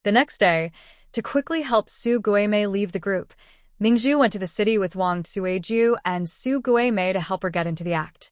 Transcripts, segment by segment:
The next day, to quickly help Su Guimei leave the group, Mingzhu went to the city with Wang Sueju and Su Guimei to help her get into the act.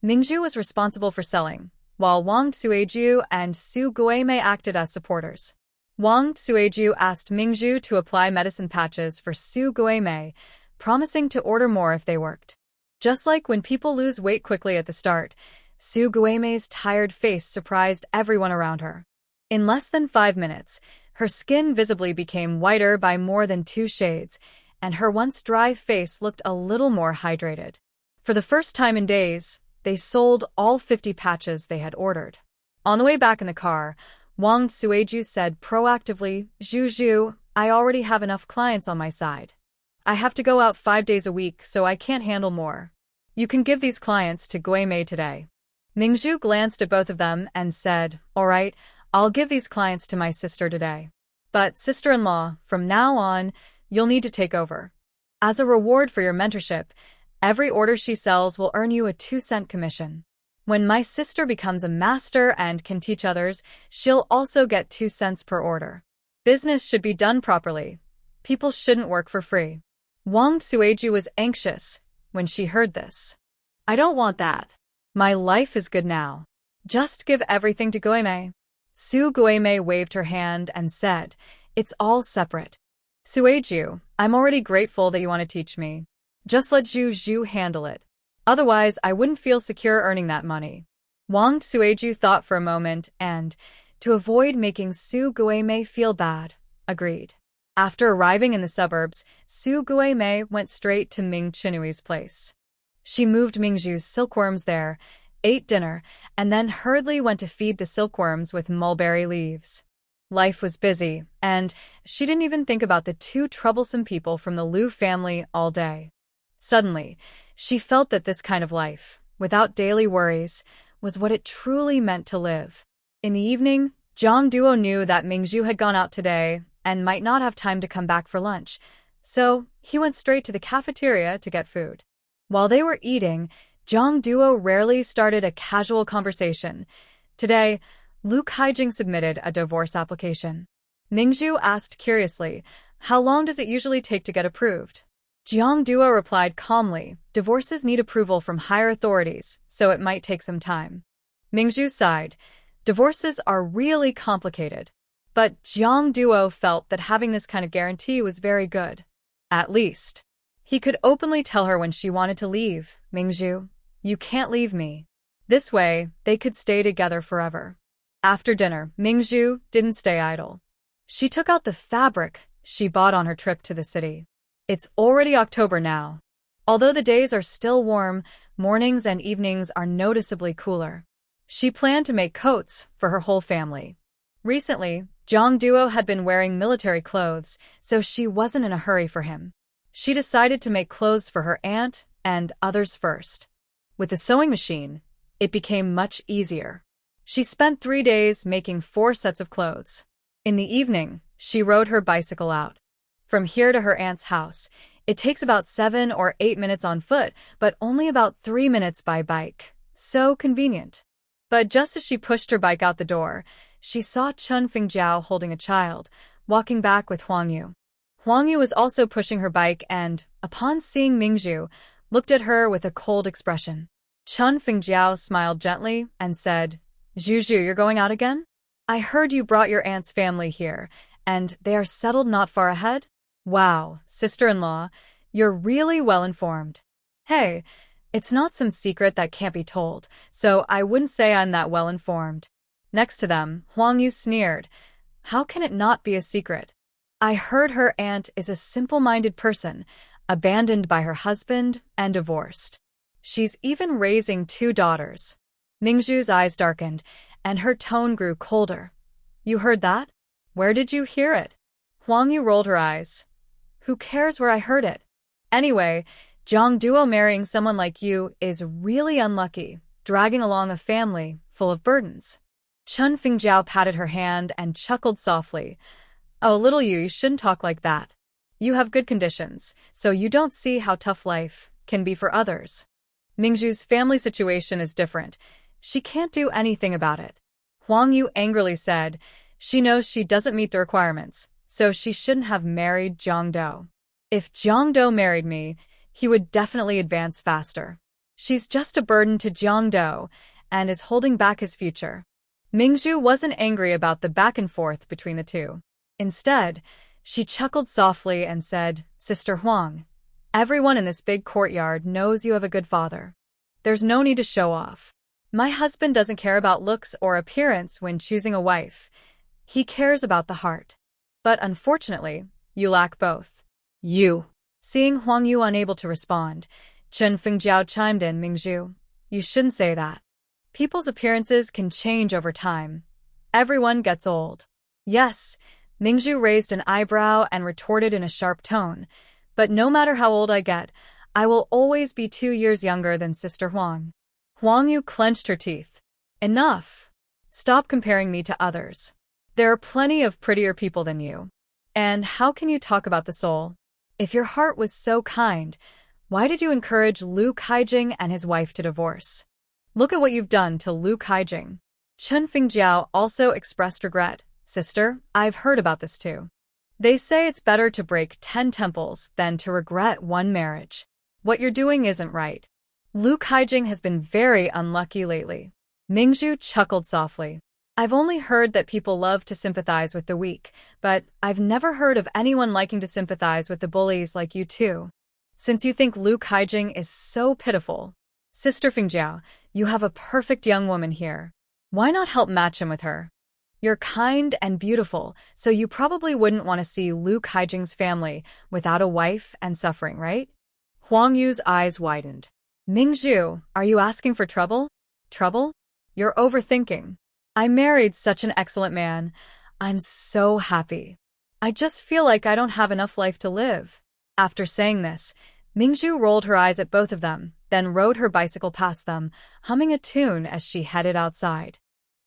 Mingzhu was responsible for selling, while Wang Sueju and Su Guimei acted as supporters. Wang Sueju asked Mingzhu to apply medicine patches for Su Guimei, promising to order more if they worked. Just like when people lose weight quickly at the start, Su Guimei's tired face surprised everyone around her. In less than 5 minutes, her skin visibly became whiter by more than 2 shades, and her once dry face looked a little more hydrated. For the first time in days, they sold all 50 patches they had ordered. On the way back in the car, Wang Sueju said proactively, "Zhu, I already have enough clients on my side. I have to go out 5 days a week, so I can't handle more. You can give these clients to Guimei today." Mingzhu glanced at both of them and said, "All right, I'll give these clients to my sister today. But sister-in-law, from now on, you'll need to take over. As a reward for your mentorship, every order she sells will earn you a 2-cent commission. When my sister becomes a master and can teach others, she'll also get 2 cents per order. Business should be done properly. People shouldn't work for free." Wang Sueju was anxious when she heard this. "I don't want that. My life is good now. Just give everything to Guimei." Su Guimei waved her hand and said, "It's all separate. Sueju, I'm already grateful that you want to teach me. Just let Zhu handle it. Otherwise, I wouldn't feel secure earning that money." Wang Sueju thought for a moment and, to avoid making Su Guimei feel bad, agreed. After arriving in the suburbs, Su Guimei went straight to Ming Chinui's place. She moved Mingzhu's silkworms there, ate dinner, and then hurriedly went to feed the silkworms with mulberry leaves. Life was busy, and she didn't even think about the 2 troublesome people from the Liu family all day. Suddenly, she felt that this kind of life, without daily worries, was what it truly meant to live. In the evening, Zhang Duo knew that Mingzhu had gone out today and might not have time to come back for lunch, so he went straight to the cafeteria to get food. While they were eating, Zhang Duo rarely started a casual conversation. Today, Lu Kaijing submitted a divorce application. Mingzhu asked curiously, "How long does it usually take to get approved?" Zhang Duo replied calmly, "Divorces need approval from higher authorities, so it might take some time." Mingzhu sighed. Divorces are really complicated. But Zhang Duo felt that having this kind of guarantee was very good. At least, he could openly tell her when she wanted to leave, "Mingzhu, you can't leave me." This way, they could stay together forever. After dinner, Mingzhu didn't stay idle. She took out the fabric she bought on her trip to the city. It's already October now. Although the days are still warm, mornings and evenings are noticeably cooler. She planned to make coats for her whole family. Recently, Zhang Duo had been wearing military clothes, so she wasn't in a hurry for him. She decided to make clothes for her aunt and others first. With the sewing machine, it became much easier. She spent 3 days making 4 sets of clothes. In the evening, she rode her bicycle out. From here to her aunt's house, it takes about 7 or 8 minutes on foot, but only about 3 minutes by bike. So convenient. But just as she pushed her bike out the door, she saw Chun Fingjiao holding a child, walking back with Huang Yu. Huang Yu was also pushing her bike and, upon seeing Mingzhu, looked at her with a cold expression. Chun Fingjiao smiled gently and said, "Zhu, you're going out again? I heard you brought your aunt's family here, and they are settled not far ahead? Wow, sister-in-law, you're really well informed. Hey, it's not some secret that can't be told, so I wouldn't say I'm that well informed." Next to them, Huang Yu sneered. "How can it not be a secret? I heard her aunt is a simple-minded person, abandoned by her husband and divorced. She's even raising 2 daughters. Mingzhu's eyes darkened, and her tone grew colder. "You heard that? Where did you hear it?" Huang Yu rolled her eyes. "Who cares where I heard it? Anyway, Zhang Duo marrying someone like you is really unlucky, dragging along a family full of burdens." Chun Fingjiao patted her hand and chuckled softly. "Oh, little you shouldn't talk like that. You have good conditions, so you don't see how tough life can be for others. Mingzhu's family situation is different. She can't do anything about it." Huang Yu angrily said, She knows she doesn't meet the requirements, so she shouldn't have married Jiangdo. If Jiangdo married me, he would definitely advance faster. She's just a burden to Jiangdo and is holding back his future. Mingzhu wasn't angry about the back and forth between the two. Instead, she chuckled softly and said, "Sister Huang, everyone in this big courtyard knows you have a good father. There's no need to show off. My husband doesn't care about looks or appearance when choosing a wife. He cares about the heart. But unfortunately, you lack both." You. Seeing Huang Yu unable to respond, Chen Fengjiao chimed in, "Mingzhu, you shouldn't say that. People's appearances can change over time. Everyone gets old." "Yes," Mingzhu raised an eyebrow and retorted in a sharp tone, "but no matter how old I get, I will always be 2 years younger than Sister Huang." Huang Yu clenched her teeth. "Enough. Stop comparing me to others. There are plenty of prettier people than you. And how can you talk about the soul? If your heart was so kind, why did you encourage Lu Kaijing and his wife to divorce? Look at what you've done to Lu Kaijing." Chen Fengjiao also expressed regret. "Sister, I've heard about this too. They say it's better to break 10 temples than to regret one marriage. What you're doing isn't right. Lu Kaijing has been very unlucky lately." Mingzhu chuckled softly. "I've only heard that people love to sympathize with the weak, but I've never heard of anyone liking to sympathize with the bullies like you two. Since you think Lu Kaijing is so pitiful, Sister Fengjiao, you have a perfect young woman here. Why not help match him with her? You're kind and beautiful, so you probably wouldn't want to see Lu Kaijing's family without a wife and suffering, right?" Huang Yu's eyes widened. "Mingzhu, are you asking for trouble? Trouble? You're overthinking. I married such an excellent man. I'm so happy. I just feel like I don't have enough life to live." After saying this, Mingzhu rolled her eyes at both of them, then rode her bicycle past them, humming a tune as she headed outside.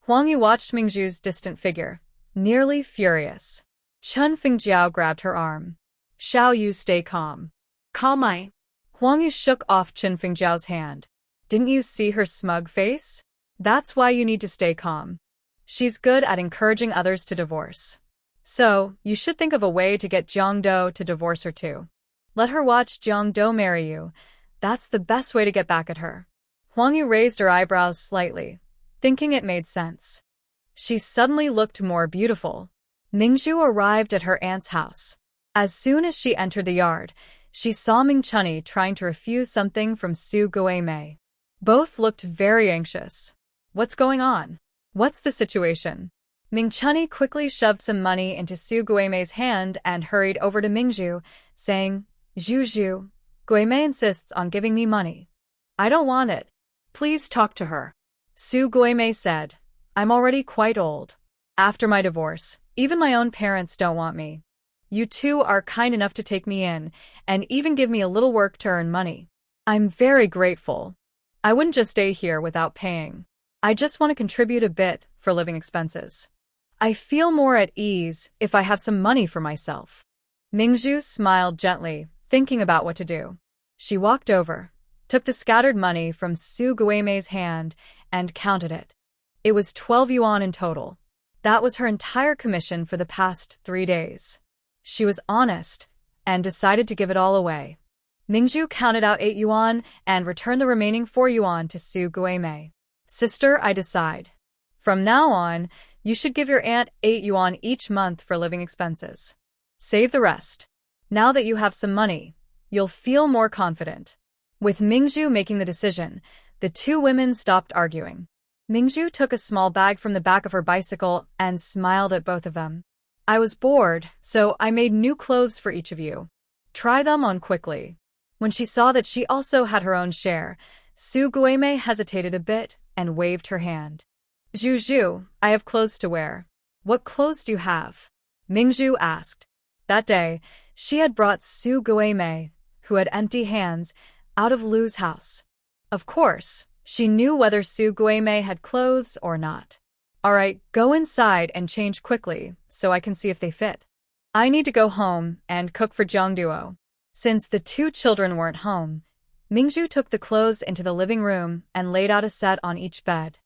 Huang Yu watched Mingzhu's distant figure, nearly furious. Chen Fengjiao grabbed her arm. "Shao Yu, stay calm." Calm I. Huang Yu shook off Chen Fengjiao's hand. "Didn't you see her smug face? That's why you need to stay calm. She's good at encouraging others to divorce. So, you should think of a way to get Jiangdo to divorce her too. Let her watch Jiangdo marry you. That's the best way to get back at her." Huang Yu raised her eyebrows slightly, thinking it made sense. She suddenly looked more beautiful. Mingzhu arrived at her aunt's house. As soon as she entered the yard, she saw Ming Chunni trying to refuse something from Su Guimei. Both looked very anxious. "What's going on? What's the situation?" Ming Chunni quickly shoved some money into Su Guimei's hand and hurried over to Mingzhu, saying, "Zhu, Guimei insists on giving me money. I don't want it. Please talk to her." Su Guimei said, "I'm already quite old. After my divorce, even my own parents don't want me. You two are kind enough to take me in and even give me a little work to earn money. I'm very grateful. I wouldn't just stay here without paying. I just want to contribute a bit for living expenses. I feel more at ease if I have some money for myself." Mingzhu smiled gently, thinking about what to do. She walked over, took the scattered money from Su Guimei's hand, and counted it. It was 12 yuan in total. That was her entire commission for the past 3 days. She was honest and decided to give it all away. Mingzhu counted out 8 yuan and returned the remaining 4 yuan to Su Guimei. "Sister, I decide. From now on, you should give your aunt 8 yuan each month for living expenses. Save the rest. Now that you have some money, you'll feel more confident." With Mingzhu making the decision, the two women stopped arguing. Mingzhu took a small bag from the back of her bicycle and smiled at both of them. "I was bored, so I made new clothes for each of you. Try them on quickly." When she saw that she also had her own share, Su Guimei hesitated a bit and waved her hand. "Zhu, I have clothes to wear." "What clothes do you have?" Mingzhu asked. That day, she had brought Su Guimei, who had empty hands, out of Lu's house. Of course, she knew whether Su Guimei had clothes or not. "All right, go inside and change quickly so I can see if they fit. I need to go home and cook for Jiangduo." Since the two children weren't home, Mingzhu took the clothes into the living room and laid out a set on each bed.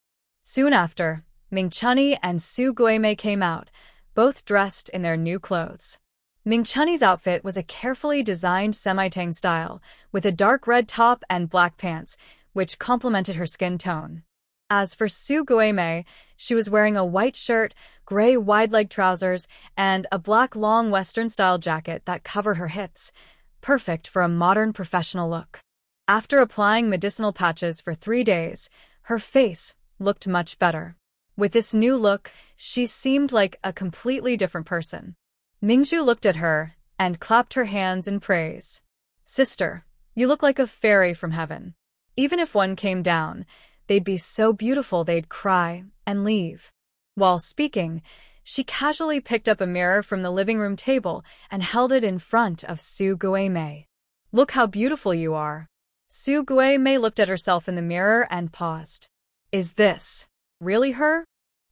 Soon after, Mingchunny and Su Guimei came out, both dressed in their new clothes. Mingchunny's outfit was a carefully designed semi-tang style, with a dark red top and black pants, which complemented her skin tone. As for Su Guimei, she was wearing a white shirt, gray wide-leg trousers, and a black long Western-style jacket that covered her hips, perfect for a modern professional look. After applying medicinal patches for 3 days, her face looked much better. With this new look, she seemed like a completely different person. Mingzhu looked at her and clapped her hands in praise. "Sister, you look like a fairy from heaven. Even if one came down, they'd be so beautiful they'd cry and leave." While speaking, she casually picked up a mirror from the living room table and held it in front of Su Guimei. "Look how beautiful you are." Su Guimei looked at herself in the mirror and paused. Is this really her?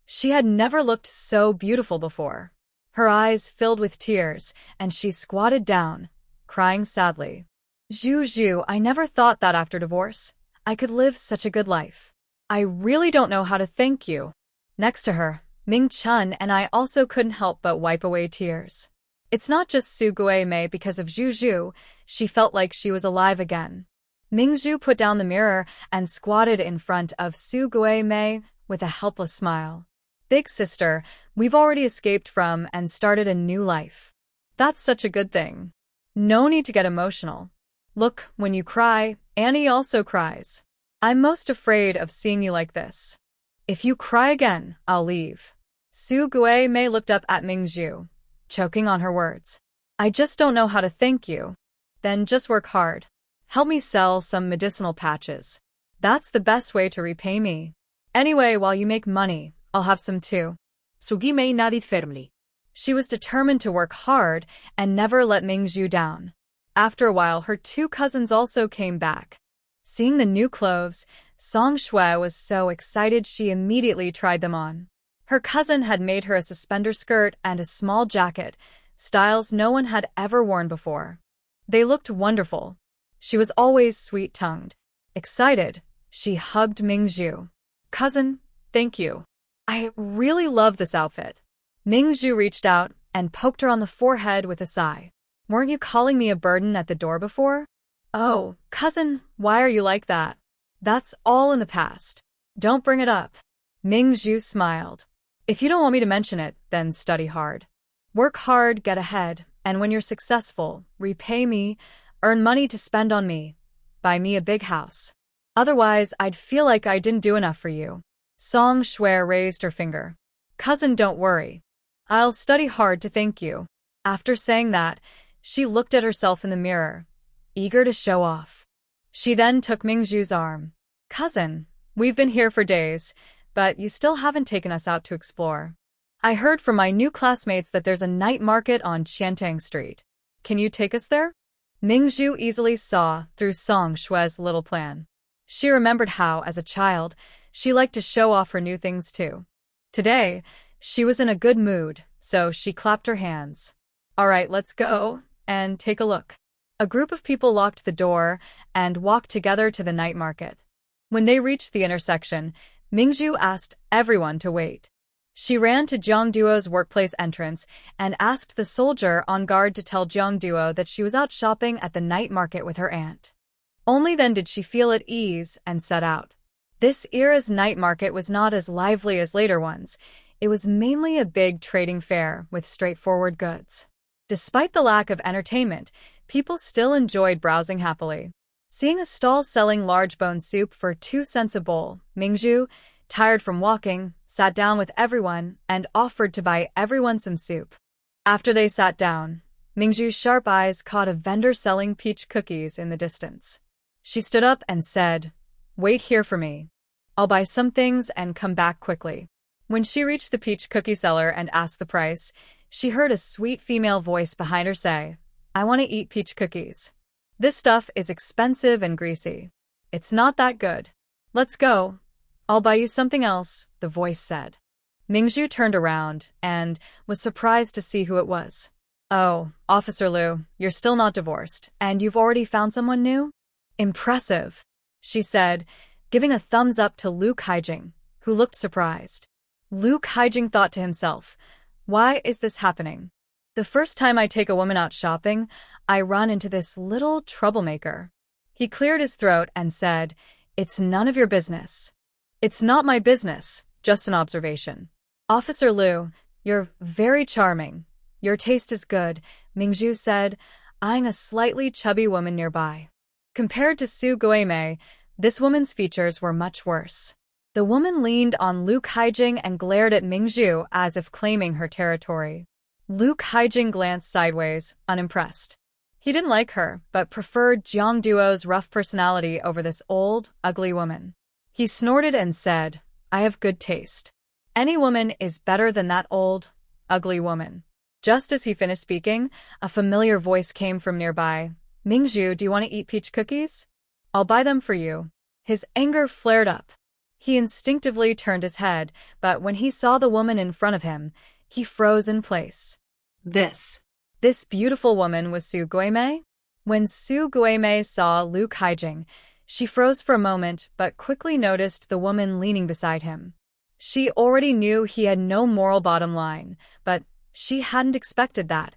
She had never looked so beautiful before. Her eyes filled with tears, and she squatted down, crying sadly. Zhu, I never thought that after divorce, I could live such a good life. I really don't know how to thank you. Next to her, Ming Chun and I also couldn't help but wipe away tears. It's not just Su Guimei because of Zhu, she felt like she was alive again. Mingzhu put down the mirror and squatted in front of Su Guimei with a helpless smile. Big sister, we've already escaped from and started a new life. That's such a good thing. No need to get emotional. Look, when you cry, Annie also cries. I'm most afraid of seeing you like this. If you cry again, I'll leave. Su Guimei looked up at Mingzhu, choking on her words. I just don't know how to thank you. Then just work hard. Help me sell some medicinal patches. That's the best way to repay me. Anyway, while you make money, I'll have some too. Su Guimei nodded firmly. She was determined to work hard and never let Mingzhu down. After a while, her 2 cousins also came back. Seeing the new clothes, Song Shui was so excited she immediately tried them on. Her cousin had made her a suspender skirt and a small jacket, styles no one had ever worn before. They looked wonderful. She was always sweet-tongued. Excited, she hugged Mingzhu. Cousin, thank you. I really love this outfit. Mingzhu reached out and poked her on the forehead with a sigh. Weren't you calling me a burden at the door before? Oh, cousin, why are you like that? That's all in the past. Don't bring it up. Mingzhu smiled. If you don't want me to mention it, then study hard. Work hard, get ahead, and when you're successful, repay me, earn money to spend on me. Buy me a big house. Otherwise, I'd feel like I didn't do enough for you. Song Shui raised her finger. Cousin, don't worry. I'll study hard to thank you. After saying that, she looked at herself in the mirror, eager to show off. She then took Mingzhu's arm. Cousin, we've been here for days, but you still haven't taken us out to explore. I heard from my new classmates that there's a night market on Qiantang Street. Can you take us there? Mingzhu easily saw through Song Shui's little plan. She remembered how, as a child, she liked to show off her new things too. Today, she was in a good mood, so she clapped her hands. All right, let's go and take a look. A group of people locked the door and walked together to the night market. When they reached the intersection, Mingzhu asked everyone to wait. She ran to Jiang Duo's workplace entrance and asked the soldier on guard to tell Jiang Duo that she was out shopping at the night market with her aunt. Only then did she feel at ease and set out. This era's night market was not as lively as later ones. It was mainly a big trading fair with straightforward goods. Despite the lack of entertainment, people still enjoyed browsing happily. Seeing a stall selling large bone soup for 2 cents a bowl, Mingzhu, tired from walking, sat down with everyone and offered to buy everyone some soup. After they sat down, Mingzhu's sharp eyes caught a vendor selling peach cookies in the distance. She stood up and said, "Wait here for me. I'll buy some things and come back quickly." When she reached the peach cookie seller and asked the price, she heard a sweet female voice behind her say, "I want to eat peach cookies. This stuff is expensive and greasy. It's not that good. Let's go. I'll buy you something else," the voice said. Mingzhu turned around and was surprised to see who it was. "Oh, Officer Liu, you're still not divorced, and you've already found someone new? Impressive," she said, giving a thumbs up to Liu Kaijing, who looked surprised. Lu Kaijing thought to himself, why is this happening? The first time I take a woman out shopping, I run into this little troublemaker. He cleared his throat and said, it's none of your business. It's not my business, just an observation. Officer Lu, you're very charming. Your taste is good, Mingzhu said, eyeing a slightly chubby woman nearby. Compared to Su Guimei, this woman's features were much worse. The woman leaned on Lu Kaijing and glared at Mingzhu as if claiming her territory. Lu Kaijing glanced sideways, unimpressed. He didn't like her, but preferred Jiang Duo's rough personality over this old, ugly woman. He snorted and said, I have good taste. Any woman is better than that old, ugly woman. Just as he finished speaking, a familiar voice came from nearby. Mingzhu, do you want to eat peach cookies? I'll buy them for you. His anger flared up. He instinctively turned his head, but when he saw the woman in front of him, he froze in place. This beautiful woman was Su Guimei? When Su Guimei saw Lu Kaijing, she froze for a moment but quickly noticed the woman leaning beside him. She already knew he had no moral bottom line, but she hadn't expected that.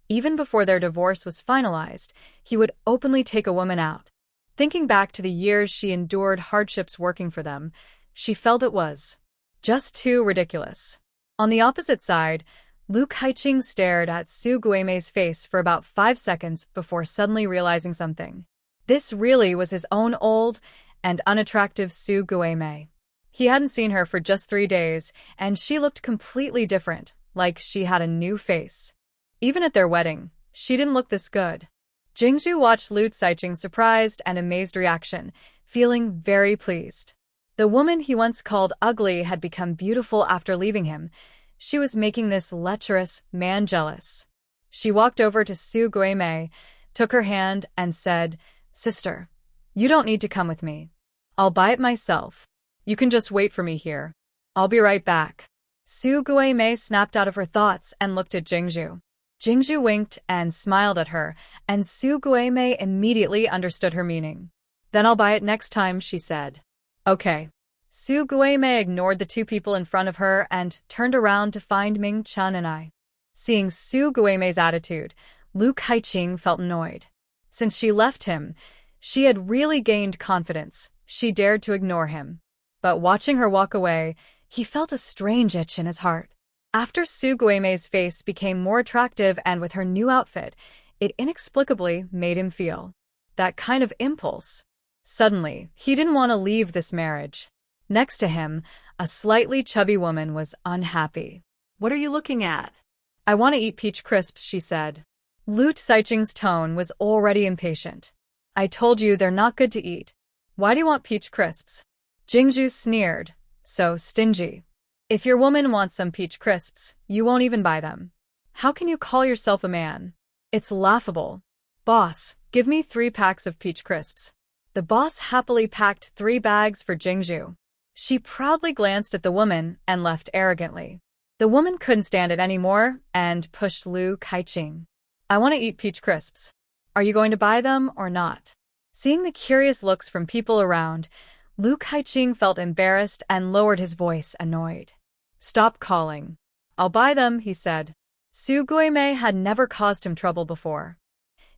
Even before their divorce was finalized, he would openly take a woman out. Thinking back to the years she endured hardships working for them, she felt it was just too ridiculous. On the opposite side, Lu Kaijing stared at Su Guimei's face for about 5 seconds before suddenly realizing something. This really was his own old and unattractive Su Guimei. He hadn't seen her for just 3 days, and she looked completely different, like she had a new face. Even at their wedding, she didn't look this good. Jingzhu watched Lu Kaijing's surprised and amazed reaction, feeling very pleased. The woman he once called ugly had become beautiful after leaving him. She was making this lecherous man jealous. She walked over to Su Guimei, took her hand, and said, Sister, you don't need to come with me. I'll buy it myself. You can just wait for me here. I'll be right back. Su Guimei snapped out of her thoughts and looked at Jingzhu. Jingzhu winked and smiled at her, and Su Guimei immediately understood her meaning. Then I'll buy it next time, she said. Okay. Su Guimei ignored the 2 people in front of her and turned around to find Ming Chun and I. Seeing Su Guimei's attitude, Lu Kaijing felt annoyed. Since she left him, she had really gained confidence. She dared to ignore him. But watching her walk away, he felt a strange itch in his heart. After Su Guimei's face became more attractive and with her new outfit, it inexplicably made him feel that kind of impulse. Suddenly, he didn't want to leave this marriage. Next to him, a slightly chubby woman was unhappy. What are you looking at? I want to eat peach crisps, she said. Lu Kaijing's tone was already impatient. I told you they're not good to eat. Why do you want peach crisps? Jingzhu sneered. So stingy. If your woman wants some peach crisps, you won't even buy them. How can you call yourself a man? It's laughable. Boss, give me 3 packs of peach crisps. The boss happily packed 3 bags for Jingzhu. She proudly glanced at the woman and left arrogantly. The woman couldn't stand it anymore and pushed Lu Kaijing. I want to eat peach crisps. Are you going to buy them or not? Seeing the curious looks from people around, Lu Kaijing felt embarrassed and lowered his voice, annoyed. Stop calling. I'll buy them, he said. Su Guimei had never caused him trouble before.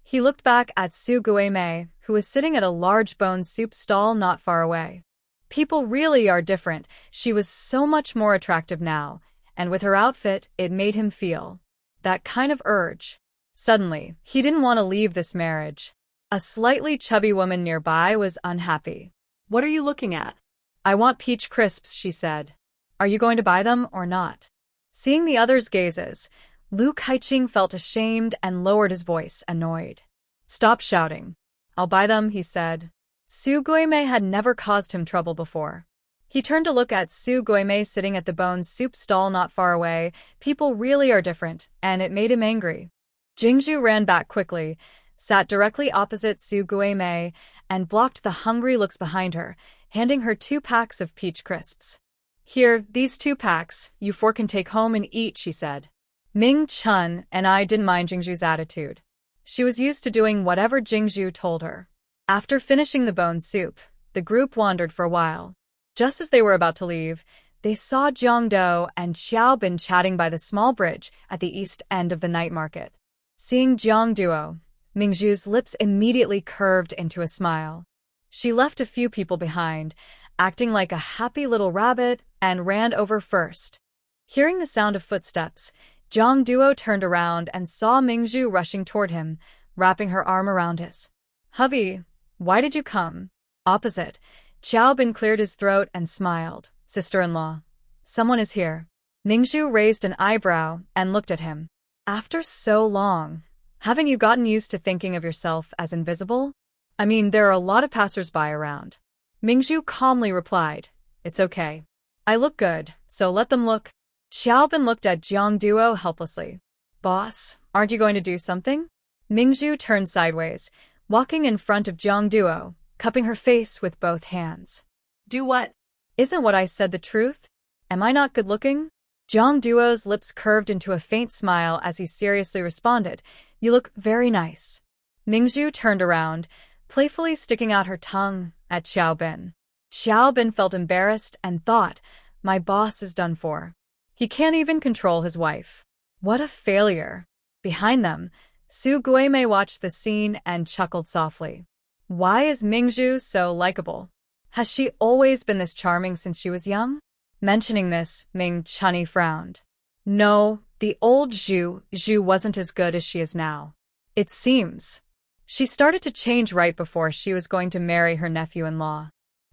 He looked back at Su Guimei, who was sitting at a large bone soup stall not far away. People really are different. She was so much more attractive now, and with her outfit, it made him feel that kind of urge. Suddenly, he didn't want to leave this marriage. A slightly chubby woman nearby was unhappy. What are you looking at? I want peach crisps, she said. Are you going to buy them or not? Seeing the others' gazes, Lu Kaijing felt ashamed and lowered his voice, annoyed. Stop shouting. I'll buy them, he said. Su Guimei had never caused him trouble before. He turned to look at Su Guimei sitting at the bone soup stall not far away. People really are different, and it made him angry. Jingzhu ran back quickly, sat directly opposite Su Guimei, and blocked the hungry looks behind her, handing her 2 packs of peach crisps. Here, these 2 packs, you 4 can take home and eat, she said. Ming Chun and I didn't mind Jingzhu's attitude. She was used to doing whatever Jingzhu told her. After finishing the bone soup, the group wandered for a while. Just as they were about to leave, they saw Jiangdo and Xiaobin chatting by the small bridge at the east end of the night market. Seeing Jiangduo, Mingzhu's lips immediately curved into a smile. She left a few people behind, acting like a happy little rabbit, and ran over first. Hearing the sound of footsteps, Jiangduo turned around and saw Mingzhu rushing toward him, wrapping her arm around his. "Hubby, why did you come?" Opposite, Xiaobin cleared his throat and smiled. "Sister-in-law, someone is here." Mingzhu raised an eyebrow and looked at him. "After so long, haven't you gotten used to thinking of yourself as invisible? I mean, there are a lot of passers-by around." Mingzhu calmly replied, "It's okay. I look good, so let them look." Xiaobin looked at Jiangduo helplessly. "Boss, aren't you going to do something?" Mingzhu turned sideways, walking in front of Jiangduo, cupping her face with both hands. Do what? "Isn't what I said the truth? Am I not good-looking?" Jiangduo's lips curved into a faint smile as he seriously responded, "You look very nice." Mingzhu turned around, playfully sticking out her tongue at Xiaobin. Xiaobin felt embarrassed and thought, "My boss is done for. He can't even control his wife. What a failure." Behind them, Su Guimei watched the scene and chuckled softly. Why is Mingzhu so likable? Has she always been this charming since she was young? Mentioning this, Ming Chunny frowned. No, the old Zhu wasn't as good as she is now. It seems. She started to change right before she was going to marry her nephew-in-law.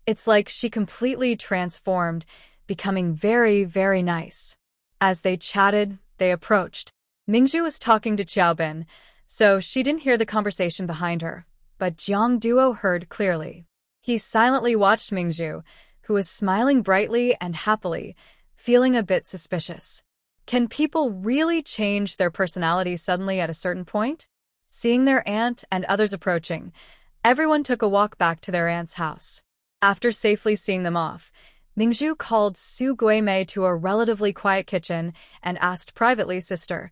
It's like she completely transformed, becoming very, very nice. As they chatted, they approached. Mingzhu was talking to Xiaobin, so she didn't hear the conversation behind her, but Jiangduo heard clearly. He silently watched Mingzhu, who was smiling brightly and happily, feeling a bit suspicious. Can people really change their personality suddenly at a certain point? Seeing their aunt and others approaching, everyone took a walk back to their aunt's house. After safely seeing them off, Mingzhu called Su Guimei to a relatively quiet kitchen and asked privately, "Sister,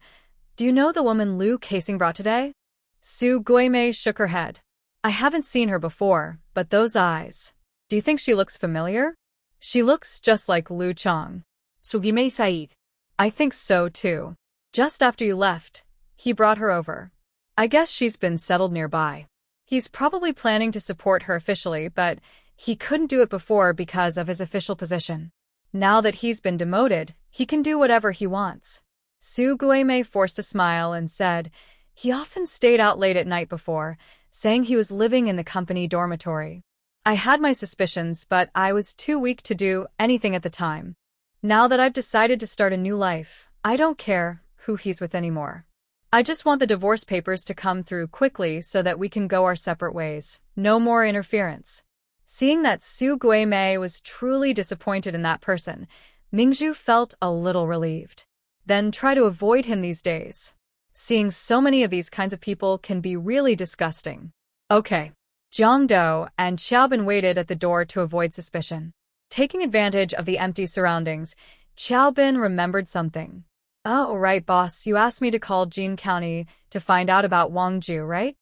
do you know the woman Lu Casing brought today?" Su Guimei shook her head. "I haven't seen her before, but those eyes. Do you think she looks familiar?" "She looks just like Lu Chong." Sugimei Said. "I think so too. Just after you left, he brought her over. I guess she's been settled nearby. He's probably planning to support her officially, but he couldn't do it before because of his official position. Now that he's been demoted, he can do whatever he wants." Su Guimei forced a smile and said, "He often stayed out late at night before, saying he was living in the company dormitory. I had my suspicions, but I was too weak to do anything at the time. Now that I've decided to start a new life, I don't care who he's with anymore. I just want the divorce papers to come through quickly so that we can go our separate ways. No more interference." Seeing that Su Guimei was truly disappointed in that person, Mingzhu felt a little relieved. Then try to avoid him these days. Seeing so many of these kinds of people can be really disgusting. Okay. Jiangdo and Xiaobin waited at the door to avoid suspicion. Taking advantage of the empty surroundings, Xiaobin remembered something. "Oh, right, boss, you asked me to call Jin County to find out about Wangju, right?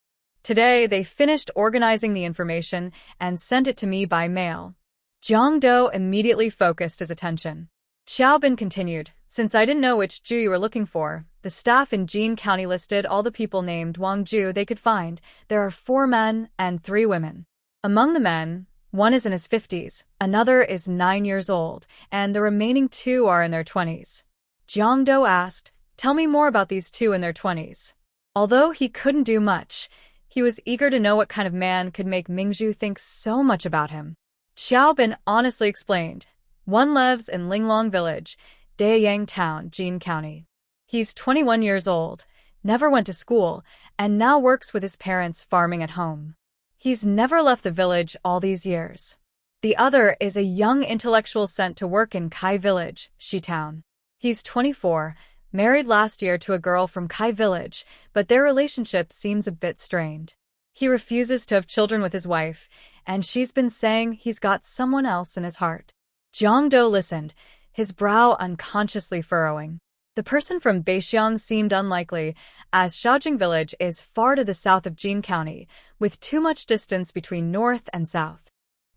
Today, they finished organizing the information and sent it to me by mail." Jiangdo immediately focused his attention. Xiaobin continued, "Since I didn't know which Ju you were looking for, the staff in Jin County listed all the people named Wang Ju they could find. There are 4 men and 3 women. Among the men, one is in his 50s, another is 9 years old, and the remaining 2 are in their 20s. Jiangdo asked, "Tell me more about these 2 in their 20s. Although he couldn't do much, he was eager to know what kind of man could make Mingzhu think so much about him. Xiaobin honestly explained, "One lives in Linglong Village, Daeyang Town, Jin County. He's 21 years old, never went to school, and now works with his parents farming at home. He's never left the village all these years. The other is a young intellectual sent to work in Kai Village, Shi Town. He's 24, married last year to a girl from Kai Village, but their relationship seems a bit strained. He refuses to have children with his wife, and she's been saying he's got someone else in his heart." Jiangdo listened, his brow unconsciously furrowing. The person from Beixiang seemed unlikely, as Shaojing Village is far to the south of Jin County, with too much distance between north and south.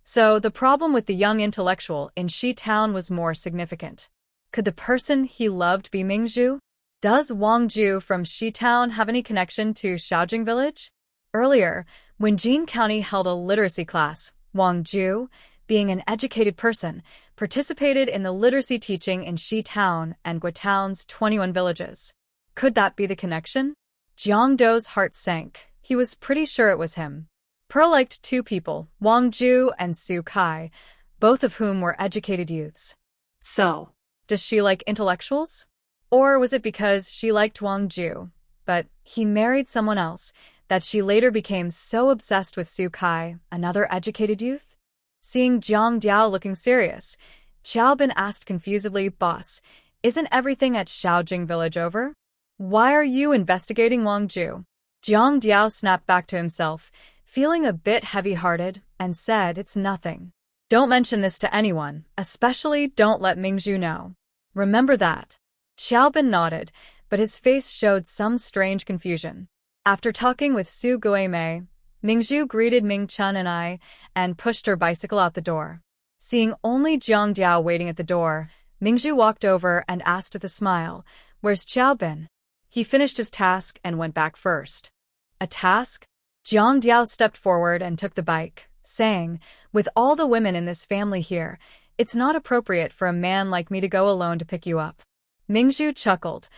So the problem with the young intellectual in Shi-town was more significant. Could the person he loved be Mingzhu? Does Wang Ju from Shi-town have any connection to Shaojing village? Earlier, when Jin County held a literacy class, Wang Ju, being an educated person, participated in the literacy teaching in Shi-town and Guitown's 21 villages. Could that be the connection? Jiang Dou's heart sank. He was pretty sure it was him. Pearl liked two people, Wang Ju and Su Kai, both of whom were educated youths. So, Does she like intellectuals? Or was it because she liked Wang Ju, but he married someone else, that she later became so obsessed with Su Kai, another educated youth? Seeing Jiang Diao looking serious, Xiao Bin asked confusedly, "Boss, isn't everything at Shaojing village over? Why are you investigating Wang Ju?" Jiang Diao snapped back to himself, feeling a bit heavy-hearted, and said, "It's nothing. Don't mention this to anyone, especially don't let Mingzhu know. Remember that." Xiao Bin nodded, but his face showed some strange confusion. After talking with Su Guimei, Mingzhu greeted Ming Chun and I, and pushed her bicycle out the door. Seeing only Jiang Diao waiting at the door, Mingzhu walked over and asked with a smile, "Where's Xiao Bin?" He finished his task and went back first. "A task?" Jiang Diao stepped forward and took the bike, saying, "With all the women in this family here, it's not appropriate for a man like me to go alone to pick you up." Mingzhu chuckled,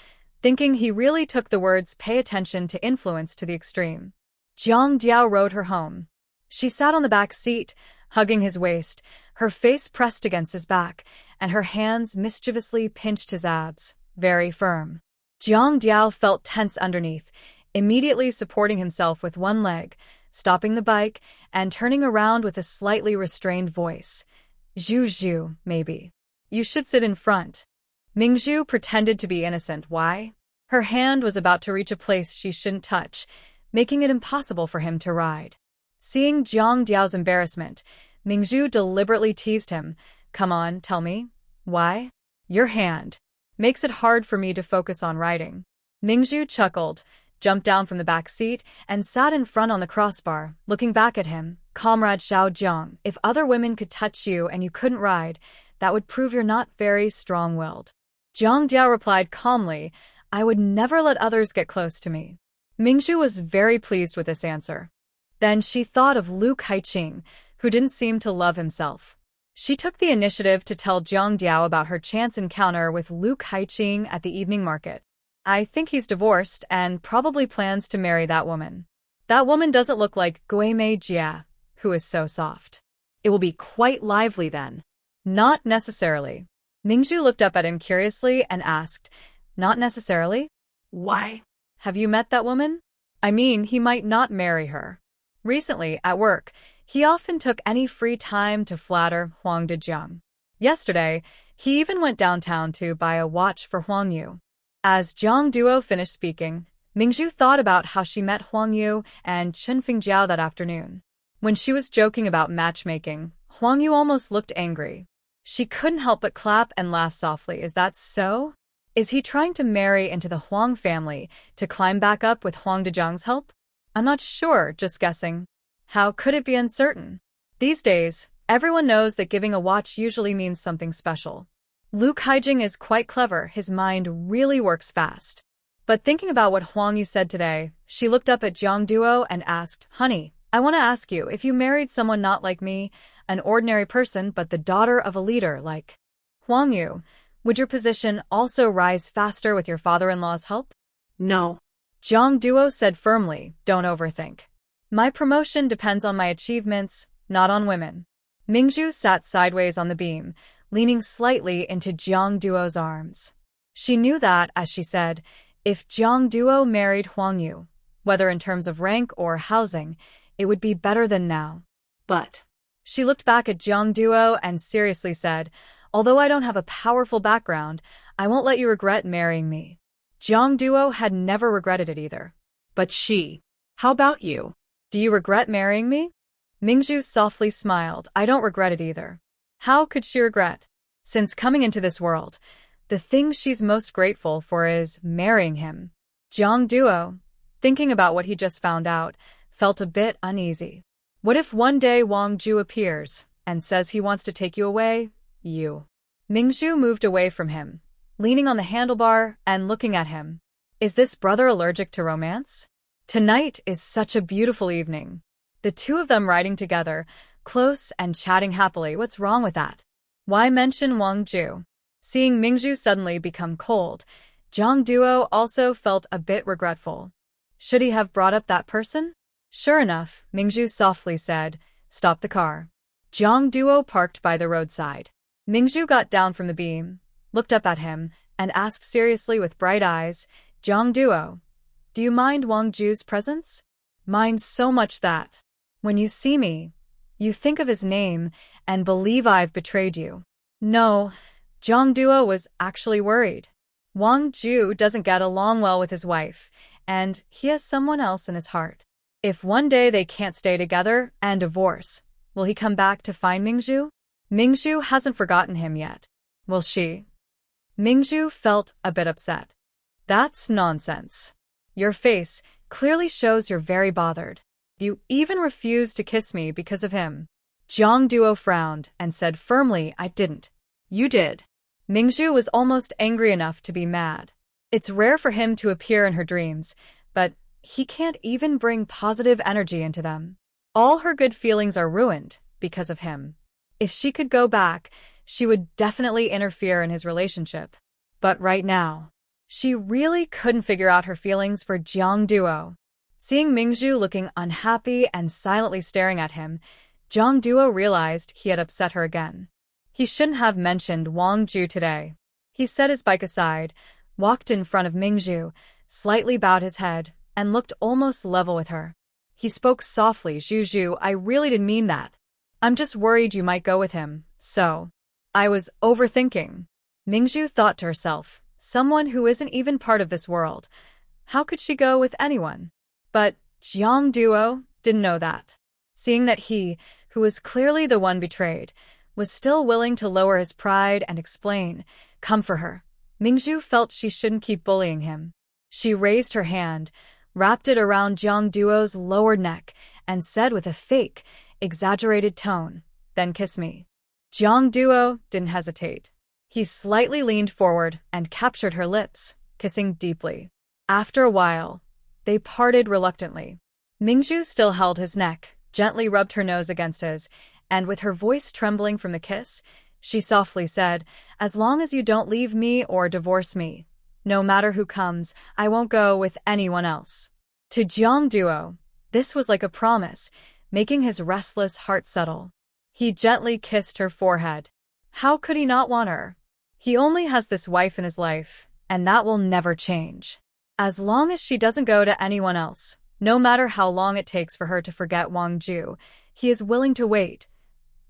thinking he really took the words "pay attention" to influence to the extreme. Jiang Diao rode her home. She sat on the back seat, hugging his waist, her face pressed against his back, and her hands mischievously pinched his abs, very firm. Jiang Diao felt tense underneath, immediately supporting himself with one leg, stopping the bike, and turning around with a slightly restrained voice. "Zhu Zhu, maybe. You should sit in front." Mingzhu pretended to be innocent. Why? Her hand was about to reach a place she shouldn't touch, making it impossible for him to ride. Seeing Jiang Diao's embarrassment, Mingzhu deliberately teased him. "Come on, tell me. Why? Your hand makes it hard for me to focus on riding." Mingzhu chuckled, jumped down from the back seat, and sat in front on the crossbar, looking back at him. "Comrade Xiao Jiang, if other women could touch you and you couldn't ride, that would prove you're not very strong-willed." Jiang Diao replied calmly, "I would never let others get close to me." Mingzhu was very pleased with this answer. Then she thought of Lu Kaiqing, who didn't seem to love himself. She took the initiative to tell Jiang Diao about her chance encounter with Lu Kaiqing at the evening market. "I think he's divorced and probably plans to marry that woman. That woman doesn't look like Guimei Jia, who is so soft." it will be quite lively then. "Not necessarily." Mingzhu looked up at him curiously and asked, "Not necessarily? Why? Have you met that woman? I mean, he might not marry her." Recently, at work, he often took any free time to flatter Huang Dejiang. Yesterday, he even went downtown to buy a watch for Huang Yu. As Jiang Duo finished speaking, Mingzhu thought about how she met Huang Yu and Chen Fingjiao that afternoon. When she was joking about matchmaking, Huang Yu almost looked angry. She couldn't help but clap and laugh softly. Is that so? Is he trying to marry into the Huang family to climb back up with Huang Dejiang's help? I'm not sure, just guessing. How could it be uncertain? These days, everyone knows that giving a watch usually means something special. Lu Kaijing is quite clever, his mind really works fast. But thinking about what Huang Yu said today, she looked up at Jiang Duo and asked, "Honey, I want to ask you, if you married someone not like me, an ordinary person but the daughter of a leader like Huang Yu, would your position also rise faster with your father-in-law's help?" No. Jiang Duo said firmly, "Don't overthink. My promotion depends on my achievements, not on women." Mingzhu sat sideways on the beam, leaning slightly into Jiang Duo's arms. She knew that, as she said, if Jiang Duo married Huang Yu, whether in terms of rank or housing, it would be better than now. But she looked back at Jiang Duo and seriously said, "Although I don't have a powerful background, I won't let you regret marrying me." Jiang Duo had never regretted it either. But she. How about you? "Do you regret marrying me?" Mingzhu softly smiled. "I don't regret it either." How could she regret? Since coming into this world, the thing she's most grateful for is marrying him. Jiang Duo, thinking about what he just found out, felt a bit uneasy. What if one day Wang Ju appears, and says he wants to take you away. You. Mingzhu moved away from him, leaning on the handlebar and looking at him. Is this brother allergic to romance? Tonight is such a beautiful evening. The two of them riding together, close and chatting happily. What's wrong with that? Why mention Wang Ju? Seeing Mingzhu suddenly become cold, Jiang Duo also felt a bit regretful. Should he have brought up that person? Sure enough, Mingzhu softly said, "Stop the car." Jiang Duo parked by the roadside. Mingzhu got down from the beam, looked up at him, and asked seriously with bright eyes, "Jiang Duo, do you mind Wang Ju's presence?" "Mind so much that, when you see me, you think of his name and believe I've betrayed you." No, Jiang Duo was actually worried. Wang Ju doesn't get along well with his wife, and he has someone else in his heart. If one day they can't stay together and divorce, will he come back to find Mingzhu? Mingzhu hasn't forgotten him yet. Will she? Mingzhu felt a bit upset. That's nonsense. Your face clearly shows you're very bothered. You even refused to kiss me because of him. Jiang Duo frowned and said firmly, "I didn't." "You did." Mingzhu was almost angry enough to be mad. It's rare for him to appear in her dreams, but he can't even bring positive energy into them. All her good feelings are ruined because of him. If she could go back, she would definitely interfere in his relationship. But right now, she really couldn't figure out her feelings for Jiang Duo. Seeing Mingzhu looking unhappy and silently staring at him, Jiang Duo realized he had upset her again. He shouldn't have mentioned Wang Ju today. He set his bike aside, walked in front of Mingzhu, slightly bowed his head, and looked almost level with her. He spoke softly, "Zhu, I really didn't mean that. I'm just worried you might go with him, so I was overthinking." Mingzhu thought to herself, someone who isn't even part of this world. How could she go with anyone? But Jiang Duo didn't know that. Seeing that he, who was clearly the one betrayed, was still willing to lower his pride and explain, "Come for her," Mingzhu felt she shouldn't keep bullying him. She raised her hand, wrapped it around Jiang Duo's lower neck, and said with a fake, exaggerated tone, "Then kiss me." Jiang Duo didn't hesitate. He slightly leaned forward and captured her lips, kissing deeply. After a while, they parted reluctantly. Mingzhu still held his neck, gently rubbed her nose against his, and with her voice trembling from the kiss, she softly said, "As long as you don't leave me or divorce me, no matter who comes, I won't go with anyone else." To Jiang Duo, this was like a promise, making his restless heart settle. He gently kissed her forehead. How could he not want her? He only has this wife in his life, and that will never change. As long as she doesn't go to anyone else, no matter how long it takes for her to forget Wang Ju, he is willing to wait.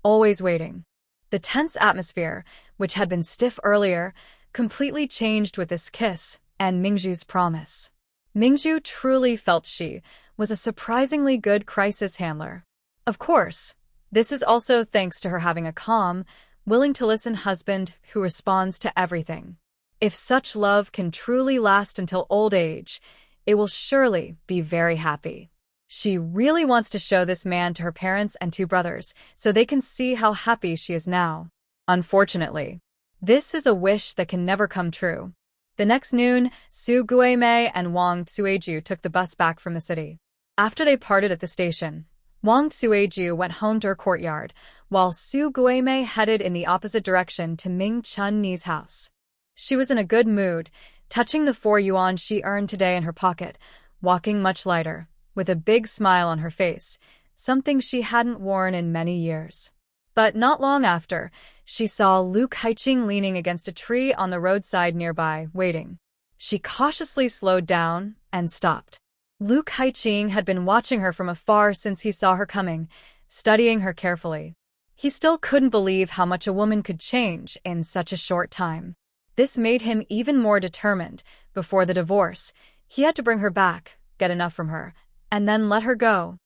Always waiting. The tense atmosphere, which had been stiff earlier, completely changed with this kiss and Mingzhu's promise. Mingzhu truly felt she was a surprisingly good crisis handler. Of course, this is also thanks to her having a calm, willing-to-listen husband who responds to everything. If such love can truly last until old age, it will surely be very happy. She really wants to show this man to her parents and two brothers so they can see how happy she is now. Unfortunately, this is a wish that can never come true. The next noon, Su Guimei and Wang Sueju took the bus back from the city. After they parted at the station, Wang Sueju went home to her courtyard, while Su Guimei headed in the opposite direction to Ming Chun Ni's house. She was in a good mood, touching the 4 yuan she earned today in her pocket, walking much lighter, with a big smile on her face, something she hadn't worn in many years. But not long after, she saw Lu Kaiqing leaning against a tree on the roadside nearby, waiting. She cautiously slowed down and stopped. Lu Kaiqing had been watching her from afar since he saw her coming, studying her carefully. He still couldn't believe how much a woman could change in such a short time. This made him even more determined. Before the divorce, he had to bring her back, get enough from her, and then let her go.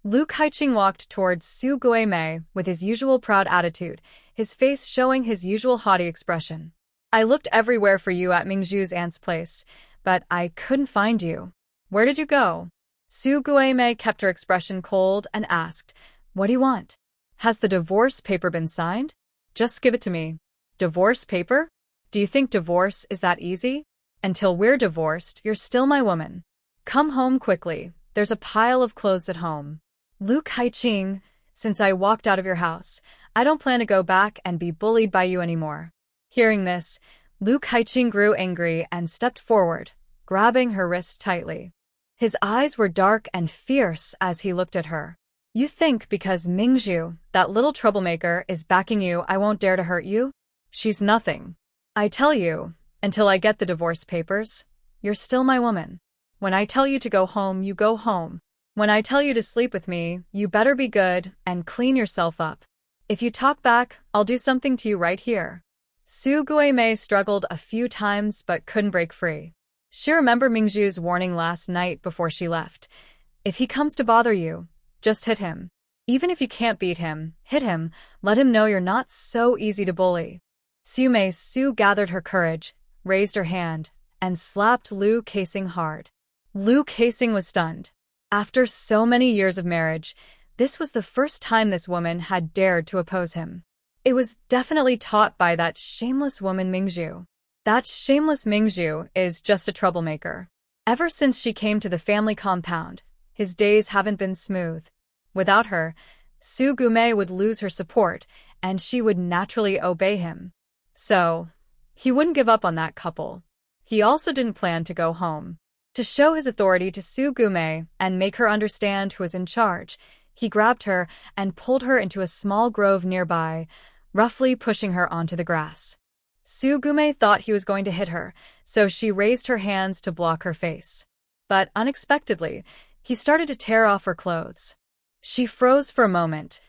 Lu Kaiqing walked towards Su Guimei with his usual proud attitude, his face showing his usual haughty expression. "I looked everywhere for you at Mingzhu's aunt's place, but I couldn't find you. Where did you go?" Su Guimei kept her expression cold and asked, "What do you want?" Has the divorce paper been signed? Just give it to me. Divorce paper? Do you think divorce is that easy? Until we're divorced, you're still my woman. Come home quickly. There's a pile of clothes at home. Lu Kaiqing, since I walked out of your house, I don't plan to go back and be bullied by you anymore. Hearing this, Lu Kaiqing grew angry and stepped forward, grabbing her wrist tightly. His eyes were dark and fierce as he looked at her. You think because Mingzhu, that little troublemaker, is backing you, I won't dare to hurt you? She's nothing. I tell you, until I get the divorce papers, you're still my woman. When I tell you to go home, you go home. When I tell you to sleep with me, you better be good and clean yourself up. If you talk back, I'll do something to you right here. Su Guimei struggled a few times but couldn't break free. She remembered Mingzhu's warning last night before she left. If he comes to bother you, just hit him. Even if you can't beat him, hit him, let him know you're not so easy to bully. Su gathered her courage, raised her hand, and slapped Lu Kaiqing hard. Lu Kaiqing was stunned. After so many years of marriage, this was the first time this woman had dared to oppose him. It was definitely taught by that shameless woman Mingzhu. That shameless Mingzhu is just a troublemaker. Ever since she came to the family compound, his days haven't been smooth. Without her, Su Guimei would lose her support, and she would naturally obey him. So, he wouldn't give up on that couple. He also didn't plan to go home. To show his authority to Su Guimei and make her understand who was in charge, he grabbed her and pulled her into a small grove nearby, roughly pushing her onto the grass. Su Guimei thought he was going to hit her, so she raised her hands to block her face. But unexpectedly, he started to tear off her clothes. She froze for a moment,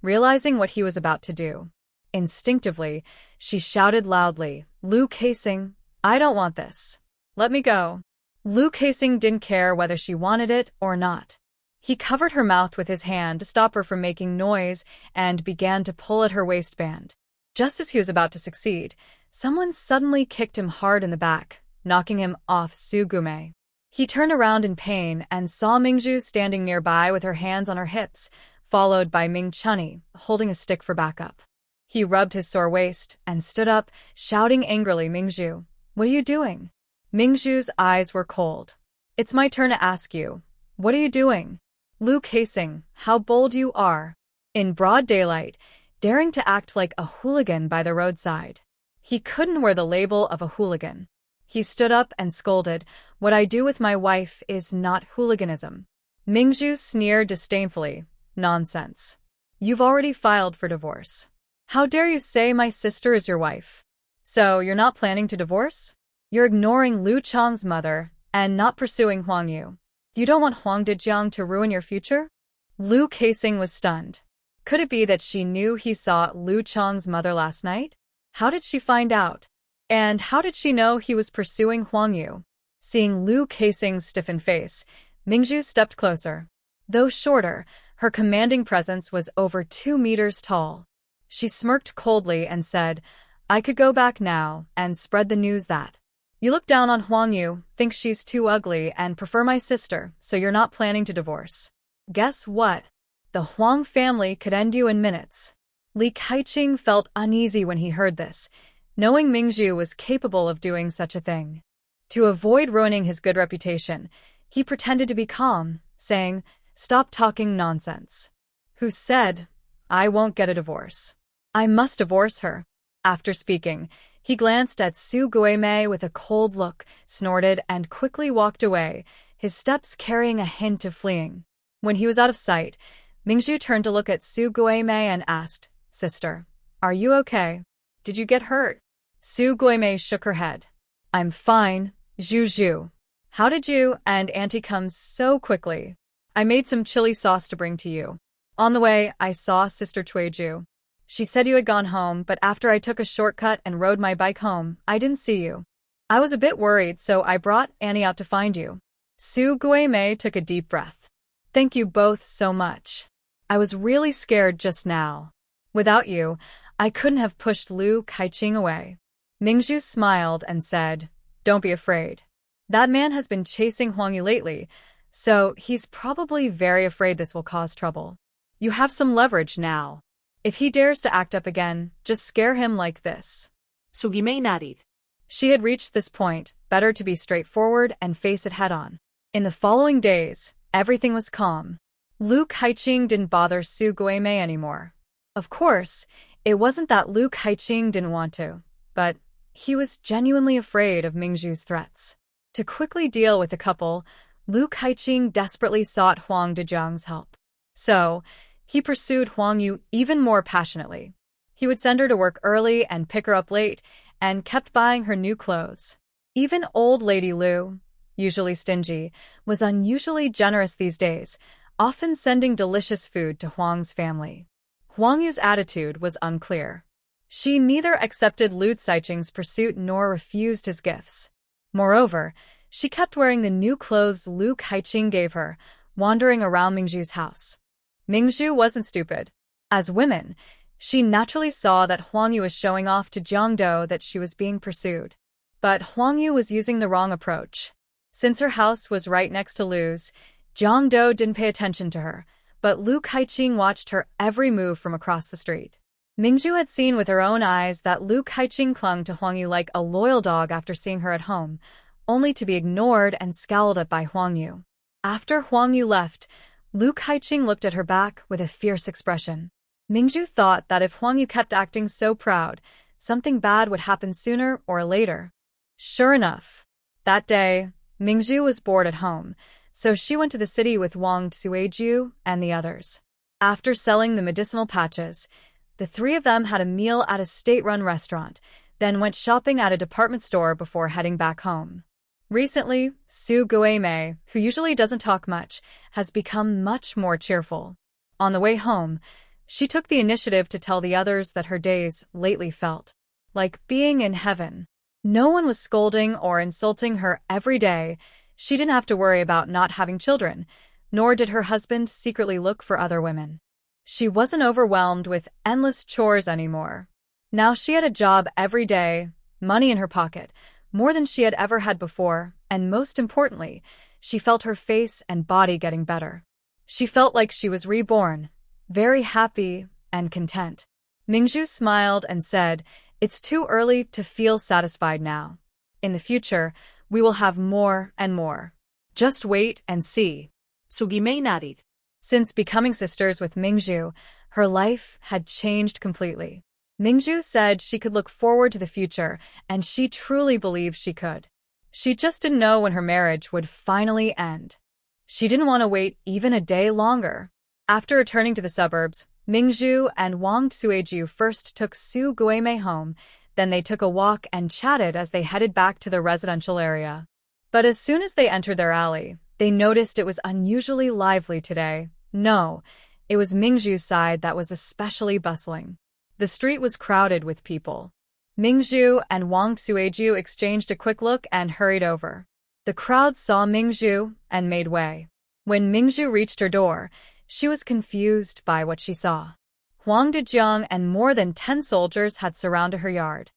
realizing what he was about to do. Instinctively, she shouted loudly, "Lu Kaiqing, I don't want this. Let me go." Lu Kaiqing didn't care whether she wanted it or not. He covered her mouth with his hand to stop her from making noise and began to pull at her waistband. Just as he was about to succeed, someone suddenly kicked him hard in the back, knocking him off Su Guimei. He turned around in pain and saw Mingzhu standing nearby with her hands on her hips, followed by Ming Chunni, holding a stick for backup. He rubbed his sore waist and stood up, shouting angrily, "Mingzhu, what are you doing?" Mingzhu's eyes were cold. "It's my turn to ask you. What are you doing? Lu Kaiqing, how bold you are. In broad daylight, daring to act like a hooligan by the roadside." He couldn't wear the label of a hooligan. He stood up and scolded, "What I do with my wife is not hooliganism." Mingzhu sneered disdainfully, "Nonsense. You've already filed for divorce. How dare you say my sister is your wife? So you're not planning to divorce? You're ignoring Lu Chang's mother and not pursuing Huang Yu. You don't want Huang Dejiang to ruin your future?" Lu Kaiqing was stunned. Could it be that she knew he saw Lu Chang's mother last night? How did she find out? And how did she know he was pursuing Huang Yu? Seeing Lu Kaiqing's stiffened face, Mingzhu stepped closer. Though shorter, her commanding presence was over 2 meters tall. She smirked coldly and said, "I could go back now and spread the news that you look down on Huang Yu, think she's too ugly, and prefer my sister, so you're not planning to divorce. Guess what? The Huang family could end you in minutes." Li Kaiqing felt uneasy when he heard this, knowing Mingzhu was capable of doing such a thing. To avoid ruining his good reputation, he pretended to be calm, saying, "Stop talking nonsense. Who said I won't get a divorce? I must divorce her." After speaking, he glanced at Su Guimei with a cold look, snorted, and quickly walked away, his steps carrying a hint of fleeing. When he was out of sight, Mingzhu turned to look at Su Guimei and asked, "Sister, are you okay? Did you get hurt?" Su Guimei shook her head. "I'm fine, Zhu. How did you and Auntie come so quickly? I made some chili sauce to bring to you. On the way, I saw Sister Tuiju. She said you had gone home, but after I took a shortcut and rode my bike home, I didn't see you. I was a bit worried, so I brought Annie out to find you." Su Guimei took a deep breath. "Thank you both so much. I was really scared just now. Without you, I couldn't have pushed Lu Kaiqing away." Mingzhu smiled and said, "Don't be afraid. That man has been chasing Huang Yu lately, so he's probably very afraid this will cause trouble. You have some leverage now. If he dares to act up again, just scare him like this. Sugime narid. She had reached this point, better to be straightforward and face it head-on. In the following days, everything was calm. Liu Kaiqing didn't bother Su Guimei anymore. Of course, it wasn't that Liu Kaiqing didn't want to, but he was genuinely afraid of Mingzhu's threats. To quickly deal with the couple, Liu Kaiqing desperately sought Huang Dejiang's help. So, he pursued Huang Yu even more passionately. He would send her to work early and pick her up late, and kept buying her new clothes. Even old Lady Liu, usually stingy, was unusually generous these days, often sending delicious food to Huang's family. Huang Yu's attitude was unclear. She neither accepted Liu Caiqing's pursuit nor refused his gifts. Moreover, she kept wearing the new clothes Liu Kaiqing gave her, wandering around Mingzhu's house. Mingzhu wasn't stupid. As women, she naturally saw that Huang Yu was showing off to Jiangdou that she was being pursued. But Huang Yu was using the wrong approach. Since her house was right next to Liu's, Jiangdou didn't pay attention to her, but Liu Kaiqing watched her every move from across the street. Mingzhu had seen with her own eyes that Liu Kaiqing clung to Huang Yu like a loyal dog after seeing her at home, only to be ignored and scowled at by Huang Yu. After Huang Yu left, Liu Kaiqing looked at her back with a fierce expression. Mingzhu thought that if Huang Yu kept acting so proud, something bad would happen sooner or later. Sure enough, that day, Mingzhu was bored at home, so she went to the city with Wang Sueju and the others. After selling the medicinal patches, the three of them had a meal at a state-run restaurant, then went shopping at a department store before heading back home. Recently, Su Guimei, who usually doesn't talk much, has become much more cheerful. On the way home, she took the initiative to tell the others that her days lately felt like being in heaven. No one was scolding or insulting her every day. She didn't have to worry about not having children, nor did her husband secretly look for other women. She wasn't overwhelmed with endless chores anymore. Now she had a job every day, money in her pocket, more than she had ever had before, and most importantly, she felt her face and body getting better. She felt like she was reborn, very happy and content. Mingzhu smiled and said, "It's too early to feel satisfied now. In the future, we will have more and more. Just wait and see." Sugime narid. Since becoming sisters with Mingzhu, her life had changed completely. Mingzhu said she could look forward to the future, and she truly believed she could. She just didn't know when her marriage would finally end. She didn't want to wait even a day longer. After returning to the suburbs, Mingzhu and Wang Sueju first took Su Guimei home, then they took a walk and chatted as they headed back to the residential area. But as soon as they entered their alley, they noticed it was unusually lively today. No, it was Mingzhu's side that was especially bustling. The street was crowded with people. Mingzhu and Wang Sueju exchanged a quick look and hurried over. The crowd saw Mingzhu and made way. When Mingzhu reached her door, she was confused by what she saw. Huang Dejiang and more than 10 soldiers had surrounded her yard.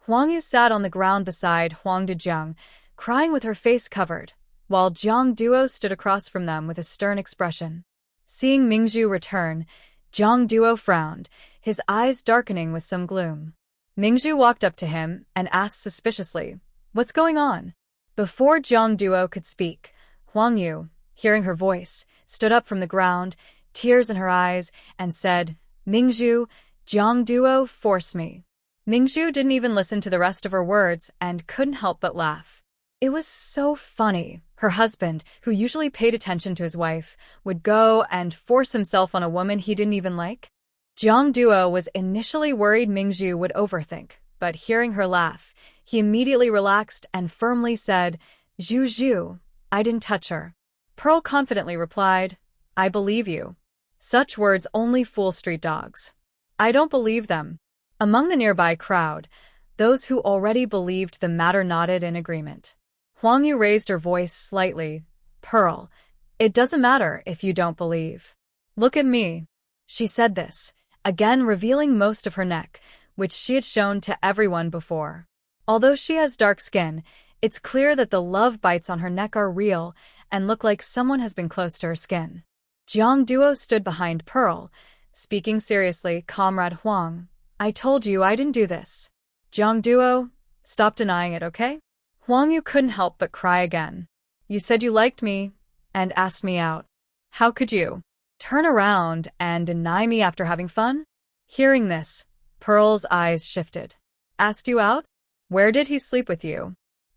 Huang Yu sat on the ground beside Huang Dejiang, crying with her face covered, while Jiang Duo stood across from them with a stern expression. Seeing Mingzhu return, Jiang Duo frowned, his eyes darkening with some gloom. Mingzhu walked up to him and asked suspiciously, "What's going on?" Before Jiang Duo could speak, Huang Yu, hearing her voice, stood up from the ground, tears in her eyes, and said, "Mingzhu, Jiang Duo forced me." Mingzhu didn't even listen to the rest of her words and couldn't help but laugh. It was so funny. Her husband, who usually paid attention to his wife, would go and force himself on a woman he didn't even like. Jiang Duo was initially worried Mingzhu would overthink, but hearing her laugh, he immediately relaxed and firmly said, "Zhu, I didn't touch her." Pearl confidently replied, "I believe you. Such words only fool street dogs. I don't believe them." Among the nearby crowd, those who already believed the matter nodded in agreement. Huang Yu raised her voice slightly. "Pearl, it doesn't matter if you don't believe. Look at me." She said this, again revealing most of her neck, which she had shown to everyone before. Although she has dark skin, it's clear that the love bites on her neck are real and look like someone has been close to her skin. Jiang Duo stood behind Pearl, Speaking seriously, Comrade Huang, I told you I didn't do this. Jiang Duo, stop denying it, okay? Huang Yu couldn't help but cry again. You said you liked me and asked me out. How could you turn around and deny me after having fun? Hearing this, Pearl's eyes shifted. Asked you out? Where did he sleep with you?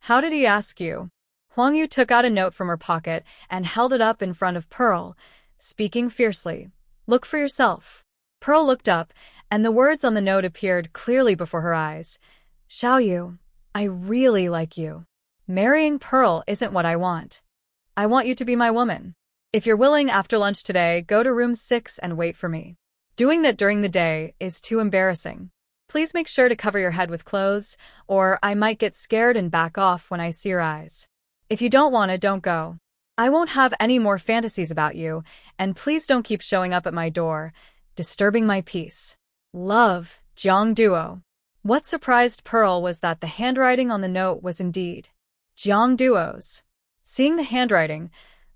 How did he ask you? Huang Yu took out a note from her pocket and held it up in front of Pearl, speaking fiercely. Look for yourself. Pearl looked up, and the words on the note appeared clearly before her eyes. Xiao Yu, I really like you. Marrying Pearl isn't what I want. I want you to be my woman. If you're willing after lunch today, go to room 6 and wait for me. Doing that during the day is too embarrassing. Please make sure to cover your head with clothes, or I might get scared and back off when I see your eyes. If you don't want to, don't go. I won't have any more fantasies about you, and please don't keep showing up at my door, disturbing my peace. Love, Jiang Duo. What surprised Pearl was that the handwriting on the note was indeed Jiang Duo's. Seeing the handwriting,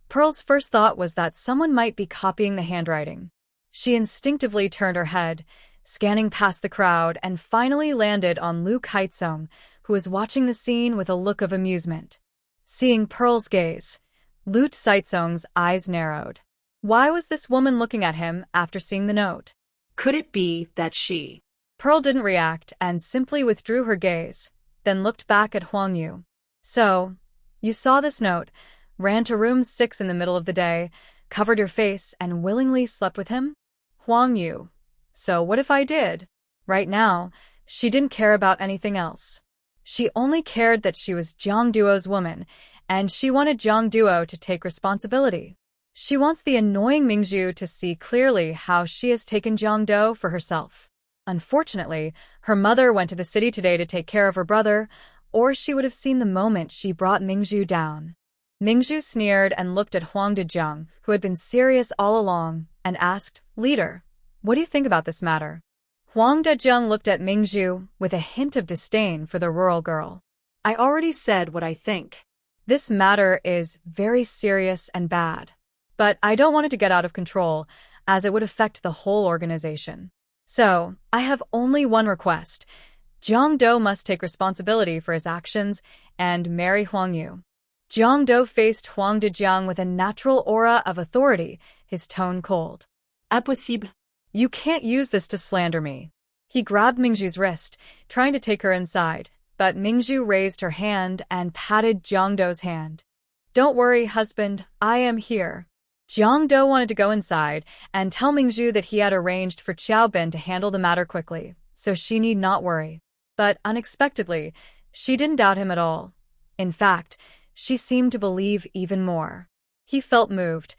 Pearl's first thought was that someone might be copying the handwriting. She instinctively turned her head, scanning past the crowd, and finally landed on Lu Kaizong, who was watching the scene with a look of amusement. Seeing Pearl's gaze, Lu Kaizong's eyes narrowed. Why was this woman looking at him after seeing the note? Could it be that she? Pearl didn't react and simply withdrew her gaze, then looked back at Huang Yu. So, you saw this note, ran to room 6 in the middle of the day, covered your face, and willingly slept with him? Huang Yu. So what if I did? Right now, she didn't care about anything else. She only cared that she was Jiang Duo's woman, and she wanted Jiang Duo to take responsibility. She wants the annoying Mingzhu to see clearly how she has taken Jiang Duo for herself. Unfortunately, her mother went to the city today to take care of her brother, or she would have seen the moment she brought Mingzhu down. Mingzhu sneered and looked at Huang Dezheng, who had been serious all along, and asked, Leader, what do you think about this matter? Huang Dezheng looked at Mingzhu with a hint of disdain for the rural girl. I already said what I think. This matter is very serious and bad. But I don't want it to get out of control, as it would affect the whole organization. So, I have only one request. Jiang Duo must take responsibility for his actions and marry Huang Yu. Jiang Duo faced Huang Dezheng with a natural aura of authority, his tone cold. Impossible. You can't use this to slander me. He grabbed Mingzhu's wrist, trying to take her inside, but Mingzhu raised her hand and patted Jiang Duo's hand. Don't worry, husband, I am here. Jiang Duo wanted to go inside and tell Mingzhu that he had arranged for Qiaobin to handle the matter quickly, so she need not worry. But unexpectedly, she didn't doubt him at all. In fact, she seemed to believe even more. He felt moved.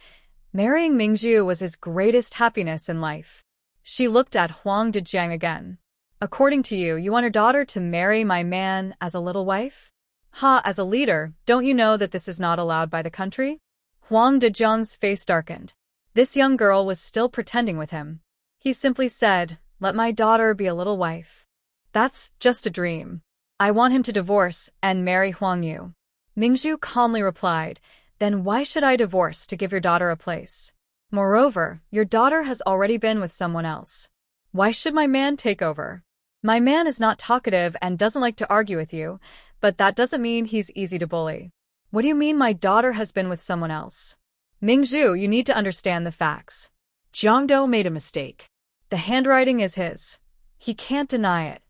Marrying Mingzhu was his greatest happiness in life. She looked at Huang Dezheng again. According to you, you want your daughter to marry my man as a little wife? Ha, as a leader, don't you know that this is not allowed by the country? Huang Dezheng's face darkened. This young girl was still pretending with him. He simply said, let my daughter be a little wife. That's just a dream. I want him to divorce and marry Huang Yu. Mingzhu calmly replied, then why should I divorce to give your daughter a place? Moreover, your daughter has already been with someone else. Why should my man take over? My man is not talkative and doesn't like to argue with you, but that doesn't mean he's easy to bully. What do you mean my daughter has been with someone else? Mingzhu, you need to understand the facts. Jiang Duo made a mistake. The handwriting is his. He can't deny it.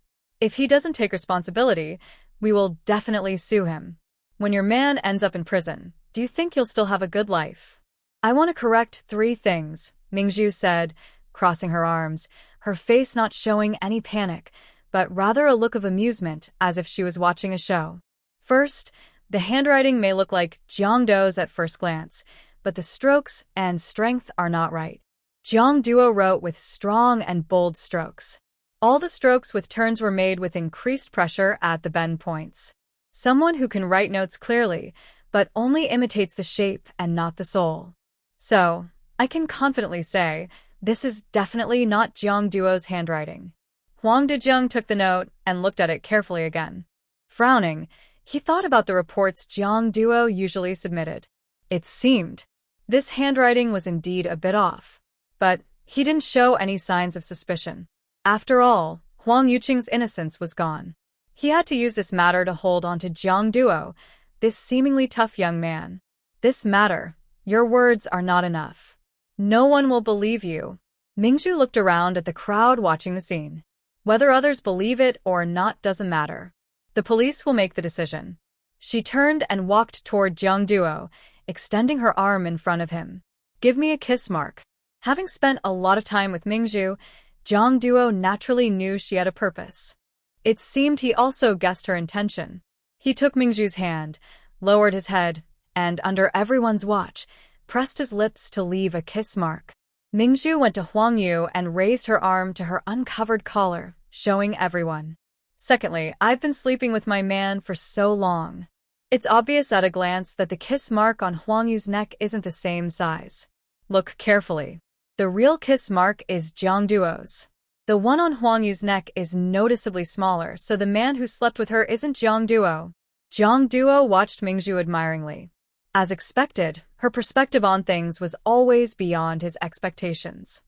If he doesn't take responsibility, we will definitely sue him. When your man ends up in prison, do you think you'll still have a good life? I want to correct 3 things, Mingzhu said, crossing her arms, her face not showing any panic, but rather a look of amusement as if she was watching a show. First, the handwriting may look like Jiang Duo's at first glance, but the strokes and strength are not right. Jiang Duo wrote with strong and bold strokes. All the strokes with turns were made with increased pressure at the bend points. Someone who can write notes clearly, but only imitates the shape and not the soul. So, I can confidently say, this is definitely not Jiang Duo's handwriting. Huang Dezheng took the note and looked at it carefully again. Frowning, he thought about the reports Jiang Duo usually submitted. It seemed this handwriting was indeed a bit off. But He didn't show any signs of suspicion. After all, Huang Yuqing's innocence was gone. He had to use this matter to hold on to Jiang Duo, this seemingly tough young man. This matter, your words are not enough. No one will believe you. Mingzhu looked around at the crowd watching the scene. Whether others believe it or not doesn't matter. The police will make the decision. She turned and walked toward Jiang Duo, extending her arm in front of him. Give me a kiss mark. Having spent a lot of time with Mingzhu, Jiang Duo naturally knew she had a purpose. It seemed he also guessed her intention. He took Mingzhu's hand, lowered his head, and under everyone's watch, pressed his lips to leave a kiss mark. Mingzhu went to Huang Yu and raised her arm to her uncovered collar, showing everyone. Secondly, I've been sleeping with my man for so long. It's obvious at a glance that the kiss mark on Huang Yu's neck isn't the same size. Look carefully. The real kiss mark is Jiang Duo's. The one on Huang Yu's neck is noticeably smaller, so the man who slept with her isn't Jiang Duo. Jiang Duo watched Mingzhu admiringly. As expected, her perspective on things was always beyond his expectations.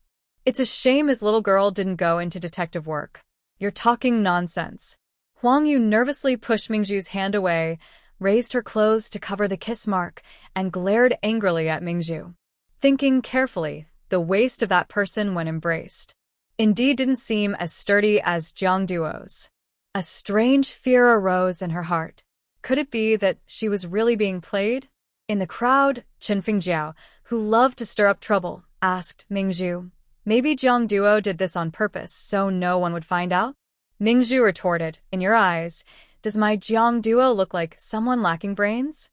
It's a shame his little girl didn't go into detective work. You're talking nonsense. Huang Yu nervously pushed Mingzhu's hand away, raised her clothes to cover the kiss mark, and glared angrily at Mingzhu. Thinking carefully, the waist of that person when embraced indeed didn't seem as sturdy as Jiang Duo's. A strange fear arose in her heart. Could it be that she was really being played? In the crowd, Chen Fengjiao, who loved to stir up trouble, asked Mingzhu, maybe Jiang Duo did this on purpose so no one would find out? Mingzhu retorted, in your eyes, does my Jiang Duo look like someone lacking brains?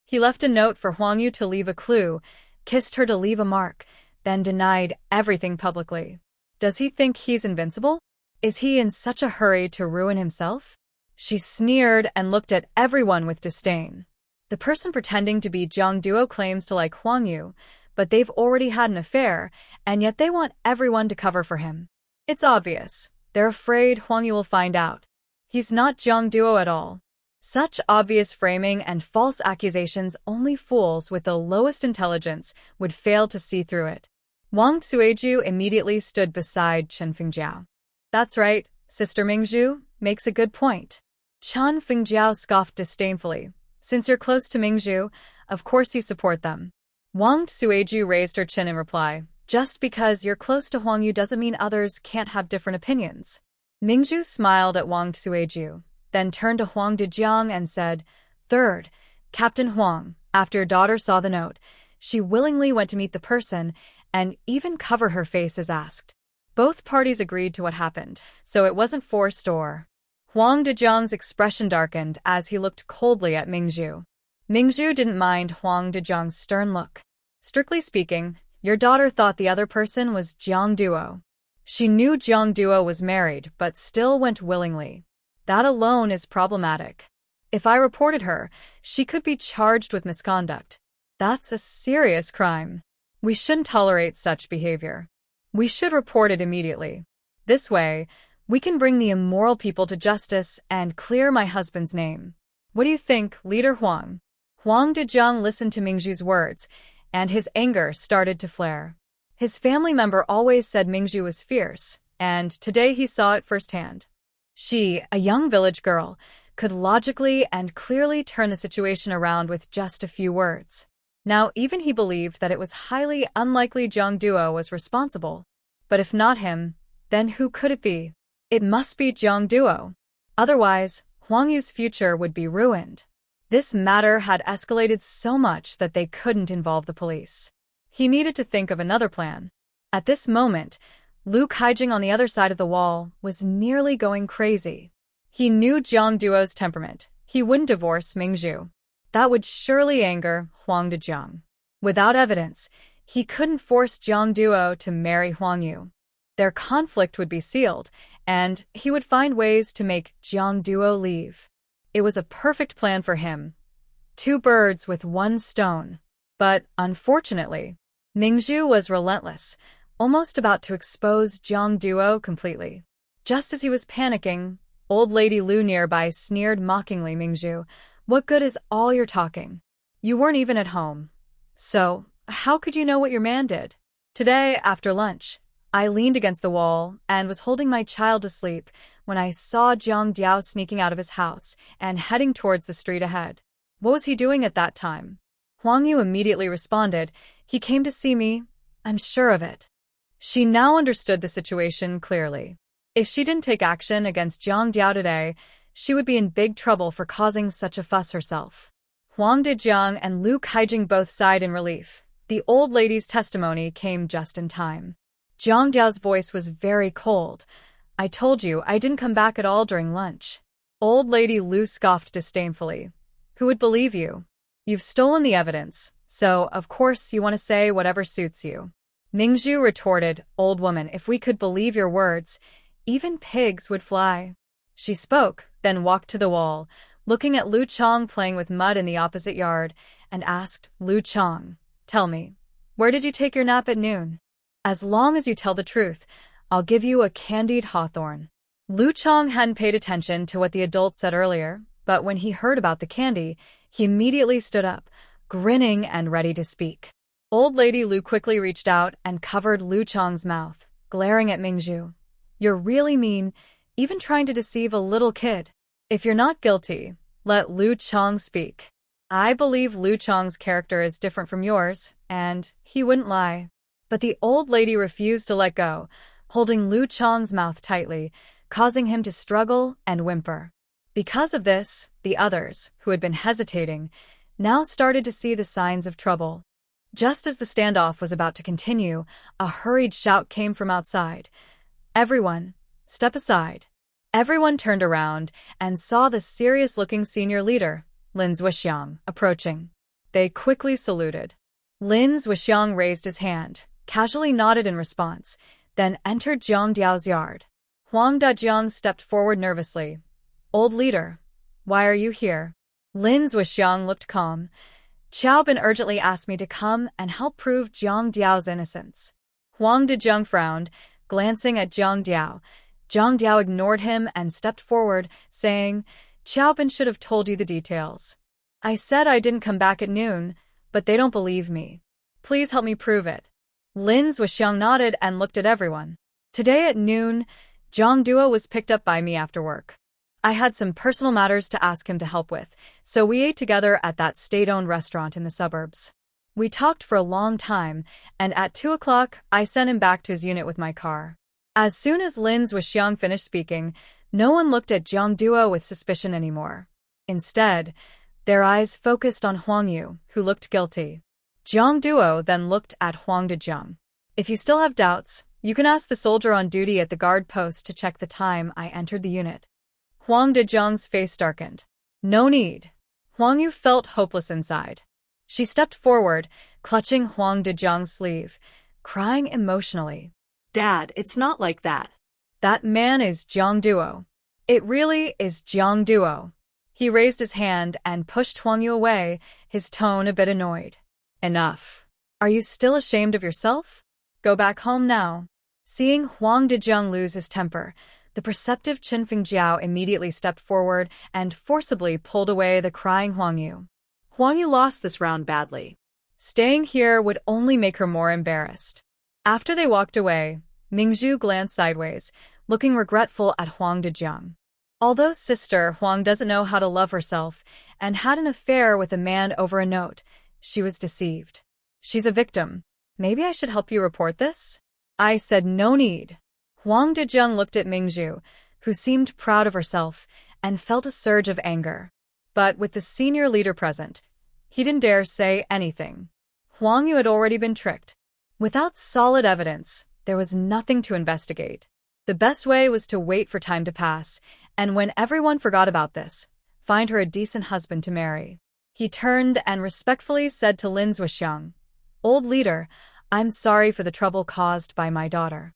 He left a note for Huang Yu to leave a clue, kissed her to leave a mark, then denied everything publicly. Does he think he's invincible? Is he in such a hurry to ruin himself? She sneered and looked at everyone with disdain. The person pretending to be Jiang Duo claims to like Huang Yu, but they've already had an affair, and yet they want everyone to cover for him. It's obvious. They're afraid Huang Yu will find out. He's not Jiang Duo at all. Such obvious framing and false accusations only fools with the lowest intelligence would fail to see through it. Wang Sueju immediately stood beside Chen Fengjiao. That's right, Sister Mingzhu makes a good point. Chen Fengjiao scoffed disdainfully. Since you're close to Mingzhu, of course you support them. Wang Sueju raised her chin in reply. Just because you're close to Huang Yu doesn't mean others can't have different opinions. Mingzhu smiled at Wang Sueju, then turned to Huang Dejiang and said, Third, Captain Huang, after your daughter saw the note, she willingly went to meet the person and even cover her face as asked. Both parties agreed to what happened, so it wasn't forced or... Huang Dejiang's expression darkened as he looked coldly at Mingzhu. Mingzhu didn't mind Huang Dejiang's stern look. Strictly speaking, your daughter thought the other person was Jiang Duo. She knew Jiang Duo was married, but still went willingly. That alone is problematic. If I reported her, she could be charged with misconduct. That's a serious crime. We shouldn't tolerate such behavior. We should report it immediately. This way, we can bring the immoral people to justice and clear my husband's name. What do you think, Leader Huang? Huang Dejiang listened to Mingzhu's words, and his anger started to flare. His family member always said Mingzhu was fierce, and today he saw it firsthand. She, a young village girl, could logically and clearly turn the situation around with just a few words. Now, even he believed that it was highly unlikely Jiang Duo was responsible. But if not him, then who could it be? It must be Jiang Duo. Otherwise, Huang Yu's future would be ruined. This matter had escalated so much that they couldn't involve the police. He needed to think of another plan. At this moment, Lu Kaijing on the other side of the wall was nearly going crazy. He knew Jiang Duo's temperament. He wouldn't divorce Mingzhu. That would surely anger Huang Dejiang. Without evidence, he couldn't force Jiang Duo to marry Huang Yu. Their conflict would be sealed, and he would find ways to make Jiang Duo leave. It was a perfect plan for him. 2 birds with 1 stone. But, unfortunately, Mingzhu was relentless, almost about to expose Jiang Duo completely. Just as he was panicking, old lady Lu nearby sneered mockingly, Mingzhu, what good is all your talking? You weren't even at home. So, how could you know what your man did? Today, after lunch, I leaned against the wall and was holding my child to sleep when I saw Jiang Diao sneaking out of his house and heading towards the street ahead. What was he doing at that time? Huang Yu immediately responded, "He came to see me. I'm sure of it." She now understood the situation clearly. If she didn't take action against Jiang Diao today, she would be in big trouble for causing such a fuss herself. Huang Dejiang and Lu Kaijing both sighed in relief. The old lady's testimony came just in time. Jiang Diao's voice was very cold. "I told you I didn't come back at all during lunch." Old lady Lu scoffed disdainfully. "Who would believe you? You've stolen the evidence, so of course you want to say whatever suits you." Mingzhu retorted, "Old woman, if we could believe your words, even pigs would fly." She spoke, then walked to the wall, looking at Lu Chong playing with mud in the opposite yard, and asked, "Lu Chong, tell me, where did you take your nap at noon? As long as you tell the truth, I'll give you a candied hawthorn." Lu Chong hadn't paid attention to what the adult said earlier, but when he heard about the candy, he immediately stood up, grinning and ready to speak. Old lady Lu quickly reached out and covered Lu Chong's mouth, glaring at Mingzhu. "You're really mean, even trying to deceive a little kid. If you're not guilty, let Lu Chong speak. I believe Lu Chong's character is different from yours, and he wouldn't lie." But the old lady refused to let go, holding Lu Chong's mouth tightly, causing him to struggle and whimper. Because of this, the others, who had been hesitating, now started to see the signs of trouble. Just as the standoff was about to continue, a hurried shout came from outside. "Everyone, step aside." Everyone turned around and saw the serious-looking senior leader, Lin Zhuxiang, approaching. They quickly saluted. Lin Zhuxiang raised his hand, casually nodded in response, then entered Jiang Diao's yard. Huang Dejiang stepped forward nervously. "Old leader, why are you here?" Lin Zhuxiang looked calm. "Qiao Bin urgently asked me to come and help prove Jiang Diao's innocence." Huang Dejiang frowned, glancing at Jiang Diao. Jiang Diao ignored him and stepped forward, saying, "Qiao Bin should have told you the details. I said I didn't come back at noon, but they don't believe me. Please help me prove it." Lin Zhuxiang nodded and looked at everyone. "Today at noon, Jiang Duo was picked up by me after work. I had some personal matters to ask him to help with, so we ate together at that state-owned restaurant in the suburbs. We talked for a long time, and at 2 o'clock, I sent him back to his unit with my car." As soon as Lin Zhuxiang finished speaking, no one looked at Jiang Duo with suspicion anymore. Instead, their eyes focused on Huang Yu, who looked guilty. Jiang Duo then looked at Huang Dejiang. "If you still have doubts, you can ask the soldier on duty at the guard post to check the time I entered the unit." Huang Dejiang's face darkened. "No need." Huang Yu felt hopeless inside. She stepped forward, clutching Huang Dejiang's sleeve, crying emotionally. Dad, it's not like that. "That man is Jiang Duo. It really is Jiang Duo." He raised his hand and pushed Huang Yu away, his tone a bit annoyed. "Enough. Are you still ashamed of yourself? Go back home now." Seeing Huang Dejiang lose his temper, the perceptive Qin Fengjiao immediately stepped forward and forcibly pulled away the crying Huang Yu. Huang Yu lost this round badly. Staying here would only make her more embarrassed. After they walked away, Mingzhu glanced sideways, looking regretful at Huang Dejiang. Although sister Huang doesn't know how to love herself and had an affair with a man over a note, she was deceived. "She's a victim. Maybe I should help you report this?" I said no need. Huang Dejiang looked at Mingzhu, who seemed proud of herself, and felt a surge of anger. But with the senior leader present, he didn't dare say anything. Huang Yu had already been tricked. Without solid evidence, there was nothing to investigate. The best way was to wait for time to pass, and when everyone forgot about this, find her a decent husband to marry. He turned and respectfully said to Lin Zhuxiang, "Old leader, I'm sorry for the trouble caused by my daughter.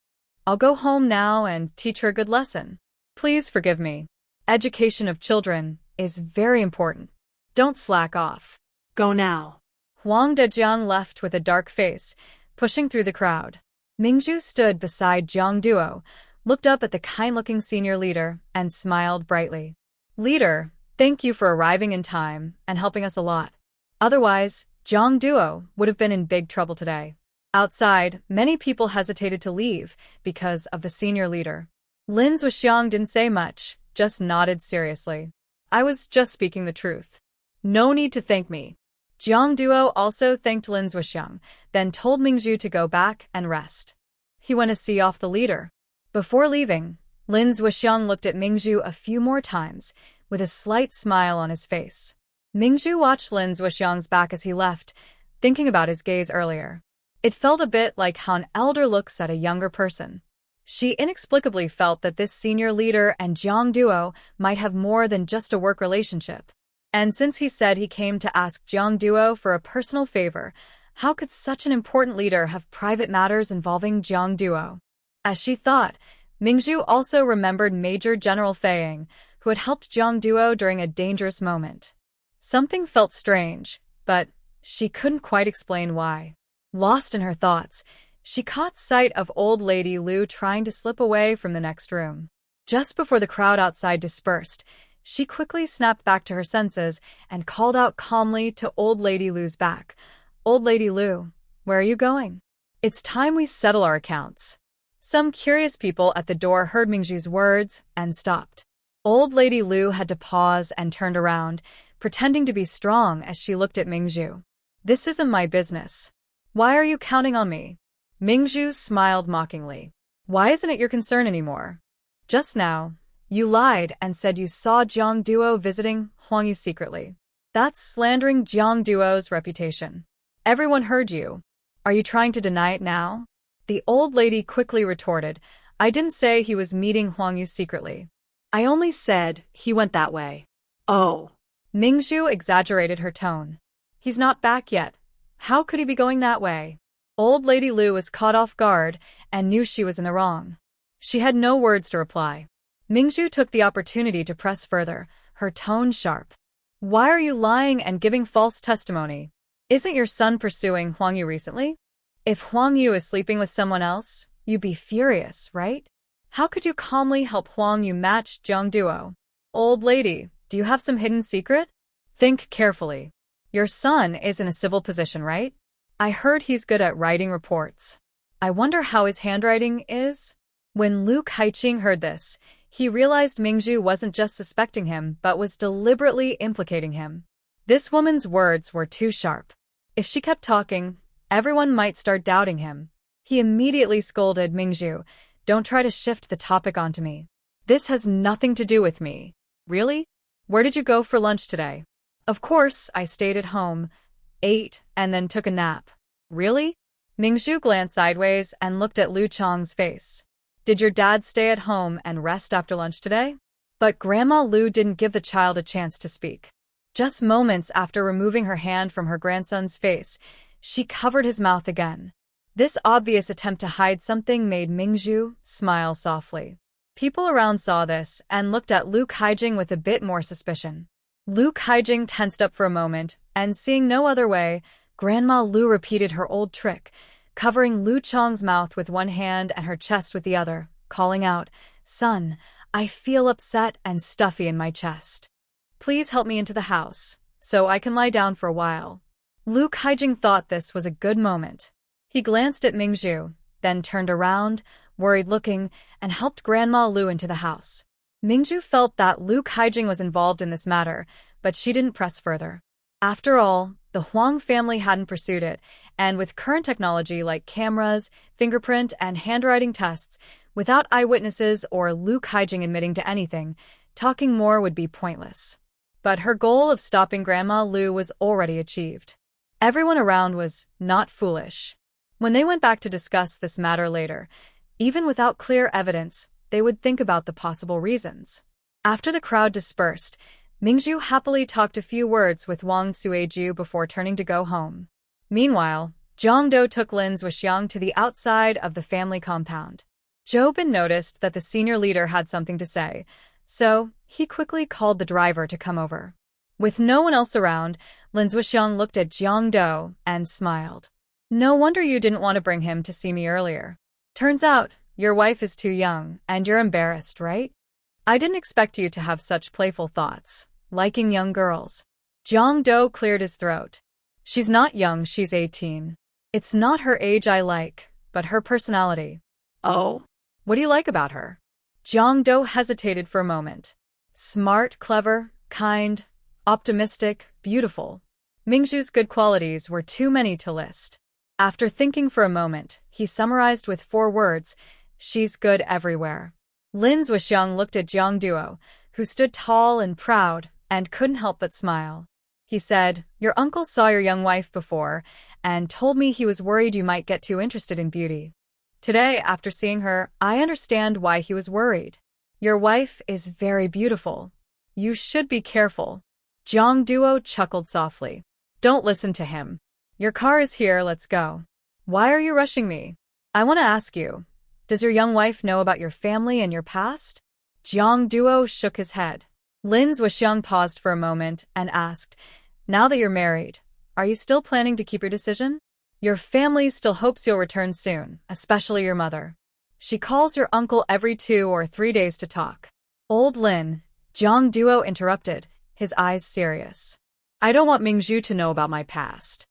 I'll go home now and teach her a good lesson. Please forgive me. Education of children is very important. Don't slack off." "Go now." Huang Dejiang left with a dark face, pushing through the crowd. Mingzhu stood beside Jiang Duo, looked up at the kind-looking senior leader, and smiled brightly. "Leader, thank you for arriving in time and helping us a lot. Otherwise, Jiang Duo would have been in big trouble today." Outside, many people hesitated to leave because of the senior leader. Lin Zhuxiang didn't say much, just nodded seriously. I was just speaking the truth. No need to thank me. Jiang Duo also thanked Lin Zhuxiang, then told Mingzhu to go back and rest. He went to see off the leader. Before leaving, Lin Zhuxiang looked at Mingzhu a few more times, with a slight smile on his face. Mingzhu watched Lin Zhuxiang's back as he left, thinking about his gaze earlier. It felt a bit like how an elder looks at a younger person. She inexplicably felt that this senior leader and Jiang Duo might have more than just a work relationship. And since he said he came to ask Jiang Duo for a personal favor, how could such an important leader have private matters involving Jiang Duo? As she thought, Mingzhu also remembered Major General Feiying, who had helped Jiang Duo during a dangerous moment. Something felt strange, but she couldn't quite explain why. Lost in her thoughts, she caught sight of old lady Lu trying to slip away from the next room. Just before the crowd outside dispersed, she quickly snapped back to her senses and called out calmly to old lady Lu's back. Old lady Lu, where are you going? It's time we settle our accounts. Some curious people at the door heard Mingzhu's words and stopped. Old lady Lu had to pause and turned around, pretending to be strong as she looked at Mingzhu. This isn't my business. Why are you counting on me? Mingzhu smiled mockingly. Why isn't it your concern anymore? Just now, you lied and said you saw Jiang Duo visiting Huang Yu secretly. That's slandering Jiang Duo's reputation. Everyone heard you. Are you trying to deny it now? The old lady quickly retorted, I didn't say he was meeting Huang Yu secretly. I only said he went that way. Oh. Mingzhu exaggerated her tone. He's not back yet. How could he be going that way? Old lady Lu was caught off guard and knew she was in the wrong. She had no words to reply. Mingzhu took the opportunity to press further, her tone sharp. Why are you lying and giving false testimony? Isn't your son pursuing Huang Yu recently? If Huang Yu is sleeping with someone else, you'd be furious, right? How could you calmly help Huang Yu match Jiang Duo? Old lady, do you have some hidden secret? Think carefully. Your son is in a civil position, right? I heard he's good at writing reports. I wonder how his handwriting is? When Lu Kaiqing heard this, he realized Mingzhu wasn't just suspecting him but was deliberately implicating him. This woman's words were too sharp. If she kept talking, everyone might start doubting him. He immediately scolded Mingzhu, Don't try to shift the topic onto me. This has nothing to do with me. Really? Where did you go for lunch today? Of course, I stayed at home, ate, and then took a nap. Really? Mingzhu glanced sideways and looked at Lu Chang's face. Did your dad stay at home and rest after lunch today? But Grandma Lu didn't give the child a chance to speak. Just moments after removing her hand from her grandson's face, she covered his mouth again. This obvious attempt to hide something made Mingzhu smile softly. People around saw this and looked at Lu Kaiqing with a bit more suspicion. Lu Kaiqing tensed up for a moment, and seeing no other way, Grandma Lu repeated her old trick, covering Lu Chang's mouth with one hand and her chest with the other, calling out, Son, I feel upset and stuffy in my chest. Please help me into the house, so I can lie down for a while. Lu Kaiqing thought this was a good moment. He glanced at Mingzhu, then turned around, worried-looking, and helped Grandma Lu into the house. Mingzhu felt that Lu Kaiqing was involved in this matter, but she didn't press further. After all, the Huang family hadn't pursued it, and with current technology like cameras, fingerprint, and handwriting tests, without eyewitnesses or Lu Kaiqing admitting to anything, talking more would be pointless. But her goal of stopping Grandma Lu was already achieved. Everyone around was not foolish. When they went back to discuss this matter later, even without clear evidence, they would think about the possible reasons. After the crowd dispersed, Mingzhu happily talked a few words with Wang Sueju before turning to go home. Meanwhile, Jiang Dou took Lin Zhuxiang to the outside of the family compound. Zhou Bin noticed that the senior leader had something to say, so he quickly called the driver to come over. With no one else around, Lin Zhuxiang looked at Jiang Dou and smiled. No wonder you didn't want to bring him to see me earlier. Turns out, your wife is too young, and you're embarrassed, right? I didn't expect you to have such playful thoughts, liking young girls. Jiang Dou cleared his throat. She's not young, she's 18. It's not her age I like, but her personality. Oh, What do you like about her? Jiang Do hesitated for a moment. Smart, clever, kind, optimistic, beautiful. Mingzhu's good qualities were too many to list. After thinking for a moment, he summarized with 4 words, she's good everywhere. Lin Zhuxiang looked at Jiang Duo, who stood tall and proud, and couldn't help but smile. He said, your uncle saw your young wife before, and told me he was worried you might get too interested in beauty. Today, after seeing her, I understand why he was worried. Your wife is very beautiful. You should be careful. Jiang Duo chuckled softly. Don't listen to him. Your car is here, let's go. Why are you rushing me? I want to ask you, does your young wife know about your family and your past? Jiang Duo shook his head. Lin Zhuxiang paused for a moment and asked, now that you're married, are you still planning to keep your decision? Your family still hopes you'll return soon, especially your mother. She calls your uncle every 2 or 3 days to talk. Old Lin, Jiang Duo interrupted, his eyes serious. I don't want Mingzhu to know about my past.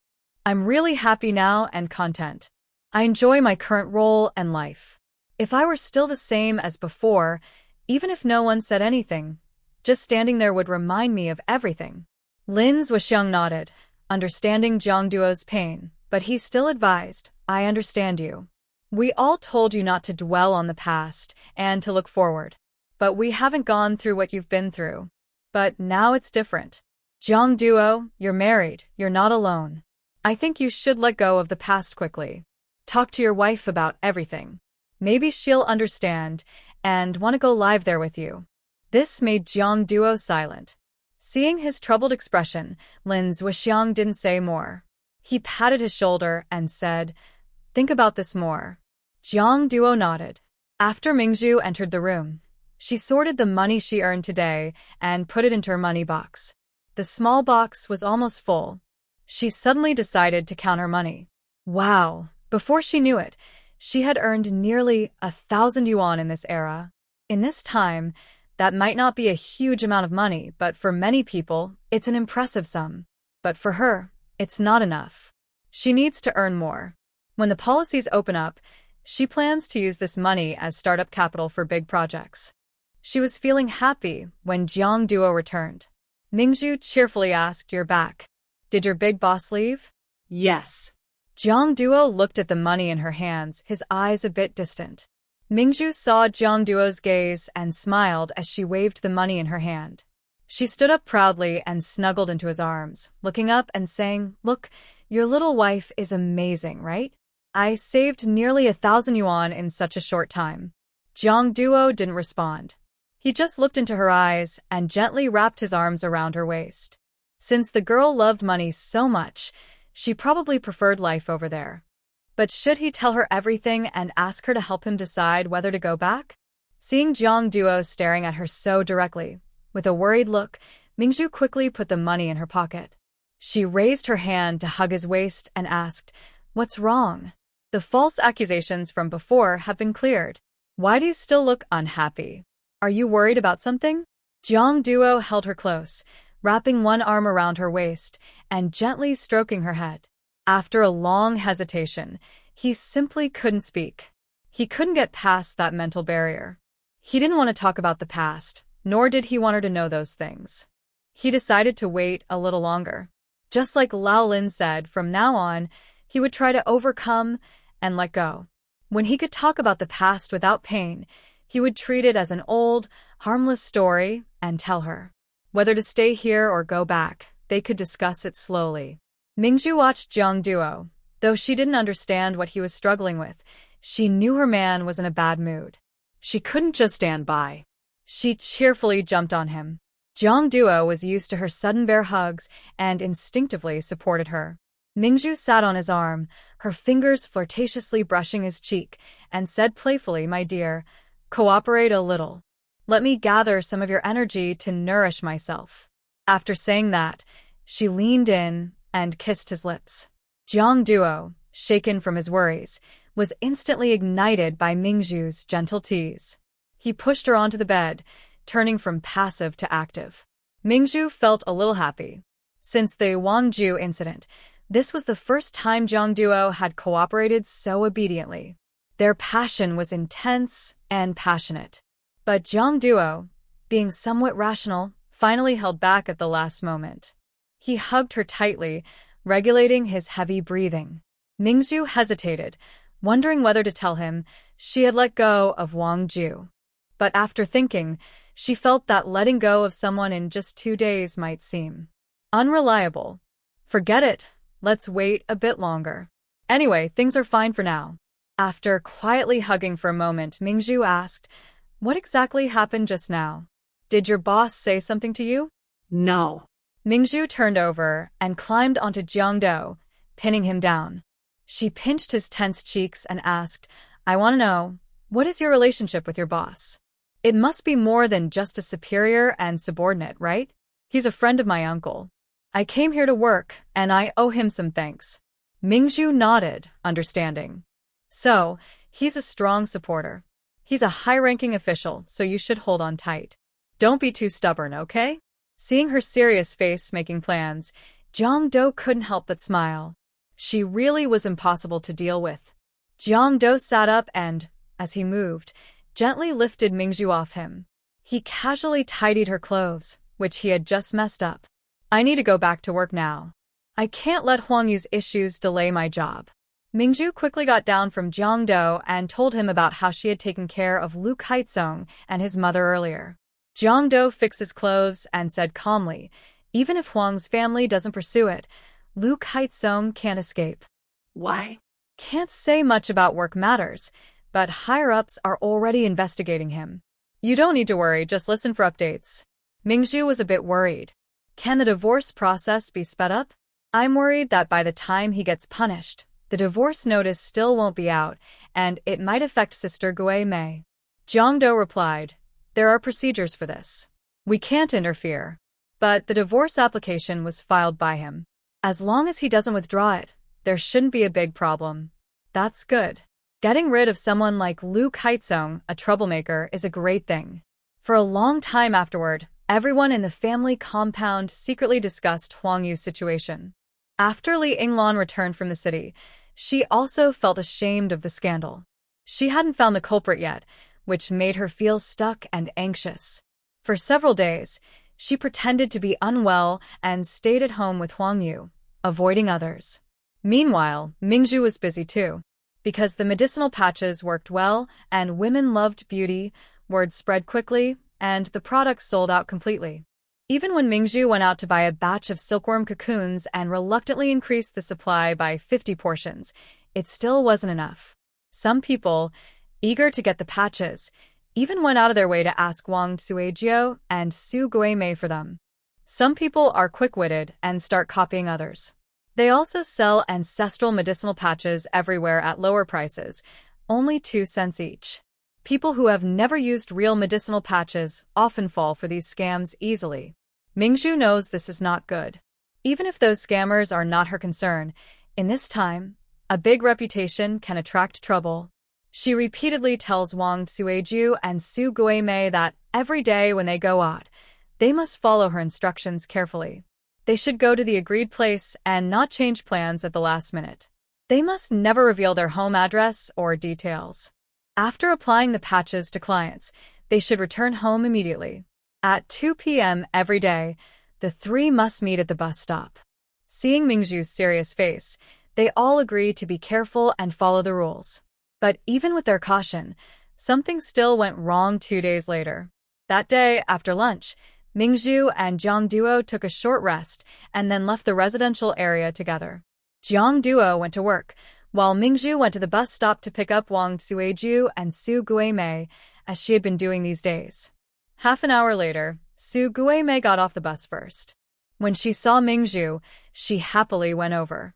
I'm really happy now and content. I enjoy my current role and life. If I were still the same as before, even if no one said anything, just standing there would remind me of everything. Lin Zhuxiang nodded, understanding Jiang Duo's pain, but he still advised, I understand you. We all told you not to dwell on the past and to look forward. But we haven't gone through what you've been through. But now it's different. Jiang Duo, you're married, you're not alone. I think you should let go of the past quickly. Talk to your wife about everything. Maybe she'll understand and want to go live there with you. This made Jiang Duo silent. Seeing his troubled expression, Lin Zhuxiang didn't say more. He patted his shoulder and said, think about this more. Jiang Duo nodded. After Mingzhu entered the room, she sorted the money she earned today and put it into her money box. The small box was almost full. She suddenly decided to count her money. Wow! Before she knew it, she had earned nearly 1,000 yuan in this era. In this time, that might not be a huge amount of money, but for many people, it's an impressive sum. But for her, it's not enough. She needs to earn more. When the policies open up, she plans to use this money as startup capital for big projects. She was feeling happy when Jiang Duo returned. Mingzhu cheerfully asked, you're back. Did your big boss leave? yes. Jiang Duo looked at the money in her hands, his eyes a bit distant. Mingzhu saw Jiang Duo's gaze and smiled as she waved the money in her hand. She stood up proudly and snuggled into his arms, looking up and saying, look, your little wife is amazing, right? I saved nearly 1,000 yuan in such a short time. Jiang Duo didn't respond. He just looked into her eyes and gently wrapped his arms around her waist. Since the girl loved money so much, she probably preferred life over there. But should he tell her everything and ask her to help him decide whether to go back? Seeing Jiang Duo staring at her so directly, with a worried look, Mingzhu quickly put the money in her pocket. She raised her hand to hug his waist and asked, what's wrong? The false accusations from before have been cleared. Why do you still look unhappy? Are you worried about something? Jiang Duo held her close, wrapping one arm around her waist and gently stroking her head. After a long hesitation, he simply couldn't speak. He couldn't get past that mental barrier. He didn't want to talk about the past, nor did he want her to know those things. He decided to wait a little longer. Just like Lao Lin said, from now on, he would try to overcome and let go. When he could talk about the past without pain, he would treat it as an old, harmless story and tell her. Whether to stay here or go back, they could discuss it slowly. Mingzhu watched Jiang Duo. Though she didn't understand what he was struggling with, she knew her man was in a bad mood. She couldn't just stand by. She cheerfully jumped on him. Jiang Duo was used to her sudden bear hugs and instinctively supported her. Mingzhu sat on his arm, her fingers flirtatiously brushing his cheek, and said playfully, my dear, cooperate a little. Let me gather some of your energy to nourish myself. After saying that, she leaned in and kissed his lips. Jiang Duo, shaken from his worries, was instantly ignited by Mingzhu's gentle tease. He pushed her onto the bed, turning from passive to active. Mingzhu felt a little happy. Since the Wangju incident, This was the first time Jiang Duo had cooperated so obediently. Their passion was intense and passionate. But Jiang Duo, being somewhat rational, finally held back at the last moment. He hugged her tightly, regulating his heavy breathing. Mingzhu hesitated, wondering whether to tell him she had let go of Wang Ju. But after thinking, she felt that letting go of someone in just 2 days might seem unreliable. Forget it, let's wait a bit longer. Anyway, things are fine for now. After quietly hugging for a moment, Mingzhu asked, "What exactly happened just now? Did your boss say something to you?" No. Mingzhu turned over and climbed onto Jiang Duo, pinning him down. She pinched his tense cheeks and asked, "I want to know, what is your relationship with your boss? It must be more than just a superior and subordinate, right? He's a friend of my uncle. I came here to work, and I owe him some thanks." Mingzhu nodded, understanding. "So, he's a strong supporter. He's a high-ranking official, so you should hold on tight. Don't be too stubborn, okay?" Seeing her serious face making plans, Jiang Duo couldn't help but smile. She really was impossible to deal with. Jiang Duo sat up and, as he moved, gently lifted Mingzhu off him. He casually tidied her clothes, which he had just messed up. "I need to go back to work now. I can't let Huang Yu's issues delay my job." Mingzhu quickly got down from Jiang Duo and told him about how she had taken care of Lu Kaizong and his mother earlier. Jiang Duo fixed his clothes and said calmly, "Even if Huang's family doesn't pursue it, Lu Kaizong can't escape." Why? "Can't say much about work matters, but higher-ups are already investigating him. You don't need to worry, just listen for updates." Mingzhu was a bit worried. Can the divorce process be sped up? "I'm worried that by the time he gets punished, the divorce notice still won't be out, and it might affect Sister Gui Mei." Jiang Duo replied, "There are procedures for this. We can't interfere." But the divorce application was filed by him. As long as he doesn't withdraw it, there shouldn't be a big problem. That's good. Getting rid of someone like Lu Kaizong, a troublemaker, is a great thing. For a long time afterward, everyone in the family compound secretly discussed Huang Yu's situation. After Li Yinglan returned from the city, she also felt ashamed of the scandal. She hadn't found the culprit yet, which made her feel stuck and anxious. For several days, she pretended to be unwell and stayed at home with Huang Yu, avoiding others. Meanwhile, Mingzhu was busy too. Because the medicinal patches worked well and women loved beauty, word spread quickly, and the products sold out completely. Even when Mingzhu went out to buy a batch of silkworm cocoons and reluctantly increased the supply by 50 portions, it still wasn't enough. Some people, eager to get the patches, even went out of their way to ask Wang Suejiu and Su Guimei for them. Some people are quick-witted and start copying others. They also sell ancestral medicinal patches everywhere at lower prices, only 2 cents each. People who have never used real medicinal patches often fall for these scams easily. Mingzhu knows this is not good. Even if those scammers are not her concern, in this time, a big reputation can attract trouble. She repeatedly tells Wang Suejiu and Su Guimei that every day when they go out, they must follow her instructions carefully. They should go to the agreed place and not change plans at the last minute. They must never reveal their home address or details. After applying the patches to clients, they should return home immediately. At 2 p.m. every day, the 3 must meet at the bus stop. Seeing Mingzhu's serious face, they all agree to be careful and follow the rules. But even with their caution, something still went wrong 2 days later. That day, after lunch, Mingzhu and Jiang Duo took a short rest and then left the residential area together. Jiang Duo went to work, while Mingzhu went to the bus stop to pick up Wang Suejiu and Su Guimei, as she had been doing these days. Half an hour later, Su Guimei got off the bus first. When she saw Mingzhu, she happily went over.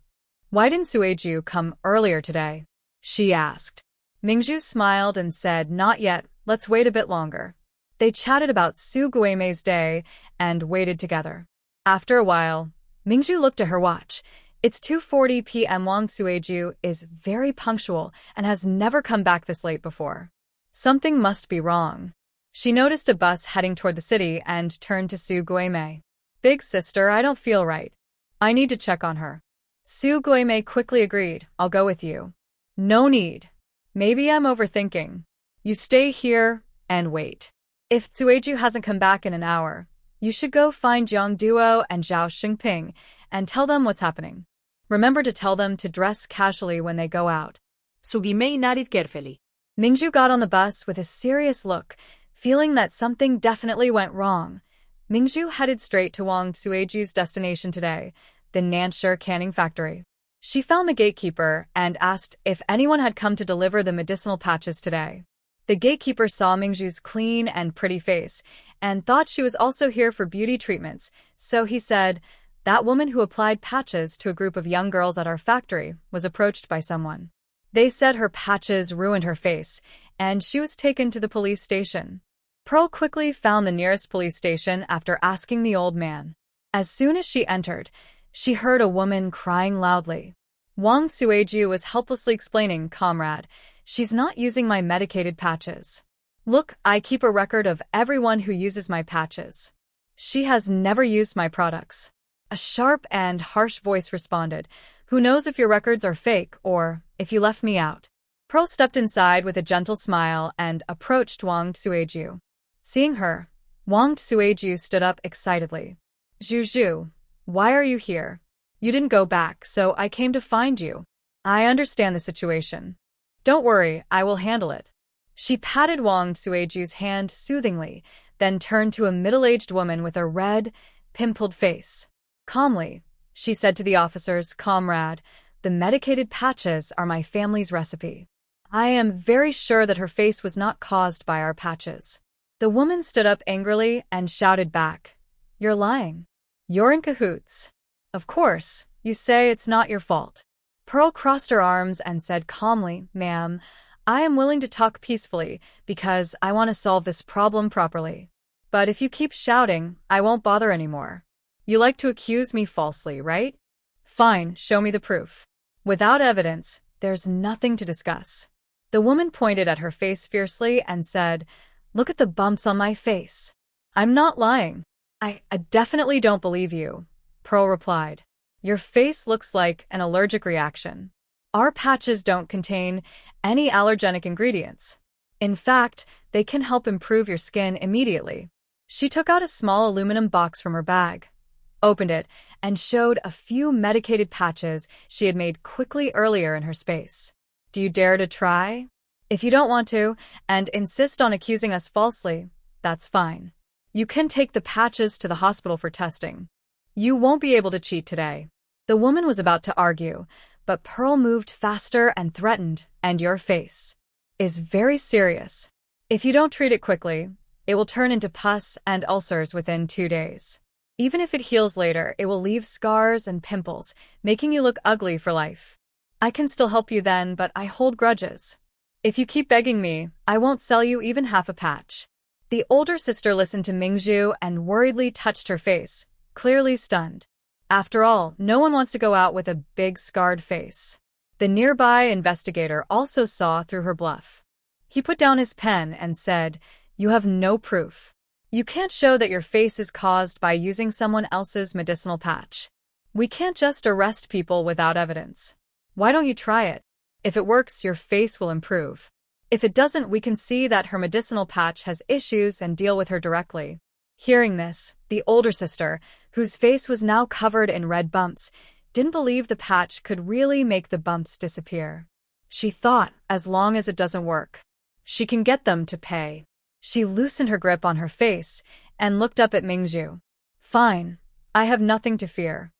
"Why didn't Suejiu come earlier today?" she asked. Mingzhu smiled and said, "Not yet, let's wait a bit longer." They chatted about Su Guimei's day and waited together. After a while, Mingzhu looked at her watch. It's 2:40 p.m. Wang Suejiu is very punctual and has never come back this late before. Something must be wrong. She noticed a bus heading toward the city and turned to Su Guimei. "Big sister, I don't feel right. I need to check on her." Su Guimei quickly agreed, I'll go with you. No need. Maybe I'm overthinking. You stay here and wait. If Tsueju hasn't come back in an hour, you should go find Jiang Duo and Zhao Xingping and tell them what's happening. Remember to tell them to dress casually when they go out. Su Guimei nodded carefully. Mingzhu got on the bus with a serious look, feeling that something definitely went wrong. Mingzhu headed straight to Wang Tsueju's destination today, the Nansha canning factory. She found the gatekeeper and asked if anyone had come to deliver the medicinal patches today. The gatekeeper saw Mingzhu's clean and pretty face and thought she was also here for beauty treatments, so he said, that woman who applied patches to a group of young girls at our factory was approached by someone. They said her patches ruined her face, and she was taken to the police station. Pearl quickly found the nearest police station after asking the old man. As soon as she entered, she heard a woman crying loudly. Wang Tsueju was helplessly explaining, Comrade, she's not using my medicated patches. Look, I keep a record of everyone who uses my patches. She has never used my products. A sharp and harsh voice responded, Who knows if your records are fake or if you left me out? Pearl stepped inside with a gentle smile and approached Wang Tsueju. Seeing her, Wang Tsueju stood up excitedly. Zhu, why are you here? You didn't go back, so I came to find you. I understand the situation. Don't worry, I will handle it. She patted Wang Tsueju's hand soothingly, then turned to a middle-aged woman with a red, pimpled face. Calmly, she said to the officers, Comrade, the medicated patches are my family's recipe. I am very sure that her face was not caused by our patches. The woman stood up angrily and shouted back, You're lying. You're in cahoots. Of course, you say it's not your fault. Pearl crossed her arms and said calmly, Ma'am, I am willing to talk peacefully because I want to solve this problem properly. But if you keep shouting, I won't bother anymore. You like to accuse me falsely, right? Fine, show me the proof. Without evidence, there's nothing to discuss. The woman pointed at her face fiercely and said, Look at the bumps on my face. I'm not lying. I definitely don't believe you, Pearl replied. Your face looks like an allergic reaction. Our patches don't contain any allergenic ingredients. In fact, they can help improve your skin immediately. She took out a small aluminum box from her bag, opened it, and showed a few medicated patches she had made quickly earlier in her space. Do you dare to try? If you don't want to, and insist on accusing us falsely, that's fine. You can take the patches to the hospital for testing. You won't be able to cheat today. The woman was about to argue, but Pearl moved faster and threatened, and your face is very serious. If you don't treat it quickly, it will turn into pus and ulcers within 2 days. Even if it heals later, it will leave scars and pimples, making you look ugly for life. I can still help you then, but I hold grudges. If you keep begging me, I won't sell you even half a patch. The older sister listened to Mingzhu and worriedly touched her face, clearly stunned. After all, no one wants to go out with a big scarred face. The nearby investigator also saw through her bluff. He put down his pen and said, You have no proof. You can't show that your face is caused by using someone else's medicinal patch. We can't just arrest people without evidence. Why don't you try it? If it works, your face will improve. If it doesn't, we can see that her medicinal patch has issues and deal with her directly. Hearing this, the older sister, whose face was now covered in red bumps, didn't believe the patch could really make the bumps disappear. She thought, as long as it doesn't work, she can get them to pay. She loosened her grip on her face and looked up at Mingzhu. Fine, I have nothing to fear.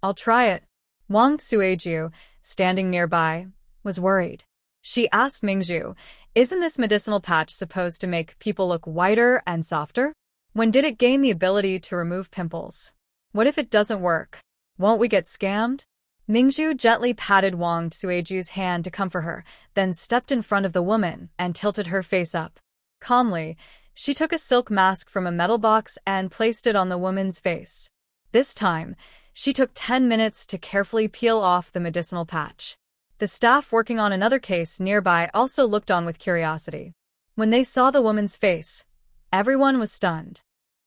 I'll try it. Wang Tsueju, standing nearby, was worried. She asked Mingzhu, Isn't this medicinal patch supposed to make people look whiter and softer? When did it gain the ability to remove pimples? What if it doesn't work? Won't we get scammed? Mingzhu gently patted Wang Tsueju's hand to comfort her, then stepped in front of the woman and tilted her face up. Calmly, she took a silk mask from a metal box and placed it on the woman's face. This time, she took 10 minutes to carefully peel off the medicinal patch. The staff working on another case nearby also looked on with curiosity. When they saw the woman's face, everyone was stunned.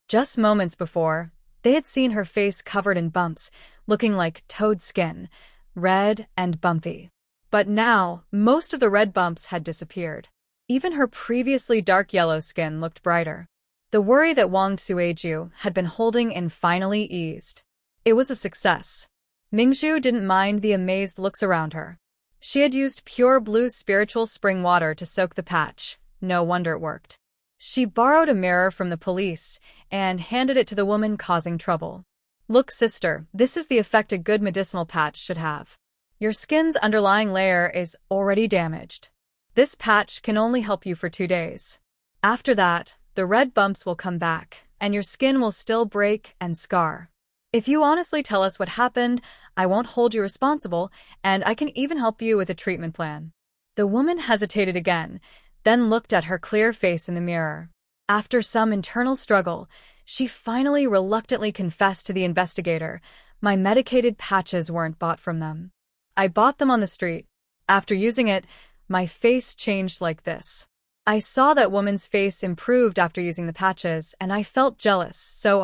Just moments before, they had seen her face covered in bumps, looking like toad skin, red and bumpy. But now, most of the red bumps had disappeared. Even her previously dark yellow skin looked brighter. The worry that Wang Sueju had been holding in finally eased. It was a success. Mingzhu didn't mind the amazed looks around her. She had used pure blue spiritual spring water to soak the patch. No wonder it worked. She borrowed a mirror from the police and handed it to the woman causing trouble. Look, sister, this is the effect a good medicinal patch should have. Your skin's underlying layer is already damaged. This patch can only help you for 2 days. After that, the red bumps will come back, and your skin will still break and scar. If you honestly tell us what happened, I won't hold you responsible, and I can even help you with a treatment plan. The woman hesitated again, then looked at her clear face in the mirror. After some internal struggle, she finally reluctantly confessed to the investigator, "My medicated patches weren't bought from them. I bought them on the street. After using it, my face changed like this." I saw that woman's face improved after using the patches, and I felt jealous, so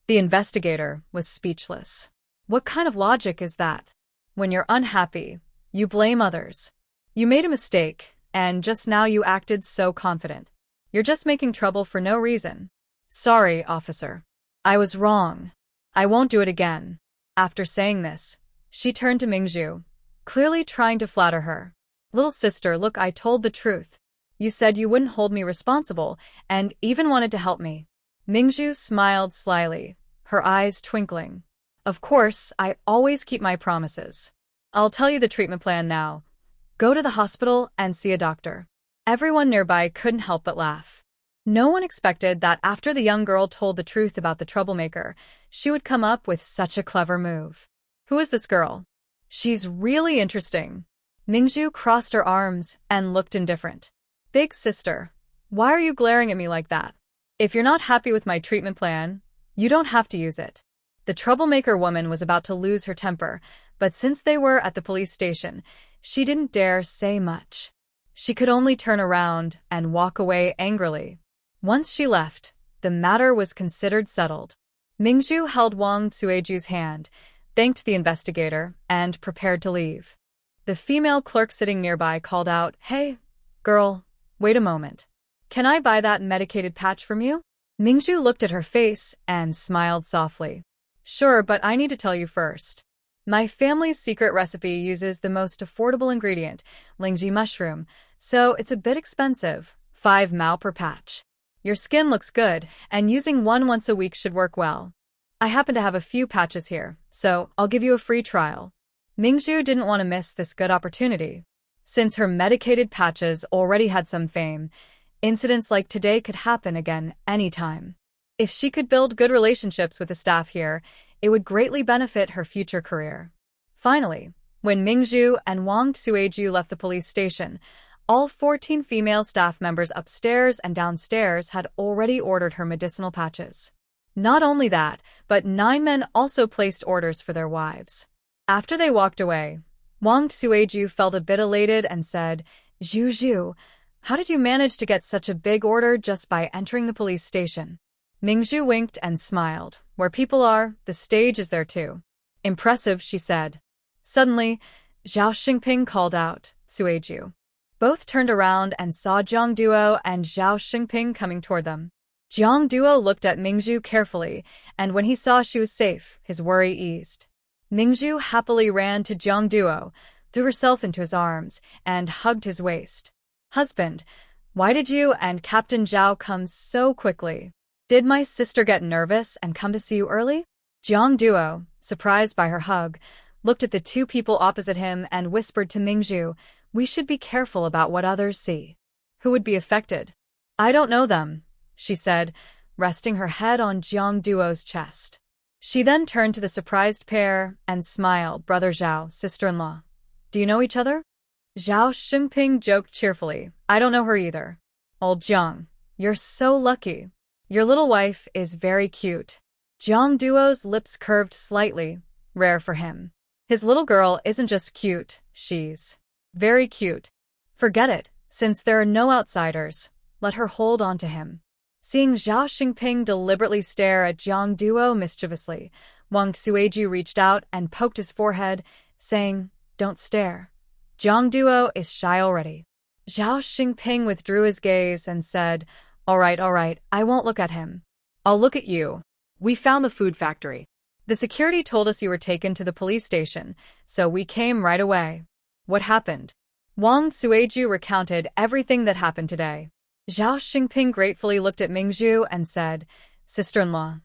The investigator was speechless. What kind of logic is that? When you're unhappy, you blame others. You made a mistake, and just now you acted so confident. You're just making trouble for no reason. Sorry, officer. I was wrong. I won't do it again. After saying this, she turned to Mingzhu, clearly trying to flatter her. Little sister, look, I told the truth. You said you wouldn't hold me responsible, and even wanted to help me. Mingzhu smiled slyly, her eyes twinkling. Of course, I always keep my promises. I'll tell you the treatment plan now. Go to the hospital and see a doctor. Everyone nearby couldn't help but laugh. No one expected that after the young girl told the truth about the troublemaker, she would come up with such a clever move. Who is this girl? She's really interesting. Mingzhu crossed her arms and looked indifferent. Big sister, why are you glaring at me like that? If you're not happy with my treatment plan, you don't have to use it. The troublemaker woman was about to lose her temper, but since they were at the police station, she didn't dare say much. She could only turn around and walk away angrily. Once she left, the matter was considered settled. Mingzhu held Wang Sueju's hand, thanked the investigator, and prepared to leave. The female clerk sitting nearby called out, "Hey, girl, wait a moment. Can I buy that medicated patch from you?" Mingzhu looked at her face and smiled softly. "Sure, but I need to tell you first. My family's secret recipe uses the most affordable ingredient, lingji mushroom, so it's a bit expensive, 5 mao per patch. Your skin looks good, and using one once a week should work well. I happen to have a few patches here, so I'll give you a free trial." Mingzhu didn't want to miss this good opportunity. Since her medicated patches already had some fame, incidents like today could happen again anytime. If she could build good relationships with the staff here, it would greatly benefit her future career. Finally, when Mingzhu and Wang Sueju left the police station, all 14 female staff members upstairs and downstairs had already ordered her medicinal patches. Not only that, but 9 men also placed orders for their wives. After they walked away, Wang Sueju felt a bit elated and said, "Zhu, how did you manage to get such a big order just by entering the police station?" Mingzhu winked and smiled. "Where people are, the stage is there too." "Impressive," she said. Suddenly, Zhao Xingping called out, "Sueju." Both turned around and saw Jiang Duo and Zhao Xingping coming toward them. Jiang Duo looked at Mingzhu carefully, and when he saw she was safe, his worry eased. Mingzhu happily ran to Jiang Duo, threw herself into his arms, and hugged his waist. "Husband, why did you and Captain Zhao come so quickly? Did my sister get nervous and come to see you early?" Jiang Duo, surprised by her hug, looked at the 2 people opposite him and whispered to Mingzhu, "We should be careful about what others see." "Who would be affected?" "I don't know them," she said, resting her head on Jiang Duo's chest. She then turned to the surprised pair and smiled. "Brother Zhao, sister-in-law. Do you know each other?" Zhao Xingping joked cheerfully, "I don't know her either." "Old Jiang, you're so lucky. Your little wife is very cute." Jiang Duo's lips curved slightly, rare for him. His little girl isn't just cute, she's very cute. Forget it, since there are no outsiders, let her hold on to him. Seeing Zhao Xingping deliberately stare at Jiang Duo mischievously, Wang Sueju reached out and poked his forehead, saying, "Don't stare. Jiang Duo is shy already." Zhao Xingping withdrew his gaze and said, all right, I won't look at him. I'll look at you." We found the food factory. "The security told us you were taken to the police station, so we came right away." "What happened?" Wang Sueju recounted everything that happened today. Zhao Xingping gratefully looked at Mingzhu and said, "Sister-in-law,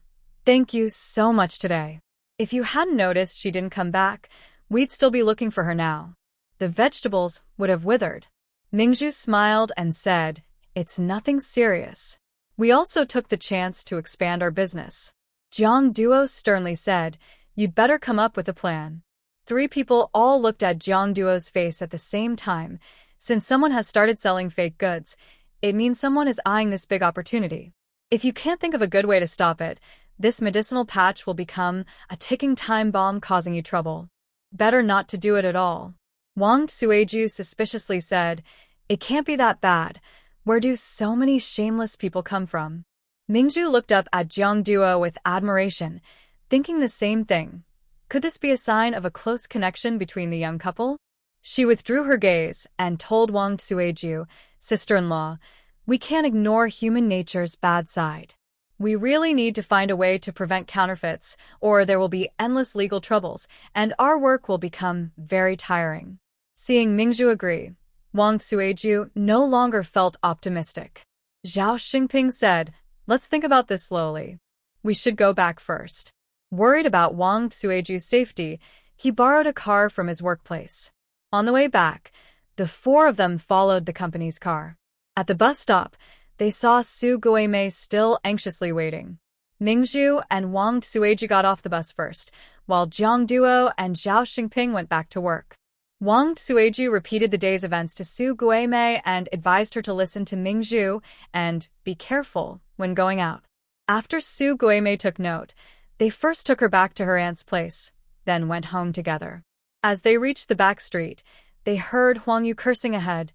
thank you so much today. If you hadn't noticed she didn't come back, we'd still be looking for her now. The vegetables would have withered." Mingzhu smiled and said, "It's nothing serious. We also took the chance to expand our business." Jiang Duo sternly said, "You'd better come up with a plan." Three people all looked at Jiang Duo's face at the same time. Since someone has started selling fake goods, it means someone is eyeing this big opportunity. If you can't think of a good way to stop it, this medicinal patch will become a ticking time bomb causing you trouble. Better not to do it at all. Wang Sueju suspiciously said, "It can't be that bad. Where do so many shameless people come from?" Mingzhu looked up at Jiang Duo with admiration, thinking the same thing. Could this be a sign of a close connection between the young couple? She withdrew her gaze and told Wang Sueju, "Sister-in-law, we can't ignore human nature's bad side. We really need to find a way to prevent counterfeits, or there will be endless legal troubles, and our work will become very tiring." Seeing Mingzhu agree, Wang Sueju no longer felt optimistic. Zhao Xingping said, "Let's think about this slowly. We should go back first." Worried about Wang Sueju's safety, he borrowed a car from his workplace. On the way back, the four of them followed the company's car. At the bus stop, they saw Su Guimei still anxiously waiting. Mingzhu and Wang Sueju got off the bus first, while Jiang Duo and Zhao Xingping went back to work. Wang Sueju repeated the day's events to Su Guimei and advised her to listen to Mingzhu and be careful when going out. After Su Guimei took note, they first took her back to her aunt's place, then went home together. As they reached the back street, they heard Huang Yu cursing ahead.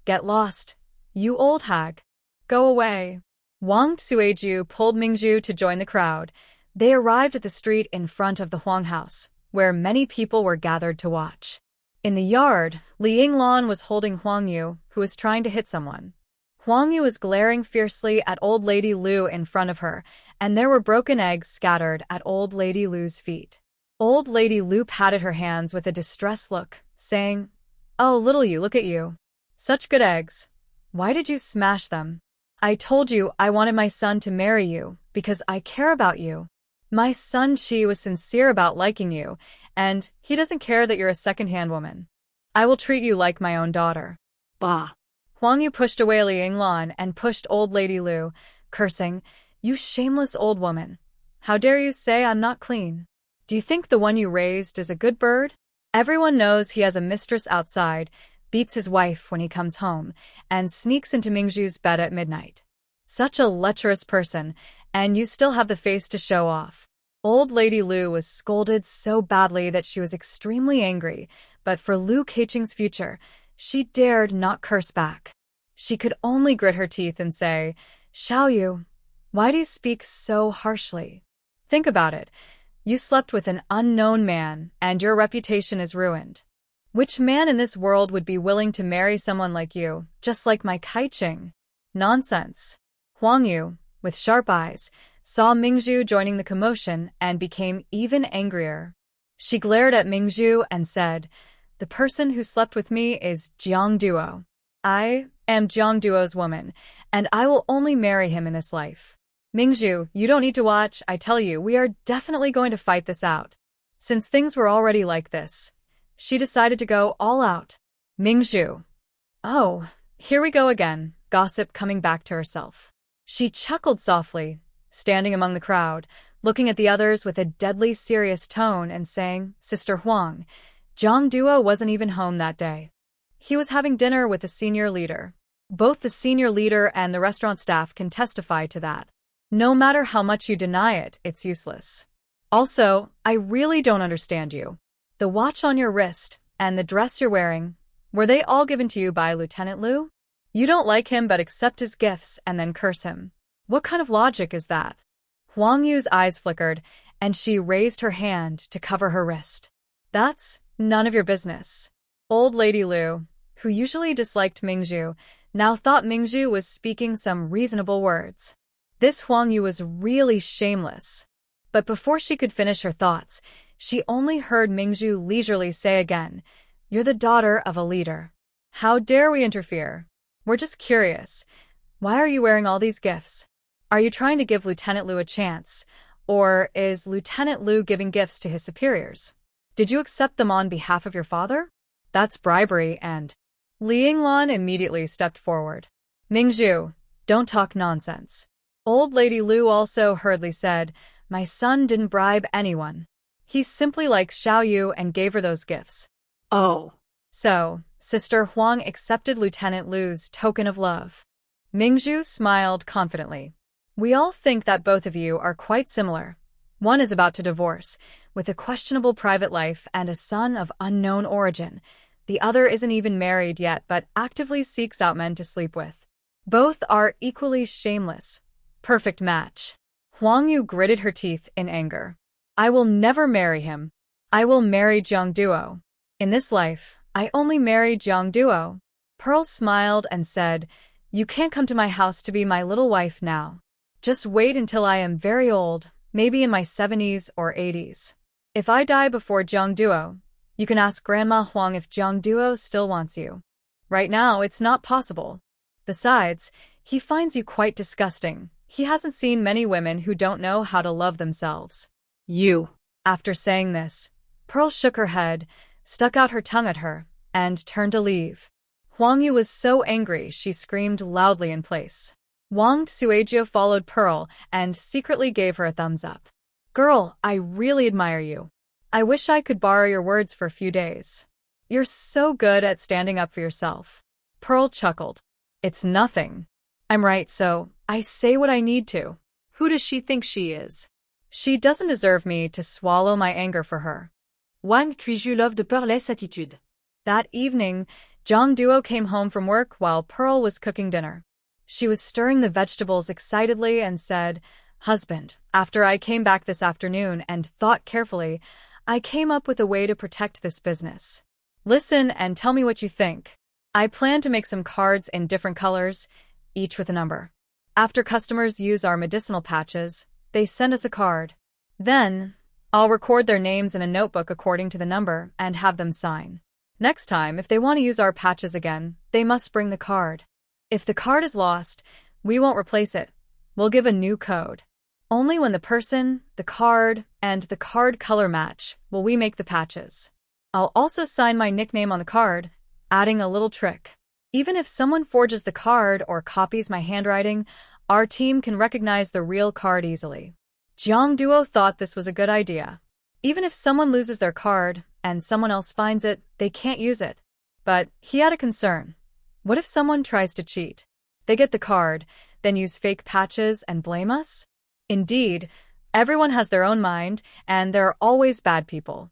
"Get lost, you old hag. Go away." Wang Sueju pulled Mingzhu to join the crowd. They arrived at the street in front of the Huang house, where many people were gathered to watch. In the yard, Li Yinglan was holding Huang Yu, who was trying to hit someone. Huang Yu was glaring fiercely at Old Lady Lu in front of her, and there were broken eggs scattered at Old Lady Lu's feet. Old Lady Lu patted her hands with a distressed look, saying, "Oh, little you, look at you. Such good eggs. Why did you smash them? I told you I wanted my son to marry you, because I care about you. My son Chi was sincere about liking you, and he doesn't care that you're a second-hand woman. I will treat you like my own daughter." Bah. Huang Yu pushed away Li Yinglan and pushed Old Lady Lu, cursing, "You shameless old woman. How dare you say I'm not clean? Do you think the one you raised is a good bird? Everyone knows he has a mistress outside, beats his wife when he comes home, and sneaks into Mingzhu's bed at midnight. Such a lecherous person, and you still have the face to show off." Old Lady Lu was scolded so badly that she was extremely angry, but for Lu Keiqing's future, she dared not curse back. She could only grit her teeth and say, "Xiao Yu, why do you speak so harshly? Think about it. You slept with an unknown man, and your reputation is ruined. Which man in this world would be willing to marry someone like you, just like my Keiqing? Nonsense." Huang Yu, with sharp eyes, saw Mingzhu joining the commotion and became even angrier. She glared at Mingzhu and said, "The person who slept with me is Jiang Duo. I am Jiang Duo's woman, and I will only marry him in this life. Mingzhu, you don't need to watch. I tell you, we are definitely going to fight this out." Since things were already like this, she decided to go all out. Mingzhu. Oh, here we go again, gossip coming back to herself. She chuckled softly, standing among the crowd, looking at the others with a deadly serious tone and saying, "Sister Huang, Jiang Duo wasn't even home that day. He was having dinner with the senior leader. Both the senior leader and the restaurant staff can testify to that. No matter how much you deny it, it's useless. Also, I really don't understand you. The watch on your wrist and the dress you're wearing, were they all given to you by Lieutenant Lu? You don't like him but accept his gifts and then curse him. What kind of logic is that?" Huang Yu's eyes flickered, and she raised her hand to cover her wrist. "That's None of your business. Old Lady Lu, who usually disliked Mingzhu, now thought Mingzhu was speaking some reasonable words. This Huang Yu was really shameless. But before she could finish her thoughts, she only heard Mingzhu leisurely say again, "You're the daughter of a leader. How dare we interfere? We're just curious. Why are you wearing all these gifts? Are you trying to give Lieutenant Lu a chance? Or is Lieutenant Lu giving gifts to his superiors? Did you accept them on behalf of your father? That's bribery and—" Li Yingluan immediately stepped forward. "Mingzhu, don't talk nonsense." Old Lady Lu also hurriedly said, "My son didn't bribe anyone. He simply likes Xiao Yu and gave her those gifts." Oh. So, Sister Huang accepted Lieutenant Lu's token of love. Mingzhu smiled confidently. "We all think that both of you are quite similar. One is about to divorce, with a questionable private life and a son of unknown origin. The other isn't even married yet but actively seeks out men to sleep with. Both are equally shameless. Perfect match." Huang Yu gritted her teeth in anger. "I will never marry him. I will marry Jiang Duo. In this life, I only marry Jiang Duo." Pearl smiled and said, "You can't come to my house to be my little wife now. Just wait until I am very old, maybe in my 70s or 80s. If I die before Jiang Duo, you can ask Grandma Huang if Jiang Duo still wants you. Right now, it's not possible. Besides, he finds you quite disgusting. He hasn't seen many women who don't know how to love themselves." You. After saying this, Pearl shook her head, stuck out her tongue at her, and turned to leave. Huang Yu was so angry she screamed loudly in place. Wang Suejiu followed Pearl and secretly gave her a thumbs up. "Girl, I really admire you. I wish I could borrow your words for a few days. You're so good at standing up for yourself." Pearl chuckled. "It's nothing. I'm right, so I say what I need to." Who does she think she is? She doesn't deserve me to swallow my anger for her. Wang Tuiju love de Pearl's attitude. That evening, Jiang Duo came home from work while Pearl was cooking dinner. She was stirring the vegetables excitedly and said, "Husband, after I came back this afternoon and thought carefully, I came up with a way to protect this business. Listen and tell me what you think. I plan to make some cards in different colors, each with a number. After customers use our medicinal patches, they send us a card. Then, I'll record their names in a notebook according to the number and have them sign. Next time, if they want to use our patches again, they must bring the card. If the card is lost, we won't replace it. We'll give a new code. Only when the person, the card, and the card color match will we make the patches. I'll also sign my nickname on the card, adding a little trick. Even if someone forges the card or copies my handwriting, our team can recognize the real card easily." Jiang Duo thought this was a good idea. Even if someone loses their card and someone else finds it, they can't use it. But he had a concern. What if someone tries to cheat? They get the card, then use fake patches and blame us? Indeed, everyone has their own mind, and there are always bad people.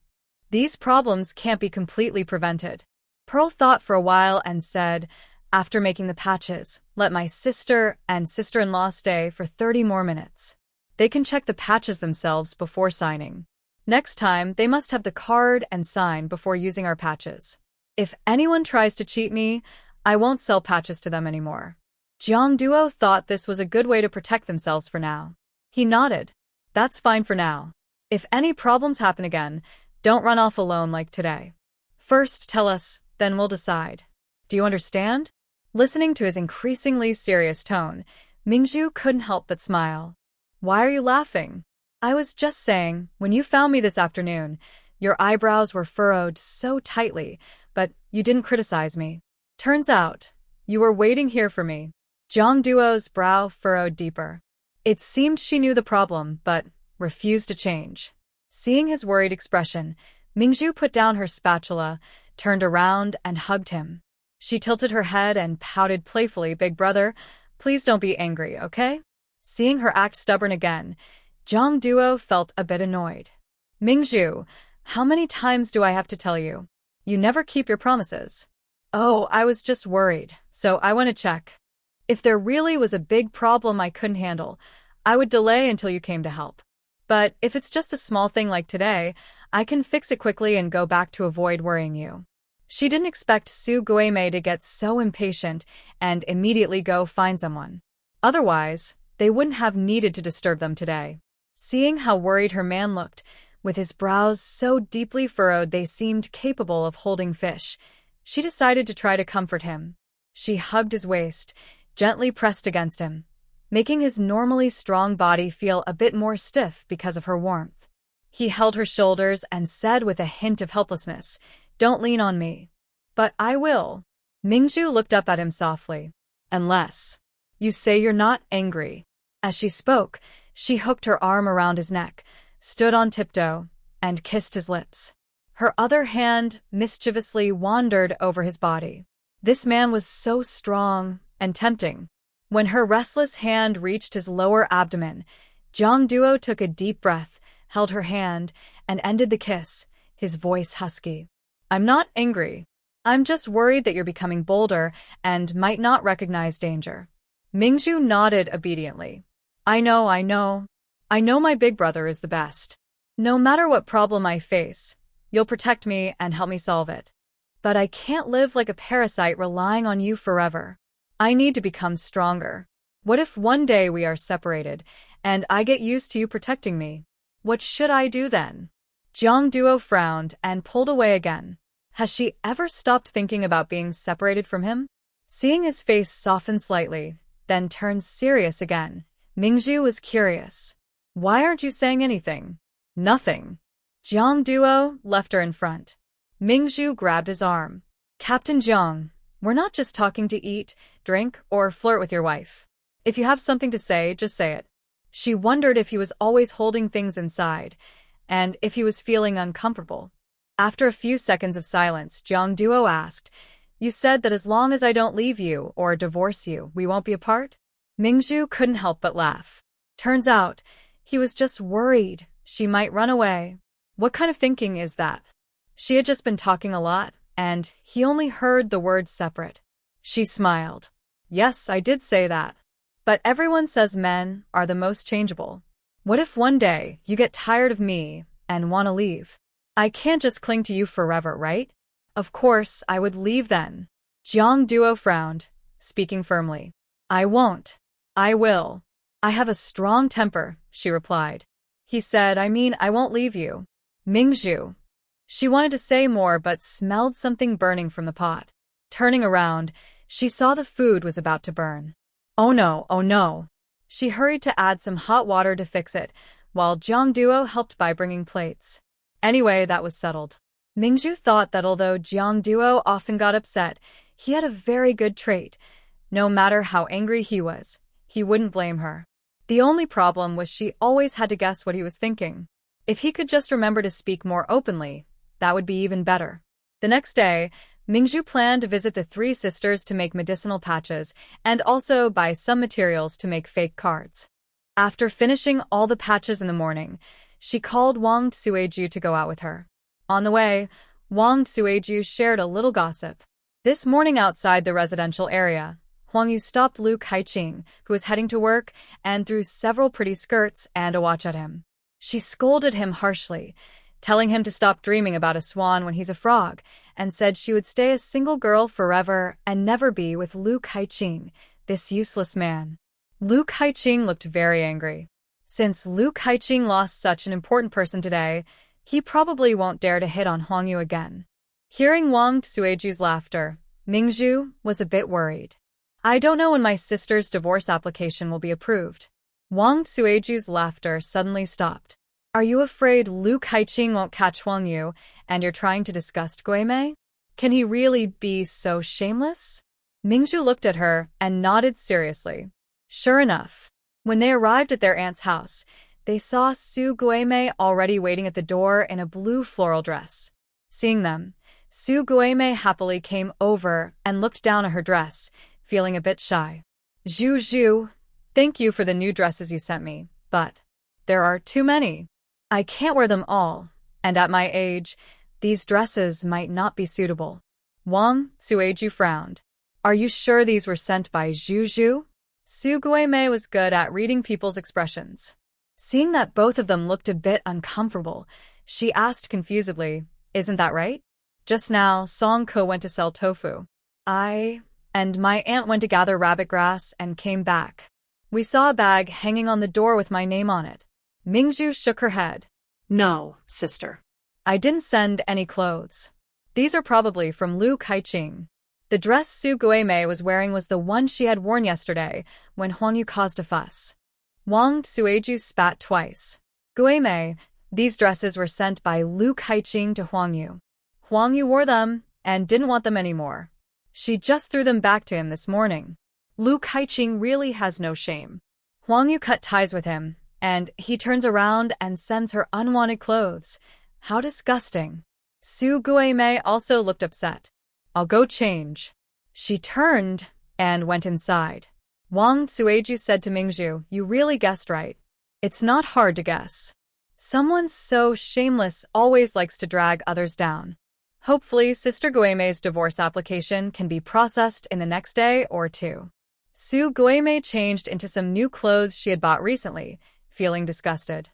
These problems can't be completely prevented. Pearl thought for a while and said, "After making the patches, let my sister and sister-in-law stay for 30 more minutes. They can check the patches themselves before signing. Next time, they must have the card and sign before using our patches. If anyone tries to cheat me, I won't sell patches to them anymore." Jiang Duo thought this was a good way to protect themselves for now. He nodded. "That's fine for now. If any problems happen again, don't run off alone like today. First tell us, then we'll decide. Do you understand?" Listening to his increasingly serious tone, Mingzhu couldn't help but smile. "Why are you laughing?" "I was just saying, when you found me this afternoon, your eyebrows were furrowed so tightly, but you didn't criticize me. Turns out, you were waiting here for me." Jiang Duo's brow furrowed deeper. It seemed she knew the problem, but refused to change. Seeing his worried expression, Mingzhu put down her spatula, turned around, and hugged him. She tilted her head and pouted playfully, "Big brother, please don't be angry, okay?" Seeing her act stubborn again, Jiang Duo felt a bit annoyed. "Mingzhu, how many times do I have to tell you? You never keep your promises." "Oh, I was just worried, so I went to check. If there really was a big problem I couldn't handle, I would delay until you came to help. But if it's just a small thing like today, I can fix it quickly and go back to avoid worrying you. She didn't expect Su Guimei to get so impatient and immediately go find someone. Otherwise, they wouldn't have needed to disturb them today. Seeing how worried her man looked, with his brows so deeply furrowed they seemed capable of holding fish, she decided to try to comfort him. She hugged his waist, gently pressed against him, making his normally strong body feel a bit more stiff because of her warmth. He held her shoulders and said with a hint of helplessness, "Don't lean on me." "But I will." Mingzhu looked up at him softly. "Unless you say you're not angry." As she spoke, she hooked her arm around his neck, stood on tiptoe, and kissed his lips. Her other hand mischievously wandered over his body. This man was so strong and tempting. When her restless hand reached his lower abdomen, Jiang Duo took a deep breath, held her hand, and ended the kiss, his voice husky. "I'm not angry. I'm just worried that you're becoming bolder and might not recognize danger." Mingzhu nodded obediently. I know my big brother is the best. No matter what problem I face, you'll protect me and help me solve it. But I can't live like a parasite relying on you forever. I need to become stronger. What if one day we are separated, and I get used to you protecting me? What should I do then?" Jiang Duo frowned and pulled away again. Has she ever stopped thinking about being separated from him? Seeing his face soften slightly, then turn serious again, Mingzhu was curious. "Why aren't you saying anything?" "Nothing." Jiang Duo left her in front. Mingzhu grabbed his arm. "Captain Jiang, we're not just talking to eat, drink, or flirt with your wife. If you have something to say, just say it." She wondered if he was always holding things inside, and if he was feeling uncomfortable. After a few seconds of silence, Jiang Duo asked, "You said that as long as I don't leave you or divorce you, we won't be apart?" Mingzhu couldn't help but laugh. Turns out, he was just worried she might run away. What kind of thinking is that? She had just been talking a lot, and he only heard the word separate. She smiled. "Yes, I did say that. But everyone says men are the most changeable. What if one day you get tired of me and want to leave? I can't just cling to you forever, right?" "Of course, I would leave then." Jiang Duo frowned, speaking firmly. "I won't. I will. I have a strong temper," she replied. He said, I won't leave you." Mingzhu. She wanted to say more but smelled something burning from the pot. Turning around, she saw the food was about to burn. Oh no. She hurried to add some hot water to fix it, while Jiang Duo helped by bringing plates. Anyway, that was settled. Mingzhu thought that although Jiang Duo often got upset, he had a very good trait. No matter how angry he was, he wouldn't blame her. The only problem was she always had to guess what he was thinking. If he could just remember to speak more openly, that would be even better. The next day, Mingzhu planned to visit the three sisters to make medicinal patches and also buy some materials to make fake cards. After finishing all the patches in the morning, she called Wang Sueju to go out with her. On the way, Wang Sueju shared a little gossip. This morning outside the residential area, Huang Yu stopped Lu Kaiqing, who was heading to work, and threw several pretty skirts and a watch at him. She scolded him harshly, telling him to stop dreaming about a swan when he's a frog, and said she would stay a single girl forever and never be with Lu Kaiqing, this useless man. Lu Kaiqing looked very angry. Since Lu Kaiqing lost such an important person today, he probably won't dare to hit on Huang Yu again. Hearing Wang Sueju's laughter, Mingzhu was a bit worried. "I don't know when my sister's divorce application will be approved." Wang Sueju's laughter suddenly stopped. "Are you afraid Lu Kaiqing won't catch Huang Yu, and you're trying to disgust Guimei? Can he really be so shameless?" Mingzhu looked at her and nodded seriously. Sure enough, when they arrived at their aunt's house, they saw Su Guimei already waiting at the door in a blue floral dress. Seeing them, Su Guimei happily came over and looked down at her dress, feeling a bit shy. Zhu, thank you for the new dresses you sent me, but there are too many. I can't wear them all, and at my age, these dresses might not be suitable." Wang Sueju frowned. "Are you sure these were sent by Zhu?" Su Guimei was good at reading people's expressions. Seeing that both of them looked a bit uncomfortable, She asked confusedly, "Isn't that right? Just now, Song-ko went to sell tofu. And my aunt went to gather rabbit grass and came back. We saw a bag hanging on the door with my name on it." Mingju shook her head. No, sister. "I didn't send any clothes. These are probably from Lu Kaiqing. The dress Su Guimei was wearing was the one she had worn yesterday when Huangyu caused a fuss." Wang Sueju spat twice. "Guimei, these dresses were sent by Lu Kaiqing to Huangyu. Huangyu wore them and didn't want them anymore. She just threw them back to him this morning. Lu Kaiqing really has no shame. Huangyu cut ties with him, and he turns around and sends her unwanted clothes. How disgusting." Su Guimei also looked upset. "I'll go change." She turned and went inside. Wang Sueju said to Mingju, "You really guessed right. It's not hard to guess. Someone so shameless always likes to drag others down." Hopefully, Sister Guimei's divorce application can be processed in the next day or two. Su Guimei changed into some new clothes she had bought recently, feeling disgusted.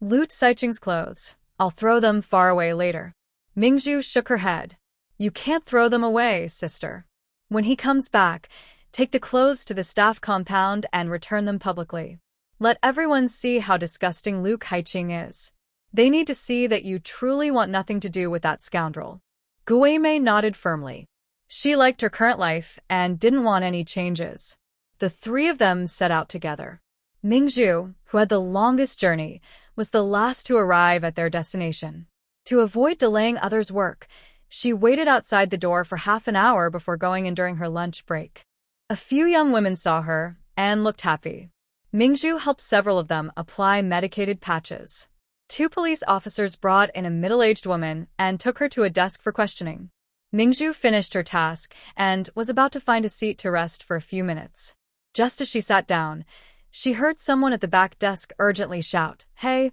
"Lu Saiching's clothes. I'll throw them far away later." Mingju shook her head. "You can't throw them away, sister. When he comes back, take the clothes to the staff compound and return them publicly. Let everyone see how disgusting Lu Kaiqing is. They need to see that you truly want nothing to do with that scoundrel." Guimei nodded firmly. She liked her current life and didn't want any changes. The three of them set out together. Mingju, who had the longest journey, was the last to arrive at their destination. To avoid delaying others' work, she waited outside the door for half an hour before going in during her lunch break. A few young women saw her and looked happy. Mingju helped several of them apply medicated patches. 2 police officers brought in a middle-aged woman and took her to a desk for questioning. Mingju finished her task and was about to find a seat to rest for a few minutes. Just as she sat down, she heard someone at the back desk urgently shout, Hey,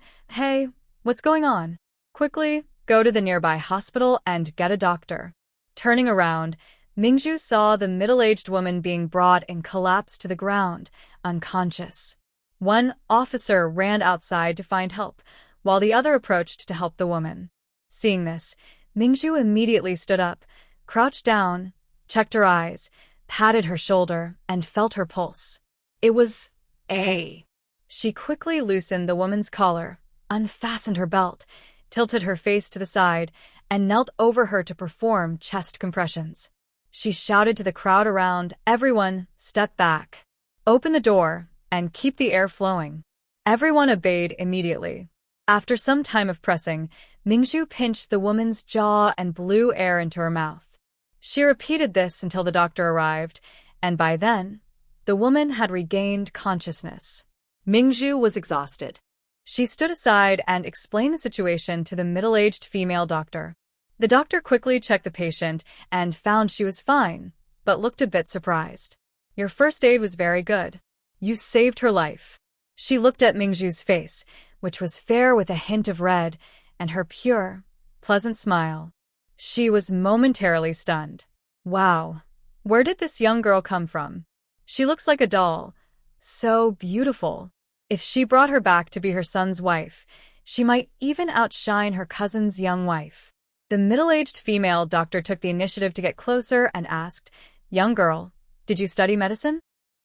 what's going on? Quickly, go to the nearby hospital and get a doctor." Turning around, Mingju saw the middle-aged woman being brought and collapsed to the ground, unconscious. One officer ran outside to find help, while the other approached to help the woman. Seeing this, Mingju immediately stood up, crouched down, checked her eyes, patted her shoulder, and felt her pulse. It was A. She quickly loosened the woman's collar, unfastened her belt, tilted her face to the side, and knelt over her to perform chest compressions. She shouted to the crowd around, "Everyone, step back. Open the door, and keep the air flowing." Everyone obeyed immediately. After some time of pressing, Mingju pinched the woman's jaw and blew air into her mouth. She repeated this until the doctor arrived, and by then, the woman had regained consciousness. Mingju was exhausted. She stood aside and explained the situation to the middle-aged female doctor. The doctor quickly checked the patient and found she was fine, but looked a bit surprised. "Your first aid was very good. You saved her life." She looked at Mingju's face, which was fair with a hint of red, and her pure, pleasant smile. She was momentarily stunned. Wow, where did this young girl come from? She looks like a doll. So beautiful. If she brought her back to be her son's wife, she might even outshine her cousin's young wife. The middle-aged female doctor took the initiative to get closer and asked, "Young girl, did you study medicine?"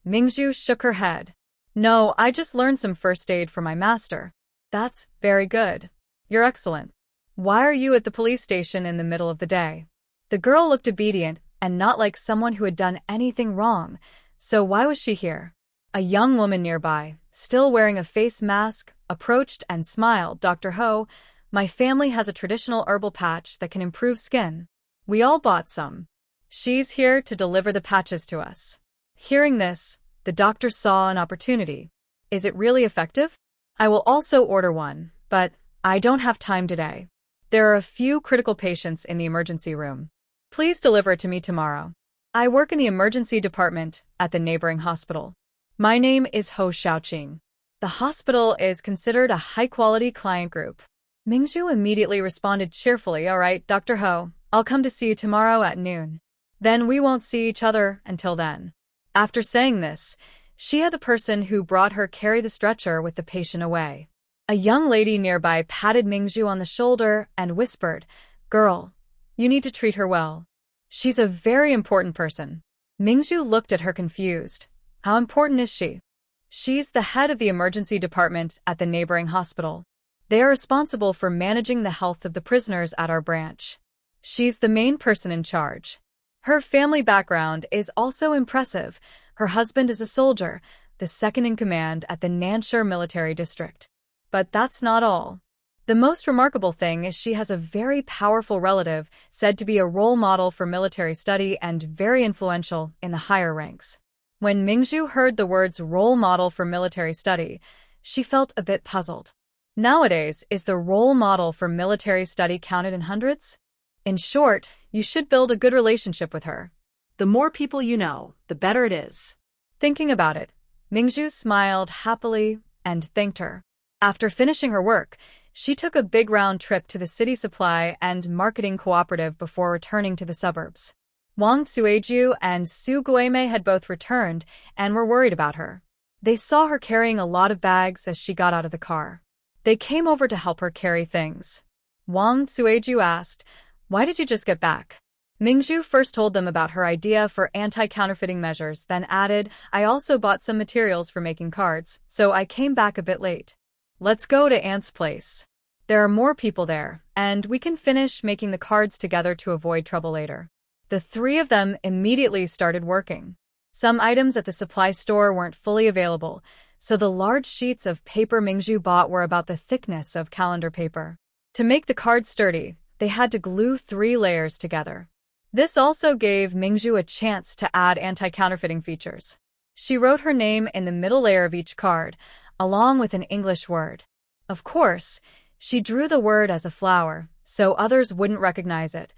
Mingju shook her head. "No, I just learned some first aid from my master." "That's very good. You're excellent. Why are you at the police station in the middle of the day?" The girl looked obedient and not like someone who had done anything wrong, so why was she here? A young woman nearby, still wearing a face mask, approached and smiled. "Dr. Ho, my family has a traditional herbal patch that can improve skin. We all bought some. She's here to deliver the patches to us." Hearing this, the doctor saw an opportunity. "Is it really effective? I will also order one, but I don't have time today. There are a few critical patients in the emergency room. Please deliver it to me tomorrow. I work in the emergency department at the neighboring hospital. My name is Ho Xiaoqing. The hospital is considered a high-quality client group." Mingju immediately responded cheerfully, "All right, Dr. Ho, I'll come to see you tomorrow at noon. Then we won't see each other until then." After saying this, she had the person who brought her carry the stretcher with the patient away. A young lady nearby patted Mingju on the shoulder and whispered, "Girl, you need to treat her well. She's a very important person." Mingju looked at her confused. How important is she? She's the head of the emergency department at the neighboring hospital. They are responsible for managing the health of the prisoners at our branch. She's the main person in charge. Her family background is also impressive. Her husband is a soldier, the second in command at the Nanshur military district. But that's not all. The most remarkable thing is she has a very powerful relative said to be a role model for military study and very influential in the higher ranks. When Mingju heard the words role model for military study, she felt a bit puzzled. Nowadays, is the role model for military study counted in hundreds? In short, you should build a good relationship with her. The more people you know, the better it is. Thinking about it, Mingju smiled happily and thanked her. After finishing her work, she took a big round trip to the city supply and marketing cooperative before returning to the suburbs. Wang Sueju and Su Guimei had both returned and were worried about her. They saw her carrying a lot of bags as she got out of the car. They came over to help her carry things. Wang Sueju asked, "Why did you just get back?" Mingju first told them about her idea for anti-counterfeiting measures, then added, "I also bought some materials for making cards, so I came back a bit late. Let's go to Aunt's place. There are more people there, and we can finish making the cards together to avoid trouble later." The three of them immediately started working. Some items at the supply store weren't fully available, so the large sheets of paper Mingju bought were about the thickness of calendar paper. To make the cards sturdy, they had to glue 3 layers together. This also gave Mingju a chance to add anti-counterfeiting features. She wrote her name in the middle layer of each card, along with an English word. Of course, she drew the word as a flower, so others wouldn't recognize it.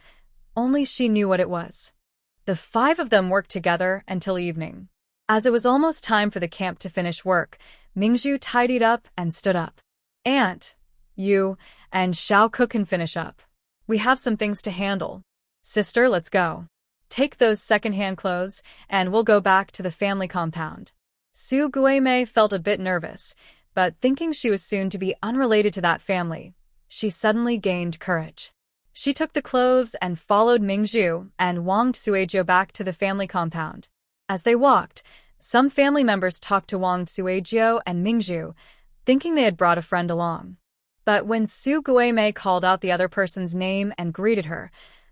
Only she knew what it was. The 5 of them worked together until evening. As it was almost time for the camp to finish work, Mingju tidied up and stood up. "Aunt, you and Xiao can finish up. We have some things to handle. Sister, let's go. Take those second-hand clothes, and we'll go back to the family compound." Su Guimei felt a bit nervous, but thinking she was soon to be unrelated to that family, she suddenly gained courage. She took the clothes and followed Mingju and Wang Suejo back to the family compound. As they walked, some family members talked to Wang Suejo and Mingju, thinking they had brought a friend along. But when Su Guimei called out the other person's name and greeted her,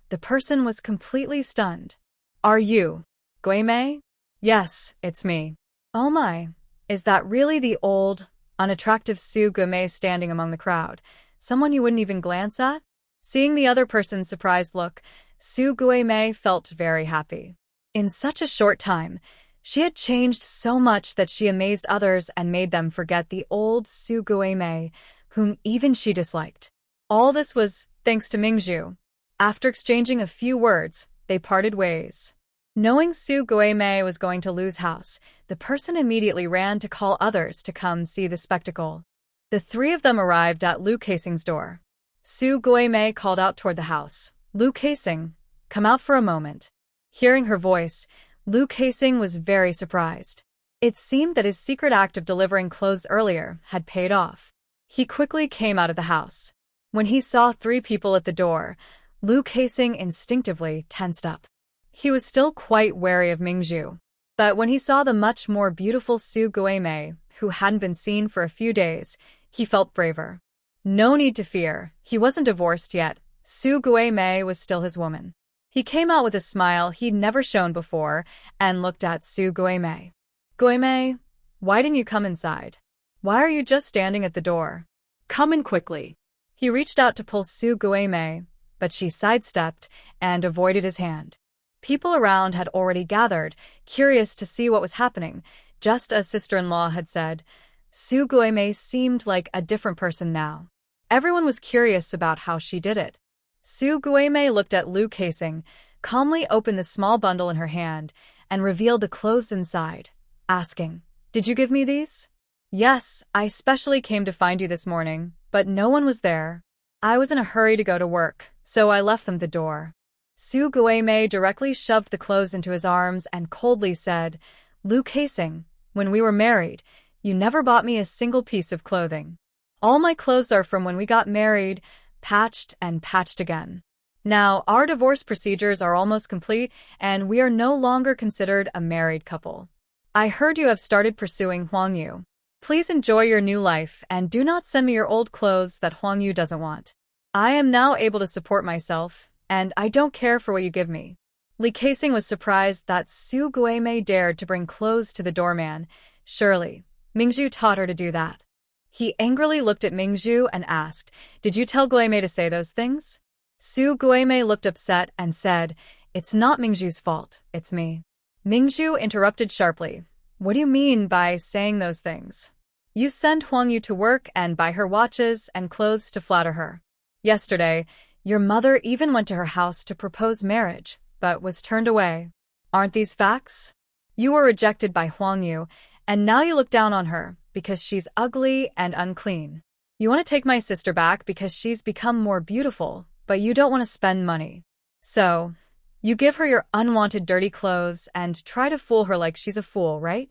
the person was completely stunned. "Are you Guimei?" "Yes, it's me." "Oh my, is that really the old, unattractive Su Guimei standing among the crowd? Someone you wouldn't even glance at?" Seeing the other person's surprised look, Su Guimei felt very happy. In such a short time, she had changed so much that she amazed others and made them forget the old Su Guimei, whom even she disliked. All this was thanks to Mingju. After exchanging a few words, they parted ways. Knowing Su Guimei was going to lose house, the person immediately ran to call others to come see the spectacle. The 3 of them arrived at Lu Casing's door. Su Guimei called out toward the house, "Lu Casing, come out for a moment." Hearing her voice, Lu Casing was very surprised. It seemed that his secret act of delivering clothes earlier had paid off. He quickly came out of the house. When he saw 3 people at the door, Lu Casing instinctively tensed up. He was still quite wary of Mingju. But when he saw the much more beautiful Su Guimei, who hadn't been seen for a few days, he felt braver. No need to fear, he wasn't divorced yet. Su Guimei was still his woman. He came out with a smile he'd never shown before and looked at Su Guimei. "Guimei, why didn't you come inside? Why are you just standing at the door?" "Come in quickly." He reached out to pull Su Guimei, but she sidestepped and avoided his hand. People around had already gathered, curious to see what was happening. Just as sister-in-law had said, Su Guimei seemed like a different person now. Everyone was curious about how she did it. Su Guimei looked at Lu Casing, calmly opened the small bundle in her hand, and revealed the clothes inside, asking, "Did you give me these?" "Yes, I specially came to find you this morning, but no one was there. I was in a hurry to go to work, so I left them at the door." Su Guimei directly shoved the clothes into his arms and coldly said, "Lu Casing, when we were married, you never bought me a single piece of clothing." All my clothes are from when we got married, patched and patched again. Now, our divorce procedures are almost complete, and we are no longer considered a married couple. I heard you have started pursuing Huang Yu. Please enjoy your new life, and do not send me your old clothes that Huang Yu doesn't want. I am now able to support myself, and I don't care for what you give me. Li Keising was surprised that Su Guimei dared to bring clothes to the doorman. Surely, Mingzhu taught her to do that. He angrily looked at Mingzhu and asked, "Did you tell Guimei to say those things?" Su Guimei looked upset and said, "It's not Mingzhu's fault, it's me." Mingzhu interrupted sharply. "What do you mean by saying those things? You send Huang Yu to work and buy her watches and clothes to flatter her. Yesterday, your mother even went to her house to propose marriage, but was turned away. Aren't these facts? You were rejected by Huang Yu, and now you look down on her because she's ugly and unclean. You want to take my sister back because she's become more beautiful, but you don't want to spend money. So, you give her your unwanted dirty clothes and try to fool her like she's a fool, right?"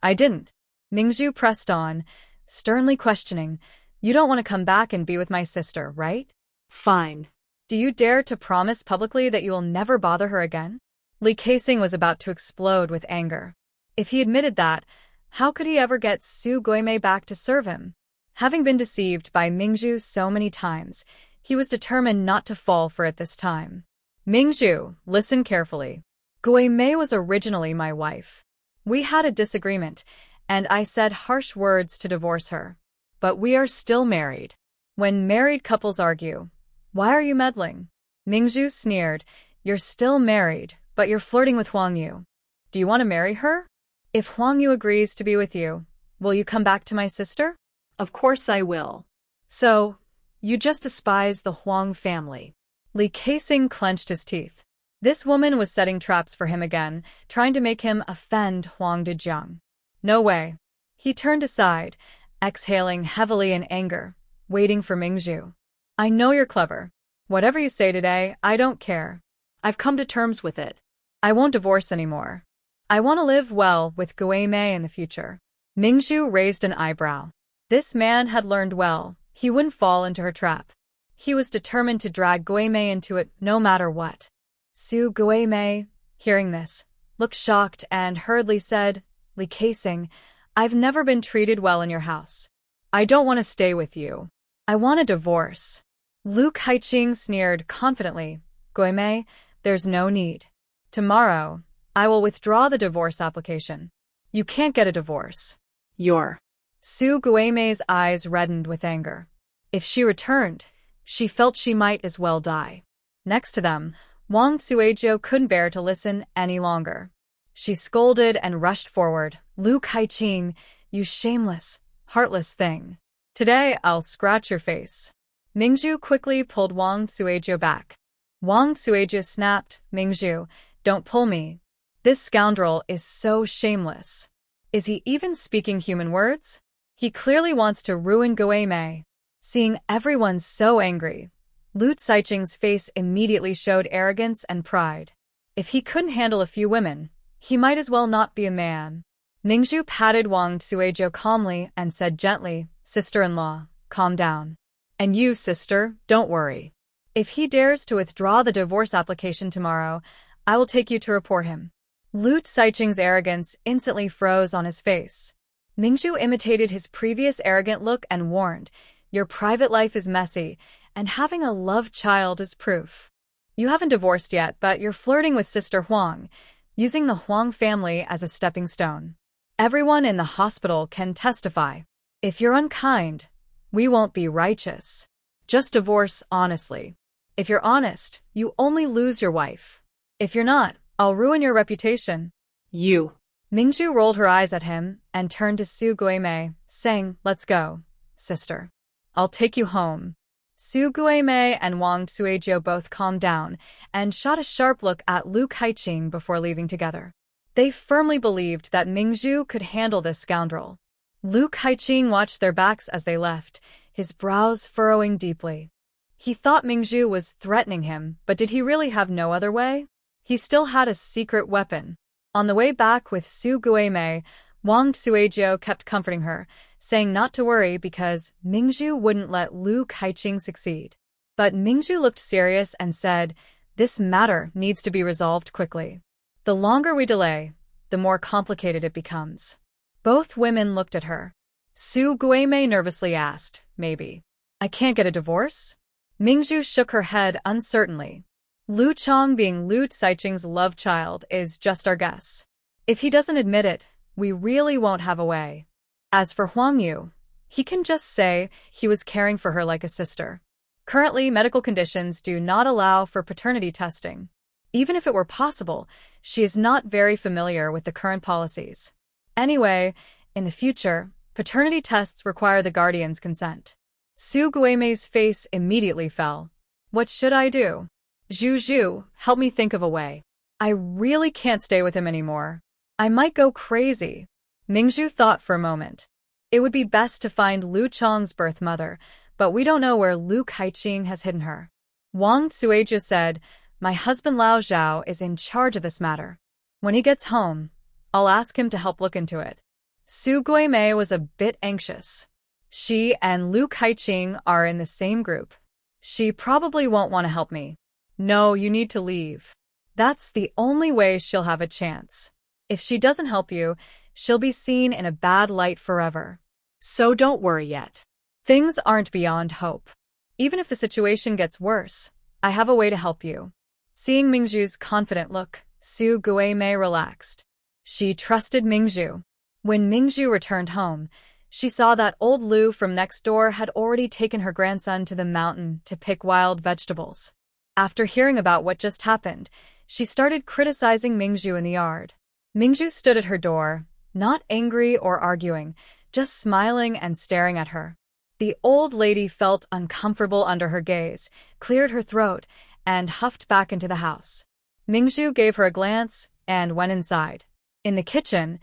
"I didn't." Mingzhu pressed on, sternly questioning, "You don't want to come back and be with my sister, right?" Fine. "Do you dare to promise publicly that you will never bother her again?" Li Keising was about to explode with anger. If he admitted that, how could he ever get Su Guimei back to serve him? Having been deceived by Mingzhu so many times, he was determined not to fall for it this time. "Mingzhu, listen carefully. Guimei was originally my wife. We had a disagreement, and I said harsh words to divorce her. But we are still married. When married couples argue, why are you meddling?" Mingzhu sneered, "You're still married, but you're flirting with Huang Yu. Do you want to marry her? If Huang Yu agrees to be with you, will you come back to my sister?" Of course I will. "So, you just despise the Huang family." Li Keising clenched his teeth. This woman was setting traps for him again, trying to make him offend Huang Dejiang. No way. He turned aside, exhaling heavily in anger, waiting for Mingzhu. "I know you're clever. Whatever you say today, I don't care. I've come to terms with it. I won't divorce anymore. I want to live well with Guimei in the future." Mingzhu raised an eyebrow. This man had learned well. He wouldn't fall into her trap. He was determined to drag Guimei into it no matter what. Su Guimei, hearing this, looked shocked and hurriedly said, "Li Keising, I've never been treated well in your house. I don't want to stay with you. I want a divorce." Lu Kaiqing sneered confidently, "Guimei, there's no need. Tomorrow, I will withdraw the divorce application. You can't get a divorce." You're... Su Guimei's eyes reddened with anger. If she returned, she felt she might as well die. Next to them, Wang Suizhou couldn't bear to listen any longer. She scolded and rushed forward. "Lu Kaiqing, you shameless, heartless thing. Today I'll scratch your face." Mingzhu quickly pulled Wang Suizhou back. Wang Suizhou snapped, "Mingzhu, don't pull me. This scoundrel is so shameless. Is he even speaking human words? He clearly wants to ruin Guimei." Seeing everyone so angry, Lu Xiqing's face immediately showed arrogance and pride. If he couldn't handle a few women, he might as well not be a man. Mingzhu patted Wang Suizhou calmly and said gently, "Sister-in-law, calm down. And you, sister, don't worry. If he dares to withdraw the divorce application tomorrow, I will take you to report him." Lu Xiqing's arrogance instantly froze on his face. Mingzhu imitated his previous arrogant look and warned, "Your private life is messy, and having a love child is proof. You haven't divorced yet, but you're flirting with Sister Huang, using the Huang family as a stepping stone. Everyone in the hospital can testify. If you're unkind, we won't be righteous. Just divorce honestly. If you're honest, you only lose your wife. If you're not, I'll ruin your reputation." You. Mingzhu rolled her eyes at him and turned to Su Guimei, saying, "Let's go, sister. I'll take you home." Su Guimei and Wang Suizhou both calmed down and shot a sharp look at Lu Kaiqing before leaving together. They firmly believed that Mingzhu could handle this scoundrel. Lu Kaiqing watched their backs as they left, his brows furrowing deeply. He thought Mingzhu was threatening him, but did he really have no other way? He still had a secret weapon. On the way back with Su Guimei, Wang Suizhou kept comforting her, saying not to worry because Mingzhu wouldn't let Lu Kaiqing succeed. But Mingzhu looked serious and said, "This matter needs to be resolved quickly. The longer we delay, the more complicated it becomes." Both women looked at her. Su Guimei nervously asked, "Maybe I can't get a divorce?" Mingzhu shook her head uncertainly. Lu Chong, being Lu Caiqing's love child, is just our guess. If he doesn't admit it, we really won't have a way. As for Huang Yu, he can just say he was caring for her like a sister. Currently, medical conditions do not allow for paternity testing. Even if it were possible, she is not very familiar with the current policies. Anyway, in the future, paternity tests require the guardian's consent. Su Guimei's face immediately fell. What should I do? Zhu, help me think of a way. I really can't stay with him anymore. I might go crazy. Mingzhu thought for a moment. It would be best to find Lu Chong's birth mother, but we don't know where Lu Kaiqing has hidden her. Wang Suizhou said, "My husband Lao Zhao is in charge of this matter. When he gets home, I'll ask him to help look into it." Su Guimei was a bit anxious. She and Lu Kaiqing are in the same group. She probably won't want to help me. No, you need to leave. That's the only way she'll have a chance. If she doesn't help you, she'll be seen in a bad light forever. So don't worry yet. Things aren't beyond hope. Even if the situation gets worse, I have a way to help you. Seeing Mingzhu's confident look, Su Guimei relaxed. She trusted Mingzhu. When Mingzhu returned home, she saw that old Lu from next door had already taken her grandson to the mountain to pick wild vegetables. After hearing about what just happened, she started criticizing Mingzhu in the yard. Mingzhu stood at her door, not angry or arguing, just smiling and staring at her. The old lady felt uncomfortable under her gaze, cleared her throat, and huffed back into the house. Mingzhu gave her a glance and went inside. In the kitchen,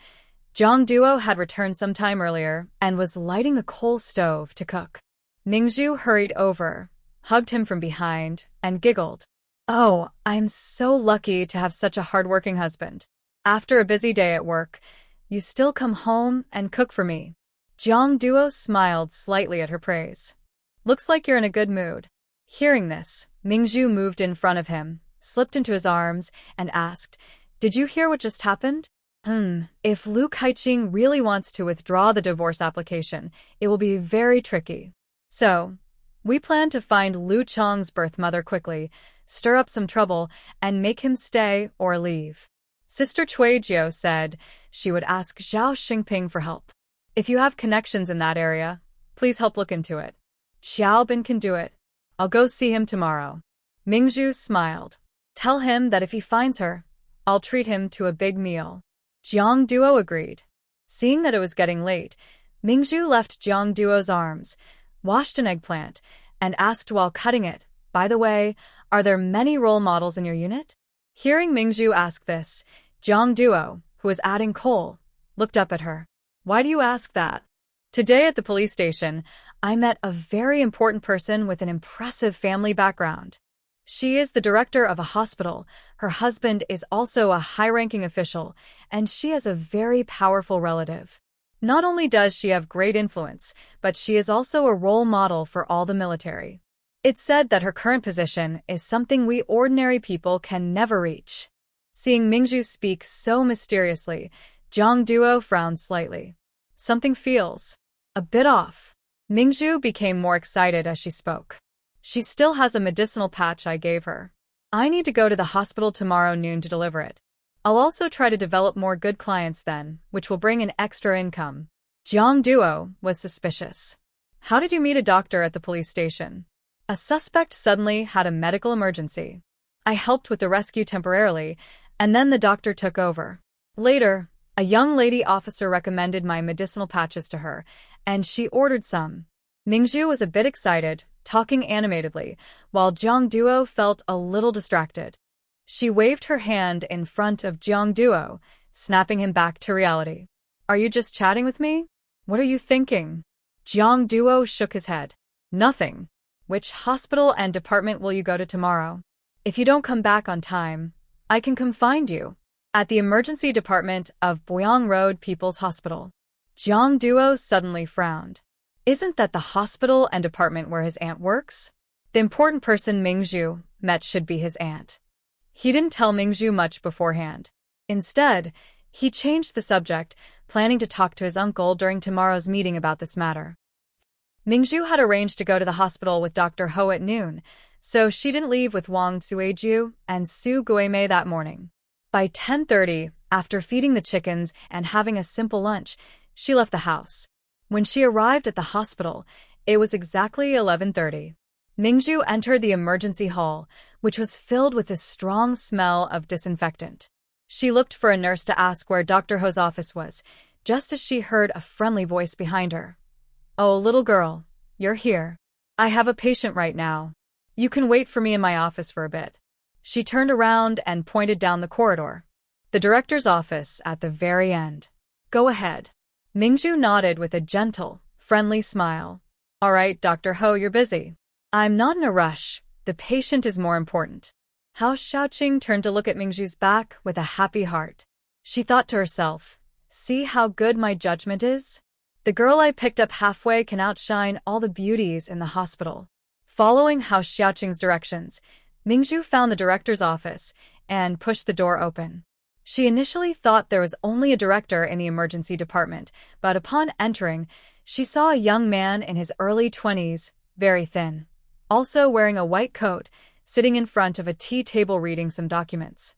Zhang Duo had returned some time earlier and was lighting the coal stove to cook. Mingzhu hurried over, hugged him from behind, and giggled. "Oh, I'm so lucky to have such a hardworking husband. After a busy day at work, you still come home and cook for me." Zhang Duo smiled slightly at her praise. "Looks like you're in a good mood." Hearing this, Mingzhu moved in front of him, slipped into his arms, and asked, "Did you hear what just happened?" If Lu Kaiqing really wants to withdraw the divorce application, it will be very tricky. So, we plan to find Lu Chong's birth mother quickly, stir up some trouble, and make him stay or leave." Sister Chuijiao said she would ask Zhao Xingping for help. "If you have connections in that area, please help look into it. Xiaobin can do it. I'll go see him tomorrow." Mingzhu smiled. "Tell him that if he finds her, I'll treat him to a big meal." Zhang Duo agreed. Seeing that it was getting late, Mingzhu left Zhang Duo's arms, washed an eggplant, and asked while cutting it, "By the way, are there many role models in your unit?" Hearing Mingzhu ask this, Zhang Duo, who was adding coal, looked up at her. "Why do you ask that?" "Today at the police station, I met a very important person with an impressive family background. She is the director of a hospital, her husband is also a high-ranking official, and she has a very powerful relative. Not only does she have great influence, but she is also a role model for all the military. It's said that her current position is something we ordinary people can never reach." Seeing Mingzhu speak so mysteriously, Zhang Duo frowned slightly. Something feels a bit off. Mingzhu became more excited as she spoke. "She still has a medicinal patch I gave her. I need to go to the hospital tomorrow noon to deliver it. I'll also try to develop more good clients then, which will bring in extra income." Zhang Duo was suspicious. "How did you meet a doctor at the police station?" "A suspect suddenly had a medical emergency. I helped with the rescue temporarily, and then the doctor took over. Later, a young lady officer recommended my medicinal patches to her, and she ordered some." Mingzhu was a bit excited, talking animatedly, while Zhang Duo felt a little distracted. She waved her hand in front of Zhang Duo, snapping him back to reality. "Are you just chatting with me? What are you thinking?" Zhang Duo shook his head. "Nothing. Which hospital and department will you go to tomorrow? If you don't come back on time, I can come find you." At the emergency department of Boyang Road People's Hospital, Jiang Duo suddenly frowned. Isn't that the hospital and department where his aunt works? The important person Mingzhu met should be his aunt. He didn't tell Mingzhu much beforehand. Instead, he changed the subject, planning to talk to his uncle during tomorrow's meeting about this matter. Mingzhu had arranged to go to the hospital with Dr. Ho at noon, so she didn't leave with Wang Sueju and Su Guimei that morning. By 10:30, after feeding the chickens and having a simple lunch, she left the house. When she arrived at the hospital, it was exactly 11:30. Mingzhu entered the emergency hall, which was filled with a strong smell of disinfectant. She looked for a nurse to ask where Dr. Ho's office was, just as she heard a friendly voice behind her. "Oh, little girl, you're here. I have a patient right now. You can wait for me in my office for a bit." She turned around and pointed down the corridor. "The director's office at the very end. Go ahead." Mingzhu nodded with a gentle, friendly smile. "All right, Dr. Ho, you're busy. I'm not in a rush. The patient is more important." Hao Xiaoqing turned to look at Mingzhu's back with a happy heart. She thought to herself, "See how good my judgment is? The girl I picked up halfway can outshine all the beauties in the hospital." Following Hao Xiaoqing's directions, Mingzhu found the director's office and pushed the door open. She initially thought there was only a director in the emergency department, but upon entering, she saw a young man in his early 20s, very thin, also wearing a white coat, sitting in front of a tea table reading some documents.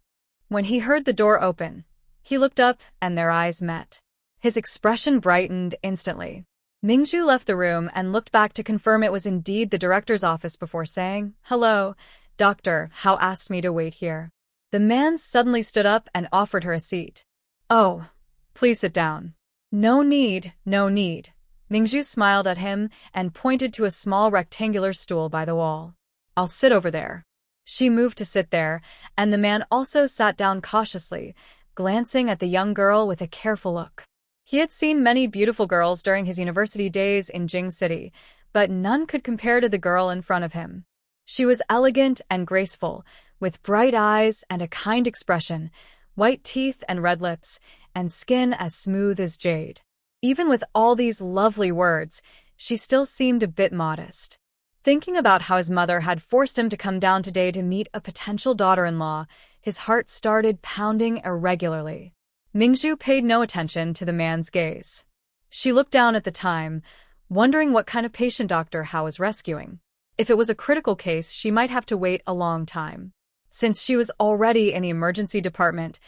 When he heard the door open, he looked up and their eyes met. His expression brightened instantly. Mingzhu left the room and looked back to confirm it was indeed the director's office before saying, "Hello, Doctor Hao asked me to wait here." The man suddenly stood up and offered her a seat. "Oh, please sit down." No need, no need." Mingzhu smiled at him and pointed to a small rectangular stool by the wall. "I'll sit over there." She moved to sit there, and the man also sat down cautiously, glancing at the young girl with a careful look. He had seen many beautiful girls during his university days in Jing City, but none could compare to the girl in front of him. She was elegant and graceful, with bright eyes and a kind expression, white teeth and red lips, and skin as smooth as jade. Even with all these lovely words, she still seemed a bit modest. Thinking about how his mother had forced him to come down today to meet a potential daughter-in-law, his heart started pounding irregularly. Mingzhu paid no attention to the man's gaze. She looked down at the time, wondering what kind of patient Dr. Hao was rescuing. If it was a critical case, she might have to wait a long time. Since she was already in the emergency department,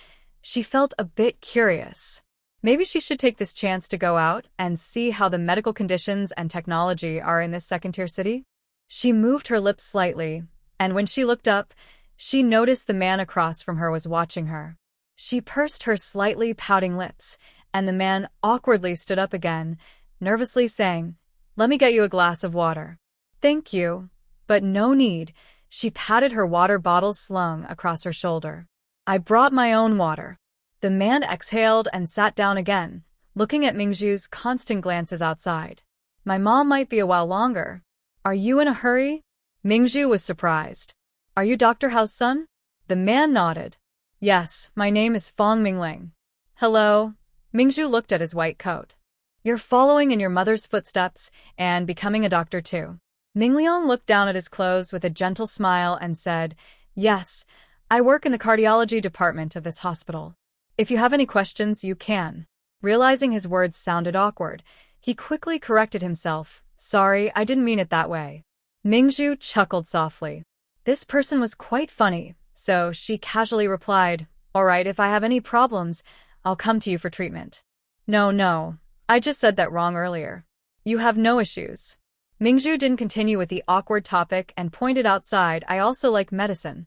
she felt a bit curious. Maybe she should take this chance to go out and see how the medical conditions and technology are in this second-tier city. She moved her lips slightly, and when she looked up, she noticed the man across from her was watching her. She pursed her slightly pouting lips, and the man awkwardly stood up again, nervously saying, "Let me get you a glass of water." "Thank you, but no need." She patted her water bottle slung across her shoulder. "I brought my own water." The man exhaled and sat down again, looking at Mingzhu's constant glances outside. "My mom might be a while longer. Are you in a hurry?" Mingzhu was surprised. "Are you Dr. Hao's son?" The man nodded. "Yes, my name is Fong Mingling." "Hello." Mingzhu looked at his white coat. "You're following in your mother's footsteps and becoming a doctor too." Mingliang looked down at his clothes with a gentle smile and said, "Yes, I work in the cardiology department of this hospital. If you have any questions, you can." Realizing his words sounded awkward, he quickly corrected himself. "Sorry, I didn't mean it that way." Mingzhu chuckled softly. This person was quite funny, so she casually replied, "All right, if I have any problems, I'll come to you for treatment." No, I just said that wrong earlier. You have no issues." Mingzhu didn't continue with the awkward topic and pointed outside, "I also like medicine.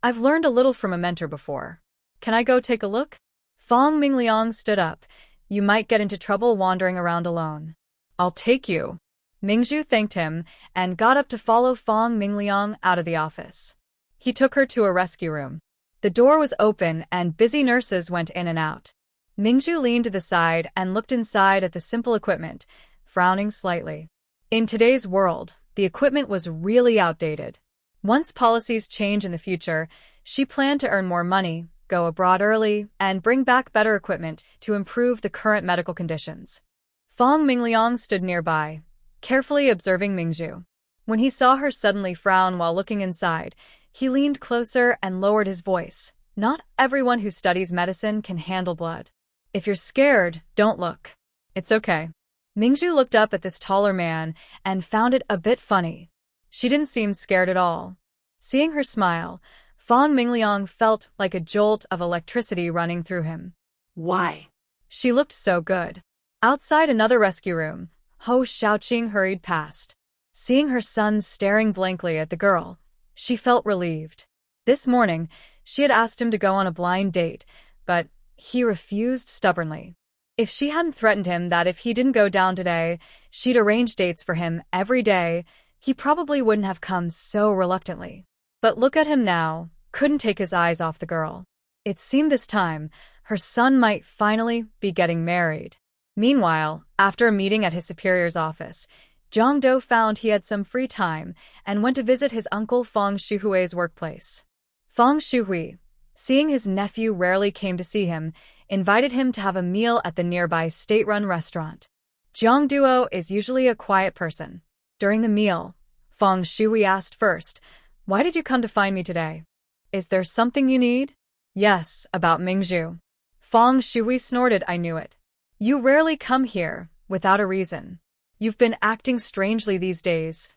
I've learned a little from a mentor before. Can I go take a look?" Fong Mingliang stood up. "You might get into trouble wandering around alone." "I'll take you." Mingzhu thanked him and got up to follow Fong Mingliang out of the office. He took her to a rescue room. The door was open and busy nurses went in and out. Mingzhu leaned to the side and looked inside at the simple equipment, frowning slightly. In today's world, the equipment was really outdated. Once policies change in the future, she planned to earn more money go abroad early, and bring back better equipment to improve the current medical conditions. Fong Mingliang stood nearby, carefully observing Mingzhu. When he saw her suddenly frown while looking inside, he leaned closer and lowered his voice. Not everyone who studies medicine can handle blood. If you're scared, don't look. It's okay. Mingzhu looked up at this taller man and found it a bit funny. She didn't seem scared at all. Seeing her smile, Fong Mingliang felt like a jolt of electricity running through him. Why? She looked so good. Outside another rescue room, Ho Xiaoqing hurried past. Seeing her son staring blankly at the girl, she felt relieved. This morning, she had asked him to go on a blind date, but he refused stubbornly. If she hadn't threatened him that if he didn't go down today, she'd arrange dates for him every day, he probably wouldn't have come so reluctantly. But look at him now, couldn't take his eyes off the girl. It seemed this time, her son might finally be getting married. Meanwhile, after a meeting at his superior's office, Zhang Do found he had some free time and went to visit his uncle Fong Shuhui's workplace. Fong Shuhui, seeing his nephew rarely came to see him, invited him to have a meal at the nearby state-run restaurant. Zhang Duo is usually a quiet person. During the meal, Fong Shuhui asked first, "Why did you come to find me today? Is there something you need?" "Yes, about Mingzhu." Fong Shuhui snorted, "I knew it. You rarely come here, without a reason. You've been acting strangely these days.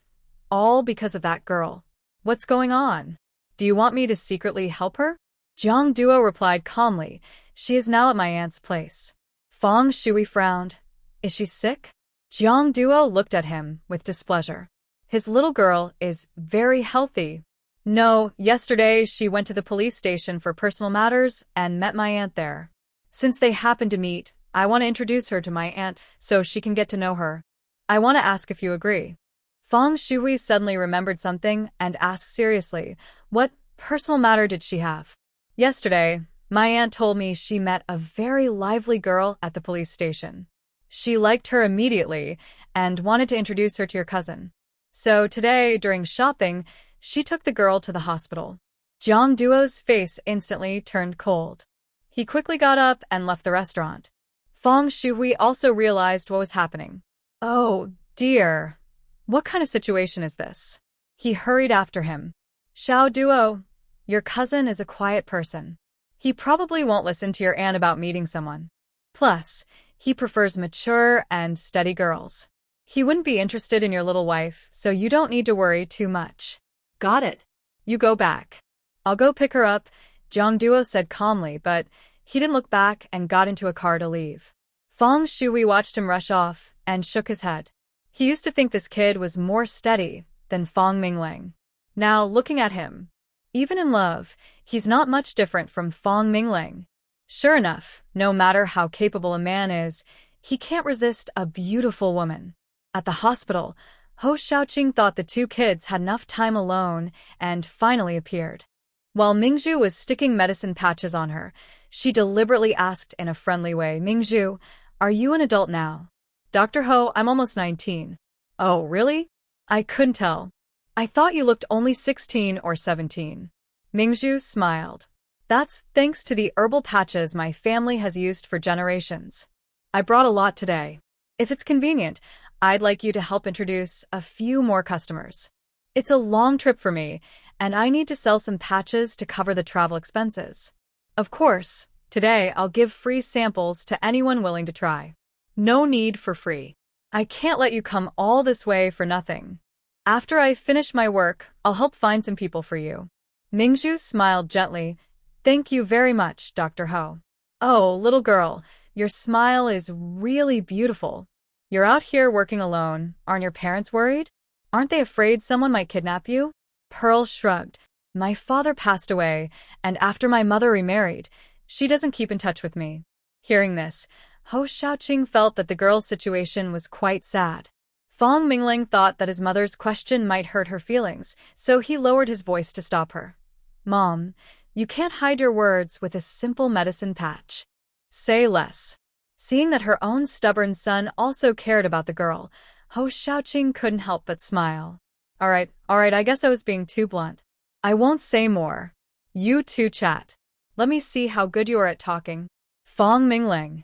All because of that girl. What's going on? Do you want me to secretly help her?" Zhang Duo replied calmly, "She is now at my aunt's place." Fong Shui frowned. "Is she sick?" Zhang Duo looked at him with displeasure. "His little girl is very healthy." "No, yesterday she went to the police station for personal matters and met my aunt there. Since they happened to meet, I want to introduce her to my aunt so she can get to know her. I want to ask if you agree." Fong Shui suddenly remembered something and asked seriously, "What personal matter did she have?" "Yesterday, my aunt told me she met a very lively girl at the police station. She liked her immediately and wanted to introduce her to your cousin. So today, during shopping, she took the girl to the hospital." Zhang Duo's face instantly turned cold. He quickly got up and left the restaurant. Fong Shui also realized what was happening. "Oh, dear. What kind of situation is this?" He hurried after him. "Xiao Duo, your cousin is a quiet person. He probably won't listen to your aunt about meeting someone. Plus, he prefers mature and steady girls. He wouldn't be interested in your little wife, so you don't need to worry too much." Got it. "You go back. I'll go pick her up," Zhang Duo said calmly, but he didn't look back and got into a car to leave. Fong Shui watched him rush off and shook his head. He used to think this kid was more steady than Fong Minglang. Now, looking at him, even in love, he's not much different from Fong Minglang. Sure enough, no matter how capable a man is, he can't resist a beautiful woman. At the hospital, Ho Xiaoqing thought the two kids had enough time alone and finally appeared. While Mingzhu was sticking medicine patches on her, she deliberately asked in a friendly way, "Mingzhu, are you an adult now?" "Dr. Ho, I'm almost 19. "Oh, really? I couldn't tell. I thought you looked only 16 or 17. Mingzhu smiled. "That's thanks to the herbal patches my family has used for generations. I brought a lot today. If it's convenient, I'd like you to help introduce a few more customers. It's a long trip for me, and I need to sell some patches to cover the travel expenses. Of course, today I'll give free samples to anyone willing to try." "No need for free. I can't let you come all this way for nothing. After I finish my work, I'll help find some people for you." Mingzhu smiled gently. "Thank you very much, Dr. Ho." "Oh, little girl, your smile is really beautiful. You're out here working alone. Aren't your parents worried? Aren't they afraid someone might kidnap you?" Pearl shrugged. "My father passed away, and after my mother remarried, she doesn't keep in touch with me." Hearing this, Ho Xiaoqing felt that the girl's situation was quite sad. Fong Mingling thought that his mother's question might hurt her feelings, so he lowered his voice to stop her. "Mom, you can't hide your words with a simple medicine patch. Say less." Seeing that her own stubborn son also cared about the girl, Ho Xiaoqing couldn't help but smile. All right, I guess I was being too blunt. I won't say more. You two chat." Let me see how good you are at talking. Fong Mingling.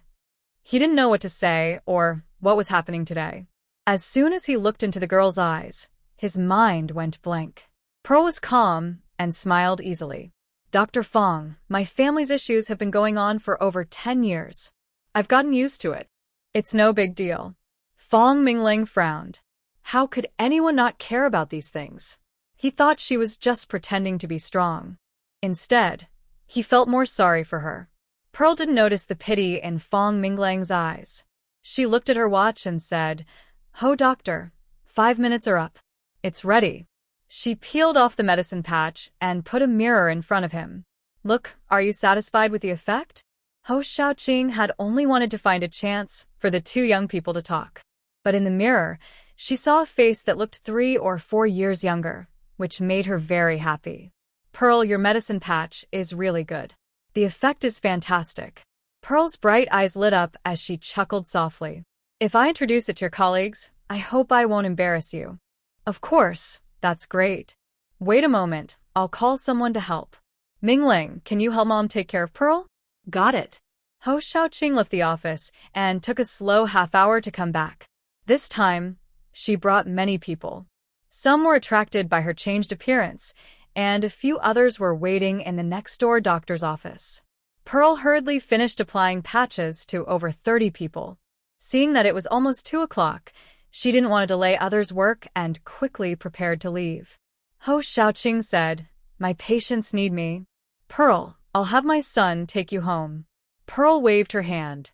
He didn't know what to say or what was happening today. As soon as he looked into the girl's eyes, his mind went blank. Pearl was calm and smiled easily. Dr. Fong, my family's issues have been going on for over 10 years. I've gotten used to it. It's no big deal. Fong Mingling frowned. How could anyone not care about these things? He thought she was just pretending to be strong. Instead, he felt more sorry for her. Pearl didn't notice the pity in Fong Mingling's eyes. She looked at her watch and said, "Ho, doctor, 5 minutes are up. It's ready." She peeled off the medicine patch and put a mirror in front of him. "Look, are you satisfied with the effect?" Ho Xiaoqing had only wanted to find a chance for the two young people to talk. But in the mirror, she saw a face that looked 3 or 4 years younger, which made her very happy. "Pearl, your medicine patch is really good. The effect is fantastic." Pearl's bright eyes lit up as she chuckled softly. "If I introduce it to your colleagues, I hope I won't embarrass you." "Of course, that's great. Wait a moment, I'll call someone to help. Mingling, can you help Mom take care of Pearl?" Got it. Ho Xiaoqing left the office and took a slow half-hour to come back. This time, she brought many people. Some were attracted by her changed appearance, and a few others were waiting in the next-door doctor's office. Pearl hurriedly finished applying patches to over 30 people. Seeing that it was almost 2 o'clock, she didn't want to delay others' work and quickly prepared to leave. Ho Xiaoqing said, "My patients need me. Pearl, I'll have my son take you home." Pearl waved her hand.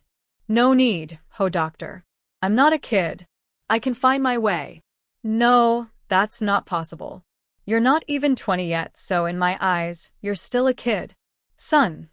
"No need, Ho doctor. I'm not a kid. I can find my way." "No, that's not possible. You're not even 20 yet, so in my eyes, you're still a kid. Son,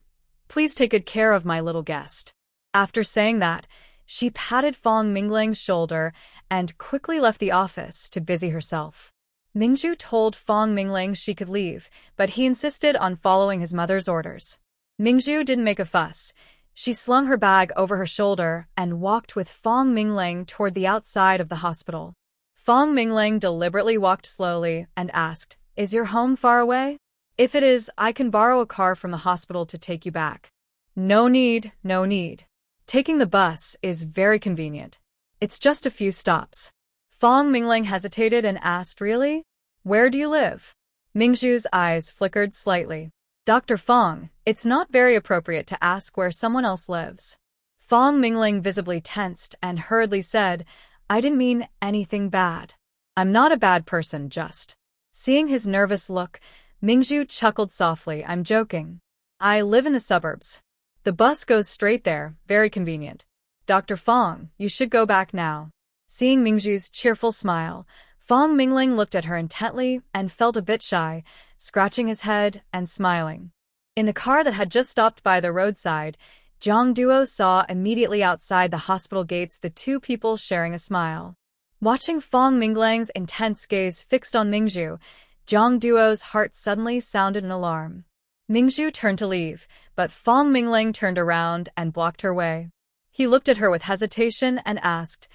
please take good care of my little guest." After saying that, she patted Fong Mingling's shoulder and quickly left the office to busy herself. Mingju told Fong Mingling she could leave, but he insisted on following his mother's orders. Mingju didn't make a fuss. She slung her bag over her shoulder and walked with Fong Mingling toward the outside of the hospital. Fong Mingling deliberately walked slowly and asked, "Is your home far away? If it is, I can borrow a car from the hospital to take you back." "No need, no need. Taking the bus is very convenient. It's just a few stops." Fong Mingling hesitated and asked, "Really? Where do you live?" Mingju's eyes flickered slightly. "Dr. Fong, it's not very appropriate to ask where someone else lives." Fong Mingling visibly tensed and hurriedly said, "I didn't mean anything bad. I'm not a bad person, just." Seeing his nervous look, Mingju chuckled softly, "I'm joking. I live in the suburbs. The bus goes straight there, very convenient. Dr. Fong, you should go back now." Seeing Mingju's cheerful smile, Fong Mingling looked at her intently and felt a bit shy, scratching his head and smiling. In the car that had just stopped by the roadside, Zhang Duo saw immediately outside the hospital gates the two people sharing a smile. Watching Fong Mingling's intense gaze fixed on Mingju, Zhang Duo's heart suddenly sounded an alarm. Mingju turned to leave, but Fong Mingling turned around and blocked her way. He looked at her with hesitation and asked,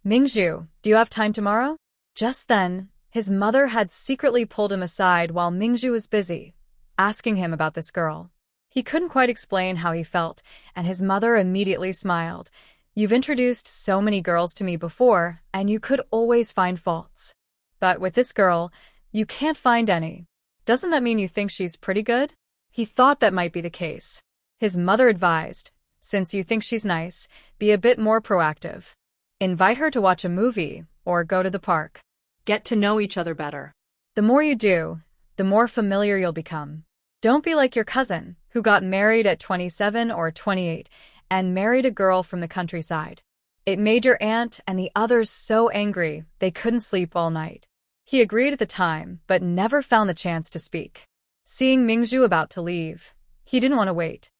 Mingju, do you have time tomorrow?" Just then, his mother had secretly pulled him aside while Mingju was busy, asking him about this girl. He couldn't quite explain how he felt, and his mother immediately smiled. "You've introduced so many girls to me before, and you could always find faults. But with this girl, you can't find any. Doesn't that mean you think she's pretty good?" He thought that might be the case. His mother advised, "Since you think she's nice, be a bit more proactive. Invite her to watch a movie or go to the park. Get to know each other better. The more you do, the more familiar you'll become. Don't be like your cousin, who got married at 27 or 28 and married a girl from the countryside. It made your aunt and the others so angry they couldn't sleep all night." He agreed at the time, but never found the chance to speak. Seeing Mingju about to leave, he didn't want to wait.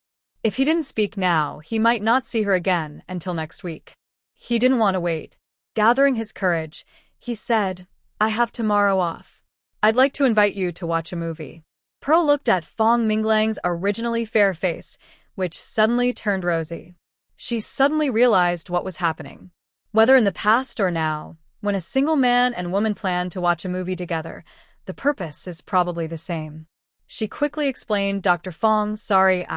If he didn't speak now, he might not see her again until next week. He didn't want to wait. Gathering his courage, he said, "I have tomorrow off. I'd like to invite you to watch a movie." Pearl looked at Fong Mingling's originally fair face, which suddenly turned rosy. She suddenly realized what was happening. Whether in the past or now, when a single man and woman plan to watch a movie together, the purpose is probably the same. She quickly explained, Dr. Fong, sorry,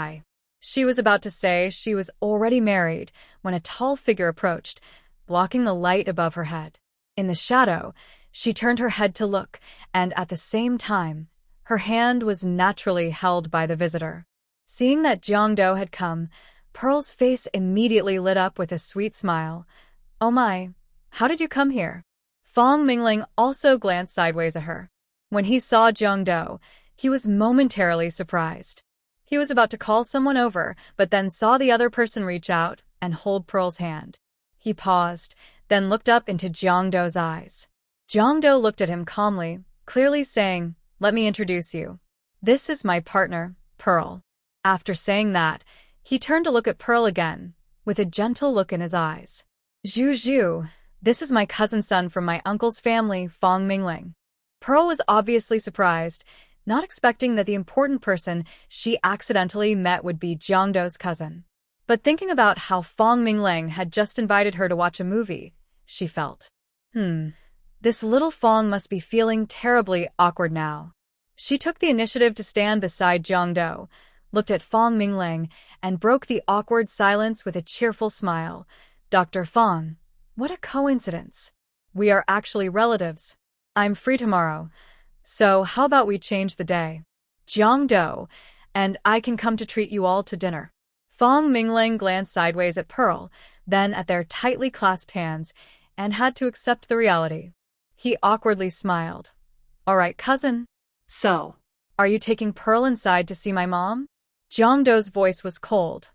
She was about to say she was already married when a tall figure approached, blocking the light above her head. In the shadow, she turned her head to look, and at the same time, her hand was naturally held by the visitor. Seeing that Jiangdo had come, Pearl's face immediately lit up with a sweet smile. Oh my, how did you come here? Fong Mingling also glanced sideways at her. When he saw Jiangdo, he was momentarily surprised. He was about to call someone over, but then saw the other person reach out and hold Pearl's hand. He paused, then looked up into Jiangdo's eyes. Jiangdo looked at him calmly, clearly saying, let me introduce you. This is my partner, Pearl. After saying that, he turned to look at Pearl again, with a gentle look in his eyes. Zhu, this is my cousin's son from my uncle's family, Fong Mingling. Pearl was obviously surprised, not expecting that the important person she accidentally met would be Jiangdo's cousin. But thinking about how Fong Mingling had just invited her to watch a movie, she felt, this little Fong must be feeling terribly awkward now. She took the initiative to stand beside Jiangdo, looked at Fong Mingling, and broke the awkward silence with a cheerful smile. Dr. Fong, what a coincidence. We are actually relatives. I'm free tomorrow, so how about we change the day? Jiangdo, and I can come to treat you all to dinner. Fong Mingling glanced sideways at Pearl, then at their tightly clasped hands, and had to accept the reality. He awkwardly smiled. All right, cousin. So, are you taking Pearl inside to see my mom? Jiangdo's voice was cold.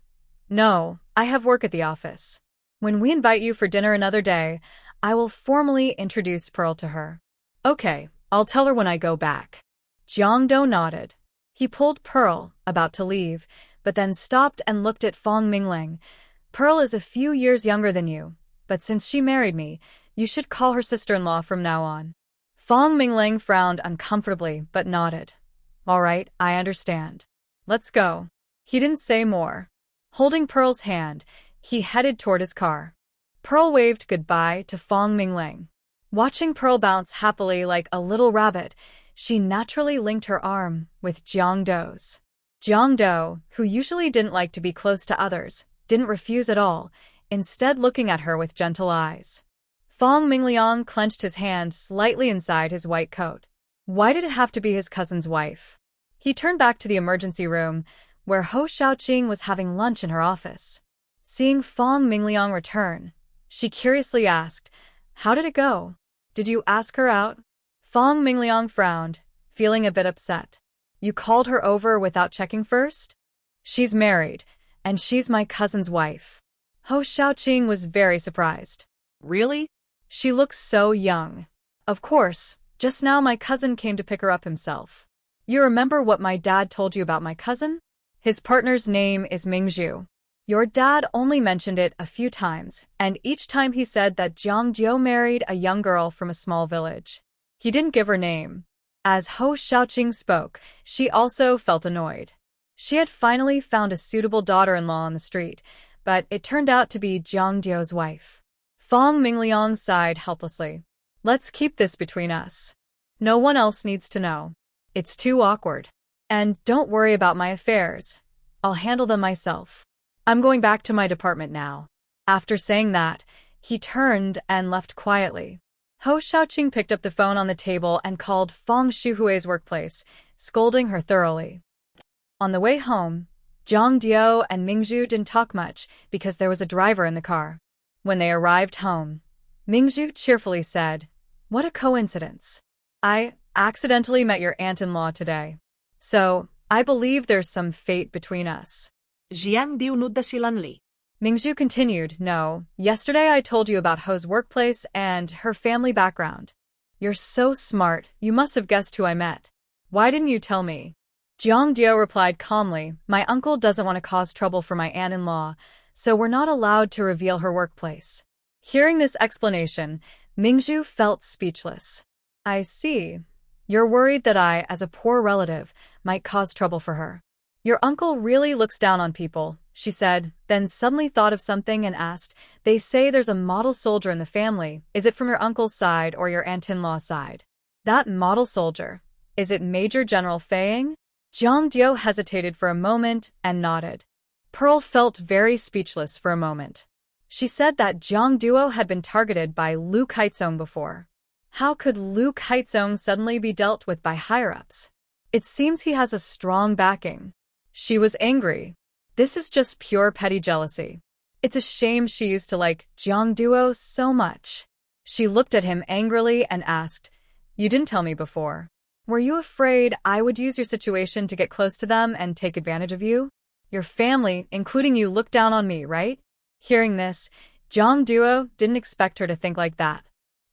No, I have work at the office. When we invite you for dinner another day, I will formally introduce Pearl to her. Okay, I'll tell her when I go back. Jiangdo nodded. He pulled Pearl, about to leave, but then stopped and looked at Fong Mingling. Pearl is a few years younger than you, but since she married me, you should call her sister-in-law from now on. Fong Mingling frowned uncomfortably, but nodded. All right, I understand. Let's go. He didn't say more. Holding Pearl's hand, he headed toward his car. Pearl waved goodbye to Fong Mingling. Watching Pearl bounce happily like a little rabbit, she naturally linked her arm with Jiangdo's. Jiangdo, who usually didn't like to be close to others, didn't refuse at all, instead looking at her with gentle eyes. Fong Mingliang clenched his hand slightly inside his white coat. Why did it have to be his cousin's wife? He turned back to the emergency room, where Ho Xiaoqing was having lunch in her office. Seeing Fong Mingliang return, she curiously asked, how did it go? Did you ask her out? Fong Mingliang frowned, feeling a bit upset. You called her over without checking first? She's married, and she's my cousin's wife. Ho Xiaoqing was very surprised. Really? She looks so young. Of course, just now my cousin came to pick her up himself. You remember what my dad told you about my cousin? His partner's name is Mingzhu. Your dad only mentioned it a few times, and each time he said that Jiang Jiu married a young girl from a small village. He didn't give her name. As Ho Xiaoqing spoke, she also felt annoyed. She had finally found a suitable daughter-in-law on the street, but it turned out to be Jiang Jiu's wife. Fong Mingliang sighed helplessly. Let's keep this between us. No one else needs to know. It's too awkward. And don't worry about my affairs. I'll handle them myself. I'm going back to my department now. After saying that, he turned and left quietly. Ho Xiaoqing picked up the phone on the table and called Fong Shuhui's workplace, scolding her thoroughly. On the way home, Jiang Dio and Mingzhu didn't talk much because there was a driver in the car. When they arrived home, Mingzhu cheerfully said, What a coincidence. I accidentally met your aunt-in-law today. So, I believe there's some fate between us. Jiang Diu nudda silanli. Mingzhu continued, No, yesterday I told you about Ho's workplace and her family background. You're so smart, you must have guessed who I met. Why didn't you tell me? Jiang Dio replied calmly, My uncle doesn't want to cause trouble for my aunt-in-law, so we're not allowed to reveal her workplace. Hearing this explanation, Mingzhu felt speechless. I see. You're worried that I, as a poor relative, might cause trouble for her. Your uncle really looks down on people, she said, then suddenly thought of something and asked, They say there's a model soldier in the family. Is it from your uncle's side or your aunt-in-law's side? That model soldier. Is it Major General Feiying? Duo hesitated for a moment and nodded. Pearl felt very speechless for a moment. She said that Duo had been targeted by Lu Kaizong before. How could Lu Kaizong suddenly be dealt with by higher-ups? It seems he has a strong backing. She was angry. This is just pure petty jealousy. It's a shame she used to like Duo so much. She looked at him angrily and asked, "You didn't tell me before. Were you afraid I would use your situation to get close to them and take advantage of you? Your family, including you, looked down on me, right?" Hearing this, Duo didn't expect her to think like that.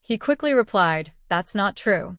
He quickly replied, "That's not true.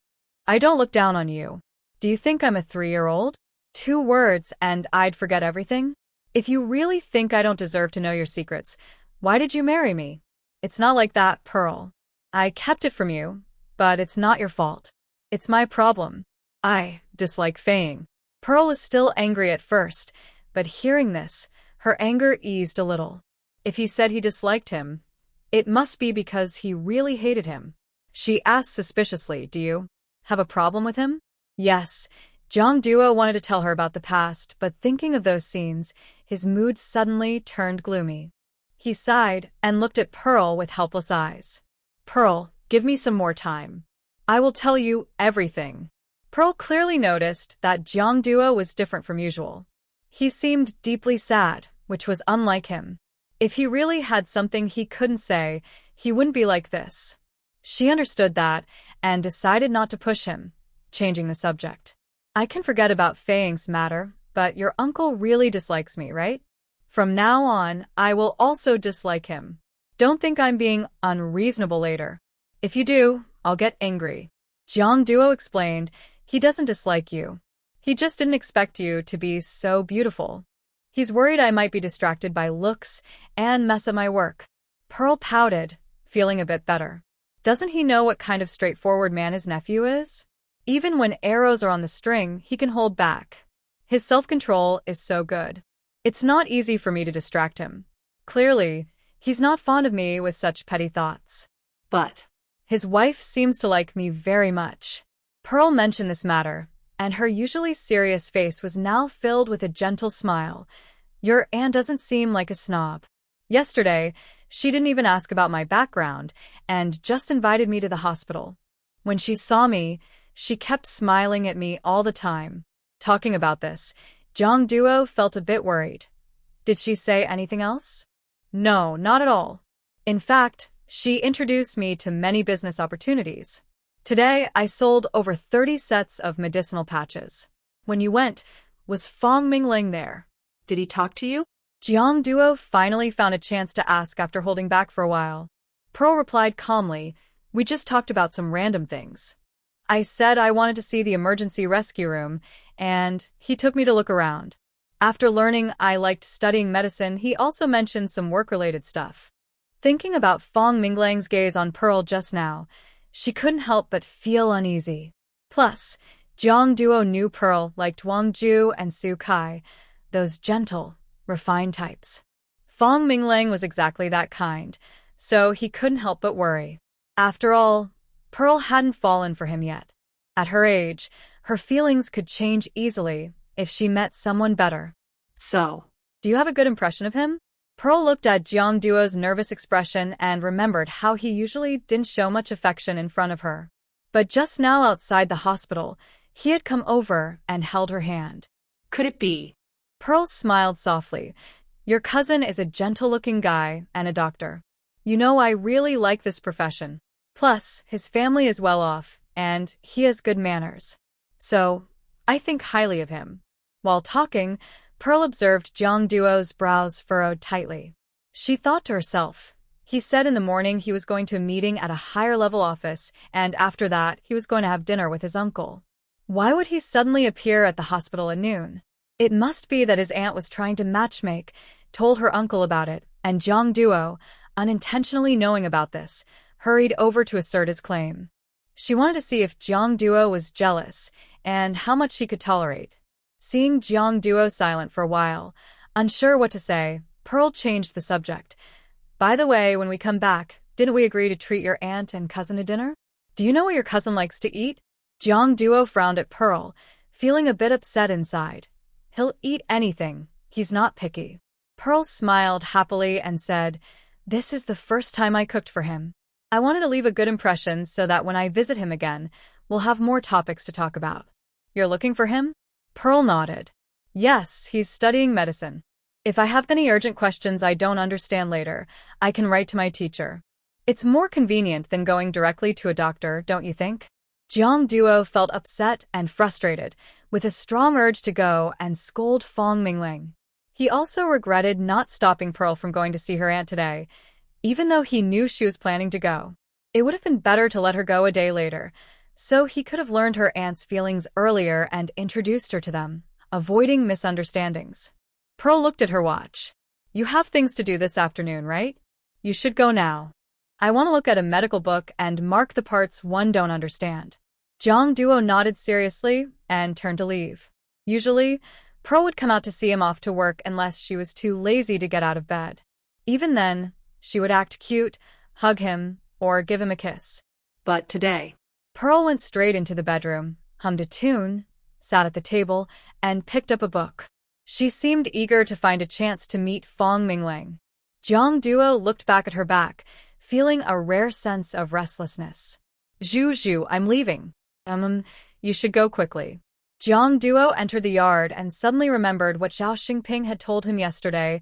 I don't look down on you. Do you think I'm a 3-year-old? 2 words and I'd forget everything? If you really think I don't deserve to know your secrets, why did you marry me? It's not like that, Pearl. I kept it from you, but it's not your fault. It's my problem. I dislike Faying." Pearl was still angry at first, but hearing this, her anger eased a little. If he said he disliked him, it must be because he really hated him. She asked suspiciously, "Do you have a problem with him?" Yes, Duo wanted to tell her about the past, but thinking of those scenes, his mood suddenly turned gloomy. He sighed and looked at Pearl with helpless eyes. "Pearl, give me some more time. I will tell you everything." Pearl clearly noticed that Duo was different from usual. He seemed deeply sad, which was unlike him. If he really had something he couldn't say, he wouldn't be like this. She understood that and decided not to push him, changing the subject. "I can forget about Faying's matter, but your uncle really dislikes me, right? From now on, I will also dislike him. Don't think I'm being unreasonable later. If you do, I'll get angry." Duo explained, "He doesn't dislike you. He just didn't expect you to be so beautiful. He's worried I might be distracted by looks and mess up my work." Pearl pouted, feeling a bit better. Doesn't he know what kind of straightforward man his nephew is? Even when arrows are on the string, he can hold back. His self-control is so good. It's not easy for me to distract him. Clearly, he's not fond of me with such petty thoughts. But his wife seems to like me very much. Pearl mentioned this matter, and her usually serious face was now filled with a gentle smile. "Your aunt doesn't seem like a snob. Yesterday, she didn't even ask about my background and just invited me to the hospital. When she saw me, she kept smiling at me all the time." Talking about this, Duo felt a bit worried. Did she say anything else? No, not at all. In fact, she introduced me to many business opportunities. Today, I sold over 30 sets of medicinal patches. When you went, was Fong Mingling there? Did he talk to you? Duo finally found a chance to ask after holding back for a while. Pearl replied calmly, "We just talked about some random things. I said I wanted to see the emergency rescue room, and he took me to look around. After learning I liked studying medicine, he also mentioned some work-related stuff." Thinking about Fong Minglang's gaze on Pearl just now, she couldn't help but feel uneasy. Plus, Duo knew Pearl liked Wang Ju and Su Kai, those gentle, refined types. Fong Minglang was exactly that kind, so he couldn't help but worry. After all, Pearl hadn't fallen for him yet. At her age, her feelings could change easily if she met someone better. "So, do you have a good impression of him?" Pearl looked at Duo's nervous expression and remembered how he usually didn't show much affection in front of her. But just now outside the hospital, he had come over and held her hand. "Could it be?" Pearl smiled softly. "Your cousin is a gentle-looking guy and a doctor. You know, I really like this profession. Plus, his family is well off, and he has good manners. So, I think highly of him." While talking, Pearl observed Duo's brows furrowed tightly. She thought to herself, he said in the morning he was going to a meeting at a higher-level office, and after that he was going to have dinner with his uncle. Why would he suddenly appear at the hospital at noon? It must be that his aunt was trying to matchmake, told her uncle about it, and Duo, unintentionally knowing about this, hurried over to assert his claim. She wanted to see if Duo was jealous, and how much he could tolerate. Seeing Duo silent for a while, unsure what to say, Pearl changed the subject. "By the way, when we come back, didn't we agree to treat your aunt and cousin to dinner? Do you know what your cousin likes to eat?" Duo frowned at Pearl, feeling a bit upset inside. He'll eat anything, he's not picky. Pearl smiled happily and said, "This is the first time I cooked for him. I wanted to leave a good impression so that when I visit him again, we'll have more topics to talk about." "You're looking for him?" Pearl nodded. "Yes, he's studying medicine. If I have any urgent questions I don't understand later, I can write to my teacher. It's more convenient than going directly to a doctor, don't you think?" Jiang Duo felt upset and frustrated, with a strong urge to go and scold Fong Mingling. He also regretted not stopping Pearl from going to see her aunt today, even though he knew she was planning to go. It would have been better to let her go a day later, so he could have learned her aunt's feelings earlier and introduced her to them, avoiding misunderstandings. Pearl looked at her watch. "You have things to do this afternoon, right? You should go now. I want to look at a medical book and mark the parts one don't understand." Jiang Duo nodded seriously and turned to leave. Usually, Pearl would come out to see him off to work unless she was too lazy to get out of bed. Even then, she would act cute, hug him, or give him a kiss. But today, Pearl went straight into the bedroom, hummed a tune, sat at the table, and picked up a book. She seemed eager to find a chance to meet Fong Mingling. Jiang Duo looked back at her back, feeling a rare sense of restlessness. Zhu, I'm leaving. You should go quickly." Jiang Duo entered the yard and suddenly remembered what Zhao Xingping had told him yesterday.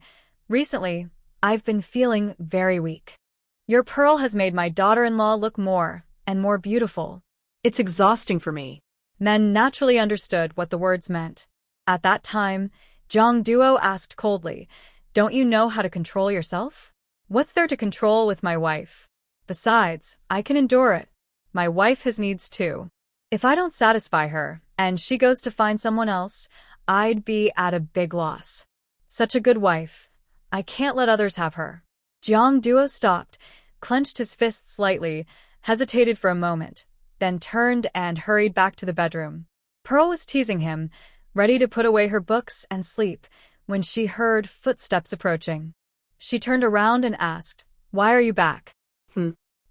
"Recently, I've been feeling very weak. Your Pearl has made my daughter-in-law look more and more beautiful." it's exhausting for me. Men naturally understood what the words meant. At that time, Jiang Duo asked coldly, "Don't you know how to control yourself? What's there to control with my wife? Besides, I can endure it. My wife has needs too. If I don't satisfy her, and she goes to find someone else, I'd be at a big loss. Such a good wife. I can't let others have her." Jiang Duo stopped, clenched his fists slightly, hesitated for a moment, then turned and hurried back to the bedroom. Pearl was teasing him, ready to put away her books and sleep, when she heard footsteps approaching. She turned around and asked, "Why are you back?"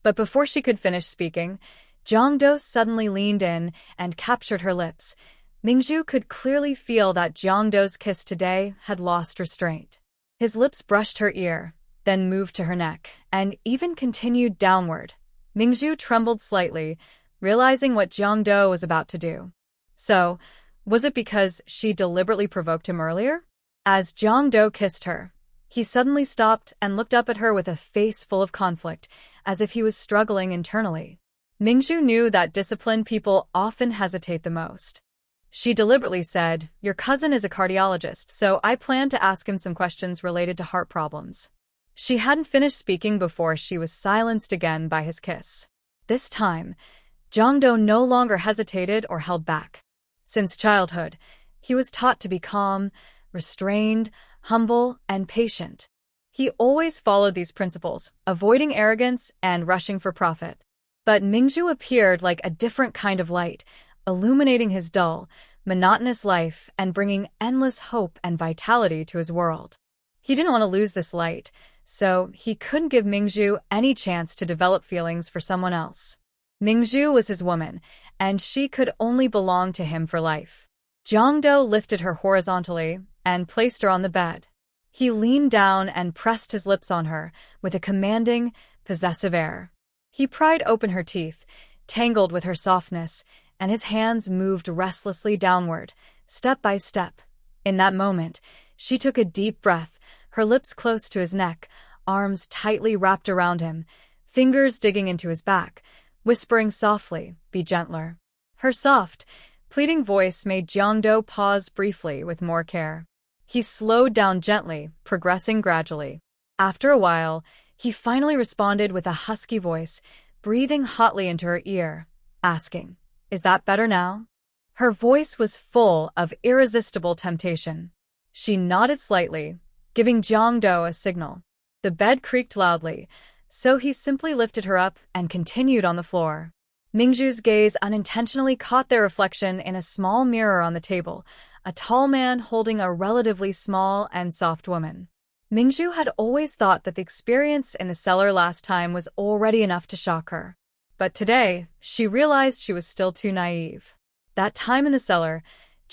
But before she could finish speaking, Jiang Duo suddenly leaned in and captured her lips. Mingzhu could clearly feel that Jiang Duo's kiss today had lost restraint. His lips brushed her ear, then moved to her neck, and even continued downward. Mingzhu trembled slightly, realizing what Jiang Duo was about to do. So, was it because she deliberately provoked him earlier? As Jiang Duo kissed her, he suddenly stopped and looked up at her with a face full of conflict, as if he was struggling internally. Mingzhu knew that disciplined people often hesitate the most. She deliberately said, "Your cousin is a cardiologist, so I plan to ask him some questions related to heart problems." She hadn't finished speaking before she was silenced again by his kiss. This time, Jiang Duo no longer hesitated or held back. Since childhood, he was taught to be calm, restrained, humble, and patient. He always followed these principles, avoiding arrogance and rushing for profit. But Mingzhu appeared like a different kind of light, illuminating his dull, monotonous life and bringing endless hope and vitality to his world. He didn't want to lose this light, so he couldn't give Mingzhu any chance to develop feelings for someone else. Mingzhu was his woman, and she could only belong to him for life. Jiang Duo lifted her horizontally and placed her on the bed. He leaned down and pressed his lips on her with a commanding, possessive air. He pried open her teeth, tangled with her softness, and his hands moved restlessly downward, step by step. In that moment, she took a deep breath, her lips close to his neck, arms tightly wrapped around him, fingers digging into his back, whispering softly, "Be gentler." Her soft, pleading voice made Jiang Duo pause briefly with more care. He slowed down gently, progressing gradually. After a while, he finally responded with a husky voice, breathing hotly into her ear, asking, "Is that better now?" Her voice was full of irresistible temptation. She nodded slightly, giving Jiang Duo a signal. The bed creaked loudly, so he simply lifted her up and continued on the floor. Mingzhu's gaze unintentionally caught their reflection in a small mirror on the table, a tall man holding a relatively small and soft woman. Mingzhu had always thought that the experience in the cellar last time was already enough to shock her. But today, she realized she was still too naive. That time in the cellar,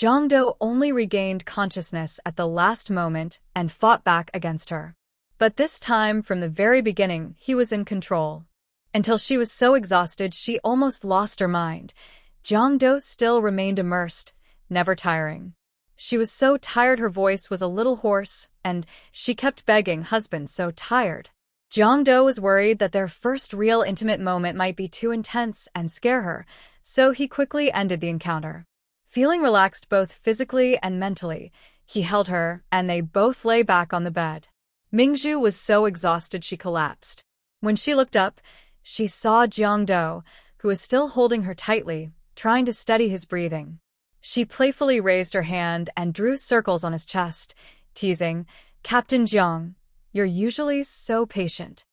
Jongdo only regained consciousness at the last moment and fought back against her. But this time, from the very beginning, he was in control. Until she was so exhausted she almost lost her mind, Jongdo still remained immersed, never tiring. She was so tired her voice was a little hoarse, and she kept begging, "Husband, so tired." Jongdo was worried that their first real intimate moment might be too intense and scare her, so he quickly ended the encounter. Feeling relaxed both physically and mentally, he held her, and they both lay back on the bed. Mingju was so exhausted she collapsed. When she looked up, she saw Jongdo, who was still holding her tightly, trying to steady his breathing. She playfully raised her hand and drew circles on his chest, teasing, "Captain Jiang, you're usually so patient.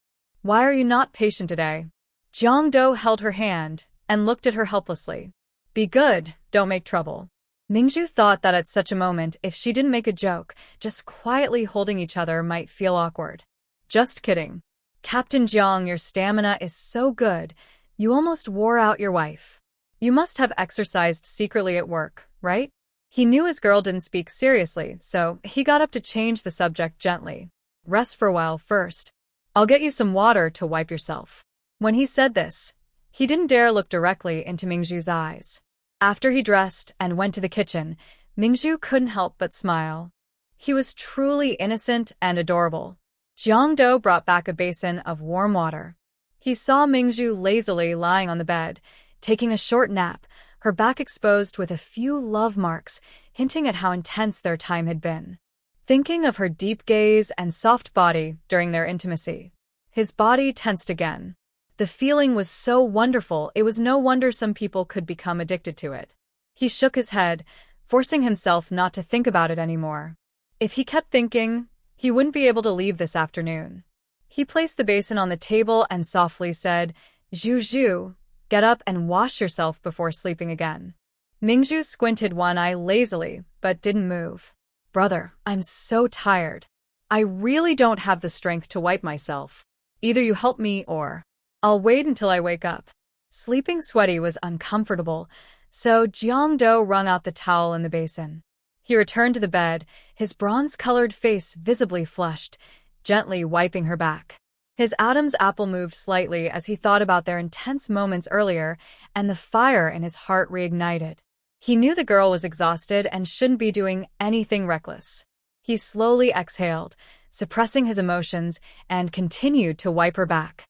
Why are you not patient today?" Jongdo held her hand and looked at her helplessly. "Be good, don't make trouble." Mingju thought that at such a moment, if she didn't make a joke, just quietly holding each other might feel awkward. "Just kidding. Captain Jiang, your stamina is so good, you almost wore out your wife. You must have exercised secretly at work, right?" He knew his girl didn't speak seriously, so he got up to change the subject gently. "Rest for a while first. I'll get you some water to wipe yourself." When he said this, he didn't dare look directly into Mingju's eyes. After he dressed and went to the kitchen, Mingju couldn't help but smile. He was truly innocent and adorable. Jongdo brought back a basin of warm water. He saw Mingju lazily lying on the bed, taking a short nap, her back exposed with a few love marks, hinting at how intense their time had been. Thinking of her deep gaze and soft body during their intimacy, his body tensed again. The feeling was so wonderful, it was no wonder some people could become addicted to it. He shook his head, forcing himself not to think about it anymore. If he kept thinking, he wouldn't be able to leave this afternoon. He placed the basin on the table and softly said, "Zhu, get up and wash yourself before sleeping again." Mingju squinted one eye lazily, but didn't move. "Brother, I'm so tired. I really don't have the strength to wipe myself. Either you help me or I'll wait until I wake up." Sleeping sweaty was uncomfortable, so Jongdo wrung out the towel in the basin. He returned to the bed, his bronze-colored face visibly flushed, gently wiping her back. His Adam's apple moved slightly as he thought about their intense moments earlier, and the fire in his heart reignited. He knew the girl was exhausted and shouldn't be doing anything reckless. He slowly exhaled, suppressing his emotions, and continued to wipe her back.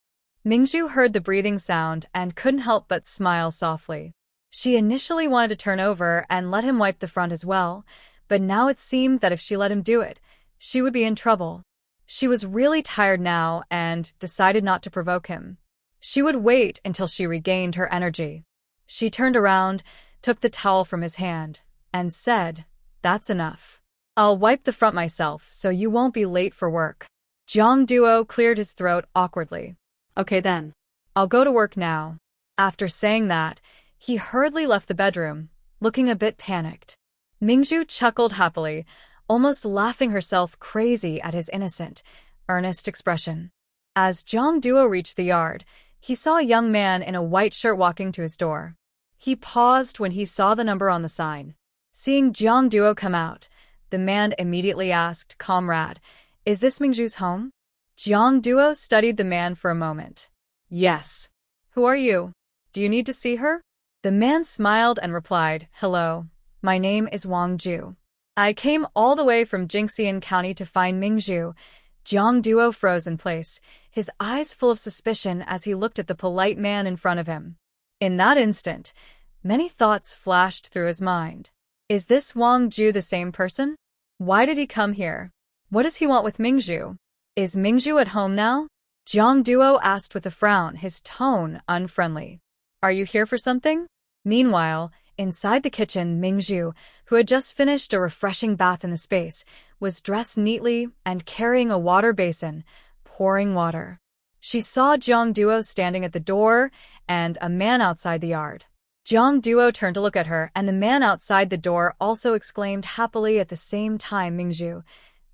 Mingju heard the breathing sound and couldn't help but smile softly. She initially wanted to turn over and let him wipe the front as well, but now it seemed that if she let him do it, she would be in trouble. She was really tired now and decided not to provoke him. She would wait until she regained her energy. She turned around, took the towel from his hand, and said, "That's enough. I'll wipe the front myself so you won't be late for work." Jongdo cleared his throat awkwardly. Okay then. "I'll go to work now." After saying that, he hurriedly left the bedroom, looking a bit panicked. Mingju chuckled happily, almost laughing herself crazy at his innocent, earnest expression. As Jongdo reached the yard, he saw a young man in a white shirt walking to his door. He paused when he saw the number on the sign. Seeing Jongdo come out, the man immediately asked, "Comrade, is this Mingju's home?" Jongdo studied the man for a moment. "Yes." "Who are you? Do you need to see her?" The man smiled and replied, "Hello, my name is Wang Ju. I came all the way from Jingxian County to find Mingju." Jongdo froze in place, his eyes full of suspicion as he looked at the polite man in front of him. In that instant, many thoughts flashed through his mind. Is this Wang Ju the same person? Why did he come here? What does he want with Mingju? Is Mingju at home now? Jongdo asked with a frown, his tone unfriendly. "Are you here for something?" Meanwhile, inside the kitchen, Mingju, who had just finished a refreshing bath in the space, was dressed neatly and carrying a water basin, pouring water. She saw Jongdo standing at the door and a man outside the yard. Jongdo turned to look at her, and the man outside the door also exclaimed happily at the same time, "Mingju,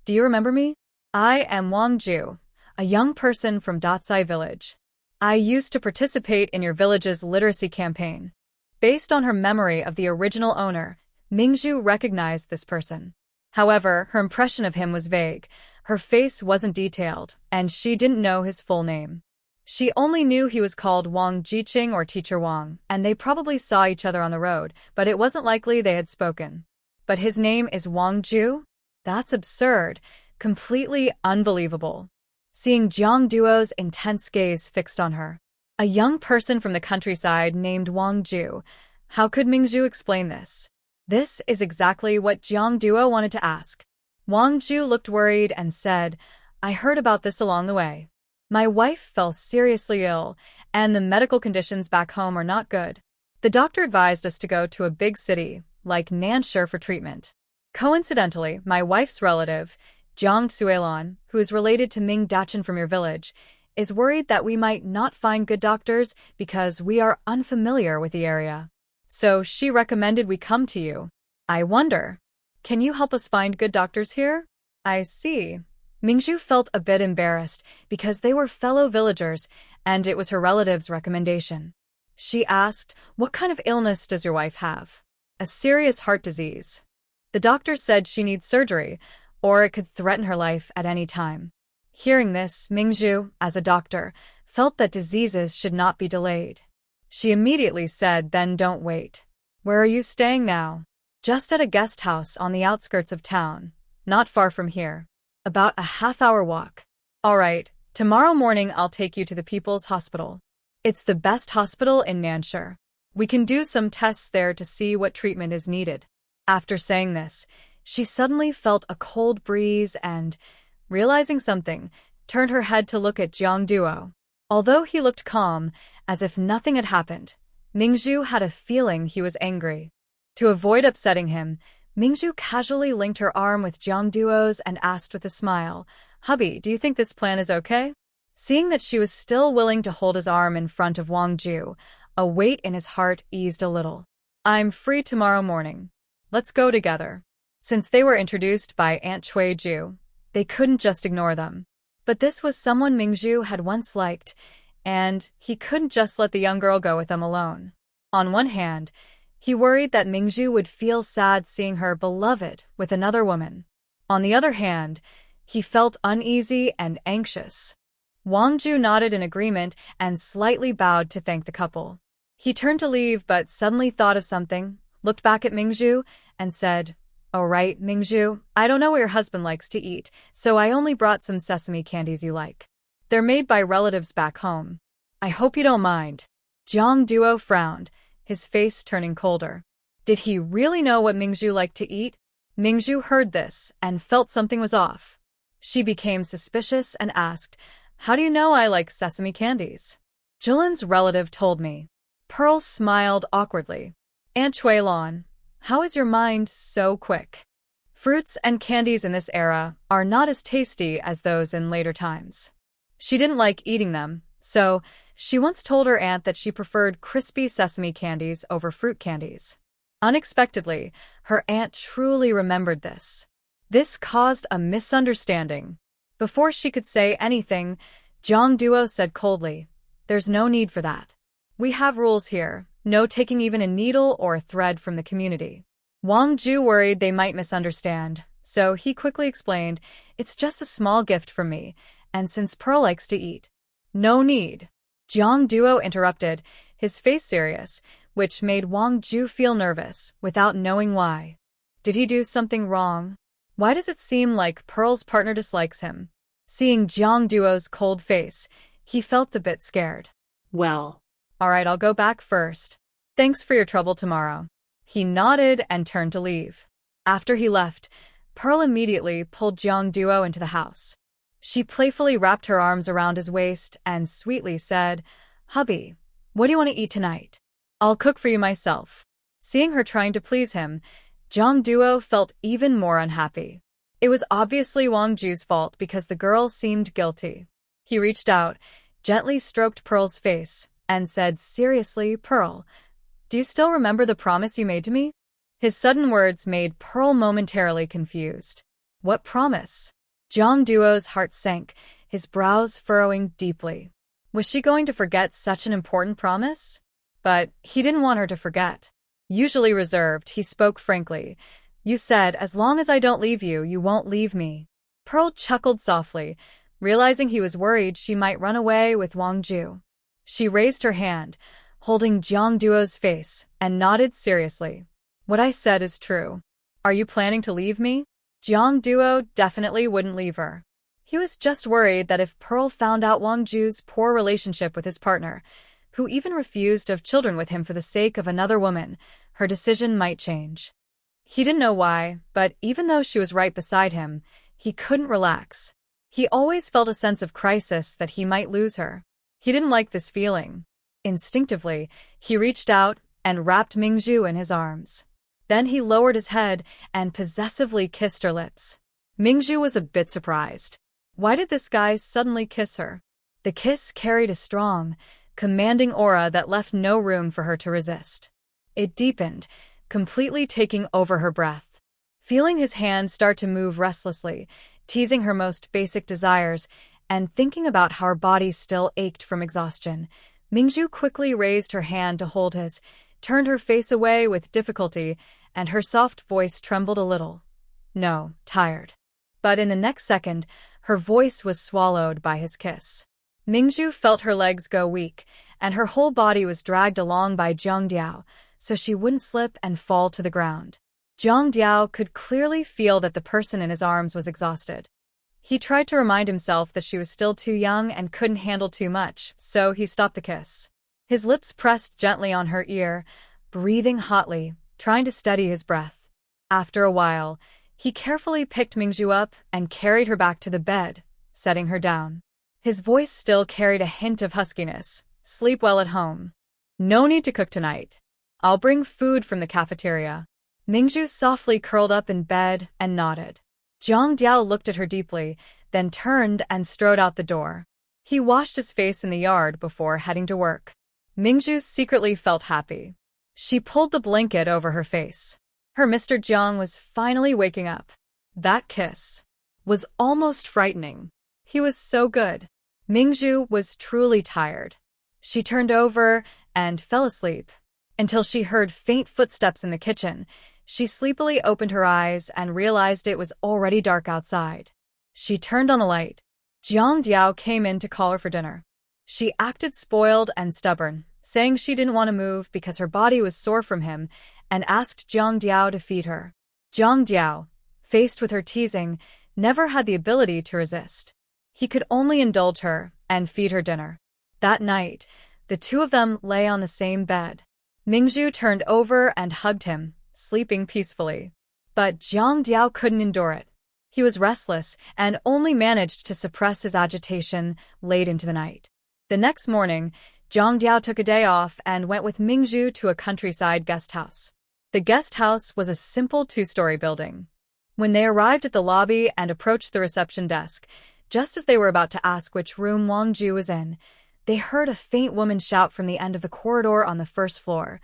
do you remember me? I am Wang Ju, a young person from Datsai village. I used to participate in your village's literacy campaign." Based on her memory of the original owner, Mingzhu recognized this person. However, her impression of him was vague. Her face wasn't detailed, and she didn't know his full name. She only knew he was called Wang Jiqing or Teacher Wang, and they probably saw each other on the road, but it wasn't likely they had spoken. But his name is Wang Ju? That's absurd. Completely unbelievable. Seeing Jiang Duo's intense gaze fixed on her. A young person from the countryside named Wang Ju. How could Mingzhu explain this? This is exactly what Jiang Duo wanted to ask. Wang Ju looked worried and said, I heard about this along the way. My wife fell seriously ill, and the medical conditions back home are not good. The doctor advised us to go to a big city, like Nansha, for treatment. Coincidentally, my wife's relative, Jiang Suelon, who is related to Ming Dachin from your village, is worried that we might not find good doctors because we are unfamiliar with the area. So she recommended we come to you. I wonder, can you help us find good doctors here? I see. Mingzhu felt a bit embarrassed because they were fellow villagers and it was her relative's recommendation. She asked, what kind of illness does your wife have? A serious heart disease. The doctor said she needs surgery, or it could threaten her life at any time. Hearing this, Mingzhu, as a doctor, felt that diseases should not be delayed. She immediately said, then don't wait. Where are you staying now? Just at a guest house on the outskirts of town, not far from here. About a half-hour walk. All right, tomorrow morning I'll take you to the People's Hospital. It's the best hospital in Nansha. We can do some tests there to see what treatment is needed. After saying this, she suddenly felt a cold breeze and, realizing something, turned her head to look at Jiang Duo. Although he looked calm, as if nothing had happened, Mingzhu had a feeling he was angry. To avoid upsetting him, Mingzhu casually linked her arm with Jiang Duo's and asked with a smile, Hubby, do you think this plan is okay? Seeing that she was still willing to hold his arm in front of Wang Ju, a weight in his heart eased a little. I'm free tomorrow morning. Let's go together. Since they were introduced by Aunt Cui Ju, they couldn't just ignore them. But this was someone Mingzhu had once liked, and he couldn't just let the young girl go with them alone. On one hand, he worried that Mingzhu would feel sad seeing her beloved with another woman. On the other hand, he felt uneasy and anxious. Wang Ju nodded in agreement and slightly bowed to thank the couple. He turned to leave but suddenly thought of something, looked back at Mingzhu, and said, All right, Mingzhu, I don't know what your husband likes to eat, so I only brought some sesame candies you like. They're made by relatives back home. I hope you don't mind. Jiang Duo frowned, his face turning colder. Did he really know what Mingzhu liked to eat? Mingzhu heard this and felt something was off. She became suspicious and asked, How do you know I like sesame candies? Julin's relative told me. Pearl smiled awkwardly. Aunt Chuelon, how is your mind so quick? Fruits and candies in this era are not as tasty as those in later times. She didn't like eating them, so she once told her aunt that she preferred crispy sesame candies over fruit candies. Unexpectedly, her aunt truly remembered this. This caused a misunderstanding. Before she could say anything, Jiang Duo said coldly, There's no need for that. We have rules here, no taking even a needle or a thread from the community. Wang Ju worried they might misunderstand, so he quickly explained, It's just a small gift from me, and since Pearl likes to eat. No need. Jiang Duo interrupted, his face serious, which made Wang Ju feel nervous, without knowing why. Did he do something wrong? Why does it seem like Pearl's partner dislikes him? Seeing Jiang Duo's cold face, he felt a bit scared. Well. All right, I'll go back first. Thanks for your trouble tomorrow. He nodded and turned to leave. After he left, Pearl immediately pulled Jiang Duo into the house. She playfully wrapped her arms around his waist and sweetly said, Hubby, what do you want to eat tonight? I'll cook for you myself. Seeing her trying to please him, Jiang Duo felt even more unhappy. It was obviously Wang Ju's fault because the girl seemed guilty. He reached out, gently stroked Pearl's face, and said seriously, Pearl, do you still remember the promise you made to me? His sudden words made Pearl momentarily confused. What promise? Jiang Duo's heart sank, his brows furrowing deeply. Was she going to forget such an important promise? But he didn't want her to forget. Usually reserved, he spoke frankly. You said, as long as I don't leave you, you won't leave me. Pearl chuckled softly, realizing he was worried she might run away with Wang Ju. She raised her hand, holding Jiang Duo's face, and nodded seriously. What I said is true. Are you planning to leave me? Jiang Duo definitely wouldn't leave her. He was just worried that if Pearl found out Wang Ju's poor relationship with his partner, who even refused to have children with him for the sake of another woman, her decision might change. He didn't know why, but even though she was right beside him, he couldn't relax. He always felt a sense of crisis that he might lose her. He didn't like this feeling. Instinctively, he reached out and wrapped Mingzhu in his arms. Then he lowered his head and possessively kissed her lips. Mingzhu was a bit surprised. Why did this guy suddenly kiss her? The kiss carried a strong, commanding aura that left no room for her to resist. It deepened, completely taking over her breath. Feeling his hand start to move restlessly, teasing her most basic desires, and thinking about how her body still ached from exhaustion, Mingzhu quickly raised her hand to hold his, turned her face away with difficulty, and her soft voice trembled a little. No, tired. But in the next second, her voice was swallowed by his kiss. Mingzhu felt her legs go weak, and her whole body was dragged along by Jiang Diao, so she wouldn't slip and fall to the ground. Jiang Diao could clearly feel that the person in his arms was exhausted. He tried to remind himself that she was still too young and couldn't handle too much, so he stopped the kiss. His lips pressed gently on her ear, breathing hotly, trying to steady his breath. After a while, he carefully picked Mingzhu up and carried her back to the bed, setting her down. His voice still carried a hint of huskiness. Sleep well at home. No need to cook tonight. I'll bring food from the cafeteria. Mingzhu softly curled up in bed and nodded. Jiang Diao looked at her deeply, then turned and strode out the door. He washed his face in the yard before heading to work. Mingzhu secretly felt happy. She pulled the blanket over her face. Her Mr. Jiang was finally waking up. That kiss was almost frightening. He was so good. Mingzhu was truly tired. She turned over and fell asleep. Until she heard faint footsteps in the kitchen, she sleepily opened her eyes and realized it was already dark outside. She turned on the light. Jiang Diao came in to call her for dinner. She acted spoiled and stubborn, saying she didn't want to move because her body was sore from him, and asked Jiang Diao to feed her. Jiang Diao, faced with her teasing, never had the ability to resist. He could only indulge her and feed her dinner. That night, the two of them lay on the same bed. Mingzhu turned over and hugged him, sleeping peacefully. But Jiang Diao couldn't endure it. He was restless and only managed to suppress his agitation late into the night. The next morning, Jiang Diao took a day off and went with Mingzhu to a countryside guest house. The guest house was a simple two-story building. When they arrived at the lobby and approached the reception desk, just as they were about to ask which room Wang Ju was in, they heard a faint woman shout from the end of the corridor on the first floor,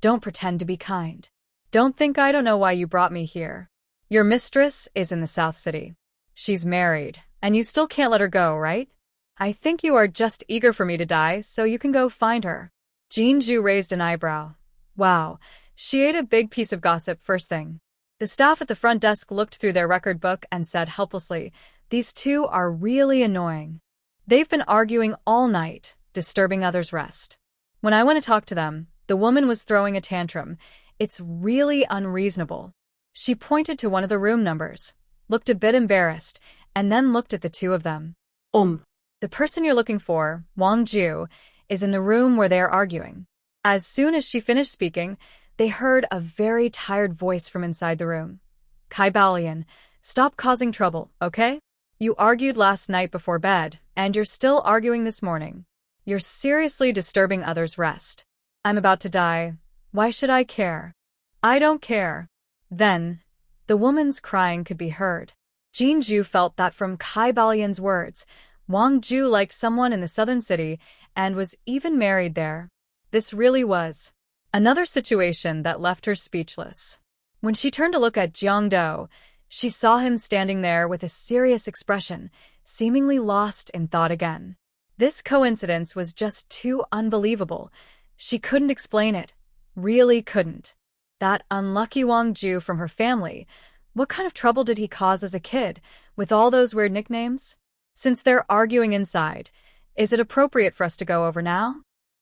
"Don't pretend to be kind. Don't think I don't know why you brought me here. Your mistress is in the South City. She's married, and you still can't let her go, right? I think you are just eager for me to die so you can go find her." Jean Zhu raised an eyebrow. Wow, she ate a big piece of gossip first thing. The staff at the front desk looked through their record book and said helplessly, "These two are really annoying. They've been arguing all night, disturbing others' rest. When I went to talk to them, the woman was throwing a tantrum. It's really unreasonable." She pointed to one of the room numbers, looked a bit embarrassed, and then looked at the two of them. The person you're looking for, Wang Ju, is in the room where they are arguing." As soon as she finished speaking, they heard a very tired voice from inside the room. "Kai Baolian, stop causing trouble, okay? You argued last night before bed, and you're still arguing this morning. You're seriously disturbing others' rest. I'm about to die. Why should I care? I don't care." Then, the woman's crying could be heard. Jean Zhu felt that from Kai Baolian's words, Wang Ju liked someone in the southern city and was even married there. This really was another situation that left her speechless. When she turned to look at Jiang Do, she saw him standing there with a serious expression, seemingly lost in thought again. This coincidence was just too unbelievable. She couldn't explain it. Really couldn't. That unlucky Wang Ju from her family. What kind of trouble did he cause as a kid, with all those weird nicknames? Since they're arguing inside, is it appropriate for us to go over now?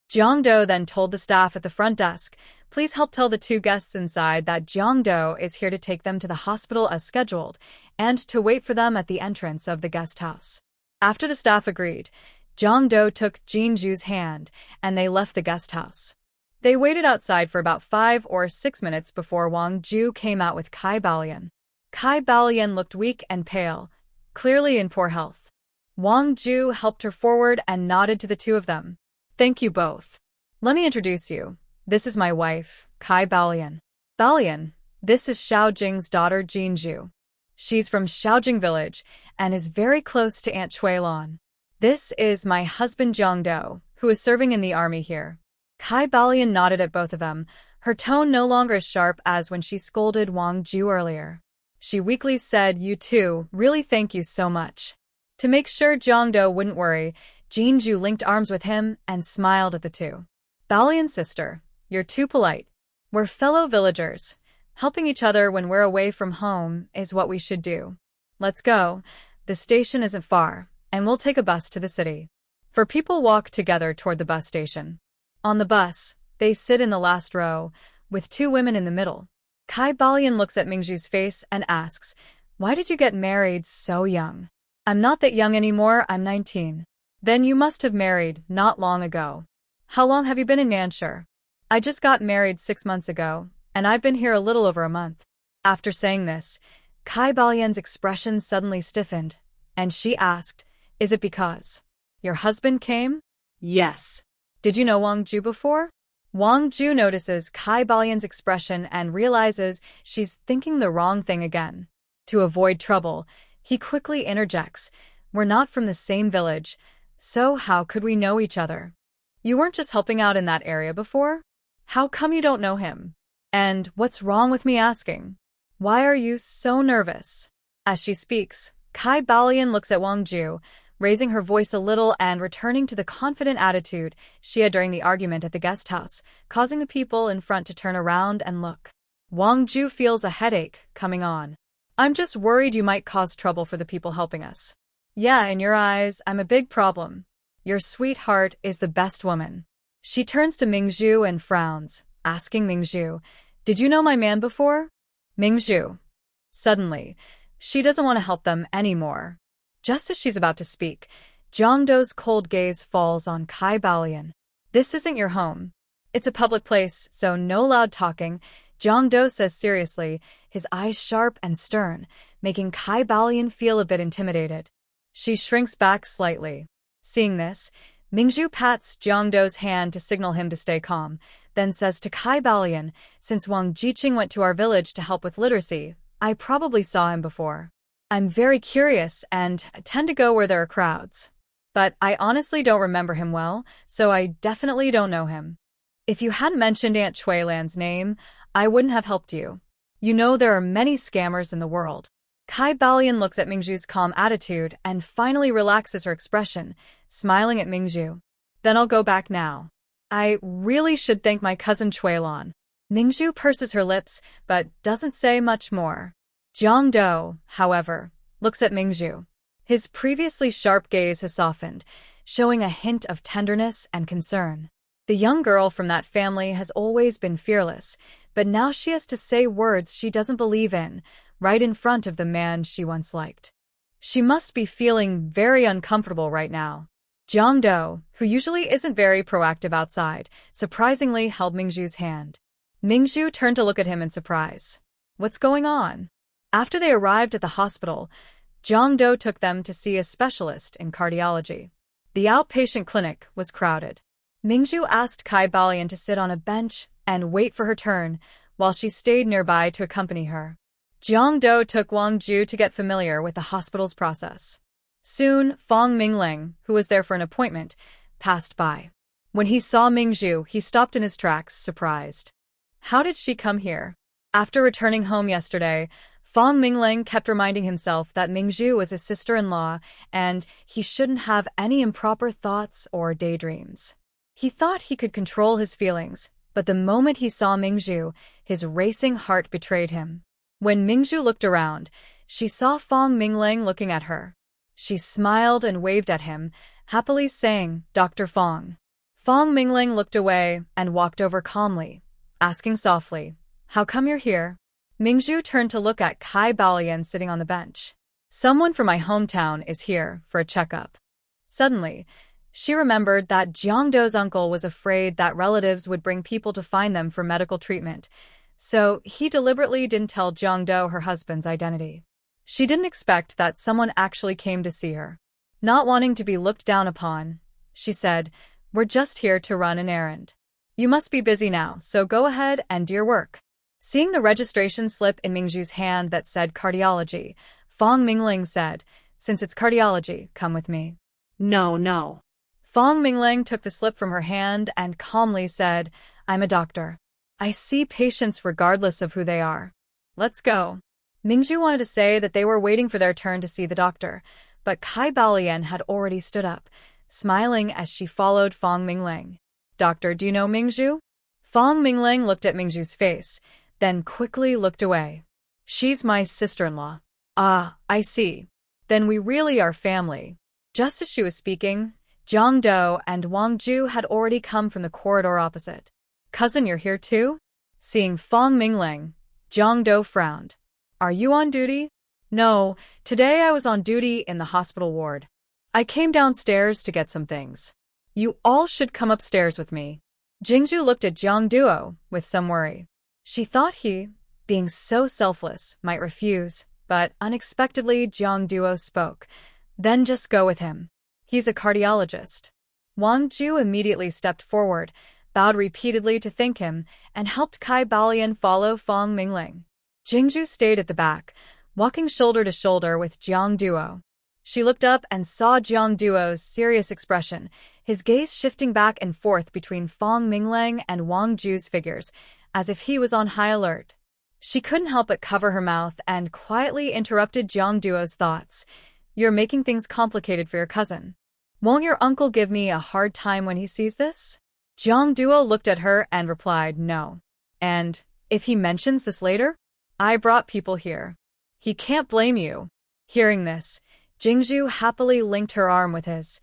Jiangdo then told the staff at the front desk, please help tell the two guests inside that Jiangdo is here to take them to the hospital as scheduled, and to wait for them at the entrance of the guest house. After the staff agreed, Jiangdo took Jinju's hand, and they left the guest house. They waited outside for about 5 or 6 minutes before Wang Ju came out with Kai Balian. Kai Balian looked weak and pale, clearly in poor health. Wang Ju helped her forward and nodded to the two of them. Thank you both. Let me introduce you. This is my wife, Kai Balian. Balian, this is Xiaojing's daughter Jinju. She's from Xiaojing village and is very close to Aunt Chuilan. This is my husband Jiangdo, who is serving in the army here. Kai Balian nodded at both of them, her tone no longer as sharp as when she scolded Wang Ju earlier. She weakly said, you two, really thank you so much. To make sure Jiangdo wouldn't worry, Jinju linked arms with him and smiled at the two. Balian sister, you're too polite. We're fellow villagers. Helping each other when we're away from home is what we should do. Let's go. The station isn't far, and we'll take a bus to the city. Four people walk together toward the bus station. On the bus, they sit in the last row, with two women in the middle. Kai Balian looks at Mingju's face and asks, why did you get married so young? I'm not that young anymore, I'm 19. Then you must have married not long ago. How long have you been in Nanshur? I just got married 6 months ago, and I've been here a little over a month. After saying this, Kai Balian's expression suddenly stiffened, and she asked, is it because your husband came? Yes. Did you know Wang Ju before? Wang Ju notices Kai Balian's expression and realizes she's thinking the wrong thing again. To avoid trouble, he quickly interjects, we're not from the same village, so how could we know each other? You weren't just helping out in that area before? How come you don't know him? And what's wrong with me asking? Why are you so nervous? As she speaks, Kai Balian looks at Wang Ju, raising her voice a little and returning to the confident attitude she had during the argument at the guest house, causing the people in front to turn around and look. Wang Ju feels a headache coming on. I'm just worried you might cause trouble for the people helping us. Yeah, in your eyes, I'm a big problem. Your sweetheart is the best woman. She turns to Mingju and frowns, asking Mingju, did you know my man before? Mingju. Suddenly, she doesn't want to help them anymore. Just as she's about to speak, Jiangdo's cold gaze falls on Kai Balian. This isn't your home. It's a public place, so no loud talking, Jiangdo says seriously, his eyes sharp and stern, making Kai Balian feel a bit intimidated. She shrinks back slightly. Seeing this, Mingju pats Jiangdo's hand to signal him to stay calm, then says to Kai Balian, since Wang Jiqing went to our village to help with literacy, I probably saw him before. I'm very curious and tend to go where there are crowds. But I honestly don't remember him well, so I definitely don't know him. If you hadn't mentioned Aunt Chuilan's name, I wouldn't have helped you. You know there are many scammers in the world. Kai Balian looks at Mingju's calm attitude and finally relaxes her expression, smiling at Mingju. Then I'll go back now. I really should thank my cousin Chuilan. Mingju purses her lips, but doesn't say much more. Jiangdo, however, looks at Mingju. His previously sharp gaze has softened, showing a hint of tenderness and concern. The young girl from that family has always been fearless, but now she has to say words she doesn't believe in, right in front of the man she once liked. She must be feeling very uncomfortable right now. Jiangdo, who usually isn't very proactive outside, surprisingly held Mingju's hand. Mingju turned to look at him in surprise. What's going on? After they arrived at the hospital, Jiangdo took them to see a specialist in cardiology. The outpatient clinic was crowded. Mingju asked Kai Balian to sit on a bench and wait for her turn, while she stayed nearby to accompany her. Jiangdo took Wang Ju to get familiar with the hospital's process. Soon, Fong Mingling, who was there for an appointment, passed by. When he saw Mingju, he stopped in his tracks, surprised. How did she come here? After returning home yesterday, Fong Mingling kept reminding himself that Mingju was his sister-in-law and he shouldn't have any improper thoughts or daydreams. He thought he could control his feelings, But the moment he saw Mingzhu, his racing heart betrayed him. When Mingzhu looked around, she saw Fong Mingling looking at her. She smiled and waved at him, happily saying, "Dr. Fong." Fong Mingling looked away and walked over calmly, asking softly, "How come you're here?" Mingzhu turned to look at Kai Baolian sitting on the bench. "Someone from my hometown is here for a checkup." Suddenly, she remembered that Jiangdo's uncle was afraid that relatives would bring people to find them for medical treatment, so he deliberately didn't tell Jiangdo her husband's identity. She didn't expect that someone actually came to see her. Not wanting to be looked down upon, she said, "We're just here to run an errand. You must be busy now, so go ahead and do your work." Seeing the registration slip in Mingzhu's hand that said cardiology, Fong Mingling said, "Since it's cardiology, come with me." No. Fong Mingling took the slip from her hand and calmly said, "I'm a doctor. I see patients regardless of who they are. Let's go." Mingzhu wanted to say that they were waiting for their turn to see the doctor, but Kai Baolian had already stood up, smiling as she followed Fong Mingling. "Doctor, do you know Mingzhu?" Fong Mingling looked at Mingzhu's face, then quickly looked away. "She's my sister-in-law." "Ah, I see. Then we really are family." Just as she was speaking, Jiangdo and Wang Ju had already come from the corridor opposite. "Cousin, you're here too?" Seeing Fong Mingling, Jiangdo frowned. "Are you on duty?" "No, today I was on duty in the hospital ward. I came downstairs to get some things. You all should come upstairs with me." Jingzhu looked at Jiangduo with some worry. She thought he, being so selfless, might refuse, but unexpectedly Jiangduo spoke. "Then just go with him. He's a cardiologist." Wang Ju immediately stepped forward, bowed repeatedly to thank him, and helped Kai Baolian follow Fong Mingling. Jingzhu stayed at the back, walking shoulder to shoulder with Jiangduo. She looked up and saw Jiangduo's serious expression, his gaze shifting back and forth between Fong Mingling and Wang Ju's figures, as if he was on high alert. She couldn't help but cover her mouth and quietly interrupted Jiangduo's thoughts. "You're making things complicated for your cousin. Won't your uncle give me a hard time when he sees this?" Jiangduo looked at her and replied, "No. And if he mentions this later? I brought people here. He can't blame you." Hearing this, Jingzhu happily linked her arm with his.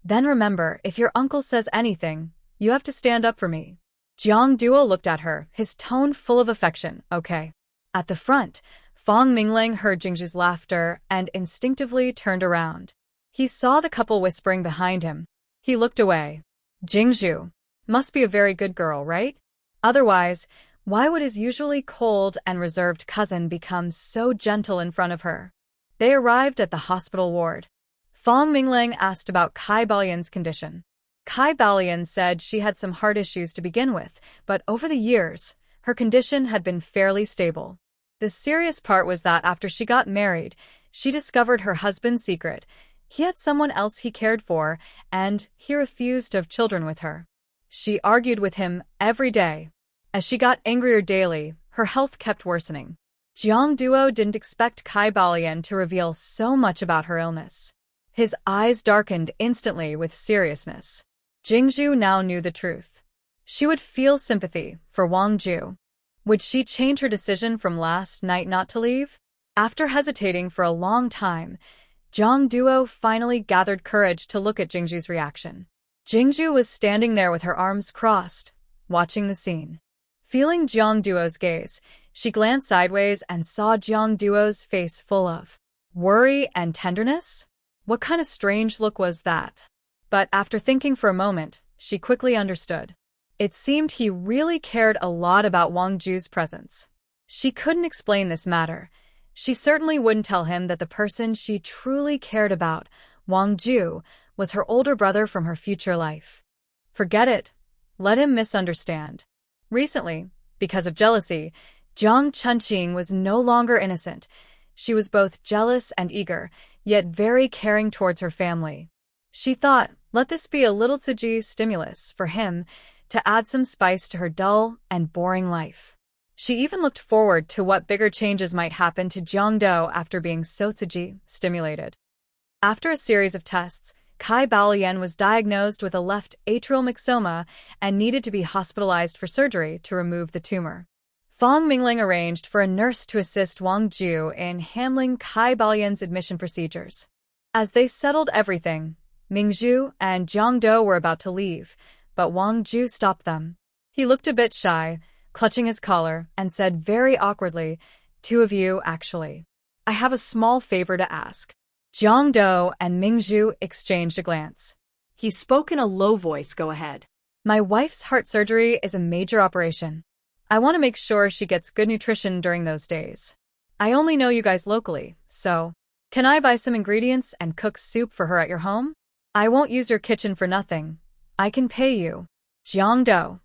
"Then remember, if your uncle says anything, you have to stand up for me." Jiangduo looked at her, his tone full of affection. "Okay." At the front, Fong Mingling heard Jingzhu's laughter and instinctively turned around. He saw the couple whispering behind him. He looked away. Jingzhu must be a very good girl, right? Otherwise, why would his usually cold and reserved cousin become so gentle in front of her? They arrived at the hospital ward. Fong Mingling asked about Kai Baolian's condition. Kai Baolian said she had some heart issues to begin with, but over the years, her condition had been fairly stable. The serious part was that after she got married, she discovered her husband's secret. He had someone else he cared for, and he refused to have children with her. She argued with him every day. As she got angrier daily, her health kept worsening. Jiangduo didn't expect Kai Baolian to reveal so much about her illness. His eyes darkened instantly with seriousness. Jingzhu now knew the truth. She would feel sympathy for Wang Ju. Would she change her decision from last night not to leave? After hesitating for a long time, Jiangduo finally gathered courage to look at Jingzhu's reaction. Jingzhu was standing there with her arms crossed, watching the scene. Feeling Jiangduo's gaze, she glanced sideways and saw Jiangduo's face full of worry and tenderness. What kind of strange look was that? But after thinking for a moment, she quickly understood. It seemed he really cared a lot about Wang Ju's presence. She couldn't explain this matter. She certainly wouldn't tell him that the person she truly cared about, Wang Ju, was her older brother from her future life. Forget it. Let him misunderstand. Recently, because of jealousy, Jiang Chunqing was no longer innocent. She was both jealous and eager, yet very caring towards her family. She thought, let this be a little Tsuji stimulus for him to add some spice to her dull and boring life. She even looked forward to what bigger changes might happen to Jiangdo after being so Tsuji stimulated. After a series of tests, Kai Baolian was diagnosed with a left atrial myxoma and needed to be hospitalized for surgery to remove the tumor. Fong Mingling arranged for a nurse to assist Wang Ju in handling Kai Baolian's admission procedures. As they settled everything, Mingzhu and Jiang Do were about to leave, but Wang Ju stopped them. He looked a bit shy, clutching his collar, and said very awkwardly, "Two of you, actually. I have a small favor to ask." Jiang Do and Mingzhu exchanged a glance. He spoke in a low voice. Go ahead. My wife's heart surgery is a major operation. I want to make sure she gets good nutrition during those days. I only know you guys locally, so can I buy some ingredients and cook soup for her at your home? I won't use your kitchen for nothing. I can pay you. Jiang Do.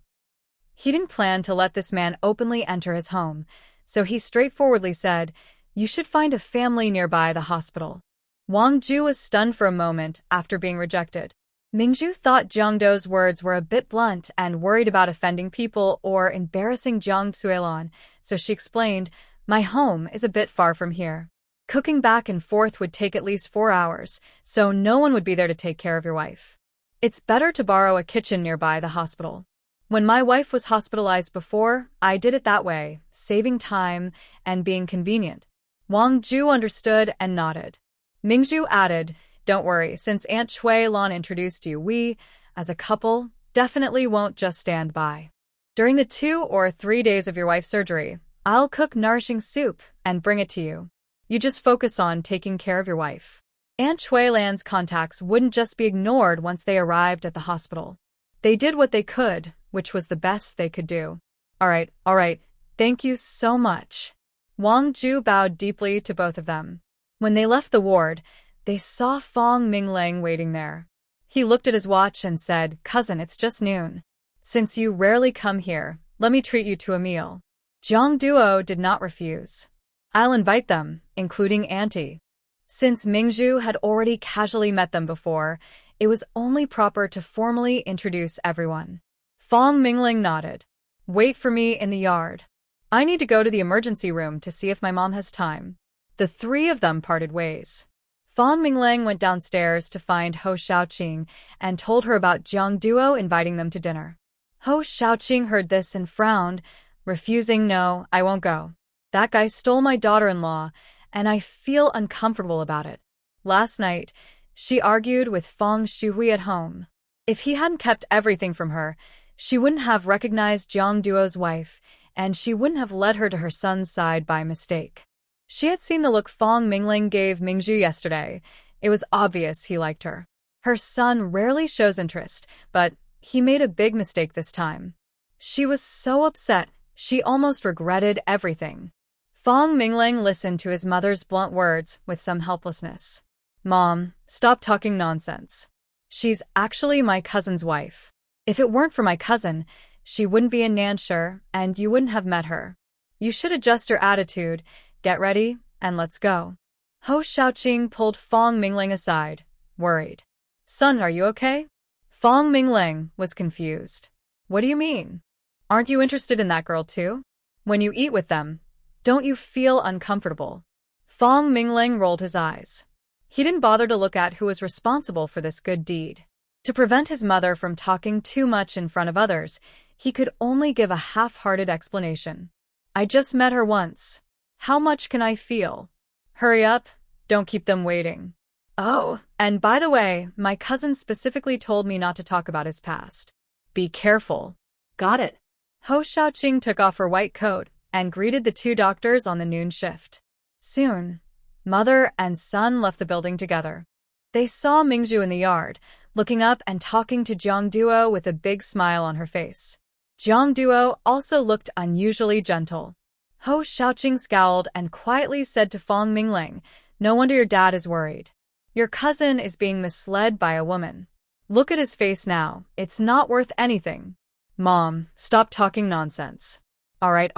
He didn't plan to let this man openly enter his home, so he straightforwardly said, "You should find a family nearby the hospital." Wang Ju was stunned for a moment after being rejected. Mingzhu thought Jiang Do's words were a bit blunt and worried about offending people or embarrassing Jiang Suilan, so she explained, "My home is a bit far from here. Cooking back and forth would take at least 4 hours, so no one would be there to take care of your wife. It's better to borrow a kitchen nearby the hospital. When my wife was hospitalized before, I did it that way, saving time and being convenient." Wang Ju understood and nodded. Mingzhu added, "Don't worry, since Aunt Chui Lan introduced you, we, as a couple, definitely won't just stand by. During the 2 or 3 days of your wife's surgery, I'll cook nourishing soup and bring it to you. You just focus on taking care of your wife." Aunt Chui Lan's contacts wouldn't just be ignored once they arrived at the hospital. They did what they could, which was the best they could do. All right, thank you so much." Wang Ju bowed deeply to both of them. When they left the ward, they saw Fong Mingling waiting there. He looked at his watch and said, "Cousin, it's just noon. Since you rarely come here, let me treat you to a meal." Jiang Duo did not refuse. "I'll invite them, including Auntie." Since Mingzhu had already casually met them before, it was only proper to formally introduce everyone. Fong Mingling nodded. "Wait for me in the yard. I need to go to the emergency room to see if my mom has time." The three of them parted ways. Fong Mingling went downstairs to find Ho Xiaoqing and told her about Jiang Duo inviting them to dinner. Ho Xiaoqing heard this and frowned, refusing, "No, I won't go. That guy stole my daughter-in-law, and I feel uncomfortable about it." Last night, she argued with Fong Shuhui at home. If he hadn't kept everything from her, she wouldn't have recognized Jiang Duo's wife, and she wouldn't have led her to her son's side by mistake. She had seen the look Fong Mingling gave Mingzhu yesterday. It was obvious he liked her. Her son rarely shows interest, but he made a big mistake this time. She was so upset, she almost regretted everything. Fong Mingling listened to his mother's blunt words with some helplessness. "Mom, stop talking nonsense. She's actually my cousin's wife. If it weren't for my cousin, she wouldn't be in Nanshire, and you wouldn't have met her. You should adjust your attitude. Get ready, and let's go." Ho Xiaoqing pulled Fong Mingling aside, worried. "Son, are you okay?" Fong Mingling was confused. "What do you mean? Aren't you interested in that girl too? When you eat with them, don't you feel uncomfortable?" Fong Mingling rolled his eyes. He didn't bother to look at who was responsible for this good deed. To prevent his mother from talking too much in front of others, he could only give a half-hearted explanation. "I just met her once. How much can I feel? Hurry up, don't keep them waiting. Oh, and by the way, my cousin specifically told me not to talk about his past. Be careful." Got it. Ho Xiaoqing took off her white coat and greeted the 2 doctors on the noon shift. Soon, mother and son left the building together. They saw Mingzhu in the yard, looking up and talking to Jiang Duo with a big smile on her face. Jiang Duo also looked unusually gentle. Ho Xiaoqing scowled and quietly said to Fong Mingling, "No wonder your dad is worried. Your cousin is being misled by a woman. Look at his face now, it's not worth anything." "Mom, stop talking nonsense." All right,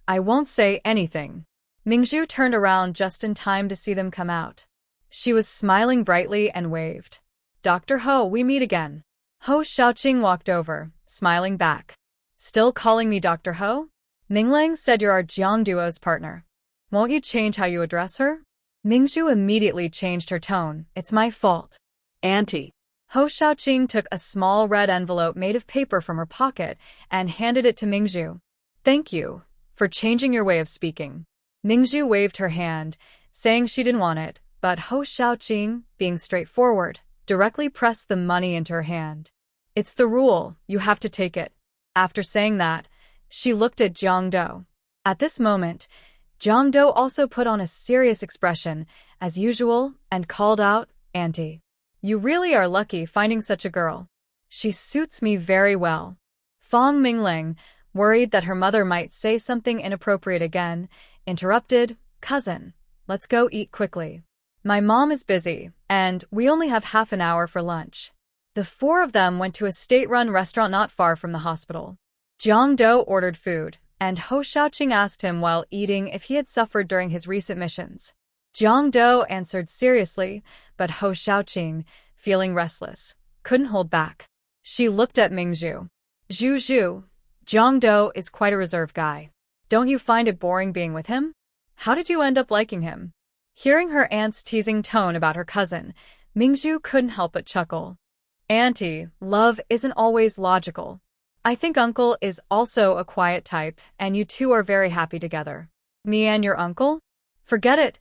I won't say anything." Mingzhu turned around just in time to see them come out. She was smiling brightly and waved. "Dr. Ho, we meet again." Ho Xiaoqing walked over, smiling back. "Still calling me Dr. Ho?" Mingling said, "You're our Jiang Duo's partner. Won't you change how you address her?" Mingzhu immediately changed her tone. "It's my fault." "Auntie." Ho Xiaoqing took a small red envelope made of paper from her pocket and handed it to Mingzhu. Thank you for changing your way of speaking. Mingzhu waved her hand, saying she didn't want it, but Ho Xiaoqing, being straightforward, directly pressed the money into her hand. It's the rule, you have to take it. After saying that, she looked at Jiang Do. At this moment, Jiang Do also put on a serious expression, as usual, and called out, Auntie. You really are lucky finding such a girl. She suits me very well. Fang Mingling, worried that her mother might say something inappropriate again, interrupted, Cousin, let's go eat quickly. My mom is busy, and we only have half an hour for lunch. The four of them went to a state-run restaurant not far from the hospital. Jiang Do ordered food, and Ho Xiaoqing asked him while eating if he had suffered during his recent missions. Jiang Do answered seriously, but Ho Xiaoqing, feeling restless, couldn't hold back. She looked at Mingzhu. Zhu, Jiang Do is quite a reserved guy. Don't you find it boring being with him? How did you end up liking him? Hearing her aunt's teasing tone about her cousin, Mingzhu couldn't help but chuckle. Auntie, love isn't always logical. I think uncle is also a quiet type, and you two are very happy together. Me and your uncle? Forget it.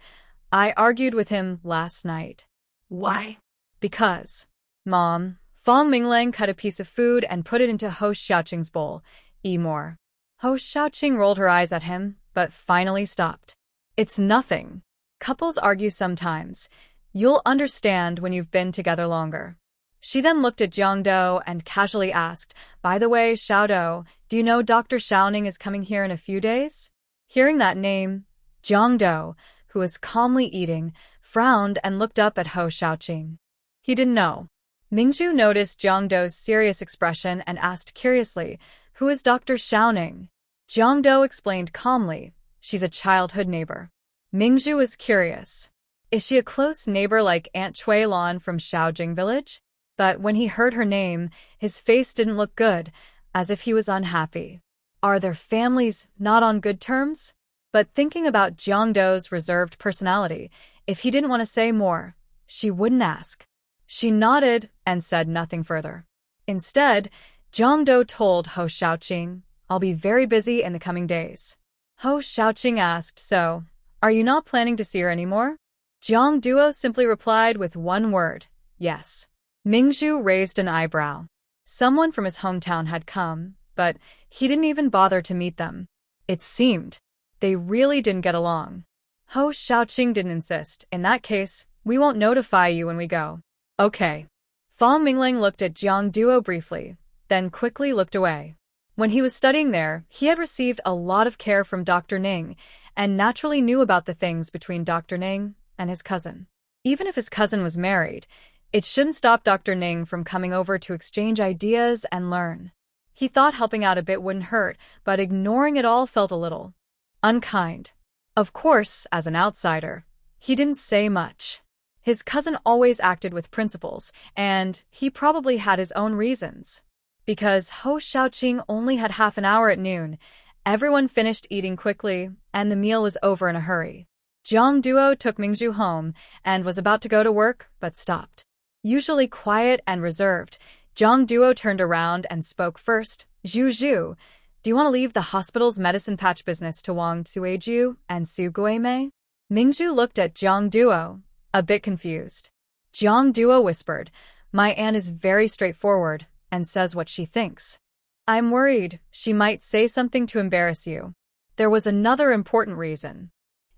I argued with him last night. Why? Because. Mom. Fang Minglang cut a piece of food and put it into Ho Xiaoqing's bowl. Eat more. Ho Xiaoqing rolled her eyes at him, but finally stopped. It's nothing. Couples argue sometimes. You'll understand when you've been together longer. She then looked at Jiang Do and casually asked, By the way, Xiao Do, do you know Dr. Xiaoning is coming here in a few days? Hearing that name, Jiang Do, who was calmly eating, frowned and looked up at Ho Xiaoqing. He didn't know. Mingzhu noticed Jiang Do's serious expression and asked curiously, Who is Dr. Xiaoning? Jiang Do explained calmly, She's a childhood neighbor. Mingzhu was curious. Is she a close neighbor like Aunt Cui Lan from Shaojing village? But when he heard her name, his face didn't look good, as if he was unhappy. Are their families not on good terms? But thinking about Jiang Do's reserved personality, if he didn't want to say more, she wouldn't ask. She nodded and said nothing further. Instead, Jiang Do told Ho Xiaoqing, I'll be very busy in the coming days. Ho Xiaoqing asked, So, are you not planning to see her anymore? Jiang Duo simply replied with one word, Yes. Mingzhu raised an eyebrow. Someone from his hometown had come, but he didn't even bother to meet them. It seemed they really didn't get along. Ho Xiaoqing didn't insist. In that case, we won't notify you when we go. Okay. Fa Mingling looked at Jiang Duo briefly, then quickly looked away. When he was studying there, he had received a lot of care from Dr. Ning, and naturally knew about the things between Dr. Ning and his cousin. Even if his cousin was married, it shouldn't stop Dr. Ning from coming over to exchange ideas and learn. He thought helping out a bit wouldn't hurt, but ignoring it all felt a little unkind. Of course, as an outsider, he didn't say much. His cousin always acted with principles, and he probably had his own reasons. Because Ho Xiaoqing only had half an hour at noon, everyone finished eating quickly, and the meal was over in a hurry. Jiang Duo took Mingzhu home and was about to go to work, but stopped. Usually quiet and reserved, Jiang Duo turned around and spoke first. Zhu, do you want to leave the hospital's medicine patch business to Wang Sueju and Su Guimei? Mingzhu looked at Jiang Duo, a bit confused. Jiang Duo whispered, My aunt is very straightforward and says what she thinks. I'm worried she might say something to embarrass you. There was another important reason.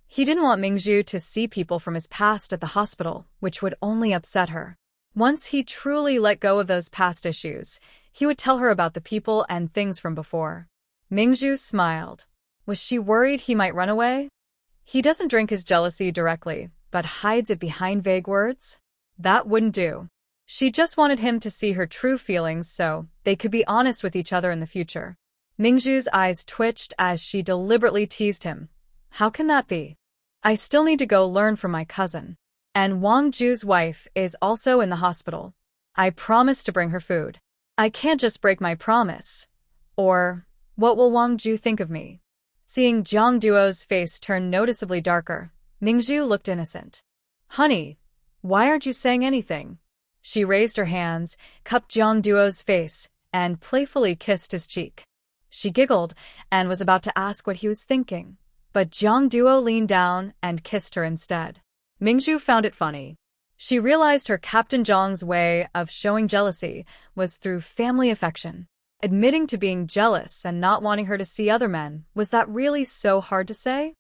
He didn't want Mingzhu to see people from his past at the hospital, which would only upset her. Once he truly let go of those past issues, he would tell her about the people and things from before. Mingzhu smiled. Was she worried he might run away? He doesn't drink his jealousy directly, but hides it behind vague words? That wouldn't do. She just wanted him to see her true feelings so they could be honest with each other in the future. Mingzhu's eyes twitched as she deliberately teased him. How can that be? I still need to go learn from my cousin. And Wang Ju's wife is also in the hospital. I promised to bring her food. I can't just break my promise. Or, what will Wang Ju think of me? Seeing Jiang Duo's face turn noticeably darker, Mingzhu looked innocent. Honey, why aren't you saying anything? She raised her hands, cupped Jiang Duo's face, and playfully kissed his cheek. She giggled and was about to ask what he was thinking, but Jiang Duo leaned down and kissed her instead. Mingzhu found it funny. She realized her Captain Zhang's way of showing jealousy was through family affection. Admitting to being jealous and not wanting her to see other men, was that really so hard to say?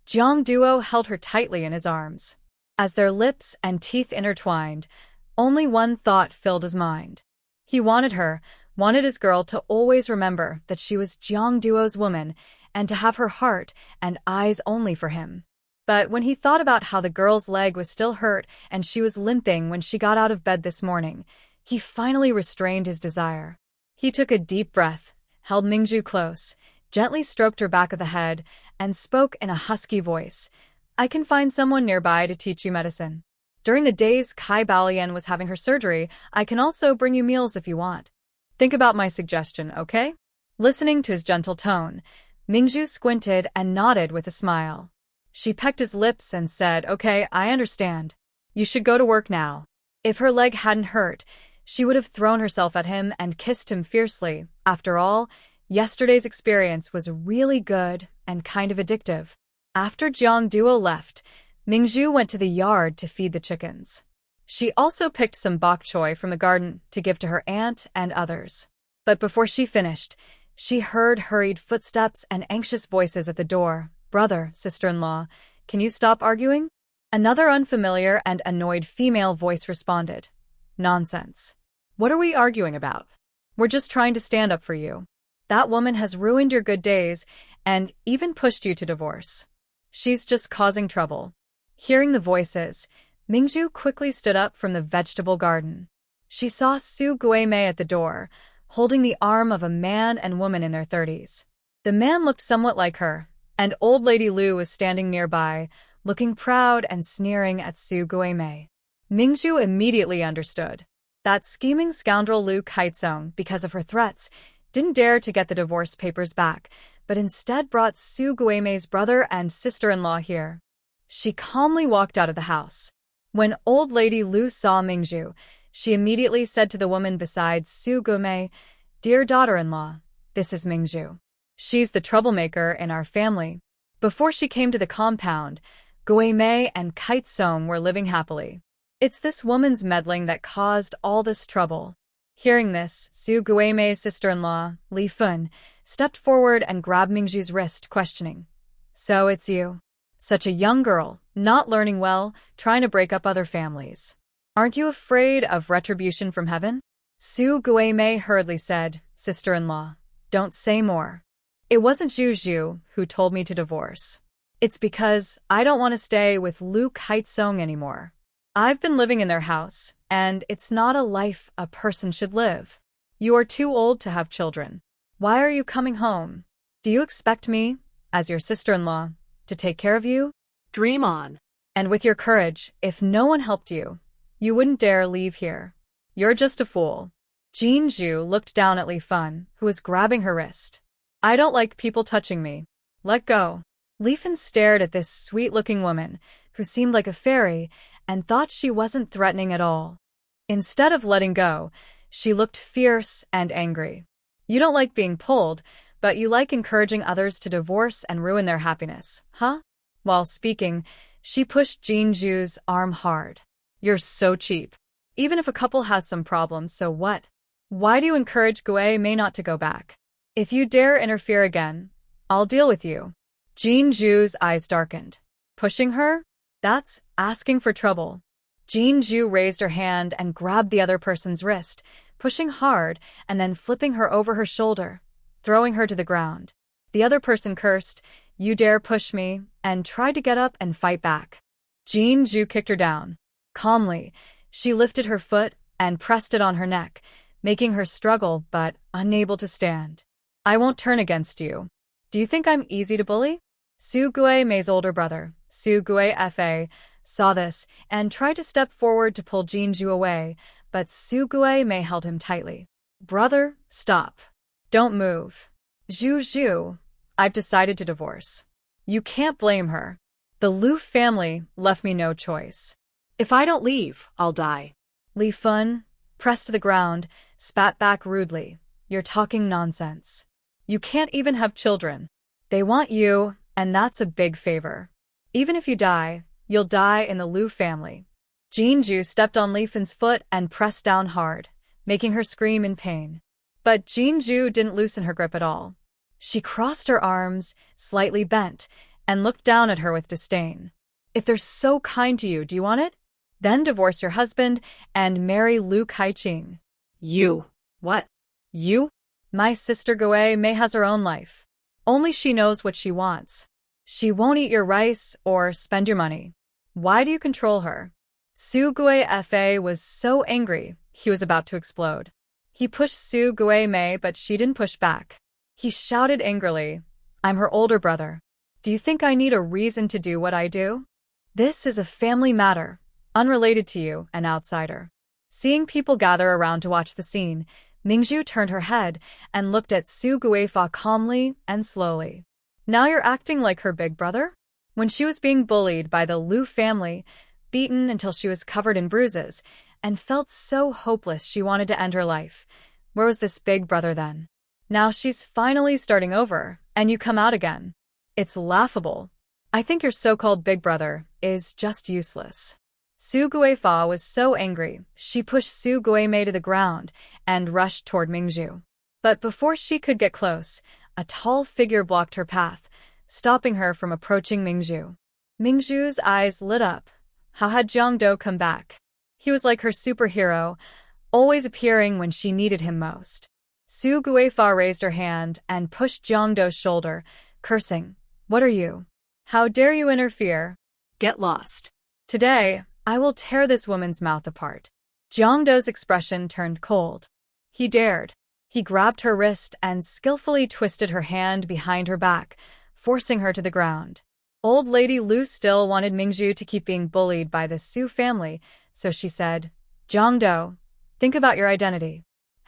Jiang Duo held her tightly in his arms. As their lips and teeth intertwined, only one thought filled his mind. He wanted her, wanted his girl to always remember that she was Jiang Duo's woman and to have her heart and eyes only for him. But when he thought about how the girl's leg was still hurt and she was limping when she got out of bed this morning, he finally restrained his desire. He took a deep breath, held Mingzhu close, gently stroked her back of the head, and spoke in a husky voice. I can find someone nearby to teach you medicine. During the days Kai Baolian was having her surgery, I can also bring you meals if you want. Think about my suggestion, okay? Listening to his gentle tone, Mingzhu squinted and nodded with a smile. She pecked his lips and said, Okay, I understand. You should go to work now. If her leg hadn't hurt, she would have thrown herself at him and kissed him fiercely. After all, yesterday's experience was really good and kind of addictive. After Jiang Duo left, Mingzhu went to the yard to feed the chickens. She also picked some bok choy from the garden to give to her aunt and others. But before she finished, she heard hurried footsteps and anxious voices at the door. Brother, sister-in-law, can you stop arguing? Another unfamiliar and annoyed female voice responded. Nonsense. What are we arguing about? We're just trying to stand up for you. That woman has ruined your good days and even pushed you to divorce. She's just causing trouble. Hearing the voices, Mingzhu quickly stood up from the vegetable garden. She saw Su Guimei at the door, holding the arm of a man and woman in their 30s. The man looked somewhat like her, and old lady Lu was standing nearby, looking proud and sneering at Su Guimei. Mingzhu immediately understood. That scheming scoundrel Lu Kaizong, because of her threats, didn't dare to get the divorce papers back, but instead brought Su Guimei's brother and sister-in-law here. She calmly walked out of the house. When old lady Lu saw Mingzhu, she immediately said to the woman beside Su Guimei, Dear daughter-in-law, this is Mingzhu. She's the troublemaker in our family. Before she came to the compound, Guimei and Kaizong were living happily. It's this woman's meddling that caused all this trouble. Hearing this, Su Guimei's sister-in-law, Li Fun, stepped forward and grabbed Mingzhu's wrist, questioning. So it's you. Such a young girl, not learning well, trying to break up other families. Aren't you afraid of retribution from heaven? Su Guimei hurriedly said, Sister-in-law, don't say more. It wasn't Zhu who told me to divorce. It's because I don't want to stay with Lu Kaizong anymore. I've been living in their house, and it's not a life a person should live. You are too old to have children. Why are you coming home? Do you expect me, as your sister-in-law, to take care of you? Dream on. And with your courage, if no one helped you, you wouldn't dare leave here. You're just a fool. Jin Zhu looked down at Li Fun, who was grabbing her wrist. I don't like people touching me. Let go. Li Fun stared at this sweet-looking woman, who seemed like a fairy, and thought she wasn't threatening at all. Instead of letting go, she looked fierce and angry. You don't like being pulled, but you like encouraging others to divorce and ruin their happiness, huh? While speaking, she pushed Jin Zhu's arm hard. You're so cheap. Even if a couple has some problems, so what? Why do you encourage Guimei not to go back? If you dare interfere again, I'll deal with you. Jin Zhu's eyes darkened. Pushing her? That's asking for trouble. Jin Zhu raised her hand and grabbed the other person's wrist, pushing hard and then flipping her over her shoulder, throwing her to the ground. The other person cursed, You dare push me, and tried to get up and fight back. Jin Zhu kicked her down. Calmly, she lifted her foot and pressed it on her neck, making her struggle but unable to stand. I won't turn against you. Do you think I'm easy to bully? Su Guimei's older brother, Su Guifa, saw this and tried to step forward to pull Jin Zhu away, but Su Guimei held him tightly. Brother, stop. Don't move. Zhu, I've decided to divorce. You can't blame her. The Lu family left me no choice. If I don't leave, I'll die. Li Fun, pressed to the ground, spat back rudely. You're talking nonsense. You can't even have children. They want you, and that's a big favor. Even if you die, you'll die in the Liu family. Jinju stepped on Li Fun's foot and pressed down hard, making her scream in pain. But Jinju didn't loosen her grip at all. She crossed her arms, slightly bent, and looked down at her with disdain. If they're so kind to you, do you want it? Then divorce your husband and marry Liu Kaiqing. You. What? You? My sister Guei has her own life. Only she knows what she wants. She won't eat your rice or spend your money. Why do you control her? Su Guei was so angry, he was about to explode. He pushed Su Guei, but she didn't push back. He shouted angrily, I'm her older brother. Do you think I need a reason to do what I do? This is a family matter, unrelated to you, an outsider. Seeing people gather around to watch the scene, Mingzhu turned her head and looked at Su Guifa calmly and slowly. Now you're acting like her big brother? When she was being bullied by the Liu family, beaten until she was covered in bruises, and felt so hopeless she wanted to end her life, where was this big brother then? Now she's finally starting over, and you come out again. It's laughable. I think your so-called big brother is just useless. Su Guifa was so angry, she pushed Su Guimei to the ground and rushed toward Mingzhu. But before she could get close, a tall figure blocked her path, stopping her from approaching Mingzhu. Mingzhu's eyes lit up. How had Jiangdo come back? He was like her superhero, always appearing when she needed him most. Su Guifa raised her hand and pushed Jiangdo's shoulder, cursing, What are you? How dare you interfere? Get lost. Today, I will tear this woman's mouth apart. Jiangdo's expression turned cold. He dared. He grabbed her wrist and skillfully twisted her hand behind her back, forcing her to the ground. Old Lady Liu still wanted Mingzhu to keep being bullied by the Su family, so she said, Jiangdo, think about your identity.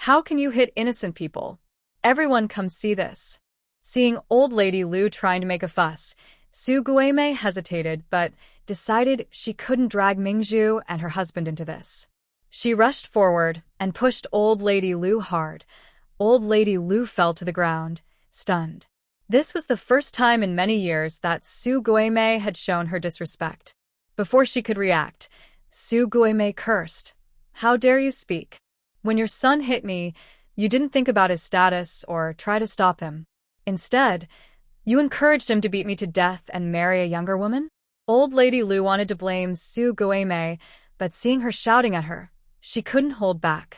How can you hit innocent people? Everyone come see this. Seeing Old Lady Liu trying to make a fuss, Su Guimei hesitated but decided she couldn't drag Mingzhu and her husband into this. She rushed forward and pushed Old Lady Liu hard. Old Lady Liu fell to the ground, stunned. This was the first time in many years that Su Guimei had shown her disrespect. Before she could react, Su Guimei cursed. How dare you speak? When your son hit me, you didn't think about his status or try to stop him. Instead, you encouraged him to beat me to death and marry a younger woman? Old Lady Liu wanted to blame Su Guimei, but seeing her shouting at her, she couldn't hold back.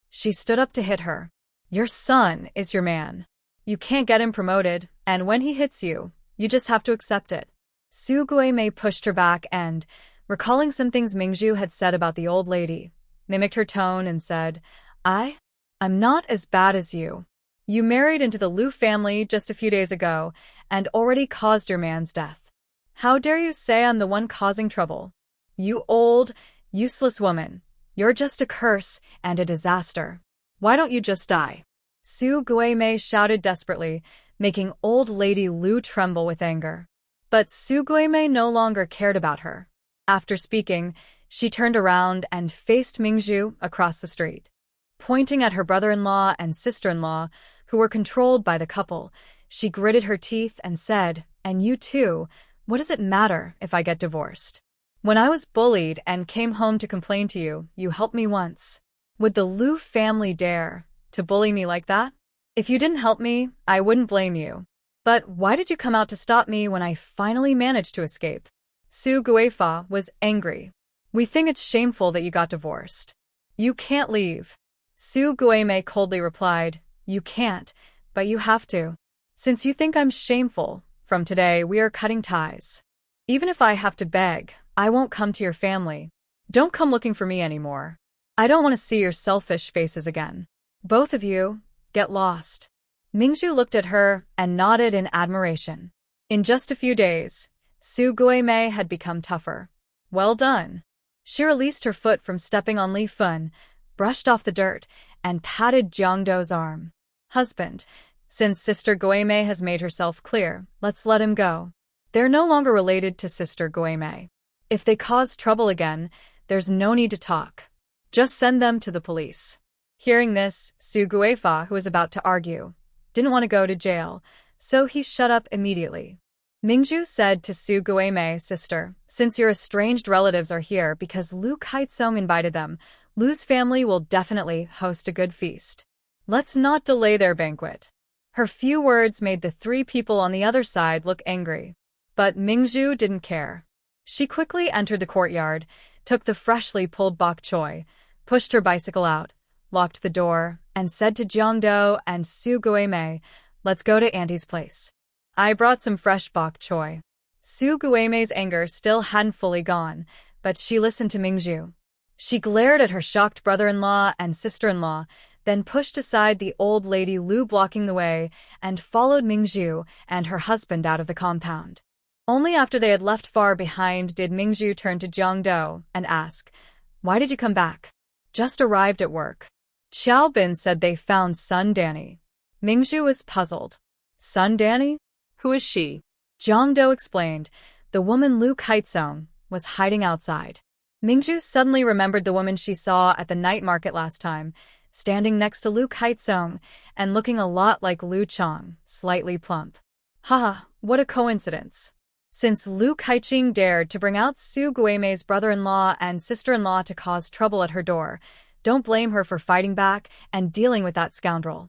She stood up to hit her. Your son is your man. You can't get him promoted, and when he hits you, you just have to accept it. Su Guimei pushed her back and, recalling some things Mingzhu had said about the old lady, mimicked her tone and said, I'm not as bad as you. You married into the Liu family just a few days ago and already caused your man's death. How dare you say I'm the one causing trouble? You old, useless woman. You're just a curse and a disaster. Why don't you just die? Su Guimei shouted desperately, making Old Lady Liu tremble with anger. But Su Guimei no longer cared about her. After speaking, she turned around and faced Mingzhu across the street. Pointing at her brother-in-law and sister-in-law, who were controlled by the couple, she gritted her teeth and said, And you too, what does it matter if I get divorced? When I was bullied and came home to complain to you, you helped me once. Would the Liu family dare to bully me like that? If you didn't help me, I wouldn't blame you. But why did you come out to stop me when I finally managed to escape? Su Guifa was angry. We think it's shameful that you got divorced. You can't leave. Su Guimei coldly replied, You can't, but you have to. Since you think I'm shameful, from today we are cutting ties. Even if I have to beg, I won't come to your family. Don't come looking for me anymore. I don't want to see your selfish faces again. Both of you, get lost. Mingzhu looked at her and nodded in admiration. In just a few days, Su Guimei had become tougher. Well done. She released her foot from stepping on Li Fun, brushed off the dirt, and patted Jiangdo's arm. Husband, since Sister Guimei has made herself clear, let's let him go. They're no longer related to Sister Guimei. If they cause trouble again, there's no need to talk. Just send them to the police. Hearing this, Su Guifa, who was about to argue, didn't want to go to jail, so he shut up immediately. Mingju said to Su Guimei's sister, since your estranged relatives are here because Lu Kaizong invited them, Lu's family will definitely host a good feast. Let's not delay their banquet. Her few words made the three people on the other side look angry. But Mingju didn't care. She quickly entered the courtyard, took the freshly pulled bok choy, pushed her bicycle out, locked the door, and said to Jiangdo and Su Guimei, let's go to Auntie's place. I brought some fresh bok choy. Su Guimei's anger still hadn't fully gone, but she listened to Mingju. She glared at her shocked brother-in-law and sister-in-law, then pushed aside the old lady Lu blocking the way and followed Mingju and her husband out of the compound. Only after they had left far behind did Mingju turn to Jiangdo and ask, why did you come back? Just arrived at work. Xiao Bin said they found Sun Danny. Mingju was puzzled. Sun Danny? Who is she? Jiangdo explained. The woman Lu Kaizong was hiding outside. Mingju suddenly remembered the woman she saw at the night market last time, standing next to Lu Kaizong and looking a lot like Lu Chang, slightly plump. Haha, what a coincidence. Since Lu Kaiqing dared to bring out Su Guimei's brother-in-law and sister-in-law to cause trouble at her door, don't blame her for fighting back and dealing with that scoundrel.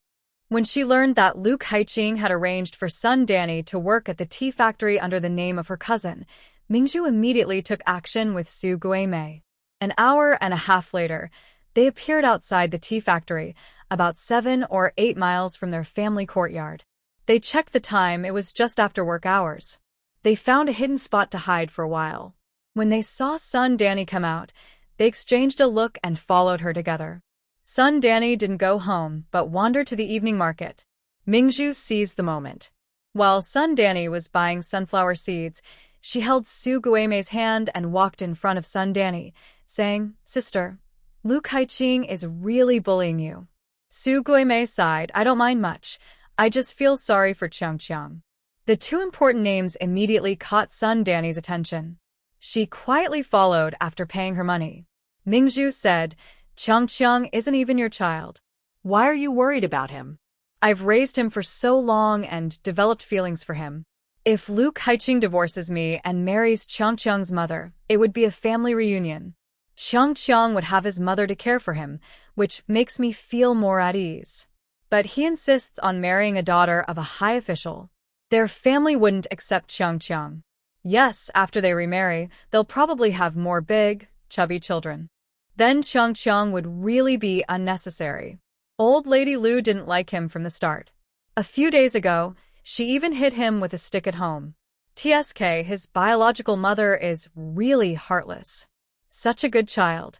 When she learned that Lu Kaiqing had arranged for Sun Danny to work at the tea factory under the name of her cousin, Mingju immediately took action with Su Guimei. An hour and a half later, they appeared outside the tea factory, about 7 or 8 miles from their family courtyard. They checked the time, it was just after work hours. They found a hidden spot to hide for a while. When they saw Sun Danny come out, they exchanged a look and followed her together. Sun Danny didn't go home, but wandered to the evening market. Mingju seized the moment. While Sun Danny was buying sunflower seeds, she held Su Guimei's hand and walked in front of Sun Danny, saying, Sister, Lu Kaiqing is really bullying you. Su Guimei sighed, I don't mind much. I just feel sorry for Qiang. The two important names immediately caught Sun Danny's attention. She quietly followed after paying her money. Mingju said, Qiang isn't even your child. Why are you worried about him? I've raised him for so long and developed feelings for him. If Lu Kaiqing divorces me and marries Qiang's mother, it would be a family reunion. Qiang would have his mother to care for him, which makes me feel more at ease. But he insists on marrying a daughter of a high official. Their family wouldn't accept Qiang. Yes, after they remarry, they'll probably have more big, chubby children. Then Qiang would really be unnecessary. Old Lady Lu didn't like him from the start. A few days ago, she even hit him with a stick at home. TSK, his biological mother, is really heartless. Such a good child.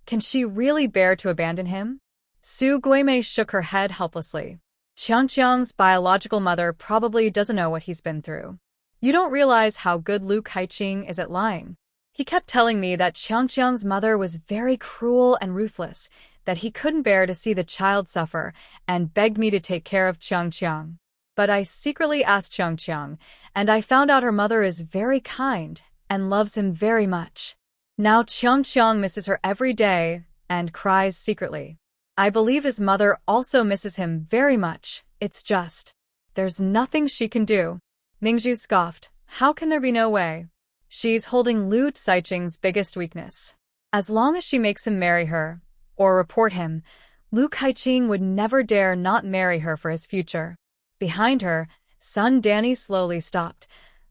Can she really bear to abandon him? Su Guimei shook her head helplessly. Qiang's biological mother probably doesn't know what he's been through. You don't realize how good Lu Kaiqing is at lying. He kept telling me that Qiang's mother was very cruel and ruthless, that he couldn't bear to see the child suffer, and begged me to take care of Qiang. But I secretly asked Qiang, and I found out her mother is very kind and loves him very much. Now Qiang misses her every day and cries secretly. I believe his mother also misses him very much. It's just, there's nothing she can do. Mingju scoffed. How can there be no way? She's holding Lu Kaiqing's biggest weakness. As long as she makes him marry her, or report him, Lu Kaiqing would never dare not marry her for his future. Behind her, Sun Danny slowly stopped,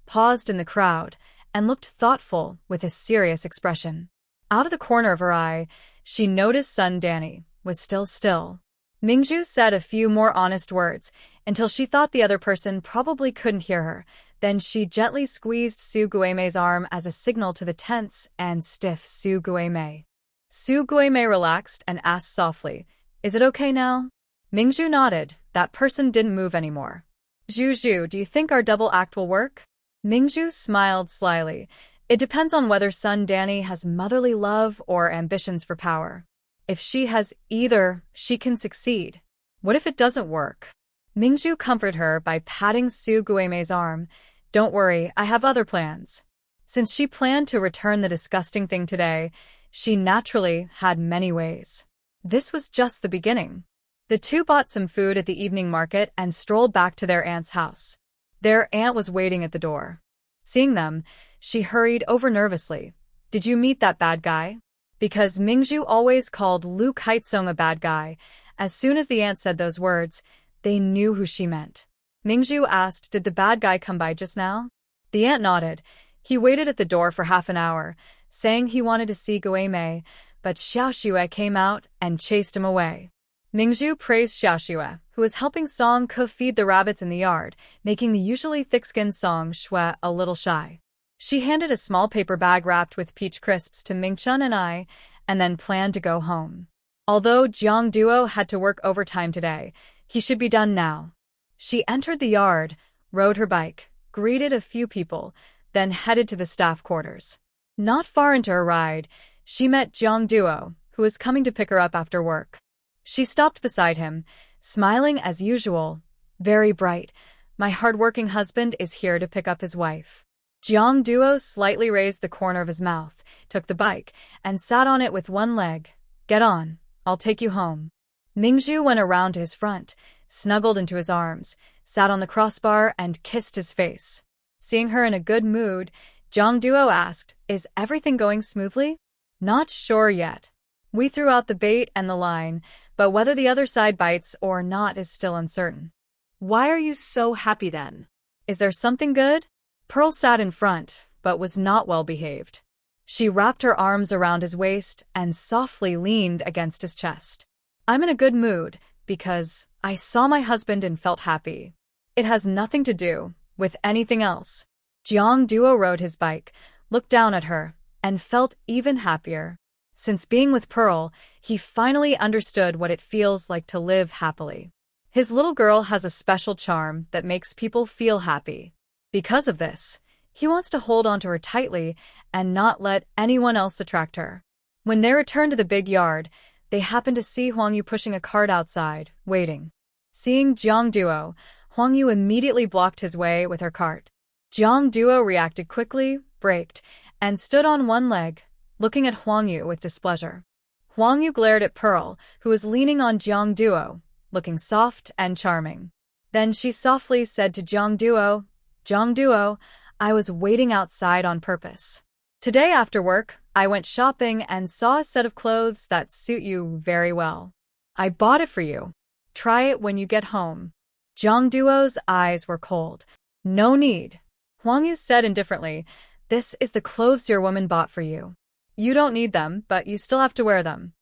paused in the crowd, and looked thoughtful with a serious expression. Out of the corner of her eye, she noticed Sun Danny was still. Mingju said a few more honest words, until she thought the other person probably couldn't hear her. Then she gently squeezed Su Guimei's arm as a signal to the tense and stiff Su Guimei. Su Guimei relaxed and asked softly, Is it okay now? Mingju nodded. That person didn't move anymore. Zhu, do you think our double act will work? Mingju smiled slyly. It depends on whether Sun Danny has motherly love or ambitions for power. If she has either, she can succeed. What if it doesn't work? Mingju comforted her by patting Su Guimei's arm. Don't worry, I have other plans. Since she planned to return the disgusting thing today, she naturally had many ways. This was just the beginning. The two bought some food at the evening market and strolled back to their aunt's house. Their aunt was waiting at the door. Seeing them, she hurried over nervously. "Did you meet that bad guy?" Because Mingju always called Lu Kaitsong a bad guy, as soon as the aunt said those words, they knew who she meant. Mingju asked, "Did the bad guy come by just now?" The aunt nodded. He waited at the door for half an hour, saying he wanted to see Guimei, but Xiaoxue came out and chased him away. Mingju praised Xiaoxue, who was helping Song Ke feed the rabbits in the yard, making the usually thick-skinned Song Shui a little shy. She handed a small paper bag wrapped with peach crisps to Mingchun and I, and then planned to go home. Although Jiang Duo had to work overtime today, he should be done now. She entered the yard, rode her bike, greeted a few people, then headed to the staff quarters. Not far into her ride, she met Jiang Duo, who was coming to pick her up after work. She stopped beside him, smiling as usual. "Very bright. My hard-working husband is here to pick up his wife." Jiang Duo slightly raised the corner of his mouth, took the bike, and sat on it with one leg. "Get on. I'll take you home." Mingju went around to his front, snuggled into his arms, sat on the crossbar, and kissed his face. Seeing her in a good mood, Jiang Duo asked, "Is everything going smoothly?" "Not sure yet. We threw out the bait and the line, but whether the other side bites or not is still uncertain." Why are you so happy then? "Is there something good?" Pearl sat in front, but was not well behaved. She wrapped her arms around his waist and softly leaned against his chest. "I'm in a good mood because I saw my husband and felt happy. It has nothing to do with anything else." Jiang Duo rode his bike, looked down at her, and felt even happier. Since being with Pearl, he finally understood what it feels like to live happily. His little girl has a special charm that makes people feel happy. Because of this, he wants to hold onto her tightly and not let anyone else attract her. When they returned to the big yard, they happened to see Huang Yu pushing a cart outside, waiting. Seeing Jiang Duo, Huang Yu immediately blocked his way with her cart. Jiang Duo reacted quickly, braked, and stood on one leg, looking at Huang Yu with displeasure. Huang Yu glared at Pearl, who was leaning on Jiang Duo, looking soft and charming. Then she softly said to Jiang Duo, "Jiang Duo, I was waiting outside on purpose. Today after work, I went shopping and saw a set of clothes that suit you very well. I bought it for you. Try it when you get home." Jiang Duo's eyes were cold. "No need." Huang Yu said indifferently, "This is the clothes your woman bought for you. You don't need them, but you still have to wear them."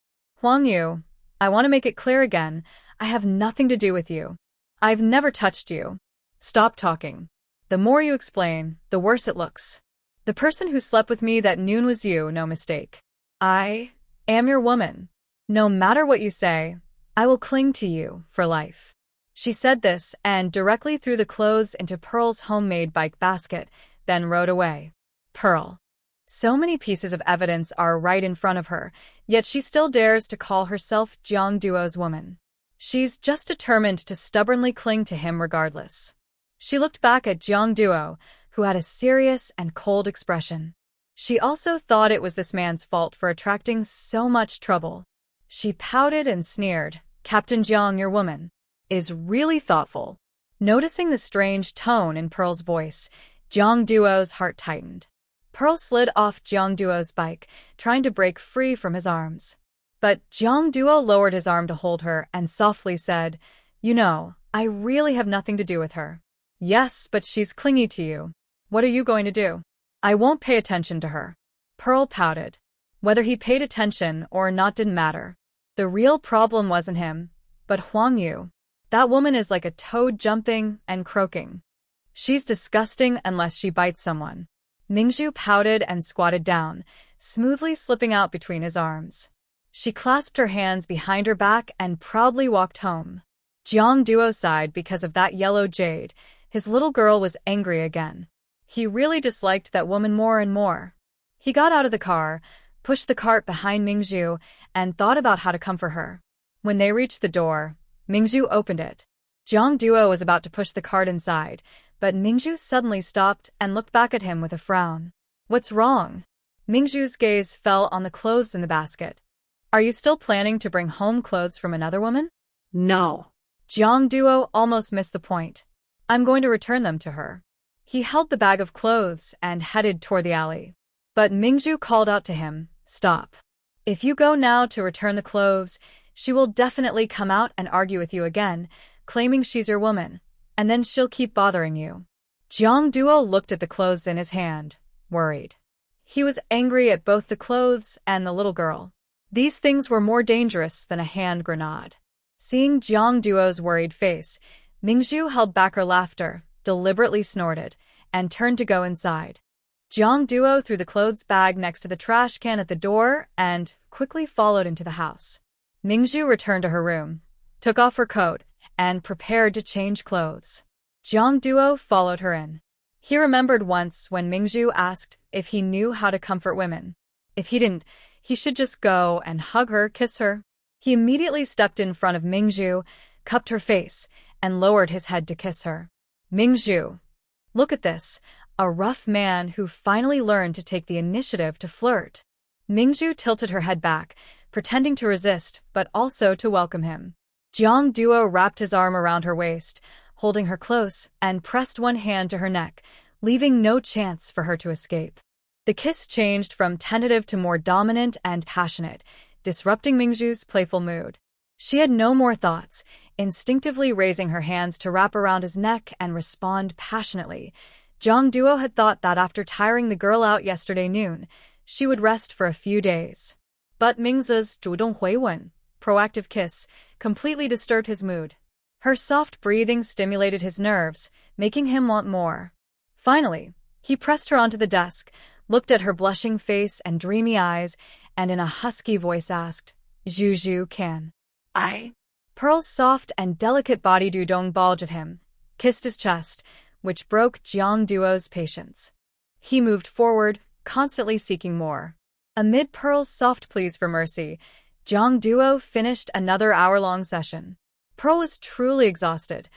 "Huang Yu, I want to make it clear again, I have nothing to do with you. I've never touched you. Stop talking. The more you explain, the worse it looks. The person who slept with me that noon was you, no mistake. I am your woman. No matter what you say, I will cling to you for life." She said this and directly threw the clothes into Pearl's homemade bike basket, then rode away. Pearl. So many pieces of evidence are right in front of her, yet she still dares to call herself Jiang Duo's woman. She's just determined to stubbornly cling to him regardless. She looked back at Jiang Duo, who had a serious and cold expression. She also thought it was this man's fault for attracting so much trouble. She pouted and sneered. "Captain Jiang, your woman, is really thoughtful." Noticing the strange tone in Pearl's voice, Jiang Duo's heart tightened. Pearl slid off Jiang Duo's bike, trying to break free from his arms. But Jiang Duo lowered his arm to hold her and softly said, "You know, I really have nothing to do with her." "Yes, but she's clingy to you. What are you going to do?" "I won't pay attention to her." Pearl pouted. Whether he paid attention or not didn't matter. The real problem wasn't him, but Huang Yu. That woman is like a toad jumping and croaking. She's disgusting unless she bites someone. Mingju pouted and squatted down, smoothly slipping out between his arms. She clasped her hands behind her back and proudly walked home. Jiang Duo sighed because of that yellow jade. His little girl was angry again. He really disliked that woman more and more. He got out of the car, pushed the cart behind Mingju, and thought about how to comfort her. When they reached the door, Mingju opened it. Jiang Duo was about to push the cart inside, but Mingju suddenly stopped and looked back at him with a frown. "What's wrong?" Mingzhu's gaze fell on the clothes in the basket. Are you still planning to bring home clothes from another woman? No. Jiang Duo almost missed the point. I'm going to return them to her. He held the bag of clothes and headed toward the alley. But Mingzhu called out to him, stop. If you go now to return the clothes, she will definitely come out and argue with you again, claiming she's your woman, and then she'll keep bothering you. Jiang Duo looked at the clothes in his hand, worried. He was angry at both the clothes and the little girl. These things were more dangerous than a hand grenade. Seeing Jiang Duo's worried face, Mingzhu held back her laughter, deliberately snorted, and turned to go inside. Jiang Duo threw the clothes bag next to the trash can at the door and quickly followed into the house. Mingzhu returned to her room, took off her coat, and prepared to change clothes. Jiang Duo followed her in. He remembered once when Mingzhu asked if he knew how to comfort women. If he didn't, he should just go and hug her, kiss her. He immediately stepped in front of Mingzhu, cupped her face, and lowered his head to kiss her. Mingzhu, look at this, a rough man who finally learned to take the initiative to flirt. Mingzhu tilted her head back, pretending to resist but also to welcome him. Jiang Duo wrapped his arm around her waist, holding her close, and pressed one hand to her neck, leaving no chance for her to escape. The kiss changed from tentative to more dominant and passionate, disrupting Mingzhu's playful mood. She had no more thoughts, instinctively raising her hands to wrap around his neck and respond passionately. Jiang Duo had thought that after tiring the girl out yesterday noon, she would rest for a few days. But Mingzhu's 主动回吻, proactive kiss, completely disturbed his mood. Her soft breathing stimulated his nerves, making him want more. Finally, he pressed her onto the desk, looked at her blushing face and dreamy eyes, and in a husky voice asked, Zhu can I? Pearl's soft and delicate body dudong bulge at him, kissed his chest, which broke Jiang Duo's patience. He moved forward, constantly seeking more. Amid Pearl's soft pleas for mercy, Jiang Duo finished another hour-long session. Pearl was truly exhausted.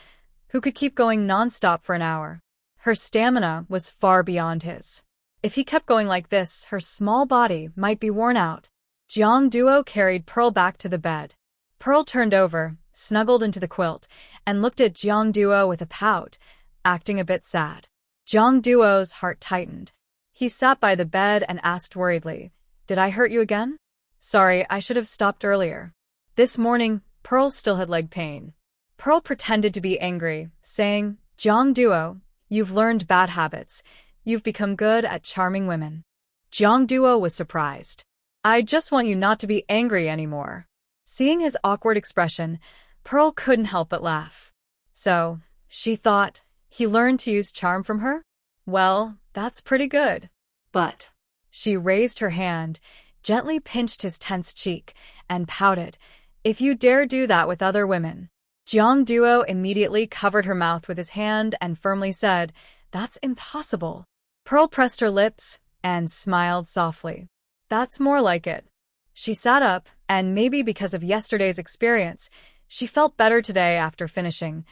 Who could keep going non-stop for an hour? Her stamina was far beyond his. If he kept going like this, her small body might be worn out. Jiang Duo carried Pearl back to the bed. Pearl turned over, snuggled into the quilt, and looked at Jiang Duo with a pout, acting a bit sad. Jiang Duo's heart tightened. He sat by the bed and asked worriedly, Did I hurt you again? Sorry, I should have stopped earlier. This morning, Pearl still had leg pain. Pearl pretended to be angry, saying, Jiang Duo, you've learned bad habits. You've become good at charming women. Jiang Duo was surprised. I just want you not to be angry anymore. Seeing his awkward expression, Pearl couldn't help but laugh. So, she thought, he learned to use charm from her? Well, that's pretty good. But she raised her hand, gently pinched his tense cheek, and pouted, If you dare do that with other women. Jiang Duo immediately covered her mouth with his hand and firmly said, That's impossible. Pearl pressed her lips and smiled softly. That's more like it. She sat up, and maybe because of yesterday's experience, she felt better today after finishing,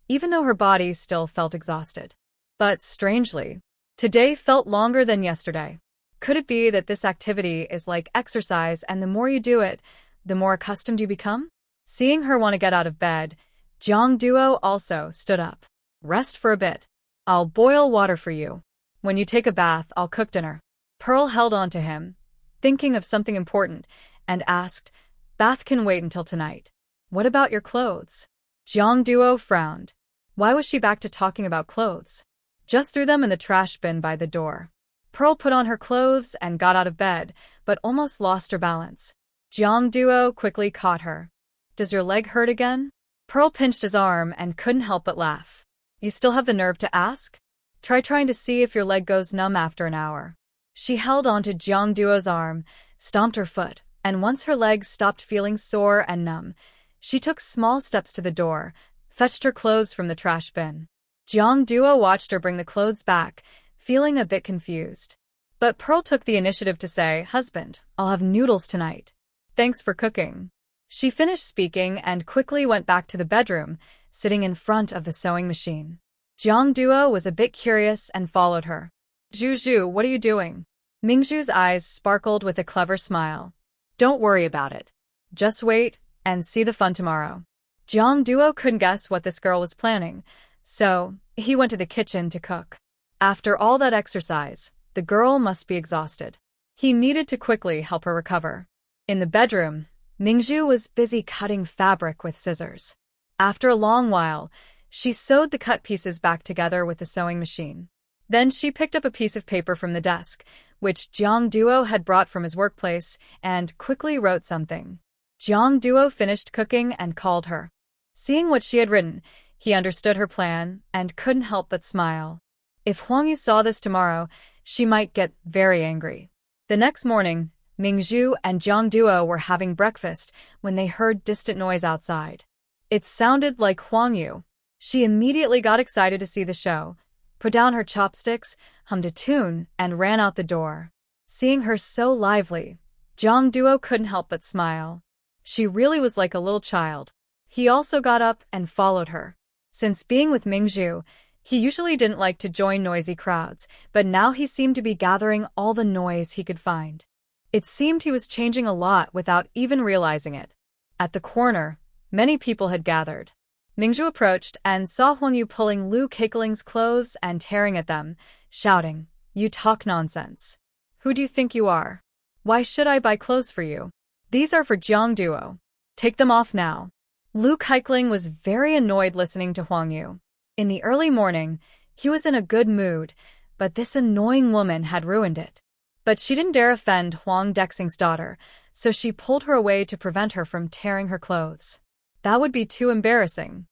even though her body still felt exhausted. But strangely, today felt longer than yesterday. Could it be that this activity is like exercise and the more you do it, the more accustomed you become? Seeing her want to get out of bed, Jiang Duo also stood up. Rest for a bit. I'll boil water for you. When you take a bath, I'll cook dinner. Pearl held on to him, thinking of something important, and asked, Bath can wait until tonight. What about your clothes? Jiang Duo frowned. Why was she back to talking about clothes? Just threw them in the trash bin by the door. Pearl put on her clothes and got out of bed, but almost lost her balance. Jiang Duo quickly caught her. Does your leg hurt again? Pearl pinched his arm and couldn't help but laugh. You still have the nerve to ask? Try trying to see if your leg goes numb after an hour. She held onto Jiang Duo's arm, stomped her foot, and once her legs stopped feeling sore and numb, she took small steps to the door, fetched her clothes from the trash bin. Jiang Duo watched her bring the clothes back, feeling a bit confused. But Pearl took the initiative to say, Husband, I'll have noodles tonight. Thanks for cooking. She finished speaking and quickly went back to the bedroom, sitting in front of the sewing machine. Jiang Duo was a bit curious and followed her. Zhu, what are you doing? Mingju's eyes sparkled with a clever smile. Don't worry about it. Just wait and see the fun tomorrow. Jiang Duo couldn't guess what this girl was planning, so he went to the kitchen to cook. After all that exercise, the girl must be exhausted. He needed to quickly help her recover. In the bedroom, Mingju was busy cutting fabric with scissors. After a long while, she sewed the cut pieces back together with the sewing machine. Then she picked up a piece of paper from the desk, which Jiang Duo had brought from his workplace, and quickly wrote something. Jiang Duo finished cooking and called her. Seeing what she had written, he understood her plan and couldn't help but smile. If Huang Yu saw this tomorrow, she might get very angry. The next morning, Mingju and Jiang Duo were having breakfast when they heard distant noise outside. It sounded like Huang Yu. She immediately got excited to see the show, put down her chopsticks, hummed a tune, and ran out the door. Seeing her so lively, Jiang Duo couldn't help but smile. She really was like a little child. He also got up and followed her. Since being with Mingju, he usually didn't like to join noisy crowds, but now he seemed to be gathering all the noise he could find. It seemed he was changing a lot without even realizing it. At the corner, many people had gathered. Mingju approached and saw Huang Yu pulling Lu Keikling's clothes and tearing at them, shouting, "You talk nonsense. Who do you think you are? Why should I buy clothes for you? These are for Jiang Duo. Take them off now." Lu Keikling was very annoyed listening to Huang Yu. In the early morning, he was in a good mood, but this annoying woman had ruined it. But she didn't dare offend Huang Dexing's daughter, so she pulled her away to prevent her from tearing her clothes. That would be too embarrassing.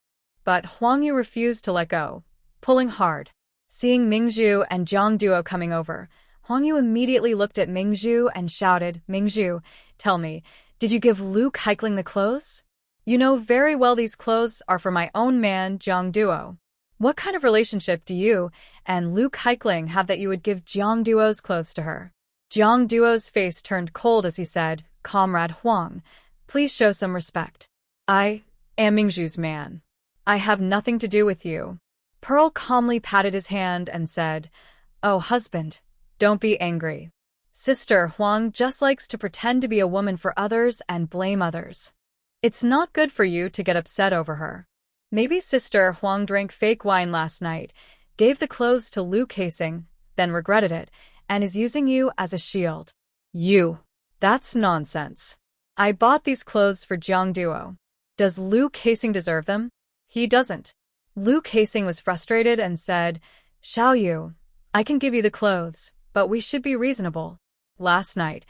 But Huang Yu refused to let go, pulling hard. Seeing Mingju and Jiang Duo coming over, Huang Yu immediately looked at Mingju and shouted, "Mingju, tell me, did you give Lu Keikling the clothes? You know very well these clothes are for my own man, Jiang Duo. What kind of relationship do you and Lu Keikling have that you would give Jiang Duo's clothes to her?" Jiang Duo's face turned cold as he said, "Comrade Huang, please show some respect. I am Mingju's man. I have nothing to do with you." Pearl calmly patted his hand and said, "Oh, husband, don't be angry. Sister Huang just likes to pretend to be a woman for others and blame others. It's not good for you to get upset over her. Maybe Sister Huang drank fake wine last night, gave the clothes to Lu Keising, then regretted it, and is using you as a shield." "You. That's nonsense. I bought these clothes for Jiang Duo. Does Lu Keising deserve them? He doesn't." Lu Keising was frustrated and said, "Xiao Yu, I can give you the clothes, but we should be reasonable. Last night,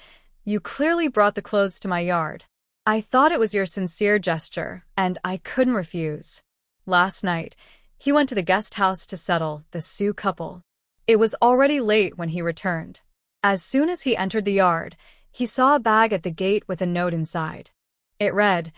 you clearly brought the clothes to my yard. I thought it was your sincere gesture, and I couldn't refuse." Last night, he went to the guest house to settle the Su couple. It was already late when he returned. As soon as he entered the yard, he saw a bag at the gate with a note inside. It read,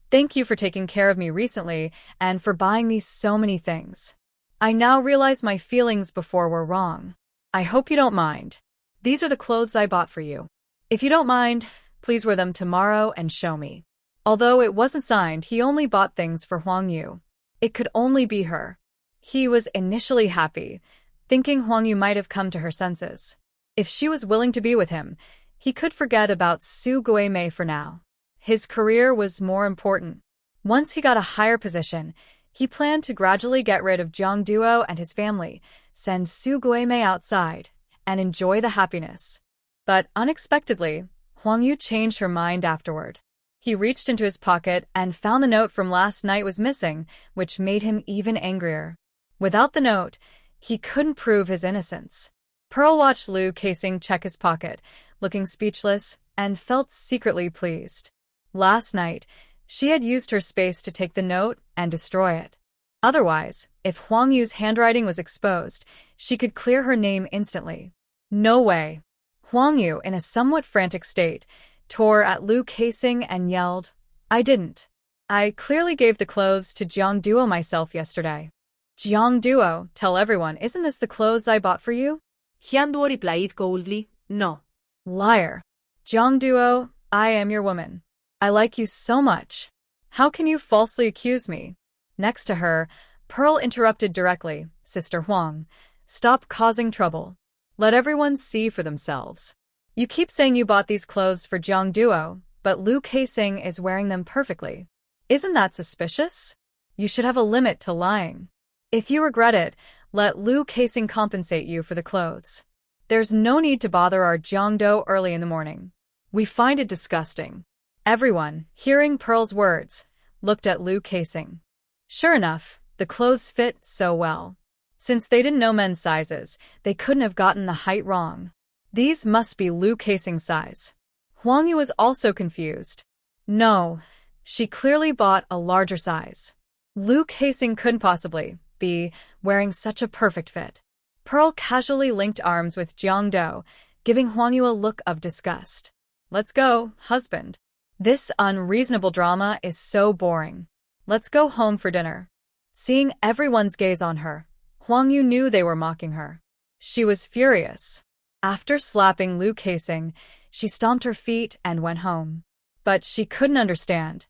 "Thank you for taking care of me recently and for buying me so many things. I now realize my feelings before were wrong. I hope you don't mind. These are the clothes I bought for you. If you don't mind, please wear them tomorrow and show me." Although it wasn't signed, he only bought things for Huang Yu. It could only be her. He was initially happy, thinking Huang Yu might have come to her senses. If she was willing to be with him, he could forget about Su Guimei for now. His career was more important. Once he got a higher position, he planned to gradually get rid of Jiang Duo and his family, send Su Guimei outside, and enjoy the happiness. But unexpectedly, Huang Yu changed her mind afterward. He reached into his pocket and found the note from last night was missing, which made him even angrier. Without the note, he couldn't prove his innocence. Pearl watched Lu Keising check his pocket, looking speechless, and felt secretly pleased. Last night, she had used her space to take the note and destroy it. Otherwise, if Huang Yu's handwriting was exposed, she could clear her name instantly. No way. Huang Yu, in a somewhat frantic state, tore at Lu Keising and yelled, "I didn't. I clearly gave the clothes to Jiang Duo myself yesterday." "Jiang Duo, tell everyone, isn't this the clothes I bought for you?" Jiang Duo replied coldly, "No." "Liar. Jiang Duo, I am your woman. I like you so much. How can you falsely accuse me?" Next to her, Pearl interrupted directly, "Sister Huang, stop causing trouble. Let everyone see for themselves. You keep saying you bought these clothes for Jiang Duo, but Lu Kaising is wearing them perfectly. Isn't that suspicious? You should have a limit to lying. If you regret it, let Lu Kaising compensate you for the clothes. There's no need to bother our Jiangdo early in the morning. We find it disgusting. Everyone, hearing Pearl's words, looked at Lu Kaising. Sure enough, the clothes fit so well. Since they didn't know men's sizes, they couldn't have gotten the height wrong. These must be Lu Kaising's size. Huang Yu was also confused. No, she clearly bought a larger size. Lu Kaising couldn't possibly be wearing such a perfect fit. Pearl casually linked arms with Jiang Do, giving Huang Yu a look of disgust. Let's go, husband. This unreasonable drama is so boring. Let's go home for dinner. Seeing everyone's gaze on her, Huang Yu knew they were mocking her. She was furious. After slapping Lu Kaising, she stomped her feet and went home. But she couldn't understand.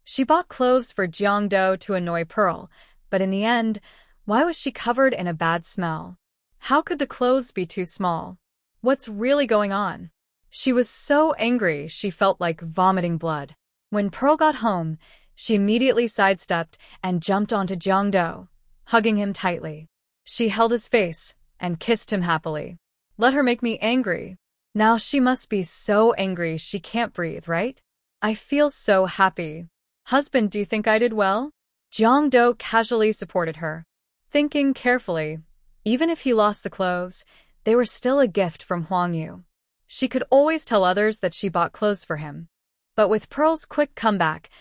She bought clothes for Jiang Do to annoy Pearl, but in the end, why was she covered in a bad smell? How could the clothes be too small? What's really going on? She was so angry she felt like vomiting blood. When Pearl got home, she immediately sidestepped and jumped onto Jiang Do, hugging him tightly. She held his face and kissed him happily. Let her make me angry. Now she must be so angry she can't breathe, right? I feel so happy. Husband, do you think I did well? Jiang Do casually supported her, thinking carefully. Even if he lost the clothes, they were still a gift from Huang Yu. She could always tell others that she bought clothes for him. But with Pearl's quick comeback,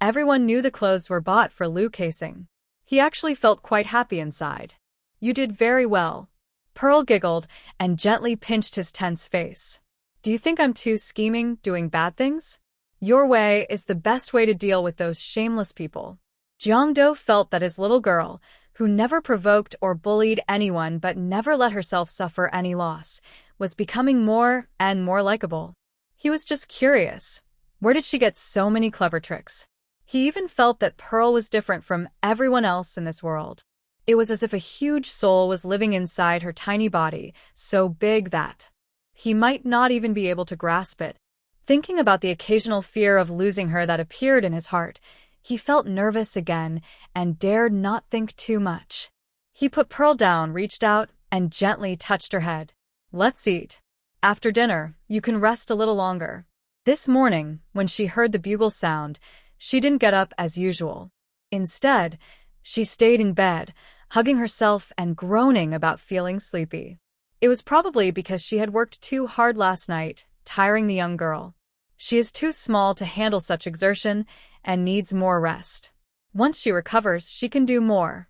everyone knew the clothes were bought for Lu Kaising. He actually felt quite happy inside. You did very well. Pearl giggled and gently pinched his tense face. Do you think I'm too scheming, doing bad things? Your way is the best way to deal with those shameless people. Jiang Do felt that his little girl, who never provoked or bullied anyone but never let herself suffer any loss, was becoming more and more likable. He was just curious. Where did she get so many clever tricks? He even felt that Pearl was different from everyone else in this world. It was as if a huge soul was living inside her tiny body, so big that he might not even be able to grasp it. Thinking about the occasional fear of losing her that appeared in his heart, he felt nervous again and dared not think too much. He put Pearl down, reached out, and gently touched her head. Let's eat. After dinner, you can rest a little longer. This morning, when she heard the bugle sound, she didn't get up as usual. Instead, she stayed in bed, hugging herself and groaning about feeling sleepy. It was probably because she had worked too hard last night, tiring the young girl. She is too small to handle such exertion and needs more rest. Once she recovers, she can do more.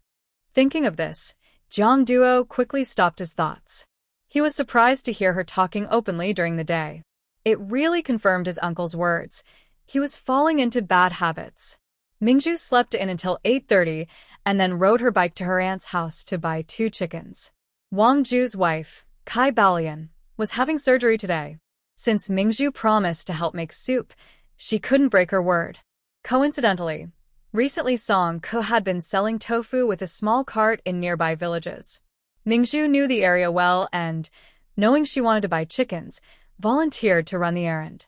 Thinking of this, Jiang Duo quickly stopped his thoughts. He was surprised to hear her talking openly during the day. It really confirmed his uncle's words. He was falling into bad habits. Mingju slept in until 8:30 and then rode her bike to her aunt's house to buy 2 chickens. Wang Ju's wife, Kai Balian, was having surgery today. Since Mingju promised to help make soup, she couldn't break her word. Coincidentally, recently Song Ko had been selling tofu with a small cart in nearby villages. Mingju knew the area well and, knowing she wanted to buy chickens, volunteered to run the errand.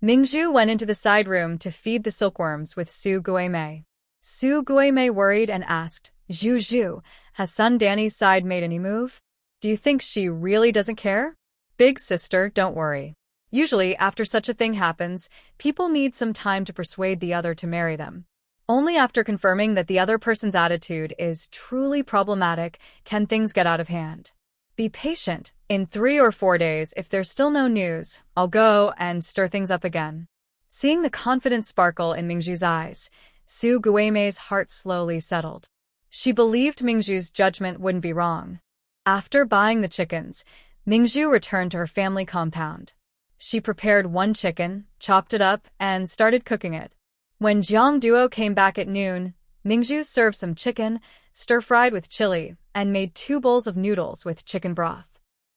Mingju went into the side room to feed the silkworms with Su Guimei. Su Guimei worried and asked, Zhu, has son Danny's side made any move? Do you think she really doesn't care? Big sister, don't worry. Usually, after such a thing happens, people need some time to persuade the other to marry them. Only after confirming that the other person's attitude is truly problematic can things get out of hand. Be patient. In 3 or 4 days, if there's still no news, I'll go and stir things up again. Seeing the confident sparkle in Mingju's eyes, Su Guimei's heart slowly settled. She believed Mingju's judgment wouldn't be wrong. After buying the chickens, Mingju returned to her family compound. She prepared 1 chicken, chopped it up, and started cooking it. When Jiang Duo came back at noon, Mingju served some chicken, stir-fried with chili, and made 2 bowls of noodles with chicken broth.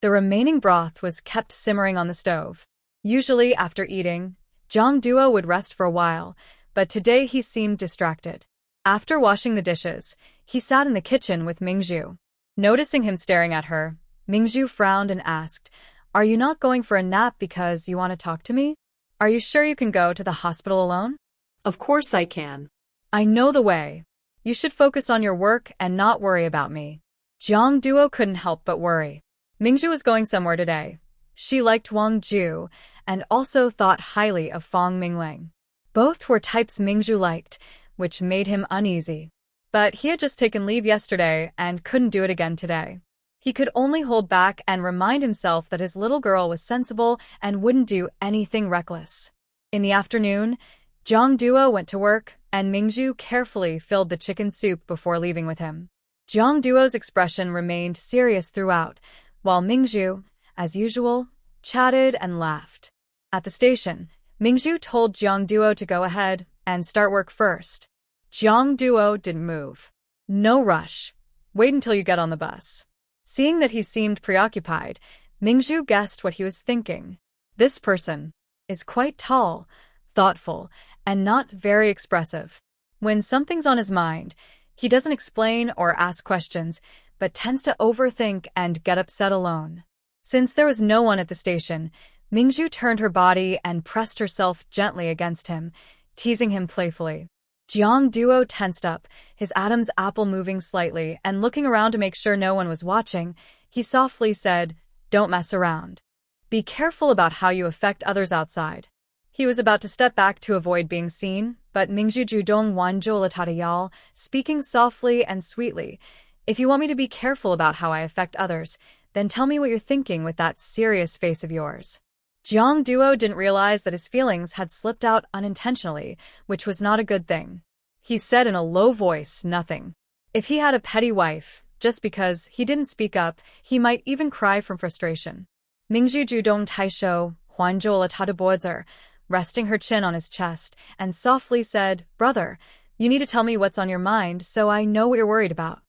The remaining broth was kept simmering on the stove. Usually, after eating, Jiang Duo would rest for a while, but today he seemed distracted. After washing the dishes, he sat in the kitchen with Mingju. Noticing him staring at her, Mingzhu frowned and asked, "Are you not going for a nap because you want to talk to me? Are you sure you can go to the hospital alone?" Of course I can. "I know the way. You should focus on your work and not worry about me." Jiang Duo couldn't help but worry. Mingzhu was going somewhere today. She liked Wang Ju and also thought highly of Fang Mingling. Both were types Mingzhu liked, which made him uneasy. But he had just taken leave yesterday and couldn't do it again today. He could only hold back and remind himself that his little girl was sensible and wouldn't do anything reckless. In the afternoon, Jiang Duo went to work, and Mingzhu carefully filled the chicken soup before leaving with him. Jiang Duo's expression remained serious throughout, while Mingzhu, as usual, chatted and laughed. At the station, Mingzhu told Jiang Duo to go ahead and start work first. Jiang Duo didn't move. "No rush. Wait until you get on the bus." Seeing that he seemed preoccupied, Mingzhu guessed what he was thinking. This person is quite tall, thoughtful, and not very expressive. When something's on his mind, he doesn't explain or ask questions, but tends to overthink and get upset alone. Since there was no one at the station, Mingzhu turned her body and pressed herself gently against him, teasing him playfully. Jiang Duo tensed up, his Adam's apple moving slightly, and looking around to make sure no one was watching, he softly said, "Don't mess around. Be careful about how you affect others outside." He was about to step back to avoid being seen, but Mingzhu Judong Wanzhou Latadayal, speaking softly and sweetly, "If you want me to be careful about how I affect others, then tell me what you're thinking with that serious face of yours." Jiang Duo didn't realize that his feelings had slipped out unintentionally, which was not a good thing. He said in a low voice, "Nothing." If he had a petty wife, just because he didn't speak up, he might even cry from frustration. Mingzhu Judong Taisho, Huanzhou Latadabozer, resting her chin on his chest, and softly said, "Brother, you need to tell me what's on your mind so I know what you're worried about.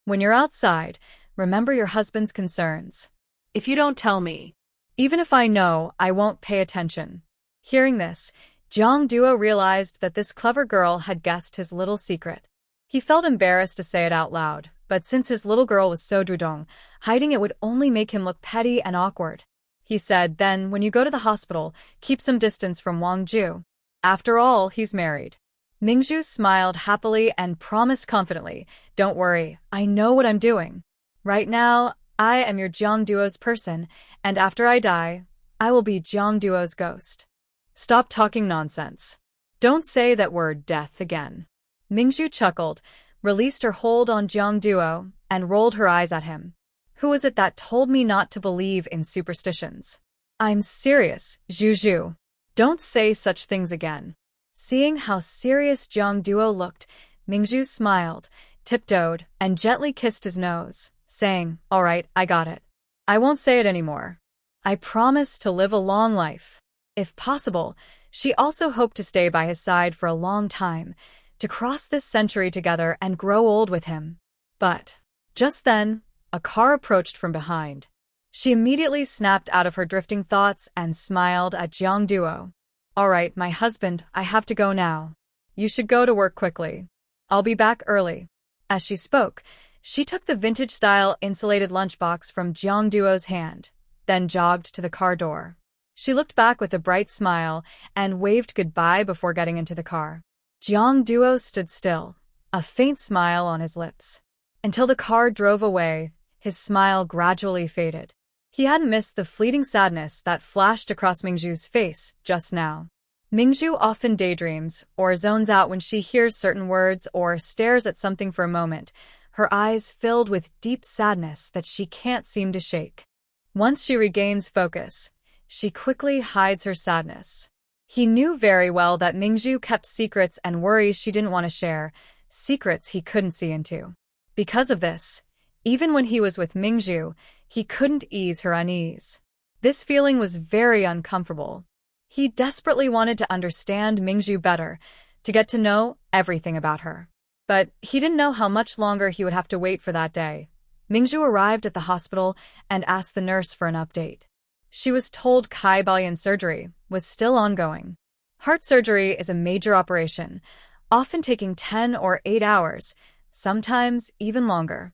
When you're outside, remember your husband's concerns." If you don't tell me. "Even if I know, I won't pay attention." Hearing this, Jiang Duo realized that this clever girl had guessed his little secret. He felt embarrassed to say it out loud, but since his little girl was so drudong, hiding it would only make him look petty and awkward. He said, "Then, when you go to the hospital, keep some distance from Wang Ju. After all, he's married." Mingzhu smiled happily and promised confidently, "Don't worry, I know what I'm doing. Right now, I am your Jiang Duo's person, and after I die, I will be Jiang Duo's ghost." "Stop talking nonsense. Don't say that word death again." Mingzhu chuckled, released her hold on Jiang Duo, and rolled her eyes at him. "Who was it that told me not to believe in superstitions?" "I'm serious, Zhu. Don't say such things again." Seeing how serious Jiang Duo looked, Mingzhu smiled, tiptoed, and gently kissed his nose, saying, "All right, I got it. I won't say it anymore. I promise to live a long life." If possible, she also hoped to stay by his side for a long time, to cross this century together and grow old with him. But just then, a car approached from behind. She immediately snapped out of her drifting thoughts and smiled at Jiang Duo. "All right, my husband, I have to go now. You should go to work quickly. I'll be back early." As she spoke, she took the vintage-style insulated lunchbox from Jiang Duo's hand, then jogged to the car door. She looked back with a bright smile and waved goodbye before getting into the car. Jiang Duo stood still, a faint smile on his lips. Until the car drove away, his smile gradually faded. He hadn't missed the fleeting sadness that flashed across Mingzhu's face just now. Mingzhu often daydreams or zones out when she hears certain words or stares at something for a moment, her eyes filled with deep sadness that she can't seem to shake. Once she regains focus, she quickly hides her sadness. He knew very well that Mingzhu kept secrets and worries she didn't want to share, secrets he couldn't see into. Because of this, even when he was with Mingzhu, he couldn't ease her unease. This feeling was very uncomfortable. He desperately wanted to understand Mingzhu better, to get to know everything about her. But he didn't know how much longer he would have to wait for that day. Mingzhu arrived at the hospital and asked the nurse for an update. She was told Kai Balyan's surgery was still ongoing. Heart surgery is a major operation, often taking 10 or 8 hours, sometimes even longer.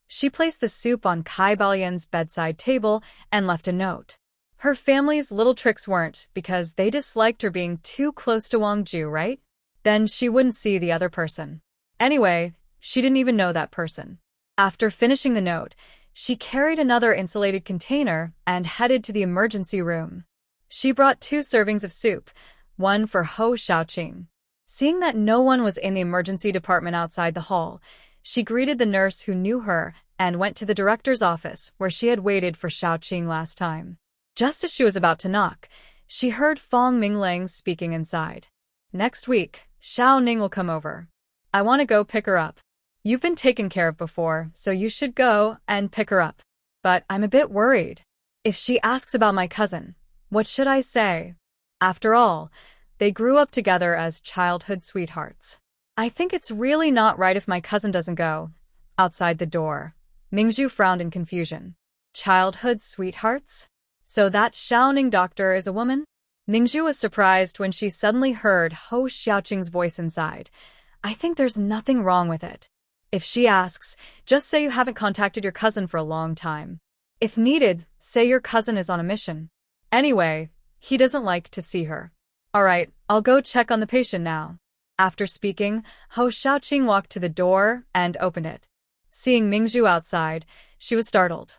She placed the soup on Kai Balian's bedside table and left a note. Her family's little tricks weren't because they disliked her being too close to Wang Ju, right? Then she wouldn't see the other person. Anyway, she didn't even know that person. After finishing the note, she carried another insulated container and headed to the emergency room. She brought 2 servings of soup, one for Ho Xiaoqing. Seeing that no one was in the emergency department outside the hall, she greeted the nurse who knew her and went to the director's office where she had waited for Xiaoqing last time. Just as she was about to knock, she heard Fong Minglang speaking inside. Next week, Xiao Ning will come over. I want to go pick her up. You've been taken care of before, so you should go and pick her up. But I'm a bit worried. If she asks about my cousin, what should I say? After all, they grew up together as childhood sweethearts. I think it's really not right if my cousin doesn't go. Outside the door, Mingzhu frowned in confusion. Childhood sweethearts? So that Xiaoning doctor is a woman? Mingzhu was surprised when she suddenly heard Ho Xiaoqing's voice inside. I think there's nothing wrong with it. If she asks, just say you haven't contacted your cousin for a long time. If needed, say your cousin is on a mission. Anyway, he doesn't like to see her. All right, I'll go check on the patient now. After speaking, Ho Xiaoqing walked to the door and opened it. Seeing Mingzhu outside, she was startled.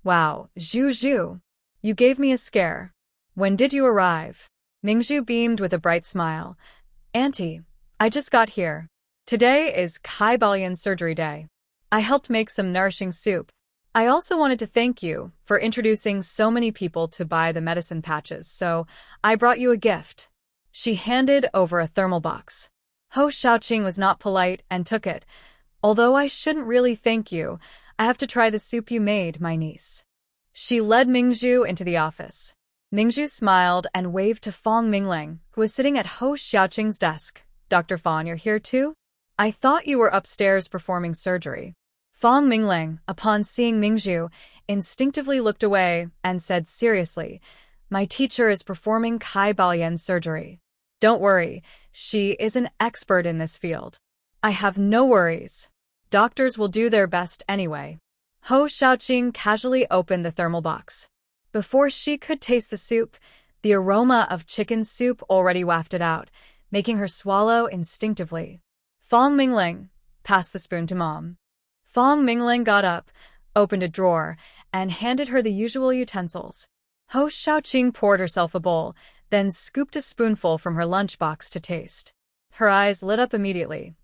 Wow, Zhu, you gave me a scare. When did you arrive? Mingzhu beamed with a bright smile. Auntie, I just got here. Today is Kai Balian's surgery day. I helped make some nourishing soup. I also wanted to thank you for introducing so many people to buy the medicine patches, so I brought you a gift. She handed over a thermal box. Ho Xiaoqing was not polite and took it. Although I shouldn't really thank you, I have to try the soup you made, my niece. She led Mingzhu into the office. Mingzhu smiled and waved to Fong Minglang, who was sitting at Ho Xiaoqing's desk. Dr. Fong, you're here too? I thought you were upstairs performing surgery. Fong Minglang, upon seeing Mingzhu, instinctively looked away and said seriously, my teacher is performing Kai Balian's surgery. Don't worry, she is an expert in this field. I have no worries. Doctors will do their best anyway. Ho Xiaoqing casually opened the thermal box. Before she could taste the soup, the aroma of chicken soup already wafted out, making her swallow instinctively. Fong Minglang, pass the spoon to Mom. Fong Minglang got up, opened a drawer, and handed her the usual utensils. Ho Xiaoqing poured herself a bowl, then scooped a spoonful from her lunchbox to taste. Her eyes lit up immediately.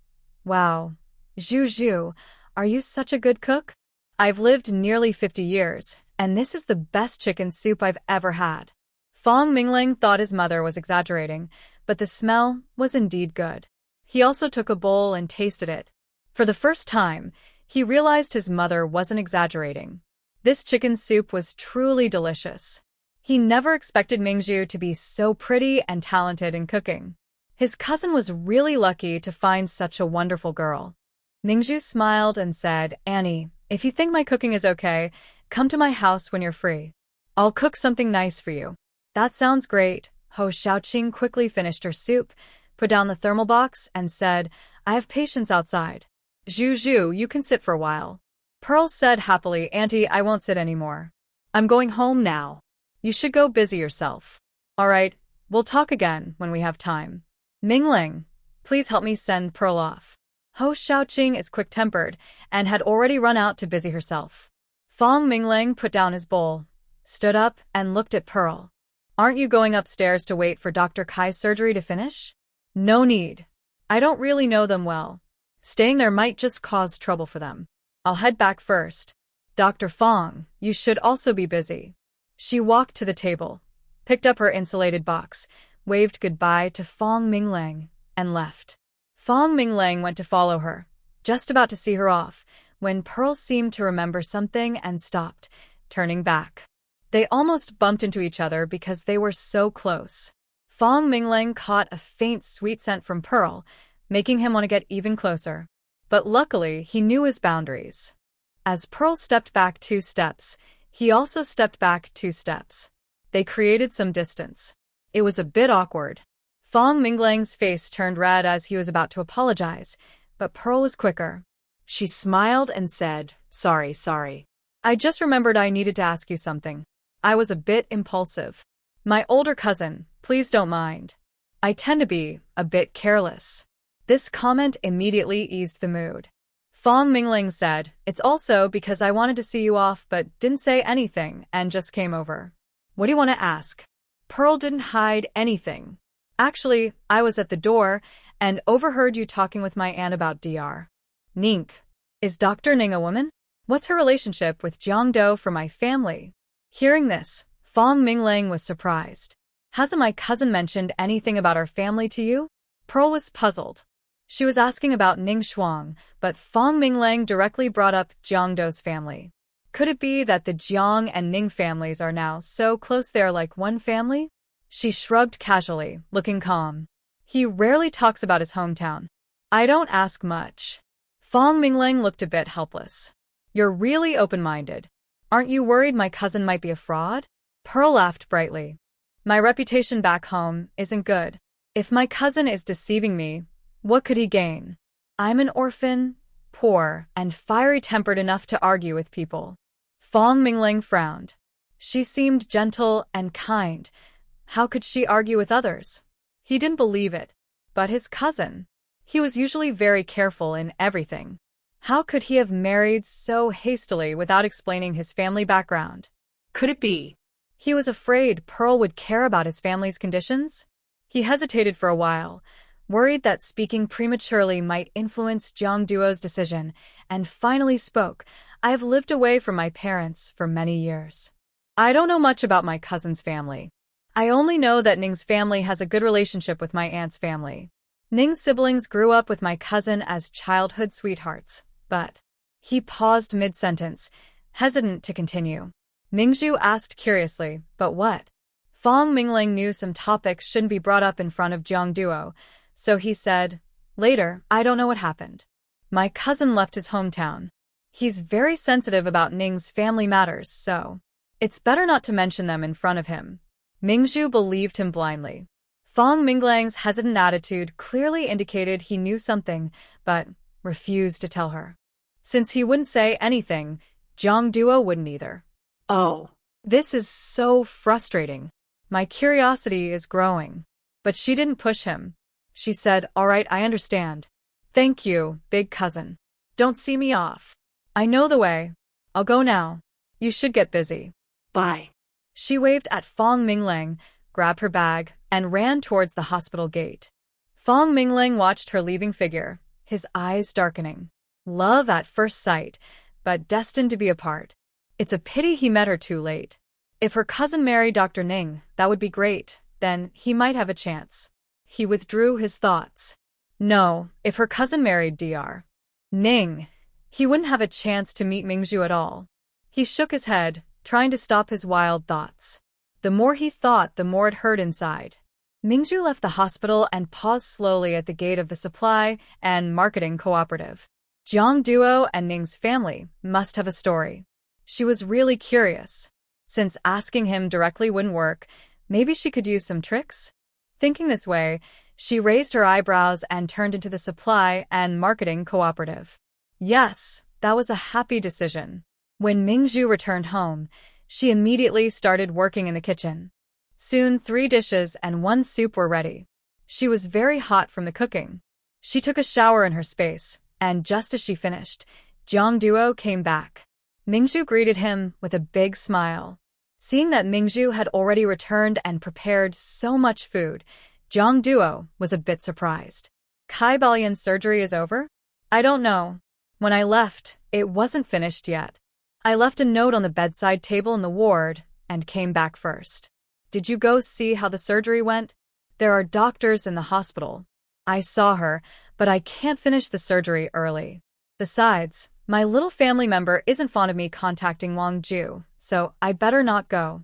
Wow, Zhu, are you such a good cook? I've lived nearly 50 years, and this is the best chicken soup I've ever had. Fong Minglang thought his mother was exaggerating, but the smell was indeed good. He also took a bowl and tasted it. For the first time, he realized his mother wasn't exaggerating. This chicken soup was truly delicious. He never expected Mingzhu to be so pretty and talented in cooking. His cousin was really lucky to find such a wonderful girl. Mingzhu smiled and said, Annie, if you think my cooking is okay, come to my house when you're free. I'll cook something nice for you. That sounds great. Ho Xiaoqing quickly finished her soup, put down the thermal box, and said, I have patients outside. Zhu, you can sit for a while. Pearl said happily, Auntie, I won't sit anymore. I'm going home now. You should go busy yourself. All right, we'll talk again when we have time. Minglang, please help me send Pearl off. Ho Xiaoqing is quick-tempered and had already run out to busy herself. Fong Minglang put down his bowl, stood up, and looked at Pearl. Aren't you going upstairs to wait for Dr. Kai's surgery to finish? No need. I don't really know them well. Staying there might just cause trouble for them. I'll head back first. Dr. Fong, you should also be busy. She walked to the table, picked up her insulated box, waved goodbye to Fong Minglang, and left. Fong Minglang went to follow her, just about to see her off, when Pearl seemed to remember something and stopped, turning back. They almost bumped into each other because they were so close. Fong Minglang caught a faint sweet scent from Pearl, making him want to get even closer. But luckily, he knew his boundaries. As Pearl stepped back 2 steps, he also stepped back 2 steps. They created some distance. It was a bit awkward. Fong Minglang's face turned red as he was about to apologize, but Pearl was quicker. She smiled and said, sorry. I just remembered I needed to ask you something. I was a bit impulsive. My older cousin, please don't mind. I tend to be a bit careless. This comment immediately eased the mood. Fong Mingling said, it's also because I wanted to see you off but didn't say anything and just came over. What do you want to ask? Pearl didn't hide anything. Actually, I was at the door and overheard you talking with my aunt about Dr. Ning. Is Dr. Ning a woman? What's her relationship with Jiangdo for my family? Hearing this, Fong Mingling was surprised. Hasn't my cousin mentioned anything about our family to you? Pearl was puzzled. She was asking about Ning Shuang, but Fong Mingling directly brought up Jiangdo's family. Could it be that the Jiang and Ning families are now so close they are like one family? She shrugged casually, looking calm. He rarely talks about his hometown. I don't ask much. Fong Mingling looked a bit helpless. You're really open-minded. Aren't you worried my cousin might be a fraud? Pearl laughed brightly. My reputation back home isn't good. If my cousin is deceiving me, what could he gain? I'm an orphan, poor, and fiery-tempered enough to argue with people. Fong Mingling frowned. She seemed gentle and kind. How could she argue with others? He didn't believe it. But his cousin? He was usually very careful in everything. How could he have married so hastily without explaining his family background? Could it be? He was afraid Pearl would care about his family's conditions? He hesitated for a while, worried that speaking prematurely might influence Jiang Duo's decision, and finally spoke. I have lived away from my parents for many years. I don't know much about my cousin's family. I only know that Ning's family has a good relationship with my aunt's family. Ning's siblings grew up with my cousin as childhood sweethearts, but... He paused mid-sentence, hesitant to continue. Mingzhu asked curiously, but what? Fong Mingling knew some topics shouldn't be brought up in front of Jiang Duo, so he said, later, I don't know what happened. My cousin left his hometown. He's very sensitive about Ning's family matters, so it's better not to mention them in front of him. Mingzhu believed him blindly. Fong Minglang's hesitant attitude clearly indicated he knew something, but refused to tell her. Since he wouldn't say anything, Jiang Duo wouldn't either. Oh, this is so frustrating. My curiosity is growing. But she didn't push him. She said, all right, I understand. Thank you, big cousin. Don't see me off. I know the way. I'll go now. You should get busy. Bye. She waved at Fong Minglang, grabbed her bag, and ran towards the hospital gate. Fong Minglang watched her leaving figure, his eyes darkening. Love at first sight, but destined to be apart. It's a pity he met her too late. If her cousin married Dr. Ning, that would be great, then he might have a chance. He withdrew his thoughts. No, if her cousin married Dr. Ning, he wouldn't have a chance to meet Mingzhu at all. He shook his head, trying to stop his wild thoughts. The more he thought, the more it hurt inside. Mingzhu left the hospital and paused slowly at the gate of the supply and marketing cooperative. Jiang Duo and Ning's family must have a story. She was really curious. Since asking him directly wouldn't work, maybe she could use some tricks? Thinking this way, she raised her eyebrows and turned into the supply and marketing cooperative. Yes, that was a happy decision. When Mingzhu returned home, she immediately started working in the kitchen. Soon 3 dishes and 1 soup were ready. She was very hot from the cooking. She took a shower in her space, and just as she finished, Jiang Duo came back. Mingzhu greeted him with a big smile. Seeing that Mingzhu had already returned and prepared so much food, Jiang Duo was a bit surprised. Kai Balian's surgery is over? I don't know. When I left, it wasn't finished yet. I left a note on the bedside table in the ward and came back first. Did you go see how the surgery went? There are doctors in the hospital. I saw her, but I can't finish the surgery early. Besides, my little family member isn't fond of me contacting Wang Ju, so I better not go.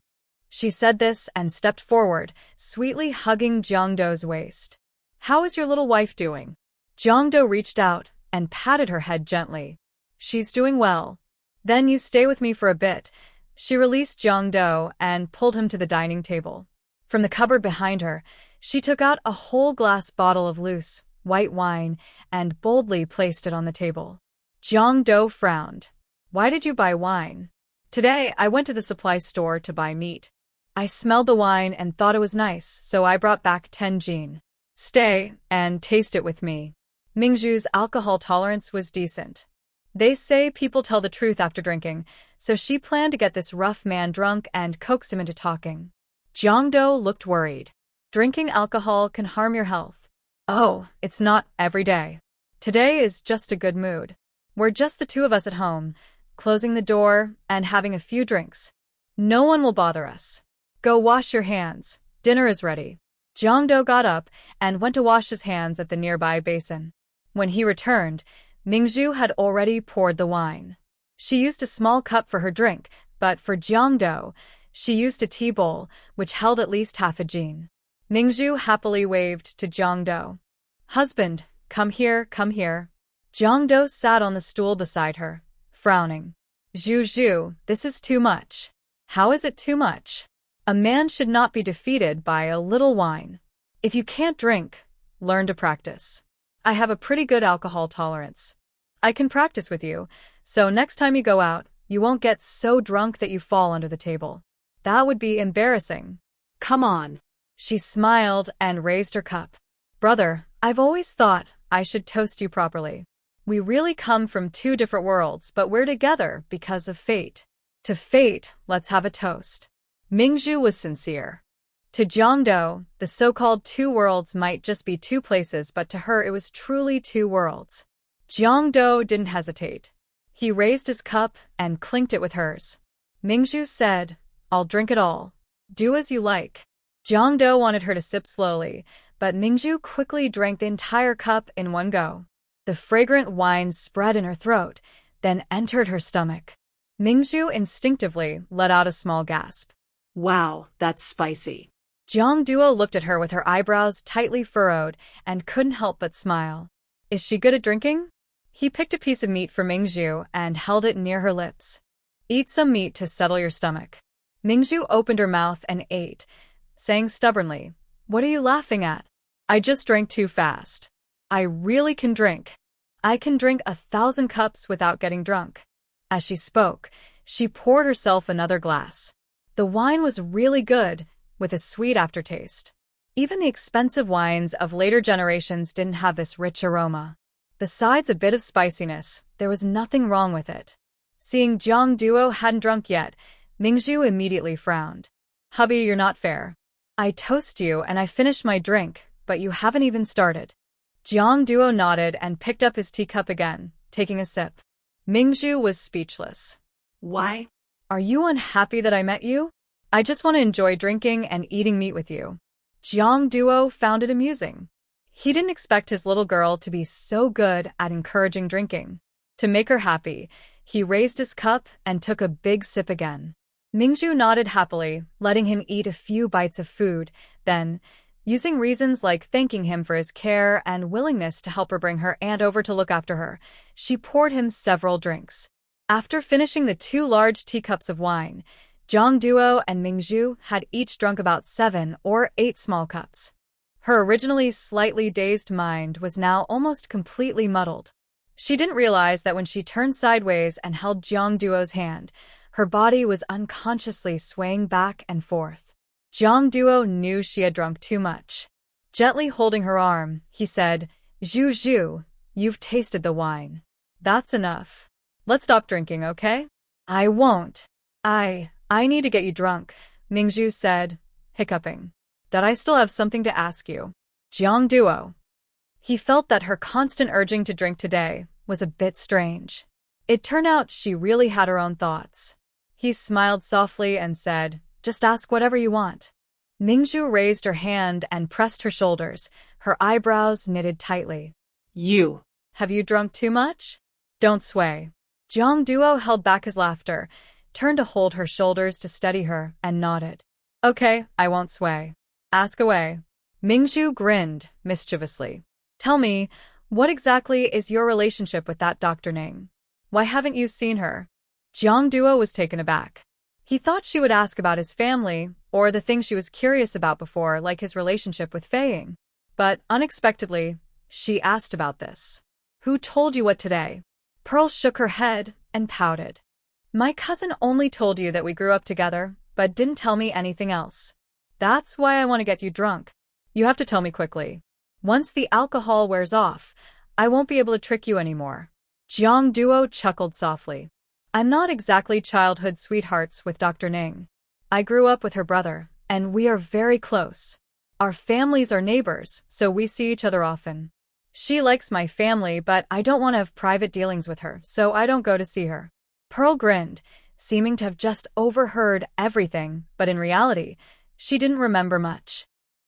She said this and stepped forward, sweetly hugging Jiang Do's waist. How is your little wife doing? Jiang Do reached out and patted her head gently. She's doing well. Then you stay with me for a bit. She released Jiang Do and pulled him to the dining table. From the cupboard behind her, she took out a whole glass bottle of loose, white wine and boldly placed it on the table. Jiang frowned. Why did you buy wine? Today, I went to the supply store to buy meat. I smelled the wine and thought it was nice, so I brought back 10 jin. Stay and taste it with me. Mingzhu's alcohol tolerance was decent. They say people tell the truth after drinking, so she planned to get this rough man drunk and coaxed him into talking. Jiang looked worried. Drinking alcohol can harm your health. Oh, it's not every day. Today is just a good mood. We're just the two of us at home, closing the door and having a few drinks. No one will bother us. Go wash your hands. Dinner is ready. Jiang got up and went to wash his hands at the nearby basin. When he returned, Mingzhu had already poured the wine. She used a small cup for her drink, but for Jiang she used a tea bowl, which held at least half a jin. Mingzhu happily waved to Jiang. Husband, come here, come here. Jiang sat on the stool beside her, frowning. Zhu, this is too much. How is it too much? A man should not be defeated by a little wine. If you can't drink, learn to practice. I have a pretty good alcohol tolerance. I can practice with you, so next time you go out, you won't get so drunk that you fall under the table. That would be embarrassing. Come on. She smiled and raised her cup. Brother, I've always thought I should toast you properly. We really come from two different worlds, but we're together because of fate. To fate, let's have a toast. Mingzhu was sincere. To Jiang the so-called two worlds might just be two places, but to her it was truly two worlds. Jiang didn't hesitate. He raised his cup and clinked it with hers. Mingzhu said, I'll drink it all. Do as you like. Jiang wanted her to sip slowly, but Mingzhu quickly drank the entire cup in one go. The fragrant wine spread in her throat, then entered her stomach. Mingzhu instinctively let out a small gasp. Wow, that's spicy. Jiang looked at her with her eyebrows tightly furrowed and couldn't help but smile. Is she good at drinking? He picked a piece of meat for Mingzhu and held it near her lips. Eat some meat to settle your stomach. Mingzhu opened her mouth and ate, saying stubbornly, What are you laughing at? I just drank too fast. I really can drink. I can drink 1,000 cups without getting drunk. As she spoke, she poured herself another glass. The wine was really good, with a sweet aftertaste. Even the expensive wines of later generations didn't have this rich aroma. Besides a bit of spiciness, there was nothing wrong with it. Seeing Jiang hadn't drunk yet, Mingzhu immediately frowned. Hubby, you're not fair. I toast you and I finished my drink, but you haven't even started. Jiang nodded and picked up his teacup again, taking a sip. Mingzhu was speechless. Why? Are you unhappy that I met you? I just want to enjoy drinking and eating meat with you. Jiang found it amusing. He didn't expect his little girl to be so good at encouraging drinking. To make her happy, he raised his cup and took a big sip again. Mingzhu nodded happily, letting him eat a few bites of food, then, using reasons like thanking him for his care and willingness to help her bring her aunt over to look after her, she poured him several drinks. After finishing the 2 large teacups of wine, Jiang and Mingzhu had each drunk about 7 or 8 small cups. Her originally slightly dazed mind was now almost completely muddled. She didn't realize that when she turned sideways and held Jiang hand, her body was unconsciously swaying back and forth. Jiang knew she had drunk too much. Gently holding her arm, he said, Zhu, you've tasted the wine. That's enough. Let's stop drinking, okay? I won't. I need to get you drunk, Mingzhu said, hiccuping. That I still have something to ask you. Jiang. He felt that her constant urging to drink today was a bit strange. It turned out she really had her own thoughts. He smiled softly and said, Just ask whatever you want. Mingzhu raised her hand and pressed her shoulders, her eyebrows knitted tightly. You. Have you drunk too much? Don't sway. Jiang held back his laughter, turned to hold her shoulders to steady her, and nodded. Okay, I won't sway. Ask away. Mingzhu grinned mischievously. Tell me, what exactly is your relationship with that Dr. Ning? Why haven't you seen her? Jiang was taken aback. He thought she would ask about his family, or the thing she was curious about before, like his relationship with Fei Ying. But, unexpectedly, she asked about this. Who told you what today? Pearl shook her head and pouted. My cousin only told you that we grew up together, but didn't tell me anything else. That's why I want to get you drunk. You have to tell me quickly. Once the alcohol wears off, I won't be able to trick you anymore. Jiang Duo chuckled softly. I'm not exactly childhood sweethearts with Dr. Ning. I grew up with her brother, and we are very close. Our families are neighbors, so we see each other often. She likes my family, but I don't want to have private dealings with her, so I don't go to see her. Pearl grinned, seeming to have just overheard everything, but in reality, she didn't remember much.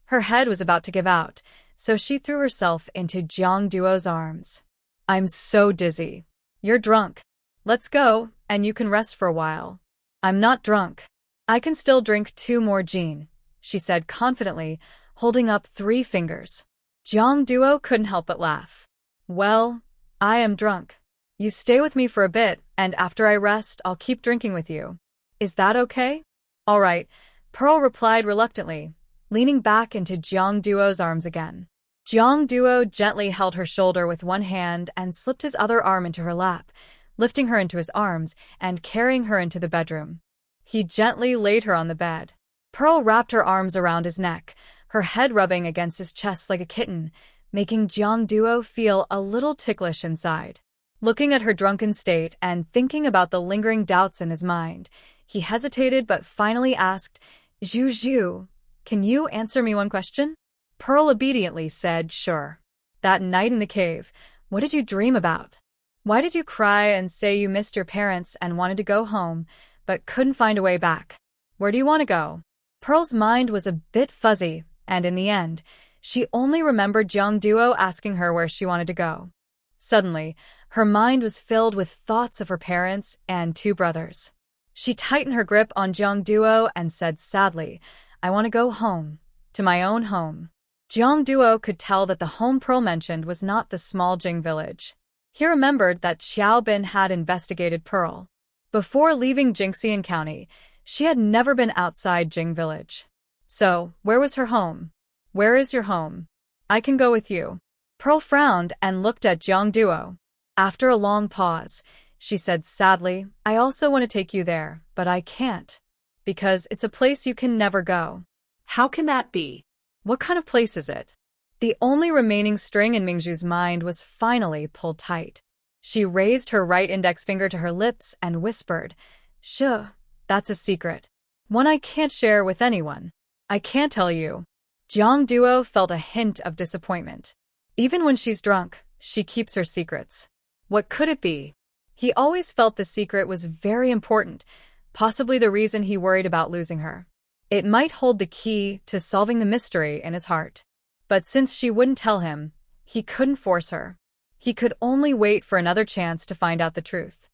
Her head was about to give out, so she threw herself into Jiang Duo's arms. I'm so dizzy. You're drunk. Let's go, and you can rest for a while. I'm not drunk. I can still drink 2 more gin, she said confidently, holding up 3 fingers. Jiang Duo couldn't help but laugh. Well, I am drunk. You stay with me for a bit, and after I rest, I'll keep drinking with you. Is that okay? All right, Pearl replied reluctantly, leaning back into Jiang Duo's arms again. Jiang Duo gently held her shoulder with one hand and slipped his other arm into her lap, lifting her into his arms and carrying her into the bedroom. He gently laid her on the bed. Pearl wrapped her arms around his neck, her head rubbing against his chest like a kitten, making Jiang Duo feel a little ticklish inside. Looking at her drunken state and thinking about the lingering doubts in his mind, he hesitated but finally asked, Zhu, can you answer me one question? Pearl obediently said, sure. That night in the cave, what did you dream about? Why did you cry and say you missed your parents and wanted to go home, but couldn't find a way back? Where do you want to go? Pearl's mind was a bit fuzzy, and in the end, she only remembered Jiang Duo asking her where she wanted to go. Suddenly, her mind was filled with thoughts of her parents and 2 brothers. She tightened her grip on Jiang Duo and said sadly, I want to go home, to my own home. Jiang Duo could tell that the home Pearl mentioned was not the small Jing village. He remembered that Xiao Bin had investigated Pearl. Before leaving Jingxian County, she had never been outside Jing village. So, where was her home? Where is your home? I can go with you. Pearl frowned and looked at Jiang Duo. After a long pause, she said sadly, I also want to take you there, but I can't. Because it's a place you can never go. How can that be? What kind of place is it? The only remaining string in Mingzhu's mind was finally pulled tight. She raised her right index finger to her lips and whispered, Sure, that's a secret. One I can't share with anyone. I can't tell you. Jiang Duo felt a hint of disappointment. Even when she's drunk, she keeps her secrets. What could it be? He always felt the secret was very important, possibly the reason he worried about losing her. It might hold the key to solving the mystery in his heart. But since she wouldn't tell him, he couldn't force her. He could only wait for another chance to find out the truth.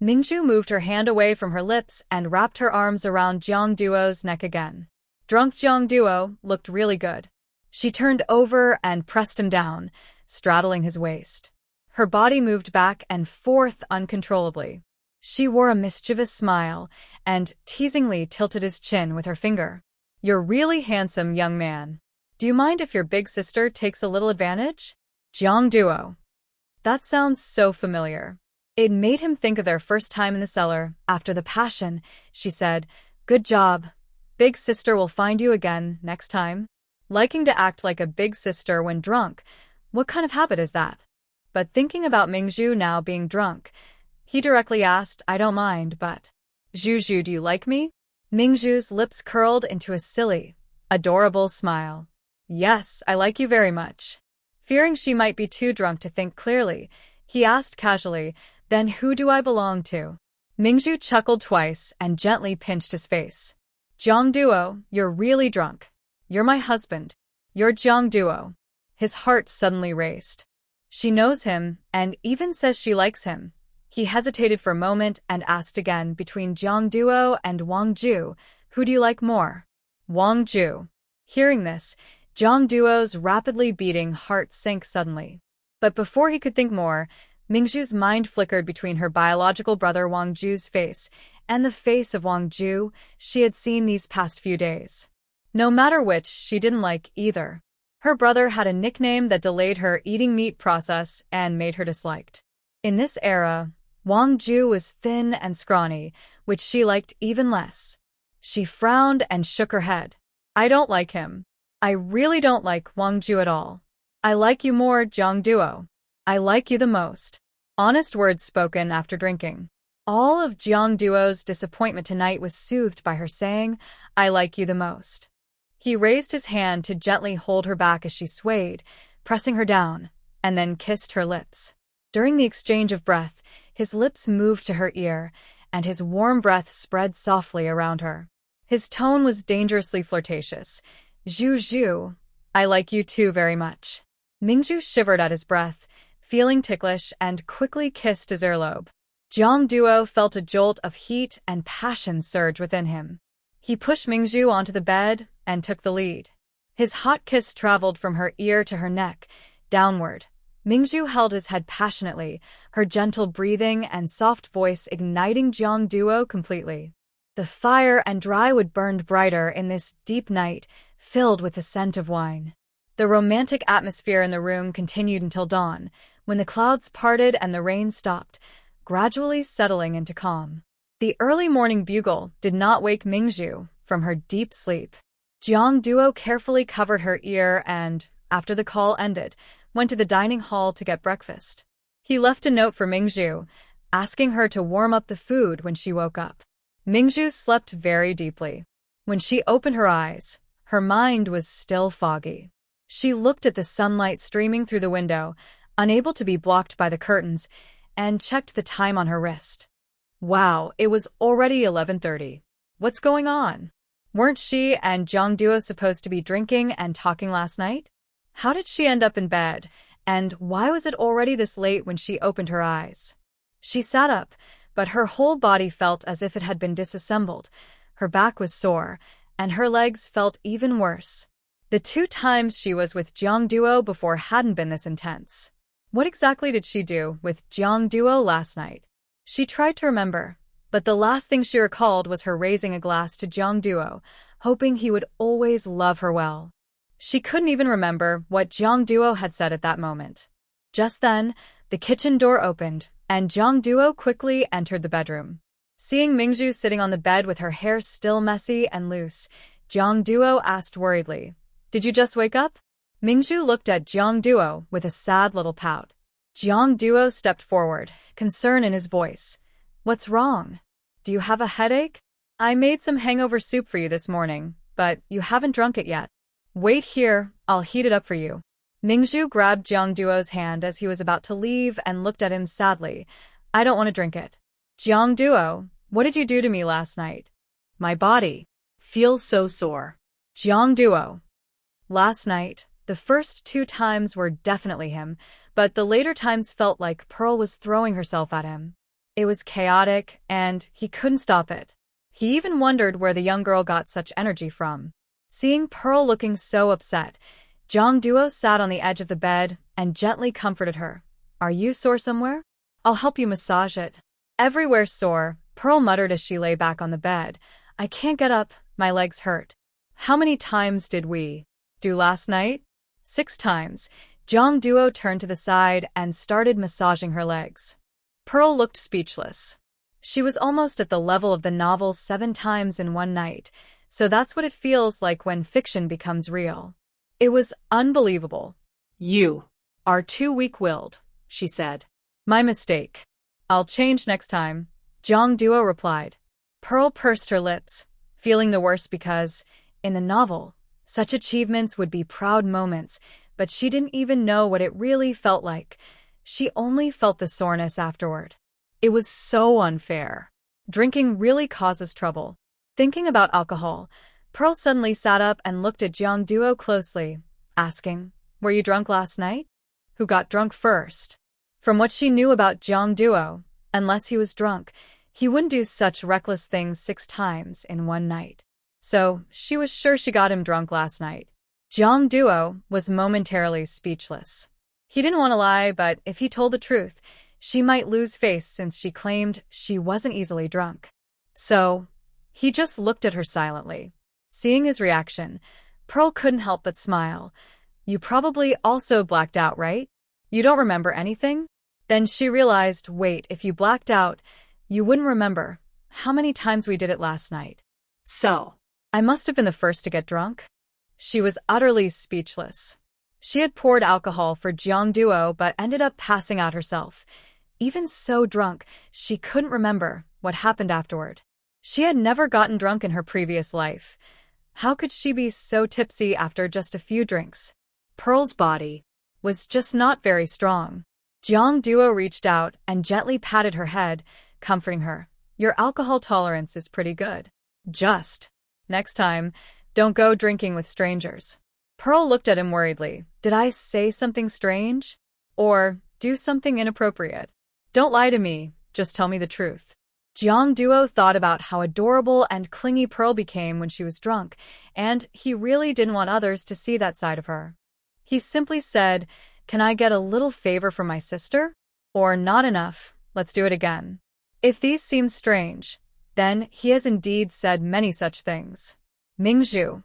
Mingzhu moved her hand away from her lips and wrapped her arms around Jiang Duo's neck again. Drunk Jiang Duo looked really good. She turned over and pressed him down, straddling his waist. Her body moved back and forth uncontrollably. She wore a mischievous smile and teasingly tilted his chin with her finger. You're really handsome, young man. Do you mind if your big sister takes a little advantage? Jiang Duo. That sounds so familiar. It made him think of their first time in the cellar, after the passion. She said, Good job. Big sister will find you again next time. Liking to act like a big sister when drunk, what kind of habit is that? But thinking about Mingzhu now being drunk, he directly asked, I don't mind, but... Zhu, do you like me? Mingzhu's lips curled into a silly, adorable smile. Yes, I like you very much. Fearing she might be too drunk to think clearly, he asked casually, Then who do I belong to? Mingzhu chuckled twice and gently pinched his face. Jiang Duo, you're really drunk. You're my husband. You're Jiang Duo. His heart suddenly raced. She knows him and even says she likes him. He hesitated for a moment and asked again, between Jiang Duo and Wang Ju, who do you like more? Wang Ju. Hearing this, Jiang Duo's rapidly beating heart sank suddenly. But before he could think more, Mingzhu's mind flickered between her biological brother Wang Ju's face and the face of Wang Ju she had seen these past few days. No matter which, she didn't like either. Her brother had a nickname that delayed her eating meat process and made her disliked. In this era, Wang Ju was thin and scrawny, which she liked even less. She frowned and shook her head. I don't like him. I really don't like Wang Ju at all. I like you more, Jiang Duo. I like you the most. Honest words spoken after drinking. All of Jiang Duo's disappointment tonight was soothed by her saying, I like you the most. He raised his hand to gently hold her back as she swayed, pressing her down, and then kissed her lips. During the exchange of breath, his lips moved to her ear, and his warm breath spread softly around her. His tone was dangerously flirtatious. Zhu Zhu, I like you too very much. Mingzhu shivered at his breath, feeling ticklish, and quickly kissed his earlobe. Jiang Duo felt a jolt of heat and passion surge within him. He pushed Mingzhu onto the bed and took the lead. His hot kiss traveled from her ear to her neck, downward. Mingzhu held his head passionately, her gentle breathing and soft voice igniting Jiang Duo completely. The fire and dry wood burned brighter in this deep night, filled with the scent of wine. The romantic atmosphere in the room continued until dawn, when the clouds parted and the rain stopped, gradually settling into calm. The early morning bugle did not wake Mingzhu from her deep sleep. Jiang Duo carefully covered her ear and, after the call ended, went to the dining hall to get breakfast. He left a note for Mingzhu, asking her to warm up the food when she woke up. Mingzhu slept very deeply. When she opened her eyes, her mind was still foggy. She looked at the sunlight streaming through the window, unable to be blocked by the curtains, and checked the time on her wrist. Wow, it was already 11:30. What's going on? Weren't she and Jiang Duo supposed to be drinking and talking last night? How did she end up in bed, and why was it already this late when she opened her eyes? She sat up, but her whole body felt as if it had been disassembled. Her back was sore, and her legs felt even worse. The 2 times she was with Jiang Duo before hadn't been this intense. What exactly did she do with Jiang Duo last night? She tried to remember, but the last thing she recalled was her raising a glass to Jiang Duo, hoping he would always love her well. She couldn't even remember what Jiang Duo had said at that moment. Just then, the kitchen door opened, and Jiang Duo quickly entered the bedroom. Seeing Mingzhu sitting on the bed with her hair still messy and loose, Jiang Duo asked worriedly, Did you just wake up? Mingzhu looked at Jiang Duo with a sad little pout. Jiang Duo stepped forward, concern in his voice. What's wrong? Do you have a headache? I made some hangover soup for you this morning, but you haven't drunk it yet. Wait here, I'll heat it up for you. Mingzhu grabbed Jiang Duo's hand as he was about to leave and looked at him sadly. I don't want to drink it. Jiang Duo, what did you do to me last night? My body feels so sore. Jiang Duo. Last night, the first 2 times were definitely him, but the later times felt like Pearl was throwing herself at him. It was chaotic, and he couldn't stop it. He even wondered where the young girl got such energy from. Seeing Pearl looking so upset, Jiang Duo sat on the edge of the bed and gently comforted her. Are you sore somewhere? I'll help you massage it. Everywhere sore, Pearl muttered as she lay back on the bed. I can't get up, my legs hurt. How many times did we do last night? 6 times. Jiang Duo turned to the side and started massaging her legs. Pearl looked speechless. She was almost at the level of the novel 7 times in one night, so that's what it feels like when fiction becomes real. It was unbelievable. You are too weak-willed, she said. My mistake. I'll change next time, Jiang Duo replied. Pearl pursed her lips, feeling the worst because, in the novel, such achievements would be proud moments, but she didn't even know what it really felt like. She only felt the soreness afterward. It was so unfair. Drinking really causes trouble. Thinking about alcohol, Pearl suddenly sat up and looked at Jiang Duo closely, asking, Were you drunk last night? Who got drunk first? From what she knew about Jiang Duo, unless he was drunk, he wouldn't do such reckless things 6 times in one night. So, she was sure she got him drunk last night. Jiang Duo was momentarily speechless. He didn't want to lie, but if he told the truth, she might lose face since she claimed she wasn't easily drunk. So, he just looked at her silently. Seeing his reaction, Pearl couldn't help but smile. You probably also blacked out, right? You don't remember anything? Then she realized, wait, if you blacked out, you wouldn't remember how many times we did it last night. So, I must have been the first to get drunk. She was utterly speechless. She had poured alcohol for Jiangduo but ended up passing out herself. Even so drunk, she couldn't remember what happened afterward. She had never gotten drunk in her previous life. How could she be so tipsy after just a few drinks? Pearl's body was just not very strong. Jiangduo reached out and gently patted her head, comforting her. Your alcohol tolerance is pretty good. Just next time, don't go drinking with strangers. Pearl looked at him worriedly. Did I say something strange? Or do something inappropriate? Don't lie to me, just tell me the truth. Jiangduo thought about how adorable and clingy Pearl became when she was drunk, and he really didn't want others to see that side of her. He simply said, can I get a little favor from my sister? Or not enough, let's do it again. If these seem strange, then he has indeed said many such things. Mingzhu.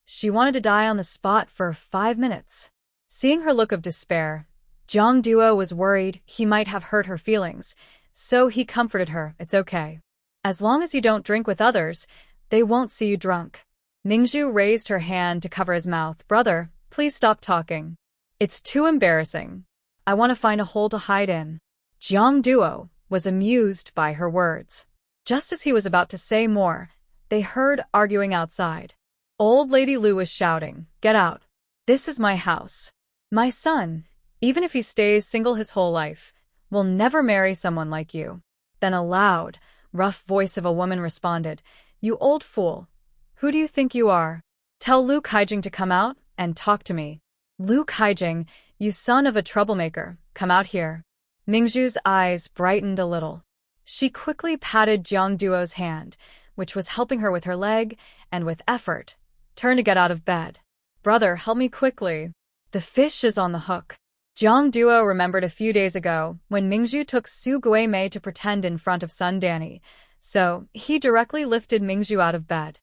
She wanted to die on the spot for 5 minutes. Seeing her look of despair, Jiangduo was worried he might have hurt her feelings, so he comforted her. It's okay. As long as you don't drink with others, they won't see you drunk. Mingzhu raised her hand to cover his mouth. Brother, please stop talking. It's too embarrassing. I want to find a hole to hide in. Jiangduo was amused by her words. Just as he was about to say more, they heard arguing outside. Old Lady Lu was shouting, get out. This is my house. My son, even if he stays single his whole life, will never marry someone like you. Then a loud, rough voice of a woman responded, you old fool. Who do you think you are? Tell Lu Kaijing to come out and talk to me. Lu Kaijing, you son of a troublemaker, come out here. Mingzhu's eyes brightened a little. She quickly patted Jiangduo's hand, which was helping her with her leg, and with effort, turned to get out of bed. Brother, help me quickly. The fish is on the hook. Jiangduo remembered a few days ago when Mingzhu took Su Guimei to pretend in front of Sun Danny, so he directly lifted Mingzhu out of bed.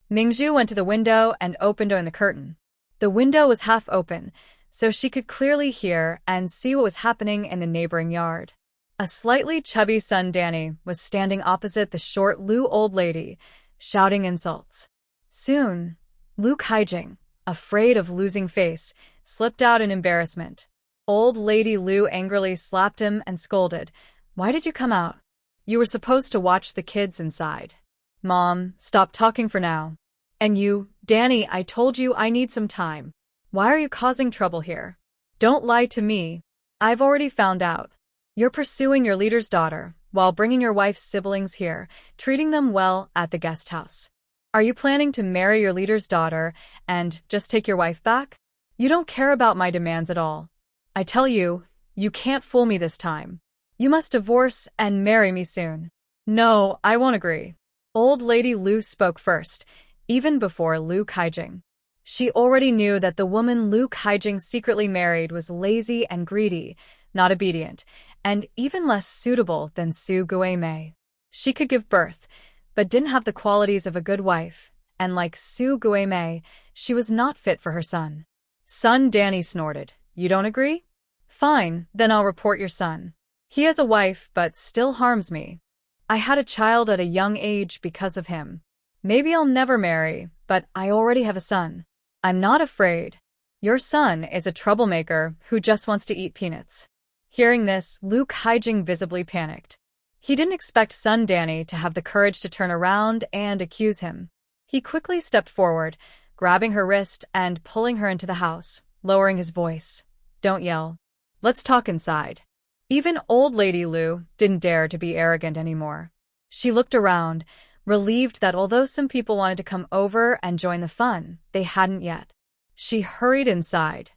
Mingzhu went to the window and opened the curtain. The window was half open, so she could clearly hear and see what was happening in the neighboring yard. A slightly chubby Sun Danny was standing opposite the short Lu old lady, shouting insults. Soon, Lu Kaijing, afraid of losing face, slipped out in embarrassment. Old Lady Lu angrily slapped him and scolded, why did you come out? You were supposed to watch the kids inside. Mom, stop talking for now. And you, Danny, I told you I need some time. Why are you causing trouble here? Don't lie to me. I've already found out. You're pursuing your leader's daughter, while bringing your wife's siblings here, treating them well at the guest house. Are you planning to marry your leader's daughter and just take your wife back? You don't care about my demands at all. I tell you, you can't fool me this time. You must divorce and marry me soon. No, I won't agree. Old Lady Lu spoke first, even before Lu Kaijing. She already knew that the woman Lu Kaijing secretly married was lazy and greedy, not obedient, and even less suitable than Su Guimei. She could give birth, but didn't have the qualities of a good wife, and like Su Guimei, she was not fit for her son. Son Danny snorted. You don't agree? Fine, then I'll report your son. He has a wife but still harms me. I had a child at a young age because of him. Maybe I'll never marry, but I already have a son. I'm not afraid. Your son is a troublemaker who just wants to eat peanuts. Hearing this, Lu Kaijing visibly panicked. He didn't expect son Danny to have the courage to turn around and accuse him. He quickly stepped forward, grabbing her wrist and pulling her into the house, lowering his voice. Don't yell. Let's talk inside. Even old Lady Lu didn't dare to be arrogant anymore. She looked around, relieved that although some people wanted to come over and join the fun, they hadn't yet. She hurried inside.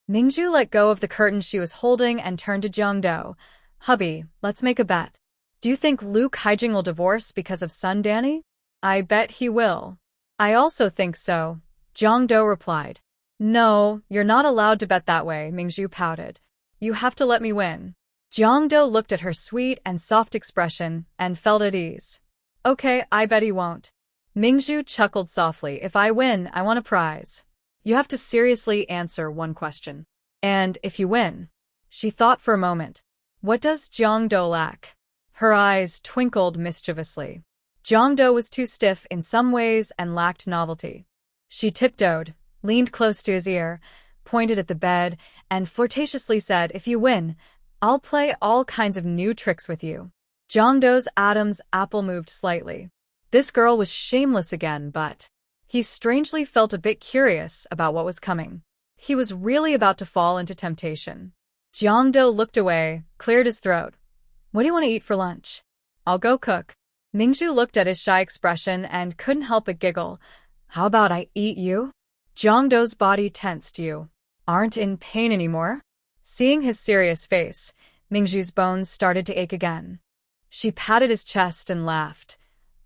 Mingzhu let go of the curtain she was holding and turned to Jiangdo. Hubby, let's make a bet. Do you think Lu Kaijing will divorce because of son Danny? I bet he will. I also think so, Jiangdo replied. No, you're not allowed to bet that way, Mingzhu pouted. You have to let me win. Jiangdo looked at her sweet and soft expression and felt at ease. Okay, I bet he won't. Mingzhu chuckled softly. If I win, I want a prize. You have to seriously answer one question. And if you win? She thought for a moment. What does Jiangdo lack? Her eyes twinkled mischievously. Jiangdo was too stiff in some ways and lacked novelty. She tiptoed, leaned close to his ear, pointed at the bed, and flirtatiously said, "If you win, I'll play all kinds of new tricks with you." Jiangdo's Adam's apple moved slightly. This girl was shameless again, but he strangely felt a bit curious about what was coming. He was really about to fall into temptation. Jiangdo looked away, cleared his throat. "What do you want to eat for lunch?" "I'll go cook." Mingzhu looked at his shy expression and couldn't help but giggle. "How about I eat you?" Jiangdo's body tensed. "You aren't in pain anymore?" Seeing his serious face, Mingzhu's bones started to ache again. She patted his chest and laughed.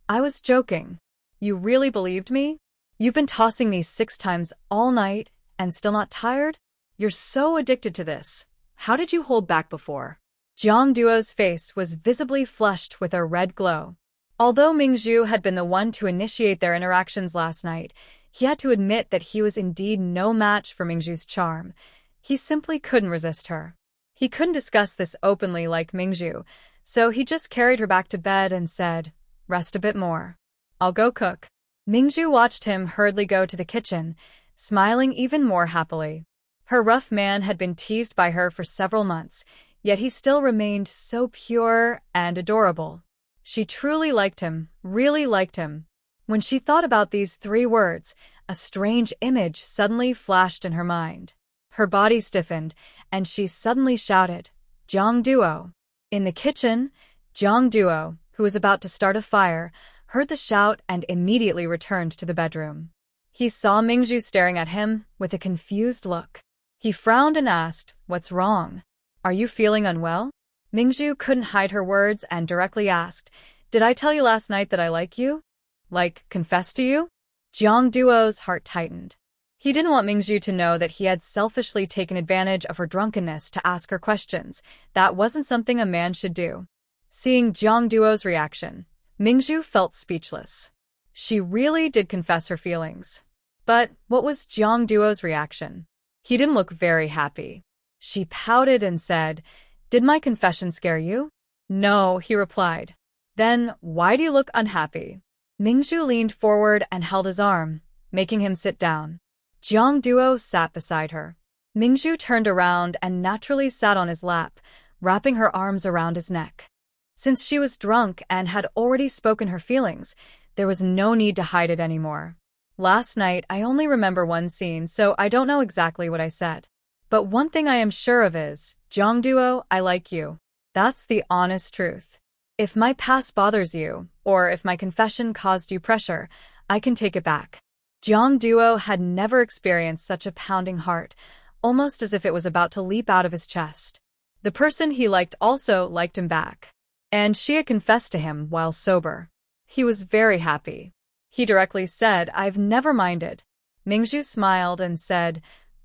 "I was joking. You really believed me? You've been tossing me 6 times all night and still not tired? You're so addicted to this. How did you hold back before?" Jiang Duo's face was visibly flushed with a red glow. Although Mingzhu had been the one to initiate their interactions last night, he had to admit that he was indeed no match for Mingzhu's charm. He simply couldn't resist her. He couldn't discuss this openly like Mingzhu, so he just carried her back to bed and said, "Rest a bit more. I'll go cook." Mingzhu watched him hurriedly go to the kitchen, smiling even more happily. Her rough man had been teased by her for several months, yet he still remained so pure and adorable. She truly liked him, really liked him. When she thought about these 3 words, a strange image suddenly flashed in her mind. Her body stiffened, and she suddenly shouted, "Jiang Duo!" In the kitchen, Jiang Duo, who was about to start a fire, heard the shout and immediately returned to the bedroom. He saw Mingzhu staring at him with a confused look. He frowned and asked, "What's wrong? Are you feeling unwell?" Mingzhu couldn't hide her words and directly asked, "Did I tell you last night that I like you? Like, confess to you?" Jiang Duo's heart tightened. He didn't want Mingzhu to know that he had selfishly taken advantage of her drunkenness to ask her questions. That wasn't something a man should do. Seeing Jiang Duo's reaction, Mingzhu felt speechless. She really did confess her feelings. But what was Jiang Duo's reaction? He didn't look very happy. She pouted and said, "Did my confession scare you?" "No," he replied. "Then why do you look unhappy?" Mingzhu leaned forward and held his arm, making him sit down. Jiang Duo sat beside her. Mingzhu turned around and naturally sat on his lap, wrapping her arms around his neck. Since she was drunk and had already spoken her feelings, there was no need to hide it anymore. "Last night, I only remember one scene, so I don't know exactly what I said. But one thing I am sure of is, Jiang Duo, I like you. That's the honest truth. If my past bothers you, or if my confession caused you pressure, I can take it back." Jiang Duo had never experienced such a pounding heart, almost as if it was about to leap out of his chest. The person he liked also liked him back. And she had confessed to him while sober. He was very happy. He directly said, "I've never minded." Mingzhu smiled and said,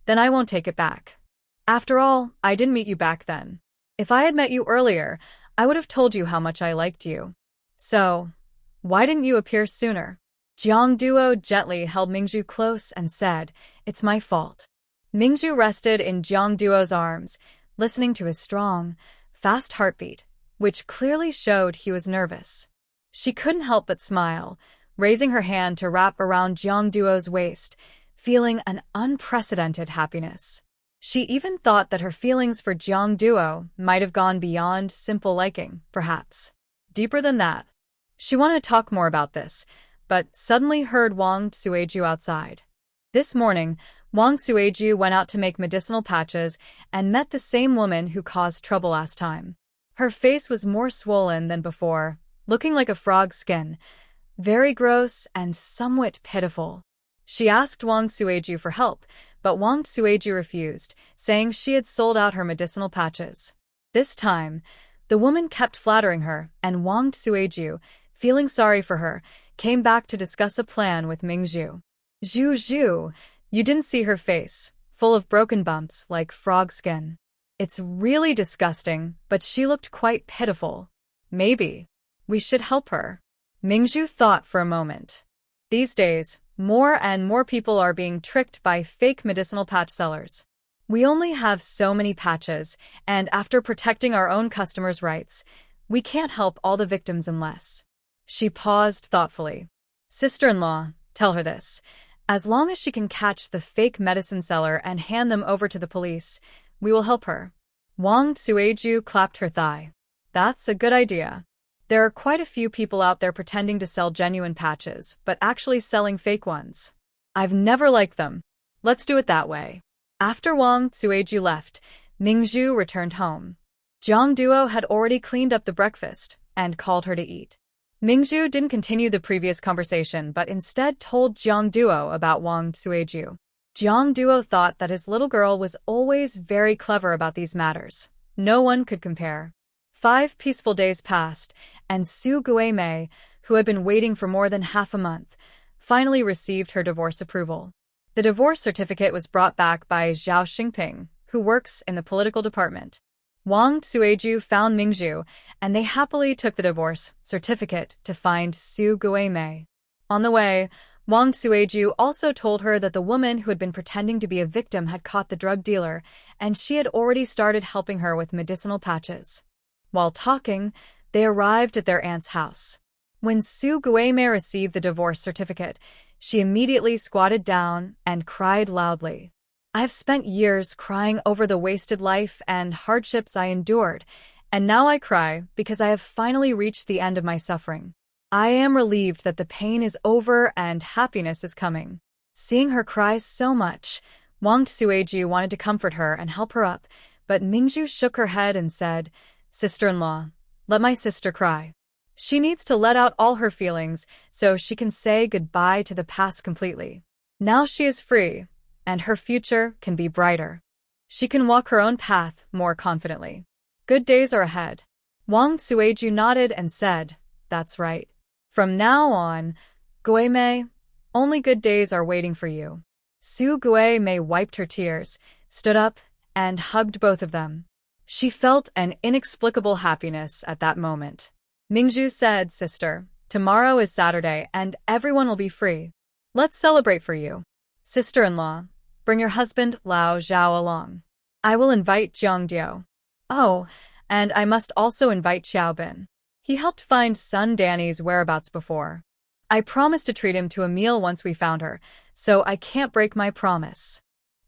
"Then I won't take it back. After all, I didn't meet you back then. If I had met you earlier, I would have told you how much I liked you. So, why didn't you appear sooner?" Jiang Duo gently held Mingzhu close and said, "It's my fault." Mingzhu rested in Jiang Duo's arms, listening to his strong, fast heartbeat, which clearly showed he was nervous. She couldn't help but smile, raising her hand to wrap around Jiang Duo's waist, feeling an unprecedented happiness. She even thought that her feelings for Jiang Duo might have gone beyond simple liking, perhaps deeper than that. She wanted to talk more about this, but suddenly heard Wang Sueju outside. This morning, Wang Sueju went out to make medicinal patches and met the same woman who caused trouble last time. Her face was more swollen than before, looking like a frog's skin, very gross and somewhat pitiful. She asked Wang Sueju for help, but Wang Sueju refused, saying she had sold out her medicinal patches. This time, the woman kept flattering her, and Wang Sueju, feeling sorry for her, came back to discuss a plan with Mingzhu. Zhu, you didn't see her face, full of broken bumps like frog skin. It's really disgusting, but she looked quite pitiful. Maybe we should help her. Mingzhu thought for a moment. These days, more and more people are being tricked by fake medicinal patch sellers. We only have so many patches, and after protecting our own customers' rights, we can't help all the victims unless. She paused thoughtfully. Sister-in-law, tell her this. As long as she can catch the fake medicine seller and hand them over to the police, we will help her. Wang Tsueju clapped her thigh. That's a good idea. There are quite a few people out there pretending to sell genuine patches, but actually selling fake ones. I've never liked them. Let's do it that way. After Wang Tsueju left, Mingzhu returned home. Jiang Duo had already cleaned up the breakfast and called her to eat. Mingzhu didn't continue the previous conversation but instead told Jiang Duo about Wang Tsueju. Jiang Duo thought that his little girl was always very clever about these matters. No one could compare. 5 peaceful days passed, and Su Guimei, who had been waiting for more than half a month, finally received her divorce approval. The divorce certificate was brought back by Zhao Xingping, who works in the political department. Wang Tsueju found Mingzhu, and they happily took the divorce certificate to find Su Guimei. On the way, Wang Tsueju also told her that the woman who had been pretending to be a victim had caught the drug dealer, and she had already started helping her with medicinal patches. While talking, they arrived at their aunt's house. When Su Guimei received the divorce certificate, she immediately squatted down and cried loudly. I have spent years crying over the wasted life and hardships I endured, and now I cry because I have finally reached the end of my suffering. I am relieved that the pain is over and happiness is coming. Seeing her cry so much, Wang Tsueju wanted to comfort her and help her up, but Mingzhu shook her head and said, Sister-in-law, let my sister cry. She needs to let out all her feelings so she can say goodbye to the past completely. Now she is free, and her future can be brighter. She can walk her own path more confidently. Good days are ahead. Wang Tsueju nodded and said, That's right. From now on, Guimei, only good days are waiting for you. Su Guimei wiped her tears, stood up, and hugged both of them. She felt an inexplicable happiness at that moment. Mingzhu said, Sister, tomorrow is Saturday and everyone will be free. Let's celebrate for you. Sister-in-law, bring your husband Lao Zhao along. I will invite Jiang Dio. Oh, and I must also invite Xiaobin. He helped find son Danny's whereabouts before. I promised to treat him to a meal once we found her, so I can't break my promise.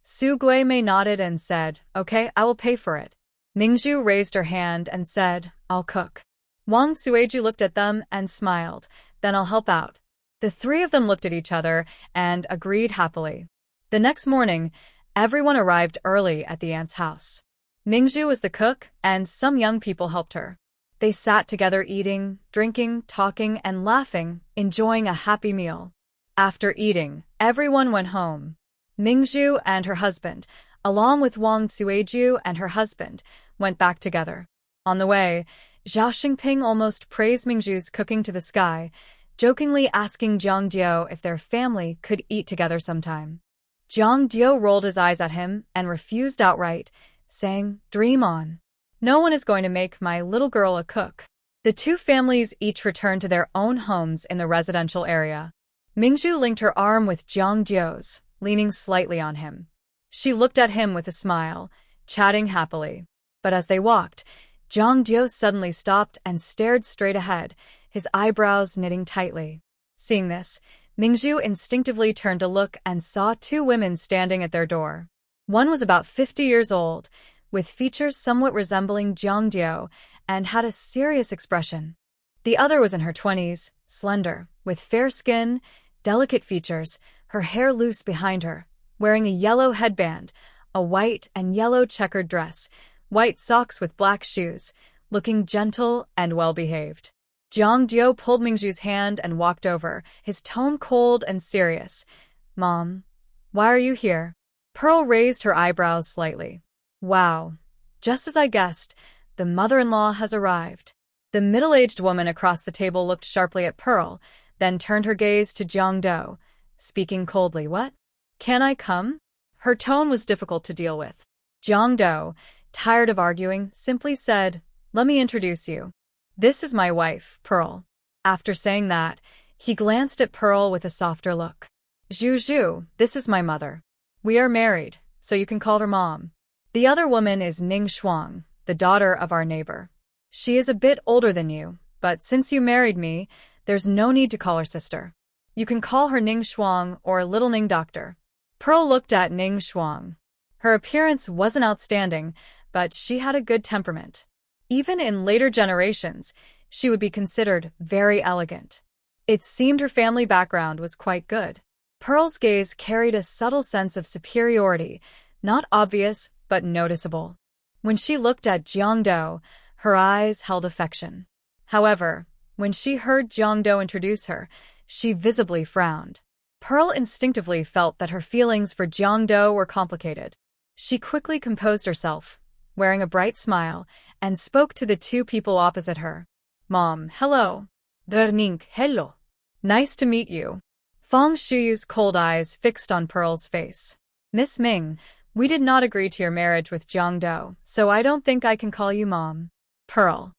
Su Guimei nodded and said, Okay, I will pay for it. Mingzhu raised her hand and said, I'll cook. Wang Tsueju looked at them and smiled, then I'll help out. The 3 of them looked at each other and agreed happily. The next morning, everyone arrived early at the aunt's house. Mingzhu was the cook, and some young people helped her. They sat together eating, drinking, talking, and laughing, enjoying a happy meal. After eating, everyone went home. Mingzhu and her husband, along with Wang Tsueju and her husband, went back together. On the way, Zhao Xingping almost praised Mingzhu's cooking to the sky, jokingly asking Jiang Dio if their family could eat together sometime. Jiang Dio rolled his eyes at him and refused outright, saying, Dream on. No one is going to make my little girl a cook. The 2 families each returned to their own homes in the residential area. Mingzhu linked her arm with Jiang Dio's, leaning slightly on him. She looked at him with a smile, chatting happily. But as they walked, Jiang Dio suddenly stopped and stared straight ahead, his eyebrows knitting tightly. Seeing this, Mingzhu instinctively turned to look and saw 2 women standing at their door. One was about 50 years old, with features somewhat resembling Jiang Dio, and had a serious expression. The other was in her 20s, slender, with fair skin, delicate features, her hair loose behind her, wearing a yellow headband, a white and yellow checkered dress, white socks with black shoes, looking gentle and well-behaved. Jiang Dio pulled Mingzhu's hand and walked over, his tone cold and serious. Mom, why are you here? Pearl raised her eyebrows slightly. Wow, just as I guessed, the mother-in-law has arrived. The middle-aged woman across the table looked sharply at Pearl, then turned her gaze to Jiang Dio, speaking coldly. What? Can I come? Her tone was difficult to deal with. Jiang Dio, tired of arguing, simply said, Let me introduce you. This is my wife, Pearl. After saying that, he glanced at Pearl with a softer look. Zhu Zhu, this is my mother. We are married, so you can call her mom. The other woman is Ning Shuang, the daughter of our neighbor. She is a bit older than you, but since you married me, there's no need to call her sister. You can call her Ning Shuang or Little Ning Doctor. Pearl looked at Ning Shuang. Her appearance wasn't outstanding, but she had a good temperament. Even in later generations, she would be considered very elegant. It seemed her family background was quite good. Pearl's gaze carried a subtle sense of superiority, not obvious but noticeable. When she looked at Jiangdo, her eyes held affection. However, when she heard Jiangdo introduce her, she visibly frowned. Pearl instinctively felt that her feelings for Jiangdo were complicated. She quickly composed herself, wearing a bright smile, and spoke to the two people opposite her. Mom, hello. Ning, hello. Nice to meet you. Fang Shuyu's cold eyes fixed on Pearl's face. Miss Ming, we did not agree to your marriage with Jiangdo, so I don't think I can call you Mom. Pearl.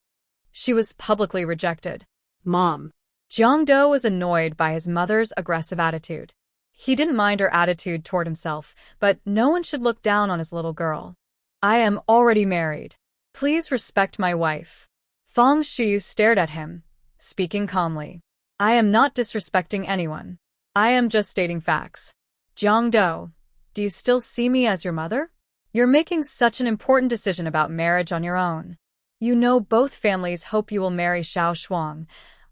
She was publicly rejected. Mom. Jiangdo was annoyed by his mother's aggressive attitude. He didn't mind her attitude toward himself, but no one should look down on his little girl. I am already married. Please respect my wife. Fang Shuyu stared at him, speaking calmly. I am not disrespecting anyone. I am just stating facts. Jiangdo, do you still see me as your mother? You're making such an important decision about marriage on your own. You know both families hope you will marry Xiao Shuang.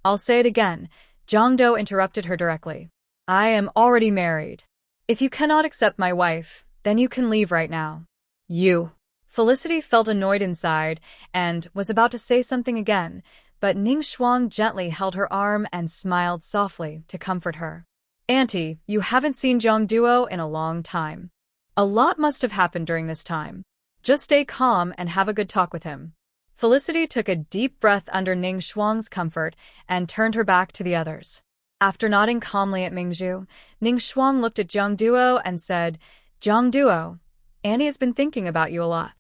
I'll say it again. Jiangdo interrupted her directly. I am already married. If you cannot accept my wife, then you can leave right now. You. Felicity felt annoyed inside and was about to say something again, but Ning Shuang gently held her arm and smiled softly to comfort her. Auntie, you haven't seen Jiangduo in a long time. A lot must have happened during this time. Just stay calm and have a good talk with him. Felicity took a deep breath under Ning Shuang's comfort and turned her back to the others. After nodding calmly at Mingzhu, Ning Shuang looked at Jiangduo and said, Jiangduo, Annie has been thinking about you a lot.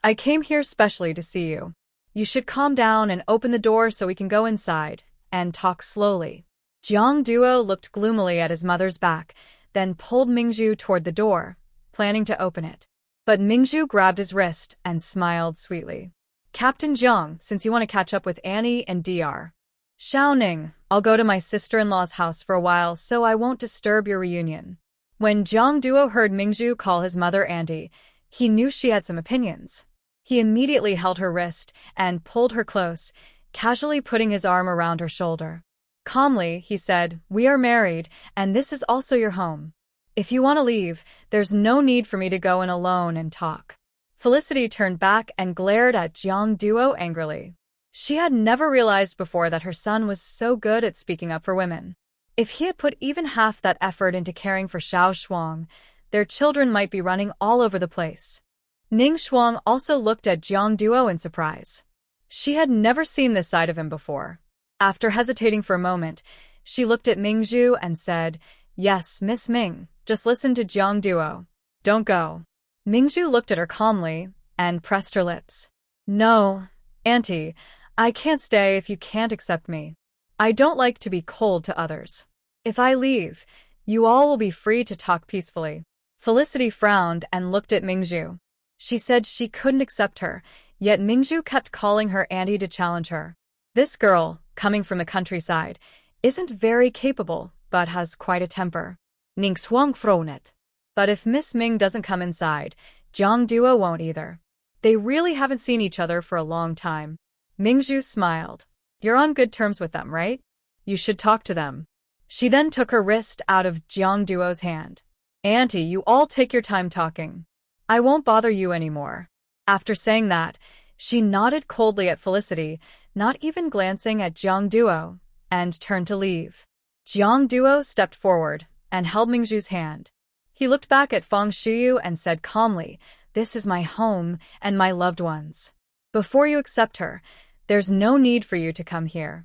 I came here specially to see you. You should calm down and open the door so we can go inside and talk slowly. Jiangduo looked gloomily at his mother's back, then pulled Mingzhu toward the door, planning to open it. But Mingzhu grabbed his wrist and smiled sweetly. Captain Jiang, since you want to catch up with Annie and Dr. Xiaoning, I'll go to my sister-in-law's house for a while so I won't disturb your reunion. When Jiangduo heard Mingzhu call his mother Auntie, he knew she had some opinions. He immediately held her wrist and pulled her close, casually putting his arm around her shoulder. Calmly, he said, We are married, and this is also your home. If you want to leave, there's no need for me to go in alone and talk. Felicity turned back and glared at Jiangduo angrily. She had never realized before that her son was so good at speaking up for women. If he had put even half that effort into caring for Xiao Shuang, their children might be running all over the place. Ning Shuang also looked at Jiangduo in surprise. She had never seen this side of him before. After hesitating for a moment, she looked at Mingzhu and said, Yes, Miss Ming, just listen to Jiangduo. Don't go. Mingzhu looked at her calmly and pressed her lips. No, Auntie, I can't stay if you can't accept me. I don't like to be cold to others. If I leave, you all will be free to talk peacefully. Felicity frowned and looked at Mingzhu. She said she couldn't accept her, yet Mingzhu kept calling her Auntie to challenge her. This girl, coming from the countryside, isn't very capable, but has quite a temper. Ning Shuang frowned. But if Miss Ming doesn't come inside, Jiangduo won't either. They really haven't seen each other for a long time. Mingzhu smiled. You're on good terms with them, right? You should talk to them. She then took her wrist out of Jiangduo's hand. Auntie, you all take your time talking. I won't bother you anymore. After saying that, she nodded coldly at Felicity, not even glancing at Jiangduo, and turned to leave. Jiangduo stepped forward and held Mingzhu's hand. He looked back at Fang Shuyu and said calmly, This is my home and my loved ones. Before you accept her, there's no need for you to come here.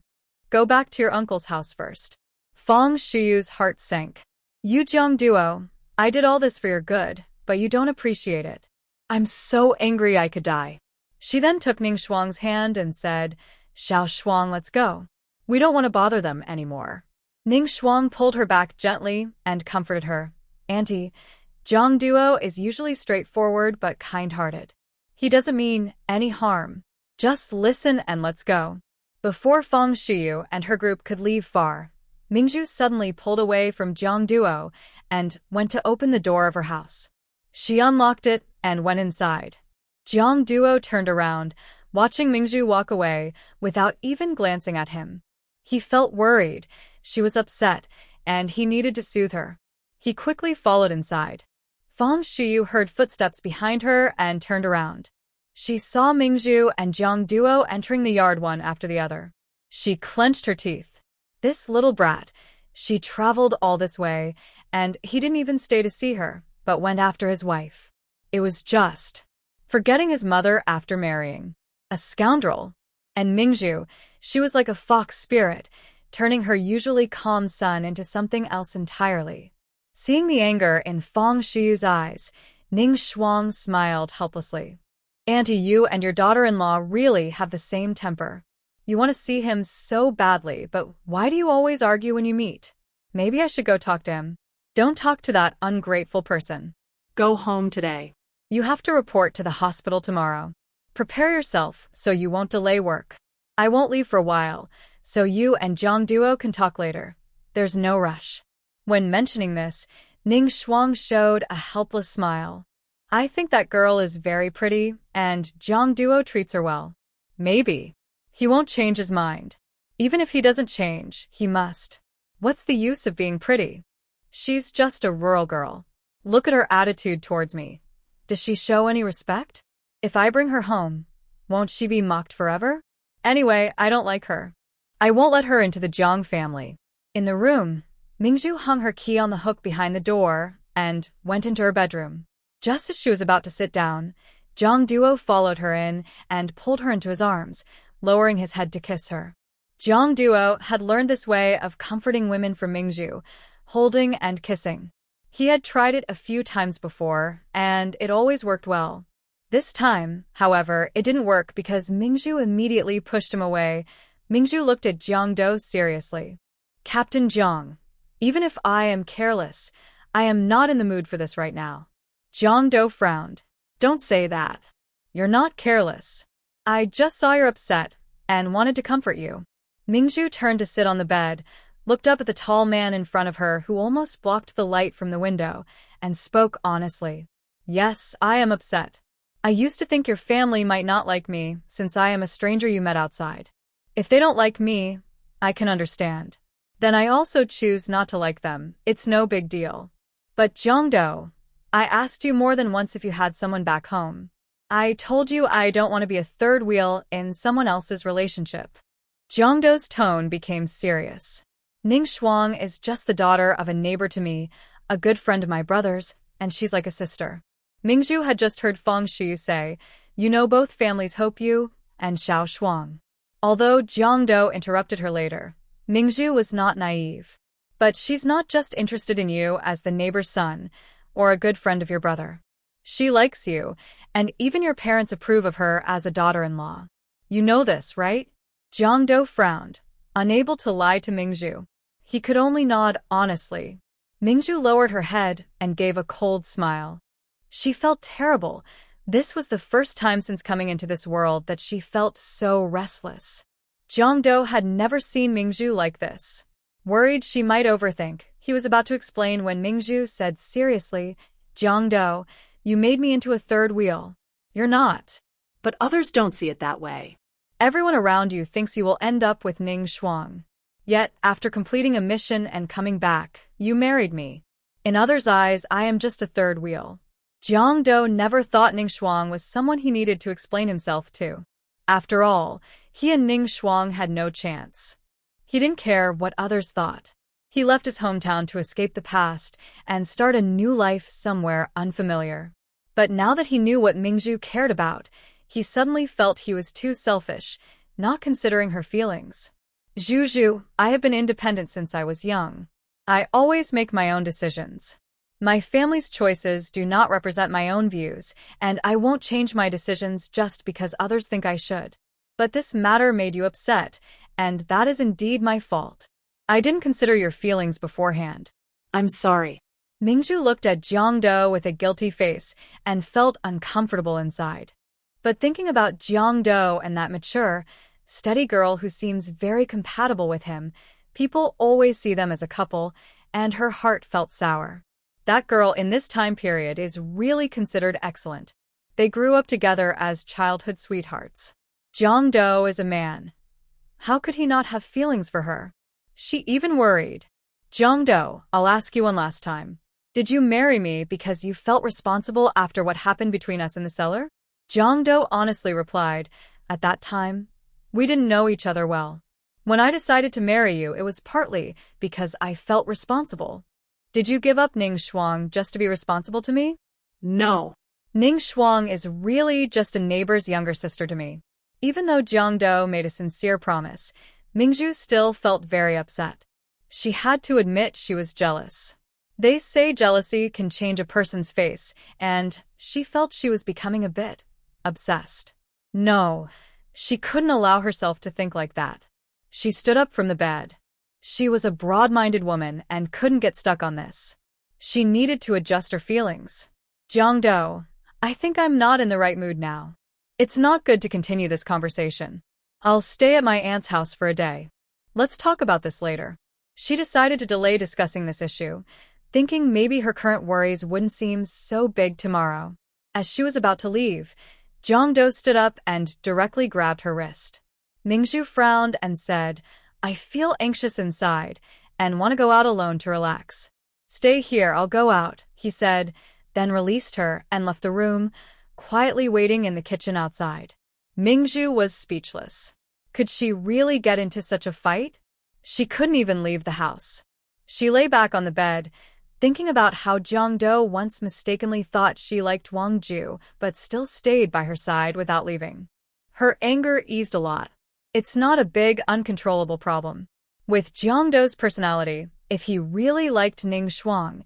Go back to your uncle's house first. Fang Shuyu's heart sank. You Jiangduo, I did all this for your good, but you don't appreciate it. I'm so angry I could die. She then took Ning Shuang's hand and said, Xiao Shuang, let's go. We don't want to bother them anymore. Ning Shuang pulled her back gently and comforted her. Auntie, Jiang Duo is usually straightforward but kind-hearted. He doesn't mean any harm. Just listen and let's go. Before Feng Shiyu and her group could leave far, Mingzhu suddenly pulled away from Jiang Duo and went to open the door of her house. She unlocked it and went inside. Jiang Duo turned around, watching Mingzhu walk away without even glancing at him. He felt worried, she was upset, and he needed to soothe her. He quickly followed inside. Feng Shiyu heard footsteps behind her and turned around. She saw Mingzhu and Jiang Duo entering the yard one after the other. She clenched her teeth. This little brat, she traveled all this way, and he didn't even stay to see her, but went after his wife. It was just forgetting his mother after marrying. A scoundrel. And Mingzhu, she was like a fox spirit, turning her usually calm son into something else entirely. Seeing the anger in Feng Shiyu's eyes, Ning Shuang smiled helplessly. Auntie, you and your daughter-in-law really have the same temper. You want to see him so badly, but why do you always argue when you meet? Maybe I should go talk to him. Don't talk to that ungrateful person. Go home today. You have to report to the hospital tomorrow. Prepare yourself so you won't delay work. I won't leave for a while, so you and Jiang Duo can talk later. There's no rush. When mentioning this, Ning Shuang showed a helpless smile. I think that girl is very pretty, and Jiang Duo treats her well. Maybe. He won't change his mind. Even if he doesn't change, he must. What's the use of being pretty? She's just a rural girl. Look at her attitude towards me. Does she show any respect? If I bring her home, won't she be mocked forever? Anyway, I don't like her. I won't let her into the Jiang family. In the room, Mingzhu hung her key on the hook behind the door and went into her bedroom. Just as she was about to sit down, Jiang Duo followed her in and pulled her into his arms, lowering his head to kiss her. Jiang Duo had learned this way of comforting women from Mingzhu, holding and kissing. He had tried it a few times before, and it always worked well. This time, however, it didn't work because Mingzhu immediately pushed him away. Mingzhu looked at Jiang Duo seriously. Captain Jiang, even if I am careless, I am not in the mood for this right now. Jiang Duo frowned. Don't say that. You're not careless. I just saw you're upset and wanted to comfort you. Mingzhu turned to sit on the bed, looked up at the tall man in front of her who almost blocked the light from the window, and spoke honestly. Yes, I am upset. I used to think your family might not like me since I am a stranger you met outside. If they don't like me, I can understand. Then I also choose not to like them. It's no big deal. But Jiang Duo, I asked you more than once if you had someone back home. I told you I don't want to be a third wheel in someone else's relationship. Jiang Duo's tone became serious. Ning Shuang is just the daughter of a neighbor to me, a good friend of my brother's, and she's like a sister. Mingzhu had just heard Feng Shiyu say, you know both families hope you, and Xiao Shuang. Although Jiang Duo interrupted her later, Mingzhu was not naive. But she's not just interested in you as the neighbor's son, or a good friend of your brother. She likes you, and even your parents approve of her as a daughter-in-law. You know this, right? Jiang Duo frowned, unable to lie to Mingzhu. He could only nod honestly. Mingzhu lowered her head and gave a cold smile. She felt terrible. This was the first time since coming into this world that she felt so restless. Jiang Duo had never seen Mingzhu like this. Worried she might overthink, he was about to explain when Mingzhu said seriously, Jiang Duo, you made me into a third wheel. You're not. But others don't see it that way. Everyone around you thinks you will end up with Ning Shuang. Yet, after completing a mission and coming back, you married me. In others' eyes, I am just a third wheel. Jiang Duo never thought Ning Shuang was someone he needed to explain himself to. After all, he and Ning Shuang had no chance. He didn't care what others thought. He left his hometown to escape the past and start a new life somewhere unfamiliar. But now that he knew what Mingzhu cared about, he suddenly felt he was too selfish, not considering her feelings. Zhu, I have been independent since I was young. I always make my own decisions. My family's choices do not represent my own views, and I won't change my decisions just because others think I should. But this matter made you upset, and that is indeed my fault. I didn't consider your feelings beforehand. I'm sorry. Mingzhu looked at Jiangdo with a guilty face and felt uncomfortable inside. But thinking about Jiangdo and that mature, steady girl who seems very compatible with him, people always see them as a couple, and her heart felt sour. That girl in this time period is really considered excellent. They grew up together as childhood sweethearts. Jiangdo is a man. How could he not have feelings for her? She even worried. Jiangdo, I'll ask you one last time. Did you marry me because you felt responsible after what happened between us in the cellar? Jiangdo honestly replied, at that time, we didn't know each other well. When I decided to marry you, it was partly because I felt responsible. Did you give up Ning Shuang just to be responsible to me? No. Ning Shuang is really just a neighbor's younger sister to me. Even though Jiangdo made a sincere promise, Mingzhu still felt very upset. She had to admit she was jealous. They say jealousy can change a person's face, and she felt she was becoming a bit obsessed. No, she couldn't allow herself to think like that. She stood up from the bed. She was a broad-minded woman and couldn't get stuck on this. She needed to adjust her feelings. Jiangdo, I think I'm not in the right mood now. It's not good to continue this conversation. I'll stay at my aunt's house for a day. Let's talk about this later. She decided to delay discussing this issue, thinking maybe her current worries wouldn't seem so big tomorrow. As she was about to leave, Jiangdo stood up and directly grabbed her wrist. Mingzhu frowned and said, I feel anxious inside and want to go out alone to relax. Stay here, I'll go out, he said, then released her and left the room, quietly waiting in the kitchen outside. Mingzhu was speechless. Could she really get into such a fight? She couldn't even leave the house. She lay back on the bed, thinking about how Jiangdo once mistakenly thought she liked Wang Ju, but still stayed by her side without leaving. Her anger eased a lot. It's not a big, uncontrollable problem. With Jiangdo's personality, if he really liked Ning Shuang,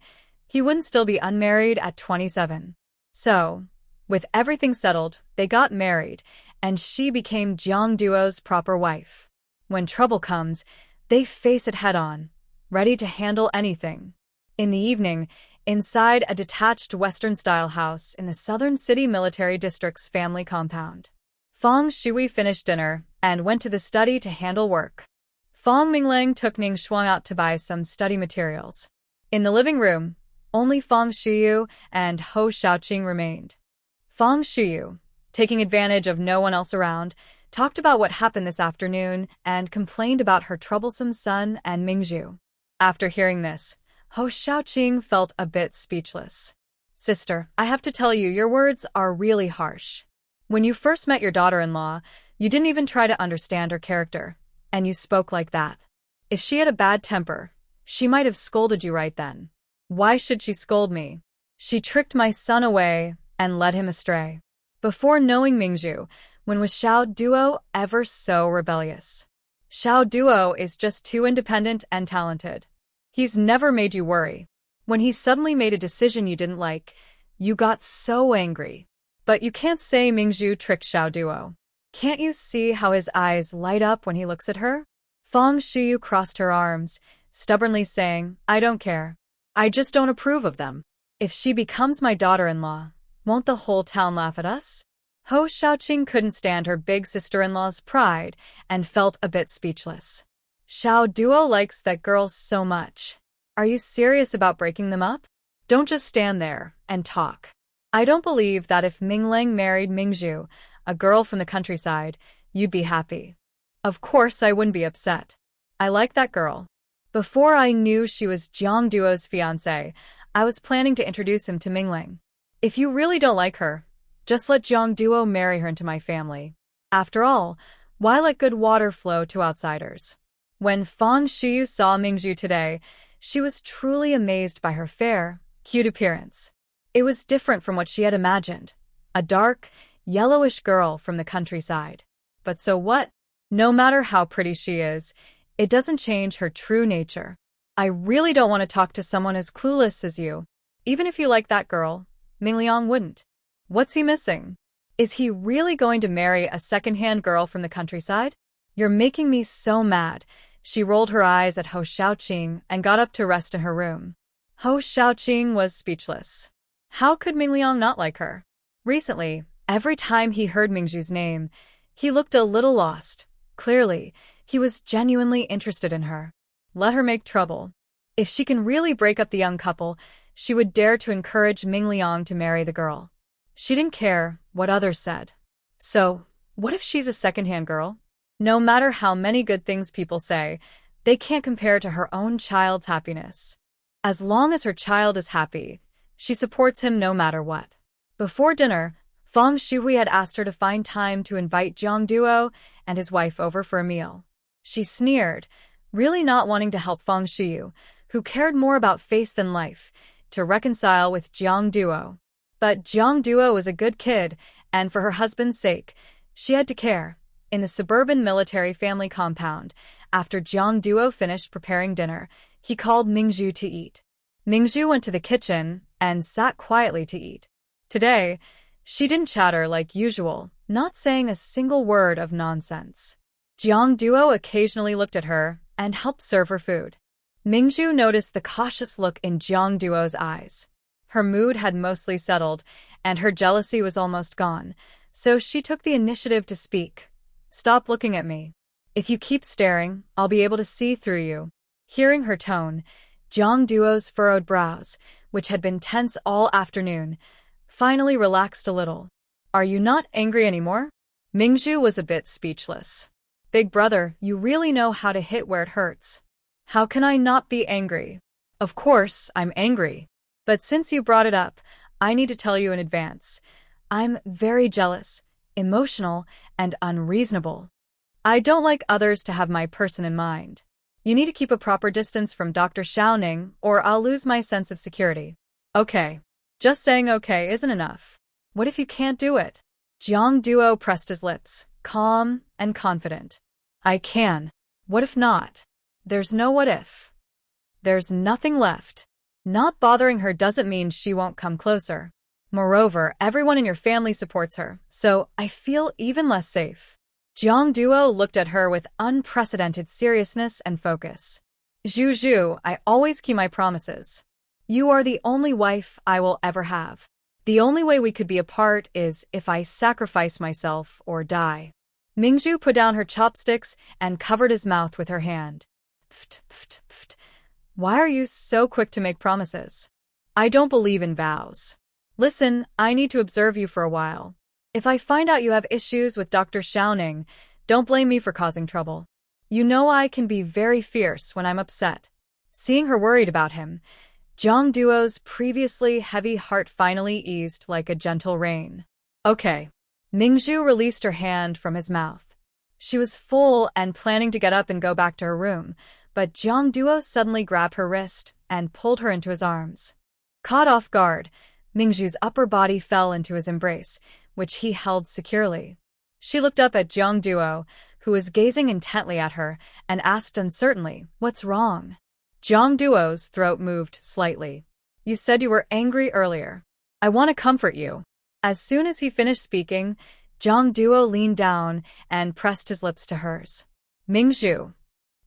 he wouldn't still be unmarried at 27. So, with everything settled, they got married, and she became Jiangduo's proper wife. When trouble comes, they face it head-on, ready to handle anything. In the evening, inside a detached Western-style house in the Southern City Military District's family compound, Fang Shui finished dinner and went to the study to handle work. Fang Minglang took Ning Shuang out to buy some study materials. In the living room, only Fang Shuyu and Hou Xiaoqing remained. Fang Shuyu, taking advantage of no one else around, talked about what happened this afternoon and complained about her troublesome son and Mingzhu. After hearing this, Hou Xiaoqing felt a bit speechless. Sister, I have to tell you, your words are really harsh. When you first met your daughter-in-law, you didn't even try to understand her character, and you spoke like that. If she had a bad temper, she might have scolded you right then. Why should she scold me? She tricked my son away and led him astray. Before knowing Mingzhu, when was Xiao Duo ever so rebellious? Xiao Duo is just too independent and talented. He's never made you worry. When he suddenly made a decision you didn't like, you got so angry. But you can't say Mingzhu tricked Xiao Duo. Can't you see how his eyes light up when he looks at her? Fang Shuyu crossed her arms, stubbornly saying, I don't care. I just don't approve of them. If she becomes my daughter-in-law, won't the whole town laugh at us? Hou Xiaoqing couldn't stand her big sister-in-law's pride and felt a bit speechless. Xiao Duo likes that girl so much. Are you serious about breaking them up? Don't just stand there and talk. I don't believe that if Minglang married Mingzhu, a girl from the countryside, you'd be happy. Of course I wouldn't be upset. I like that girl. Before I knew she was Jiang Duo's fiancé, I was planning to introduce him to Minglang. If you really don't like her, just let Jiang Duo marry her into my family. After all, why let good water flow to outsiders? When Fang Shuyu saw Mingzhu today, she was truly amazed by her fair, cute appearance. It was different from what she had imagined. A dark, yellowish girl from the countryside. But so what? No matter how pretty she is, it doesn't change her true nature. I really don't want to talk to someone as clueless as you. Even if you like that girl, Mingliang wouldn't. What's he missing? Is he really going to marry a second-hand girl from the countryside? You're making me so mad. She rolled her eyes at Hou Xiaoqing and got up to rest in her room. Ho Xiaoqing was speechless. How could Mingliang not like her? Recently, every time he heard Mingzhu's name, he looked a little lost. Clearly, he was genuinely interested in her. Let her make trouble. If she can really break up the young couple, she would dare to encourage Mingliang to marry the girl. She didn't care what others said. So, what if she's a second-hand girl? No matter how many good things people say, they can't compare to her own child's happiness. As long as her child is happy, she supports him no matter what. Before dinner, Feng Shuhui had asked her to find time to invite Jiang Duo and his wife over for a meal. She sneered, really not wanting to help Feng Shuyu, who cared more about face than life, to reconcile with Jiang Duo. But Jiang Duo was a good kid, and for her husband's sake, she had to care. In the suburban military family compound, after Jiang Duo finished preparing dinner, he called Mingzhu to eat. Mingzhu went to the kitchen and sat quietly to eat. Today, she didn't chatter like usual, not saying a single word of nonsense. Jiang Duo occasionally looked at her and helped serve her food. Mingzhu noticed the cautious look in Jiang Duo's eyes. Her mood had mostly settled, and her jealousy was almost gone, so she took the initiative to speak. Stop looking at me. If you keep staring, I'll be able to see through you. Hearing her tone, Jiang Duo's furrowed brows, which had been tense all afternoon, finally relaxed a little. Are you not angry anymore? Mingzhu was a bit speechless. Big brother, you really know how to hit where it hurts. How can I not be angry? Of course, I'm angry. But since you brought it up, I need to tell you in advance. I'm very jealous, emotional, and unreasonable. I don't like others to have my person in mind. You need to keep a proper distance from Dr. Xiaoning, or I'll lose my sense of security. Okay. Just saying okay isn't enough. What if you can't do it? Jiang Duo pressed his lips, calm and confident. I can. What if not? There's no what if. There's nothing left. Not bothering her doesn't mean she won't come closer. Moreover, everyone in your family supports her, so I feel even less safe. Jiang Duo looked at her with unprecedented seriousness and focus. Zhu, I always keep my promises. You are the only wife I will ever have. The only way we could be apart is if I sacrifice myself or die. Mingzhu put down her chopsticks and covered his mouth with her hand. Pft, pft, pft. Why are you so quick to make promises? I don't believe in vows. Listen, I need to observe you for a while. If I find out you have issues with Dr. Xiaoning, don't blame me for causing trouble. You know I can be very fierce when I'm upset. Seeing her worried about him, Jiang Duo's previously heavy heart finally eased like a gentle rain. Okay. Mingzhu released her hand from his mouth. She was full and planning to get up and go back to her room, but Jiang Duo suddenly grabbed her wrist and pulled her into his arms. Caught off guard, Mingzhu's upper body fell into his embrace, which he held securely. She looked up at Jiang Duo, who was gazing intently at her, and asked uncertainly, "What's wrong?" Jiang Duo's throat moved slightly. "You said you were angry earlier. I want to comfort you." As soon as he finished speaking, Jiang Duo leaned down and pressed his lips to hers. Mingzhu.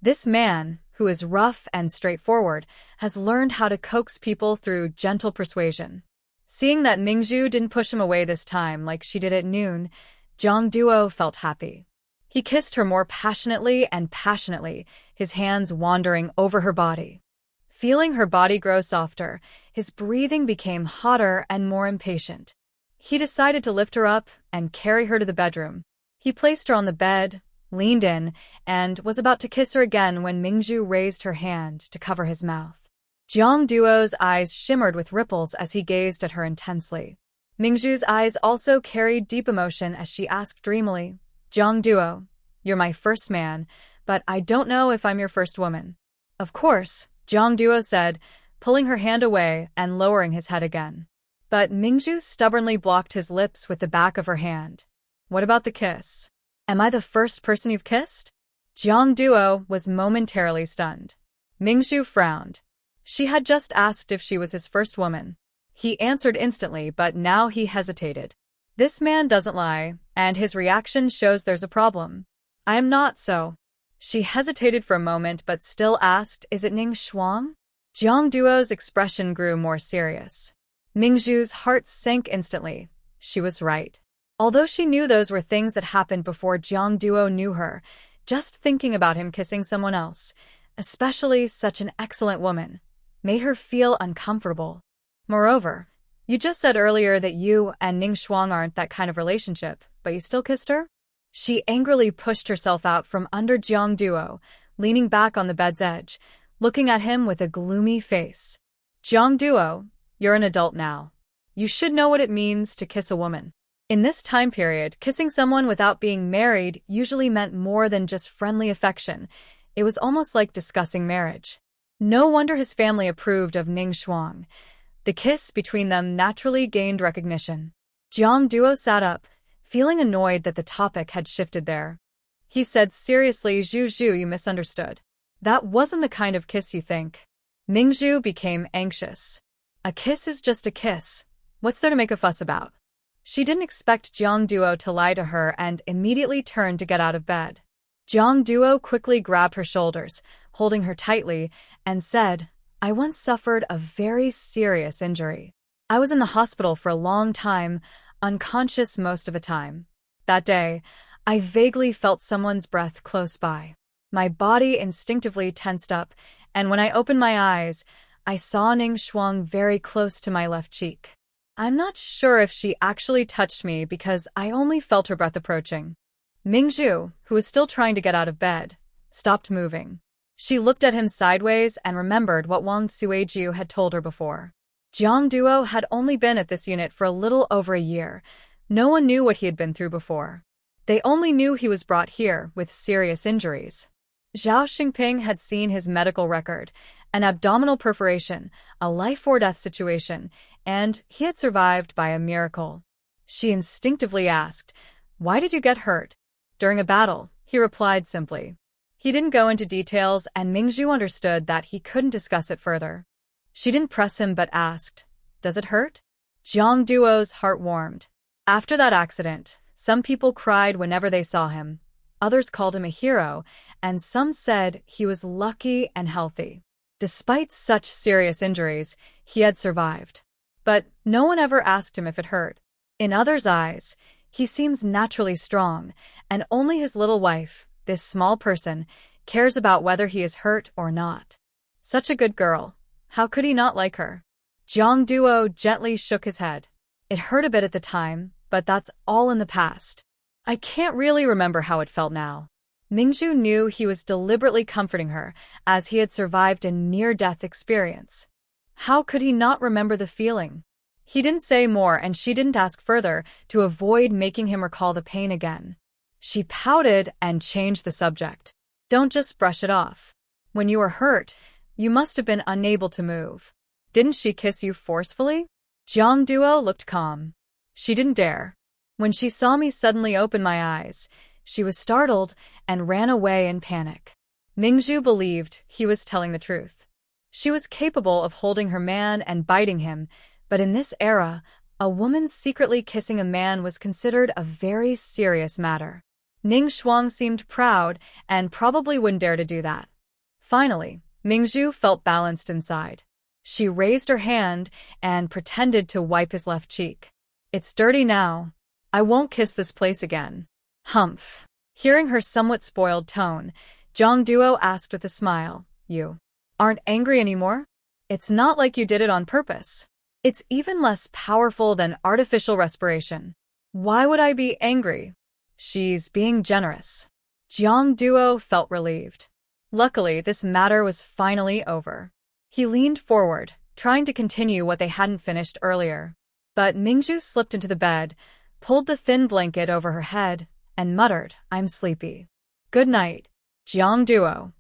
This man, who is rough and straightforward, has learned how to coax people through gentle persuasion. Seeing that Mingzhu didn't push him away this time like she did at noon, Jiang Duo felt happy. He kissed her more passionately and passionately, his hands wandering over her body. Feeling her body grow softer, his breathing became hotter and more impatient. He decided to lift her up and carry her to the bedroom. He placed her on the bed, leaned in, and was about to kiss her again when Mingzhu raised her hand to cover his mouth. Jiang Duo's eyes shimmered with ripples as he gazed at her intensely. Mingzhu's eyes also carried deep emotion as she asked dreamily, "Jiang Duo, you're my first man, but I don't know if I'm your first woman." "Of course," Jiang Duo said, pulling her hand away and lowering his head again. But Mingzhu stubbornly blocked his lips with the back of her hand. "What about the kiss? Am I the first person you've kissed?" Jiang Duo was momentarily stunned. Mingzhu frowned. She had just asked if she was his first woman. He answered instantly, but now he hesitated. This man doesn't lie, and his reaction shows there's a problem. "I am not so." She hesitated for a moment but still asked, "Is it Ning Shuang?" Jiang Duo's expression grew more serious. Mingzhu's heart sank instantly. She was right. Although she knew those were things that happened before Jiang Duo knew her, just thinking about him kissing someone else, especially such an excellent woman, made her feel uncomfortable. Moreover, you just said earlier that you and Ning Shuang aren't that kind of relationship, but you still kissed her? She angrily pushed herself out from under Jiang Duo, leaning back on the bed's edge, looking at him with a gloomy face. Jiang Duo, you're an adult now. You should know what it means to kiss a woman. In this time period, kissing someone without being married usually meant more than just friendly affection. It was almost like discussing marriage. No wonder his family approved of Ning Shuang. The kiss between them naturally gained recognition. Jiang Duo sat up, feeling annoyed that the topic had shifted there. He said seriously, Zhu, you misunderstood. That wasn't the kind of kiss you think. Mingzhu became anxious. A kiss is just a kiss. What's there to make a fuss about? She didn't expect Jiang Duo to lie to her and immediately turned to get out of bed. Jiang Duo quickly grabbed her shoulders, holding her tightly, and said, I once suffered a very serious injury. I was in the hospital for a long time, unconscious most of the time. That day, I vaguely felt someone's breath close by. My body instinctively tensed up, and when I opened my eyes, I saw Ning Shuang very close to my left cheek. I'm not sure if she actually touched me because I only felt her breath approaching. Mingzhu, who was still trying to get out of bed, stopped moving. She looked at him sideways and remembered what Wang Sueju had told her before. Jiang Duo had only been at this unit for a little over a year. No one knew what he had been through before. They only knew he was brought here with serious injuries. Zhao Xingping had seen his medical record, an abdominal perforation, a life-or-death situation, and he had survived by a miracle. She instinctively asked, Why did you get hurt? During a battle, he replied simply. He didn't go into details, and Mingzhu understood that he couldn't discuss it further. She didn't press him but asked, Does it hurt? Jiang Duo's heart warmed. After that accident, some people cried whenever they saw him. Others called him a hero, and some said he was lucky and healthy. Despite such serious injuries, he had survived. But no one ever asked him if it hurt. In others' eyes, he seems naturally strong, and only his little wife, this small person, cares about whether he is hurt or not. Such a good girl. How could he not like her? Jiang Duo gently shook his head. It hurt a bit at the time, but that's all in the past. I can't really remember how it felt now. Mingzhu knew he was deliberately comforting her, as he had survived a near-death experience. How could he not remember the feeling? He didn't say more, and she didn't ask further to avoid making him recall the pain again. She pouted and changed the subject. Don't just brush it off. When you were hurt, you must have been unable to move. Didn't she kiss you forcefully? Jiang Duo looked calm. She didn't dare. When she saw me suddenly open my eyes, she was startled and ran away in panic. Mingzhu believed he was telling the truth. She was capable of holding her man and biting him, but in this era, a woman secretly kissing a man was considered a very serious matter. Ning Shuang seemed proud and probably wouldn't dare to do that. Finally, Mingzhu felt balanced inside. She raised her hand and pretended to wipe his left cheek. It's dirty now. I won't kiss this place again. Humph. Hearing her somewhat spoiled tone, Jiang Duo asked with a smile, You aren't angry anymore? It's not like you did it on purpose. It's even less powerful than artificial respiration. Why would I be angry? She's being generous. Jiang Duo felt relieved. Luckily, this matter was finally over. He leaned forward, trying to continue what they hadn't finished earlier. But Mingzhu slipped into the bed, pulled the thin blanket over her head, and muttered, I'm sleepy. Good night, Jiang Duo.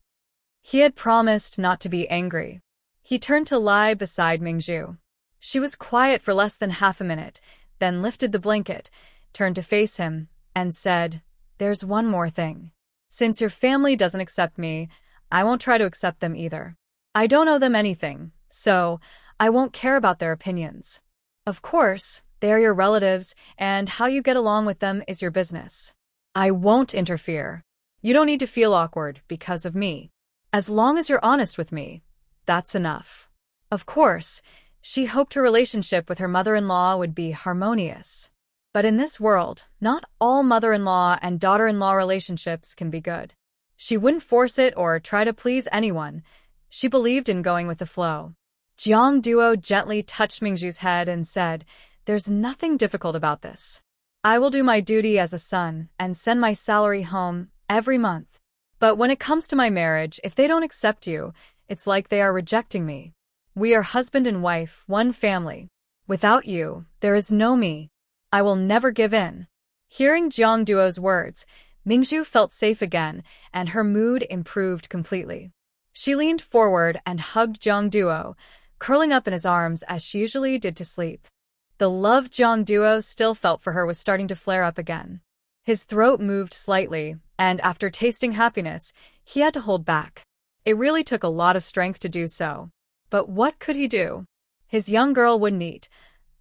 He had promised not to be angry. He turned to lie beside Mingzhu. She was quiet for less than half a minute, then lifted the blanket, turned to face him, and said, There's one more thing. Since your family doesn't accept me, I won't try to accept them either. I don't owe them anything, so I won't care about their opinions. Of course, they are your relatives, and how you get along with them is your business. I won't interfere. You don't need to feel awkward because of me. As long as you're honest with me, that's enough. Of course, she hoped her relationship with her mother-in-law would be harmonious. But in this world, not all mother-in-law and daughter-in-law relationships can be good. She wouldn't force it or try to please anyone. She believed in going with the flow. Jiang Duo gently touched Mingju's head and said, "There's nothing difficult about this. I will do my duty as a son and send my salary home every month. But when it comes to my marriage, if they don't accept you, it's like they are rejecting me. We are husband and wife, one family. Without you, there is no me. I will never give in." Hearing Jiang Duo's words, Mingju felt safe again, and her mood improved completely. She leaned forward and hugged Jiang Duo, curling up in his arms as she usually did to sleep. The love Jiang Duo still felt for her was starting to flare up again. His throat moved slightly, and after tasting happiness, he had to hold back. It really took a lot of strength to do so. But what could he do? His young girl wouldn't eat,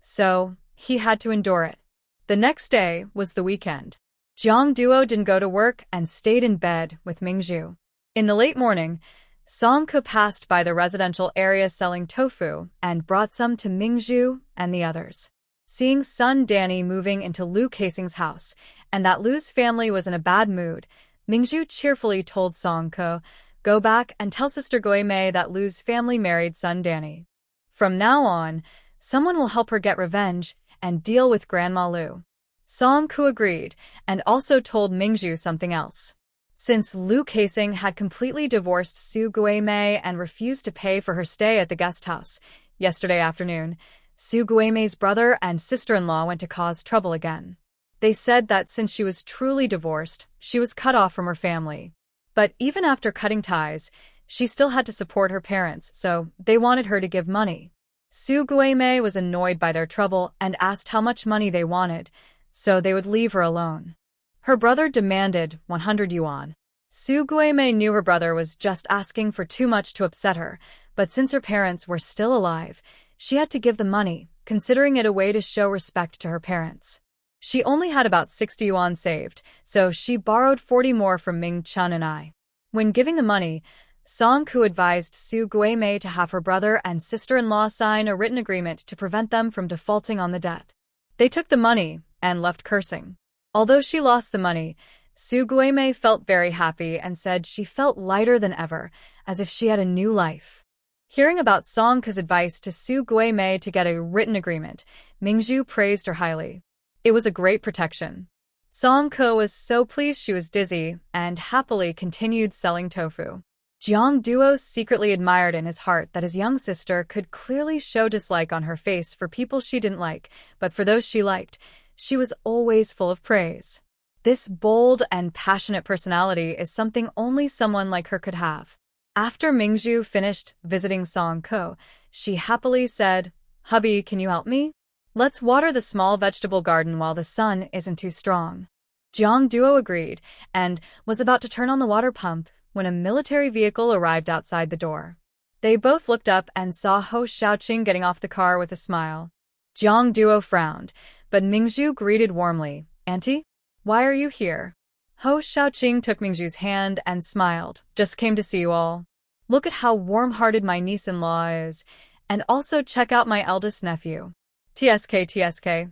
so he had to endure it. The next day was the weekend. Jiang Duo didn't go to work and stayed in bed with Mingju. In the late morning, Song Ke passed by the residential area selling tofu and brought some to Mingju and the others. Seeing son Danny moving into Lu Casing's house and that Lu's family was in a bad mood, Mingju cheerfully told Song Ke, "Go back and tell Sister Guimei that Lu's family married son Danny. From now on, someone will help her get revenge and deal with Grandma Lu." Song Ke agreed and also told Mingju something else. Since Lu Casing had completely divorced Su Guimei and refused to pay for her stay at the guest house, yesterday afternoon, Su Guimei's brother and sister-in-law went to cause trouble again. They said that since she was truly divorced, she was cut off from her family. But even after cutting ties, she still had to support her parents, so they wanted her to give money. Su Guimei was annoyed by their trouble and asked how much money they wanted, so they would leave her alone. Her brother demanded 100 yuan. Su Guimei knew her brother was just asking for too much to upset her, but since her parents were still alive, she had to give the money, considering it a way to show respect to her parents. She only had about 60 yuan saved, so she borrowed 40 more from Ming Chun and I. When giving the money, Song Ke advised Su Guimei to have her brother and sister-in-law sign a written agreement to prevent them from defaulting on the debt. They took the money and left cursing. Although she lost the money, Su Guimei felt very happy and said she felt lighter than ever, as if she had a new life. Hearing about Song Ke's advice to Su Guimei to get a written agreement, Mingju praised her highly. It was a great protection. Song Ke was so pleased she was dizzy and happily continued selling tofu. Jiang Duo secretly admired in his heart that his young sister could clearly show dislike on her face for people she didn't like, but for those she liked, she was always full of praise. This bold and passionate personality is something only someone like her could have. After Mingju finished visiting Song Ke, she happily said, "Hubby, can you help me? Let's water the small vegetable garden while the sun isn't too strong." Jiang Duo agreed and was about to turn on the water pump when a military vehicle arrived outside the door. They both looked up and saw Ho Xiaoqing getting off the car with a smile. Jiang Duo frowned, but Mingju greeted warmly, "Auntie? Why are you here?" Ho Xiaoqing took Mingju's hand and smiled. "Just came to see you all. Look at how warm-hearted my niece-in-law is, and also check out my eldest nephew. TSK,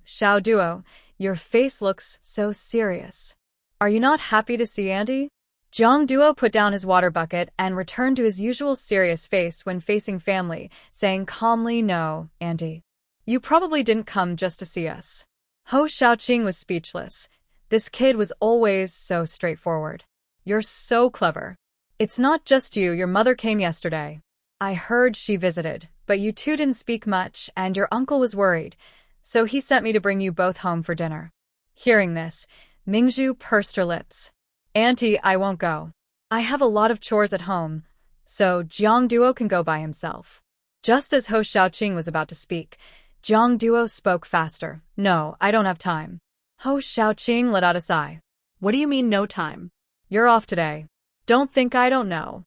Xiao Duo, your face looks so serious. Are you not happy to see Auntie?" Jiang Duo put down his water bucket and returned to his usual serious face when facing family, saying calmly, "No, Auntie. You probably didn't come just to see us." Ho Xiaoqing was speechless. This kid was always so straightforward. "You're so clever. It's not just you, your mother came yesterday. I heard she visited, but you two didn't speak much and your uncle was worried, so he sent me to bring you both home for dinner." Hearing this, Mingju pursed her lips. "Auntie, I won't go. I have a lot of chores at home, so Jiang Duo can go by himself." Just as Ho Xiaoqing was about to speak, Jiang Duo spoke faster. "No, I don't have time." Ho Xiaoqing let out a sigh. What do you mean no time? "You're off today. Don't think I don't know.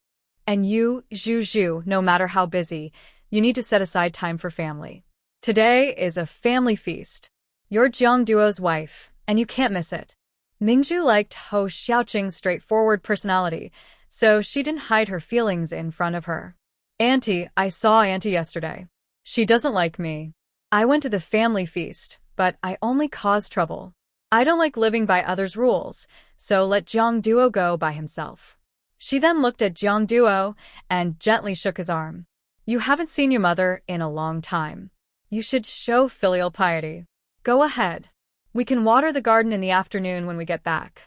And you, Zhu, no matter how busy, you need to set aside time for family. Today is a family feast. You're Jiang Duo's wife, and you can't miss it." Mingju liked Ho Xiaoqing's straightforward personality, so she didn't hide her feelings in front of her. Auntie, I saw Auntie yesterday. She doesn't like me. I went to the family feast, but I only caused trouble. I don't like living by others' rules, so let Duo go by himself. She then looked at Duo and gently shook his arm. You haven't seen your mother in a long time. You should show filial piety. Go ahead. We can water the garden in the afternoon when we get back.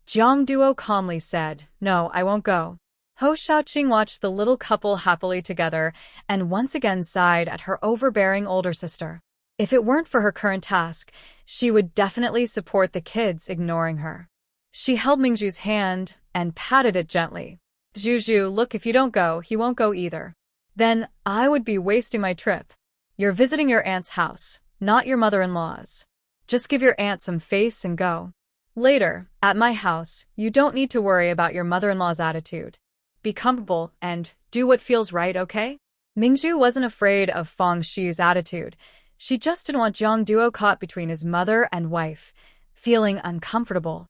Duo calmly said, No, I won't go. Ho Xiaoqing watched the little couple happily together and once again sighed at her overbearing older sister. If it weren't for her current task, she would definitely support the kids ignoring her. She held Mingzhu's hand and patted it gently. Zhu, look, if you don't go, he won't go either. Then I would be wasting my trip. You're visiting your aunt's house, not your mother-in-law's. Just give your aunt some face and go. Later, at my house, you don't need to worry about your mother-in-law's attitude. Be comfortable and do what feels right, okay? Mingzhu wasn't afraid of Fang Xi's attitude. She just didn't want Duo caught between his mother and wife, feeling uncomfortable.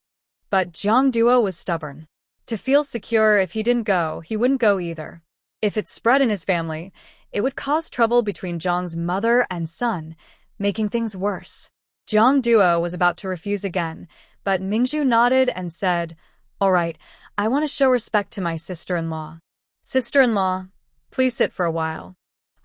But Duo was stubborn. To feel secure, if he didn't go, he wouldn't go either. If it spread in his family, it would cause trouble between Zhang's mother and son, making things worse. Duo was about to refuse again, but Mingzhu nodded and said, All right, I want to show respect to my sister-in-law. Sister-in-law, please sit for a while.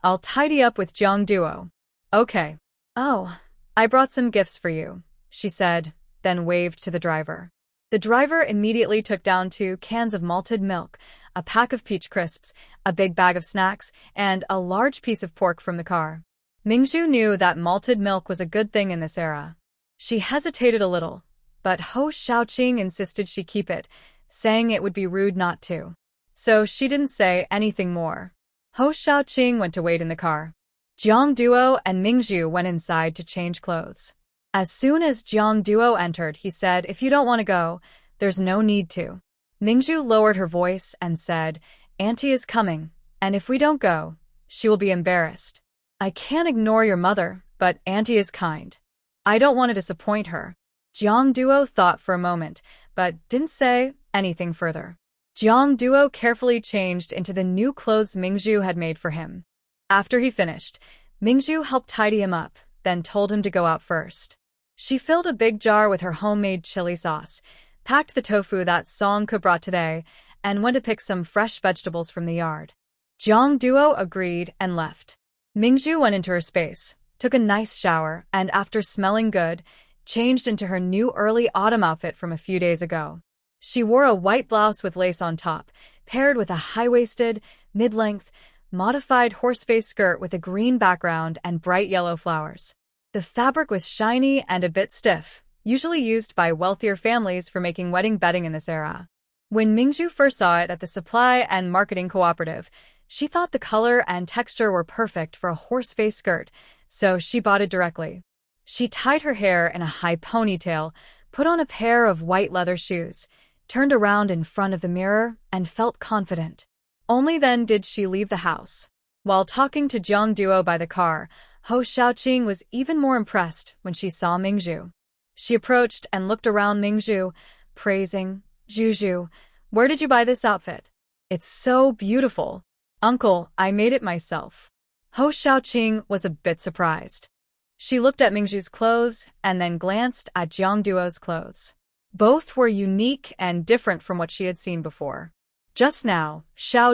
I'll tidy up with Duo. Okay. Oh, I brought some gifts for you, she said, then waved to the driver. The driver immediately took down 2 cans of malted milk, a pack of peach crisps, a big bag of snacks, and a large piece of pork from the car. Mingzhu knew that malted milk was a good thing in this era. She hesitated a little, but Ho Xiaoqing insisted she keep it, saying it would be rude not to. So she didn't say anything more. Ho Xiaoqing went to wait in the car. Duo and Mingzhu went inside to change clothes. As soon as Duo entered, he said, If you don't want to go, there's no need to. Mingzhu lowered her voice and said, Auntie is coming, and if we don't go, she will be embarrassed. I can't ignore your mother, but Auntie is kind. I don't want to disappoint her. Duo thought for a moment, but didn't say anything further. Duo carefully changed into the new clothes Mingzhu had made for him. After he finished, Mingzhu helped tidy him up, then told him to go out first. She filled a big jar with her homemade chili sauce, packed the tofu that Songke brought today, and went to pick some fresh vegetables from the yard. Duo agreed and left. Mingzhu went into her space, took a nice shower, and after smelling good, changed into her new early autumn outfit from a few days ago. She wore a white blouse with lace on top, paired with a high-waisted, mid-length, modified horseface skirt with a green background and bright yellow flowers. The fabric was shiny and a bit stiff, usually used by wealthier families for making wedding bedding in this era. When Mingzhu first saw it at the supply and marketing cooperative, she thought the color and texture were perfect for a horseface skirt, so she bought it directly. She tied her hair in a high ponytail, put on a pair of white leather shoes, turned around in front of the mirror, and felt confident. Only then did she leave the house. While talking to Duo by the car, Ho Xiaoqing was even more impressed when she saw Mingzhu. She approached and looked around Mingzhu, praising, Zhu, where did you buy this outfit? It's so beautiful. Uncle, I made it myself. Ho Xiaoqing was a bit surprised. She looked at Mingzhu's clothes and then glanced at Duo's clothes. Both were unique and different from what she had seen before. Just now,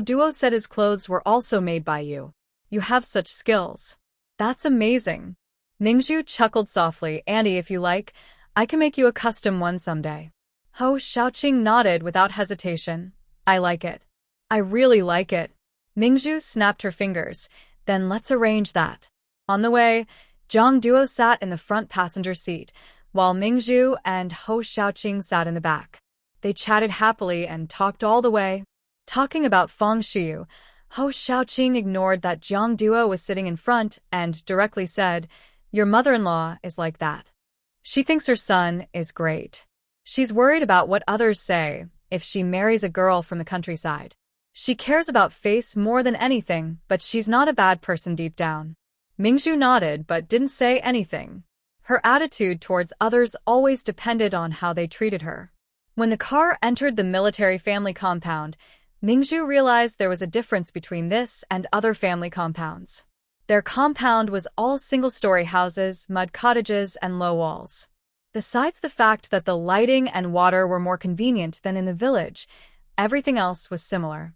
Duo said his clothes were also made by you. You have such skills. That's amazing. Mingzhu chuckled softly. Auntie, if you like, I can make you a custom one someday. Ho Xiaoqing nodded without hesitation. I like it. I really like it. Mingzhu snapped her fingers. Then let's arrange that. On the way, Duo sat in the front passenger seat, while Mingzhu and Ho Xiaoqing sat in the back. They chatted happily and talked all the way. Talking about Fang Xiu, Ho Xiaoqing ignored that Duo was sitting in front and directly said, Your mother-in-law is like that. She thinks her son is great. She's worried about what others say if she marries a girl from the countryside. She cares about face more than anything, but she's not a bad person deep down. Mingzhu nodded but didn't say anything. Her attitude towards others always depended on how they treated her. When the car entered the military family compound, Mingzhu realized there was a difference between this and other family compounds. Their compound was all single-story houses, mud cottages, and low walls. Besides the fact that the lighting and water were more convenient than in the village, everything else was similar.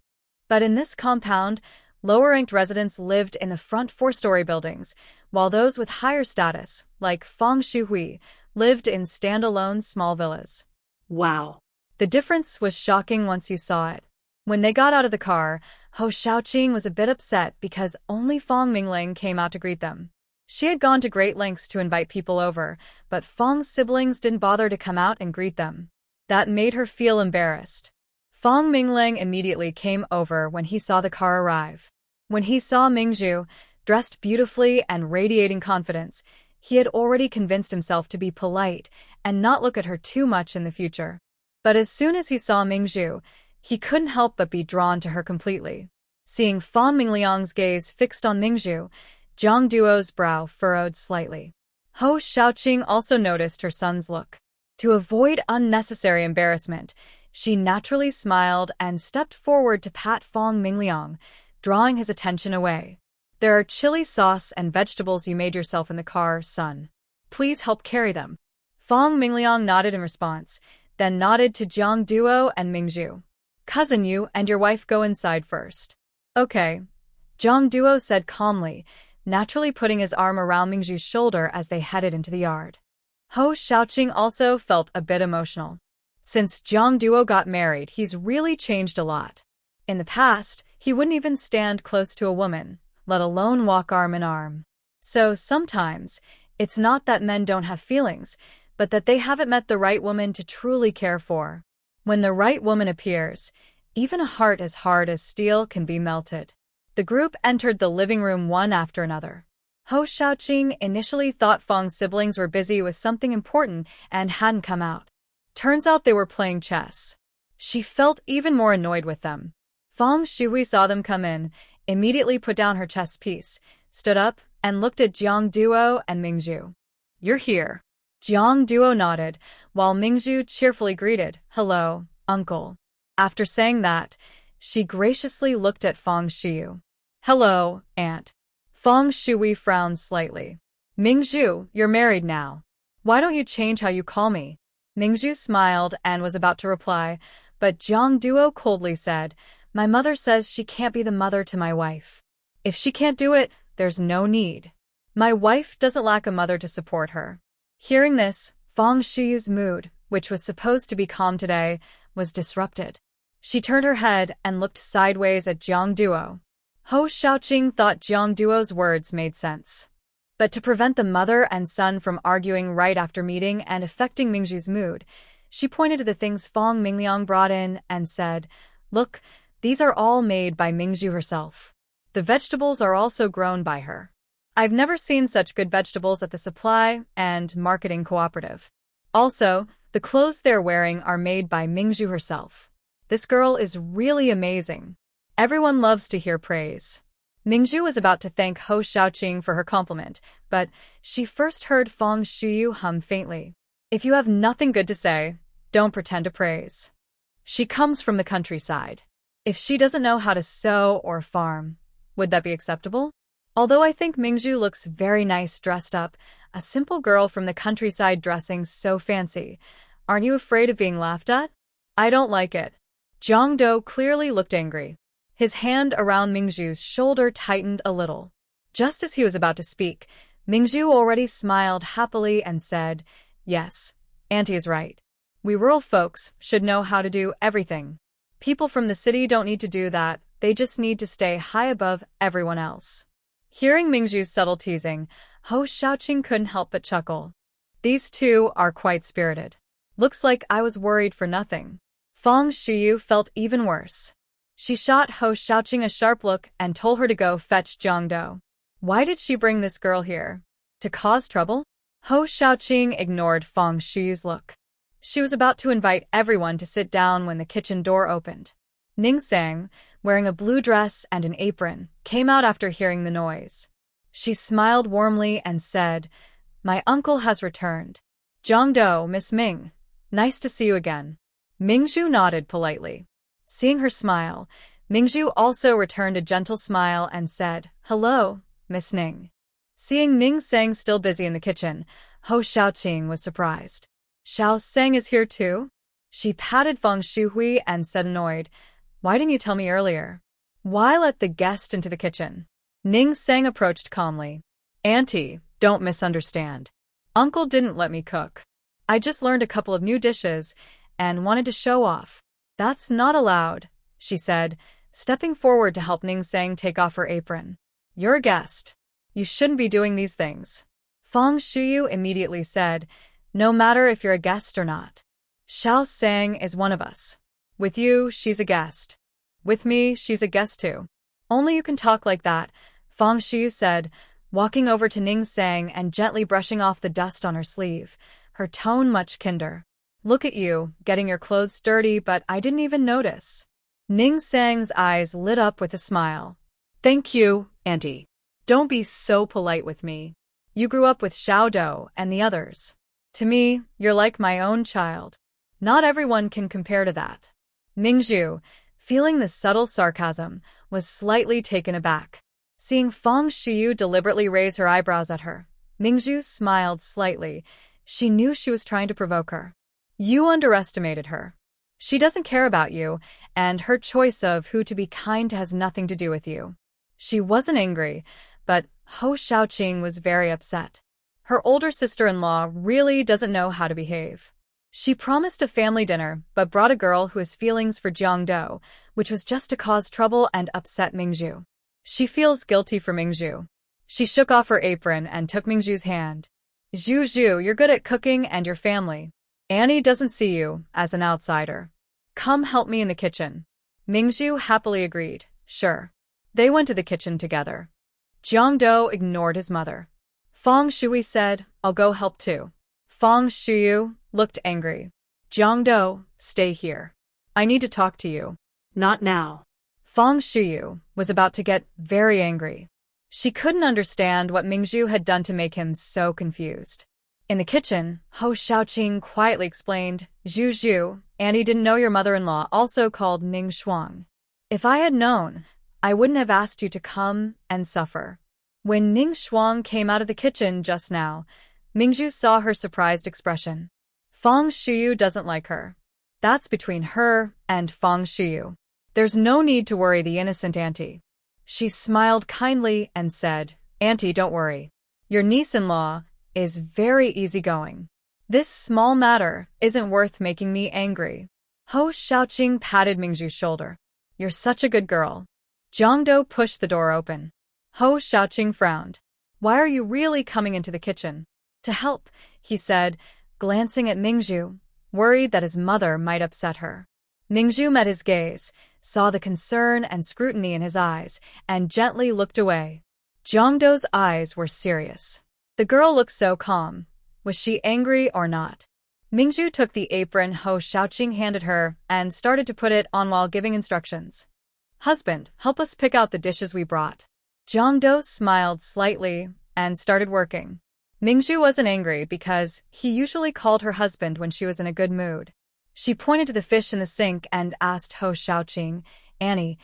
But in this compound, lower-ranked residents lived in the front four-story buildings, while those with higher status, like Fang Shuhui, lived in standalone small villas. Wow. The difference was shocking once you saw it. When they got out of the car, Hou Xiaoqing was a bit upset because only Fang Mingling came out to greet them. She had gone to great lengths to invite people over, but Fang's siblings didn't bother to come out and greet them. That made her feel embarrassed. Fang Mingling immediately came over when he saw the car arrive. When he saw Mingzhu, dressed beautifully and radiating confidence, he had already convinced himself to be polite and not look at her too much in the future. But as soon as he saw Mingzhu, he couldn't help but be drawn to her completely. Seeing Fang Mingliang's gaze fixed on Mingzhu, Zhang Duo's brow furrowed slightly. Hou Xiaoqing also noticed her son's look. To avoid unnecessary embarrassment, she naturally smiled and stepped forward to pat Fang Mingliang, drawing his attention away. "There are chili sauce and vegetables you made yourself in the car, son. Please help carry them." Fang Mingliang nodded in response, then nodded to Zhang Duo and Mingzhu. "Cousin, you and your wife go inside first." "Okay," Zhang Duo said calmly, naturally putting his arm around Mingzhu's shoulder as they headed into the yard. Hou Xiaoqing also felt a bit emotional. Since Zhang Duo got married, he's really changed a lot. In the past, he wouldn't even stand close to a woman, let alone walk arm in arm. So sometimes, it's not that men don't have feelings, but that they haven't met the right woman to truly care for. When the right woman appears, even a heart as hard as steel can be melted. The group entered the living room one after another. Hou Xiaoqing initially thought Fang's siblings were busy with something important and hadn't come out. Turns out they were playing chess. She felt even more annoyed with them. Fang Shuhui saw them come in, immediately put down her chess piece, stood up, and looked at Zhang Duo and Mingzhu. "You're here." Zhang Duo nodded, while Mingzhu cheerfully greeted, "Hello, uncle." After saying that, she graciously looked at Fang Shuyu. "Hello, aunt." Fang Shuhui frowned slightly. "Mingzhu, you're married now. Why don't you change how you call me?" Mingzhu smiled and was about to reply, but Zhang Duo coldly said, "My mother says she can't be the mother to my wife. If she can't do it, there's no need. My wife doesn't lack a mother to support her." Hearing this, Fang Shuyu's mood, which was supposed to be calm today, was disrupted. She turned her head and looked sideways at Zhang Duo. Hou Xiaoqing thought Zhang Duo's words made sense. But to prevent the mother and son from arguing right after meeting and affecting Mingzhu's mood, she pointed to the things Fang Mingliang brought in and said, "Look, these are all made by Mingzhu herself. The vegetables are also grown by her. I've never seen such good vegetables at the supply and marketing cooperative. Also, the clothes they're wearing are made by Mingzhu herself. This girl is really amazing. Everyone loves to hear praise." Mingzhu was about to thank Hou Xiaoqing for her compliment, but she first heard Fang Shuyu hum faintly. "If you have nothing good to say, don't pretend to praise. She comes from the countryside. If she doesn't know how to sew or farm, would that be acceptable? Although I think Mingzhu looks very nice dressed up, a simple girl from the countryside dressing so fancy. Aren't you afraid of being laughed at? I don't like it." Zhang Duo clearly looked angry. His hand around Mingzhu's shoulder tightened a little. Just as he was about to speak, Mingzhu already smiled happily and said, "Yes, Auntie is right. We rural folks should know how to do everything. People from the city don't need to do that, they just need to stay high above everyone else." Hearing Mingzhu's subtle teasing, Hou Xiaoqing couldn't help but chuckle. These two are quite spirited. Looks like I was worried for nothing. Fang Shuyu felt even worse. She shot Hou Xiaoqing a sharp look and told her to go fetch Zhang Duo. Why did she bring this girl here? To cause trouble? Hou Xiaoqing ignored Fang Shuyu's look. She was about to invite everyone to sit down when the kitchen door opened. Ning Sang, wearing a blue dress and an apron, came out after hearing the noise. She smiled warmly and said, "My uncle has returned. Zhang Duo, Miss Ming, nice to see you again." Mingzhu nodded politely. Seeing her smile, Mingzhu also returned a gentle smile and said, "Hello, Miss Ning." Seeing Ning Sang still busy in the kitchen, Ho Xiaoqing was surprised. "Xiao Sang is here too?" She patted Feng Shuhui and said annoyed, "Why didn't you tell me earlier? Why let the guest into the kitchen?" Ning Sang approached calmly. "Auntie, don't misunderstand. Uncle didn't let me cook. I just learned a couple of new dishes and wanted to show off." "That's not allowed," she said, stepping forward to help Ning Sang take off her apron. "You're a guest. You shouldn't be doing these things." Feng Shuyu immediately said, "No matter if you're a guest or not. Xiao Sang is one of us. With you, she's a guest. With me, she's a guest too." "Only you can talk like that," Feng Shuyu said, walking over to Ning Sang and gently brushing off the dust on her sleeve, her tone much kinder. "Look at you, getting your clothes dirty, but I didn't even notice." Ning Sang's eyes lit up with a smile. "Thank you, Auntie. Don't be so polite with me. You grew up with Xiao Dou and the others. To me, you're like my own child. Not everyone can compare to that." Mingzhu, feeling the subtle sarcasm, was slightly taken aback. Seeing Feng Shuyu deliberately raise her eyebrows at her, Mingzhu smiled slightly. She knew she was trying to provoke her. "You underestimated her. She doesn't care about you, and her choice of who to be kind to has nothing to do with you." She wasn't angry, but Ho Xiaoqing was very upset. Her older sister-in-law really doesn't know how to behave. She promised a family dinner, but brought a girl who has feelings for Jiangdou, which was just to cause trouble and upset Mingzhu. She feels guilty for Mingzhu. She shook off her apron and took Mingzhu's hand. "Zhu, you're good at cooking and your family. Annie doesn't see you as an outsider. Come help me in the kitchen." Mingzhu happily agreed, "Sure." They went to the kitchen together. Jiangdou ignored his mother. Feng Shui said, "I'll go help too." Feng Shuyu looked angry. "Jiangdou, stay here. I need to talk to you." Not now. Feng Shuyu was about to get very angry. She couldn't understand what Mingzhu had done to make him so confused. In the kitchen, Ho Xiaoqing quietly explained, "Zhu, Annie didn't know your mother-in-law also called Ning Shuang. If I had known, I wouldn't have asked you to come and suffer." When Ning Shuang came out of the kitchen just now, Mingzhu saw her surprised expression. Feng Shuyu doesn't like her. That's between her and Feng Shuyu. There's no need to worry the innocent auntie. She smiled kindly and said, "Auntie, don't worry. Your niece-in-law is very easygoing. This small matter isn't worth making me angry." Ho Xiaoqing patted Mingzhu's shoulder. "You're such a good girl." Jiangdou pushed the door open. Ho Xiaoqing frowned. "Why are you really coming into the kitchen?" "To help," he said, glancing at Mingzhu, worried that his mother might upset her. Mingzhu met his gaze, saw the concern and scrutiny in his eyes, and gently looked away. Jiangdou's eyes were serious. The girl looked so calm. Was she angry or not? Mingzhu took the apron Ho Xiaoqing handed her and started to put it on while giving instructions. "Husband, help us pick out the dishes we brought." Jiangdou smiled slightly and started working. Mingzhu wasn't angry because he usually called her husband when she was in a good mood. She pointed to the fish in the sink and asked Ho Xiaoqing, "Annie,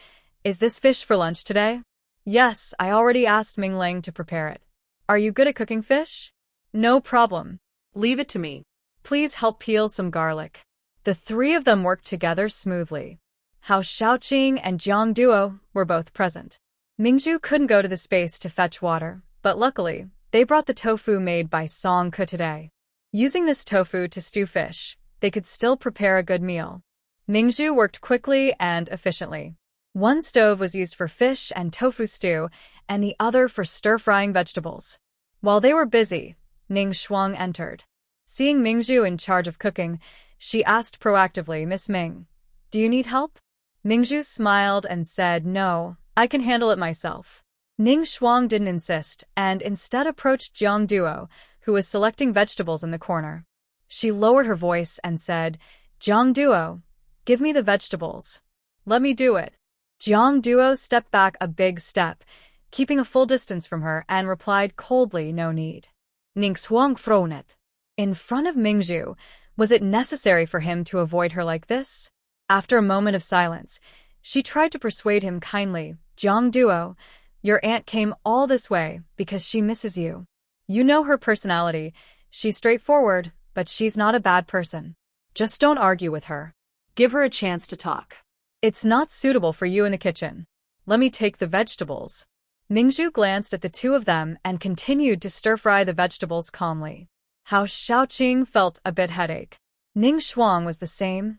is this fish for lunch today?" "Yes, I already asked Ming Lang to prepare it." "Are you good at cooking fish?" "No problem. Leave it to me." "Please help peel some garlic." The three of them worked together smoothly. Hao Xiaoqing and Jiang Duo were both present. Mingzhu couldn't go to the space to fetch water, but luckily, they brought the tofu made by Song Ke today. Using this tofu to stew fish, they could still prepare a good meal. Mingzhu worked quickly and efficiently. One stove was used for fish and tofu stew, and the other for stir-frying vegetables. While they were busy, Ning Shuang entered. Seeing Mingzhu in charge of cooking, she asked proactively, "Miss Ming, do you need help?" Mingzhu smiled and said, "No, I can handle it myself." Ning Shuang didn't insist and instead approached Jiang Duo, who was selecting vegetables in the corner. She lowered her voice and said, "Jiang Duo, give me the vegetables. Let me do it." Jiang Duo stepped back a big step, keeping a full distance from her, and replied coldly, "No need." Ning Shuang frowned. In front of Mingzhu, was it necessary for him to avoid her like this? After a moment of silence, she tried to persuade him kindly. Jiang Duo, your aunt came all this way because she misses you. You know her personality. She's straightforward, but she's not a bad person. Just don't argue with her. Give her a chance to talk. It's not suitable for you in the kitchen. Let me take the vegetables. Mingzhu glanced at the two of them and continued to stir-fry the vegetables calmly. How Xiaoqing felt a bit headache. Ning Shuang was the same.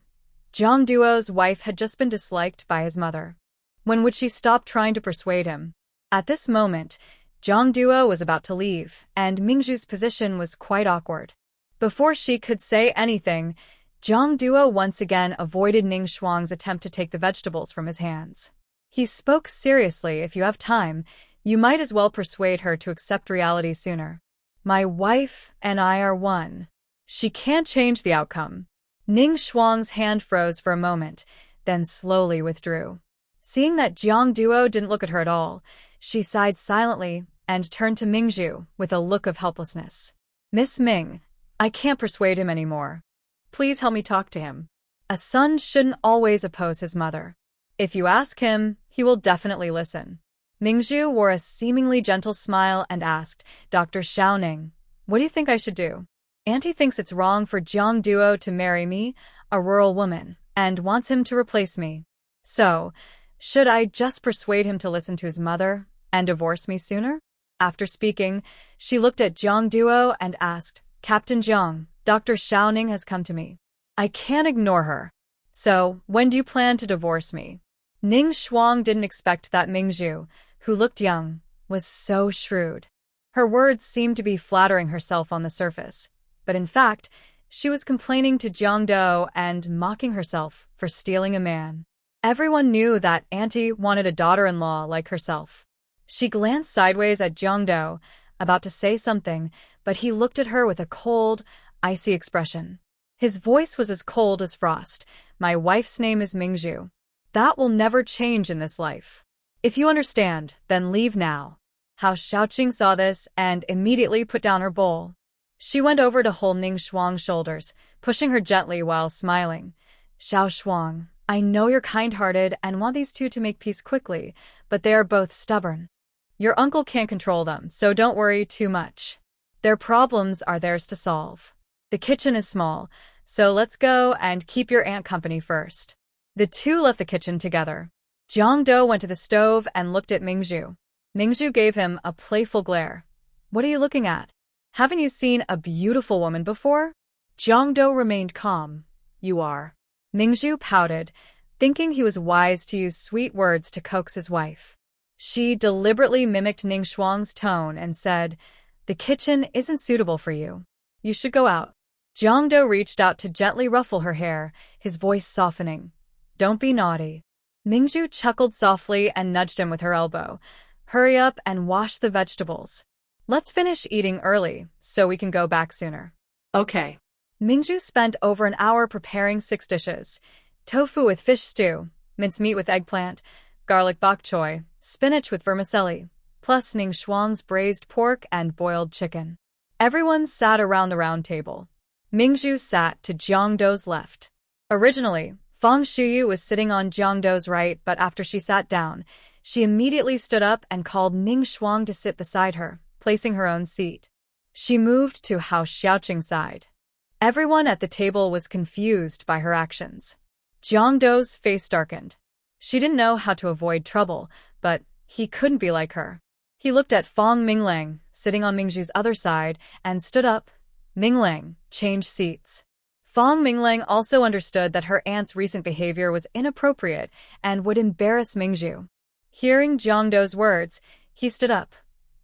Jiang Duo's wife had just been disliked by his mother. When would she stop trying to persuade him? At this moment, Jiang Duo was about to leave, and Mingzhu's position was quite awkward. Before she could say anything, Jiang Duo once again avoided Ning Shuang's attempt to take the vegetables from his hands. He spoke seriously. If you have time, you might as well persuade her to accept reality sooner. My wife and I are one. She can't change the outcome. Ning Shuang's hand froze for a moment, then slowly withdrew. Seeing that Jiang Duo didn't look at her at all, she sighed silently and turned to Mingzhu with a look of helplessness. Miss Ming, I can't persuade him anymore. Please help me talk to him. A son shouldn't always oppose his mother. If you ask him, he will definitely listen. Mingzhu wore a seemingly gentle smile and asked, Dr. Xiaoning, what do you think I should do? Auntie thinks it's wrong for Jiang Duo to marry me, a rural woman, and wants him to replace me. So, should I just persuade him to listen to his mother and divorce me sooner? After speaking, she looked at Jiang Duo and asked, Captain Jiang, Dr. Xiaoning has come to me. I can't ignore her. So, when do you plan to divorce me? Ning Shuang didn't expect that Mingzhu, who looked young, was so shrewd. Her words seemed to be flattering herself on the surface, but in fact, she was complaining to Jiang Duo and mocking herself for stealing a man. Everyone knew that Auntie wanted a daughter-in-law like herself. She glanced sideways at Jiang Duo, about to say something, but he looked at her with a cold, icy expression. His voice was as cold as frost. My wife's name is Mingzhu. That will never change in this life. If you understand, then leave now. How Xiaoqing saw this and immediately put down her bowl. She went over to hold Ning Shuang's shoulders, pushing her gently while smiling. Xiao Shuang, I know you're kind-hearted and want these two to make peace quickly, but they are both stubborn. Your uncle can't control them, so don't worry too much. Their problems are theirs to solve. The kitchen is small, so let's go and keep your aunt company first. The two left the kitchen together. Jiang Duo went to the stove and looked at Mingzhu. Mingzhu gave him a playful glare. What are you looking at? Haven't you seen a beautiful woman before? Jiang Duo remained calm. You are. Mingzhu pouted, thinking he was wise to use sweet words to coax his wife. She deliberately mimicked Ning Shuang's tone and said, The kitchen isn't suitable for you. You should go out. Jiang Duo reached out to gently ruffle her hair, his voice softening. Don't be naughty. Mingzhu chuckled softly and nudged him with her elbow. Hurry up and wash the vegetables. Let's finish eating early, so we can go back sooner. Okay. Mingzhu spent over an hour preparing 6 dishes. Tofu with fish stew, mincemeat with eggplant, garlic bok choy, spinach with vermicelli, plus Ning Shuang's braised pork and boiled chicken. Everyone sat around the round table. Mingzhu sat to Jiang Duo's left. Originally, Fang Shuyu was sitting on Jiang Duo's right, but after she sat down, she immediately stood up and called Ning Shuang to sit beside her, placing her own seat. She moved to Hao Xiaoqing's side. Everyone at the table was confused by her actions. Jiang Duo's face darkened. She didn't know how to avoid trouble, but he couldn't be like her. He looked at Fang Minglang, sitting on Mingzhu's other side, and stood up. Minglang changed seats. Fang Minglang also understood that her aunt's recent behavior was inappropriate and would embarrass Mingzhu. Hearing Jiang Duo's words, he stood up.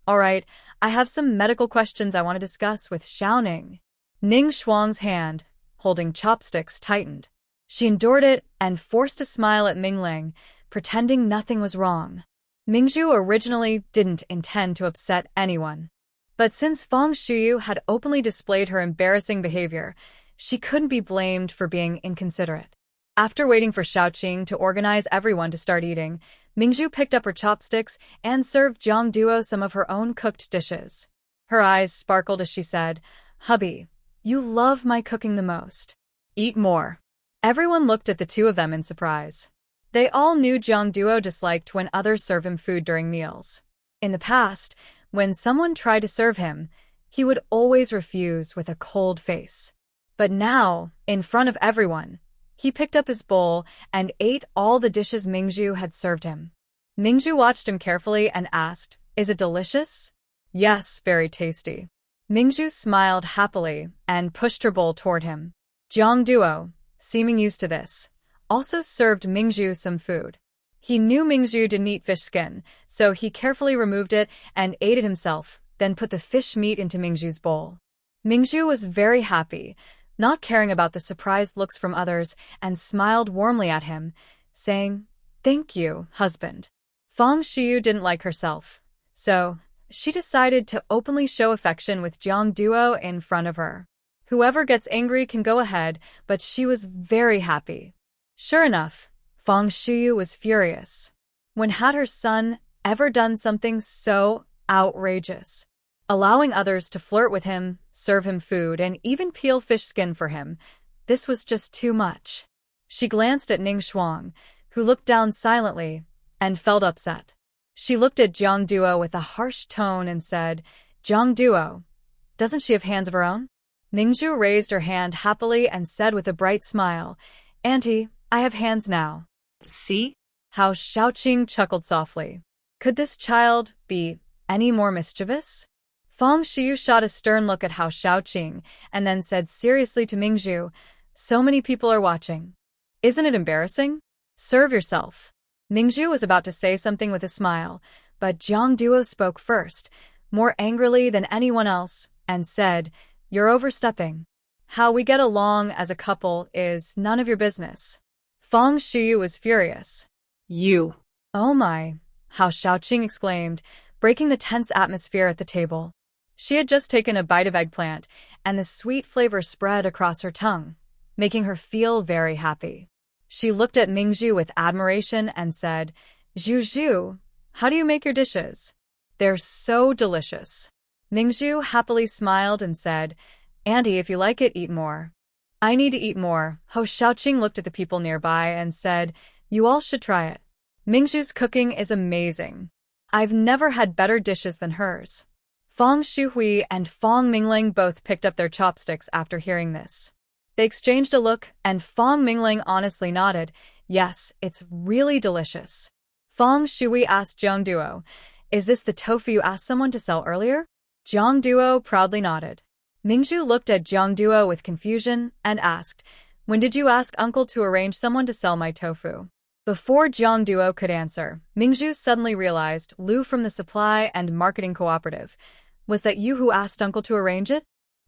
All right, I have some medical questions I want to discuss with Xiaoning. Ning Shuang's hand, holding chopsticks, tightened. She endured it and forced a smile at Minglang, pretending nothing was wrong. Mingzhu originally didn't intend to upset anyone. But since Fang Shuyu had openly displayed her embarrassing behavior, she couldn't be blamed for being inconsiderate. After waiting for Xiaoqing to organize everyone to start eating, Mingzhu picked up her chopsticks and served Jiang Duo some of her own cooked dishes. Her eyes sparkled as she said, Hubby, you love my cooking the most. Eat more. Everyone looked at the two of them in surprise. They all knew Jiang Duo disliked when others serve him food during meals. In the past, when someone tried to serve him, he would always refuse with a cold face. But now, in front of everyone, he picked up his bowl and ate all the dishes Mingzhu had served him. Mingzhu watched him carefully and asked, "Is it delicious?" "Yes, very tasty." Mingzhu smiled happily and pushed her bowl toward him. Jiang Duo, seeming used to this, also served Mingzhu some food. He knew Mingzhu didn't eat fish skin, so he carefully removed it and ate it himself, then put the fish meat into Mingzhu's bowl. Mingzhu was very happy, not caring about the surprised looks from others, and smiled warmly at him, saying, "Thank you, husband." Fang Xiyu didn't like herself, so she decided to openly show affection with Jiang Duo in front of her. Whoever gets angry can go ahead, but she was very happy. Sure enough, Fang Xiyu was furious. When had her son ever done something so outrageous? Allowing others to flirt with him, serve him food, and even peel fish skin for him, this was just too much. She glanced at Ning Shuang, who looked down silently, and felt upset. She looked at Jiang Duo with a harsh tone and said, "Jiang Duo, doesn't she have hands of her own?" Mingzhu raised her hand happily and said with a bright smile, "Auntie, I have hands now." See? How Xiaoqing chuckled softly. Could this child be any more mischievous? Fang Xiyu shot a stern look at Hao Xiaoqing and then said seriously to Mingzhu, "So many people are watching. Isn't it embarrassing? Serve yourself." Mingzhu was about to say something with a smile, but Jiang Duo spoke first, more angrily than anyone else, and said, "You're overstepping. How we get along as a couple is none of your business." Fang Xiyu was furious. You. "Oh my," Hao Xiaoqing exclaimed, breaking the tense atmosphere at the table. She had just taken a bite of eggplant, and the sweet flavor spread across her tongue, making her feel very happy. She looked at Mingzhu with admiration and said, "Zhu Zhu, how do you make your dishes? They're so delicious." Mingzhu happily smiled and said, "Auntie, if you like it, eat more." "I need to eat more." Hao Xiaoqing looked at the people nearby and said, "You all should try it. Mingzhu's cooking is amazing. I've never had better dishes than hers." Fang Shuhui and Fang Mingling both picked up their chopsticks after hearing this. They exchanged a look, and Fang Mingling honestly nodded, "Yes, it's really delicious." Fang Shui asked Jiang Duo, "Is this the tofu you asked someone to sell earlier?" Jiang Duo proudly nodded. Mingzhu looked at Jiang Duo with confusion and asked, "When did you ask Uncle to arrange someone to sell my tofu?" Before Jiang Duo could answer, Mingzhu suddenly realized Lu from the Supply and Marketing Cooperative. "Was that you who asked Uncle to arrange it?"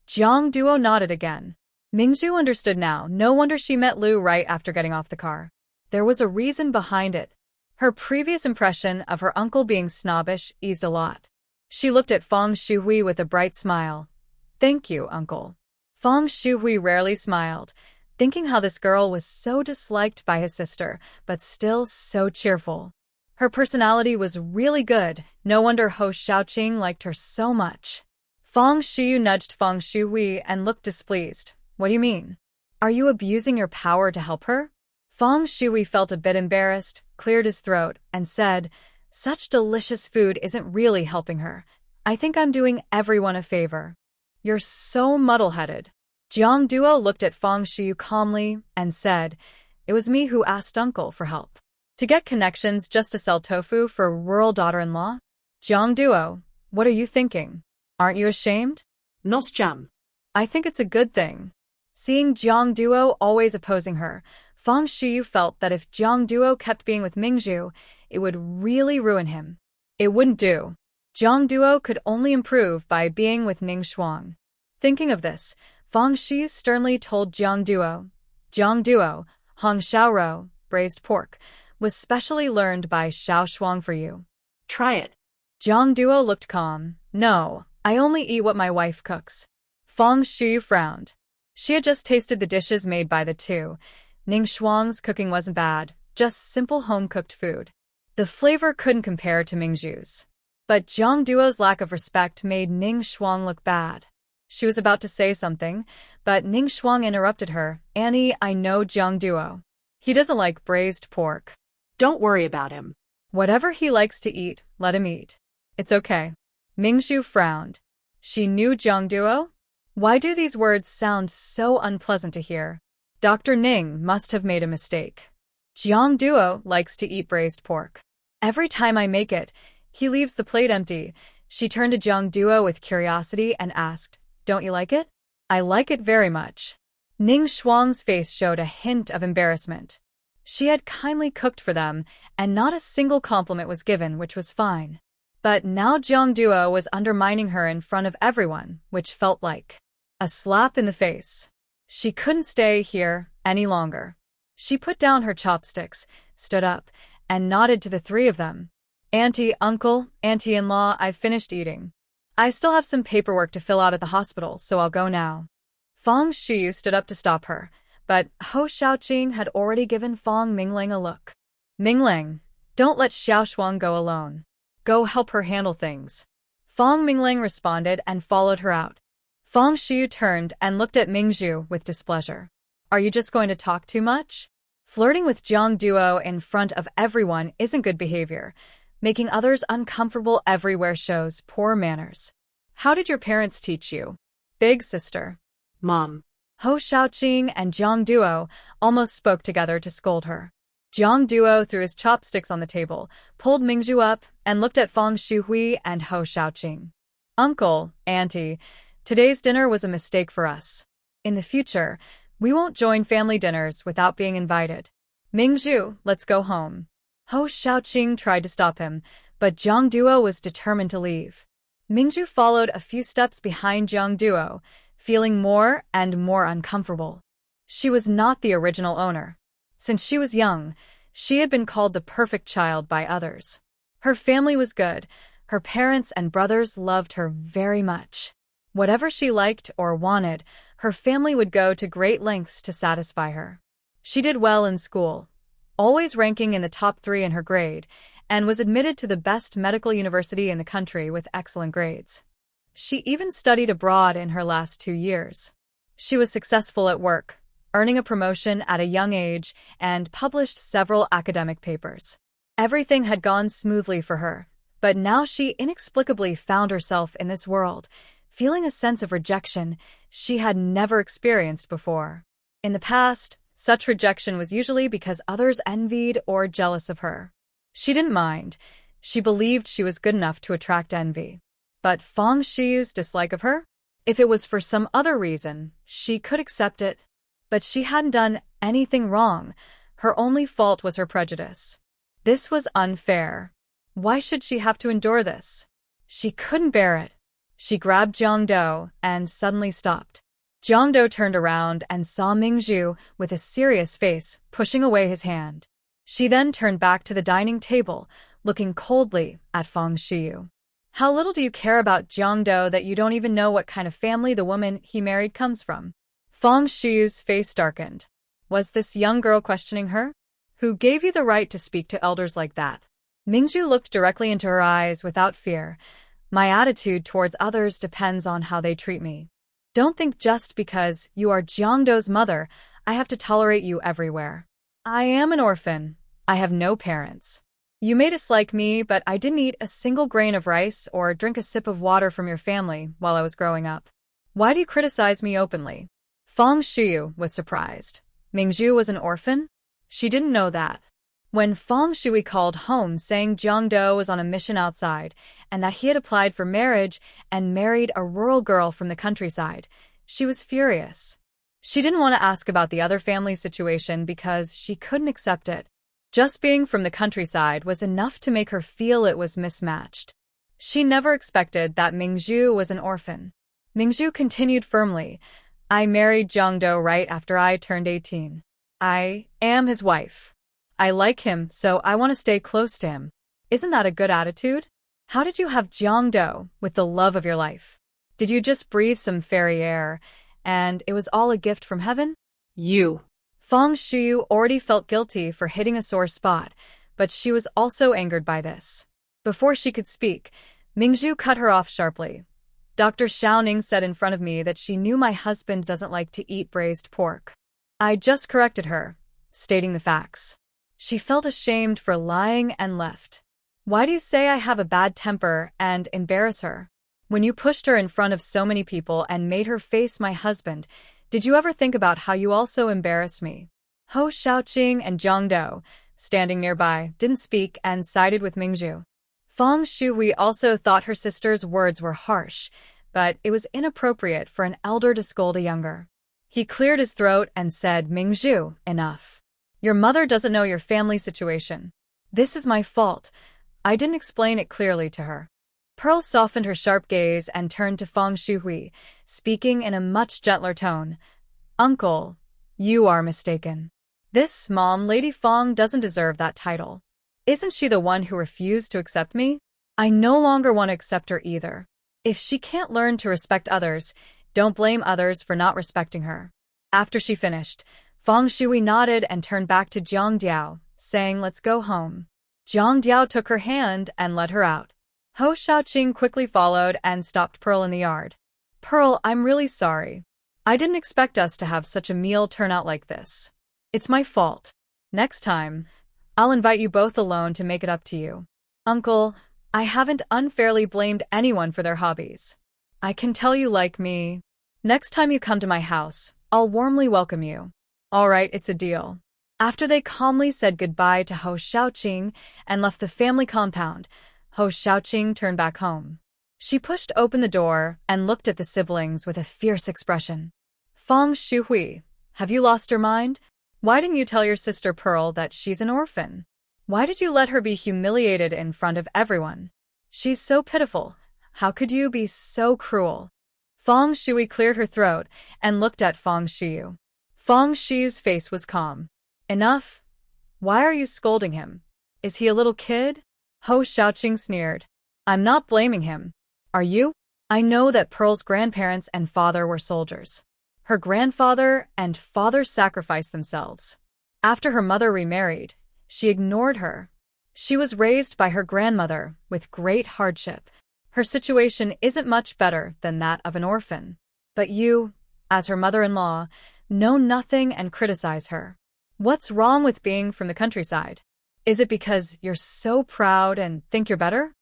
Jiang Duo nodded again. Mingzhu understood now. No wonder she met Lu right after getting off the car. There was a reason behind it. Her previous impression of her uncle being snobbish eased a lot. She looked at Fang Shuhui with a bright smile. "Thank you, Uncle." Fang Shuhui rarely smiled, thinking how this girl was so disliked by his sister, but still so cheerful. Her personality was really good. No wonder Hou Xiaoqing liked her so much. Fang Xiyu nudged Fang Shuhui and looked displeased. "What do you mean? Are you abusing your power to help her?" Fang Shuhui felt a bit embarrassed, cleared his throat, and said, "Such delicious food isn't really helping her. I think I'm doing everyone a favor." "You're so muddle-headed." Jiang Duo looked at Fang Xiyu calmly and said, "It was me who asked Uncle for help. To get connections just to sell tofu for rural daughter-in-law? Jiang Duo, what are you thinking? Aren't you ashamed?" Nos jam. "I think it's a good thing." Seeing Jiang Duo always opposing her, Fang Xiyu felt that if Jiang Duo kept being with Mingzhu, it would really ruin him. It wouldn't do. Jiang Duo could only improve by being with Ning Shuang. Thinking of this, Fang Xiyu sternly told Jiang Duo, Hong Xiaorou, braised pork, was specially learned by Xiao Shuang for you. Try it." Jiang Duo looked calm. "No, I only eat what my wife cooks." Fang Xiyu frowned. She had just tasted the dishes made by the two. Ning Shuang's cooking wasn't bad, just simple home-cooked food. The flavor couldn't compare to Mingzhu's. But Jiang Duo's lack of respect made Ning Shuang look bad. She was about to say something, but Ning Shuang interrupted her. Annie, I know Jiang Duo. He doesn't like braised pork. Don't worry about him. Whatever he likes to eat, let him eat. It's okay. Mingzhu frowned. She knew Jiang Duo? Why do these words sound so unpleasant to hear? Dr. Ning must have made a mistake. Jiang Duo likes to eat braised pork. Every time I make it, he leaves the plate empty. She turned to Jiang Duo with curiosity and asked, Don't you like it? I like it very much. Ning Shuang's face showed a hint of embarrassment. She had kindly cooked for them, and not a single compliment was given, which was fine. But now Jiang Duo was undermining her in front of everyone, which felt like a slap in the face. She couldn't stay here any longer. She put down her chopsticks, stood up, and nodded to the three of them. Auntie, uncle, auntie-in-law, I've finished eating. I still have some paperwork to fill out at the hospital, so I'll go now. Fang Shiyu stood up to stop her, but Ho Xiaoqing had already given Fang Mingling a look. Mingling, don't let Xiao Shuang go alone. Go help her handle things. Fang Mingling responded and followed her out. Fang Shiyu turned and looked at Mingzhu with displeasure. Are you just going to talk too much? Flirting with Jiang Duo in front of everyone isn't good behavior. Making others uncomfortable everywhere shows poor manners. How did your parents teach you? Big sister. Mom. Ho Xiaoqing and Jiang Duo almost spoke together to scold her. Jiang Duo threw his chopsticks on the table, pulled Mingzhu up, and looked at Fang Shuhui and Ho Xiaoqing. Uncle, auntie, today's dinner was a mistake for us. In the future, we won't join family dinners without being invited. Mingzhu, let's go home. Ho Xiaoqing tried to stop him, but Jiang Duo was determined to leave. Mingzhu followed a few steps behind Jiang Duo, feeling more and more uncomfortable. She was not the original owner. Since she was young, she had been called the perfect child by others. Her family was good. Her parents and brothers loved her very much. Whatever she liked or wanted, her family would go to great lengths to satisfy her. She did well in school, always ranking in the top 3 in her grade, and was admitted to the best medical university in the country with excellent grades. She even studied abroad in her last 2 years. She was successful at work, earning a promotion at a young age, and published several academic papers. Everything had gone smoothly for her, but now she inexplicably found herself in this world, feeling a sense of rejection she had never experienced before. In the past, such rejection was usually because others envied or jealous of her. She didn't mind. She believed she was good enough to attract envy. But Fang Shiyu's dislike of her? If it was for some other reason, she could accept it. But she hadn't done anything wrong. Her only fault was her prejudice. This was unfair. Why should she have to endure this? She couldn't bear it. She grabbed Jiang Duo and suddenly stopped. Jiang Duo turned around and saw Mingzhu with a serious face pushing away his hand. She then turned back to the dining table, looking coldly at Fang Shiyu. How little do you care about Jiang Duo that you don't even know what kind of family the woman he married comes from? Fang Shiyu's face darkened. Was this young girl questioning her? Who gave you the right to speak to elders like that? Mingzhu looked directly into her eyes without fear. My attitude towards others depends on how they treat me. Don't think just because you are Jiang Duo's mother, I have to tolerate you everywhere. I am an orphan. I have no parents. You may dislike me, but I didn't eat a single grain of rice or drink a sip of water from your family while I was growing up. Why do you criticize me openly? Fang Shiyu was surprised. Mingzhu was an orphan? She didn't know that. When Fang Shui called home saying Jiang Duo was on a mission outside and that he had applied for marriage and married a rural girl from the countryside, she was furious. She didn't want to ask about the other family's situation because she couldn't accept it. Just being from the countryside was enough to make her feel it was mismatched. She never expected that Mingzhu was an orphan. Mingzhu continued firmly, I married Jiang Duo right after I turned 18. I am his wife. I like him, so I want to stay close to him. Isn't that a good attitude? How did you have Jiang Duo with the love of your life? Did you just breathe some fairy air, and it was all a gift from heaven? You. Fang Shiyu already felt guilty for hitting a sore spot, but she was also angered by this. Before she could speak, Mingzhu cut her off sharply. Dr. Xiaoning said in front of me that she knew my husband doesn't like to eat braised pork. I just corrected her, stating the facts. She felt ashamed for lying and left. Why do you say I have a bad temper and embarrass her? When you pushed her in front of so many people and made her face my husband, did you ever think about how you also embarrassed me? Ho Xiaoqing and Zhang Dou, standing nearby, didn't speak and sided with Mingzhu. Feng Shui also thought her sister's words were harsh, but it was inappropriate for an elder to scold a younger. He cleared his throat and said, Mingzhu, enough. Your mother doesn't know your family situation. This is my fault. I didn't explain it clearly to her. Pearl softened her sharp gaze and turned to Feng Shui, speaking in a much gentler tone. Uncle, you are mistaken. This mom, Lady Feng, doesn't deserve that title. Isn't she the one who refused to accept me? I no longer want to accept her either. If she can't learn to respect others, don't blame others for not respecting her. After she finished, Feng Shui nodded and turned back to Zhang Diao, saying, let's go home. Zhang Diao took her hand and led her out. Ho Xiaoqing quickly followed and stopped Pearl in the yard. Pearl, I'm really sorry. I didn't expect us to have such a meal turn out like this. It's my fault. Next time, I'll invite you both alone to make it up to you. Uncle, I haven't unfairly blamed anyone for their hobbies. I can tell you like me. Next time you come to my house, I'll warmly welcome you. All right, it's a deal. After they calmly said goodbye to Ho Xiaoqing and left the family compound, Ho Xiaoqing turned back home. She pushed open the door and looked at the siblings with a fierce expression. Feng Shui, have you lost your mind? Why didn't you tell your sister Pearl that she's an orphan? Why did you let her be humiliated in front of everyone? She's so pitiful. How could you be so cruel? Feng Shui cleared her throat and looked at Feng Shui. Feng Shui's face was calm. Enough. Why are you scolding him? Is he a little kid? Ho Xiaoqing sneered. I'm not blaming him. Are you? I know that Pearl's grandparents and father were soldiers. Her grandfather and father sacrificed themselves. After her mother remarried, she ignored her. She was raised by her grandmother with great hardship. Her situation isn't much better than that of an orphan. But you, as her mother-in-law, know nothing and criticize her. What's wrong with being from the countryside? Is it because you're so proud and think you're better?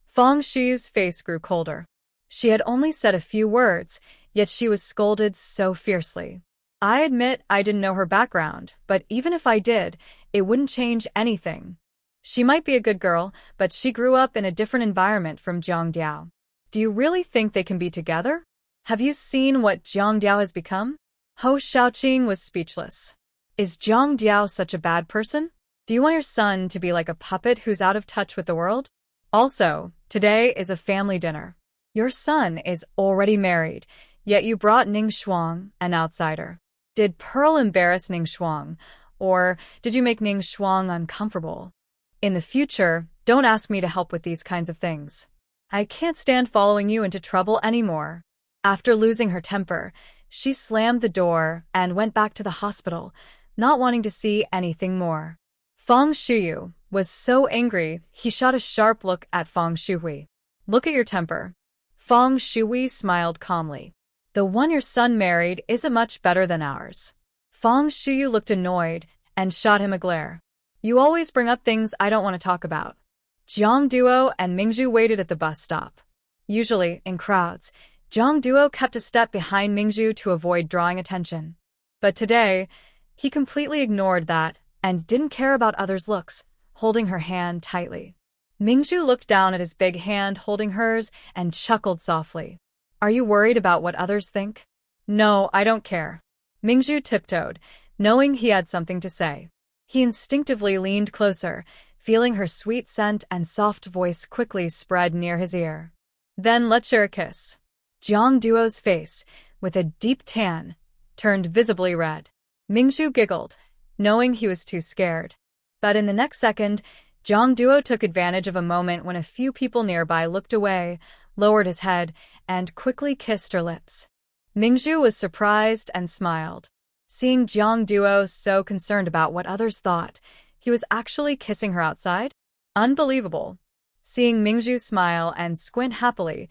Feng Shui's face grew colder. She had only said a few words, yet she was scolded so fiercely. I admit I didn't know her background, but even if I did, it wouldn't change anything. She might be a good girl, but she grew up in a different environment from Zhang Diao. Do you really think they can be together? Have you seen what Zhang Diao has become? Ho Xiaoqing was speechless. Is Zhang Diao such a bad person? Do you want your son to be like a puppet who's out of touch with the world? Also, today is a family dinner. Your son is already married, yet you brought Ning Shuang, an outsider. Did Pearl embarrass Ning Shuang, or did you make Ning Shuang uncomfortable? In the future, don't ask me to help with these kinds of things. I can't stand following you into trouble anymore. After losing her temper, she slammed the door and went back to the hospital, not wanting to see anything more. Feng Shui was so angry, he shot a sharp look at Feng Shui. Look at your temper. Feng Shui smiled calmly. The one your son married isn't much better than ours. Feng Shui looked annoyed and shot him a glare. You always bring up things I don't want to talk about. Zhang Duo and Mingzhu waited at the bus stop. Usually, in crowds, Zhang Duo kept a step behind Mingzhu to avoid drawing attention. But today, he completely ignored that and didn't care about others' looks, holding her hand tightly. Mingzhu looked down at his big hand holding hers and chuckled softly. Are you worried about what others think? No, I don't care. Mingzhu tiptoed, knowing he had something to say. He instinctively leaned closer, feeling her sweet scent and soft voice quickly spread near his ear. Then let's share a kiss. Zhang Duo's face, with a deep tan, turned visibly red. Mingzhu giggled, knowing he was too scared. But in the next second, Zhang Duo took advantage of a moment when a few people nearby looked away, lowered his head, and quickly kissed her lips. Mingzhu was surprised and smiled. Seeing Zhang Duo so concerned about what others thought, he was actually kissing her outside? Unbelievable. Seeing Mingzhu smile and squint happily,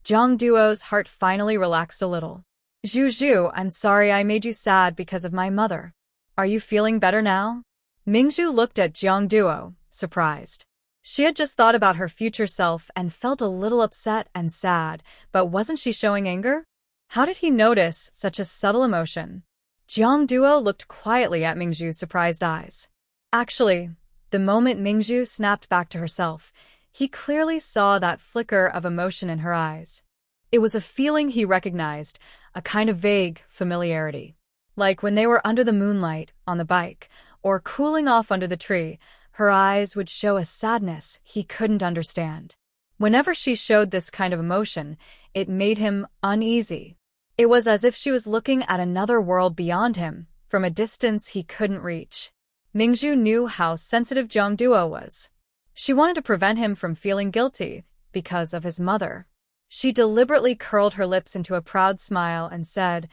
Jiang Duo's heart finally relaxed a little. Zhu, I'm sorry I made you sad because of my mother. Are you feeling better now? Mingzhu looked at Jiang Duo, surprised. She had just thought about her future self and felt a little upset and sad, but wasn't she showing anger? How did he notice such a subtle emotion? Jiang Duo looked quietly at Mingzhu's surprised eyes. Actually, the moment Mingzhu snapped back to herself, he clearly saw that flicker of emotion in her eyes. It was a feeling he recognized, a kind of vague familiarity. Like when they were under the moonlight, on the bike, or cooling off under the tree, her eyes would show a sadness he couldn't understand. Whenever she showed this kind of emotion, it made him uneasy. It was as if she was looking at another world beyond him, from a distance he couldn't reach. Mingzhu knew how sensitive Jiang Duo was. She wanted to prevent him from feeling guilty because of his mother. She deliberately curled her lips into a proud smile and said,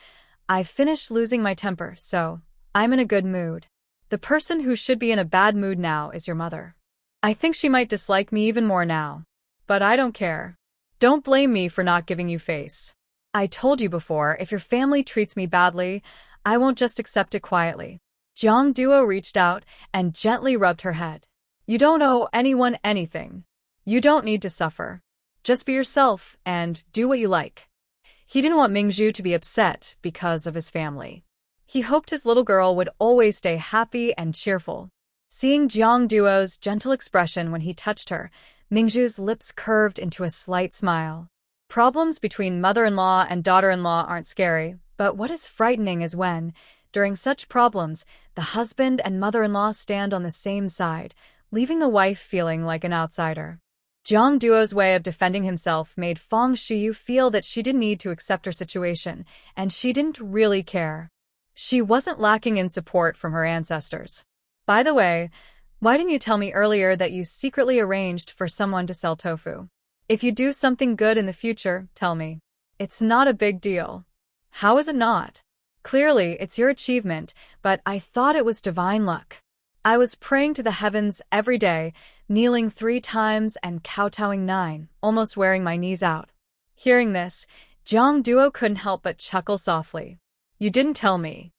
"I've finished losing my temper, so I'm in a good mood. The person who should be in a bad mood now is your mother. I think she might dislike me even more now. But I don't care. Don't blame me for not giving you face. I told you before, if your family treats me badly, I won't just accept it quietly." Jiang Duo reached out and gently rubbed her head. "You don't owe anyone anything. You don't need to suffer. Just be yourself and do what you like." He didn't want Mingzhu to be upset because of his family. He hoped his little girl would always stay happy and cheerful. Seeing Jiang Duo's gentle expression when he touched her, Mingzhu's lips curved into a slight smile. Problems between mother-in-law and daughter-in-law aren't scary, but what is frightening is when, during such problems, the husband and mother-in-law stand on the same side, leaving the wife feeling like an outsider. Jiang Duo's way of defending himself made Feng Shiyu feel that she didn't need to accept her situation, and she didn't really care. She wasn't lacking in support from her ancestors. "By the way, why didn't you tell me earlier that you secretly arranged for someone to sell tofu? If you do something good in the future, tell me. It's not a big deal." "How is it not? Clearly, it's your achievement, but I thought it was divine luck. I was praying to the heavens every day, kneeling 3 times and kowtowing 9, almost wearing my knees out." Hearing this, Jiang Duo couldn't help but chuckle softly. "You didn't tell me.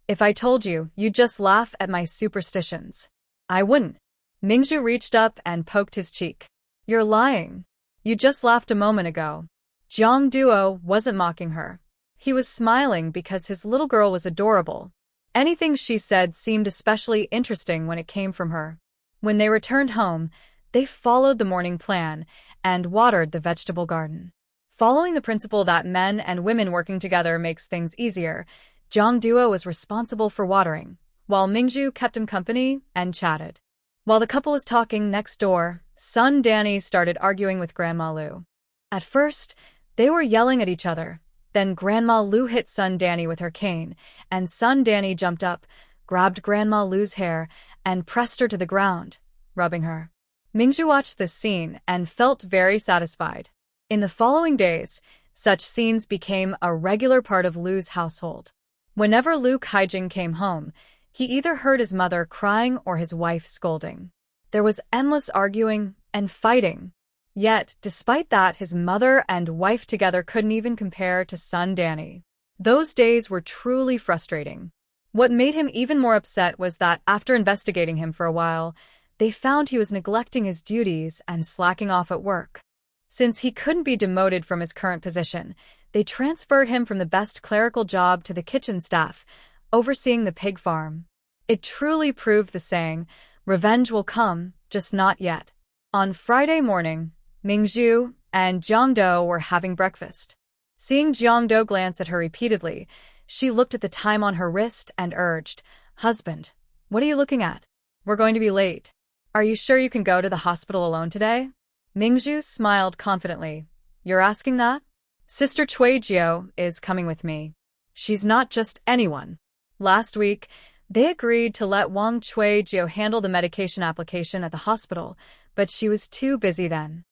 If I told you, you'd just laugh at my superstitions." "I wouldn't." Mingzhu reached up and poked his cheek. "You're lying. You just laughed a moment ago." Jiang Duo wasn't mocking her. He was smiling because his little girl was adorable. Anything she said seemed especially interesting when it came from her. When they returned home, they followed the morning plan and watered the vegetable garden. Following the principle that men and women working together makes things easier, Jiang Duo was responsible for watering, while Mingzhu kept him company and chatted. While the couple was talking next door, son Danny started arguing with Grandma Lu. At first, they were yelling at each other. Then Grandma Lu hit son Danny with her cane, and son Danny jumped up, grabbed Grandma Lu's hair, and pressed her to the ground, rubbing her. Mingzhu watched this scene and felt very satisfied. In the following days, such scenes became a regular part of Lu's household. Whenever Lu Kaijing came home, he either heard his mother crying or his wife scolding. There was endless arguing and fighting. Yet, despite that, his mother and wife together couldn't even compare to son Danny. Those days were truly frustrating. What made him even more upset was that after investigating him for a while, they found he was neglecting his duties and slacking off at work. Since he couldn't be demoted from his current position, they transferred him from the best clerical job to the kitchen staff, overseeing the pig farm. It truly proved the saying, "Revenge will come, just not yet." On Friday morning, Mingzhu and Jiang Duo were having breakfast. Seeing Jiang Duo glance at her repeatedly, she looked at the time on her wrist and urged, "Husband, what are you looking at? We're going to be late. Are you sure you can go to the hospital alone today?" Mingzhu smiled confidently. "You're asking that? Sister Cuijio is coming with me. She's not just anyone." Last week, they agreed to let Wang Cuijio handle the medication application at the hospital, but she was too busy then.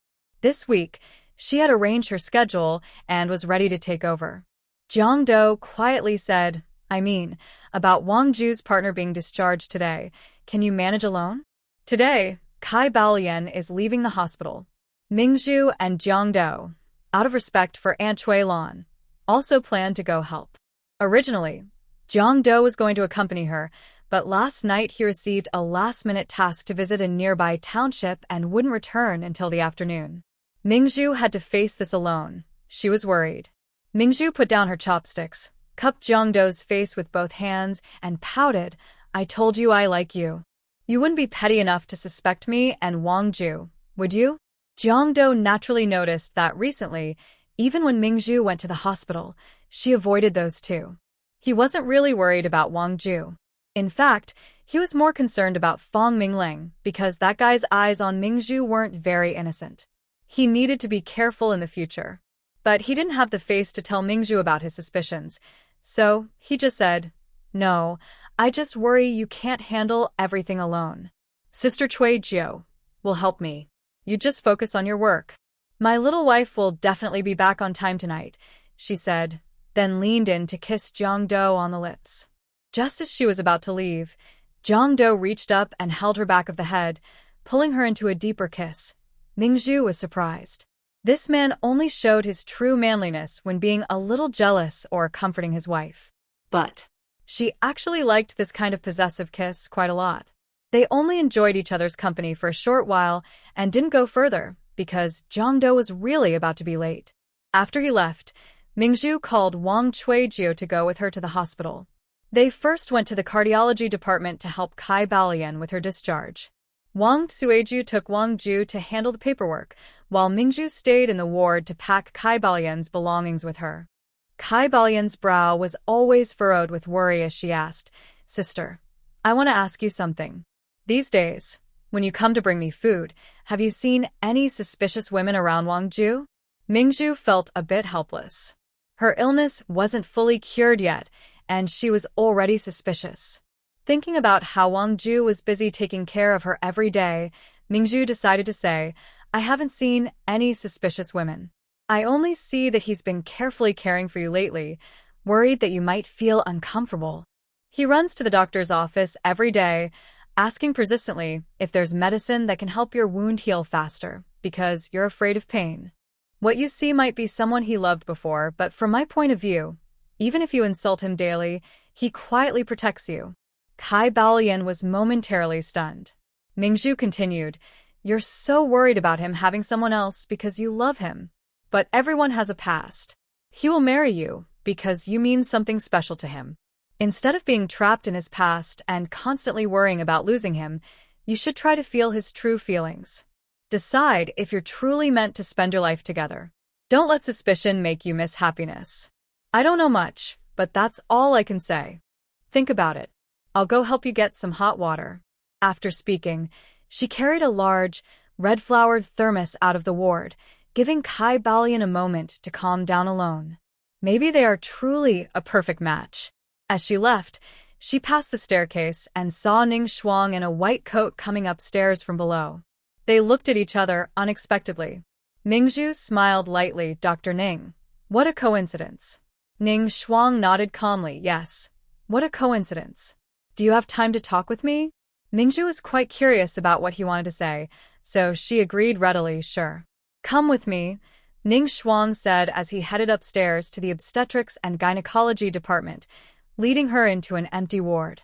This week, she had arranged her schedule and was ready to take over. Jiang Duo quietly said, about Wang Zhu's partner being discharged today, "Can you manage alone?" Today, Kai Baolian is leaving the hospital. Mingzhu and Jiang Duo, out of respect for Aunt Lan, also planned to go help. Originally, Jiang-do was going to accompany her, but last night he received a last-minute task to visit a nearby township and wouldn't return until the afternoon. Mingzhu had to face this alone. She was worried. Mingzhu put down her chopsticks, cupped Jiang-do's face with both hands, and pouted, "I told you I like you. You wouldn't be petty enough to suspect me and Wang Ju, would you?" Jiang-do naturally noticed that recently, even when Mingzhu went to the hospital, she avoided those two. He wasn't really worried about Wang Ju. In fact, he was more concerned about Fong Mingling because that guy's eyes on Mingzhu weren't very innocent. He needed to be careful in the future. But he didn't have the face to tell Mingzhu about his suspicions, so he just said, "No, I just worry you can't handle everything alone. Sister Cui Jiu will help me. You just focus on your work. My little wife will definitely be back on time tonight," she said, then leaned in to kiss Jiang-do on the lips. Just as she was about to leave, Jiang-do reached up and held her back of the head, pulling her into a deeper kiss. Mingzhu was surprised. This man only showed his true manliness when being a little jealous or comforting his wife. But she actually liked this kind of possessive kiss quite a lot. They only enjoyed each other's company for a short while and didn't go further because Jiang-do was really about to be late. After he left, Mingzhu called Wang Chuijiu to go with her to the hospital. They first went to the cardiology department to help Kai Balian with her discharge. Wang Tsueju took Wang Ju to handle the paperwork, while Mingzhu stayed in the ward to pack Kai Balian's belongings with her. Kai Balian's brow was always furrowed with worry as she asked, "Sister, I want to ask you something. These days, when you come to bring me food, have you seen any suspicious women around Wang Ju?" Mingzhu felt a bit helpless. Her illness wasn't fully cured yet, and she was already suspicious. Thinking about how Wang Ju was busy taking care of her every day, Mingzhu decided to say, "I haven't seen any suspicious women. I only see that he's been carefully caring for you lately, worried that you might feel uncomfortable. He runs to the doctor's office every day, asking persistently if there's medicine that can help your wound heal faster, because you're afraid of pain. What you see might be someone he loved before, but from my point of view, even if you insult him daily, he quietly protects you." Kai Balian was momentarily stunned. Mingzhu continued, "You're so worried about him having someone else because you love him. But everyone has a past. He will marry you because you mean something special to him. Instead of being trapped in his past and constantly worrying about losing him, you should try to feel his true feelings. Decide if you're truly meant to spend your life together. Don't let suspicion make you miss happiness. I don't know much, but that's all I can say. Think about it. I'll go help you get some hot water." After speaking, she carried a large, red-flowered thermos out of the ward, giving Kai Balian a moment to calm down alone. Maybe they are truly a perfect match. As she left, she passed the staircase and saw Ning Shuang in a white coat coming upstairs from below. They looked at each other unexpectedly. Mingzhu smiled lightly. "Dr. Ning, what a coincidence." Ning Shuang nodded calmly. "Yes, what a coincidence. Do you have time to talk with me?" Mingzhu was quite curious about what he wanted to say, so she agreed readily, "Sure. Come with me," Ning Shuang said as he headed upstairs to the obstetrics and gynecology department, leading her into an empty ward.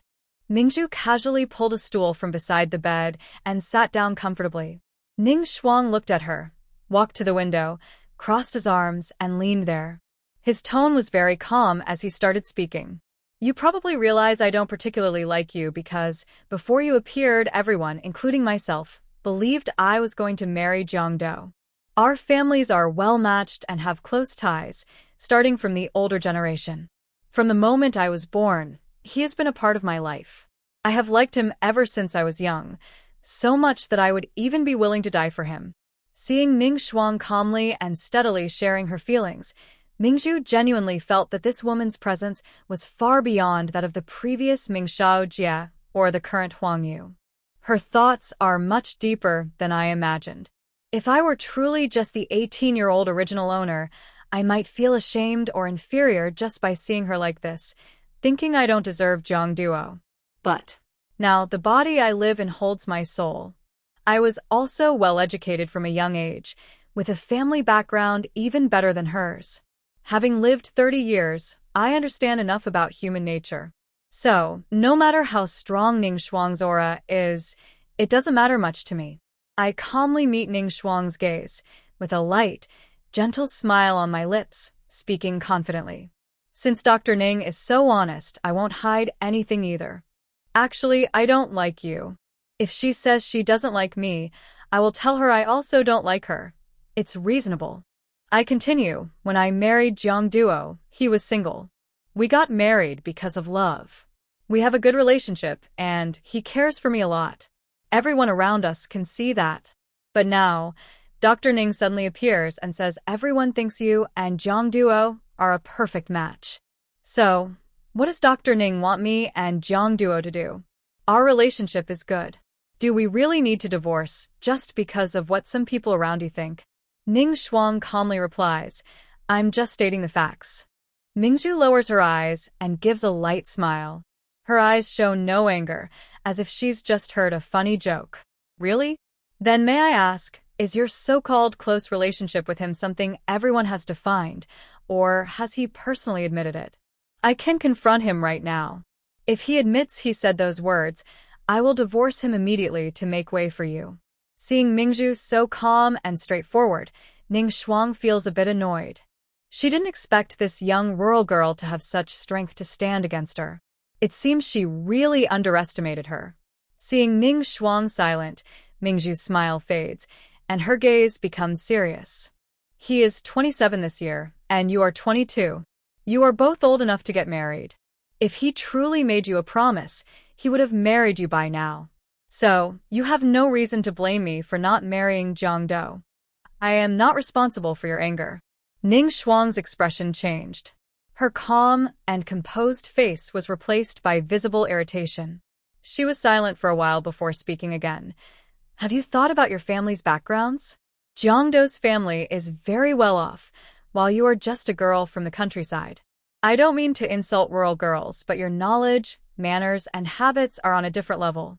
Mingzhu casually pulled a stool from beside the bed and sat down comfortably. Ning Shuang looked at her, walked to the window, crossed his arms, and leaned there. His tone was very calm as he started speaking. "You probably realize I don't particularly like you because, before you appeared, everyone, including myself, believed I was going to marry Jiang-do. Our families are well-matched and have close ties, starting from the older generation. From the moment I was born, he has been a part of my life. I have liked him ever since I was young, so much that I would even be willing to die for him." Seeing Ning Shuang calmly and steadily sharing her feelings, Mingzhu genuinely felt that this woman's presence was far beyond that of the previous Ming Shao Jie or the current Huang Yu. Her thoughts are much deeper than I imagined. If I were truly just the 18-year-old original owner, I might feel ashamed or inferior just by seeing her like this, thinking I don't deserve Jiang Duo. But now the body I live in holds my soul. I was also well-educated from a young age, with a family background even better than hers. Having lived 30 years, I understand enough about human nature. So, no matter how strong Ning Shuang's aura is, it doesn't matter much to me. I calmly meet Ning Shuang's gaze, with a light, gentle smile on my lips, speaking confidently. Since Dr. Ning is so honest, I won't hide anything either. Actually, I don't like you. If she says she doesn't like me, I will tell her I also don't like her. It's reasonable. I continue, when I married Jiang Duo, he was single. We got married because of love. We have a good relationship, and he cares for me a lot. Everyone around us can see that. But now, Dr. Ning suddenly appears and says everyone thinks you and Jiang Duo are a perfect match. So, what does Dr. Ning want me and Jiang Duo to do? Our relationship is good. Do we really need to divorce just because of what some people around you think? Ning Shuang calmly replies, I'm just stating the facts. Mingzhu lowers her eyes and gives a light smile. Her eyes show no anger, as if she's just heard a funny joke. Really? Then may I ask, is your so-called close relationship with him something everyone has defined, or has he personally admitted it? I can confront him right now. If he admits he said those words, I will divorce him immediately to make way for you. Seeing Mingzhu so calm and straightforward, Ning Shuang feels a bit annoyed. She didn't expect this young rural girl to have such strength to stand against her. It seems she really underestimated her. Seeing Ning Shuang silent, Mingzhu's smile fades, and her gaze becomes serious. He is 27 this year, and you are 22. You are both old enough to get married. If he truly made you a promise, he would have married you by now. So, you have no reason to blame me for not marrying Jiang Duo. I am not responsible for your anger. Ning Shuang's expression changed. Her calm and composed face was replaced by visible irritation. She was silent for a while before speaking again. Have you thought about your family's backgrounds? Jiang Duo's family is very well off, while you are just a girl from the countryside. I don't mean to insult rural girls, but your knowledge, manners, and habits are on a different level.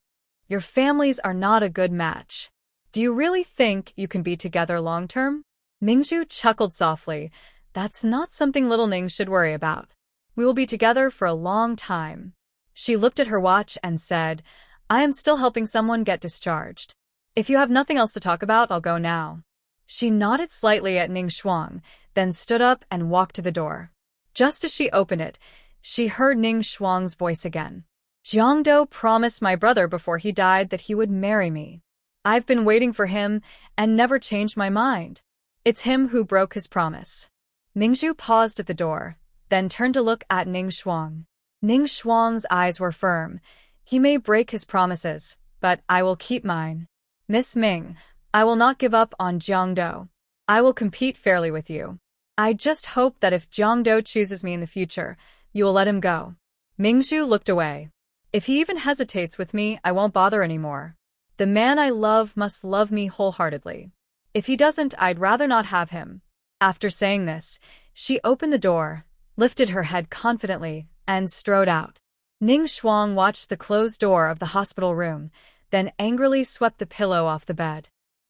Your families are not a good match. Do you really think you can be together long-term? Mingzhu chuckled softly. That's not something little Ning should worry about. We will be together for a long time. She looked at her watch and said, I am still helping someone get discharged. If you have nothing else to talk about, I'll go now. She nodded slightly at Ning Shuang, then stood up and walked to the door. Just as she opened it, she heard Ning Shuang's voice again. Jiang Duo promised my brother before he died that he would marry me. I've been waiting for him and never changed my mind. It's him who broke his promise. Mingzhu paused at the door, then turned to look at Ning Shuang. Ning Shuang's eyes were firm. He may break his promises, but I will keep mine. Miss Ming, I will not give up on Jiang Duo. I will compete fairly with you. I just hope that if Jiang Duo chooses me in the future, you will let him go. Mingzhu looked away. If he even hesitates with me, I won't bother anymore. The man I love must love me wholeheartedly. If he doesn't, I'd rather not have him. After saying this, she opened the door, lifted her head confidently, and strode out. Ning Shuang watched the closed door of the hospital room, then angrily swept the pillow off the bed.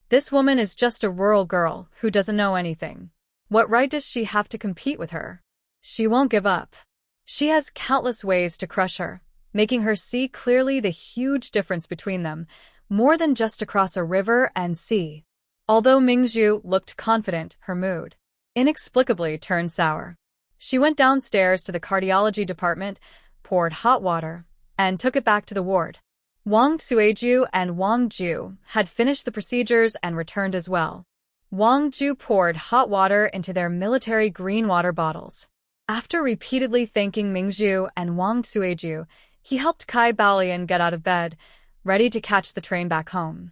This woman is just a rural girl who doesn't know anything. What right does she have to compete with her? She won't give up. She has countless ways to crush her, making her see clearly the huge difference between them, more than just across a river and sea. Although Mingzhu looked confident, her mood inexplicably turned sour. She went downstairs to the cardiology department, poured hot water, and took it back to the ward. Wang Sueju and Wang Ju had finished the procedures and returned as well. Wang Ju poured hot water into their military green water bottles. After repeatedly thanking Mingzhu and Wang Sueju, he helped Kai Baolian get out of bed, ready to catch the train back home.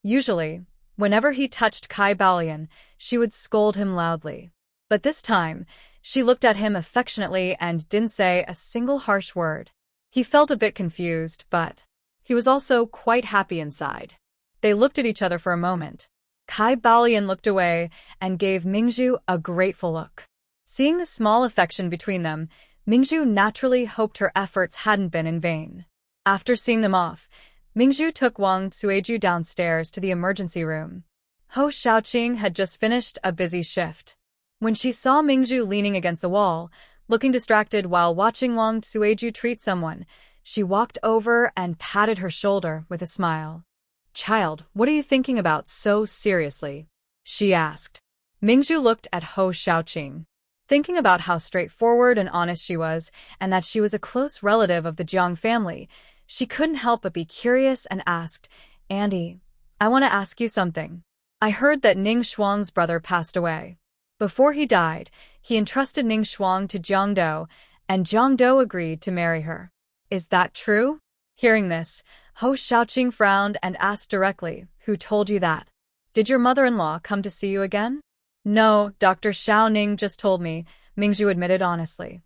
Usually, whenever he touched Kai Baolian, she would scold him loudly. But this time, she looked at him affectionately and didn't say a single harsh word. He felt a bit confused, but he was also quite happy inside. They looked at each other for a moment. Kai Baolian looked away and gave Mingzhu a grateful look. Seeing the small affection between them, Mingzhu naturally hoped her efforts hadn't been in vain. After seeing them off, Mingzhu took Wang Sueju downstairs to the emergency room. Ho Xiaoqing had just finished a busy shift. When she saw Mingzhu leaning against the wall, looking distracted while watching Wang Sueju treat someone, she walked over and patted her shoulder with a smile. "Child, what are you thinking about so seriously?" she asked. Mingzhu looked at Ho Xiaoqing, thinking about how straightforward and honest she was, and that she was a close relative of the Jiang family. She couldn't help but be curious and asked, "Andy, I want to ask you something. I heard that Ning Shuang's brother passed away. Before he died, he entrusted Ning Shuang to Jiang Do, and Jiang Do agreed to marry her. Is that true?" Hearing this, Ho Xiaoqing frowned and asked directly, "Who told you that? Did your mother-in-law come to see you again?" "No, Dr. Xiao Ning just told me," Mingzhu admitted honestly.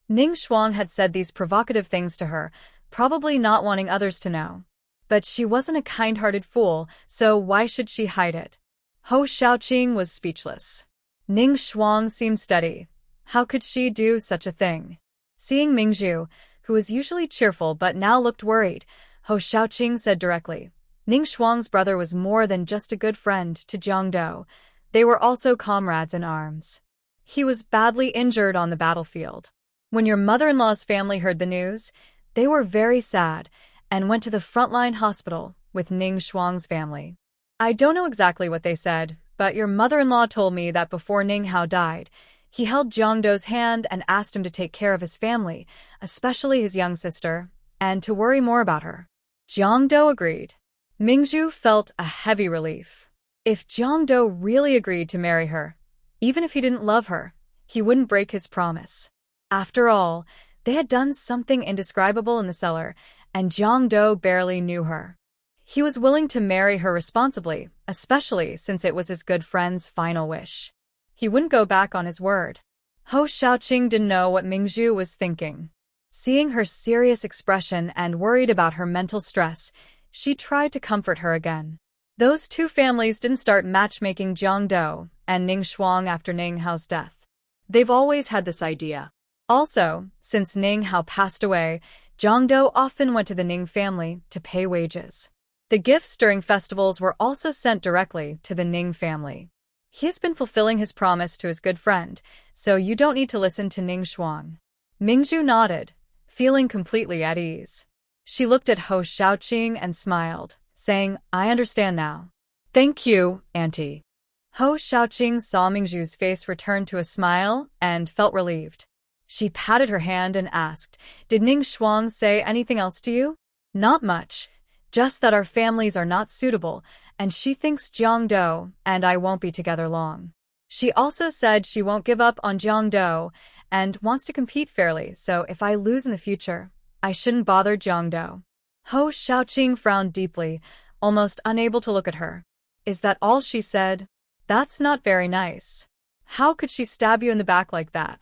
Ning Shuang had said these provocative things to her, probably not wanting others to know. But she wasn't a kind-hearted fool, so why should she hide it? Ho Xiaoqing was speechless. Ning Shuang seemed steady. How could she do such a thing? Seeing Mingzhu, who was usually cheerful but now looked worried, Ho Xiaoqing said directly, "Ning Shuang's brother was more than just a good friend to Jiang Do. They were also comrades in arms. He was badly injured on the battlefield. When your mother-in-law's family heard the news, they were very sad and went to the frontline hospital with Ning Shuang's family. I don't know exactly what they said, but your mother-in-law told me that before Ning Hao died, he held Jiang Do's hand and asked him to take care of his family, especially his young sister, and to worry more about her." Jiang Do agreed. Mingzhu felt a heavy relief. If Jiang Do really agreed to marry her, even if he didn't love her, he wouldn't break his promise. After all, they had done something indescribable in the cellar, and Jiang Do barely knew her. He was willing to marry her responsibly, especially since it was his good friend's final wish. He wouldn't go back on his word. Ho Xiaoqing didn't know what Mingzhu was thinking. Seeing her serious expression and worried about her mental stress, she tried to comfort her again. Those two families didn't start matchmaking Jiang Do and Ning Shuang after Ning Hao's death. They've always had this idea. Also, since Ning Hao passed away, Jiang Do often went to the Ning family to pay wages. The gifts during festivals were also sent directly to the Ning family. He has been fulfilling his promise to his good friend, so you don't need to listen to Ning Shuang. Mingzhu nodded, feeling completely at ease. She looked at Ho Xiaoqing and smiled, saying, "I understand now." "Thank you, Auntie." Ho Xiaoqing saw Mingzhu's face return to a smile and felt relieved. She patted her hand and asked, "Did Ning Shuang say anything else to you?" "Not much. Just that our families are not suitable, and she thinks Jiang Do and I won't be together long. She also said she won't give up on Jiang Do and wants to compete fairly, so if I lose in the future, I shouldn't bother Jiang Do." Ho Xiaoqing frowned deeply, almost unable to look at her. "Is that all she said? That's not very nice. How could she stab you in the back like that?"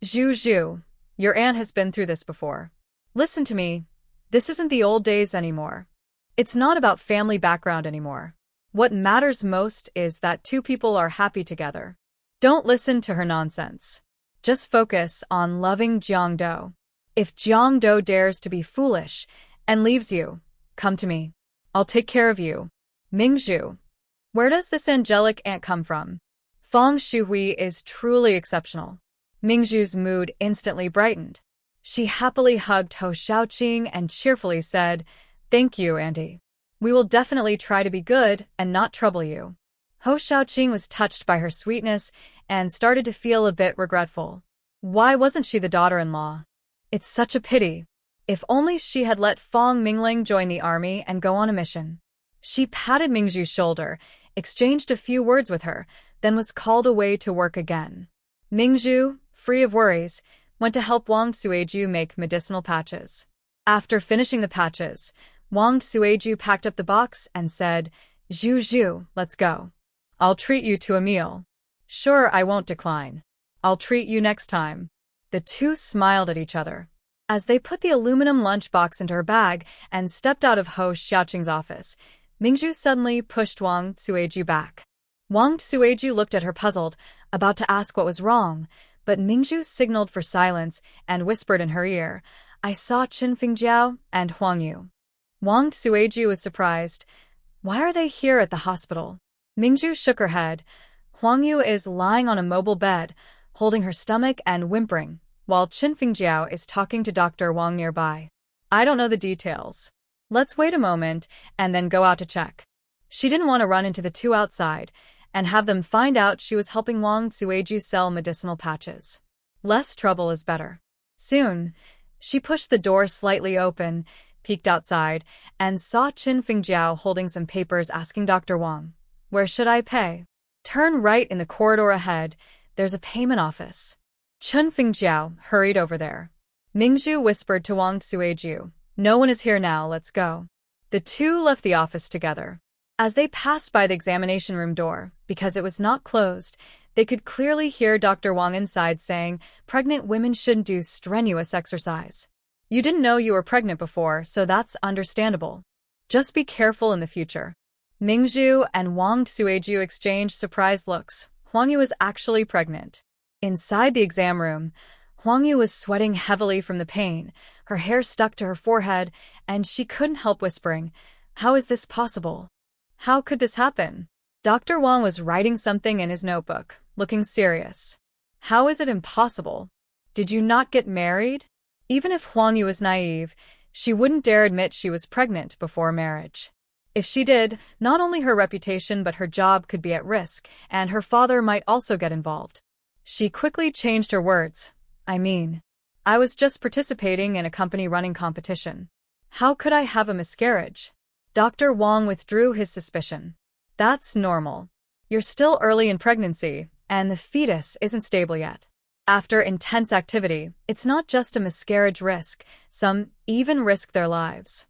Zhu, your aunt has been through this before. Listen to me. This isn't the old days anymore. It's not about family background anymore. What matters most is that two people are happy together. Don't listen to her nonsense. Just focus on loving Jiang Do. If Jiang Do dares to be foolish and leaves you, come to me. I'll take care of you. Mingzhu, where does this angelic aunt come from? Feng Shuhui is truly exceptional. Mingzhu's mood instantly brightened. She happily hugged Ho Xiaoqing and cheerfully said, "Thank you, Auntie. We will definitely try to be good and not trouble you." Ho Xiaoqing was touched by her sweetness and started to feel a bit regretful. Why wasn't she the daughter-in-law? It's such a pity. If only she had let Feng Mingling join the army and go on a mission. She patted Mingzhu's shoulder, exchanged a few words with her, then was called away to work again. Mingzhu, free of worries, went to help Wang Sueju make medicinal patches. After finishing the patches, Wang Sueju packed up the box and said, Zhu, let's go. I'll treat you to a meal." "Sure, I won't decline. I'll treat you next time." The two smiled at each other. As they put the aluminum lunchbox into her bag and stepped out of Ho Xiaoqing's office, Mingzhu suddenly pushed Wang Sueju back. Wang Sueju looked at her puzzled, about to ask what was wrong, but Mingzhu signaled for silence and whispered in her ear, "I saw Chen Fingjiao and Huang Yu." Wang Sueju was surprised. Why are they here at the hospital? Mingju shook her head. Huang Yu is lying on a mobile bed, holding her stomach and whimpering, while Chen Fingjiao is talking to Dr. Wang nearby. I don't know the details. Let's wait a moment and then go out to check. She didn't want to run into the two outside and have them find out she was helping Wang Sueju sell medicinal patches. Less trouble is better. Soon, she pushed the door slightly open, peeked outside, and saw Chen Fingjiao holding some papers asking Dr. Wang, "Where should I pay?" "Turn right in the corridor ahead. There's a payment office." Chen Fingjiao hurried over there. Mingju whispered to Wang Sueju, "No one is here now, let's go." The two left the office together. As they passed by the examination room door, because it was not closed, they could clearly hear Dr. Wang inside saying, "Pregnant women shouldn't do strenuous exercise. You didn't know you were pregnant before, so that's understandable. Just be careful in the future." Mingju and Wang Sueju exchanged surprised looks. Huang Yu was actually pregnant. Inside the exam room, Huang Yu was sweating heavily from the pain. Her hair stuck to her forehead, and she couldn't help whispering, "How is this possible? How could this happen?" Dr. Wang was writing something in his notebook, looking serious. "How is it impossible? Did you not get married?" Even if Huang Yu was naive, she wouldn't dare admit she was pregnant before marriage. If she did, not only her reputation but her job could be at risk, and her father might also get involved. She quickly changed her words. I was just participating in a company-running competition. How could I have a miscarriage?" Dr. Wang withdrew his suspicion. "That's normal. You're still early in pregnancy, and the fetus isn't stable yet. After intense activity, it's not just a miscarriage risk, some even risk their lives.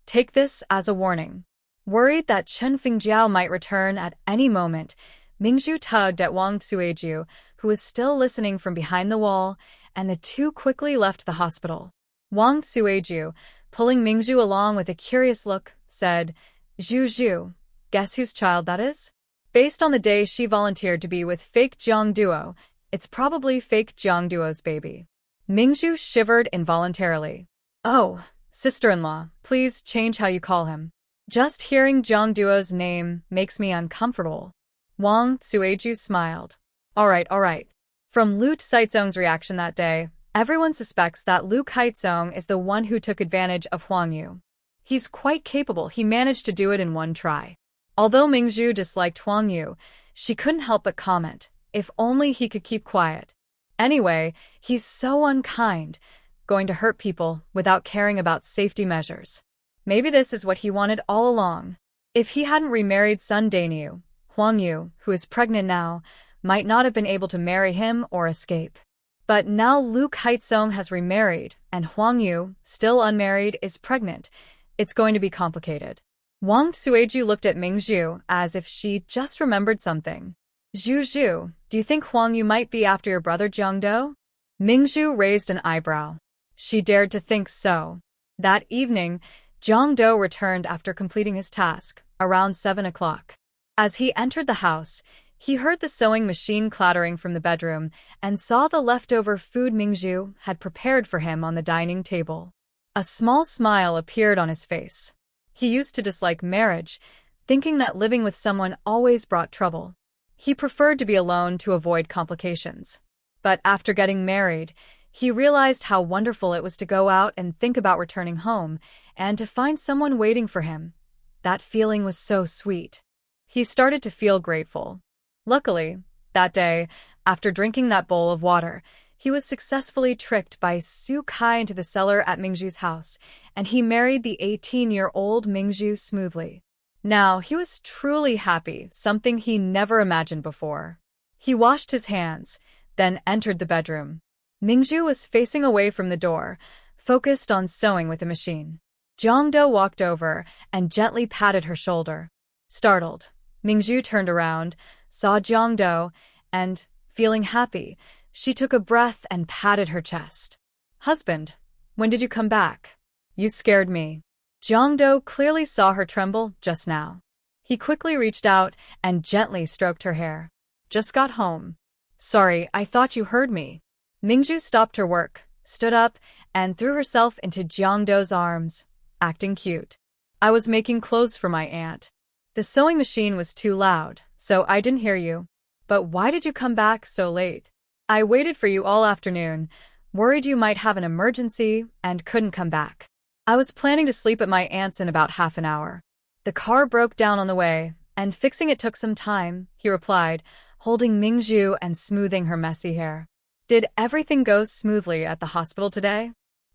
Take this as a warning." Worried that Chen Fingjiao might return at any moment, Mingju tugged at Wang Sueju, who was still listening from behind the wall, and the two quickly left the hospital. Wang Sueju, pulling Mingju along with a curious look, said, "Zhu, guess whose child that is? Based on the day she volunteered to be with fake Jiang Duo, it's probably fake Jiang Duo's baby." Mingju shivered involuntarily. "Oh, sister-in-law, please change how you call him. Just hearing Jiang Duo's name makes me uncomfortable." Wang Sueju smiled. All right. From Lu Caizong's reaction that day, everyone suspects that Lu Caizong is the one who took advantage of Huang Yu. He's quite capable, he managed to do it in one try. Although Mingju disliked Huang Yu, she couldn't help but comment, if only he could keep quiet. Anyway, he's so unkind, going to hurt people without caring about safety measures. Maybe this is what he wanted all along. If he hadn't remarried Sun Dainyu, Huang Yu, who is pregnant now, might not have been able to marry him or escape. But now Lu Caizong has remarried, and Huang Yu, still unmarried, is pregnant. It's going to be complicated. Wang Sueju looked at Mingju as if she just remembered something. Zhu, do you think Huang Yu might be after your brother Jiangdo?" Mingju raised an eyebrow. She dared to think so. That evening, Jiangdo returned after completing his task, around 7 o'clock. As he entered the house, he heard the sewing machine clattering from the bedroom and saw the leftover food Mingju had prepared for him on the dining table. A small smile appeared on his face. He used to dislike marriage, thinking that living with someone always brought trouble. He preferred to be alone to avoid complications. But after getting married, he realized how wonderful it was to go out and think about returning home, and to find someone waiting for him. That feeling was so sweet. He started to feel grateful. Luckily, that day, after drinking that bowl of water, he was successfully tricked by Su Kai into the cellar at Mingju's house, and he married the 18-year-old Mingju smoothly. Now he was truly happy, something he never imagined before. He washed his hands, then entered the bedroom. Mingju was facing away from the door, focused on sewing with the machine. Jiangdo walked over and gently patted her shoulder. Startled, Mingju turned around, saw Jiangdo, and, feeling happy, she took a breath and patted her chest. "Husband, when did you come back? You scared me." Jiangdo clearly saw her tremble just now. He quickly reached out and gently stroked her hair. "Just got home. Sorry, I thought you heard me." Mingju stopped her work, stood up, and threw herself into Jiangdo's arms, acting cute. "I was making clothes for my aunt. The sewing machine was too loud, So I didn't hear you. But why did you come back so late? I waited for you all afternoon, worried you might have an emergency, and couldn't come back. I was planning to sleep at my aunt's in about half an hour. The car broke down on the way, and fixing it took some time, he replied, holding Mingzhu and smoothing her messy hair. Did everything go smoothly at the hospital today?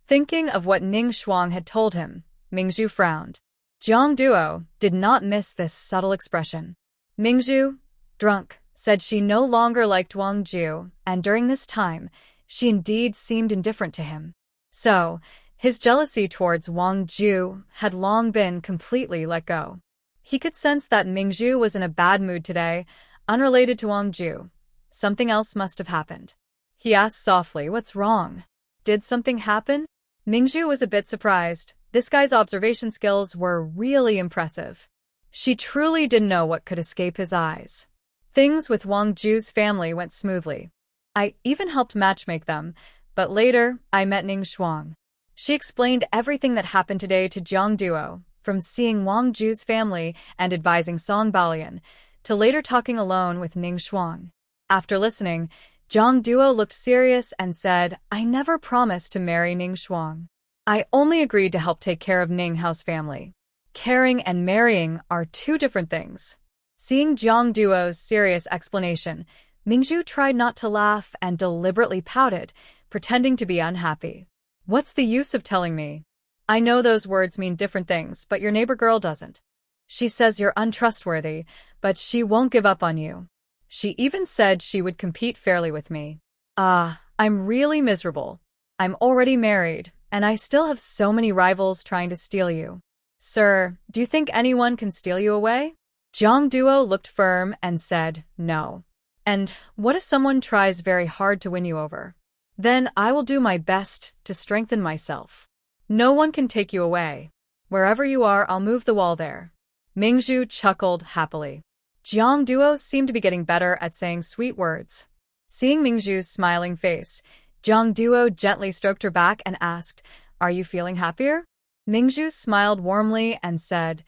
Thinking of what Ning Shuang had told him, Mingzhu frowned. Jiang Duo did not miss this subtle expression. Mingzhu, drunk, said she no longer liked Wang Ju, and during this time, she indeed seemed indifferent to him. So, his jealousy towards Wang Ju had long been completely let go. He could sense that Mingzhu was in a bad mood today, unrelated to Wang Ju. Something else must have happened. He asked softly, "What's wrong? Did something happen?" Mingzhu was a bit surprised. This guy's observation skills were really impressive. She truly didn't know what could escape his eyes. Things with Wang Ju's family went smoothly. I even helped matchmake them, but later, I met Ning Shuang. She explained everything that happened today to Jiang Duo, from seeing Wang Ju's family and advising Song Balian, to later talking alone with Ning Shuang. After listening, Jiang Duo looked serious and said, "I never promised to marry Ning Shuang. I only agreed to help take care of Ning Hao's family. Caring and marrying are two different things." Seeing Jiang Duo's serious explanation, Mingzhu tried not to laugh and deliberately pouted, pretending to be unhappy. "What's the use of telling me? I know those words mean different things, but your neighbor girl doesn't. She says you're untrustworthy, but she won't give up on you. She even said she would compete fairly with me. I'm really miserable. I'm already married, and I still have so many rivals trying to steal you. Sir, do you think anyone can steal you away?" Jiang Duo looked firm and said, "No. And what if someone tries very hard to win you over? Then I will do my best to strengthen myself. No one can take you away. Wherever you are, I'll move the wall there." Mingzhu chuckled happily. Jiang Duo seemed to be getting better at saying sweet words. Seeing Mingzhu's smiling face, Jiang Duo gently stroked her back and asked, "Are you feeling happier?" Mingzhu smiled warmly and said,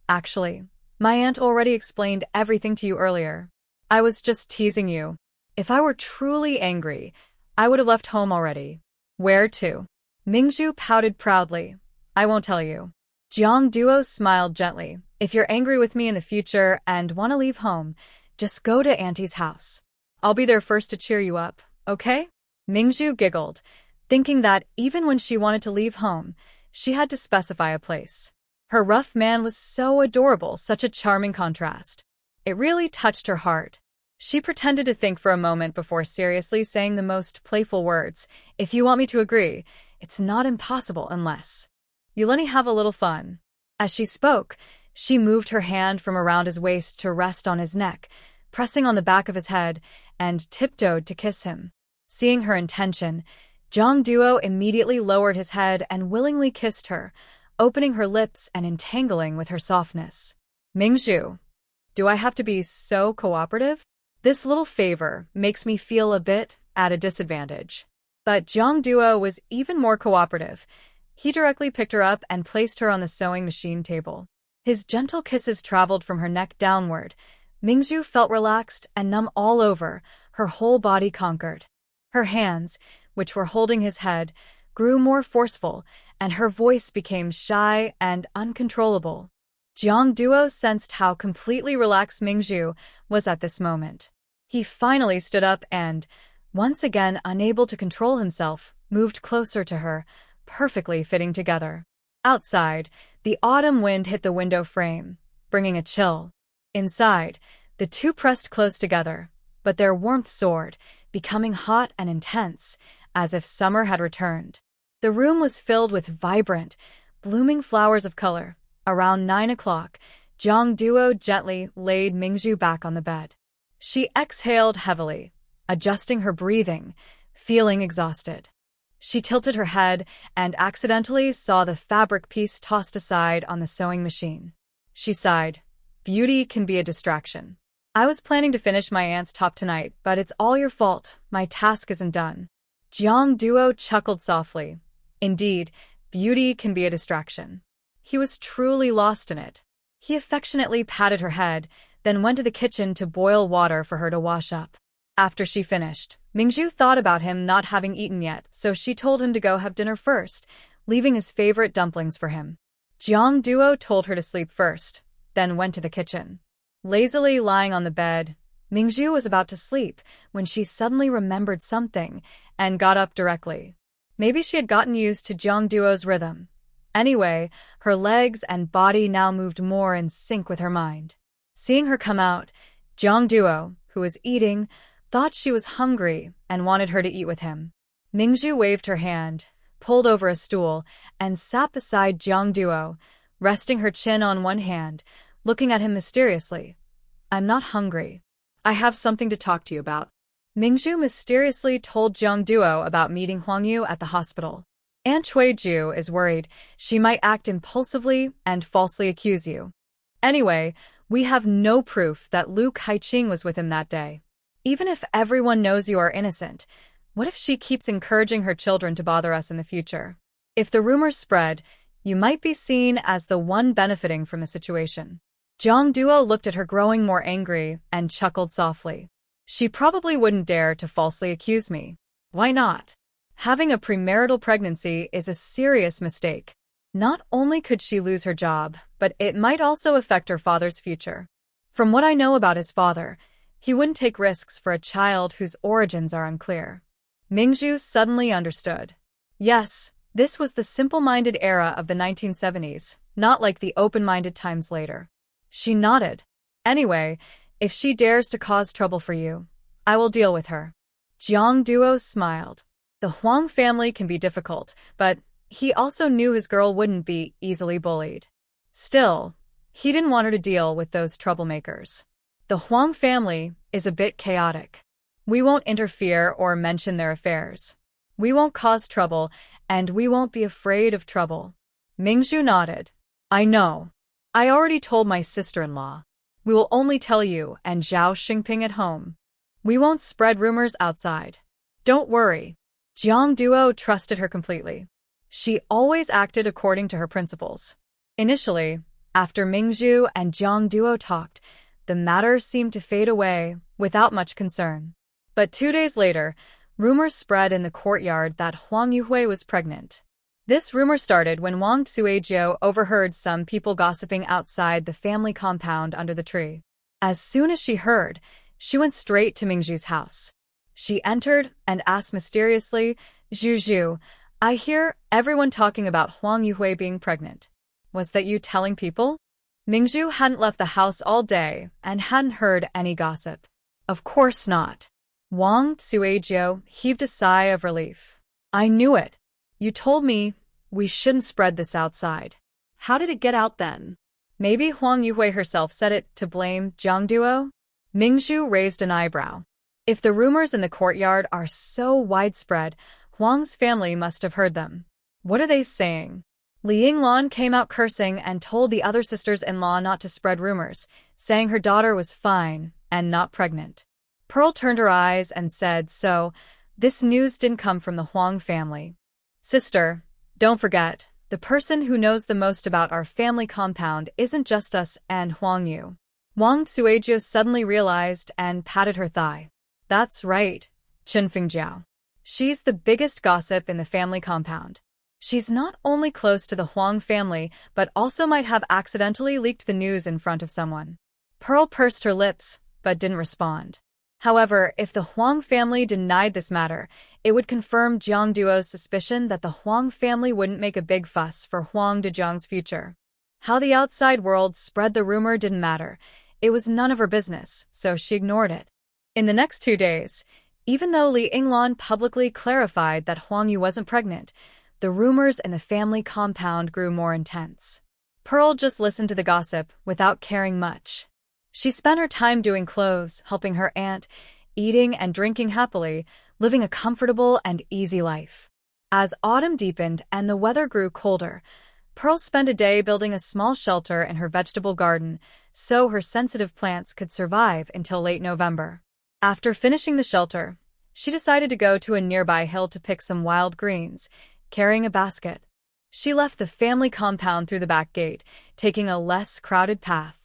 "Actually, my aunt already explained everything to you earlier. I was just teasing you. If I were truly angry, I would have left home already." "Where to?" Mingzhu pouted proudly. "I won't tell you." Jiang Duo smiled gently. "If you're angry with me in the future and want to leave home, just go to Auntie's house. I'll be there first to cheer you up, okay?" Mingzhu giggled, thinking that even when she wanted to leave home, she had to specify a place. Her rough man was so adorable, such a charming contrast. It really touched her heart. She pretended to think for a moment before seriously saying the most playful words. "If you want me to agree, it's not impossible unless you let me have a little fun." As she spoke, she moved her hand from around his waist to rest on his neck, pressing on the back of his head, and tiptoed to kiss him. Seeing her intention, Jiang Duo immediately lowered his head and willingly kissed her, opening her lips and entangling with her softness. "Mingzhu, do I have to be so cooperative? This little favor makes me feel a bit at a disadvantage." But Jiang Duo was even more cooperative. He directly picked her up and placed her on the sewing machine table. His gentle kisses traveled from her neck downward. Mingzhu felt relaxed and numb all over, her whole body conquered. Her hands, which were holding his head, grew more forceful, and her voice became shy and uncontrollable. Jiang Duo sensed how completely relaxed Mingzhu was at this moment. He finally stood up and, once again unable to control himself, moved closer to her, perfectly fitting together. Outside, the autumn wind hit the window frame, bringing a chill. Inside, the two pressed close together, but their warmth soared, becoming hot and intense, as if summer had returned. The room was filled with vibrant, blooming flowers of color. Around 9 o'clock, Jiang Duo gently laid Mingzhu back on the bed. She exhaled heavily, adjusting her breathing, feeling exhausted. She tilted her head and accidentally saw the fabric piece tossed aside on the sewing machine. She sighed. "Beauty can be a distraction. I was planning to finish my aunt's top tonight, but it's all your fault. My task isn't done." Jiang Duo chuckled softly. Indeed, beauty can be a distraction. He was truly lost in it. He affectionately patted her head, then went to the kitchen to boil water for her to wash up. After she finished, Mingju thought about him not having eaten yet, so she told him to go have dinner first, leaving his favorite dumplings for him. Jiang Duo told her to sleep first, then went to the kitchen. Lazily lying on the bed, Mingju was about to sleep when she suddenly remembered something and got up directly. Maybe she had gotten used to Jiang Duo's rhythm. Anyway, her legs and body now moved more in sync with her mind. Seeing her come out, Jiang Duo, who was eating, thought she was hungry and wanted her to eat with him. Mingju waved her hand, pulled over a stool, and sat beside Jiang Duo, resting her chin on one hand, looking at him mysteriously. "I'm not hungry. I have something to talk to you about." Mingju mysteriously told Jiang Duo about meeting Huang Yu at the hospital. Aunt Cui-ju is worried she might act impulsively and falsely accuse you. Anyway, we have no proof that Lu Kaiqing was with him that day. Even if everyone knows you are innocent, what if she keeps encouraging her children to bother us in the future? If the rumors spread, you might be seen as the one benefiting from the situation. Jiang Duo looked at her growing more angry and chuckled softly. She probably wouldn't dare to falsely accuse me. Why not? Having a premarital pregnancy is a serious mistake. Not only could she lose her job, but it might also affect her father's future. From what I know about his father, he wouldn't take risks for a child whose origins are unclear. Mingju suddenly understood. Yes, this was the simple-minded era of the 1970s, not like the open-minded times later. She nodded. Anyway, if she dares to cause trouble for you, I will deal with her. Jiang Duo smiled. The Huang family can be difficult, but he also knew his girl wouldn't be easily bullied. Still, he didn't want her to deal with those troublemakers. The Huang family is a bit chaotic. We won't interfere or mention their affairs. We won't cause trouble, and we won't be afraid of trouble. Mingju nodded. I know. I already told my sister-in-law. We will only tell you and Zhao Xingping at home. We won't spread rumors outside. Don't worry. Jiang Duo trusted her completely. She always acted according to her principles. Initially, after Mingju and Jiang Duo talked, the matter seemed to fade away without much concern. But 2 days later, rumors spread in the courtyard that Huang Yuhui was pregnant. This rumor started when Wang Suizhou overheard some people gossiping outside the family compound under the tree. As soon as she heard, she went straight to Mingju's house. She entered and asked mysteriously, "Zhu, I hear everyone talking about Huang Yuhui being pregnant. Was that you telling people?" Mingju hadn't left the house all day and hadn't heard any gossip. Of course not. Wang Suizhou heaved a sigh of relief. I knew it. You told me we shouldn't spread this outside. How did it get out then? Maybe Huang Yuhui herself said it to blame Jiang Duo? Mingju raised an eyebrow. If the rumors in the courtyard are so widespread, Huang's family must have heard them. What are they saying? Li Yinglan came out cursing and told the other sisters-in-law not to spread rumors, saying her daughter was fine and not pregnant. Pearl turned her eyes and said, so, this news didn't come from the Huang family. Sister, don't forget, the person who knows the most about our family compound isn't just us and Huang Yu. Wang Suizhou suddenly realized and patted her thigh. That's right, Qinfeng Jiao. She's the biggest gossip in the family compound. She's not only close to the Huang family, but also might have accidentally leaked the news in front of someone. Pearl pursed her lips, but didn't respond. However, if the Huang family denied this matter, it would confirm Jiang Duo's suspicion that the Huang family wouldn't make a big fuss for Huang Dejiang's future. How the outside world spread the rumor didn't matter. It was none of her business, so she ignored it. In the next 2 days, even though Li Yinglan publicly clarified that Huang Yu wasn't pregnant, the rumors in the family compound grew more intense. Pearl just listened to the gossip without caring much. She spent her time doing clothes, helping her aunt, eating and drinking happily, living a comfortable and easy life. As autumn deepened and the weather grew colder, Pearl spent a day building a small shelter in her vegetable garden so her sensitive plants could survive until late November. After finishing the shelter, she decided to go to a nearby hill to pick some wild greens, carrying a basket. She left the family compound through the back gate, taking a less crowded path.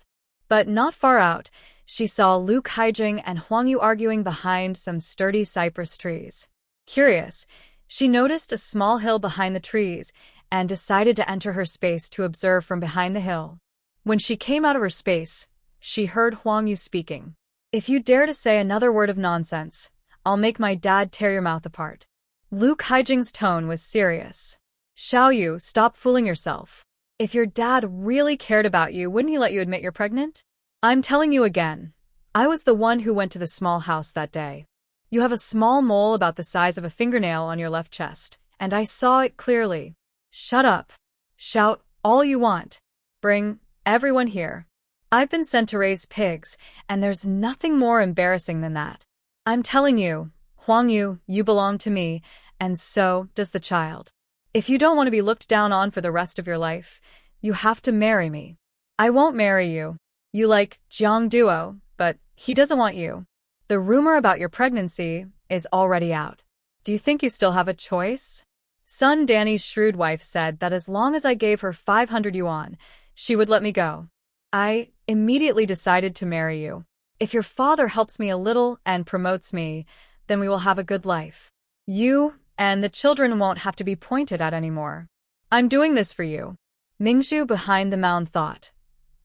But not far out, she saw Lu Kaijing and Huang Yu arguing behind some sturdy cypress trees. Curious, she noticed a small hill behind the trees and decided to enter her space to observe from behind the hill. When she came out of her space, she heard Huang Yu speaking. "If you dare to say another word of nonsense, I'll make my dad tear your mouth apart." Lu Kaijing's tone was serious. "Xiao Yu, stop fooling yourself. If your dad really cared about you, wouldn't he let you admit you're pregnant? I'm telling you again, I was the one who went to the small house that day. You have a small mole about the size of a fingernail on your left chest, and I saw it clearly. Shut up. Shout all you want. Bring everyone here. I've been sent to raise pigs, and there's nothing more embarrassing than that. I'm telling you, Huang Yu, you belong to me, and so does the child. If you don't want to be looked down on for the rest of your life, you have to marry me. I won't marry you. You like Jiang Duo, but he doesn't want you. The rumor about your pregnancy is already out. Do you think you still have a choice?" Son Danny's shrewd wife said that as long as I gave her 500 yuan, she would let me go. I immediately decided to marry you. If your father helps me a little and promotes me, then we will have a good life. You and the children won't have to be pointed at anymore. I'm doing this for you. Mingzhu behind the mound thought.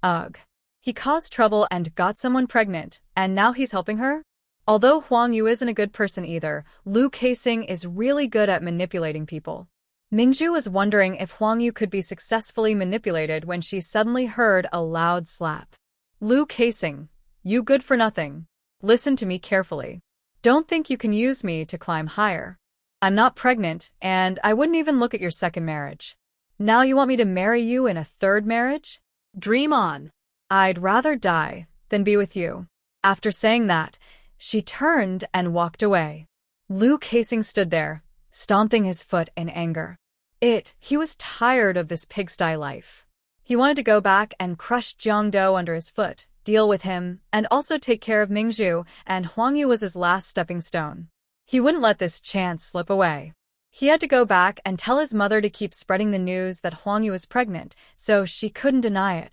Ugh. He caused trouble and got someone pregnant, and now he's helping her? Although Huang Yu isn't a good person either, Lu Kaixing is really good at manipulating people. Mingzhu was wondering if Huang Yu could be successfully manipulated when she suddenly heard a loud slap. Lu Kaixing, you good for nothing. Listen to me carefully. Don't think you can use me to climb higher. I'm not pregnant, and I wouldn't even look at your second marriage. Now you want me to marry you in a third marriage? Dream on. I'd rather die than be with you. After saying that, she turned and walked away. Lu Kaixing stood there, stomping his foot in anger. He was tired of this pigsty life. He wanted to go back and crush Jiang Dou under his foot, deal with him, and also take care of Mingzhu, and Huang Yu was his last stepping stone. He wouldn't let this chance slip away. He had to go back and tell his mother to keep spreading the news that Huang Yu was pregnant, so she couldn't deny it.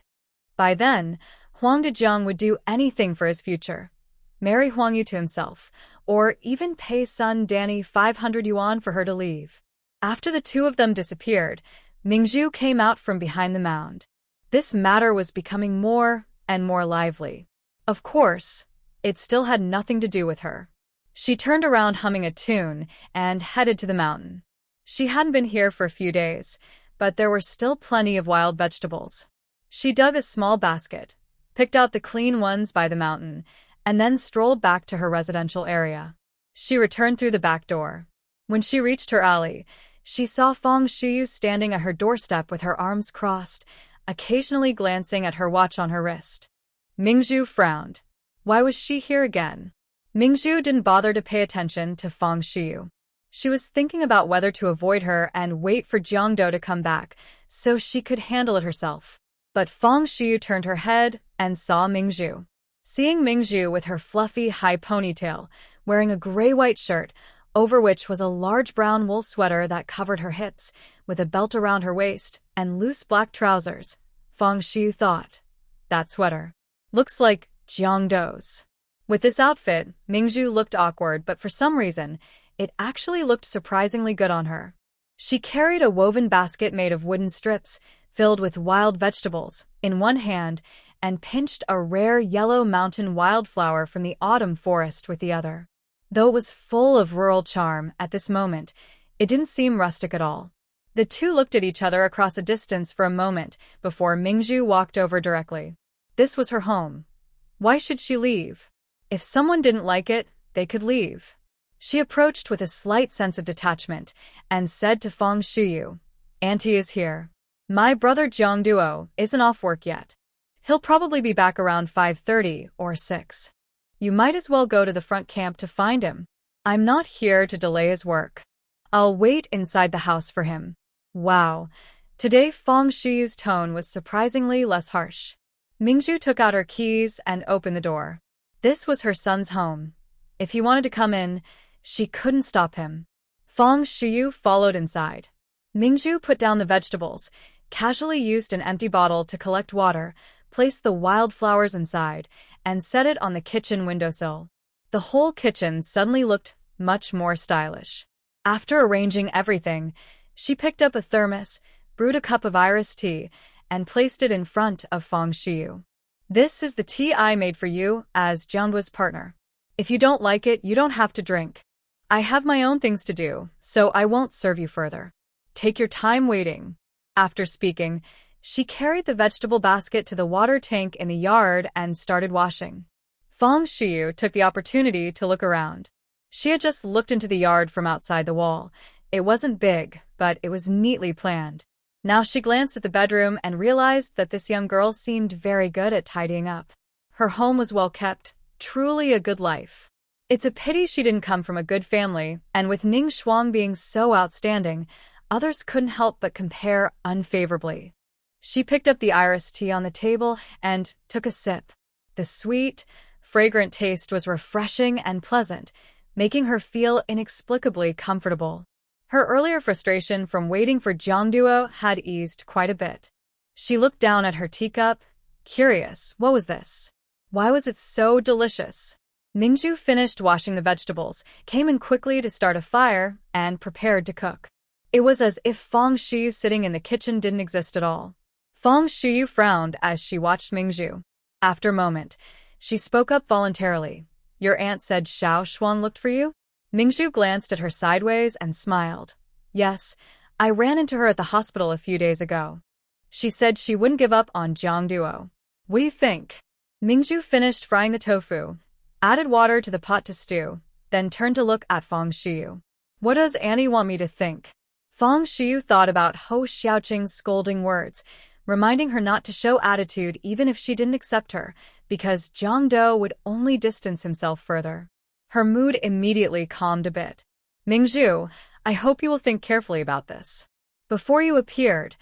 By then, Huang Dejiang would do anything for his future. Marry Huang Yu to himself, or even pay son Danny 500 yuan for her to leave. After the two of them disappeared, Mingzhu came out from behind the mound. This matter was becoming more and more lively. Of course, it still had nothing to do with her. She turned around humming a tune and headed to the mountain. She hadn't been here for a few days, but there were still plenty of wild vegetables. She dug a small basket, picked out the clean ones by the mountain, and then strolled back to her residential area. She returned through the back door. When she reached her alley, she saw Feng Shiyu standing at her doorstep with her arms crossed, occasionally glancing at her watch on her wrist. Mingzhu frowned. Why was she here again? Mingzhu didn't bother to pay attention to Feng Shiyu. She was thinking about whether to avoid her and wait for Jiang Dou to come back so she could handle it herself. But Feng Shiyu turned her head and saw Mingzhu. Seeing Mingzhu with her fluffy high ponytail, wearing a gray-white shirt, over which was a large brown wool sweater that covered her hips, with a belt around her waist, and loose black trousers, Feng Shiyu thought, that sweater looks like Jiang Dou's. With this outfit, Mingzhu looked awkward, but for some reason, it actually looked surprisingly good on her. She carried a woven basket made of wooden strips, filled with wild vegetables, in one hand, and pinched a rare yellow mountain wildflower from the autumn forest with the other. Though it was full of rural charm at this moment, it didn't seem rustic at all. The two looked at each other across a distance for a moment before Mingzhu walked over directly. This was her home. Why should she leave? If someone didn't like it, they could leave. She approached with a slight sense of detachment and said to Feng Shiyu, Auntie is here. My brother Jiang Duo isn't off work yet. He'll probably be back around 5:30 or 6. You might as well go to the front camp to find him. I'm not here to delay his work. I'll wait inside the house for him. Wow. Today Feng Shiyu's tone was surprisingly less harsh. Mingzhu took out her keys and opened the door. This was her son's home. If he wanted to come in, she couldn't stop him. Feng Shiyu followed inside. Mingzhu put down the vegetables, casually used an empty bottle to collect water, placed the wildflowers inside, and set it on the kitchen windowsill. The whole kitchen suddenly looked much more stylish. After arranging everything, she picked up a thermos, brewed a cup of iris tea, and placed it in front of Fang Xiyu. "This is the tea I made for you as Jiangduo's partner. If you don't like it, you don't have to drink. I have my own things to do, so I won't serve you further. Take your time waiting." After speaking, she carried the vegetable basket to the water tank in the yard and started washing. Fang Xiyu took the opportunity to look around. She had just looked into the yard from outside the wall. It wasn't big, but it was neatly planned. Now she glanced at the bedroom and realized that this young girl seemed very good at tidying up. Her home was well kept, truly a good life. It's a pity she didn't come from a good family, and with Ning Shuang being so outstanding, others couldn't help but compare unfavorably. She picked up the iris tea on the table and took a sip. The sweet, fragrant taste was refreshing and pleasant, making her feel inexplicably comfortable. Her earlier frustration from waiting for Jiangduo had eased quite a bit. She looked down at her teacup, curious. What was this? Why was it so delicious? Mingzhu finished washing the vegetables, came in quickly to start a fire, and prepared to cook. It was as if Fang Xiyu sitting in the kitchen didn't exist at all. Fang Xiyu frowned as she watched Mingzhu. After a moment, she spoke up voluntarily. "Your aunt said Xiao Xuan looked for you?" Mingzhu glanced at her sideways and smiled. "Yes, I ran into her at the hospital a few days ago. She said she wouldn't give up on Jiangduo. What do you think?" Mingzhu finished frying the tofu, added water to the pot to stew, then turned to look at Fang Xiyu. "What does Annie want me to think?" Fang Xiyu thought about Ho Xiaoqing's scolding words, reminding her not to show attitude even if she didn't accept her, because Jiangduo would only distance himself further. Her mood immediately calmed a bit. "Mingzhu, I hope you will think carefully about this. Before you appeared,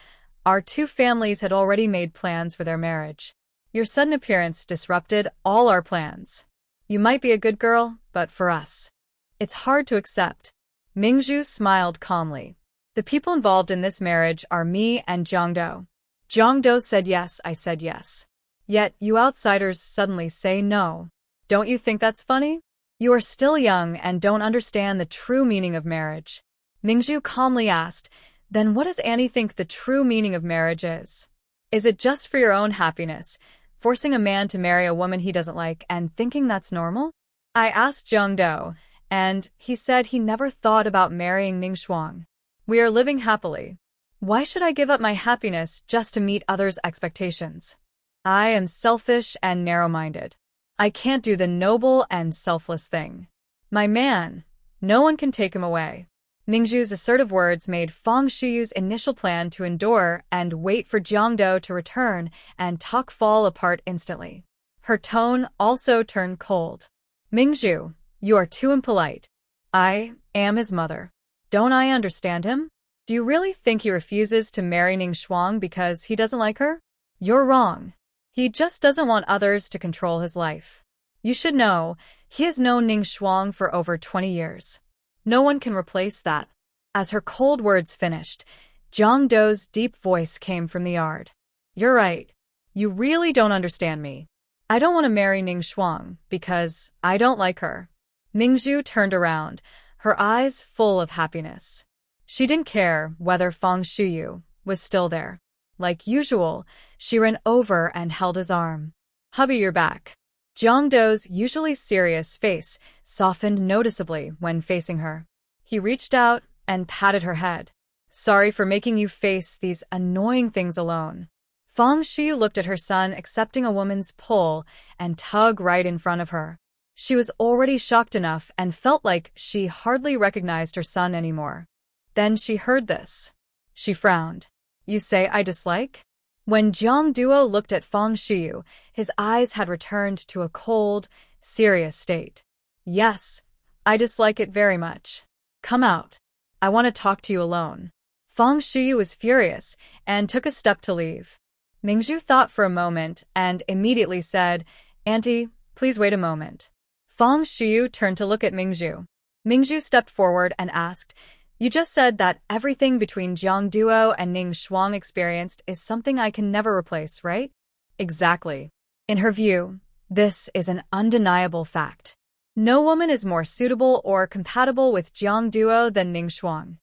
our two families had already made plans for their marriage. Your sudden appearance disrupted all our plans. You might be a good girl, but for us, it's hard to accept." Mingzhu smiled calmly. "The people involved in this marriage are me and Jiangduo. Jiangduo said yes, I said yes. Yet you outsiders suddenly say no. Don't you think that's funny? You are still young and don't understand the true meaning of marriage." Mingzhu calmly asked, "Then what does Annie think the true meaning of marriage is? Is it just for your own happiness, forcing a man to marry a woman he doesn't like and thinking that's normal?" I asked Jiangduo, and he said he never thought about marrying Ning Shuang. We are living happily. Why should I give up my happiness just to meet others' expectations? I am selfish and narrow-minded. I can't do the noble and selfless thing. My man, no one can take him away." Mingzhu's assertive words made Fang Xiyu's initial plan to endure and wait for Jiangduo to return and talk fall apart instantly. Her tone also turned cold. "Mingzhu, you are too impolite. I am his mother. Don't I understand him? Do you really think he refuses to marry Ning Shuang because he doesn't like her? You're wrong. He just doesn't want others to control his life. You should know, he has known Ning Shuang for over 20 years. No one can replace that." As her cold words finished, Jiangduo's deep voice came from the yard. "You're right. You really don't understand me. I don't want to marry Ning Shuang because I don't like her." Mingzhu turned around, her eyes full of happiness. She didn't care whether Fang Xiyu was still there. Like usual, she ran over and held his arm. "Hubby, you're back." Jiangduo's usually serious face softened noticeably when facing her. He reached out and patted her head. "Sorry for making you face these annoying things alone." Fang Xiyu looked at her son accepting a woman's pull and tug right in front of her. She was already shocked enough and felt like she hardly recognized her son anymore. Then she heard this. She frowned. "You say I dislike?" When Jiangduo looked at Fang Xiyu, his eyes had returned to a cold, serious state. "Yes, I dislike it very much. Come out. I want to talk to you alone." Fang Xiyu was furious and took a step to leave. Mingzhu thought for a moment and immediately said, "Auntie, please wait a moment." Fang Xiyu turned to look at Mingzhu. Mingzhu stepped forward and asked, "You just said that everything between Jiangduo and Ning Shuang experienced is something I can never replace, right?" Exactly. In her view, This is an undeniable fact. No woman is more suitable or compatible with Jiang Duo than Ning Shuang.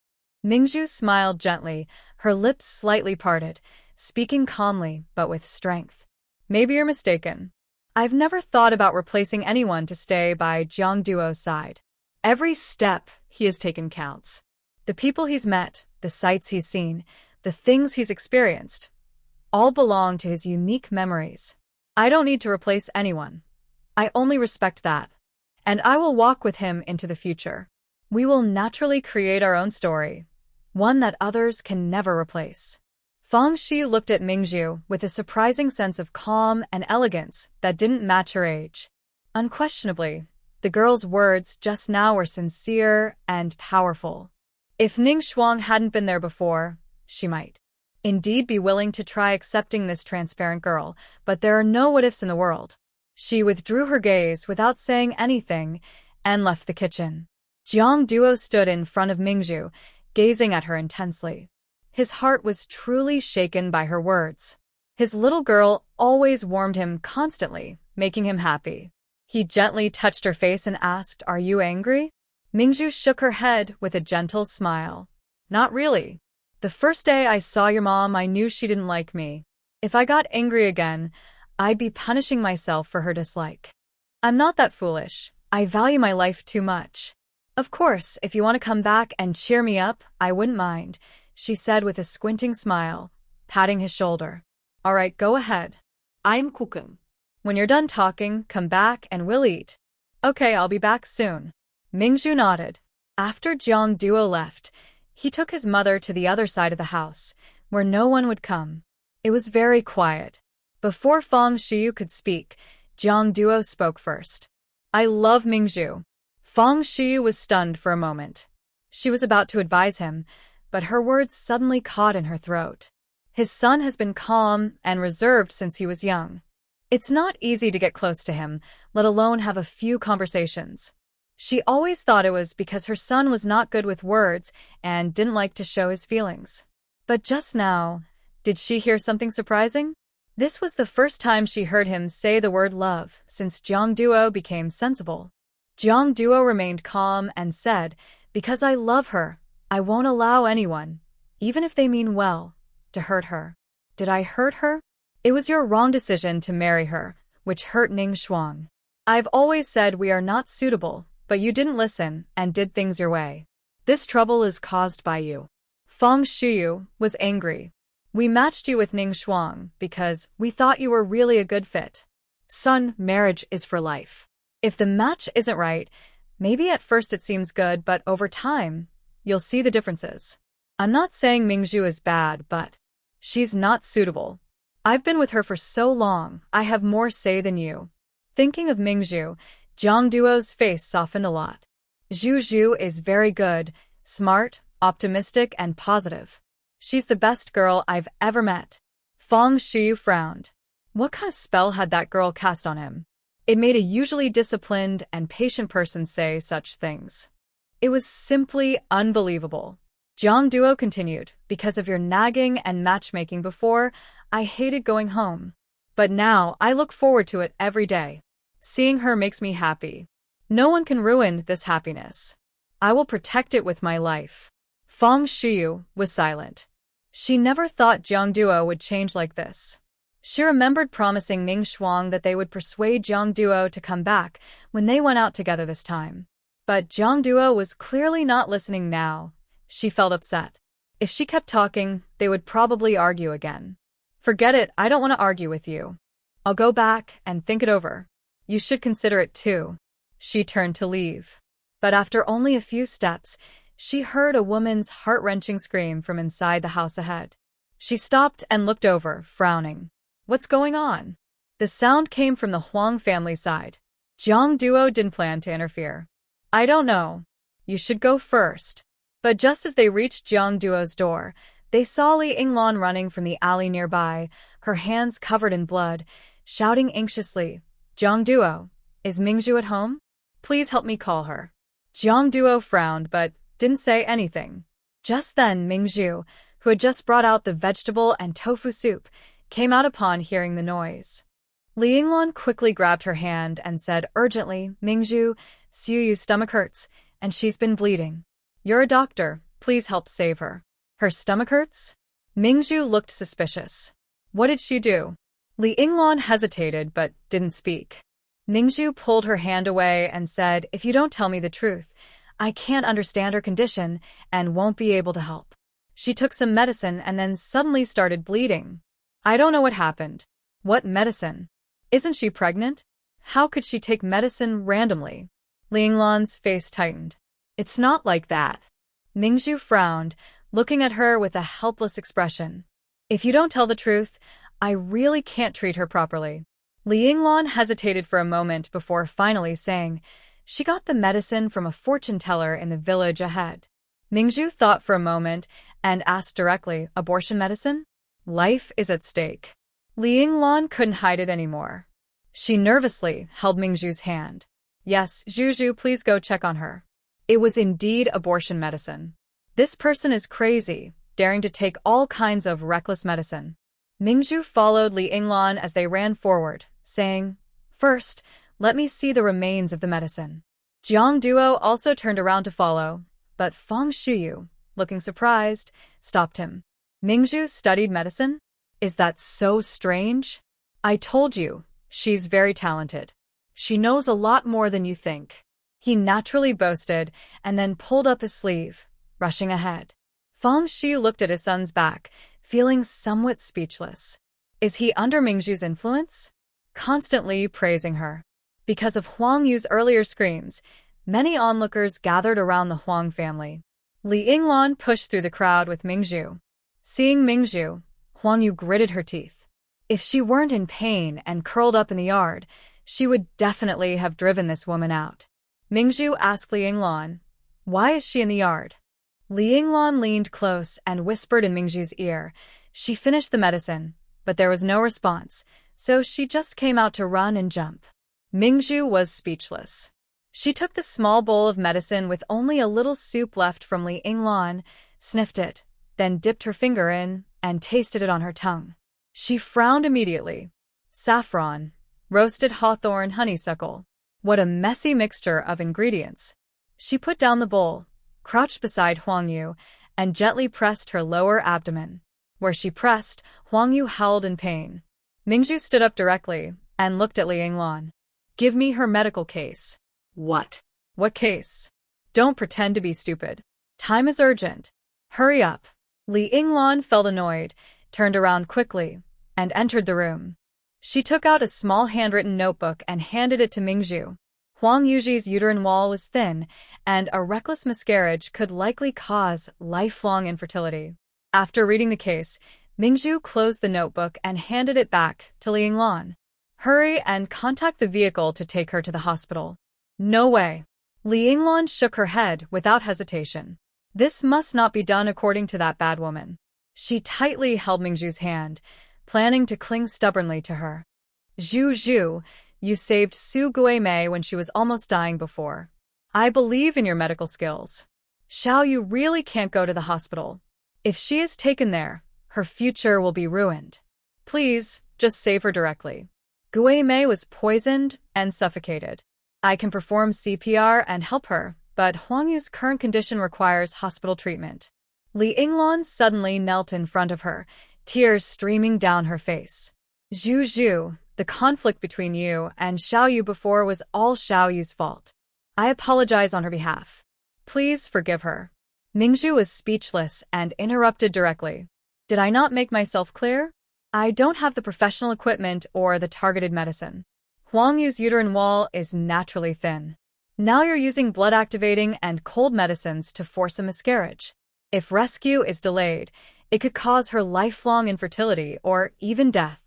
Mingzhu smiled gently, her lips slightly parted, speaking calmly but with strength. Maybe you're mistaken. I've never thought about replacing anyone to stay by Jiang Duo's side. Every step he has taken counts. The people he's met, the sights he's seen, the things he's experienced, all belong to his unique memories. I don't need to replace anyone. I only respect that. And I will walk with him into the future. We will naturally create our own story, one that others can never replace. Fang Shi looked at Mingzhu with a surprising sense of calm and elegance that didn't match her age. Unquestionably, the girl's words just now were sincere and powerful. If Ning Shuang hadn't been there before, she might indeed be willing to try accepting this transparent girl, but there are no what-ifs in the world. She withdrew her gaze without saying anything and left the kitchen. Jiang Duo stood in front of Mingzhu, gazing at her intensely. His heart was truly shaken by her words. His little girl always warmed him constantly, making him happy. He gently touched her face and asked, "Are you angry?" Mingzhu shook her head with a gentle smile. "Not really. The first day I saw your mom, I knew she didn't like me. If I got angry again, I'd be punishing myself for her dislike. I'm not that foolish. I value my life too much. Of course, if you want to come back and cheer me up, I wouldn't mind," she said with a squinting smile, patting his shoulder. "All right, go ahead. I'm cooking. When you're done talking, come back and we'll eat." "Okay, I'll be back soon." Mingzhu nodded. After Jiang Duo left, he took his mother to the other side of the house, where no one would come. It was very quiet. Before Fang Shiyu could speak, Jiang Duo spoke first. "I love Mingzhu." Fang Shiyu was stunned for a moment. She was about to advise him, but her words suddenly caught in her throat. His son has been calm and reserved since he was young. It's not easy to get close to him, let alone have a few conversations. She always thought it was because her son was not good with words and didn't like to show his feelings. But just now, did she hear something surprising? This was the first time she heard him say the word love since Jiang Duo became sensible. Jiang Duo remained calm and said, "Because I love her, I won't allow anyone, even if they mean well, to hurt her." "Did I hurt her?" "It was your wrong decision to marry her, which hurt Ning Shuang. I've always said we are not suitable, but you didn't listen and did things your way. This trouble is caused by you." Fang Shiyu was angry. "We matched you with Ning Shuang because we thought you were really a good fit." "Son, marriage is for life. If the match isn't right, maybe at first it seems good, but over time, you'll see the differences. I'm not saying Mingzhu is bad, but she's not suitable. I've been with her for so long, I have more say than you." Thinking of Mingzhu, Jiang Duo's face softened a lot. Zhu is very good, smart, optimistic, and positive. She's the best girl I've ever met. Fang Shiyu frowned. What kind of spell had that girl cast on him? It made a usually disciplined and patient person say such things. It was simply unbelievable. Jiang Duo continued, "Because of your nagging and matchmaking before, I hated going home. But now I look forward to it every day. Seeing her makes me happy. No one can ruin this happiness. I will protect it with my life." Fang Shiyu was silent. She never thought Jiang Duo would change like this. She remembered promising Ning Shuang that they would persuade Jiang Duo to come back when they went out together this time. But Jiang Duo was clearly not listening now. She felt upset. If she kept talking, they would probably argue again. "Forget it, I don't want to argue with you. I'll go back and think it over. You should consider it too." She turned to leave. But after only a few steps, she heard a woman's heart-wrenching scream from inside the house ahead. She stopped and looked over, frowning. "What's going on?" The sound came from the Huang family side. Jiang Duo didn't plan to interfere. "I don't know. You should go first." But just as they reached Jiang Duo's door, they saw Li Yinglan running from the alley nearby, her hands covered in blood, shouting anxiously, "Jiang Duo, is Mingzhu at home? Please help me call her." Jiang Duo frowned but didn't say anything. Just then Mingzhu, who had just brought out the vegetable and tofu soup, came out upon hearing the noise. Li Yingluan quickly grabbed her hand and said urgently, Mingzhu, Suyu's stomach hurts, and she's been bleeding. You're a doctor, please help save her. Her stomach hurts? Mingzhu looked suspicious. What did she do? Li Yingluan hesitated but didn't speak. Mingzhu pulled her hand away and said, if you don't tell me the truth, I can't understand her condition and won't be able to help. She took some medicine and then suddenly started bleeding. I don't know what happened. What medicine? Isn't she pregnant? How could she take medicine randomly? Li Yingluan's face tightened. It's not like that. Mingzhu frowned, looking at her with a helpless expression. If you don't tell the truth, I really can't treat her properly. Li Yingluan hesitated for a moment before finally saying, she got the medicine from a fortune teller in the village ahead. Mingzhu thought for a moment and asked directly, abortion medicine? Life is at stake. Li Yingluan couldn't hide it anymore. She nervously held Mingzhu's hand. Yes, Zhu, please go check on her. It was indeed abortion medicine. This person is crazy, daring to take all kinds of reckless medicine. Mingzhu followed Li Yingluan as they ran forward, saying, first, let me see the remains of the medicine. Jiang Duo also turned around to follow, but Feng Shuyu, looking surprised, stopped him. Mingzhu studied medicine? Is that so strange? I told you, she's very talented. She knows a lot more than you think. He naturally boasted and then pulled up his sleeve, rushing ahead. Feng Shi looked at his son's back, feeling somewhat speechless. Is he under Mingzhu's influence? Constantly praising her. Because of Huang Yu's earlier screams, many onlookers gathered around the Huang family. Li Yingluan pushed through the crowd with Mingzhu. Seeing Mingzhu, Huang Yu gritted her teeth. If she weren't in pain and curled up in the yard, she would definitely have driven this woman out. Mingzhu asked Li Yingluan, why is she in the yard? Li Yingluan leaned close and whispered in Mingzhu's ear. She finished the medicine, but there was no response, so she just came out to run and jump. Mingzhu was speechless. She took the small bowl of medicine with only a little soup left from Li Yingluan, sniffed it, then dipped her finger in and tasted it on her tongue. She frowned immediately. Saffron, roasted hawthorn, honeysuckle. What a messy mixture of ingredients. She put down the bowl, crouched beside Huang Yu, and gently pressed her lower abdomen. Where she pressed, Huang Yu howled in pain. Mingzhu stood up directly and looked at Li Yingluan. Give me her medical case. What? What case? Don't pretend to be stupid. Time is urgent. Hurry up. Li Yingluan felt annoyed, turned around quickly, and entered the room. She took out a small handwritten notebook and handed it to Mingzhu. Huang Yuji's uterine wall was thin, and a reckless miscarriage could likely cause lifelong infertility. After reading the case, Mingzhu closed the notebook and handed it back to Li Yingluan. Hurry and contact the vehicle to take her to the hospital. No way. Li Yingluan shook her head without hesitation. This must not be done according to that bad woman. She tightly held Mingzhu's hand, planning to cling stubbornly to her. Zhu, you saved Su Guimei when she was almost dying before. I believe in your medical skills. Xiao Yu really can't go to the hospital. If she is taken there, her future will be ruined. Please, just save her directly. Guimei was poisoned and suffocated. I can perform CPR and help her, but Huang Yu's current condition requires hospital treatment. Li Yingluan suddenly knelt in front of her, tears streaming down her face. Zhu, the conflict between you and Xiao Yu before was all Xiao Yu's fault. I apologize on her behalf. Please forgive her. Mingzhu was speechless and interrupted directly. Did I not make myself clear? I don't have the professional equipment or the targeted medicine. Huang Yu's uterine wall is naturally thin. Now you're using blood-activating and cold medicines to force a miscarriage. If rescue is delayed, it could cause her lifelong infertility or even death.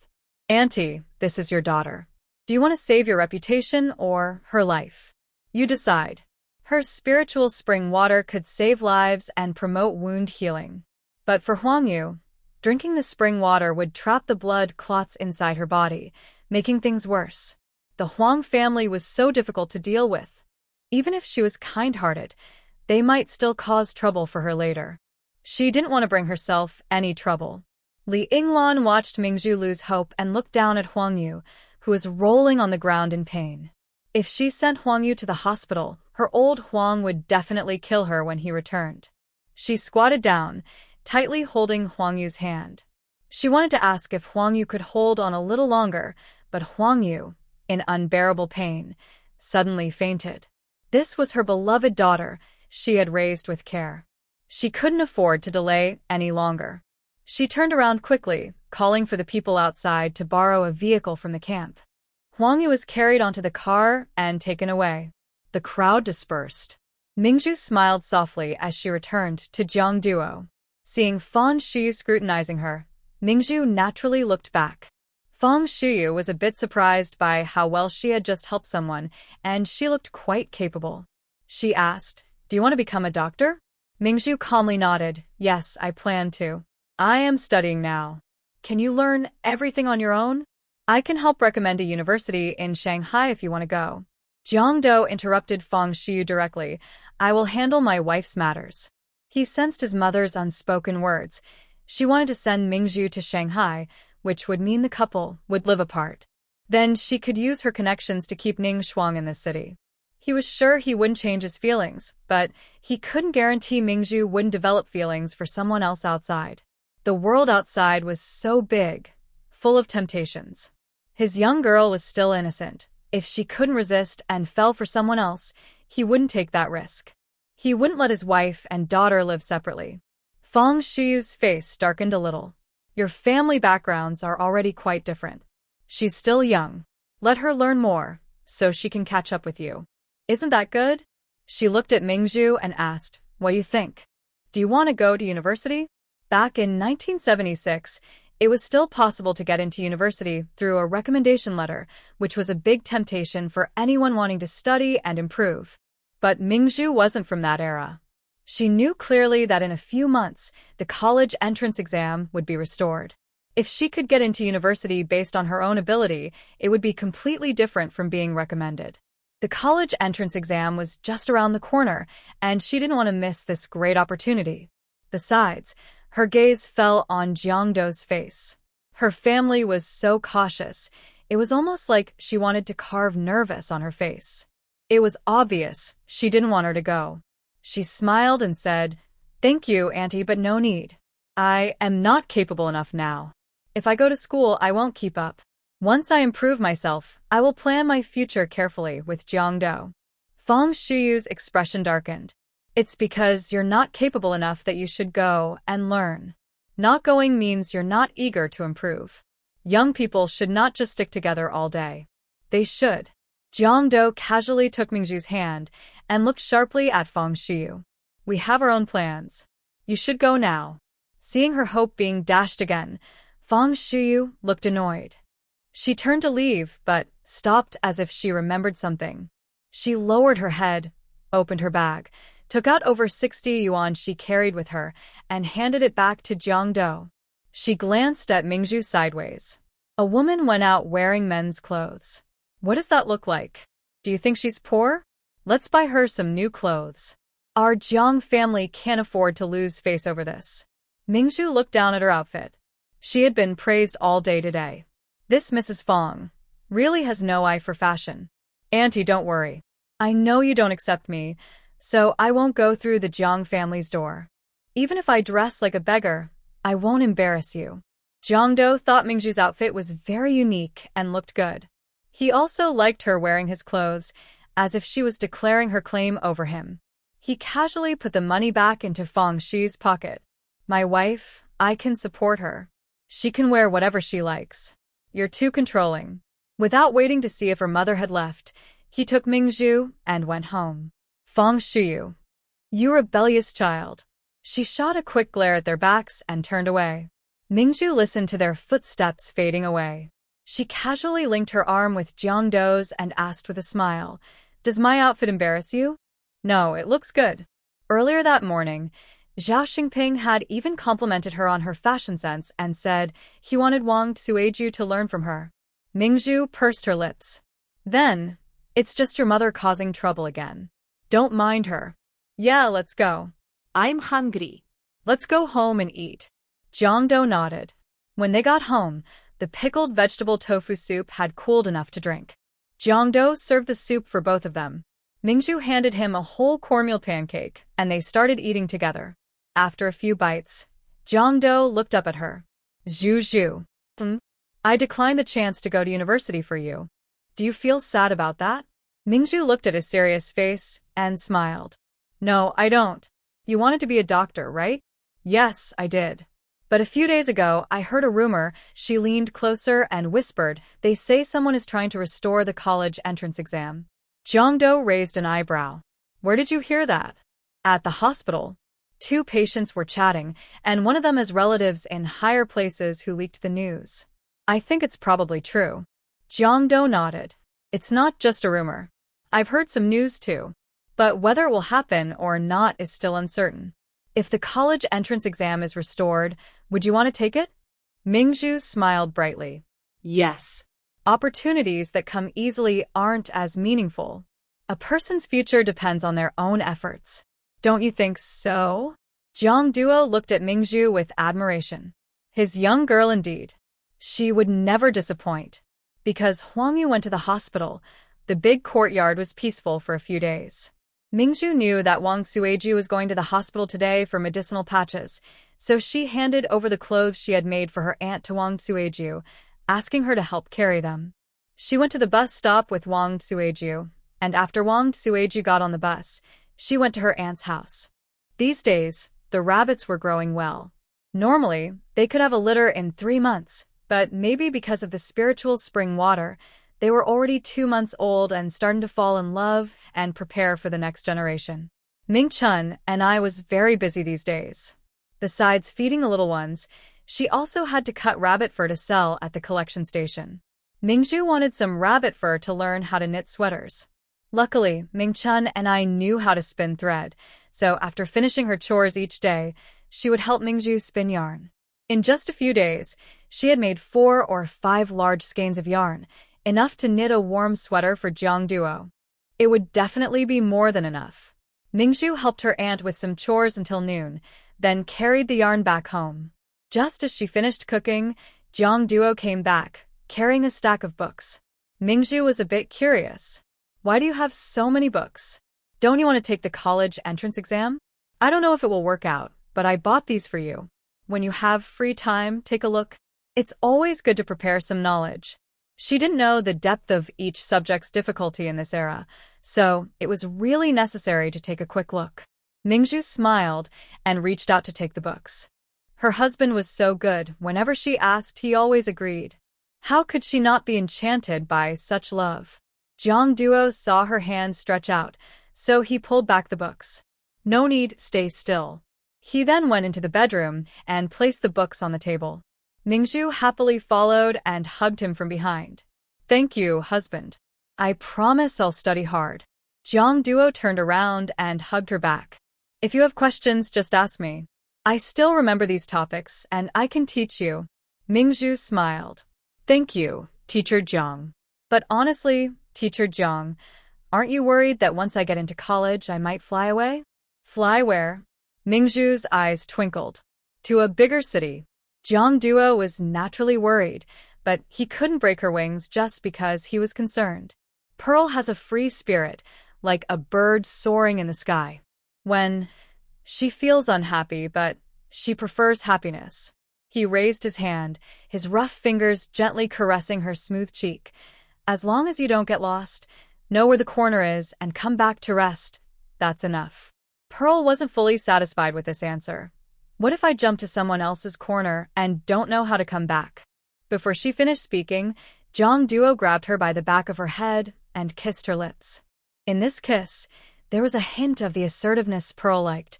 Auntie, this is your daughter. Do you want to save your reputation or her life? You decide. Her spiritual spring water could save lives and promote wound healing. But for Huang Yu, drinking the spring water would trap the blood clots inside her body, making things worse. The Huang family was so difficult to deal with. Even if she was kind-hearted, they might still cause trouble for her later. She didn't want to bring herself any trouble. Li Yingluan watched Mingzhu lose hope and looked down at Huang Yu, who was rolling on the ground in pain. If she sent Huang Yu to the hospital, her old Huang would definitely kill her when he returned. She squatted down, tightly holding Huang Yu's hand. She wanted to ask if Huang Yu could hold on a little longer, but Huang Yu, in unbearable pain, suddenly fainted. This was her beloved daughter she had raised with care. She couldn't afford to delay any longer. She turned around quickly, calling for the people outside to borrow a vehicle from the camp. Huang Yu was carried onto the car and taken away. The crowd dispersed. Mingzhu smiled softly as she returned to Jiang Duo. Seeing Fang Shiyu scrutinizing her, Mingzhu naturally looked back. Fang Shiyu was a bit surprised by how well she had just helped someone, and she looked quite capable. She asked, "Do you want to become a doctor?" Mingzhu calmly nodded, "Yes, I plan to. I am studying now." "Can you learn everything on your own?" "I can help recommend a university in Shanghai if you want to go." Jiang Do interrupted Fang Shiyu directly. "I will handle my wife's matters." He sensed his mother's unspoken words. She wanted to send Mingzhu to Shanghai, which would mean the couple would live apart. Then she could use her connections to keep Ning Shuang in the city. He was sure he wouldn't change his feelings, but he couldn't guarantee Mingzhu wouldn't develop feelings for someone else outside. The world outside was so big, full of temptations. His young girl was still innocent. If she couldn't resist and fell for someone else, he wouldn't take that risk. He wouldn't let his wife and daughter live separately. Fang Shiyu's face darkened a little. "Your family backgrounds are already quite different. She's still young. Let her learn more, so she can catch up with you. Isn't that good?" She looked at Mingzhu and asked, "What do you think? Do you want to go to university?" Back in 1976, it was still possible to get into university through a recommendation letter, which was a big temptation for anyone wanting to study and improve. But Mingzhu wasn't from that era. She knew clearly that in a few months, the college entrance exam would be restored. If she could get into university based on her own ability, it would be completely different from being recommended. The college entrance exam was just around the corner, and she didn't want to miss this great opportunity. Besides, her gaze fell on Jiang Do's face. Her family was so cautious, it was almost like she wanted to carve nervous on her face. It was obvious she didn't want her to go. She smiled and said, "Thank you, Auntie, but no need. I am not capable enough now. If I go to school, I won't keep up. Once I improve myself, I will plan my future carefully with Jiang Do." Fang Shiyu's expression darkened. "It's because you're not capable enough that you should go and learn. Not going means you're not eager to improve. Young people should not just stick together all day. They should." Jiang Do casually took Mingzhu's hand and looked sharply at Fang Shiyu. "We have our own plans. You should go now." Seeing her hope being dashed again, Fang Shiyu looked annoyed. She turned to leave, but stopped as if she remembered something. She lowered her head, opened her bag, took out over 60 yuan she carried with her, and handed it back to Jiang Do. She glanced at Mingzhu sideways. A woman went out wearing men's clothes. What does that look like? Do you think she's poor? Let's buy her some new clothes. Our Jiang family can't afford to lose face over this. Mingzhu looked down at her outfit. She had been praised all day today. This Mrs. Fang really has no eye for fashion. "Auntie, don't worry. I know you don't accept me, so I won't go through the Jiang family's door. Even if I dress like a beggar, I won't embarrass you." Jiang Do thought Mingzhu's outfit was very unique and looked good. He also liked her wearing his clothes, as if she was declaring her claim over him. He casually put the money back into Fang Shi's pocket. "My wife, I can support her. She can wear whatever she likes. You're too controlling." Without waiting to see if her mother had left, he took Mingzhu and went home. "Fang Shiyu, you rebellious child." She shot a quick glare at their backs and turned away. Mingzhu listened to their footsteps fading away. She casually linked her arm with Jiang Do's and asked with a smile, "Does my outfit embarrass you?" "No, it looks good." Earlier that morning, Zhao Xingping had even complimented her on her fashion sense and said he wanted Wang Tsueju to learn from her. Mingzhu pursed her lips. Then, "It's just your mother causing trouble again. Don't mind her." "Yeah, let's go." "I'm hungry." "Let's go home and eat." Jiang Do nodded. When they got home, The pickled vegetable tofu soup had cooled enough to drink. Jiangdo served the soup for both of them. Mingzhu handed him a whole cornmeal pancake, and they started eating together. After a few bites, Jiangdo looked up at her. Zhu. I declined the chance to go to university for you. Do you feel sad about that? Mingzhu looked at his serious face and smiled. No, I don't. You wanted to be a doctor, right? Yes, I did. But a few days ago, I heard a rumor. She leaned closer and whispered, they say someone is trying to restore the college entrance exam. Jiangdo raised an eyebrow. Where did you hear that? At the hospital. 2 patients were chatting, and one of them has relatives in higher places who leaked the news. I think it's probably true. Jiangdo nodded. It's not just a rumor. I've heard some news too. But whether it will happen or not is still uncertain. If the college entrance exam is restored, would you want to take it? Mingzhu smiled brightly. Yes. Opportunities that come easily aren't as meaningful. A person's future depends on their own efforts. Don't you think so? Jiangduo looked at Mingzhu with admiration. His young girl indeed. She would never disappoint. Because Huangyu went to the hospital, the big courtyard was peaceful for a few days. Mingzhu knew that Wang Sueju was going to the hospital today for medicinal patches, so she handed over the clothes she had made for her aunt to Wang Sueju, asking her to help carry them. She went to the bus stop with Wang Sueju, and after Wang Sueju got on the bus, she went to her aunt's house. These days, the rabbits were growing well. Normally, they could have a litter in 3 months, but maybe because of the spiritual spring water, they were already 2 months old and starting to fall in love and prepare for the next generation. Ming Chun and I was very busy these days. Besides feeding the little ones, she also had to cut rabbit fur to sell at the collection station. Mingzhu wanted some rabbit fur to learn how to knit sweaters. Luckily, Ming Chun and I knew how to spin thread, so after finishing her chores each day, she would help Mingzhu spin yarn. In just a few days, she had made 4 or 5 large skeins of yarn, enough to knit a warm sweater for Jiangduo. It would definitely be more than enough. Mingzhu helped her aunt with some chores until noon, then carried the yarn back home. Just as she finished cooking, Jiangduo came back, carrying a stack of books. Mingzhu was a bit curious. Why do you have so many books? Don't you want to take the college entrance exam? I don't know if it will work out, but I bought these for you. When you have free time, take a look. It's always good to prepare some knowledge. She didn't know the depth of each subject's difficulty in this era, so it was really necessary to take a quick look. Mingzhu smiled and reached out to take the books. Her husband was so good, whenever she asked, he always agreed. How could she not be enchanted by such love? Jiangduo saw her hand stretch out, so he pulled back the books. No need, stay still. He then went into the bedroom and placed the books on the table. Mingzhu happily followed and hugged him from behind. Thank you, husband. I promise I'll study hard. Jiangduo turned around and hugged her back. If you have questions, just ask me. I still remember these topics, and I can teach you. Mingzhu smiled. Thank you, Teacher Jiang. But honestly, Teacher Jiang, aren't you worried that once I get into college, I might fly away? Fly where? Mingzhu's eyes twinkled. To a bigger city. Jiangduo was naturally worried, but he couldn't break her wings just because he was concerned. Pearl has a free spirit, like a bird soaring in the sky. When she feels unhappy, but she prefers happiness. He raised his hand, his rough fingers gently caressing her smooth cheek. As long as you don't get lost, know where the corner is, and come back to rest, that's enough. Pearl wasn't fully satisfied with this answer. What if I jump to someone else's corner and don't know how to come back? Before she finished speaking, Jiangduo grabbed her by the back of her head and kissed her lips. In this kiss, there was a hint of the assertiveness Pearl liked,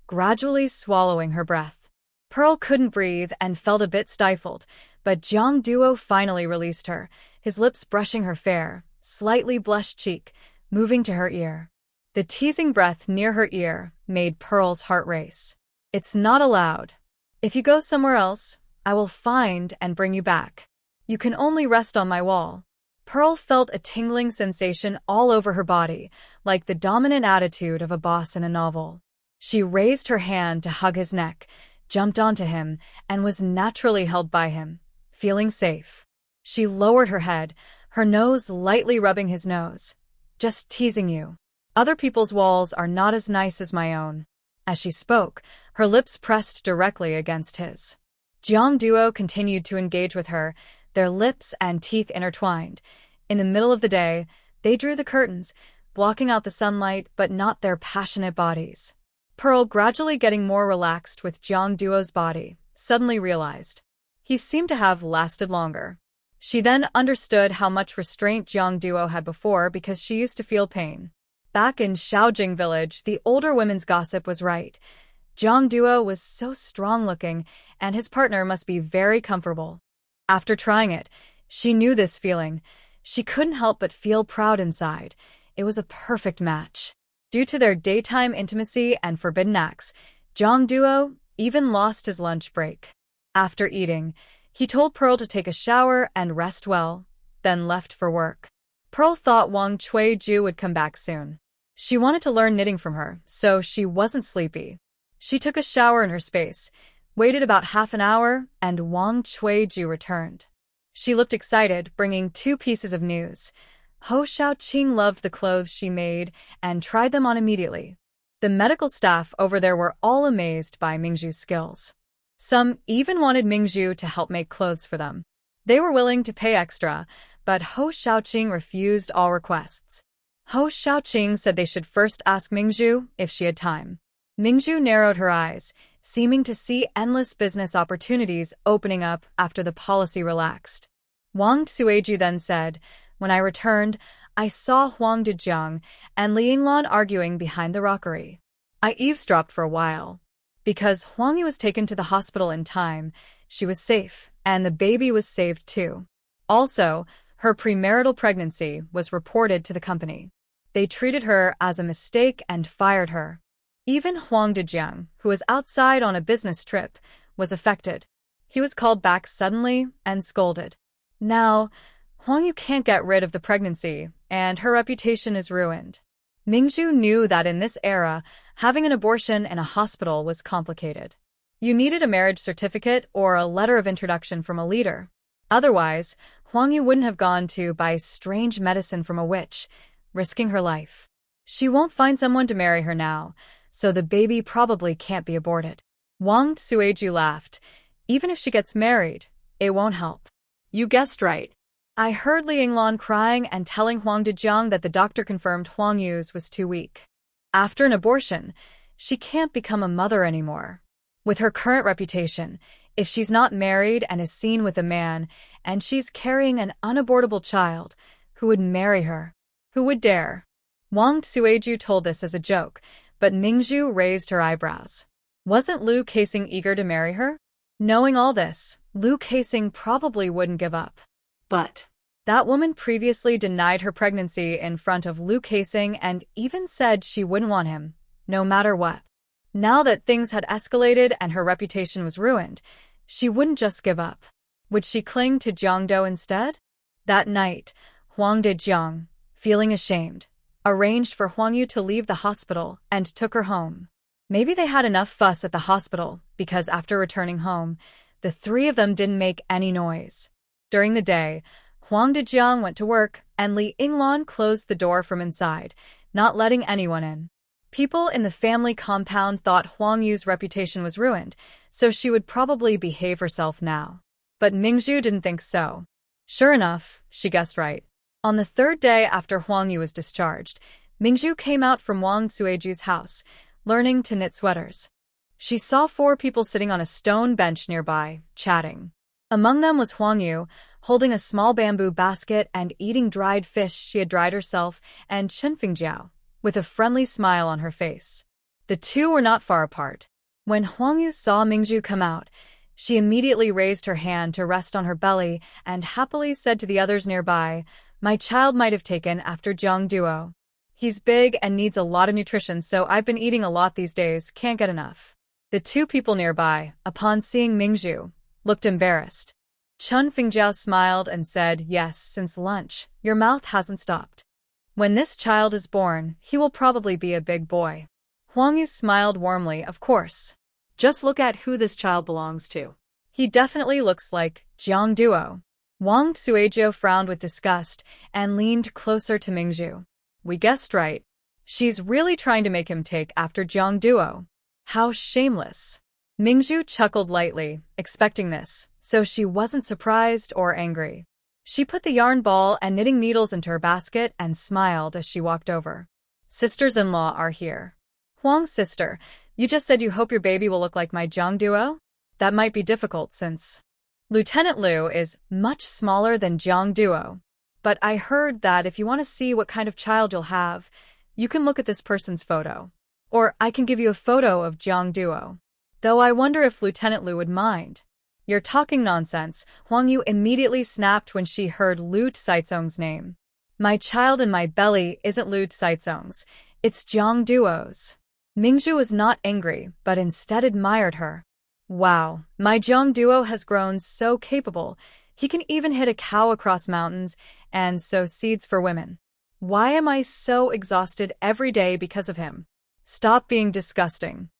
gradually swallowing her breath. Pearl couldn't breathe and felt a bit stifled, but Jiangduo finally released her, his lips brushing her fair, slightly blushed cheek, moving to her ear. The teasing breath near her ear made Pearl's heart race. It's not allowed. If you go somewhere else, I will find and bring you back. You can only rest on my wall. Pearl felt a tingling sensation all over her body, like the dominant attitude of a boss in a novel. She raised her hand to hug his neck, jumped onto him, and was naturally held by him, feeling safe. She lowered her head, her nose lightly rubbing his nose. Just teasing you. Other people's walls are not as nice as my own. As she spoke, her lips pressed directly against his. Jiang Duo continued to engage with her, their lips and teeth intertwined. In the middle of the day, they drew the curtains, blocking out the sunlight but not their passionate bodies. Pearl, gradually getting more relaxed with Jiang Duo's body, suddenly realized he seemed to have lasted longer. She then understood how much restraint Jiang Duo had before because she used to feel pain. Back in Shaojing village, the older women's gossip was right. Jiang Duo was so strong-looking, and his partner must be very comfortable. After trying it, she knew this feeling. She couldn't help but feel proud inside. It was a perfect match. Due to their daytime intimacy and forbidden acts, Jiang Duo even lost his lunch break. After eating, he told Pearl to take a shower and rest well, then left for work. Pearl thought Wang Chuiju would come back soon. She wanted to learn knitting from her, so she wasn't sleepy. She took a shower in her space, waited about half an hour, and Wang Chuiju returned. She looked excited, bringing 2 pieces of news. Ho Xiaoqing loved the clothes she made and tried them on immediately. The medical staff over there were all amazed by Mingzhu's skills. Some even wanted Mingzhu to help make clothes for them. They were willing to pay extra, but Ho Xiaoqing refused all requests. Ho Xiaoqing said they should first ask Mingzhu if she had time. Mingzhu narrowed her eyes, seeming to see endless business opportunities opening up after the policy relaxed. Wang Sueju then said, "When I returned, I saw Huang Dejiang and Li Yinglan arguing behind the rockery. I eavesdropped for a while. Because Huang Yu was taken to the hospital in time, she was safe, and the baby was saved too. Also, her premarital pregnancy was reported to the company. They treated her as a mistake and fired her. Even Huang Dejiang, who was outside on a business trip, was affected. He was called back suddenly and scolded. Now, Huang Yu can't get rid of the pregnancy, and her reputation is ruined." Mingzhu knew that in this era, having an abortion in a hospital was complicated. You needed a marriage certificate or a letter of introduction from a leader. Otherwise, Huang Yu wouldn't have gone to buy strange medicine from a witch, risking her life. She won't find someone to marry her now, so the baby probably can't be aborted. Wang Sueju laughed. Even if she gets married, it won't help. You guessed right. I heard Li Yinglan crying and telling Huang Dejiang that the doctor confirmed Huang Yu's was too weak. After an abortion, she can't become a mother anymore. With her current reputation, if she's not married and is seen with a man, and she's carrying an unabortable child, who would marry her? Who would dare? Wang Sueju told this as a joke, but Mingzhu raised her eyebrows. Wasn't Lu Casing eager to marry her? Knowing all this, Lu Casing probably wouldn't give up. But that woman previously denied her pregnancy in front of Lu Casing and even said she wouldn't want him, no matter what. Now that things had escalated and her reputation was ruined, she wouldn't just give up. Would she cling to Jiang Dou instead? That night, Huang Dejiang, feeling ashamed, arranged for Huang Yu to leave the hospital and took her home. Maybe they had enough fuss at the hospital because after returning home, the 3 of them didn't make any noise. During the day, Huang Dejiang went to work and Li Yinglan closed the door from inside, not letting anyone in. People in the family compound thought Huang Yu's reputation was ruined, so she would probably behave herself now. But Mingzhu didn't think so. Sure enough, she guessed right. On the 3rd day after Huang Yu was discharged, Mingzhu came out from Wang Sueju's house, learning to knit sweaters. She saw 4 people sitting on a stone bench nearby, chatting. Among them was Huang Yu, holding a small bamboo basket and eating dried fish she had dried herself, and Chen Fingjiao, with a friendly smile on her face. The 2 were not far apart. When Huang Yu saw Mingzhu come out, she immediately raised her hand to rest on her belly and happily said to the others nearby, "My child might have taken after Jiang Duo. He's big and needs a lot of nutrition, so I've been eating a lot these days, can't get enough." The 2 people nearby, upon seeing Mingzhu, looked embarrassed. Chen Fingjiao smiled and said, "Yes, since lunch, your mouth hasn't stopped. When this child is born, he will probably be a big boy." Huang Yu smiled warmly, "Of course. just look at who this child belongs to. He definitely looks like Jiang Duo. Wang Suejiu frowned with disgust and leaned closer to Mingzhu. We guessed right. She's really trying to make him take after Jiang Duo. How shameless. Mingzhu chuckled lightly, expecting this, so she wasn't surprised or angry. She put the yarn ball and knitting needles into her basket and smiled as she walked over. Sisters-in-law are here. Huang's sister, you just said you hope your baby will look like my Jiang Duo? That might be difficult since Lieutenant Liu is much smaller than Jiang Duo. But I heard that if you want to see what kind of child you'll have, you can look at this person's photo. Or I can give you a photo of Jiang Duo. Though I wonder if Lieutenant Liu would mind. You're talking nonsense, Huang Yu immediately snapped when she heard Liu Caizong's name. My child in my belly isn't Liu Caizong's, it's Jiang Duo's. Mingzhu was not angry, but instead admired her. Wow, my Jiang Duo has grown so capable. He can even hit a cow across mountains and sow seeds for women. Why am I so exhausted every day because of him? Stop being disgusting.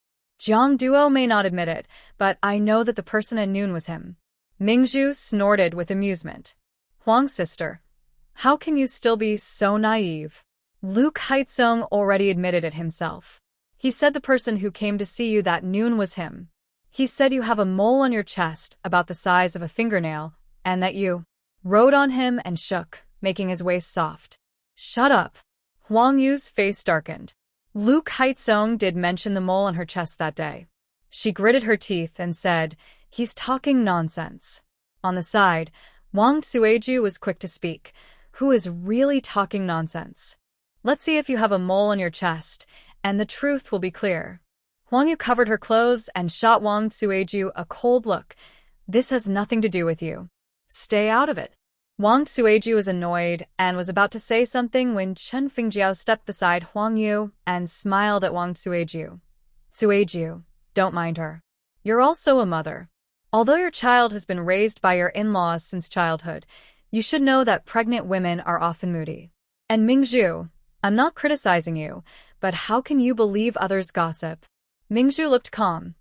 Jiang Duo may not admit it, but I know that the person at noon was him. Mingzhu snorted with amusement. Huang's sister, how can you still be so naive? Liu Caizong already admitted it himself. He said the person who came to see you that noon was him. He said you have a mole on your chest about the size of a fingernail, and that you rode on him and shook, making his waist soft. Shut up. Huang Yu's face darkened. Liu Caizong did mention the mole on her chest that day. She gritted her teeth and said, he's talking nonsense. On the side, Wang Suejiu was quick to speak. Who is really talking nonsense? Let's see if you have a mole on your chest, and the truth will be clear. Huang Yu covered her clothes and shot Wang Suejiu a cold look. This has nothing to do with you. Stay out of it. Wang Suejiu was annoyed and was about to say something when Chen Fingjiao stepped beside Huang Yu and smiled at Wang Suejiu. Suejiu, don't mind her. You're also a mother. Although your child has been raised by your in-laws since childhood, you should know that pregnant women are often moody. And Mingzhu, I'm not criticizing you, but how can you believe others' gossip? Mingzhu looked calm.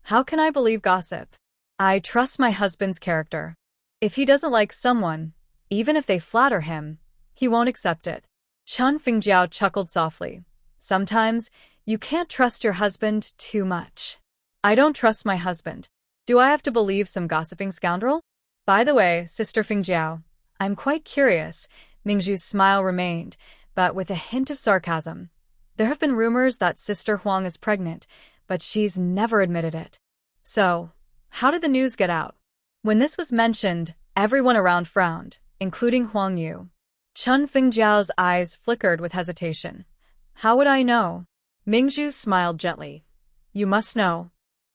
How can I believe gossip? I trust my husband's character. If he doesn't like someone, even if they flatter him, he won't accept it. Chen Fingjiao chuckled softly. Sometimes, you can't trust your husband too much. I don't trust my husband. Do I have to believe some gossiping scoundrel? By the way, Sister Fingjiao, I'm quite curious. Mingzhu's smile remained, but with a hint of sarcasm. There have been rumors that Sister Huang is pregnant, but she's never admitted it. So, how did the news get out? When this was mentioned, everyone around frowned, including Huang Yu. Chen Fingjiao's eyes flickered with hesitation. How would I know? Mingzhu smiled gently. You must know.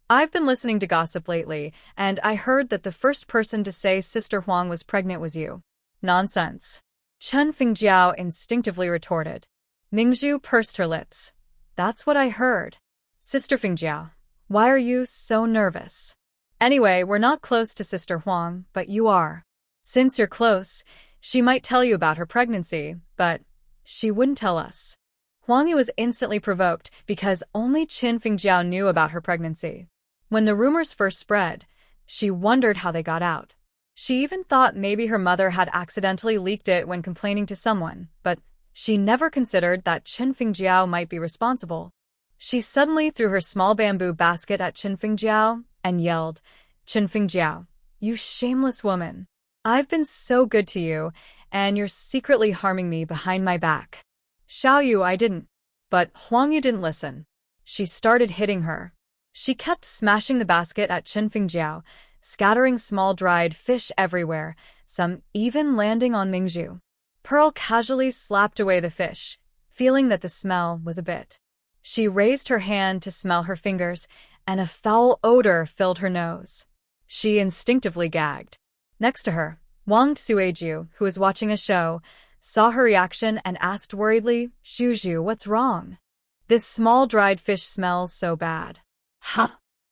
I've been listening to gossip lately, and I heard that the first person to say Sister Huang was pregnant was you. Nonsense. Chen Fingjiao instinctively retorted. Mingzhu pursed her lips. That's what I heard. Sister Fingjiao, why are you so nervous? Anyway, we're not close to Sister Huang, but you are. Since you're close, she might tell you about her pregnancy, but she wouldn't tell us. Huang Yu was instantly provoked because only Chen Fingjiao knew about her pregnancy. When the rumors first spread, she wondered how they got out. She even thought maybe her mother had accidentally leaked it when complaining to someone, but she never considered that Chen Fingjiao might be responsible. She suddenly threw her small bamboo basket at Chen Fingjiao and yelled, Chen Fingjiao, you shameless woman. I've been so good to you, and you're secretly harming me behind my back. Xiao Yu, I didn't. But Huang Yu didn't listen. She started hitting her. She kept smashing the basket at Chen Fingjiao, scattering small dried fish everywhere, some even landing on Mingzhu. Pearl casually slapped away the fish, feeling that the smell was a bit. She raised her hand to smell her fingers, and a foul odor filled her nose. She instinctively gagged. Next to her, Wang Suejiu, who was watching a show, saw her reaction and asked worriedly, Zhu, what's wrong? This small dried fish smells so bad. Huh?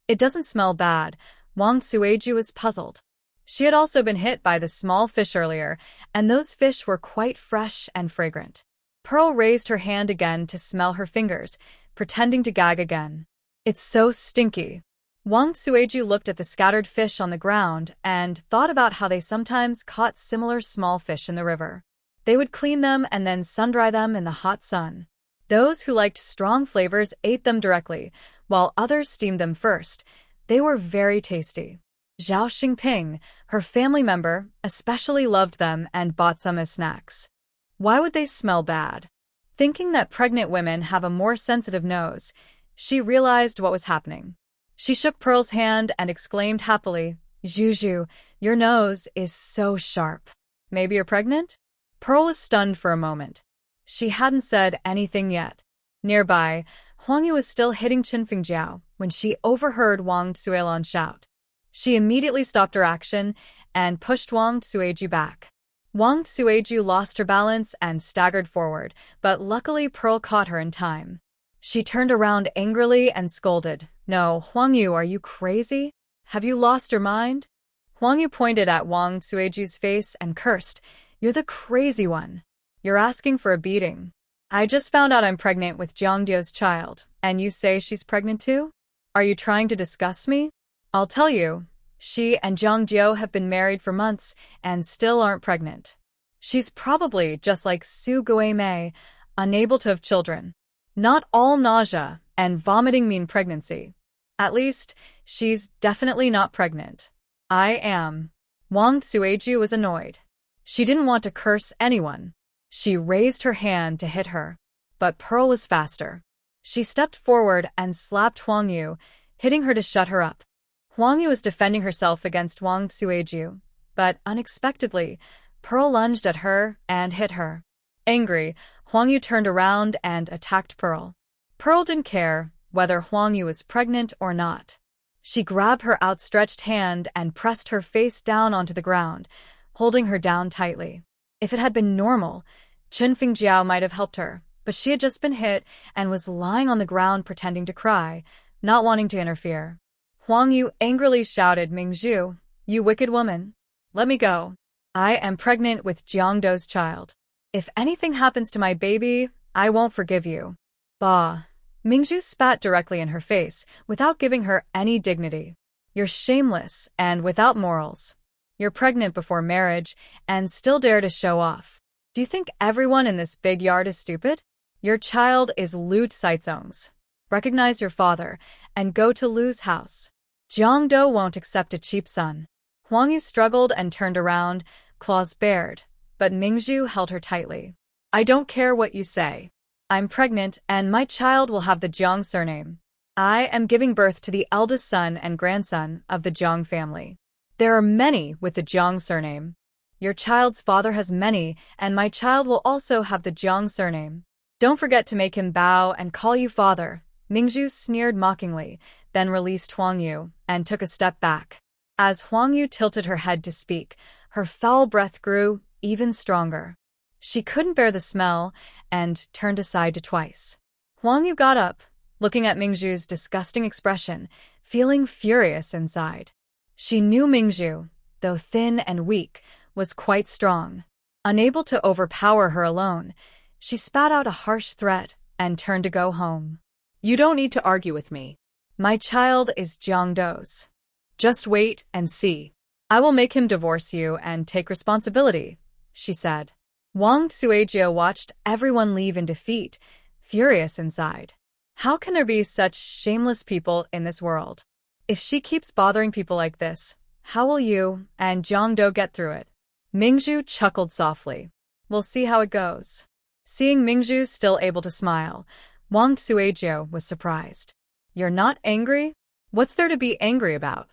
It doesn't smell bad. Wang Suejiu was puzzled. She had also been hit by the small fish earlier, and those fish were quite fresh and fragrant. Pearl raised her hand again to smell her fingers, pretending to gag again. It's so stinky. Wang Sueju looked at the scattered fish on the ground and thought about how they sometimes caught similar small fish in the river. They would clean them and then sun-dry them in the hot sun. Those who liked strong flavors ate them directly, while others steamed them first. They were very tasty. Zhao Xingping, her family member, especially loved them and bought some as snacks. Why would they smell bad? Thinking that pregnant women have a more sensitive nose, she realized what was happening. She shook Pearl's hand and exclaimed happily, "Juju, your nose is so sharp. Maybe you're pregnant?" Pearl was stunned for a moment. She hadn't said anything yet. Nearby, Huang Yu was still hitting Qinfeng Jiao when she overheard Wang Suelan shout. She immediately stopped her action and pushed Wang Sueju back. Wang Sueju lost her balance and staggered forward, but luckily Pearl caught her in time. She turned around angrily and scolded, "No, Huang Yu, are you crazy? Have you lost your mind?" Huang Yu pointed at Wang Sueju's face and cursed, "You're the crazy one. You're asking for a beating. I just found out I'm pregnant with Jiangdio's child, and you say she's pregnant too? Are you trying to disgust me? I'll tell you, she and Jiangdio have been married for months and still aren't pregnant. She's probably just like Su Guimei, unable to have children. Not all nausea and vomiting mean pregnancy. At least, she's definitely not pregnant. I am." Wang Sueju was annoyed. She didn't want to curse anyone. She raised her hand to hit her, but Pearl was faster. She stepped forward and slapped Huang Yu, hitting her to shut her up. Huang Yu was defending herself against Wang Sueju, but unexpectedly, Pearl lunged at her and hit her. Angry, Huang Yu turned around and attacked Pearl. Pearl didn't care whether Huang Yu was pregnant or not. She grabbed her outstretched hand and pressed her face down onto the ground, holding her down tightly. If it had been normal, Qinfeng Jiao might have helped her, but she had just been hit and was lying on the ground pretending to cry, not wanting to interfere. Huang Yu angrily shouted, "Mingzhu, you wicked woman. Let me go. I am pregnant with Jiangdo's child. If anything happens to my baby, I won't forgive you." Bah! Mingzhu spat directly in her face, without giving her any dignity. "You're shameless and without morals. You're pregnant before marriage and still dare to show off. Do you think everyone in this big yard is stupid? Your child is Lu Caizong's. Recognize your father and go to Lu's house. Jiangdo won't accept a cheap son." Huang Yu struggled and turned around, claws bared, but Mingzhu held her tightly. "I don't care what you say. I'm pregnant and my child will have the Jiang surname. I am giving birth to the eldest son and grandson of the Jiang family. There are many with the Jiang surname. Your child's father has many, and my child will also have the Jiang surname. Don't forget to make him bow and call you father." Mingzhu sneered mockingly, then released Huang Yu and took a step back. As Huang Yu tilted her head to speak, her foul breath grew even stronger. She couldn't bear the smell and turned aside twice. Huang Yu got up, looking at Mingzhu's disgusting expression, feeling furious inside. She knew Mingzhu, though thin and weak, was quite strong. Unable to overpower her alone, she spat out a harsh threat and turned to go home. "You don't need to argue with me. My child is Jiangdo's. Just wait and see. I will make him divorce you and take responsibility," she said. Wang Sueju watched everyone leave in defeat, furious inside. How can there be such shameless people in this world? If she keeps bothering people like this, how will you and Jiangdo get through it? Mingzhu chuckled softly. "We'll see how it goes." Seeing Mingzhu still able to smile, Wang Sueju was surprised. "You're not angry? What's there to be angry about?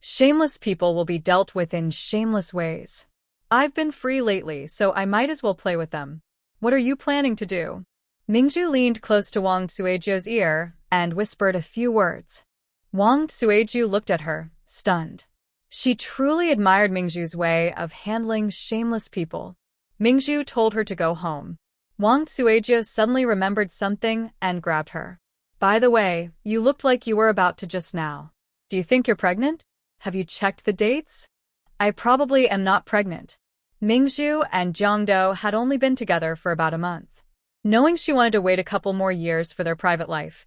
Shameless people will be dealt with in shameless ways. I've been free lately, so I might as well play with them. What are you planning to do?" Mingzhu leaned close to Wang Sueju's ear and whispered a few words. Wang Sueju looked at her, stunned. She truly admired Mingzhu's way of handling shameless people. Mingzhu told her to go home. Wang Sueju suddenly remembered something and grabbed her. "By the way, you looked like you were about to just now. Do you think you're pregnant? Have you checked the dates?" "I probably am not pregnant." Mingzhu and Jiangdo had only been together for about a month. Knowing she wanted to wait a couple more years for their private life,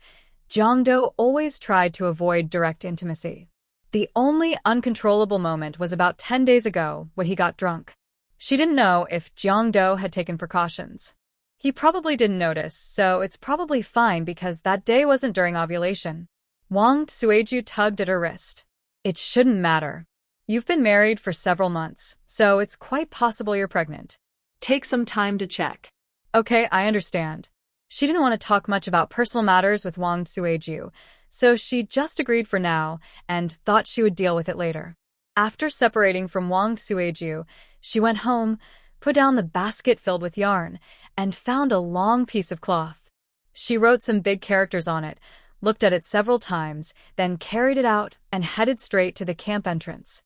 Jiang Do always tried to avoid direct intimacy. The only uncontrollable moment was about 10 days ago when he got drunk. She didn't know if Jiang Do had taken precautions. He probably didn't notice, so it's probably fine because that day wasn't during ovulation. Wang Sueju tugged at her wrist. It shouldn't matter. You've been married for several months, so it's quite possible you're pregnant. Take some time to check. Okay, I understand. She didn't want to talk much about personal matters with Wang Sueju, so she just agreed for now and thought she would deal with it later. After separating from Wang Sueju, she went home, put down the basket filled with yarn, and found a long piece of cloth. She wrote some big characters on it, looked at it several times, then carried it out and headed straight to the camp entrance.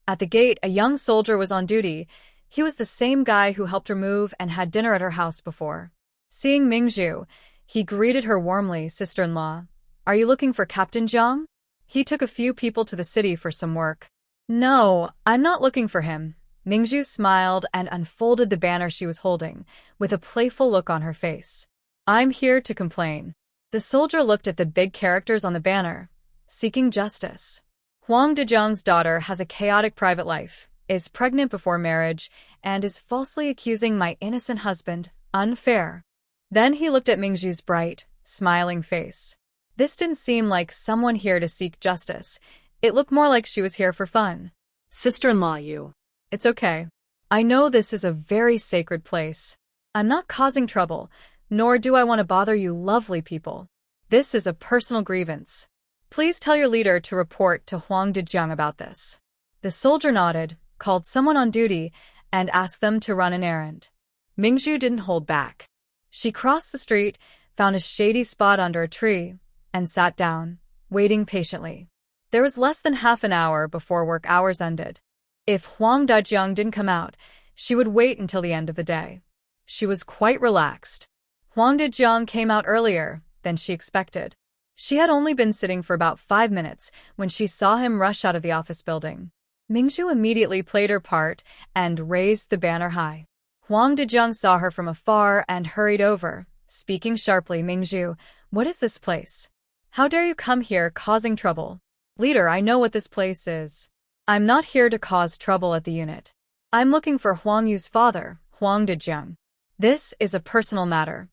At the gate, a young soldier was on duty. He was the same guy who helped her move and had dinner at her house before. Seeing Mingzhu, he greeted her warmly, "Sister-in-law, are you looking for Captain Jiang? He took a few people to the city for some work." "No, I'm not looking for him." Mingzhu smiled and unfolded the banner she was holding, with a playful look on her face. "I'm here to complain." The soldier looked at the big characters on the banner, seeking justice. Huang Dejiang's daughter has a chaotic private life, is pregnant before marriage, and is falsely accusing my innocent husband. Unfair. Then he looked at Mingzhu's bright, smiling face. This didn't seem like someone here to seek justice. It looked more like she was here for fun. Sister-in-law, you. It's okay. I know this is a very sacred place. I'm not causing trouble, nor do I want to bother you lovely people. This is a personal grievance. Please tell your leader to report to Huang Dejiang about this. The soldier nodded, called someone on duty, and asked them to run an errand. Mingzhu didn't hold back. She crossed the street, found a shady spot under a tree, and sat down, waiting patiently. There was less than half an hour before work hours ended. If Huang Dejiang didn't come out, she would wait until the end of the day. She was quite relaxed. Huang Dejiang came out earlier than she expected. She had only been sitting for about 5 minutes when she saw him rush out of the office building. Mingzhu immediately played her part and raised the banner high. Huang Dejiang saw her from afar and hurried over, speaking sharply. "Mingzhu, what is this place? How dare you come here causing trouble? Leader, I know what this place is. I'm not here to cause trouble at the unit. I'm looking for Huang Yu's father, Huang Dejiang. This is a personal matter.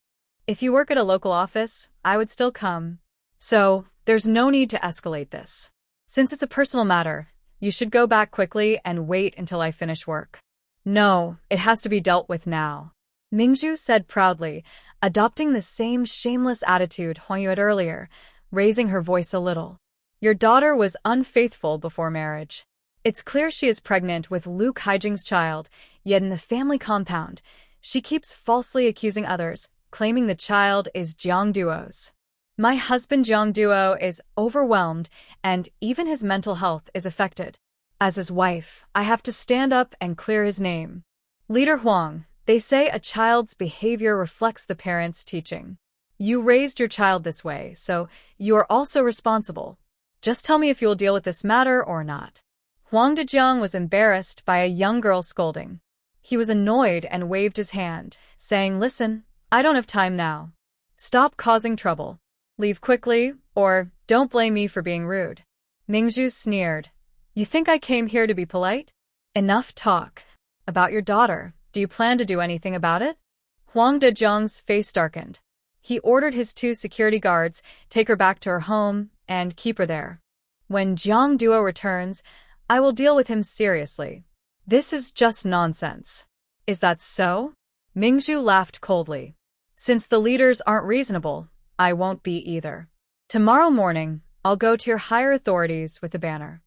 If you work at a local office, I would still come. So, there's no need to escalate this. Since it's a personal matter, you should go back quickly and wait until I finish work." "No, it has to be dealt with now," Mingzhu said proudly, adopting the same shameless attitude Huang Yu had earlier, raising her voice a little. "Your daughter was unfaithful before marriage. It's clear she is pregnant with Lu Kaijing's child, yet in the family compound, she keeps falsely accusing others, claiming the child is Jiang Duo's. My husband Jiang Duo is overwhelmed, and even his mental health is affected. As his wife, I have to stand up and clear his name. Leader Huang, they say a child's behavior reflects the parent's teaching. You raised your child this way, so you are also responsible. Just tell me if you'll deal with this matter or not." Huang Dejiang was embarrassed by a young girl scolding. He was annoyed and waved his hand, saying, "Listen, I don't have time now. Stop causing trouble. Leave quickly, or don't blame me for being rude." Mingzhu sneered. "You think I came here to be polite? Enough talk. About your daughter, do you plan to do anything about it?" Huang Dejiang's face darkened. He ordered his 2 security guards, take her back to her home, and keep her there. "When Jiang Duo returns, I will deal with him seriously. This is just nonsense." "Is that so?" Mingzhu laughed coldly. "Since the leaders aren't reasonable, I won't be either. Tomorrow morning, I'll go to your higher authorities with the banner.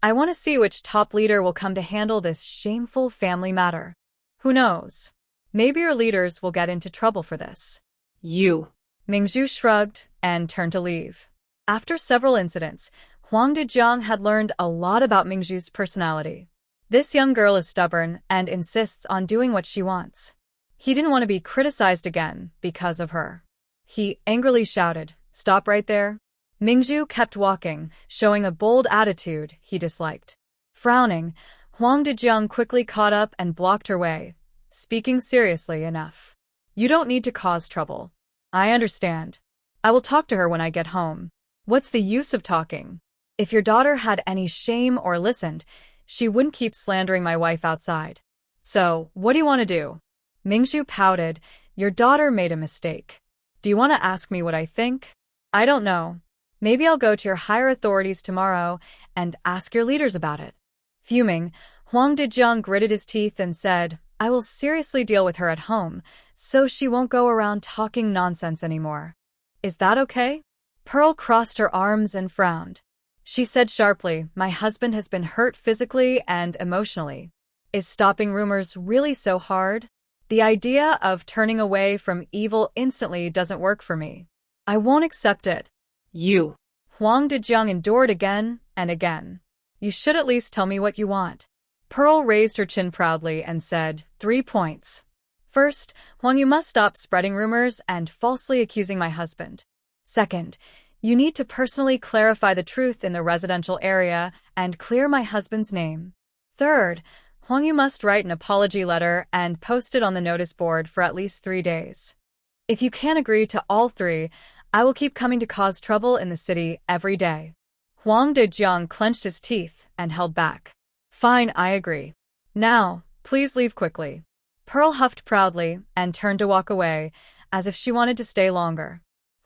I want to see which top leader will come to handle this shameful family matter. Who knows? Maybe your leaders will get into trouble for this." "You." Mingzhu shrugged and turned to leave. After several incidents, Huang Dejiang had learned a lot about Mingzhu's personality. This young girl is stubborn and insists on doing what she wants. He didn't want to be criticized again because of her. He angrily shouted, "Stop right there." Mingzhu kept walking, showing a bold attitude he disliked. Frowning, Huang Dejiang quickly caught up and blocked her way, speaking seriously. "Enough. You don't need to cause trouble. I understand. I will talk to her when I get home. What's the use of talking? If your daughter had any shame or listened, she wouldn't keep slandering my wife outside. So, what do you want to do? Mingzhu pouted. Your daughter made a mistake. Do you want to ask me what I think? I don't know. Maybe I'll go to your higher authorities tomorrow and ask your leaders about it. Fuming, Huang Dejiang gritted his teeth and said, I will seriously deal with her at home, so she won't go around talking nonsense anymore. Is that okay? Pearl crossed her arms and frowned. She said sharply, my husband has been hurt physically and emotionally. Is stopping rumors really so hard? The idea of turning away from evil instantly doesn't work for me. I won't accept it. You. Huang Dejiang endured again and again. You should at least tell me what you want. Pearl raised her chin proudly and said, 3 points. First, Huang, you must stop spreading rumors and falsely accusing my husband. Second, you need to personally clarify the truth in the residential area and clear my husband's name. Third, Huang, you must write an apology letter and post it on the notice board for at least 3 days. If you can't agree to all 3, I will keep coming to cause trouble in the city every day. Huang Dejiang clenched his teeth and held back. Fine, I agree. Now, please leave quickly. Pearl huffed proudly and turned to walk away, as if she wanted to stay longer.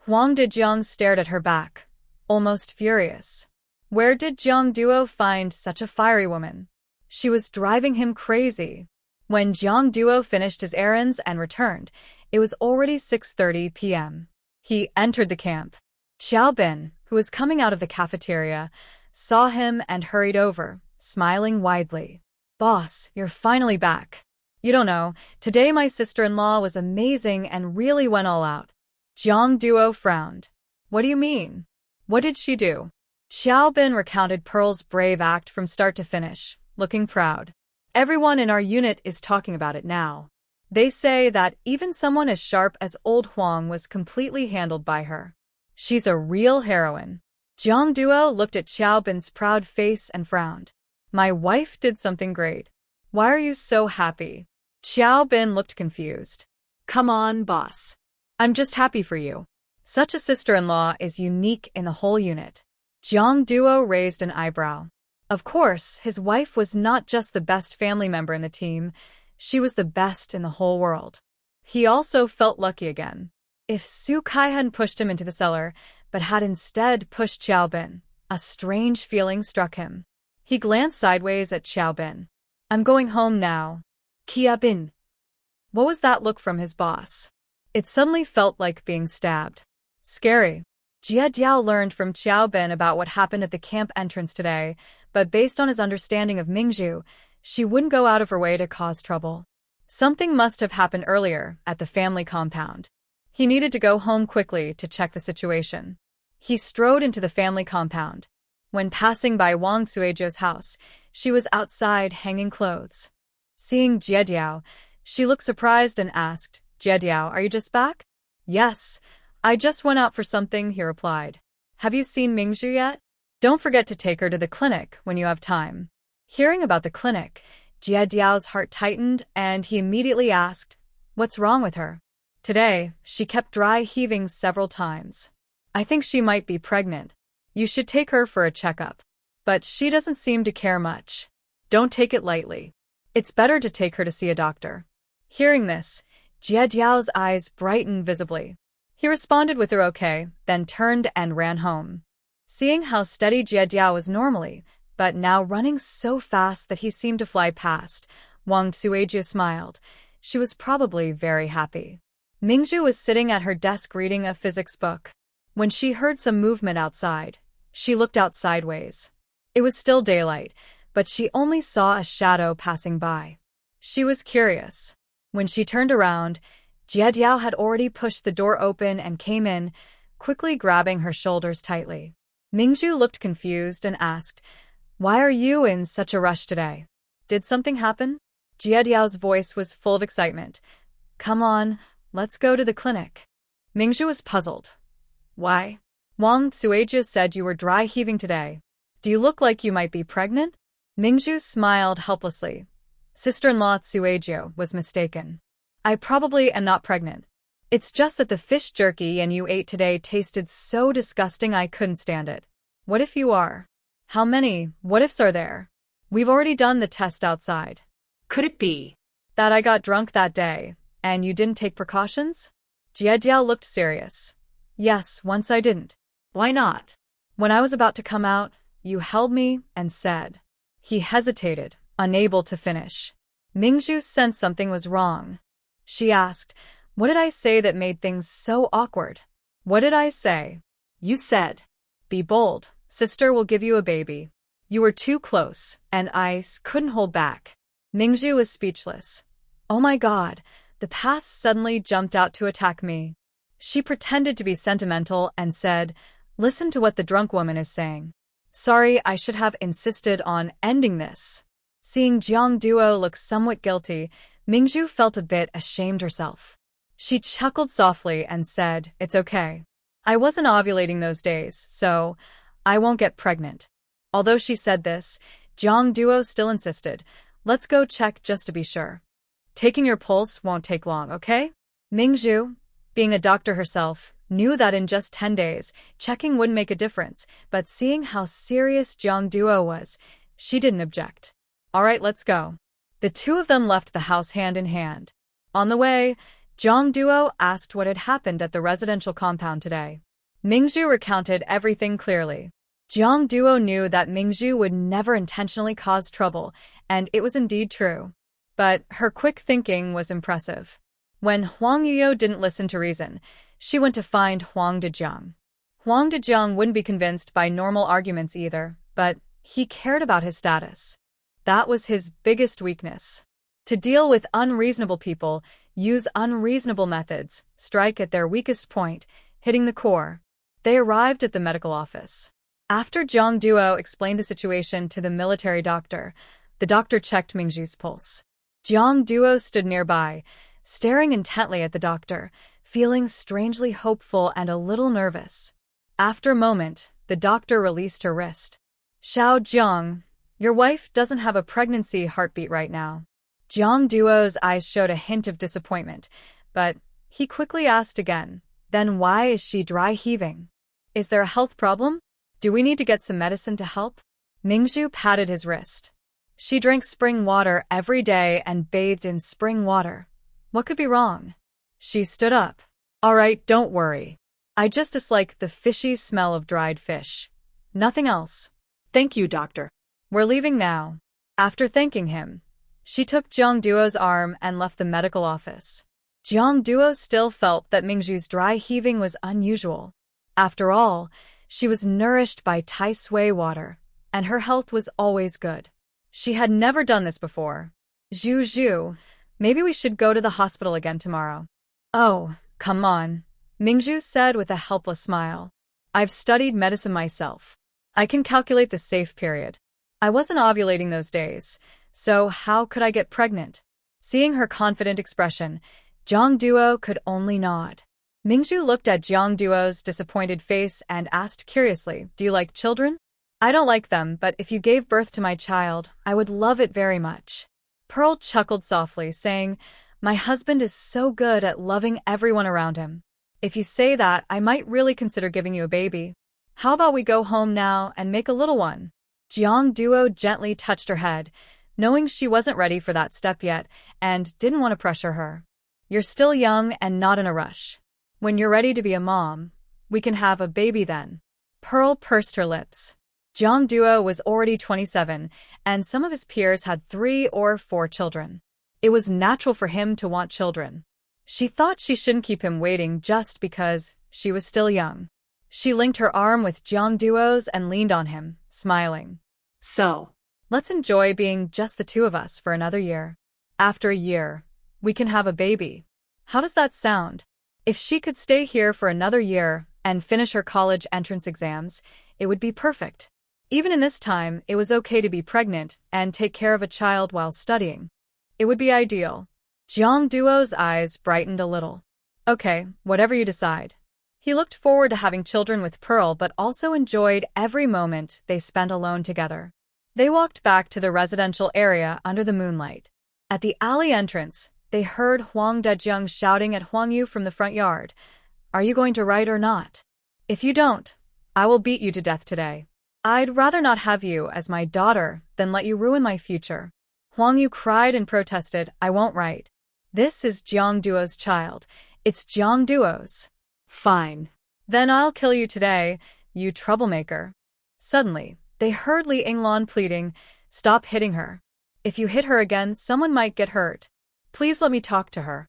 Huang Dejiang stared at her back, almost furious. Where did Jiang Duo find such a fiery woman? She was driving him crazy. When Jiang Duo finished his errands and returned, it was already 6:30 p.m. He entered the camp. Xiao Bin, who was coming out of the cafeteria, saw him and hurried over, smiling widely. Boss, you're finally back. You don't know, today my sister-in-law was amazing and really went all out. Jiang Duo frowned. What do you mean? What did she do? Xiao Bin recounted Pearl's brave act from start to finish, looking proud. Everyone in our unit is talking about it now. They say that even someone as sharp as old Huang was completely handled by her. She's a real heroine. Jiang Duo looked at Xiao Bin's proud face and frowned. My wife did something great. Why are you so happy? Xiao Bin looked confused. Come on, boss. I'm just happy for you. Such a sister-in-law is unique in the whole unit. Jiang Duo raised an eyebrow. Of course, his wife was not just the best family member in the team, she was the best in the whole world. He also felt lucky again. If Su Kai hadn't pushed him into the cellar, but had instead pushed Xiao Bin, a strange feeling struck him. He glanced sideways at Xiao Bin. I'm going home now. Kia Bin. What was that look from his boss? It suddenly felt like being stabbed. Scary. Jie Jiao learned from Xiao Bin about what happened at the camp entrance today, but based on his understanding of Mingzhu, she wouldn't go out of her way to cause trouble. Something must have happened earlier at the family compound. He needed to go home quickly to check the situation. He strode into the family compound. When passing by Wang Suizhou's house, she was outside hanging clothes. Seeing Jie Jiao, she looked surprised and asked, Jie Jiao, are you just back? Yes, I just went out for something, he replied. Have you seen Mingzhu yet? Don't forget to take her to the clinic when you have time. Hearing about the clinic, Jie Jiao's heart tightened and he immediately asked, what's wrong with her? Today, she kept dry heaving several times. I think she might be pregnant. You should take her for a checkup. But she doesn't seem to care much. Don't take it lightly. It's better to take her to see a doctor. Hearing this, Jie Jiao's eyes brightened visibly. He responded with her okay, then turned and ran home. Seeing how steady Jie Jiao was normally, but now running so fast that he seemed to fly past, Wang Suizhou smiled. She was probably very happy. Mingzhu was sitting at her desk reading a physics book. When she heard some movement outside, she looked out sideways. It was still daylight, but she only saw a shadow passing by. She was curious. When she turned around, Jie Jiao had already pushed the door open and came in, quickly grabbing her shoulders tightly. Mingzhu looked confused and asked, why are you in such a rush today? Did something happen? Jie Jiao's voice was full of excitement. Come on, let's go to the clinic. Mingzhu was puzzled. Why? Wang Suizhou said you were dry heaving today. Do you look like you might be pregnant? Mingzhu smiled helplessly. Sister-in-law Suizhou was mistaken. I probably am not pregnant. It's just that the fish jerky and you ate today tasted so disgusting I couldn't stand it. What if you are? How many what ifs are there? We've already done the test outside. Could it be That I got drunk that day, and you didn't take precautions? Jiejiao looked serious. Yes, once I didn't. why not? When I was about to come out, you held me and said. He hesitated, unable to finish. Mingzhu sensed something was wrong. She asked, what did I say that made things so awkward? What did I say? You said, Be bold, sister will give you a baby. You were too close, and I couldn't hold back. Mingzhu was speechless. Oh my god, the past suddenly jumped out to attack me. She pretended to be sentimental and said, listen to what the drunk woman is saying. Sorry, I should have insisted on ending this. Seeing Jiang Duo look somewhat guilty, Mingzhu felt a bit ashamed herself. She chuckled softly and said, it's okay. I wasn't ovulating those days, so I won't get pregnant. Although she said this, Jiang Duo still insisted, let's go check just to be sure. Taking your pulse won't take long, okay? Mingzhu, being a doctor herself, knew that in just 10 days, checking wouldn't make a difference, but seeing how serious Jiang Duo was, she didn't object. All right, let's go. The two of them left the house hand in hand. On the way, Jiang Duo asked what had happened at the residential compound today. Mingzhu recounted everything clearly. Jiang Duo knew that Mingzhu would never intentionally cause trouble, and it was indeed true. But her quick thinking was impressive. When Huang Yiyo didn't listen to reason, she went to find Huang Dejiang. Huang Dejiang wouldn't be convinced by normal arguments either, but he cared about his status. That was his biggest weakness. To deal with unreasonable people, use unreasonable methods, strike at their weakest point, hitting the core. They arrived at the medical office. After Jiang Duo explained the situation to the military doctor, the doctor checked Mingzhu's pulse. Jiang Duo stood nearby, staring intently at the doctor, feeling strangely hopeful and a little nervous. After a moment, the doctor released her wrist. Xiao Jiang, your wife doesn't have a pregnancy heartbeat right now. Jiang Duo's eyes showed a hint of disappointment, but he quickly asked again, then why is she dry heaving? Is there a health problem? Do we need to get some medicine to help? Mingzhu patted his wrist. She drank spring water every day and bathed in spring water. What could be wrong? She stood up. All right, don't worry. I just dislike the fishy smell of dried fish. Nothing else. Thank you, doctor. We're leaving now. After thanking him, she took Jiang Duo's arm and left the medical office. Jiang Duo still felt that Mingzhu's dry heaving was unusual. After all, she was nourished by Tai Sui water, and her health was always good. She had never done this before. Zhu, maybe we should go to the hospital again tomorrow. Oh, come on, Mingzhu said with a helpless smile. I've studied medicine myself. I can calculate the safe period. I wasn't ovulating those days, so how could I get pregnant? Seeing her confident expression, Jiang Duo could only nod. Mingzhu looked at Jiang Duo's disappointed face and asked curiously, do you like children? I don't like them, but if you gave birth to my child, I would love it very much. Pearl chuckled softly, saying, my husband is so good at loving everyone around him. If you say that, I might really consider giving you a baby. How about we go home now and make a little one? Jiang Duo gently touched her head, knowing she wasn't ready for that step yet and didn't want to pressure her. You're still young and not in a rush. When you're ready to be a mom, we can have a baby then. Pearl pursed her lips. Jiang Duo was already 27, and some of his peers had 3 or 4 children. It was natural for him to want children. She thought she shouldn't keep him waiting just because she was still young. She linked her arm with Jiang Duo's and leaned on him, smiling. So, let's enjoy being just the two of us for another year. After a year, we can have a baby. How does that sound? If she could stay here for another year and finish her college entrance exams, it would be perfect. Even in this time, it was okay to be pregnant and take care of a child while studying. It would be ideal. Jiang Duo's eyes brightened a little. Okay, whatever you decide. He looked forward to having children with Pearl but also enjoyed every moment they spent alone together. They walked back to the residential area under the moonlight. At the alley entrance, they heard Huang Dejiang shouting at Huang Yu from the front yard. Are you going to write or not? If you don't, I will beat you to death today. I'd rather not have you as my daughter than let you ruin my future. Huang Yu cried and protested, I won't write. This is Jiang Duo's child. It's Jiang Duo's. Fine. Then I'll kill you today, you troublemaker. Suddenly, they heard Li Yinglan pleading, stop hitting her. If you hit her again, someone might get hurt. Please let me talk to her.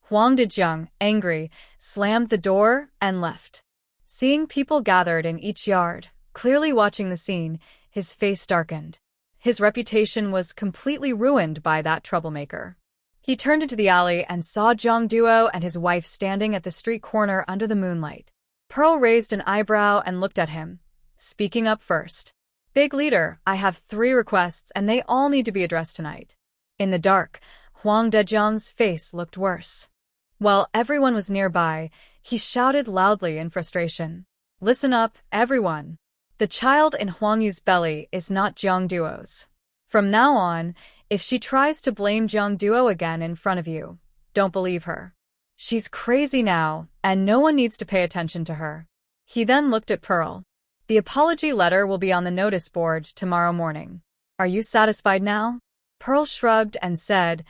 Huang Dejiang, angry, slammed the door and left. Seeing people gathered in each yard, clearly watching the scene, his face darkened. His reputation was completely ruined by that troublemaker. He turned into the alley and saw Jiang Duo and his wife standing at the street corner under the moonlight. Pearl raised an eyebrow and looked at him, speaking up first. Big leader, I have 3 requests and they all need to be addressed tonight. In the dark, Huang Dejiang's face looked worse. While everyone was nearby, he shouted loudly in frustration. Listen up, everyone. The child in Huang Yu's belly is not Jiang Duo's. From now on, if she tries to blame Jiang Duo again in front of you, don't believe her. She's crazy now, and no one needs to pay attention to her. He then looked at Pearl. The apology letter will be on the notice board tomorrow morning. Are you satisfied now? Pearl shrugged and said,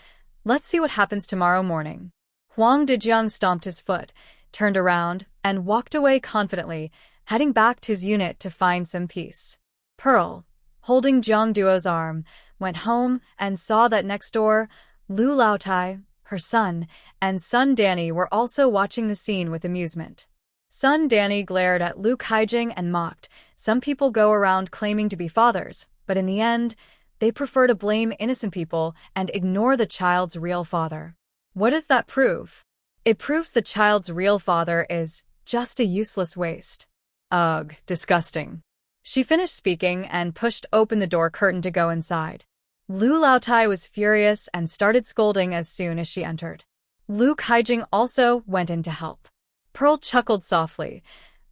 let's see what happens tomorrow morning. Huang Dejiang stomped his foot, turned around, and walked away confidently, heading back to his unit to find some peace. Pearl, holding Jiang Duo's arm, went home and saw that next door, Lu Laotai, her son, and son Danny were also watching the scene with amusement. Son Danny glared at Lu Kaijing and mocked. Some people go around claiming to be fathers, but in the end, they prefer to blame innocent people and ignore the child's real father. What does that prove? It proves the child's real father is just a useless waste. Ugh, disgusting. She finished speaking and pushed open the door curtain to go inside. Lu Laotai was furious and started scolding as soon as she entered. Lu Kaijing also went in to help. Pearl chuckled softly.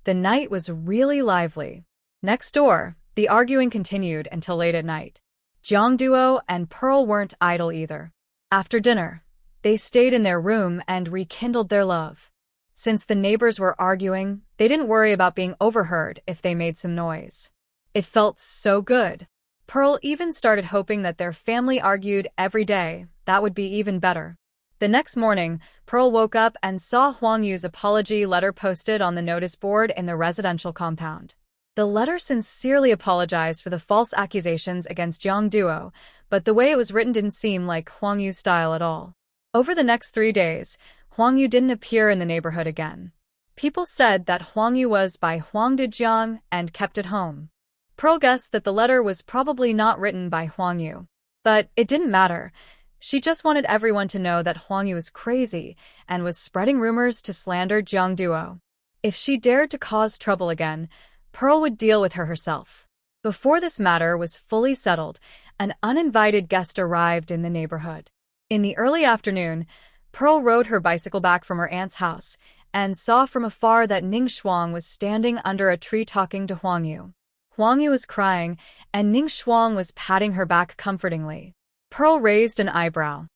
The night was really lively. Next door, the arguing continued until late at night. Jiang Duo and Pearl weren't idle either. After dinner, they stayed in their room and rekindled their love. Since the neighbors were arguing, they didn't worry about being overheard if they made some noise. It felt so good. Pearl even started hoping that their family argued every day. That would be even better. The next morning, Pearl woke up and saw Huang Yu's apology letter posted on the notice board in the residential compound. The letter sincerely apologized for the false accusations against Jiang Duo, but the way it was written didn't seem like Huang Yu's style at all. Over the next 3 days, Huang Yu didn't appear in the neighborhood again. People said that Huang Yu was by Huang Dejiang and kept at home. Pearl guessed that the letter was probably not written by Huang Yu. But it didn't matter. She just wanted everyone to know that Huang Yu was crazy and was spreading rumors to slander Jiang Duo. If she dared to cause trouble again, Pearl would deal with her herself. Before this matter was fully settled, an uninvited guest arrived in the neighborhood. In the early afternoon, Pearl rode her bicycle back from her aunt's house and saw from afar that Ning Shuang was standing under a tree talking to Huang Yu. Huang Yu was crying, and Ning Shuang was patting her back comfortingly. Pearl raised an eyebrow.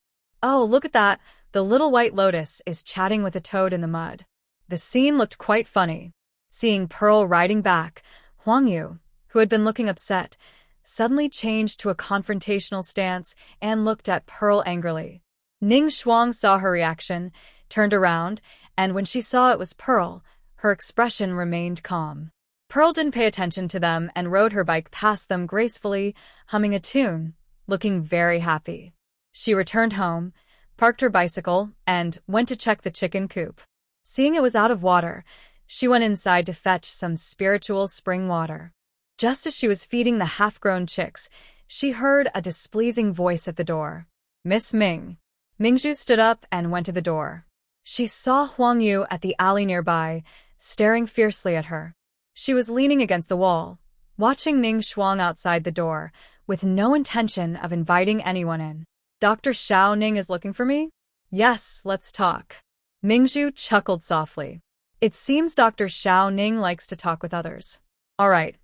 Oh, look at that, the little white lotus is chatting with a toad in the mud. The scene looked quite funny. Seeing Pearl riding back, Huang Yu, who had been looking upset, suddenly changed to a confrontational stance and looked at Pearl angrily. Ning Shuang saw her reaction, turned around, and when she saw it was Pearl, her expression remained calm. Pearl didn't pay attention to them and rode her bike past them gracefully, humming a tune, looking very happy. She returned home, parked her bicycle, and went to check the chicken coop. Seeing it was out of water, she went inside to fetch some spiritual spring water. Just as she was feeding the half-grown chicks, she heard a displeasing voice at the door. Miss Ming. Mingzhu stood up and went to the door. She saw Huang Yu at the alley nearby, staring fiercely at her. She was leaning against the wall, watching Ning Shuang outside the door, with no intention of inviting anyone in. Dr. Xiao Ning is looking for me? Yes, let's talk. Mingzhu chuckled softly. It seems Dr. Xiao Ning likes to talk with others. All right,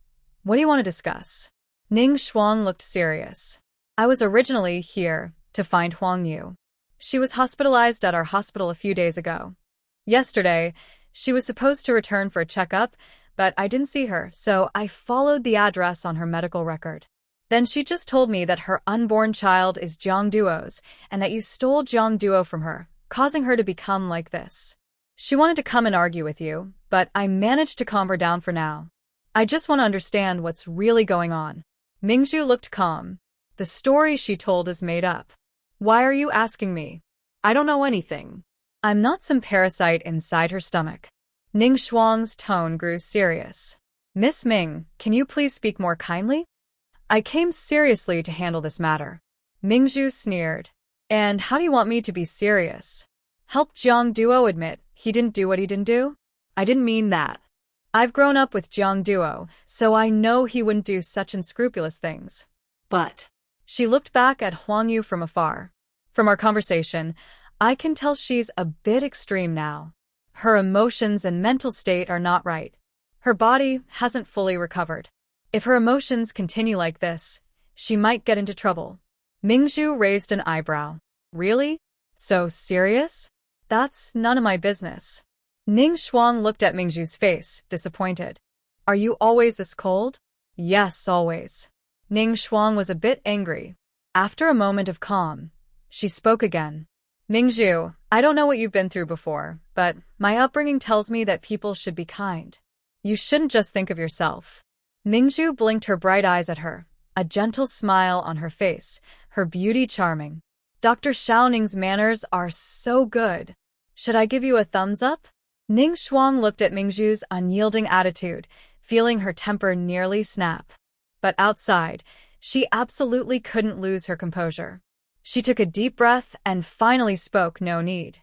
what do you want to discuss? Ning Shuang looked serious. I was originally here to find Huang Yu. She was hospitalized at our hospital a few days ago. Yesterday, she was supposed to return for a checkup, but I didn't see her, so I followed the address on her medical record. Then she just told me that her unborn child is Jongduo's and that you stole Jongduo from her, causing her to become like this. She wanted to come and argue with you, but I managed to calm her down for now. I just want to understand what's really going on. Mingzhu looked calm. The story she told is made up. Why are you asking me? I don't know anything. I'm not some parasite inside her stomach. Ning Shuang's tone grew serious. Miss Ming, can you please speak more kindly? I came seriously to handle this matter. Mingzhu sneered. And how do you want me to be serious? Help Jongduo admit he didn't do what he didn't do? I didn't mean that. I've grown up with Jongduo, so I know he wouldn't do such unscrupulous things. But she looked back at Huang Yu from afar. From our conversation, I can tell she's a bit extreme now. Her emotions and mental state are not right. Her body hasn't fully recovered. If her emotions continue like this, she might get into trouble. Mingzhu raised an eyebrow. Really? So serious? That's none of my business. Ning Shuang looked at Mingzhu's face, disappointed. Are you always this cold? Yes, always. Ning Shuang was a bit angry. After a moment of calm, she spoke again. Mingzhu, I don't know what you've been through before, but my upbringing tells me that people should be kind. You shouldn't just think of yourself. Mingzhu blinked her bright eyes at her, a gentle smile on her face, her beauty charming. Dr. Xiaoning's manners are so good. Should I give you a thumbs up? Ning Shuang looked at Mingzhu's unyielding attitude, feeling her temper nearly snap. But outside, she absolutely couldn't lose her composure. She took a deep breath and finally spoke, no need.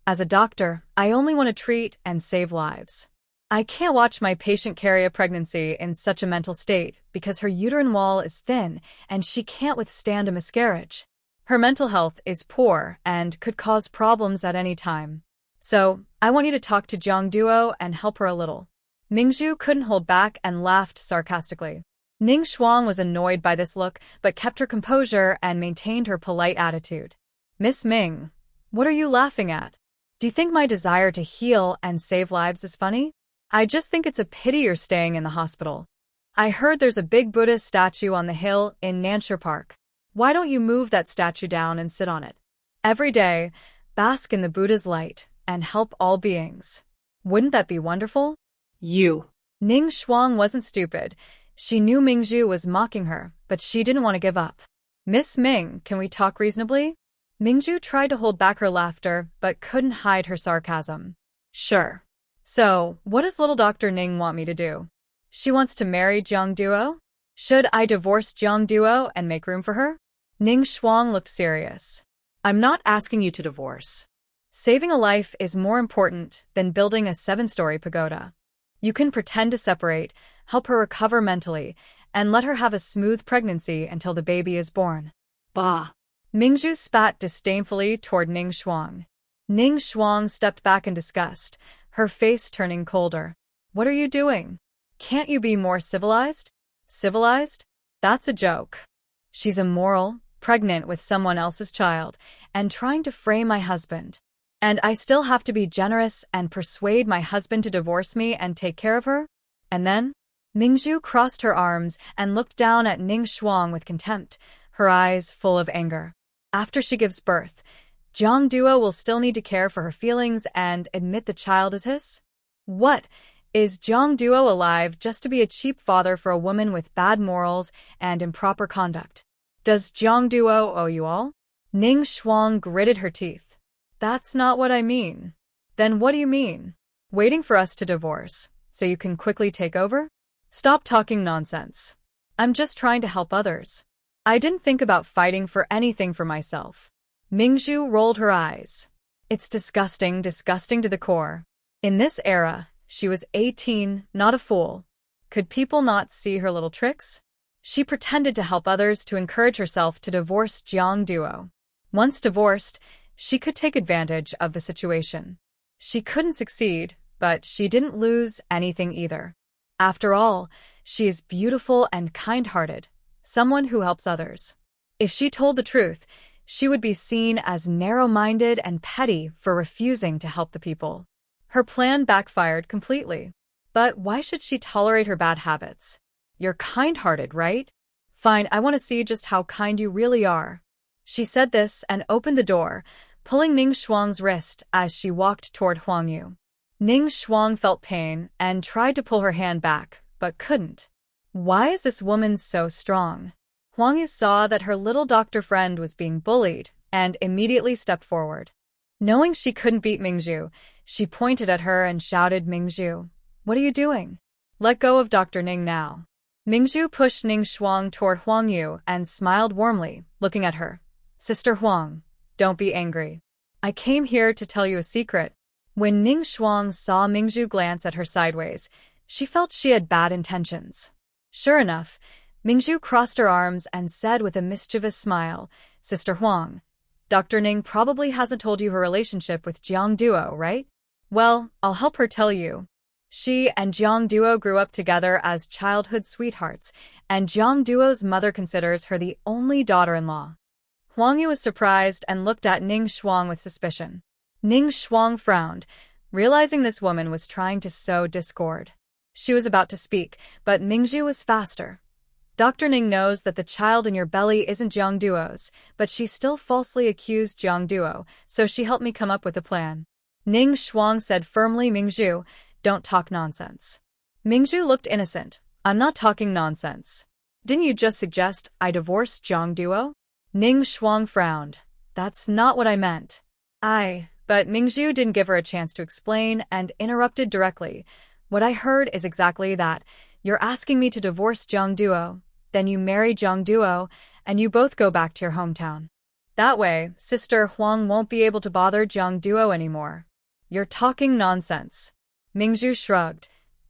As a doctor, I only want to treat and save lives. I can't watch my patient carry a pregnancy in such a mental state because her uterine wall is thin and she can't withstand a miscarriage. Her mental health is poor and could cause problems at any time. So, I want you to talk to Jongduo and help her a little. Mingzhu couldn't hold back and laughed sarcastically. Ning Shuang was annoyed by this look but kept her composure and maintained her polite attitude. Miss Ming, what are you laughing at? Do you think my desire to heal and save lives is funny? I just think it's a pity you're staying in the hospital. I heard there's a big Buddhist statue on the hill in Nanshire Park. Why don't you move that statue down and sit on it? Every day, bask in the Buddha's light and help all beings. Wouldn't that be wonderful? You. Ning Shuang wasn't stupid. She knew Mingzhu was mocking her, but she didn't want to give up. Miss Ming, can we talk reasonably? Mingzhu tried to hold back her laughter, but couldn't hide her sarcasm. Sure. So, what does little Dr. Ning want me to do? She wants to marry Jongduo? Should I divorce Jongduo and make room for her? Ning Shuang looked serious. I'm not asking you to divorce. Saving a life is more important than building a 7-story pagoda. You can pretend to separate, help her recover mentally, and let her have a smooth pregnancy until the baby is born. Bah. Mingzhu spat disdainfully toward Ning Shuang. Ning Shuang stepped back in disgust, her face turning colder. What are you doing? Can't you be more civilized? Civilized? That's a joke. She's immoral, pregnant with someone else's child, and trying to frame my husband. And I still have to be generous and persuade my husband to divorce me and take care of her? And then? Mingzhu crossed her arms and looked down at Ning Shuang with contempt, her eyes full of anger. After she gives birth, Jongduo will still need to care for her feelings and admit the child is his? What? Is Jongduo alive just to be a cheap father for a woman with bad morals and improper conduct? Does Jongduo owe you all? Ning Shuang gritted her teeth. That's not what I mean. Then what do you mean? Waiting for us to divorce, so you can quickly take over? Stop talking nonsense. I'm just trying to help others. I didn't think about fighting for anything for myself. Mingzhu rolled her eyes. It's disgusting, disgusting to the core. In this era, she was 18, not a fool. Could people not see her little tricks? She pretended to help others to encourage herself to divorce Jongduo. Once divorced, she could take advantage of the situation. She couldn't succeed, but she didn't lose anything either. After all, she is beautiful and kind-hearted, someone who helps others. If she told the truth, she would be seen as narrow-minded and petty for refusing to help the people. Her plan backfired completely. But why should she tolerate her bad habits? You're kind-hearted, right? Fine, I want to see just how kind you really are. She said this and opened the door, pulling Ning Shuang's wrist as she walked toward Huang Yu. Ning Shuang felt pain and tried to pull her hand back, but couldn't. Why is this woman so strong? Huang Yu saw that her little doctor friend was being bullied and immediately stepped forward. Knowing she couldn't beat Mingzhu, she pointed at her and shouted, "Mingzhu, what are you doing? Let go of Dr. Ning now." Mingzhu pushed Ning Shuang toward Huang Yu and smiled warmly, looking at her. "Sister Huang, don't be angry. I came here to tell you a secret." When Ning Shuang saw Mingzhu glance at her sideways, she felt she had bad intentions. Sure enough, Mingzhu crossed her arms and said with a mischievous smile, "Sister Huang, Dr. Ning probably hasn't told you her relationship with Jiang Duo, right? Well, I'll help her tell you. She and Jiang Duo grew up together as childhood sweethearts, and Jiang Duo's mother considers her the only daughter-in-law." Huang Yu was surprised and looked at Ning Shuang with suspicion. Ning Shuang frowned, realizing this woman was trying to sow discord. She was about to speak, but Mingzhu was faster. "Dr. Ning knows that the child in your belly isn't Jiang Duo's, but she still falsely accused Jiang Duo, so she helped me come up with a plan." Ning Shuang said firmly, "Mingzhu, don't talk nonsense." Mingzhu looked innocent. "I'm not talking nonsense. Didn't you just suggest I divorce Jiang Duo?" Ning Shuang frowned. "That's not what I meant." But Mingzhu didn't give her a chance to explain and interrupted directly. "What I heard is exactly that. You're asking me to divorce Jiang Duo, then you marry Jiang Duo, and you both go back to your hometown. That way, Sister Huang won't be able to bother Jiang Duo anymore." "You're talking nonsense." Mingzhu shrugged.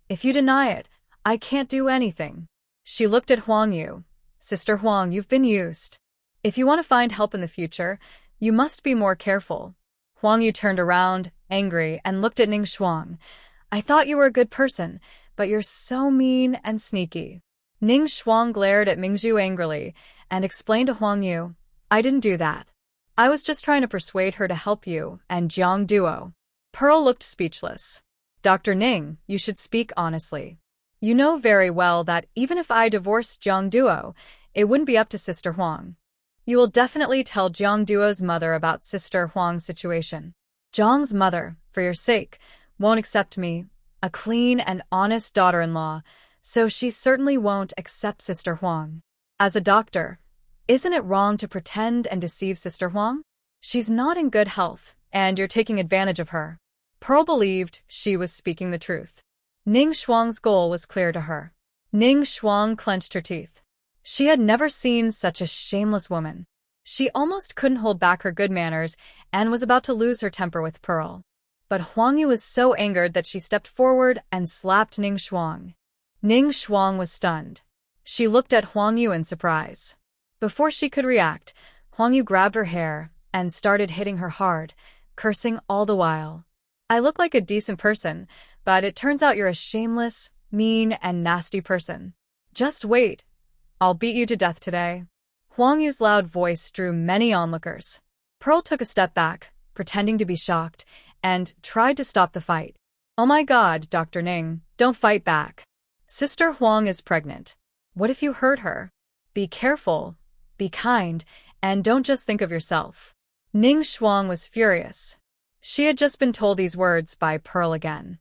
"If you deny it, I can't do anything." She looked at Huang Yu. "Sister Huang, you've been used. If you want to find help in the future, you must be more careful." Huang Yu turned around, angry, and looked at Ning Shuang. "I thought you were a good person, but you're so mean and sneaky." Ning Shuang glared at Mingzhu angrily and explained to Huang Yu, "I didn't do that. I was just trying to persuade her to help you and Jiang Duo." Pearl looked speechless. "Dr. Ning, you should speak honestly. You know very well that even if I divorced Jiang Duo, it wouldn't be up to Sister Huang. You will definitely tell Jiang Duo's mother about Sister Huang's situation. Jiang's mother, for your sake, won't accept me, a clean and honest daughter-in-law, so she certainly won't accept Sister Huang. As a doctor, isn't it wrong to pretend and deceive Sister Huang? She's not in good health, and you're taking advantage of her." Pearl believed she was speaking the truth. Ning Shuang's goal was clear to her. Ning Shuang clenched her teeth. She had never seen such a shameless woman. She almost couldn't hold back her good manners and was about to lose her temper with Pearl. But Huang Yu was so angered that she stepped forward and slapped Ning Shuang. Ning Shuang was stunned. She looked at Huang Yu in surprise. Before she could react, Huang Yu grabbed her hair and started hitting her hard, cursing all the while. "I look like a decent person, but it turns out you're a shameless, mean, and nasty person. Just wait. I'll beat you to death today." Huang Yu's loud voice drew many onlookers. Pearl took a step back, pretending to be shocked, and tried to stop the fight. "Oh my God, Dr. Ning, don't fight back. Sister Huang is pregnant. What if you hurt her? Be careful, be kind, and don't just think of yourself." Ning Shuang was furious. She had just been told these words by Pearl again.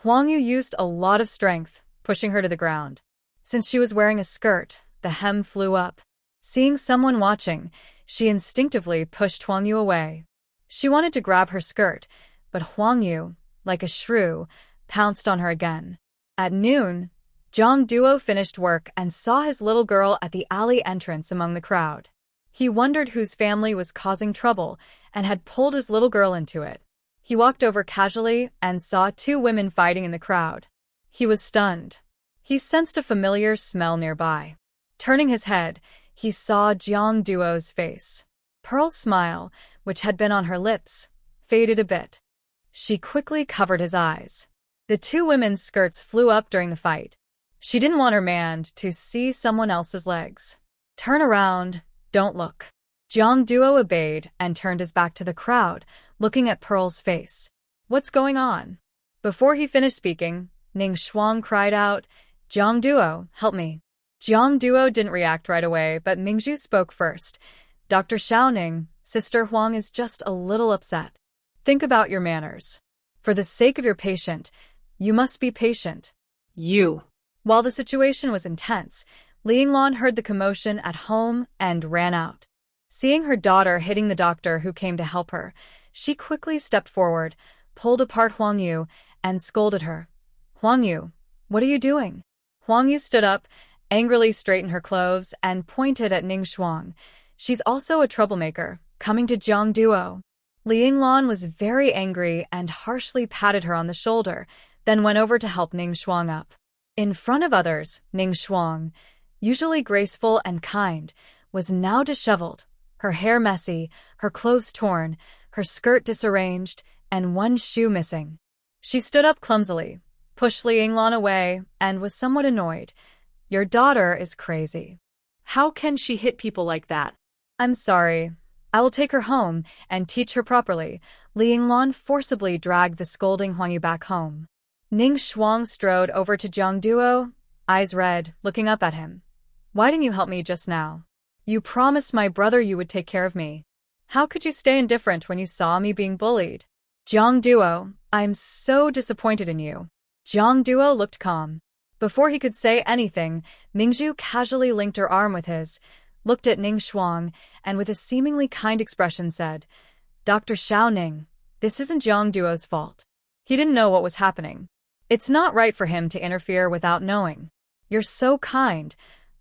Huang Yu used a lot of strength, pushing her to the ground. Since she was wearing a skirt, the hem flew up. Seeing someone watching, she instinctively pushed Huang Yu away. She wanted to grab her skirt, but Huang Yu, like a shrew, pounced on her again. At noon, Jiang Duo finished work and saw his little girl at the alley entrance among the crowd. He wondered whose family was causing trouble and had pulled his little girl into it. He walked over casually and saw two women fighting in the crowd. He was stunned. He sensed a familiar smell nearby. Turning his head, he saw Jiang Duo's face. Pearl's smile, which had been on her lips, faded a bit. She quickly covered his eyes. The two women's skirts flew up during the fight. She didn't want her man to see someone else's legs. "Turn around, don't look." Jiang Duo obeyed and turned his back to the crowd, looking at Pearl's face. What's going on? Before he finished speaking, Ning Shuang cried out, Jiang Duo, help me. Jiang Duo didn't react right away, but Mingzhu spoke first. Dr. Xiaoning, Sister Huang is just a little upset. Think about your manners. For the sake of your patient, you must be patient. You. While the situation was intense, Li Yinglan heard the commotion at home and ran out. Seeing her daughter hitting the doctor who came to help her, she quickly stepped forward, pulled apart Huang Yu, and scolded her. Huang Yu, what are you doing? Huang Yu stood up, angrily straightened her clothes, and pointed at Ning Shuang. She's also a troublemaker, coming to Jiang Duo. Li Yinglan was very angry and harshly patted her on the shoulder, then went over to help Ning Shuang up. In front of others, Ning Shuang, usually graceful and kind, was now disheveled, her hair messy, her clothes torn, her skirt disarranged, and one shoe missing. She stood up clumsily, pushed Li Yinglan away, and was somewhat annoyed. Your daughter is crazy. How can she hit people like that? I'm sorry. I will take her home and teach her properly. Li Yinglan forcibly dragged the scolding Huang Yu back home. Ning Shuang strode over to Jiang Duo, eyes red, looking up at him. Why didn't you help me just now? You promised my brother you would take care of me. How could you stay indifferent when you saw me being bullied? Jiang Duo, I'm so disappointed in you. Jiang Duo looked calm. Before he could say anything, Mingzhu casually linked her arm with his, looked at Ning Shuang, and with a seemingly kind expression said, Dr. Xiaoning, this isn't Jiang Duo's fault. He didn't know what was happening. It's not right for him to interfere without knowing. You're so kind.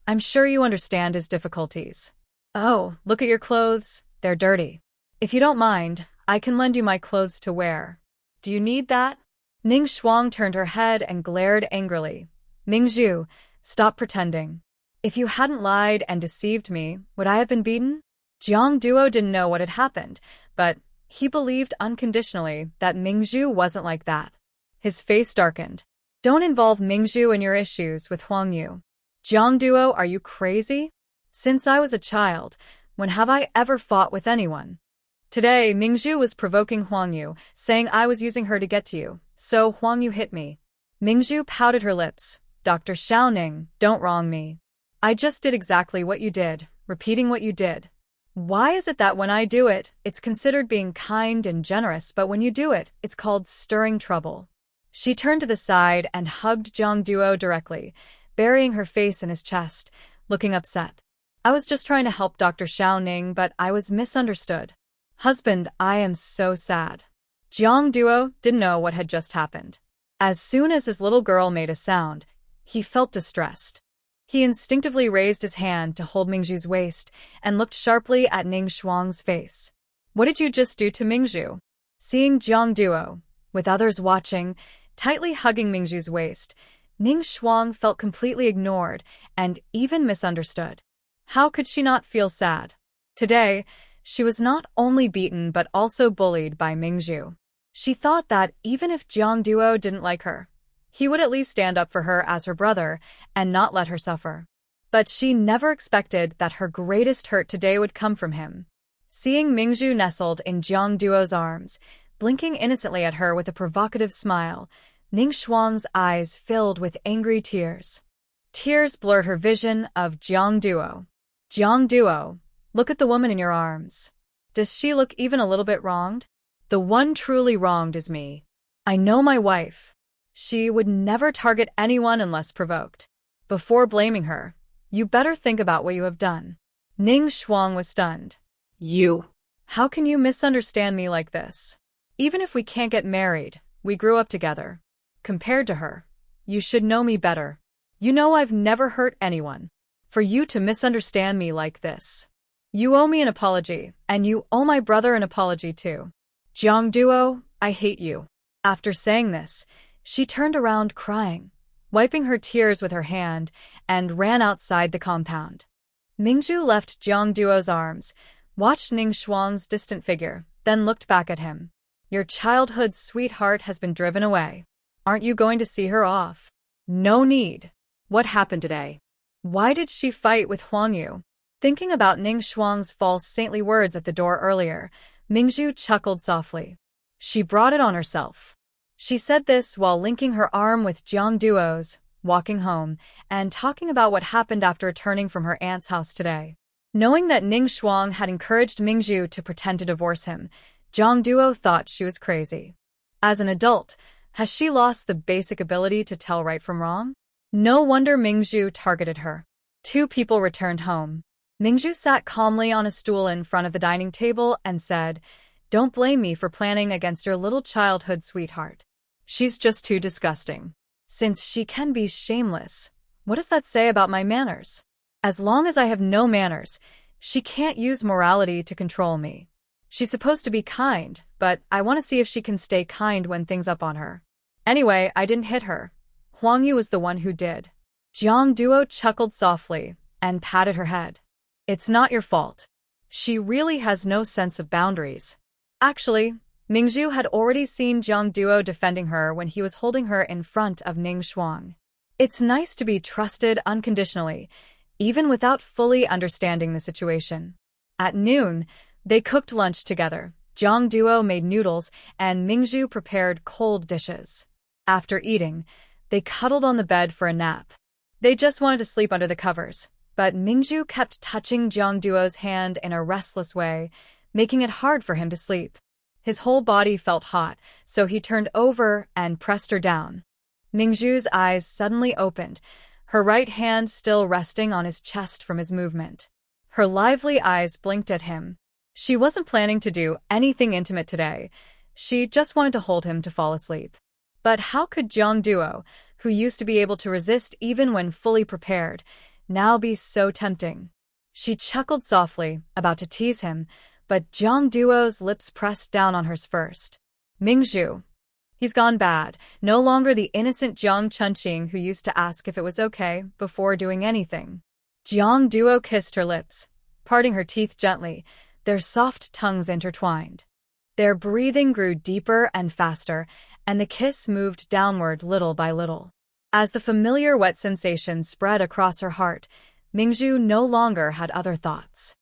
I'm sure you understand his difficulties. Oh, look at your clothes. They're dirty. If you don't mind, I can lend you my clothes to wear. Do you need that? Ning Shuang turned her head and glared angrily. Mingzhu, stop pretending. If you hadn't lied and deceived me, would I have been beaten? Jiang Duo didn't know what had happened, but he believed unconditionally that Mingzhu wasn't like that. His face darkened. Don't involve Mingzhu in your issues with Huang Yu. Jiang Duo, are you crazy? Since I was a child, when have I ever fought with anyone? Today, Mingzhu was provoking Huang Yu, saying I was using her to get to you, so Huang Yu hit me. Mingzhu pouted her lips. Dr. Xiaoning, don't wrong me. I just did exactly what you did, repeating what you did. Why is it that when I do it, it's considered being kind and generous, but when you do it, it's called stirring trouble? She turned to the side and hugged Jiang Duo directly, burying her face in his chest, looking upset. I was just trying to help Dr. Xiaoning, but I was misunderstood. Husband, I am so sad. Jiang Duo didn't know what had just happened. As soon as his little girl made a sound, he felt distressed. He instinctively raised his hand to hold Mingzhu's waist and looked sharply at Ning Shuang's face. What did you just do to Mingzhu? Seeing Jiang Duo, with others watching, tightly hugging Mingzhu's waist, Ning Shuang felt completely ignored and even misunderstood. How could she not feel sad? Today, she was not only beaten but also bullied by Mingzhu. She thought that even if Jiang Duo didn't like her, he would at least stand up for her as her brother and not let her suffer. But she never expected that her greatest hurt today would come from him. Seeing Mingzhu nestled in Jiang Duo's arms, blinking innocently at her with a provocative smile, Ning Shuang's eyes filled with angry tears. Tears blurred her vision of Jiang Duo. Jiang Duo, look at the woman in your arms. Does she look even a little bit wronged? The one truly wronged is me. I know my wife. She would never target anyone unless provoked. Before blaming her, you better think about what you have done. Ning Shuang was stunned. You. How can you misunderstand me like this? Even if we can't get married, we grew up together. Compared to her, you should know me better. You know I've never hurt anyone. For you to misunderstand me like this. You owe me an apology, and you owe my brother an apology too. Jiang Duo, I hate you. After saying this, she turned around crying, wiping her tears with her hand, and ran outside the compound. Mingzhu left Jiang Duo's arms, watched Ning Shuang's distant figure, then looked back at him. Your childhood sweetheart has been driven away. Aren't you going to see her off? No need. What happened today? Why did she fight with Huang Yu? Thinking about Ning Shuang's false saintly words at the door earlier, Mingzhu chuckled softly. She brought it on herself. She said this while linking her arm with Jiang Duo's, walking home, and talking about what happened after returning from her aunt's house today. Knowing that Ning Shuang had encouraged Mingzhu to pretend to divorce him, Jiang Duo thought she was crazy. As an adult, has she lost the basic ability to tell right from wrong? No wonder Mingzhu targeted her. Two people returned home. Mingzhu sat calmly on a stool in front of the dining table and said, "Don't blame me for planning against your little childhood sweetheart. She's just too disgusting. Since she can be shameless, what does that say about my manners? As long as I have no manners, she can't use morality to control me. She's supposed to be kind, but I want to see if she can stay kind when things up on her. Anyway, I didn't hit her. Huang Yu was the one who did." Jiang Duo chuckled softly and patted her head. "It's not your fault. She really has no sense of boundaries." Actually, Mingzhu had already seen Jiang Duo defending her when he was holding her in front of Ning Shuang. It's nice to be trusted unconditionally, even without fully understanding the situation. At noon, they cooked lunch together. Jiang Duo made noodles and Mingzhu prepared cold dishes. After eating, they cuddled on the bed for a nap. They just wanted to sleep under the covers, but Mingzhu kept touching Jiang Duo's hand in a restless way, making it hard for him to sleep. His whole body felt hot, so he turned over and pressed her down. Mingzhu's eyes suddenly opened, her right hand still resting on his chest from his movement. Her lively eyes blinked at him. She wasn't planning to do anything intimate today. She just wanted to hold him to fall asleep. But how could Jiang Duo, who used to be able to resist even when fully prepared, now be so tempting? She chuckled softly, about to tease him, but Jiang Duo's lips pressed down on hers first. "Mingzhu. He's gone bad, no longer the innocent Jiang Chunqing who used to ask if it was okay before doing anything." Jiang Duo kissed her lips, parting her teeth gently, their soft tongues intertwined. Their breathing grew deeper and faster, and the kiss moved downward little by little. As the familiar wet sensation spread across her heart, Mingzhu no longer had other thoughts.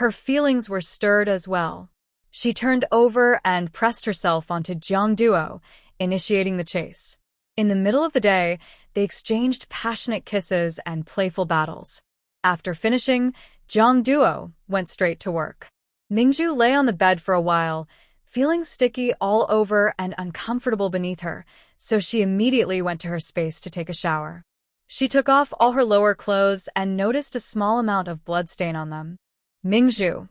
Her feelings were stirred as well. She turned over and pressed herself onto Jiang Duo, initiating the chase. In the middle of the day, they exchanged passionate kisses and playful battles. After finishing, Jiang Duo went straight to work. Mingzhu lay on the bed for a while, feeling sticky all over and uncomfortable beneath her, so she immediately went to her space to take a shower. She took off all her lower clothes and noticed a small amount of bloodstain on them. Mingzhu.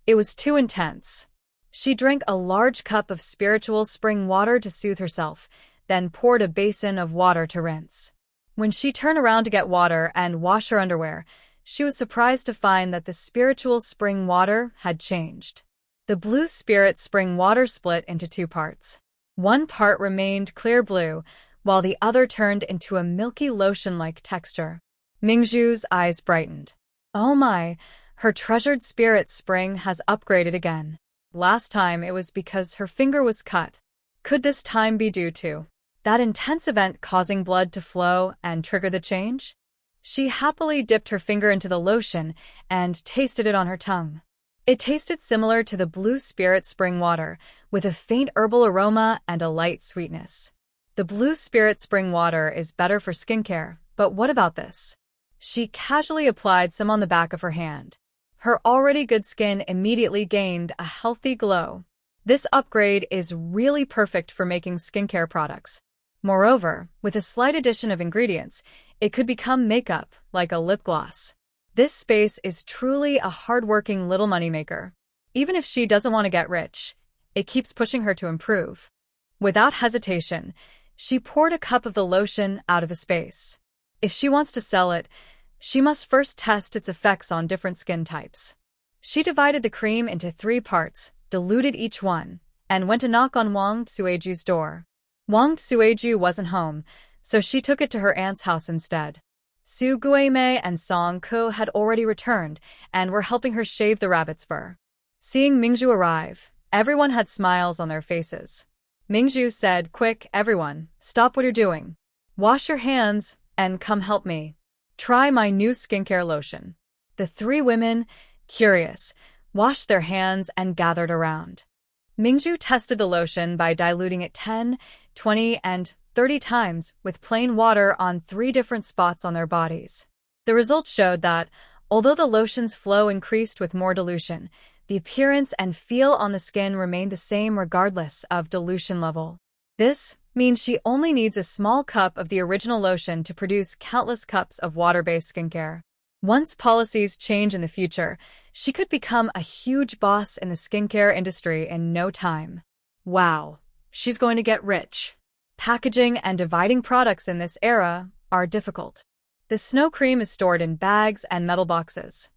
It was too intense. She drank a large cup of spiritual spring water to soothe herself, then poured a basin of water to rinse. When she turned around to get water and wash her underwear, she was surprised to find that the spiritual spring water had changed. The blue spirit spring water split into two parts. One part remained clear blue, while the other turned into a milky lotion-like texture. Mingzhu's eyes brightened. "Oh my, her treasured spirit spring has upgraded again. Last time it was because her finger was cut. Could this time be due to that intense event causing blood to flow and trigger the change?" She happily dipped her finger into the lotion and tasted it on her tongue. It tasted similar to the blue spirit spring water, with a faint herbal aroma and a light sweetness. The blue spirit spring water is better for skincare, but what about this? She casually applied some on the back of her hand. Her already good skin immediately gained a healthy glow. This upgrade is really perfect for making skincare products. Moreover, with a slight addition of ingredients, it could become makeup, like a lip gloss. This space is truly a hard-working little moneymaker. Even if she doesn't want to get rich, it keeps pushing her to improve. Without hesitation, she poured a cup of the lotion out of the space. If she wants to sell it, she must first test its effects on different skin types. She divided the cream into 3 parts, diluted each one, and went to knock on Wang Sueju's door. Wang Sueju wasn't home, so she took it to her aunt's house instead. Su Guimei and Song Ko had already returned and were helping her shave the rabbit's fur. Seeing Mingzhu arrive, everyone had smiles on their faces. Mingzhu said, "Quick, everyone, stop what you're doing. Wash your hands and come help me. Try my new skincare lotion." The three women, curious, washed their hands and gathered around. Mingju tested the lotion by diluting it 10, 20, and 30 times with plain water on 3 different spots on their bodies. The results showed that, although the lotion's flow increased with more dilution, the appearance and feel on the skin remained the same regardless of dilution level. This means she only needs a small cup of the original lotion to produce countless cups of water-based skincare. Once policies change in the future, she could become a huge boss in the skincare industry in no time. Wow, she's going to get rich. Packaging and dividing products in this era are difficult. The snow cream is stored in bags and metal boxes.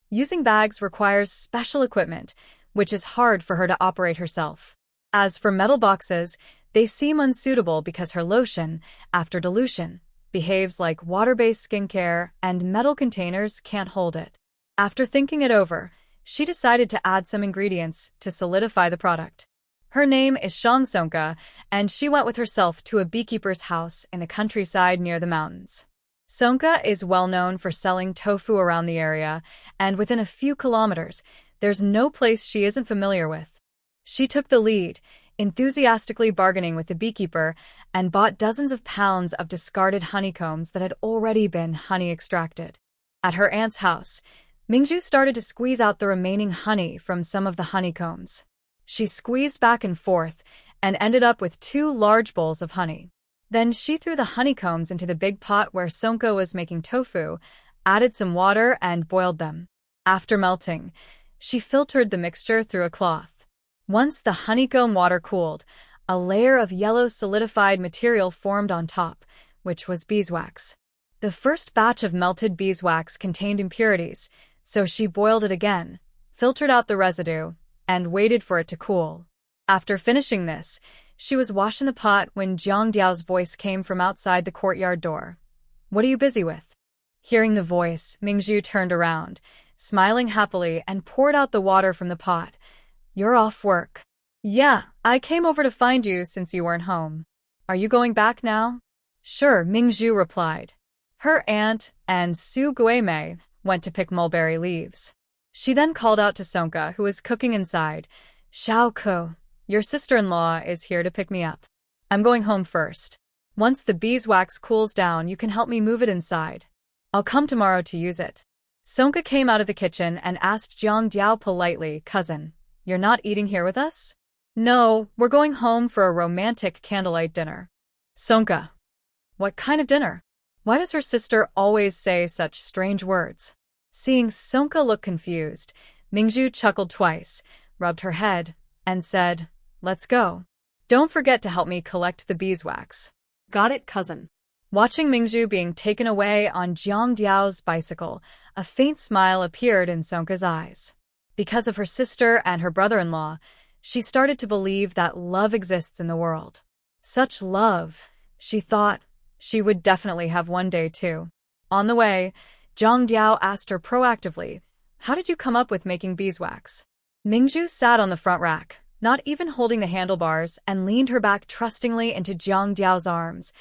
Using bags requires special equipment, which is hard for her to operate herself. As for metal boxes, they seem unsuitable because her lotion, after dilution, behaves like water-based skincare and metal containers can't hold it. After thinking it over, she decided to add some ingredients to solidify the product. Her name is Shang Sonka, and she went with herself to a beekeeper's house in the countryside near the mountains. Sonka is well known for selling tofu around the area, and within a few kilometers, there's no place she isn't familiar with. She took the lead, enthusiastically bargaining with the beekeeper, and bought dozens of pounds of discarded honeycombs that had already been honey extracted. At her aunt's house, Mingju started to squeeze out the remaining honey from some of the honeycombs. She squeezed back and forth and ended up with 2 large bowls of honey. Then she threw the honeycombs into the big pot where Sonka was making tofu, added some water, and boiled them. After melting, she filtered the mixture through a cloth. Once the honeycomb water cooled, a layer of yellow solidified material formed on top, which was beeswax. The first batch of melted beeswax contained impurities, so she boiled it again, filtered out the residue, and waited for it to cool. After finishing this, she was washing the pot when Jiang Diao's voice came from outside the courtyard door. "What are you busy with?" Hearing the voice, Mingju turned around, smiling happily, and poured out the water from the pot. "You're off work." "Yeah, I came over to find you since you weren't home." "Are you going back now?" "Sure," Mingju replied. Her aunt and Su Guimei went to pick mulberry leaves. She then called out to Sonka, who was cooking inside. "Xiao Ko, your sister-in-law is here to pick me up. I'm going home first. Once the beeswax cools down, you can help me move it inside. I'll come tomorrow to use it." Sonka came out of the kitchen and asked Jiang Diao politely, "Cousin, you're not eating here with us?" "No, we're going home for a romantic candlelight dinner." "Sonka, what kind of dinner? Why does her sister always say such strange words?" Seeing Sonka look confused, Mingju chuckled twice, rubbed her head, and said, "Let's go. Don't forget to help me collect the beeswax." "Got it, cousin." Watching Mingju being taken away on Jiang Diao's bicycle, a faint smile appeared in Sonka's eyes. Because of her sister and her brother-in-law, she started to believe that love exists in the world. Such love, she thought, she would definitely have one day too. On the way, Jiang Diao asked her proactively, "How did you come up with making beeswax?" Mingju sat on the front rack, not even holding the handlebars, and leaned her back trustingly into Jiang Diao's arms.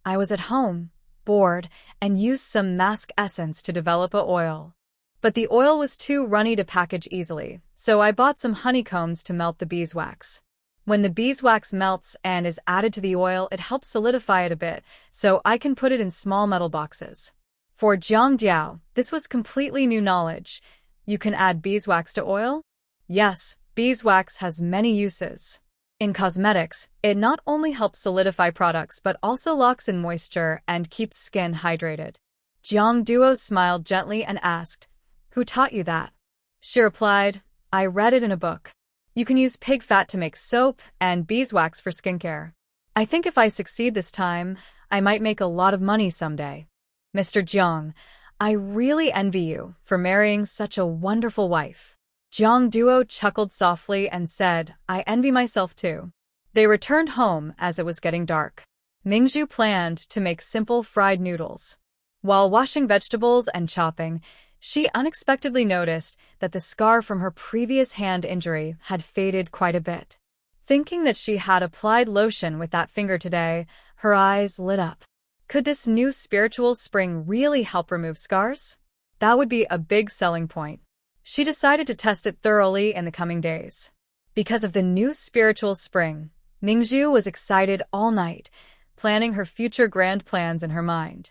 "I was at home, bored, and used some mask essence to develop a oil. But the oil was too runny to package easily, so I bought some honeycombs to melt the beeswax. When the beeswax melts and is added to the oil, it helps solidify it a bit, so I can put it in small metal boxes." For Jiang Diao, this was completely new knowledge. You can add beeswax to oil? Yes, beeswax has many uses. In cosmetics, it not only helps solidify products but also locks in moisture and keeps skin hydrated. Jiang Duo smiled gently and asked, "Who taught you that?" She replied, "I read it in a book. You can use pig fat to make soap and beeswax for skincare. I think if I succeed this time, I might make a lot of money someday. Mr. Jiang, I really envy you for marrying such a wonderful wife." Jiang Duo chuckled softly and said, "I envy myself too." They returned home as it was getting dark. Mingju planned to make simple fried noodles. While washing vegetables and chopping, she unexpectedly noticed that the scar from her previous hand injury had faded quite a bit. Thinking that she had applied lotion with that finger today, her eyes lit up. Could this new spiritual spring really help remove scars? That would be a big selling point. She decided to test it thoroughly in the coming days. Because of the new spiritual spring, Mingzhu was excited all night, planning her future grand plans in her mind.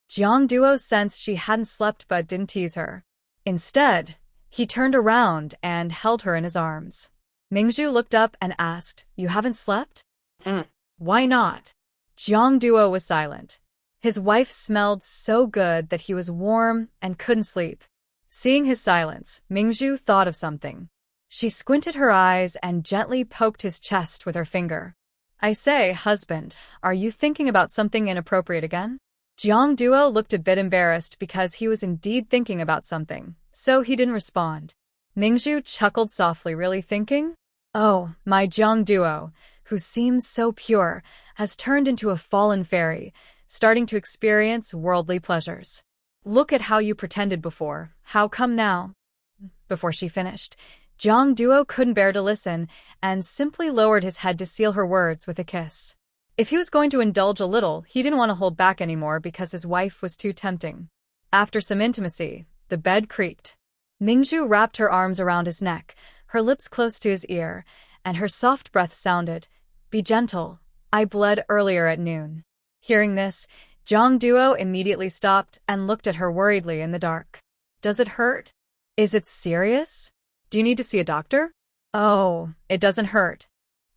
Jiangduo sensed she hadn't slept but didn't tease her. Instead, he turned around and held her in his arms. Mingzhu looked up and asked, "You haven't slept?" "Why not?" Jiangduo was silent. His wife smelled so good that he was warm and couldn't sleep. Seeing his silence, Mingzhu thought of something. She squinted her eyes and gently poked his chest with her finger. "I say, husband, are you thinking about something inappropriate again?" Jiangduo looked a bit embarrassed because he was indeed thinking about something, so he didn't respond. Mingzhu chuckled softly, "Really thinking? Oh, my Jiangduo, who seems so pure, has turned into a fallen fairy, starting to experience worldly pleasures. Look at how you pretended before. How come now?" Before she finished, Jiangduo couldn't bear to listen and simply lowered his head to seal her words with a kiss. If he was going to indulge a little, he didn't want to hold back anymore because his wife was too tempting. After some intimacy, the bed creaked. Mingzhu wrapped her arms around his neck, her lips close to his ear, and her soft breath sounded, "Be gentle. I bled earlier at noon." Hearing this, Jiangduo immediately stopped and looked at her worriedly in the dark. "Does it hurt? Is it serious? Do you need to see a doctor?" "Oh, it doesn't hurt.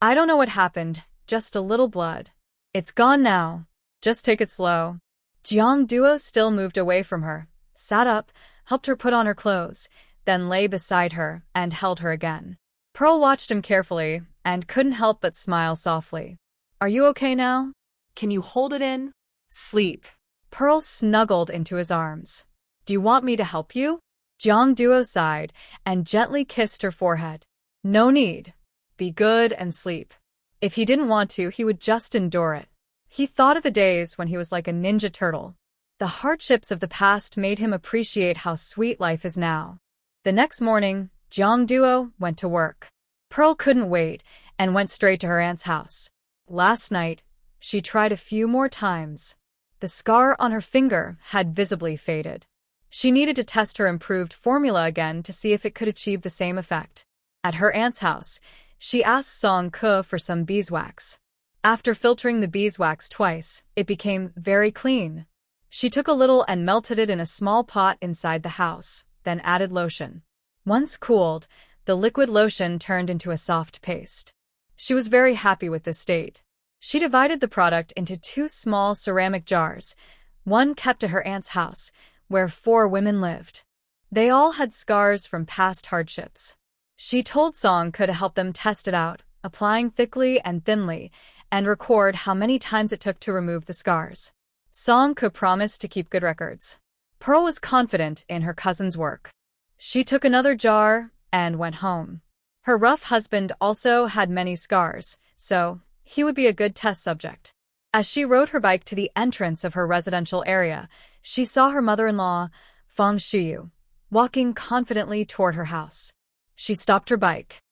I don't know what happened, just a little blood. It's gone now. Just take it slow." Jiangduo still moved away from her, sat up, helped her put on her clothes, then lay beside her and held her again. Pearl watched him carefully and couldn't help but smile softly. "Are you okay now? Can you hold it in? Sleep." Pearl snuggled into his arms. "Do you want me to help you?" Jiangduo sighed and gently kissed her forehead. "No need. Be good and sleep." If he didn't want to, he would just endure it. He thought of the days when he was like a ninja turtle. The hardships of the past made him appreciate how sweet life is now. The next morning, Jiangduo went to work. Pearl couldn't wait and went straight to her aunt's house. Last night, she tried a few more times. The scar on her finger had visibly faded. She needed to test her improved formula again to see if it could achieve the same effect. At her aunt's house, she asked Song Ke for some beeswax. After filtering the beeswax twice, it became very clean. She took a little and melted it in a small pot inside the house, then added lotion. Once cooled, the liquid lotion turned into a soft paste. She was very happy with this state. She divided the product into 2 small ceramic jars, one kept at her aunt's house, where 4 women lived. They all had scars from past hardships. She told Song Ke to help them test it out, applying thickly and thinly, and record how many times it took to remove the scars. Song Ke promised to keep good records. Pearl was confident in her cousin's work. She took another jar and went home. Her rough husband also had many scars, so he would be a good test subject. As she rode her bike to the entrance of her residential area, she saw her mother-in-law, Fang Shuyu, walking confidently toward her house. She stopped her bike.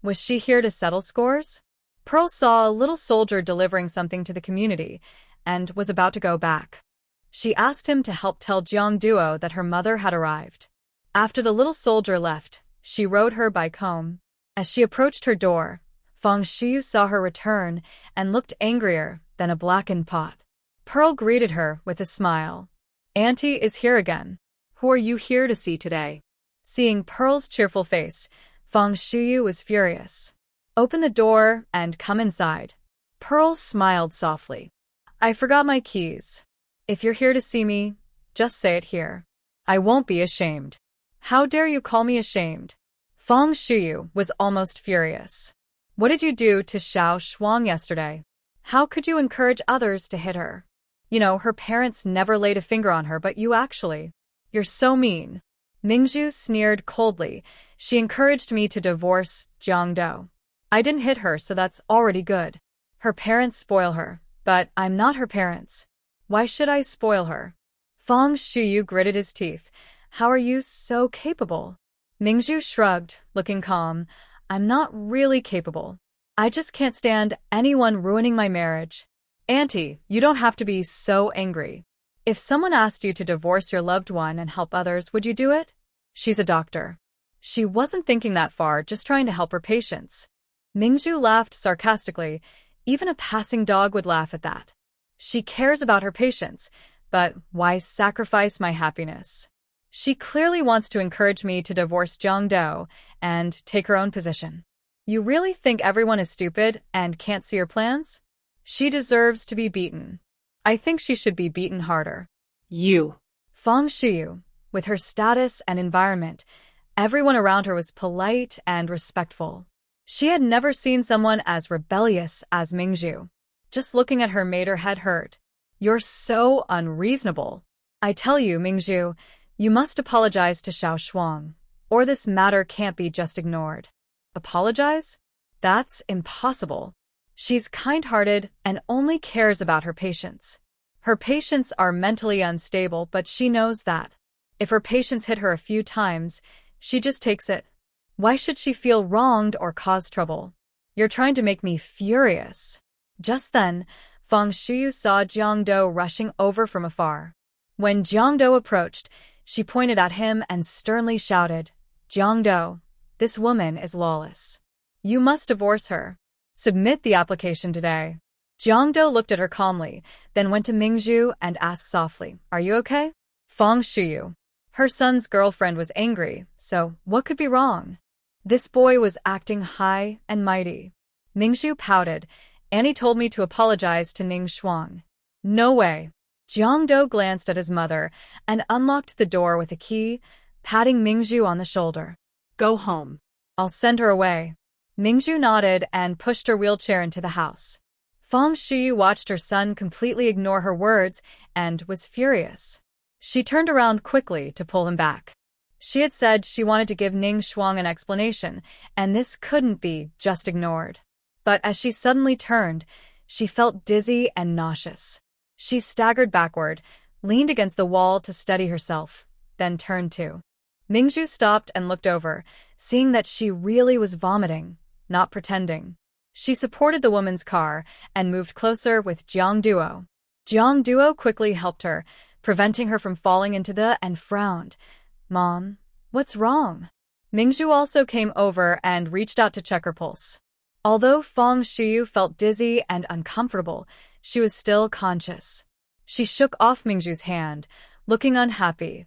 Was she here to settle scores? Pearl saw a little soldier delivering something to the community and was about to go back. She asked him to help tell Jiangduo that her mother had arrived. After the little soldier left, she rode her bike home. As she approached her door, Fang Shuyu saw her return and looked angrier than a blackened pot. Pearl greeted her with a smile. "Auntie is here again. Who are you here to see today?" Seeing Pearl's cheerful face, Fang Shuyu was furious. "Open the door and come inside." Pearl smiled softly. "I forgot my keys. If you're here to see me, just say it here. I won't be ashamed." "How dare you call me ashamed?" Fang Shuyu was almost furious. "What did you do to Xiao Shuang yesterday? How could you encourage others to hit her? You know, her parents never laid a finger on her, but you actually. You're so mean." Mingzhu sneered coldly. "She encouraged me to divorce Jiangdo. I didn't hit her, so that's already good. Her parents spoil her, but I'm not her parents. Why should I spoil her?" Fang Shuyu gritted his teeth. "How are you so capable?" Mingzhu shrugged, looking calm. "I'm not really capable. I just can't stand anyone ruining my marriage." "Auntie, you don't have to be so angry. If someone asked you to divorce your loved one and help others, would you do it? She's a doctor. She wasn't thinking that far, just trying to help her patients. Mingzhu laughed sarcastically. Even a passing dog would laugh at that. She cares about her patients, but why sacrifice my happiness? She clearly wants to encourage me to divorce Jiangdo and take her own position. You really think everyone is stupid and can't see her plans? She deserves to be beaten. I think she should be beaten harder. You. Fang Shiyu, with her status and environment, everyone around her was polite and respectful. She had never seen someone as rebellious as Mingzhu. Just looking at her made her head hurt. You're so unreasonable. I tell you, Mingzhu, you must apologize to Xiao Shuang, or this matter can't be just ignored. Apologize? That's impossible. She's kind-hearted and only cares about her patients. Her patients are mentally unstable, but she knows that. If her patients hit her a few times, she just takes it. Why should she feel wronged or cause trouble? You're trying to make me furious. Just then, Fang Shiyu saw Jiangdo rushing over from afar. When Jiangdo approached, she pointed at him and sternly shouted, Jiangdo, this woman is lawless. You must divorce her. Submit the application today. Jiangdo looked at her calmly, then went to Mingzhu and asked softly, Are you okay? Fang Shiyu. Her son's girlfriend was angry, so what could be wrong? This boy was acting high and mighty. Mingzhu pouted. Annie told me to apologize to Ning Shuang. No way. Jiangdo glanced at his mother and unlocked the door with a key, patting Mingzhu on the shoulder. Go home. I'll send her away. Mingzhu nodded and pushed her wheelchair into the house. Fang Shiyu watched her son completely ignore her words and was furious. She turned around quickly to pull him back. She had said she wanted to give Ning Shuang an explanation, and this couldn't be just ignored. But as she suddenly turned, she felt dizzy and nauseous. She staggered backward, leaned against the wall to steady herself, then turned to. Mingzhu stopped and looked over, seeing that she really was vomiting, not pretending. She supported the woman's car and moved closer with Jiangduo. Jiangduo quickly helped her, preventing her from falling into the and frowned. Mom, what's wrong? Mingzhu also came over and reached out to check her pulse. Although Fang Shiyu felt dizzy and uncomfortable, she was still conscious. She shook off Mingzhu's hand, looking unhappy.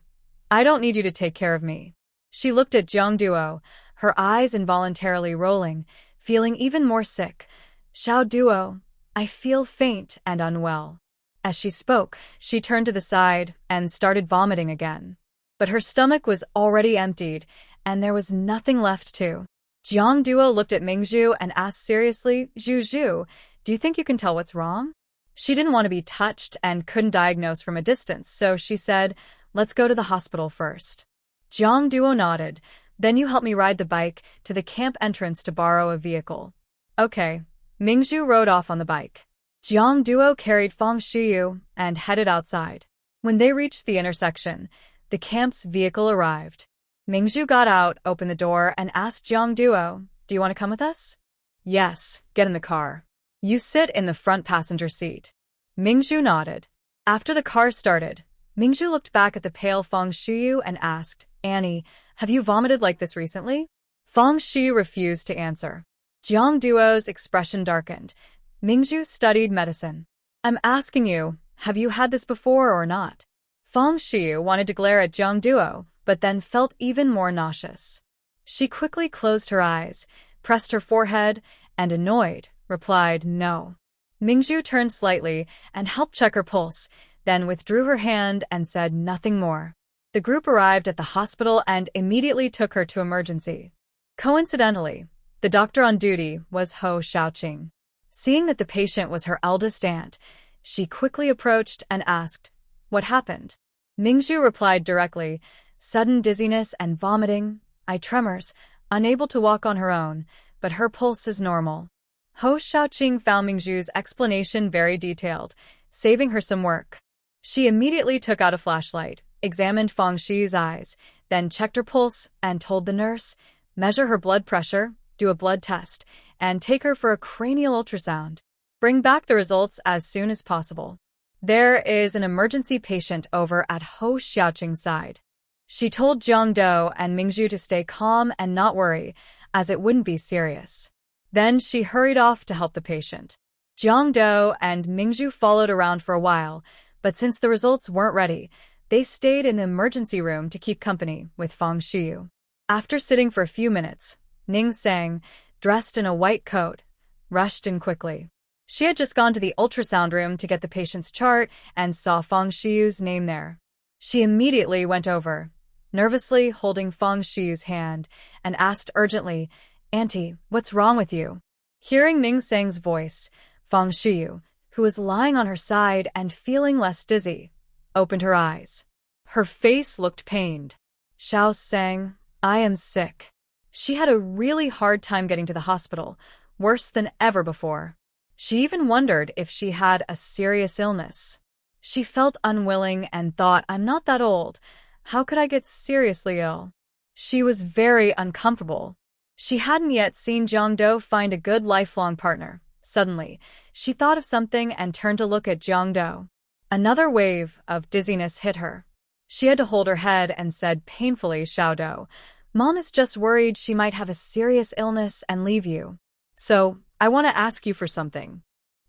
I don't need you to take care of me. She looked at Jiangduo, her eyes involuntarily rolling, feeling even more sick. Xiao Duo, I feel faint and unwell. As she spoke, she turned to the side and started vomiting again. But her stomach was already emptied, and there was nothing left to. Jiangduo looked at Mingzhu and asked seriously, Zhu, do you think you can tell what's wrong? She didn't want to be touched and couldn't diagnose from a distance, so she said, Let's go to the hospital first. Jiangduo nodded. Then you help me ride the bike to the camp entrance to borrow a vehicle. Okay. Mingzhu rode off on the bike. Jiangduo carried Fang Shiyu and headed outside. When they reached the intersection, the camp's vehicle arrived. Mingzhu got out, opened the door, and asked Jiangduo, Do you want to come with us? Yes, get in the car. You sit in the front passenger seat. Mingzhu nodded. After the car started, Mingzhu looked back at the pale Fang Shiyu and asked, Annie, have you vomited like this recently? Fang Shiyu refused to answer. Jiangduo's expression darkened. Mingzhu studied medicine. I'm asking you, have you had this before or not? Fang Shiyu wanted to glare at Jiangduo, but then felt even more nauseous. She quickly closed her eyes, pressed her forehead, and annoyed, replied no. Mingzhu turned slightly and helped check her pulse, then withdrew her hand and said nothing more. The group arrived at the hospital and immediately took her to emergency. Coincidentally, the doctor on duty was Ho Xiaoqing. Seeing that the patient was her eldest aunt, she quickly approached and asked, What happened? Mingzhu replied directly, Sudden dizziness and vomiting, eye tremors, unable to walk on her own, but her pulse is normal. Ho Xiaoqing found Mingzhu's explanation very detailed, saving her some work. She immediately took out a flashlight, examined Fang Shiyu's eyes, then checked her pulse and told the nurse, measure her blood pressure, do a blood test, and take her for a cranial ultrasound. Bring back the results as soon as possible. There is an emergency patient over at Ho Xiaoqing's side. She told Jiang Do and Mingzhu to stay calm and not worry, as it wouldn't be serious. Then she hurried off to help the patient. Jiang Do and Mingzhu followed around for a while, but since the results weren't ready, they stayed in the emergency room to keep company with Fang Shiyu. After sitting for a few minutes, Ning Sang, dressed in a white coat, rushed in quickly. She had just gone to the ultrasound room to get the patient's chart and saw Fang Shiyu's name there. She immediately went over, nervously holding Fang Shiyu's hand, and asked urgently, "Auntie, what's wrong with you?" Hearing Ning Sang's voice, Fang Shiyu, who was lying on her side and feeling less dizzy, opened her eyes. Her face looked pained. "Xiao Sang, I am sick." She had a really hard time getting to the hospital, worse than ever before. She even wondered if she had a serious illness. She felt unwilling and thought, "I'm not that old. How could I get seriously ill?" She was very uncomfortable. She hadn't yet seen Jiang Do find a good lifelong partner. Suddenly, she thought of something and turned to look at Jiang Do. Another wave of dizziness hit her. She had to hold her head and said painfully, "Xiao Do, Mom is just worried she might have a serious illness and leave you. So, I want to ask you for something."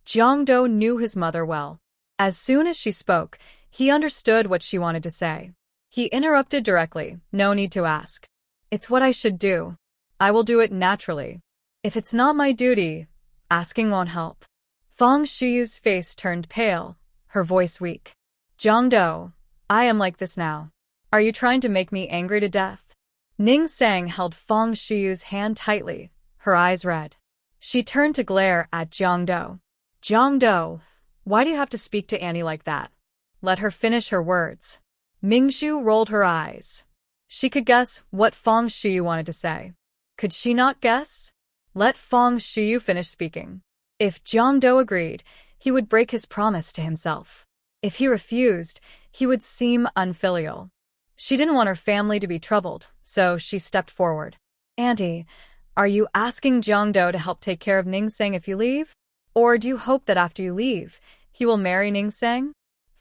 Jiang Do knew his mother well. As soon as she spoke, he understood what she wanted to say. He interrupted directly, "No need to ask. It's what I should do. I will do it naturally. If it's not my duty, asking won't help." Fang Shiyu's face turned pale, her voice weak. "Jiang Do, I am like this now. Are you trying to make me angry to death?" Ning Sang held Fang Shiyu's hand tightly, her eyes red. She turned to glare at Jiang Do. "Jiang Do, why do you have to speak to Annie like that? Let her finish her words." Mingzhu rolled her eyes. She could guess what Fang Shiyu wanted to say. Could she not guess? Let Fang Shiyu finish speaking. If Jiang Do agreed, he would break his promise to himself. If he refused, he would seem unfilial. She didn't want her family to be troubled, so she stepped forward. "Auntie, are you asking Jiang Do to help take care of Ning Sang if you leave? Or do you hope that after you leave, he will marry Ning Sang?"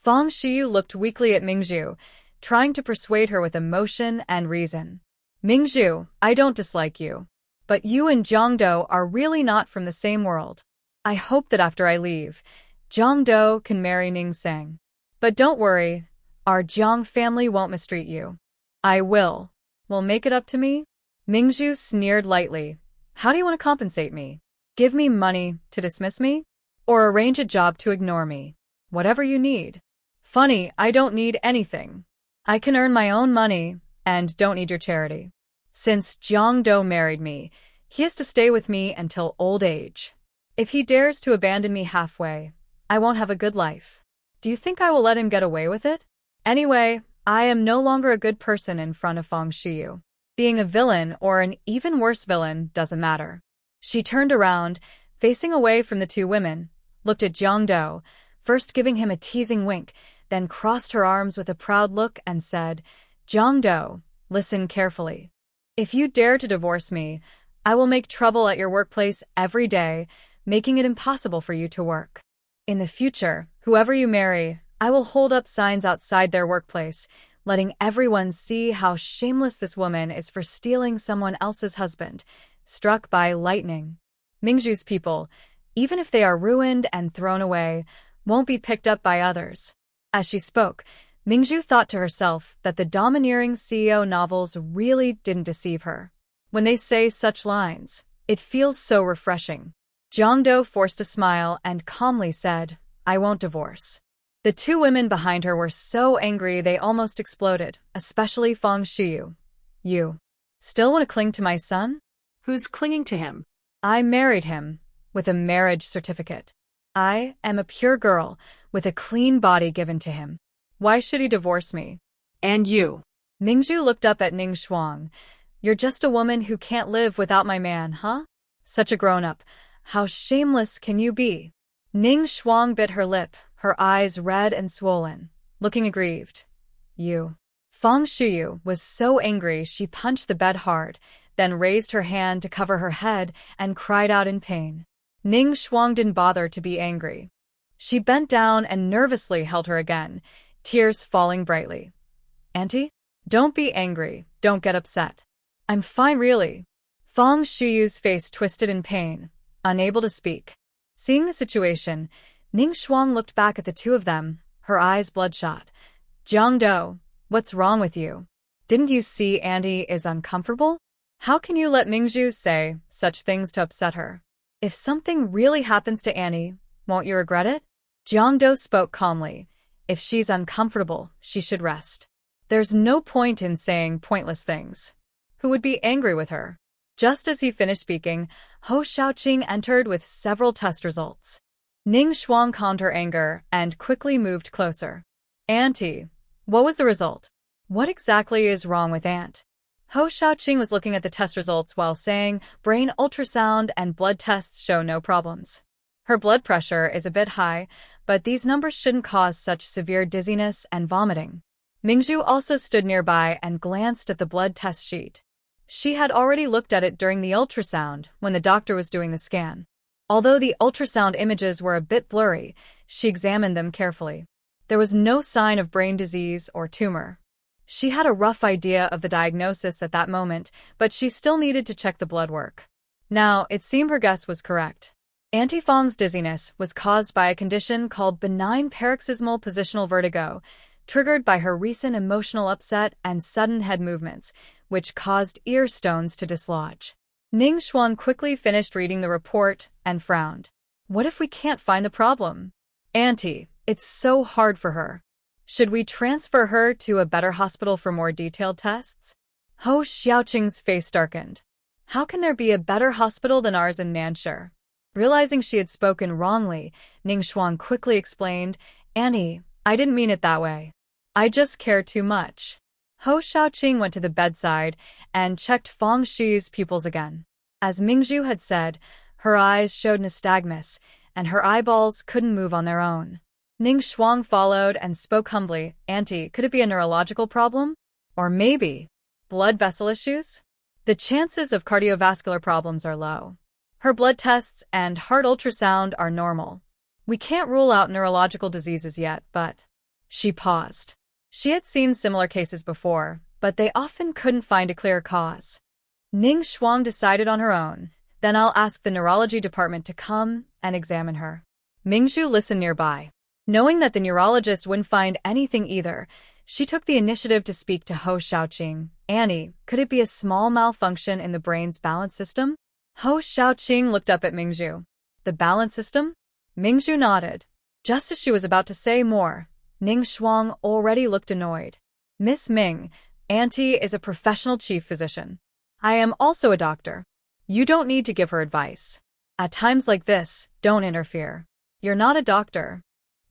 Fang Shiyu looked weakly at Mingzhu, trying to persuade her with emotion and reason. "Mingzhu, I don't dislike you. But you and Jiang Do are really not from the same world. I hope that after I leave, Jiang Do can marry Ning Sang. But don't worry, our Jiang family won't mistreat you. I will. Will make it up to me?" Mingzhu sneered lightly. "How do you want to compensate me? Give me money to dismiss me? Or arrange a job to ignore me? Whatever you need." "Funny, I don't need anything. I can earn my own money and don't need your charity. Since Jiang Do married me, he has to stay with me until old age. If he dares to abandon me halfway, I won't have a good life. Do you think I will let him get away with it? Anyway, I am no longer a good person in front of Fang Shiyu. Being a villain or an even worse villain doesn't matter." She turned around, facing away from the two women, looked at Jiang Do, first giving him a teasing wink, then crossed her arms with a proud look and said, "Jiang Do, listen carefully. If you dare to divorce me, I will make trouble at your workplace every day, making it impossible for you to work. In the future, whoever you marry, I will hold up signs outside their workplace, letting everyone see how shameless this woman is for stealing someone else's husband, struck by lightning. Mingzhu's people, even if they are ruined and thrown away, won't be picked up by others." As she spoke, Mingzhu thought to herself that the domineering CEO novels really didn't deceive her. When they say such lines, it feels so refreshing. Jiang Do forced a smile and calmly said, "I won't divorce." The two women behind her were so angry they almost exploded, especially Fang Shiyu. "You still want to cling to my son?" Who's clinging to him? "I married him, with a marriage certificate. I am a pure girl, with a clean body given to him. Why should he divorce me?" And you? Mingzhu looked up at Ning Shuang. "You're just a woman who can't live without my man, huh? Such a grown-up. How shameless can you be?" Ning Shuang bit her lip, her eyes red and swollen, looking aggrieved. "You." Fang Shiyu was so angry she punched the bed hard, then raised her hand to cover her head and cried out in pain. Ning Shuang didn't bother to be angry. She bent down and nervously held her again, tears falling brightly. "Auntie? Don't be angry. Don't get upset. I'm fine, really." Fang Shiyu's face twisted in pain, unable to speak. Seeing the situation, Ning Shuang looked back at the two of them, her eyes bloodshot. "Jiangdo, what's wrong with you? Didn't you see Auntie is uncomfortable? How can you let Mingzhu say such things to upset her? If something really happens to Annie, won't you regret it?" Jiangdo spoke calmly. "If she's uncomfortable, she should rest. There's no point in saying pointless things. Who would be angry with her?" Just as he finished speaking, Ho Xiaoqing entered with several test results. Ning Shuang calmed her anger and quickly moved closer. "Auntie, what was the result? What exactly is wrong with Aunt?" Ho Xiaoqing was looking at the test results while saying brain ultrasound and blood tests show no problems. Her blood pressure is a bit high, but these numbers shouldn't cause such severe dizziness and vomiting. Mingzhu also stood nearby and glanced at the blood test sheet. She had already looked at it during the ultrasound when the doctor was doing the scan. Although the ultrasound images were a bit blurry, she examined them carefully. There was no sign of brain disease or tumor. She had a rough idea of the diagnosis at that moment, but she still needed to check the blood work. Now, it seemed her guess was correct. Auntie Fang's dizziness was caused by a condition called benign paroxysmal positional vertigo, triggered by her recent emotional upset and sudden head movements, which caused ear stones to dislodge. Ning Xuan quickly finished reading the report and frowned. "What if we can't find the problem? Auntie, it's so hard for her. Should we transfer her to a better hospital for more detailed tests?" Ho Xiaoqing's face darkened. "How can there be a better hospital than ours in Nanshi?" Realizing she had spoken wrongly, Ning Xuan quickly explained, "Annie, I didn't mean it that way. I just care too much." Ho Xiaoqing went to the bedside and checked Fang Shi's pupils again. As Mingzhu had said, her eyes showed nystagmus, and her eyeballs couldn't move on their own. Ning Shuang followed and spoke humbly, "Auntie, could it be a neurological problem? Or maybe blood vessel issues? The chances of cardiovascular problems are low. Her blood tests and heart ultrasound are normal. We can't rule out neurological diseases yet, but..." She paused. She had seen similar cases before, but they often couldn't find a clear cause. Ning Shuang decided on her own, "Then I'll ask the neurology department to come and examine her." Mingzhu listened nearby. Knowing that the neurologist wouldn't find anything either, she took the initiative to speak to Ho Xiaoqing. "Annie, could it be a small malfunction in the brain's balance system?" Ho Xiaoqing looked up at Mingzhu. "The balance system?" Mingzhu nodded. Just as she was about to say more, Ning Shuang already looked annoyed. "Miss Ming, Auntie is a professional chief physician. I am also a doctor. You don't need to give her advice. At times like this, don't interfere. You're not a doctor."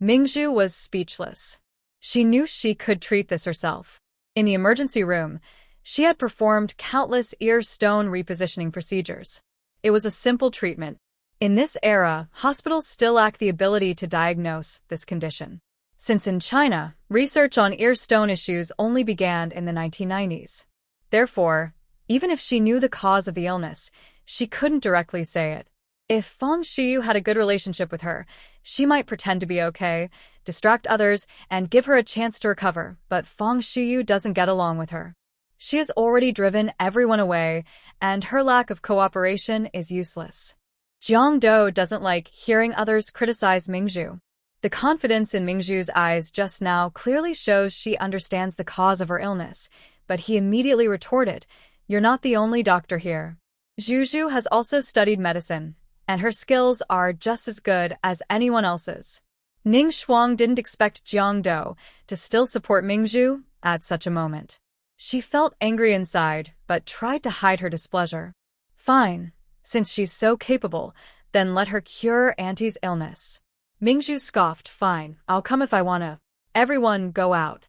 Mingzhu was speechless. She knew she could treat this herself. In the emergency room, she had performed countless ear stone repositioning procedures. It was a simple treatment. In this era, hospitals still lack the ability to diagnose this condition. Since in China, research on ear stone issues only began in the 1990s. Therefore, even if she knew the cause of the illness, she couldn't directly say it. If Fang Shiyu had a good relationship with her, she might pretend to be okay, distract others, and give her a chance to recover, but Fang Shiyu doesn't get along with her. She has already driven everyone away, and her lack of cooperation is useless. Jiang Do doesn't like hearing others criticize Mingzhu. The confidence in Mingzhu's eyes just now clearly shows she understands the cause of her illness, but he immediately retorted, "You're not the only doctor here. Zhuzhu has also studied medicine, and her skills are just as good as anyone else's." Ning Shuang didn't expect Jiang Do to still support Mingzhu at such a moment. She felt angry inside, but tried to hide her displeasure. "Fine, since she's so capable, then let her cure Auntie's illness." Mingzhu scoffed, "Fine, I'll come if I wanna. Everyone go out.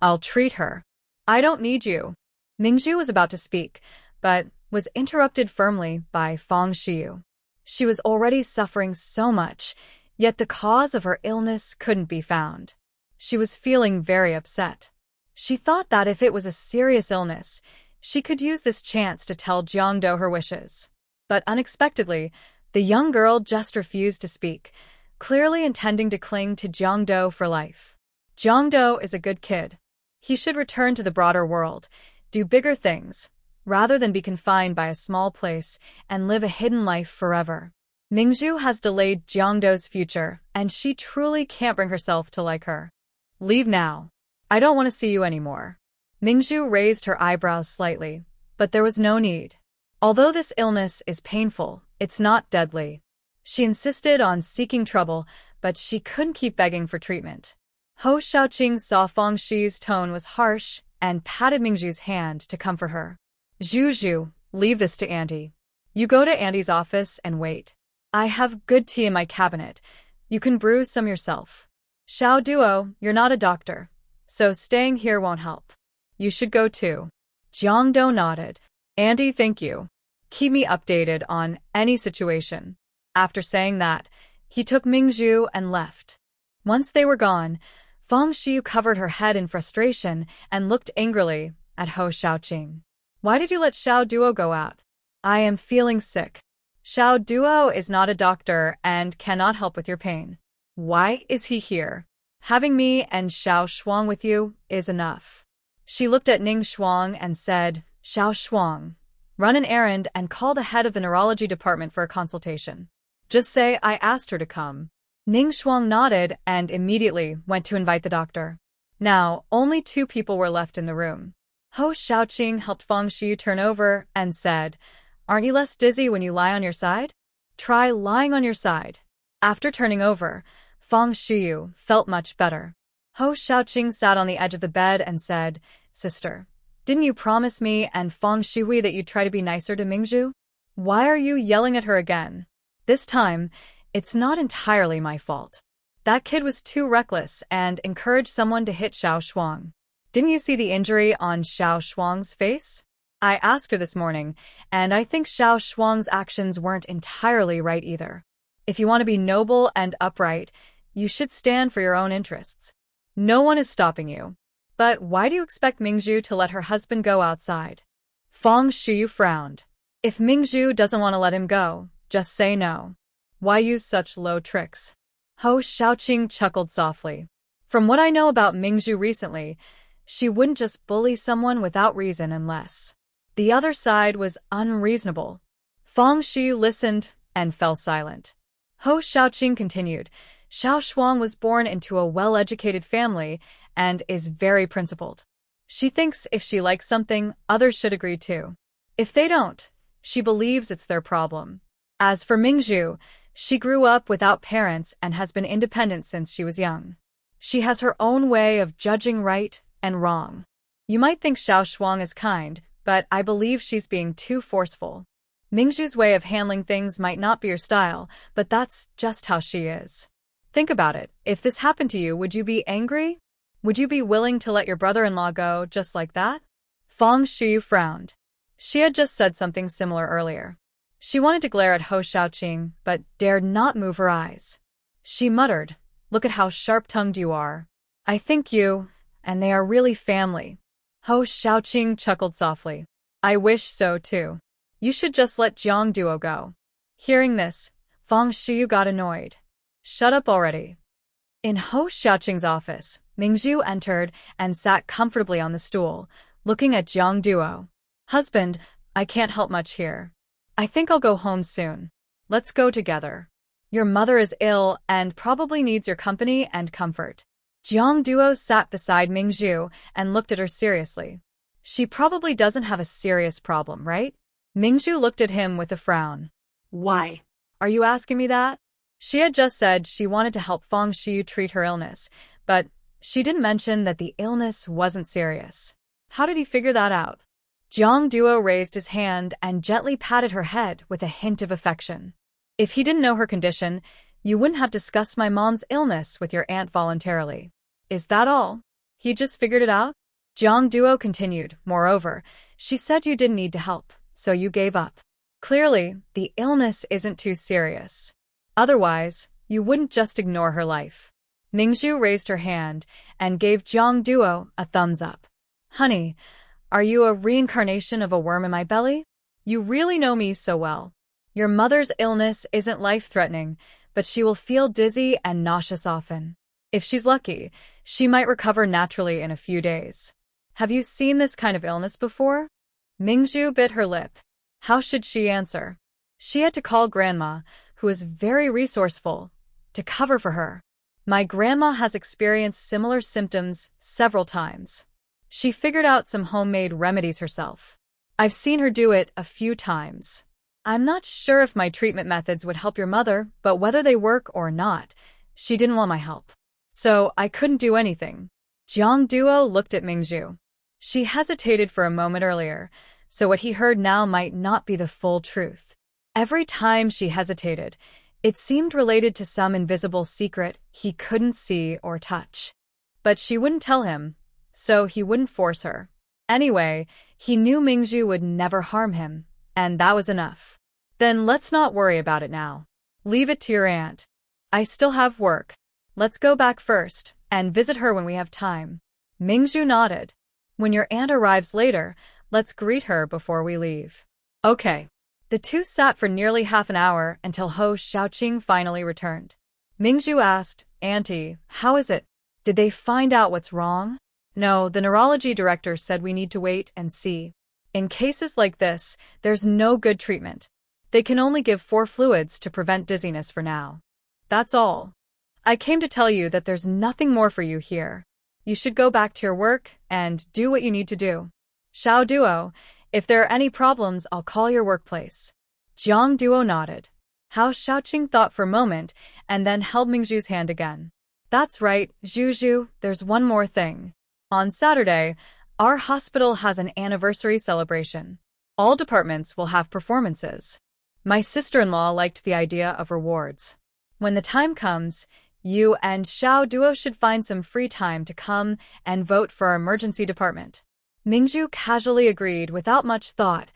I'll treat her. I don't need you." Mingzhu was about to speak, but was interrupted firmly by Fang Shiyu. She was already suffering so much, yet the cause of her illness couldn't be found. She was feeling very upset. She thought that if it was a serious illness, she could use this chance to tell Jiangdo her wishes. But unexpectedly, the young girl just refused to speak, clearly intending to cling to Jiangdo for life. Jiangdo is a good kid. He should return to the broader world, do bigger things, rather than be confined by a small place and live a hidden life forever. Mingzhu has delayed Jiangdo's future, and she truly can't bring herself to like her. Leave now. I don't want to see you anymore. Mingzhu raised her eyebrows slightly, but there was no need. Although this illness is painful, it's not deadly. She insisted on seeking trouble, but she couldn't keep begging for treatment. Hou Xiaoqing saw Fang Shi's tone was harsh and patted Mingzhu's hand to comfort her. Zhu, leave this to Auntie. You go to Auntie's office and wait. I have good tea in my cabinet. You can brew some yourself. Xiao Duo, you're not a doctor, so staying here won't help. You should go too. Jiangdo nodded. Auntie, thank you. Keep me updated on any situation. After saying that, he took Mingzhu and left. Once they were gone, Fang Shi covered her head in frustration and looked angrily at Hou Xiaoqing. Why did you let Xiao Duo go out? I am feeling sick. Xiao Duo is not a doctor and cannot help with your pain. Why is he here? Having me and Xiao Shuang with you is enough. She looked at Ning Shuang and said, Xiao Shuang, run an errand and call the head of the neurology department for a consultation. Just say I asked her to come. Ning Shuang nodded and immediately went to invite the doctor. Now, only 2 people were left in the room. Hou Xiaoqing helped Fang Shi turn over and said, Aren't you less dizzy when you lie on your side? Try lying on your side. After turning over, Fang Shiyu felt much better. Hou Xiaoqing sat on the edge of the bed and said, Sister, didn't you promise me and Fang Shihui that you'd try to be nicer to Mingzhu? Why are you yelling at her again? This time, it's not entirely my fault. That kid was too reckless and encouraged someone to hit Xiao Shuang. Didn't you see the injury on Xiao Shuang's face? I asked her this morning, and I think Xiao Shuang's actions weren't entirely right either. If you want to be noble and upright, you should stand for your own interests. No one is stopping you. But why do you expect Mingzhu to let her husband go outside? Fang Shiyu frowned. If Mingzhu doesn't want to let him go, just say no. Why use such low tricks? Hou Xiaoqing chuckled softly. From what I know about Mingzhu recently, she wouldn't just bully someone without reason unless the other side was unreasonable. Fang Shi listened and fell silent. Hou Xiaoqing continued, Xiao Shuang was born into a well-educated family and is very principled. She thinks if she likes something, others should agree too. If they don't, she believes it's their problem. As for Mingzhu, she grew up without parents and has been independent since she was young. She has her own way of judging right and wrong. You might think Xiao Shuang is kind, but I believe she's being too forceful. Mingzhu's way of handling things might not be your style, but that's just how she is. Think about it. If this happened to you, would you be angry? Would you be willing to let your brother-in-law go just like that? Fang Shi frowned. She had just said something similar earlier. She wanted to glare at Hou Xiaoqing, but dared not move her eyes. She muttered, Look at how sharp-tongued you are. I think you, and they are really family. Hou Xiaoqing chuckled softly. I wish so too. You should just let Jiang Duo go. Hearing this, Fang Shiyu got annoyed. Shut up already. In Hou Xiaoqing's office, Mingzhu entered and sat comfortably on the stool, looking at Jiang Duo. Husband, I can't help much here. I think I'll go home soon. Let's go together. Your mother is ill and probably needs your company and comfort. Jiang Duo sat beside Mingzhu and looked at her seriously. She probably doesn't have a serious problem, right? Mingzhu looked at him with a frown. Why? Are you asking me that? She had just said she wanted to help Fang Shiyu treat her illness, but she didn't mention that the illness wasn't serious. How did he figure that out? Jiang Duo raised his hand and gently patted her head with a hint of affection. If he didn't know her condition, you wouldn't have discussed my mom's illness with your aunt voluntarily. Is that all? He just figured it out? Jiang Duo continued, moreover, she said you didn't need to help, so you gave up. Clearly, the illness isn't too serious. Otherwise, you wouldn't just ignore her life. Mingzhu raised her hand and gave Jiang Duo a thumbs up. Honey, are you a reincarnation of a worm in my belly? You really know me so well. Your mother's illness isn't life-threatening, but she will feel dizzy and nauseous often. If she's lucky, she might recover naturally in a few days. Have you seen this kind of illness before? Mingzhu bit her lip. How should she answer? She had to call Grandma, who is very resourceful, to cover for her. My grandma has experienced similar symptoms several times. She figured out some homemade remedies herself. I've seen her do it a few times. I'm not sure if my treatment methods would help your mother, but whether they work or not, she didn't want my help. So I couldn't do anything. Jiang Duo looked at Mingzhu. She hesitated for a moment earlier, so what he heard now might not be the full truth. Every time she hesitated, it seemed related to some invisible secret he couldn't see or touch. But she wouldn't tell him, so he wouldn't force her. Anyway, he knew Mingzhu would never harm him, and that was enough. Then let's not worry about it now. Leave it to your aunt. I still have work. Let's go back first, and visit her when we have time. Mingzhu nodded. When your aunt arrives later, let's greet her before we leave. Okay. The two sat for nearly half an hour until Ho Xiaoqing finally returned. Mingzhu asked, Auntie, how is it? Did they find out what's wrong? No, the neurology director said we need to wait and see. In cases like this, there's no good treatment. They can only give 4 fluids to prevent dizziness for now. That's all. I came to tell you that there's nothing more for you here. You should go back to your work and do what you need to do. Xiao Duo, if there are any problems, I'll call your workplace. Jiang Duo nodded. Hao Xiaoqing thought for a moment and then held Mingzhu's hand again. That's right, Zhu, there's one more thing. On Saturday, our hospital has an anniversary celebration. All departments will have performances. My sister-in-law liked the idea of rewards. When the time comes, you and Xiao Duo should find some free time to come and vote for our emergency department. Mingzhu casually agreed without much thought,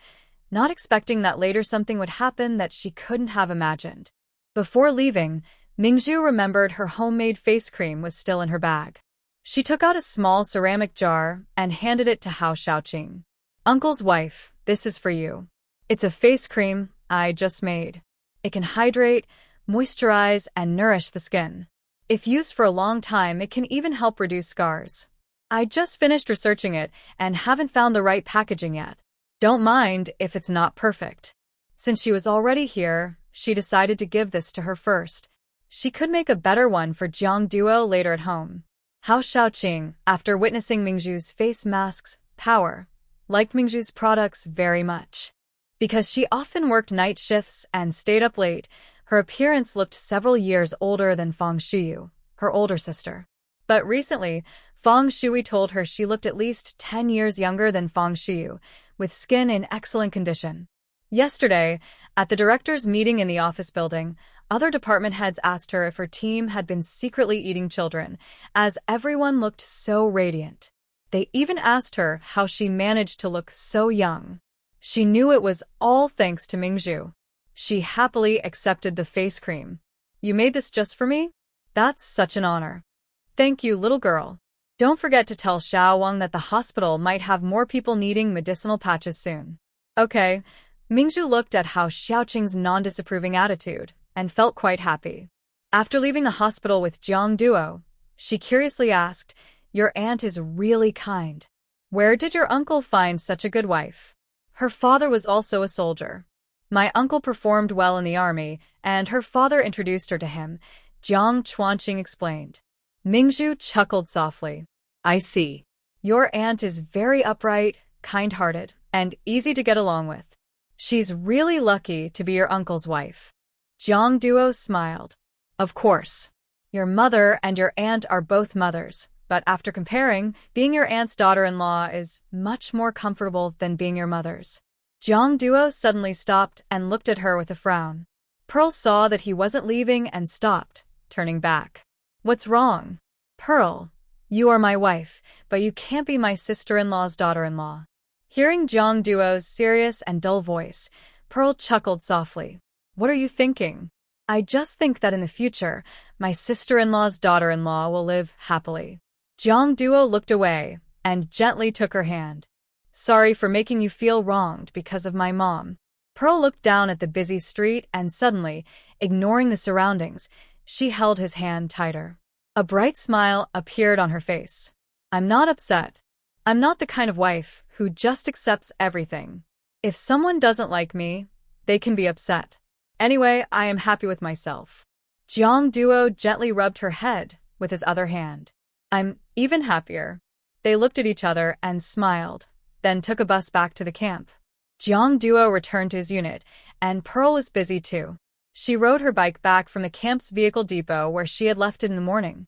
not expecting that later something would happen that she couldn't have imagined. Before leaving, Mingzhu remembered her homemade face cream was still in her bag. She took out a small ceramic jar and handed it to Hao Xiaoqing. Uncle's wife, this is for you. It's a face cream I just made. It can hydrate, moisturize, and nourish the skin. If used for a long time, it can even help reduce scars. I just finished researching it and haven't found the right packaging yet. Don't mind if it's not perfect. Since she was already here, she decided to give this to her first. She could make a better one for Jiang Duo later at home. Hao Xiaoqing, after witnessing Mingzhu's face mask's power, liked Mingzhu's products very much. Because she often worked night shifts and stayed up late, her appearance looked several years older than Fang Shuyu, her older sister. But recently, Fang Shui told her she looked at least 10 years younger than Fang Shuyu, with skin in excellent condition. Yesterday, at the director's meeting in the office building, other department heads asked her if her team had been secretly eating children, as everyone looked so radiant. They even asked her how she managed to look so young. She knew it was all thanks to Mingzhu. She happily accepted the face cream. You made this just for me? That's such an honor. Thank you, little girl. Don't forget to tell Xiao Wang that the hospital might have more people needing medicinal patches soon. Okay. Mingzhu looked at Hao Xiaoqing's non-disapproving attitude and felt quite happy. After leaving the hospital with Jiang Duo, she curiously asked, Your aunt is really kind. Where did your uncle find such a good wife? Her father was also a soldier. My uncle performed well in the army, and her father introduced her to him, Jiang Chuanqing explained. Mingzhu chuckled softly. I see. Your aunt is very upright, kind-hearted, and easy to get along with. She's really lucky to be your uncle's wife. Jiang Duo smiled. Of course. Your mother and your aunt are both mothers, but after comparing, being your aunt's daughter-in-law is much more comfortable than being your mother's. Jiang Duo suddenly stopped and looked at her with a frown. Pearl saw that he wasn't leaving and stopped, turning back. What's wrong? Pearl, you are my wife, but you can't be my sister-in-law's daughter-in-law. Hearing Jiang Duo's serious and dull voice, Pearl chuckled softly. What are you thinking? I just think that in the future, my sister-in-law's daughter-in-law will live happily. Jiang Duo looked away and gently took her hand. Sorry for making you feel wronged because of my mom. Pearl looked down at the busy street and suddenly, ignoring the surroundings, she held his hand tighter. A bright smile appeared on her face. I'm not upset. I'm not the kind of wife who just accepts everything. If someone doesn't like me, they can be upset. Anyway, I am happy with myself. Jeong Duo gently rubbed her head with his other hand. I'm even happier. They looked at each other and smiled, then took a bus back to the camp. Jeong Duo returned to his unit, and Pearl was busy too. She rode her bike back from the camp's vehicle depot where she had left it in the morning.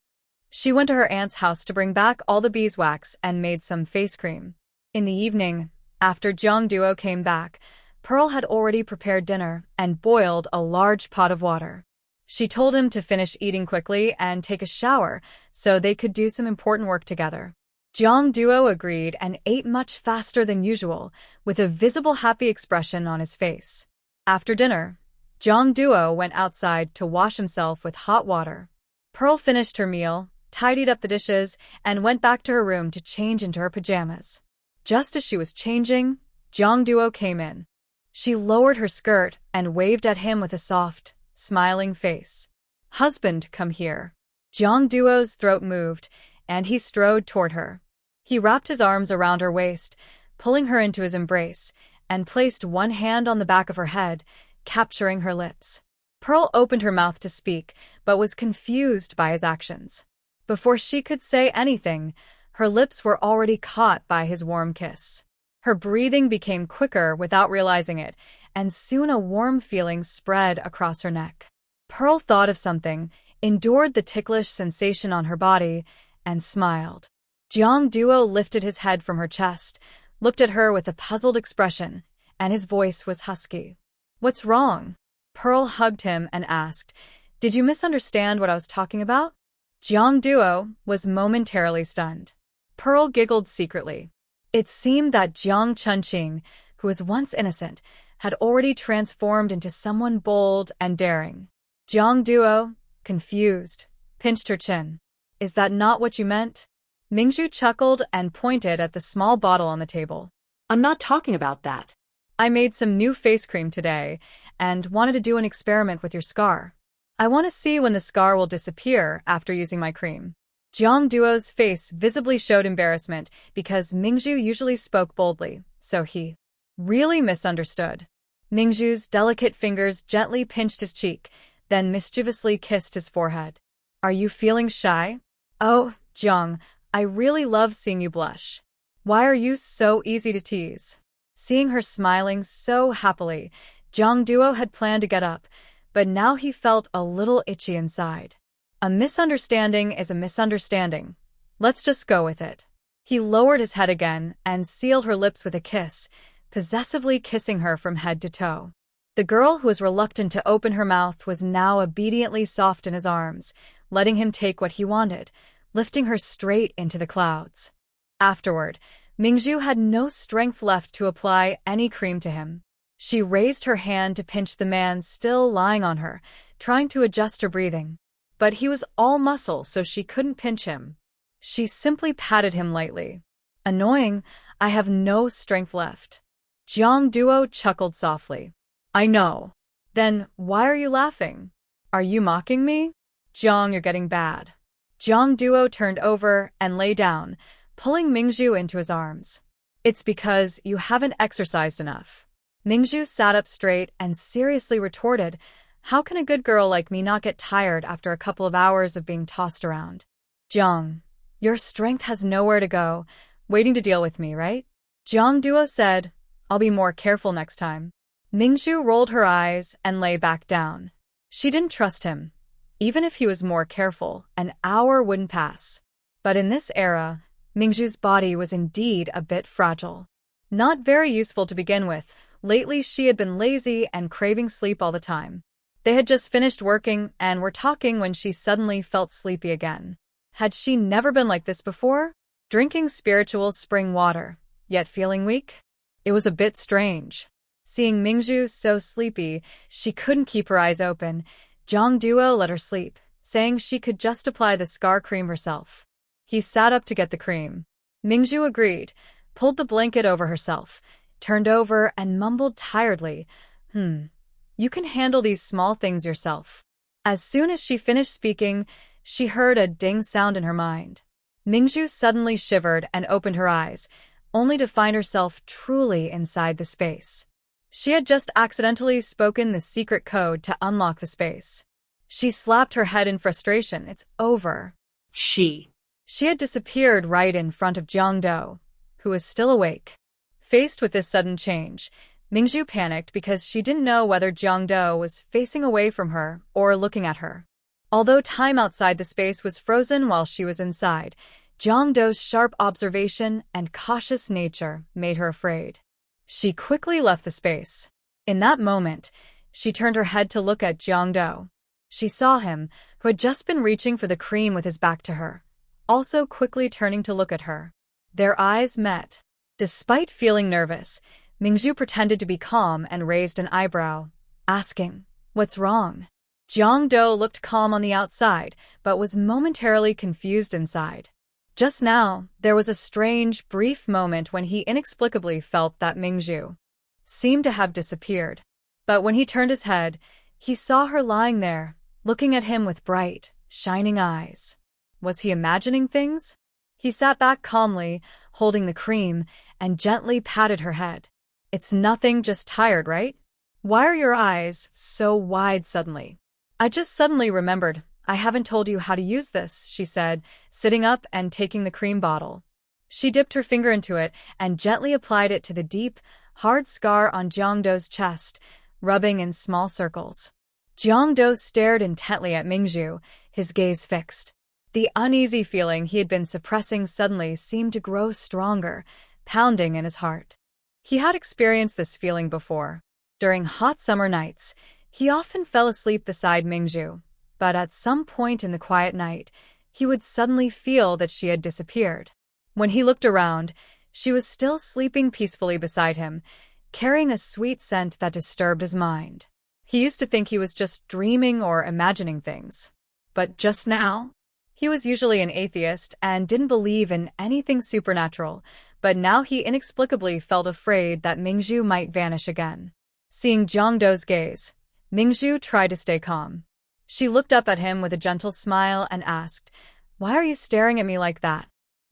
She went to her aunt's house to bring back all the beeswax and made some face cream. In the evening, after Jeong Duo came back, Pearl had already prepared dinner and boiled a large pot of water. She told him to finish eating quickly and take a shower so they could do some important work together. Jeong Duo agreed and ate much faster than usual, with a visible happy expression on his face. After dinner, Jeong Duo went outside to wash himself with hot water. Pearl finished her meal, tidied up the dishes, and went back to her room to change into her pajamas. Just as she was changing, Jeong Duo came in. She lowered her skirt and waved at him with a soft, smiling face. Husband, come here. Jeong Duo's throat moved, and he strode toward her. He wrapped his arms around her waist, pulling her into his embrace, and placed one hand on the back of her head, capturing her lips. Pearl opened her mouth to speak, but was confused by his actions. Before she could say anything, her lips were already caught by his warm kiss. Her breathing became quicker without realizing it, and soon a warm feeling spread across her neck. Pearl thought of something, endured the ticklish sensation on her body, and smiled. Jeong Duo lifted his head from her chest, looked at her with a puzzled expression, and his voice was husky. What's wrong? Pearl hugged him and asked, Did you misunderstand what I was talking about? Jeong Duo was momentarily stunned. Pearl giggled secretly. It seemed that Jeong Chunqing, who was once innocent, had already transformed into someone bold and daring. Jeong Duo, confused, pinched her chin. Is that not what you meant? Mingzhu chuckled and pointed at the small bottle on the table. I'm not talking about that. I made some new face cream today and wanted to do an experiment with your scar. I want to see when the scar will disappear after using my cream. Jeong Duo's face visibly showed embarrassment because Mingzhu usually spoke boldly, so he really misunderstood. Mingzhu's delicate fingers gently pinched his cheek, then mischievously kissed his forehead. Are you feeling shy? Oh, Jeong, I really love seeing you blush. Why are you so easy to tease? Seeing her smiling so happily, Jeong Duo had planned to get up, but now he felt a little itchy inside. A misunderstanding is a misunderstanding. Let's just go with it. He lowered his head again and sealed her lips with a kiss, possessively kissing her from head to toe. The girl who was reluctant to open her mouth was now obediently soft in his arms, letting him take what he wanted, lifting her straight into the clouds. Afterward, Mingzhu had no strength left to apply any cream to him. She raised her hand to pinch the man still lying on her, trying to adjust her breathing. But he was all muscle, so she couldn't pinch him. She simply patted him lightly. Annoying, I have no strength left. Jeong Duo chuckled softly. I know. Then why are you laughing? Are you mocking me? Jeong, you're getting bad. Jeong Duo turned over and lay down, pulling Mingzhu into his arms. It's because you haven't exercised enough. Mingzhu sat up straight and seriously retorted, How can a good girl like me not get tired after a couple of hours of being tossed around? Jeong, your strength has nowhere to go, waiting to deal with me, right? Jeong Duo said, I'll be more careful next time. Mingzhu rolled her eyes and lay back down. She didn't trust him. Even if he was more careful, an hour wouldn't pass. But in this era, Mingzhu's body was indeed a bit fragile. Not very useful to begin with. Lately she had been lazy and craving sleep all the time. They had just finished working and were talking when she suddenly felt sleepy again. Had she never been like this before? Drinking spiritual spring water, yet feeling weak? It was a bit strange. Seeing Mingzhu so sleepy, she couldn't keep her eyes open. Jeong Duo let her sleep, saying she could just apply the scar cream herself. He sat up to get the cream. Mingzhu agreed, pulled the blanket over herself, turned over and mumbled tiredly, You can handle these small things yourself. As soon as she finished speaking, she heard a ding sound in her mind. Mingju suddenly shivered and opened her eyes, only to find herself truly inside the space. She had just accidentally spoken the secret code to unlock the space. She slapped her head in frustration. It's over. She had disappeared right in front of Jiangdo, who was still awake. Faced with this sudden change, Mingju panicked because she didn't know whether Jiangdo was facing away from her or looking at her. Although time outside the space was frozen while she was inside, Jiangdo's sharp observation and cautious nature made her afraid. She quickly left the space. In that moment, she turned her head to look at Jiangdo. She saw him, who had just been reaching for the cream with his back to her, also quickly turning to look at her. Their eyes met. Despite feeling nervous, Mingju pretended to be calm and raised an eyebrow, asking, "What's wrong?" Jiangdo looked calm on the outside, but was momentarily confused inside. Just now, there was a strange, brief moment when he inexplicably felt that Mingju seemed to have disappeared. But when he turned his head, he saw her lying there, looking at him with bright, shining eyes. Was he imagining things? He sat back calmly, holding the cream, and gently patted her head. "It's nothing, just tired, right? Why are your eyes so wide suddenly?" "I just suddenly remembered. I haven't told you how to use this," she said, sitting up and taking the cream bottle. She dipped her finger into it and gently applied it to the deep, hard scar on Jiangdo's chest, rubbing in small circles. Jiangdo stared intently at Mingju, his gaze fixed. The uneasy feeling he had been suppressing suddenly seemed to grow stronger, pounding in his heart. He had experienced this feeling before. During hot summer nights, he often fell asleep beside Mingju, but at some point in the quiet night, he would suddenly feel that she had disappeared. When he looked around, she was still sleeping peacefully beside him, carrying a sweet scent that disturbed his mind. He used to think he was just dreaming or imagining things. But just now, he was usually an atheist and didn't believe in anything supernatural, but now he inexplicably felt afraid that Mingju might vanish again. Seeing Jiangdo's gaze, Mingju tried to stay calm. She looked up at him with a gentle smile and asked, "Why are you staring at me like that?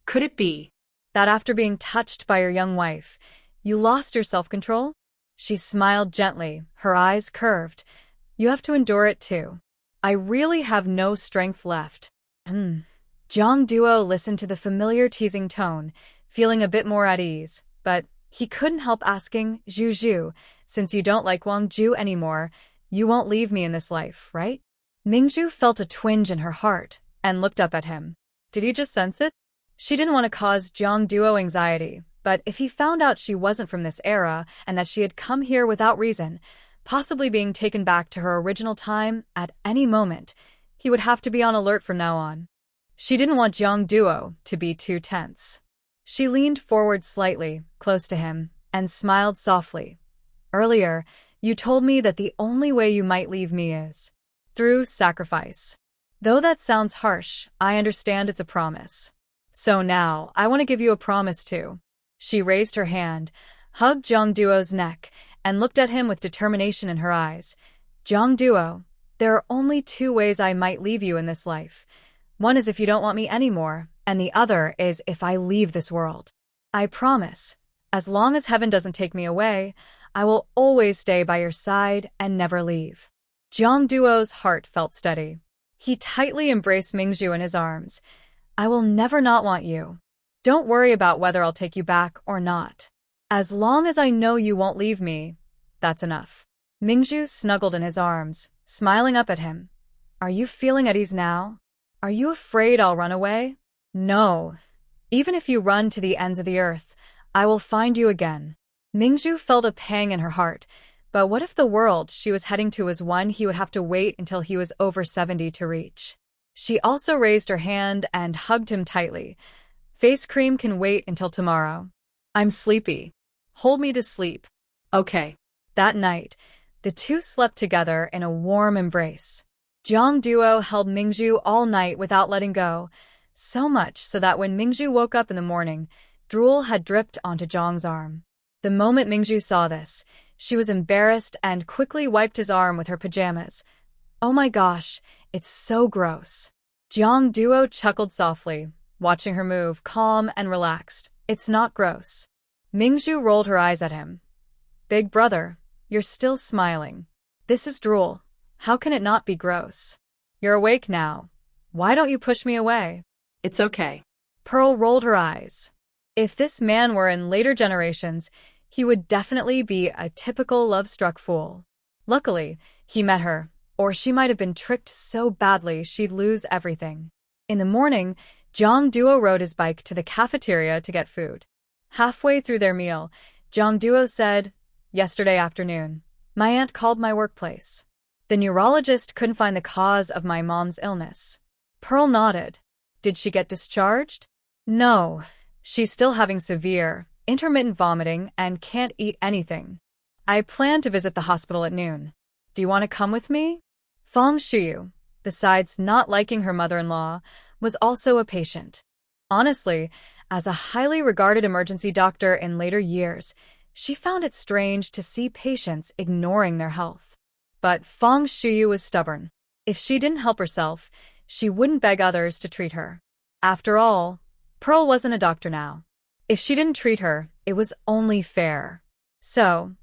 Could it be that after being touched by your young wife, you lost your self-control?" She smiled gently, her eyes curved. "You have to endure it too. I really have no strength left." Jiang Duo listened to the familiar teasing tone, feeling a bit more at ease, but he couldn't help asking, "Zhu, since you don't like Wang Ju anymore, you won't leave me in this life, right?" Mingju felt a twinge in her heart and looked up at him. Did he just sense it? She didn't want to cause Jiang Duo anxiety, but if he found out she wasn't from this era and that she had come here without reason, possibly being taken back to her original time at any moment, he would have to be on alert from now on. She didn't want Jiang Duo to be too tense. She leaned forward slightly, close to him, and smiled softly. "Earlier, you told me that the only way you might leave me is through sacrifice. Though that sounds harsh, I understand it's a promise. So now, I want to give you a promise too." She raised her hand, hugged Jiang Duo's neck, and looked at him with determination in her eyes. "Jiang Duo, there are only two ways I might leave you in this life. One is if you don't want me anymore, and the other is if I leave this world. I promise, as long as heaven doesn't take me away, I will always stay by your side and never leave." Jiang Duo's heart felt steady. He tightly embraced Mingju in his arms. "I will never not want you. Don't worry about whether I'll take you back or not. As long as I know you won't leave me, that's enough." Mingju snuggled in his arms, smiling up at him. "Are you feeling at ease now? Are you afraid I'll run away?" "No. Even if you run to the ends of the earth, I will find you again." Mingju felt a pang in her heart, but what if the world she was heading to was one he would have to wait until he was over 70 to reach? She also raised her hand and hugged him tightly. "Face cream can wait until tomorrow. I'm sleepy. Hold me to sleep." "Okay." That night, the two slept together in a warm embrace. Jiang Duo held Mingju all night without letting go, so much so that when Mingju woke up in the morning, drool had dripped onto Jiang's arm. The moment Mingju saw this, She was embarrassed and quickly wiped his arm with her pajamas. Oh my gosh, it's so gross. Jeong Duo chuckled softly, watching her move, calm and relaxed. It's not gross. Mingju rolled her eyes at him. Big brother, you're still smiling. This is drool. How can it not be gross? You're awake now. Why don't you push me away? It's okay. Pearl rolled her eyes. If this man were in later generations, he would definitely be a typical love-struck fool. Luckily, he met her, or she might have been tricked so badly she'd lose everything. In the morning, Jeong Duo rode his bike to the cafeteria to get food. Halfway through their meal, Jeong Duo said, "Yesterday afternoon, my aunt called my workplace. The neurologist couldn't find the cause of my mom's illness." Pearl nodded. Did she get discharged? No. She's still having severe, intermittent vomiting and can't eat anything. I plan to visit the hospital at noon. Do you want to come with me? Fong Shuyu, besides not liking her mother-in-law, was also a patient. Honestly, as a highly regarded emergency doctor in later years, she found it strange to see patients ignoring their health. But Fong Shuyu was stubborn. If she didn't help herself, she wouldn't beg others to treat her. After all, Pearl wasn't a doctor now. If she didn't treat her, it was only fair. So,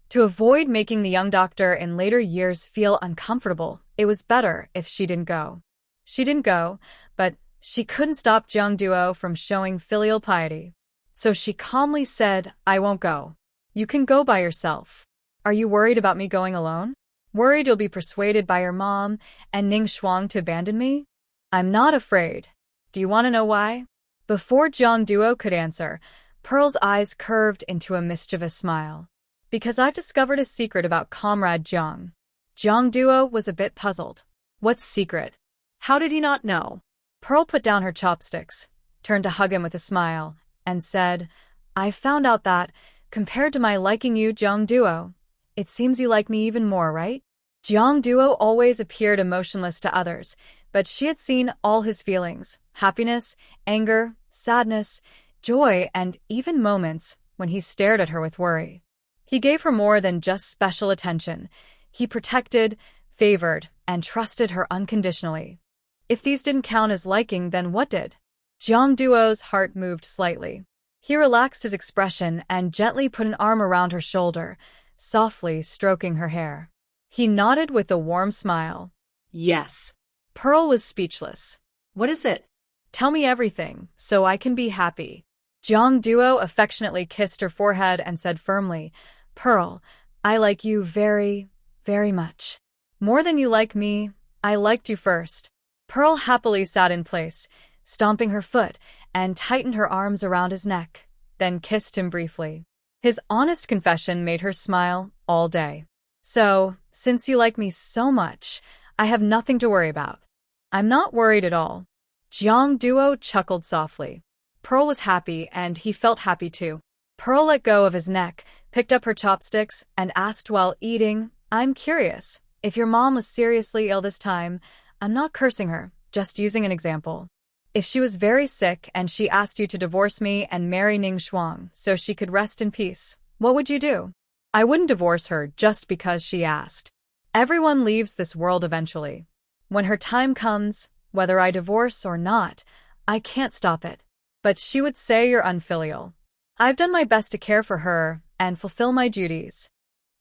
to avoid making the young doctor in later years feel uncomfortable, it was better if she didn't go. She didn't go, but she couldn't stop Jeong Duo from showing filial piety. So she calmly said, "I won't go. You can go by yourself. Are you worried about me going alone? Worried you'll be persuaded by your mom and Ning Shuang to abandon me? I'm not afraid. Do you want to know why?" Before Jeong Duo could answer, Pearl's eyes curved into a mischievous smile. "Because I've discovered a secret about Comrade Jeong." Jeong Duo was a bit puzzled. What secret? How did he not know? Pearl put down her chopsticks, turned to hug him with a smile, and said, "I found out that, compared to my liking you, Jeong Duo, it seems you like me even more, right?" Jeong Duo always appeared emotionless to others, but she had seen all his feelings: happiness, anger, sadness, joy, and even moments when he stared at her with worry. He gave her more than just special attention. He protected, favored, and trusted her unconditionally. If these didn't count as liking, then what did? Jeong Duo's heart moved slightly. He relaxed his expression and gently put an arm around her shoulder, softly stroking her hair. He nodded with a warm smile. Yes. Pearl was speechless. What is it? Tell me everything, so I can be happy. Jeong Duo affectionately kissed her forehead and said firmly, "Pearl, I like you very, very much. More than you like me, I liked you first." Pearl happily sat in place, stomping her foot, and tightened her arms around his neck, then kissed him briefly. His honest confession made her smile all day. "So, since you like me so much, I have nothing to worry about." "I'm not worried at all." Jeong Duo chuckled softly. Pearl was happy, and he felt happy too. Pearl let go of his neck, picked up her chopsticks, and asked while eating, "I'm curious, if your mom was seriously ill this time, I'm not cursing her, just using an example. If she was very sick and she asked you to divorce me and marry Ning Shuang so she could rest in peace, what would you do?" "I wouldn't divorce her just because she asked. Everyone leaves this world eventually. When her time comes, whether I divorce or not, I can't stop it. But she would say you're unfilial. I've done my best to care for her and fulfill my duties.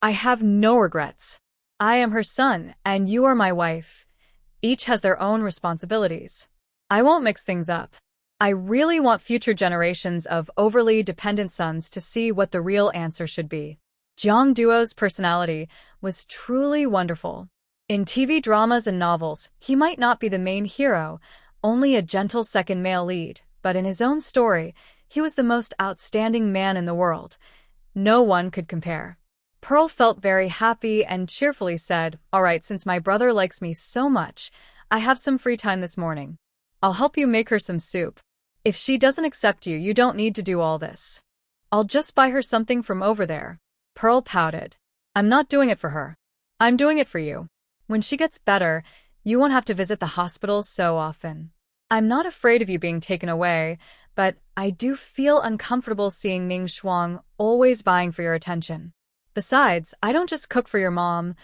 I have no regrets. I am her son and you are my wife. Each has their own responsibilities. I won't mix things up. I really want future generations of overly dependent sons to see what the real answer should be." Jeong Duo's personality was truly wonderful. In TV dramas and novels, he might not be the main hero, only a gentle second male lead, but in his own story, he was the most outstanding man in the world. No one could compare. Pearl felt very happy and cheerfully said, "All right, since my brother likes me so much, I have some free time this morning. I'll help you make her some soup. If she doesn't accept you, you don't need to do all this. I'll just buy her something from over there." Pearl pouted. "I'm not doing it for her. I'm doing it for you. When she gets better, you won't have to visit the hospital so often. I'm not afraid of you being taken away, but I do feel uncomfortable seeing Ning Shuang always vying for your attention." Besides, I don't just cook for your mom.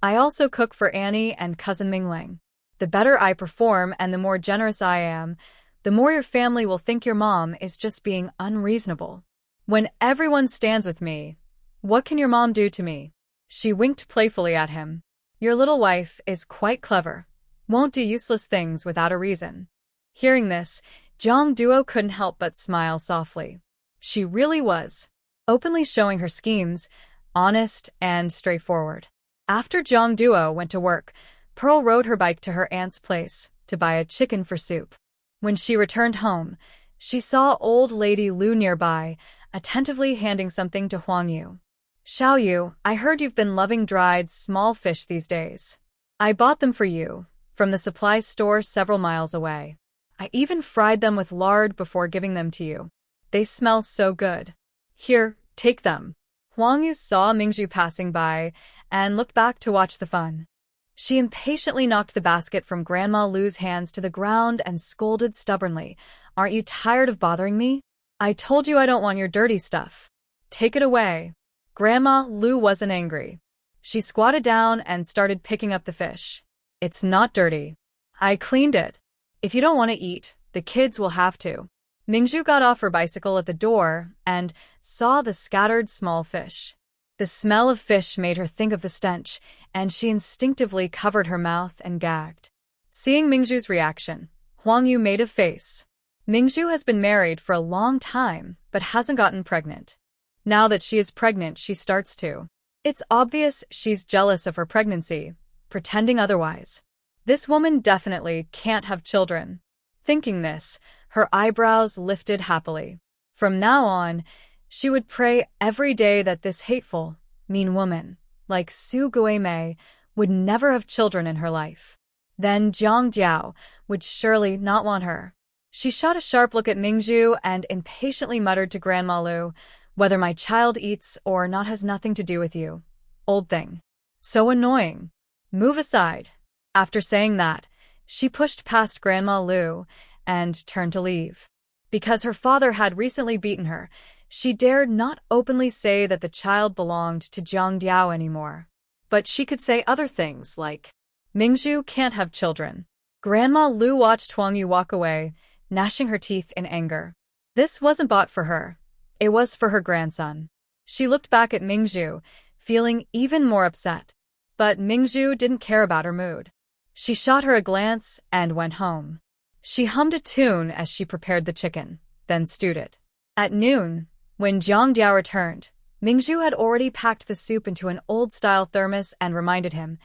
I also cook for Annie and cousin Mingling. The better I perform and the more generous I am, the more your family will think your mom is just being unreasonable. When everyone stands with me, what can your mom do to me? She winked playfully at him. Your little wife is quite clever. Won't do useless things without a reason. Hearing this, Jong Duo couldn't help but smile softly. She really was, openly showing her schemes, honest and straightforward. After Jong Duo went to work, Pearl rode her bike to her aunt's place to buy a chicken for soup. When she returned home, she saw old lady Lu nearby, attentively handing something to Huang Yu. Xiao Yu, I heard you've been loving dried small fish these days. I bought them for you, from the supply store several miles away. I even fried them with lard before giving them to you. They smell so good. Here, take them. Huang Yu saw Mingzhu passing by and looked back to watch the fun. She impatiently knocked the basket from Grandma Lu's hands to the ground and scolded stubbornly. Aren't you tired of bothering me? I told you I don't want your dirty stuff. Take it away. Grandma Lu wasn't angry. She squatted down and started picking up the fish. It's not dirty. I cleaned it. If you don't want to eat, the kids will have to. Mingzhu got off her bicycle at the door and saw the scattered small fish. The smell of fish made her think of the stench, and she instinctively covered her mouth and gagged. Seeing Mingzhu's reaction, Huang Yu made a face. Mingzhu has been married for a long time, but hasn't gotten pregnant. Now that she is pregnant, she starts to. It's obvious she's jealous of her pregnancy, pretending otherwise. This woman definitely can't have children. Thinking this, her eyebrows lifted happily. From now on, she would pray every day that this hateful, mean woman, like Su Guimei, would never have children in her life. Then Jiang Jiao would surely not want her. She shot a sharp look at Mingzhu and impatiently muttered to Grandma Lu, whether my child eats or not has nothing to do with you. Old thing. So annoying. Move aside. After saying that, she pushed past Grandma Lu and turned to leave. Because her father had recently beaten her, she dared not openly say that the child belonged to Jiang Diao anymore. But she could say other things like, Mingzhu can't have children. Grandma Lu watched Huang Yu walk away, gnashing her teeth in anger. This wasn't bought for her. It was for her grandson. She looked back at Mingzhu, feeling even more upset. But Mingzhu didn't care about her mood. She shot her a glance and went home. She hummed a tune as she prepared the chicken, then stewed it. At noon, when Jiang Diao returned, Mingzhu had already packed the soup into an old-style thermos and reminded him,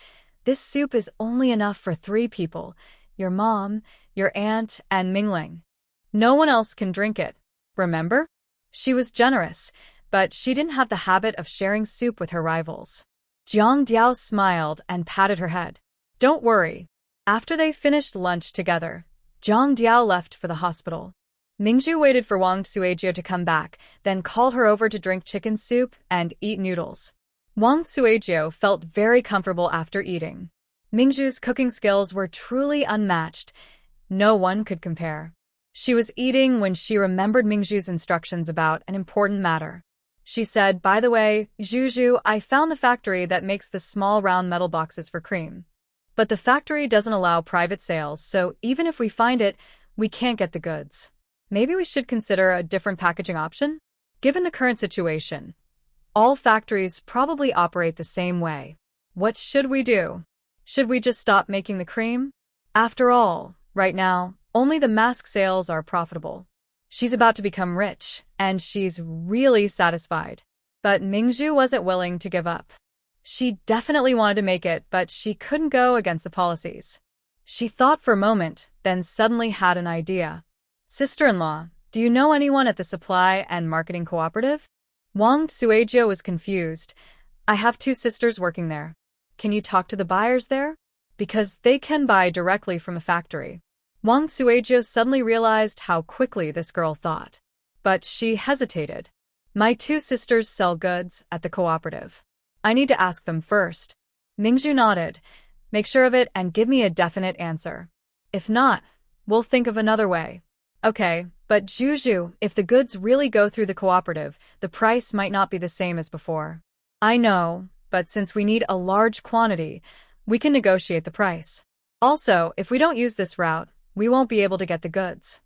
this soup is only enough for 3 people, your mom, your aunt, and Mingling. No one else can drink it, remember? She was generous, but she didn't have the habit of sharing soup with her rivals. Jiang Diao smiled and patted her head. Don't worry. After they finished lunch together, Jiang Diao left for the hospital. Mingzhu waited for Wang Suizhou to come back, then called her over to drink chicken soup and eat noodles. Wang Suizhou felt very comfortable after eating. Mingzhu's cooking skills were truly unmatched. No one could compare. She was eating when she remembered Mingzhu's instructions about an important matter. She said, by the way, Zhuzhu, I found the factory that makes the small round metal boxes for cream. But the factory doesn't allow private sales, so even if we find it, we can't get the goods. Maybe we should consider a different packaging option? Given the current situation, all factories probably operate the same way. What should we do? Should we just stop making the cream? After all, right now, only the mask sales are profitable. She's about to become rich, and she's really satisfied. But Mingzhu wasn't willing to give up. She definitely wanted to make it, but she couldn't go against the policies. She thought for a moment, then suddenly had an idea. Sister-in-law, do you know anyone at the supply and marketing cooperative? Wang Suizhou was confused. I have 2 sisters working there. Can you talk to the buyers there? Because they can buy directly from a factory. Wang Suizhou suddenly realized how quickly this girl thought. But she hesitated. My 2 sisters sell goods at the cooperative. I need to ask them first. Mingzhu nodded. Make sure of it and give me a definite answer. If not, we'll think of another way. Okay, but Zhuzhu, if the goods really go through the cooperative, the price might not be the same as before. I know, but since we need a large quantity, we can negotiate the price. Also, if we don't use this route, we won't be able to get the goods.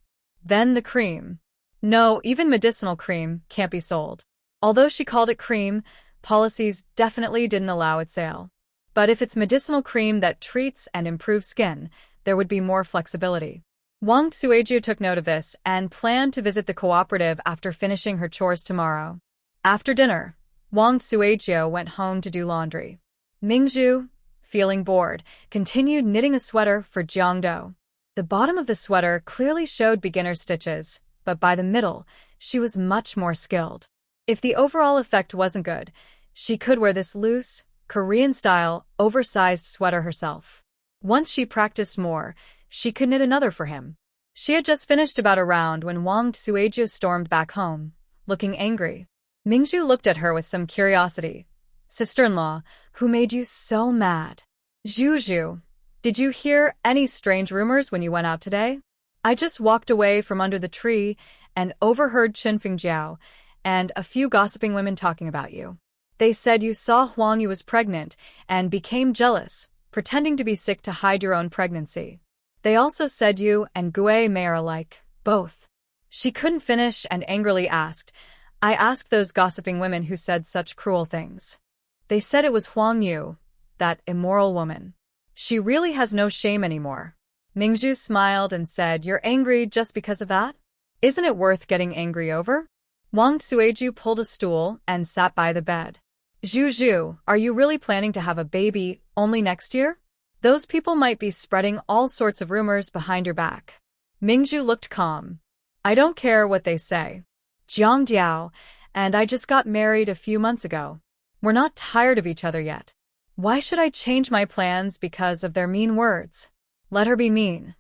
Then the cream. No, even medicinal cream can't be sold. Although she called it cream, policies definitely didn't allow its sale. But if it's medicinal cream that treats and improves skin, there would be more flexibility. Wang Sueju took note of this and planned to visit the cooperative after finishing her chores tomorrow. After dinner, Wang Sueju went home to do laundry. Mingzhu, feeling bored, continued knitting a sweater for Jiangdo. The bottom of the sweater clearly showed beginner stitches, but by the middle, she was much more skilled. If the overall effect wasn't good, she could wear this loose, Korean-style, oversized sweater herself. Once she practiced more, she could knit another for him. She had just finished about a round when Wang Sueju stormed back home, looking angry. Mingzhu looked at her with some curiosity. Sister-in-law, who made you so mad? Zhu, did you hear any strange rumors when you went out today? I just walked away from under the tree and overheard Qinfeng Jiao and a few gossiping women talking about you. They said you saw Huang Yu was pregnant and became jealous, pretending to be sick to hide your own pregnancy. They also said you and Gui Mei are alike, both. She couldn't finish and angrily asked, I asked those gossiping women who said such cruel things. They said it was Huang Yu, that immoral woman. She really has no shame anymore. Mingzhu smiled and said, You're angry just because of that? Isn't it worth getting angry over? Wang Sueju pulled a stool and sat by the bed. Zhu, are you really planning to have a baby only next year? Those people might be spreading all sorts of rumors behind your back. Mingzhu looked calm. I don't care what they say. Jiang Diao and I just got married a few months ago. We're not tired of each other yet. Why should I change my plans because of their mean words? Let her be mean.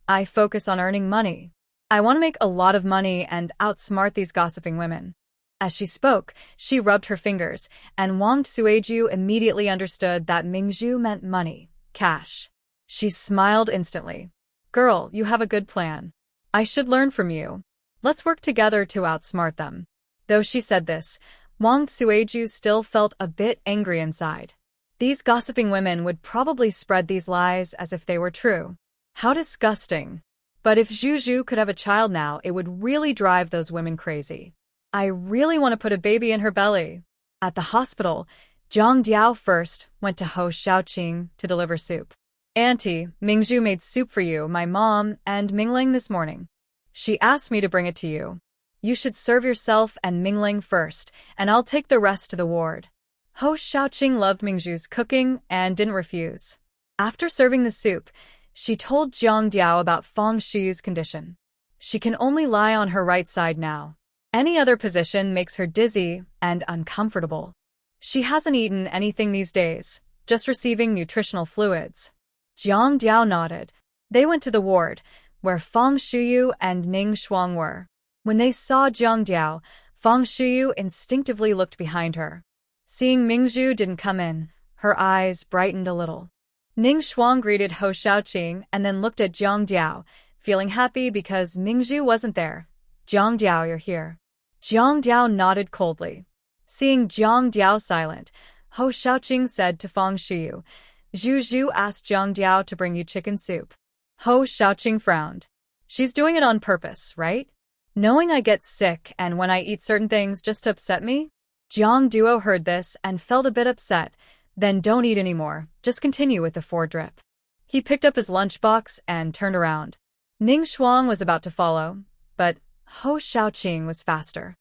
I focus on earning money. I want to make a lot of money and outsmart these gossiping women. As she spoke, she rubbed her fingers, and Wang Sueju immediately understood that Mingzhu meant money, cash. She smiled instantly. Girl, you have a good plan. I should learn from you. Let's work together to outsmart them. Though she said this, Wang Sueju still felt a bit angry inside. These gossiping women would probably spread these lies as if they were true. How disgusting. But if Zhu could have a child now, it would really drive those women crazy. I really want to put a baby in her belly. At the hospital, Jiang Diao first went to Ho Xiaoqing to deliver soup. Auntie, Mingzhu made soup for you, my mom, and Mingling this morning. She asked me to bring it to you. You should serve yourself and Mingling first, and I'll take the rest to the ward. Ho Xiaoqing loved Mingzhu's cooking and didn't refuse. After serving the soup, she told Jiang Diao about Fang Shuyu's condition. She can only lie on her right side now. Any other position makes her dizzy and uncomfortable. She hasn't eaten anything these days, just receiving nutritional fluids. Jiang Diao nodded. They went to the ward, where Fang Shuyu and Ning Shuang were. When they saw Jiang Diao, Fang Shuyu instinctively looked behind her. Seeing Mingzhu didn't come in, her eyes brightened a little. Ning Shuang greeted Ho Xiaoqing and then looked at Jiang Diao, feeling happy because Mingzhu wasn't there. Jiang Diao, you're here. Jiang Diao nodded coldly. Seeing Jiang Diao silent, Ho Xiaoqing said to Fang Shuyu, Zhu asked Jiang Diao to bring you chicken soup. Ho Xiaoqing frowned. She's doing it on purpose, right? Knowing I get sick and when I eat certain things just to upset me? Jiang Duo heard this and felt a bit upset. Then don't eat anymore, just continue with the 4-drip. He picked up his lunchbox and turned around. Ning Shuang was about to follow, but Ho Xiaoqing was faster.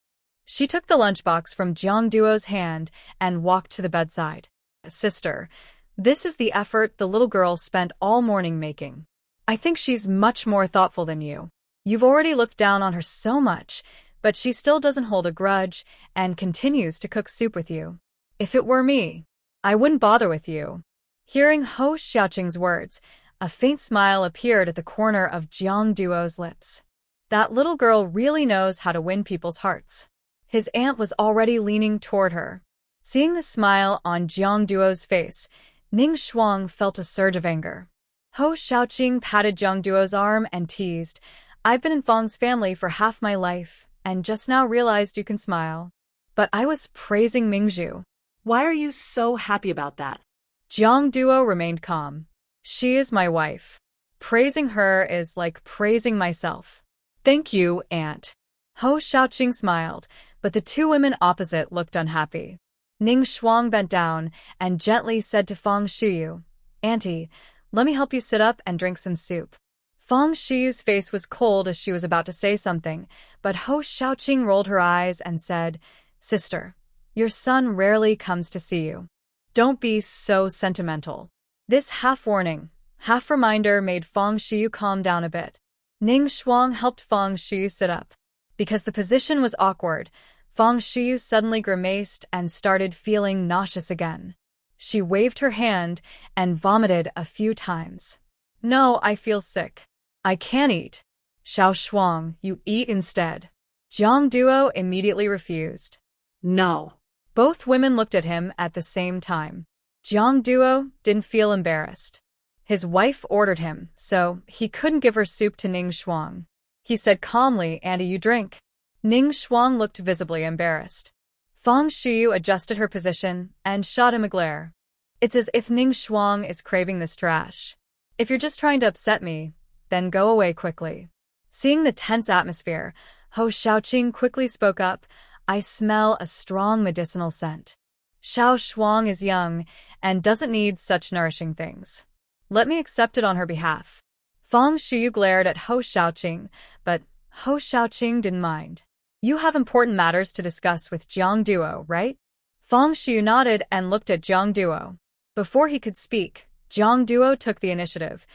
She took the lunchbox from Jiang Duo's hand and walked to the bedside. Sister, this is the effort the little girl spent all morning making. I think she's much more thoughtful than you. You've already looked down on her so much, but she still doesn't hold a grudge and continues to cook soup with you. If it were me, I wouldn't bother with you. Hearing Ho Xiaoqing's words, a faint smile appeared at the corner of Jiang Duo's lips. That little girl really knows how to win people's hearts. His aunt was already leaning toward her. Seeing the smile on Jiang Duo's face, Ning Shuang felt a surge of anger. Ho Xiaoqing patted Jiang Duo's arm and teased, I've been in Fang's family for half my life, and just now realized you can smile. But I was praising Mingzhu. Why are you so happy about that? Jiang Duo remained calm. She is my wife. Praising her is like praising myself. Thank you, Aunt. Ho Xiaoqing smiled, but the two women opposite looked unhappy. Ning Shuang bent down and gently said to Fang Shiyu, "Auntie, let me help you sit up and drink some soup." Fang Shiyu's face was cold as she was about to say something, but Ho Xiaoqing rolled her eyes and said, "Sister, your son rarely comes to see you. Don't be so sentimental." This half-warning, half-reminder made Fang Shiyu calm down a bit. Ning Shuang helped Fang Shiyu sit up. Because the position was awkward, Fang Shiyu suddenly grimaced and started feeling nauseous again. She waved her hand and vomited a few times. "No, I feel sick. I can't eat." "Xiao Shuang, you eat instead." Jiang Duo immediately refused. No. Both women looked at him at the same time. Jiang Duo didn't feel embarrassed. His wife ordered him, so he couldn't give her soup to Ning Shuang. He said calmly, "Auntie, you drink." Ning Shuang looked visibly embarrassed. Fang Shiyu adjusted her position and shot him a glare. It's as if Ning Shuang is craving this trash. "If you're just trying to upset me, then go away quickly." Seeing the tense atmosphere, Ho Xiaoqing quickly spoke up, "I smell a strong medicinal scent. Xiao Shuang is young and doesn't need such nourishing things. Let me accept it on her behalf." Fang Shiyu glared at Ho Xiaoqing, but Ho Xiaoqing didn't mind. "You have important matters to discuss with Jiang Duo, right?" Fang Shiyu nodded and looked at Jiang Duo. Before he could speak, Jiang Duo took the initiative.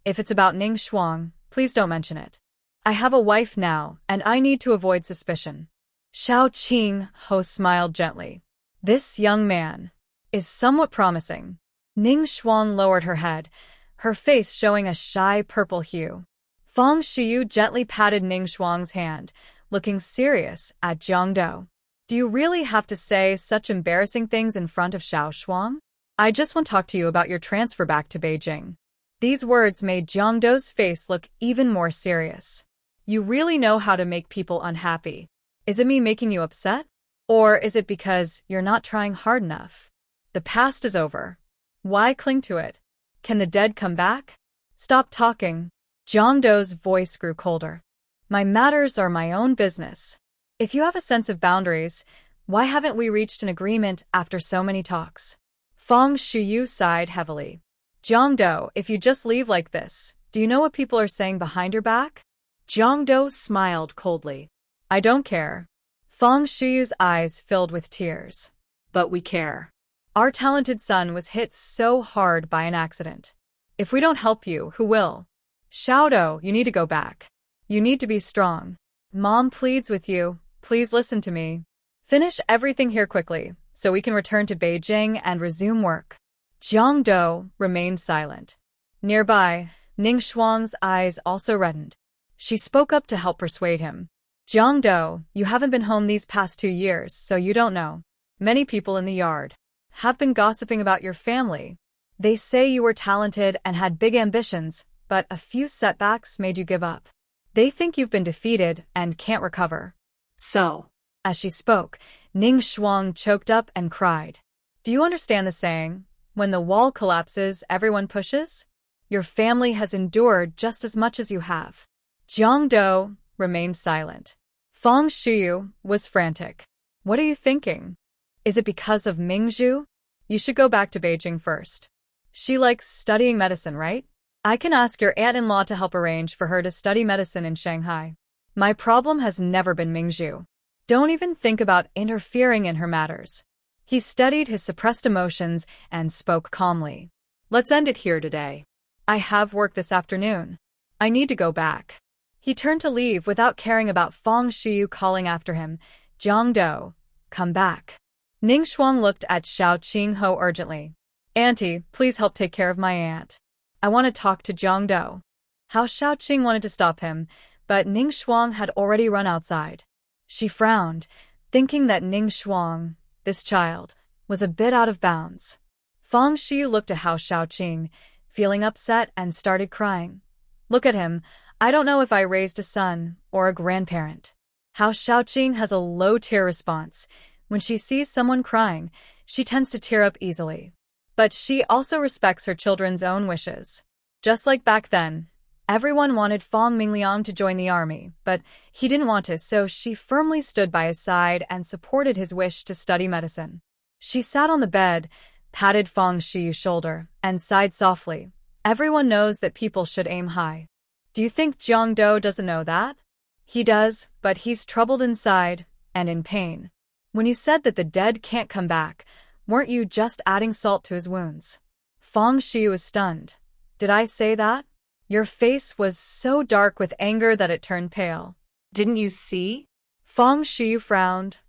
"If it's about Ning Shuang, please don't mention it. I have a wife now, and I need to avoid suspicion." Xiaoqing, Ho smiled gently. "This young man is somewhat promising." Ning Shuang lowered her head, her face showing a shy purple hue. Fang Shiyu gently patted Ning Shuang's hand, looking serious at Jiang Duo. "Do you really have to say such embarrassing things in front of Xiao Shuang? I just want to talk to you about your transfer back to Beijing." These words made Jiang Duo's face look even more serious. "You really know how to make people unhappy. Is it me making you upset? Or is it because you're not trying hard enough? The past is over. Why cling to it? Can the dead come back? Stop talking." Jiang Duo's voice grew colder. "My matters are my own business. If you have a sense of boundaries, why haven't we reached an agreement after so many talks?" Fang Shiyu sighed heavily. "Jiang Duo, if you just leave like this, do you know what people are saying behind your back?" Jiang Duo smiled coldly. "I don't care." Fang Shiyu's eyes filled with tears. "But we care. Our talented son was hit so hard by an accident. If we don't help you, who will? Xiao Duo, you need to go back. You need to be strong. Mom pleads with you, please listen to me. Finish everything here quickly, so we can return to Beijing and resume work." Jiang Duo remained silent. Nearby, Ning Shuang's eyes also reddened. She spoke up to help persuade him. "Jiang Duo, you haven't been home these past 2 years, so you don't know. Many people in the yard have been gossiping about your family. They say you were talented and had big ambitions, but a few setbacks made you give up. They think you've been defeated and can't recover." So, as she spoke, Ning Shuang choked up and cried. "Do you understand the saying, when the wall collapses, everyone pushes? Your family has endured just as much as you have." Jiang Duo remained silent. Fang Shiyu was frantic. "What are you thinking? Is it because of Mingzhu? You should go back to Beijing first. She likes studying medicine, right? I can ask your aunt-in-law to help arrange for her to study medicine in Shanghai. My problem has never been Mingzhu. Don't even think about interfering in her matters." He steadied his suppressed emotions and spoke calmly. "Let's end it here today. I have work this afternoon. I need to go back." He turned to leave without caring about Fang Shiyu calling after him, "Jiang Duo, come back." Ning Shuang looked at Xiaoqing Ho urgently. "Auntie, please help take care of my aunt. I want to talk to Jiang Duo." How Xiaoqing wanted to stop him, but Ning Shuang had already run outside. She frowned, thinking that Ning Shuang, this child, was a bit out of bounds. Fang Shiyu looked at Hao Xiaoqing, feeling upset, and started crying. "Look at him. I don't know if I raised a son or a grandparent." Hao Xiaoqing has a low-tier response. When she sees someone crying, She tends to tear up easily. But she also respects her children's own wishes. Just like back then, everyone wanted Fong Mingliang to join the army, but he didn't want to, so she firmly stood by his side and supported his wish to study medicine. She sat on the bed, patted Fong Shiyu's shoulder, and sighed softly. Everyone knows that people should aim high. Do you think Jiang Do doesn't know that? He does, but he's troubled inside and in pain. When you said that the dead can't come back, weren't you just adding salt to his wounds? Fong Shiyu was stunned. Did I say that? Your face was so dark with anger that it turned pale. Didn't you see? Fong Shiyu frowned.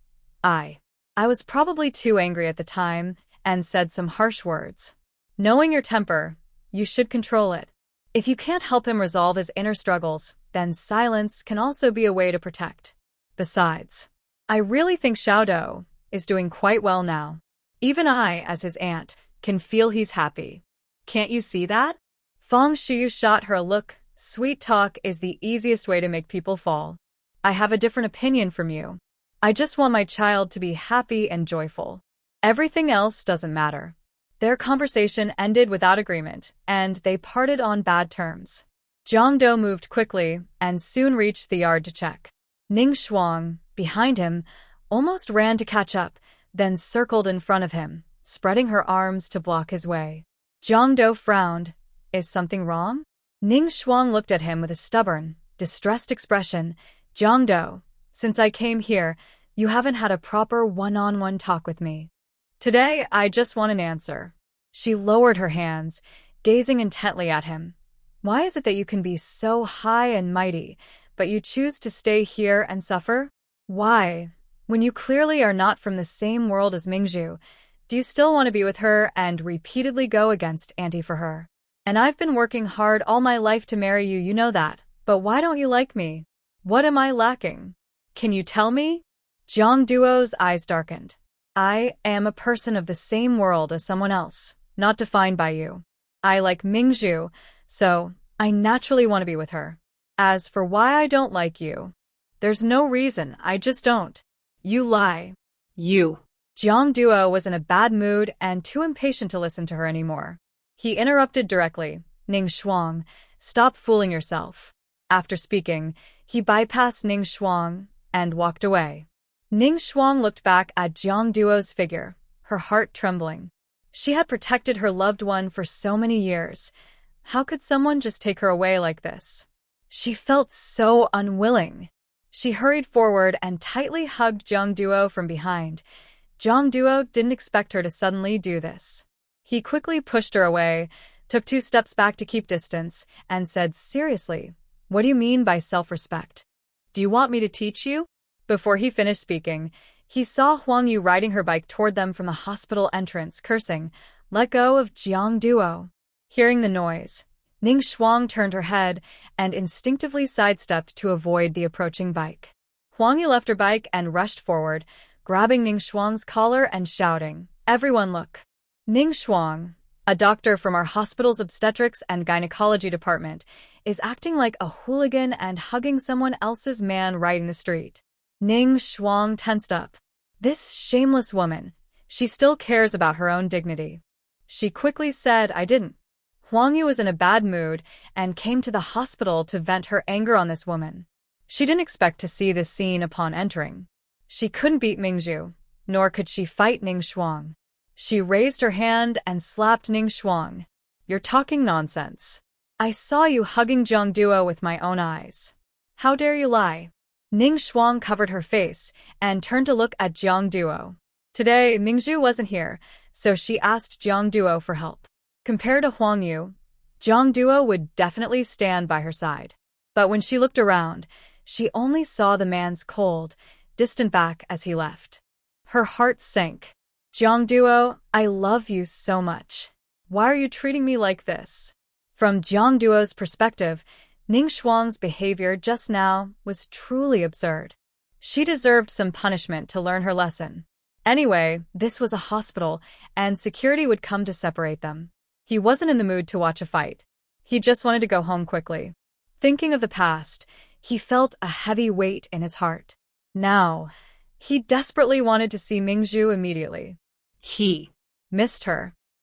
I was probably too angry at the time and said some harsh words. Knowing your temper, you should control it. If you can't help him resolve his inner struggles, then silence can also be a way to protect. Besides, I really think Xiaodou is doing quite well now. Even I, as his aunt, can feel he's happy. Can't you see that? Fong Shiyu shot her a look. Sweet talk is the easiest way to make people fall. I have a different opinion from you. I just want my child to be happy and joyful. Everything else doesn't matter. Their conversation ended without agreement, and they parted on bad terms. Jiang Do moved quickly and soon reached the yard to check. Ning Shuang, behind him, almost ran to catch up, then circled in front of him, spreading her arms to block his way. Jiang Do frowned. Is something wrong? Ning Shuang looked at him with a stubborn, distressed expression. Jiang Do, since I came here, you haven't had a proper one-on-one talk with me. Today, I just want an answer. She lowered her hands, gazing intently at him. Why is it that you can be so high and mighty, but you choose to stay here and suffer? Why, when you clearly are not from the same world as Mingzhu, do you still want to be with her and repeatedly go against Auntie for her? And I've been working hard all my life to marry you, you know that. But why don't you like me? What am I lacking? Can you tell me? Jiang Duo's eyes darkened. I am a person of the same world as someone else, not defined by you. I like Mingzhu, so I naturally want to be with her. As for why I don't like you, there's no reason, I just don't. You lie. You. Jiang Duo was in a bad mood and too impatient to listen to her anymore. He interrupted directly. Ning Shuang, stop fooling yourself. After speaking, he bypassed Ning Shuang and walked away. Ning Shuang looked back at Jiang Duo's figure, her heart trembling. She had protected her loved one for so many years. How could someone just take her away like this? She felt so unwilling. She hurried forward and tightly hugged Jiang Duo from behind. Jiang Duo didn't expect her to suddenly do this. He quickly pushed her away, took 2 steps back to keep distance, and said seriously, "What do you mean by self-respect? Do you want me to teach you?" Before he finished speaking, he saw Huang Yu riding her bike toward them from the hospital entrance, cursing, "Let go of Jiang Duo." Hearing the noise, Ning Shuang turned her head and instinctively sidestepped to avoid the approaching bike. Huang Yu left her bike and rushed forward, grabbing Ning Shuang's collar and shouting, "Everyone look. Ning Shuang, a doctor from our hospital's obstetrics and gynecology department, is acting like a hooligan and hugging someone else's man right in the street." Ning Shuang tensed up. This shameless woman, she still cares about her own dignity. She quickly said, "I didn't." Huang Yu was in a bad mood and came to the hospital to vent her anger on this woman. She didn't expect to see this scene upon entering. She couldn't beat Mingzhu, nor could she fight Ning Shuang. She raised her hand and slapped Ning Shuang. "You're talking nonsense. I saw you hugging Jiang Duo with my own eyes. How dare you lie?" Ning Shuang covered her face and turned to look at Jiang Duo. Today, Mingzhu wasn't here, so she asked Jiang Duo for help. Compared to Huang Yu, Jiang Duo would definitely stand by her side. But when she looked around, she only saw the man's cold, distant back as he left. Her heart sank. "Jiang Duo, I love you so much. Why are you treating me like this?" From Jiang Duo's perspective, Ning Shuang's behavior just now was truly absurd. She deserved some punishment to learn her lesson. Anyway, this was a hospital, and security would come to separate them. He wasn't in the mood to watch a fight. He just wanted to go home quickly. Thinking of the past, he felt a heavy weight in his heart. Now, he desperately wanted to see Mingzhu immediately. He missed her.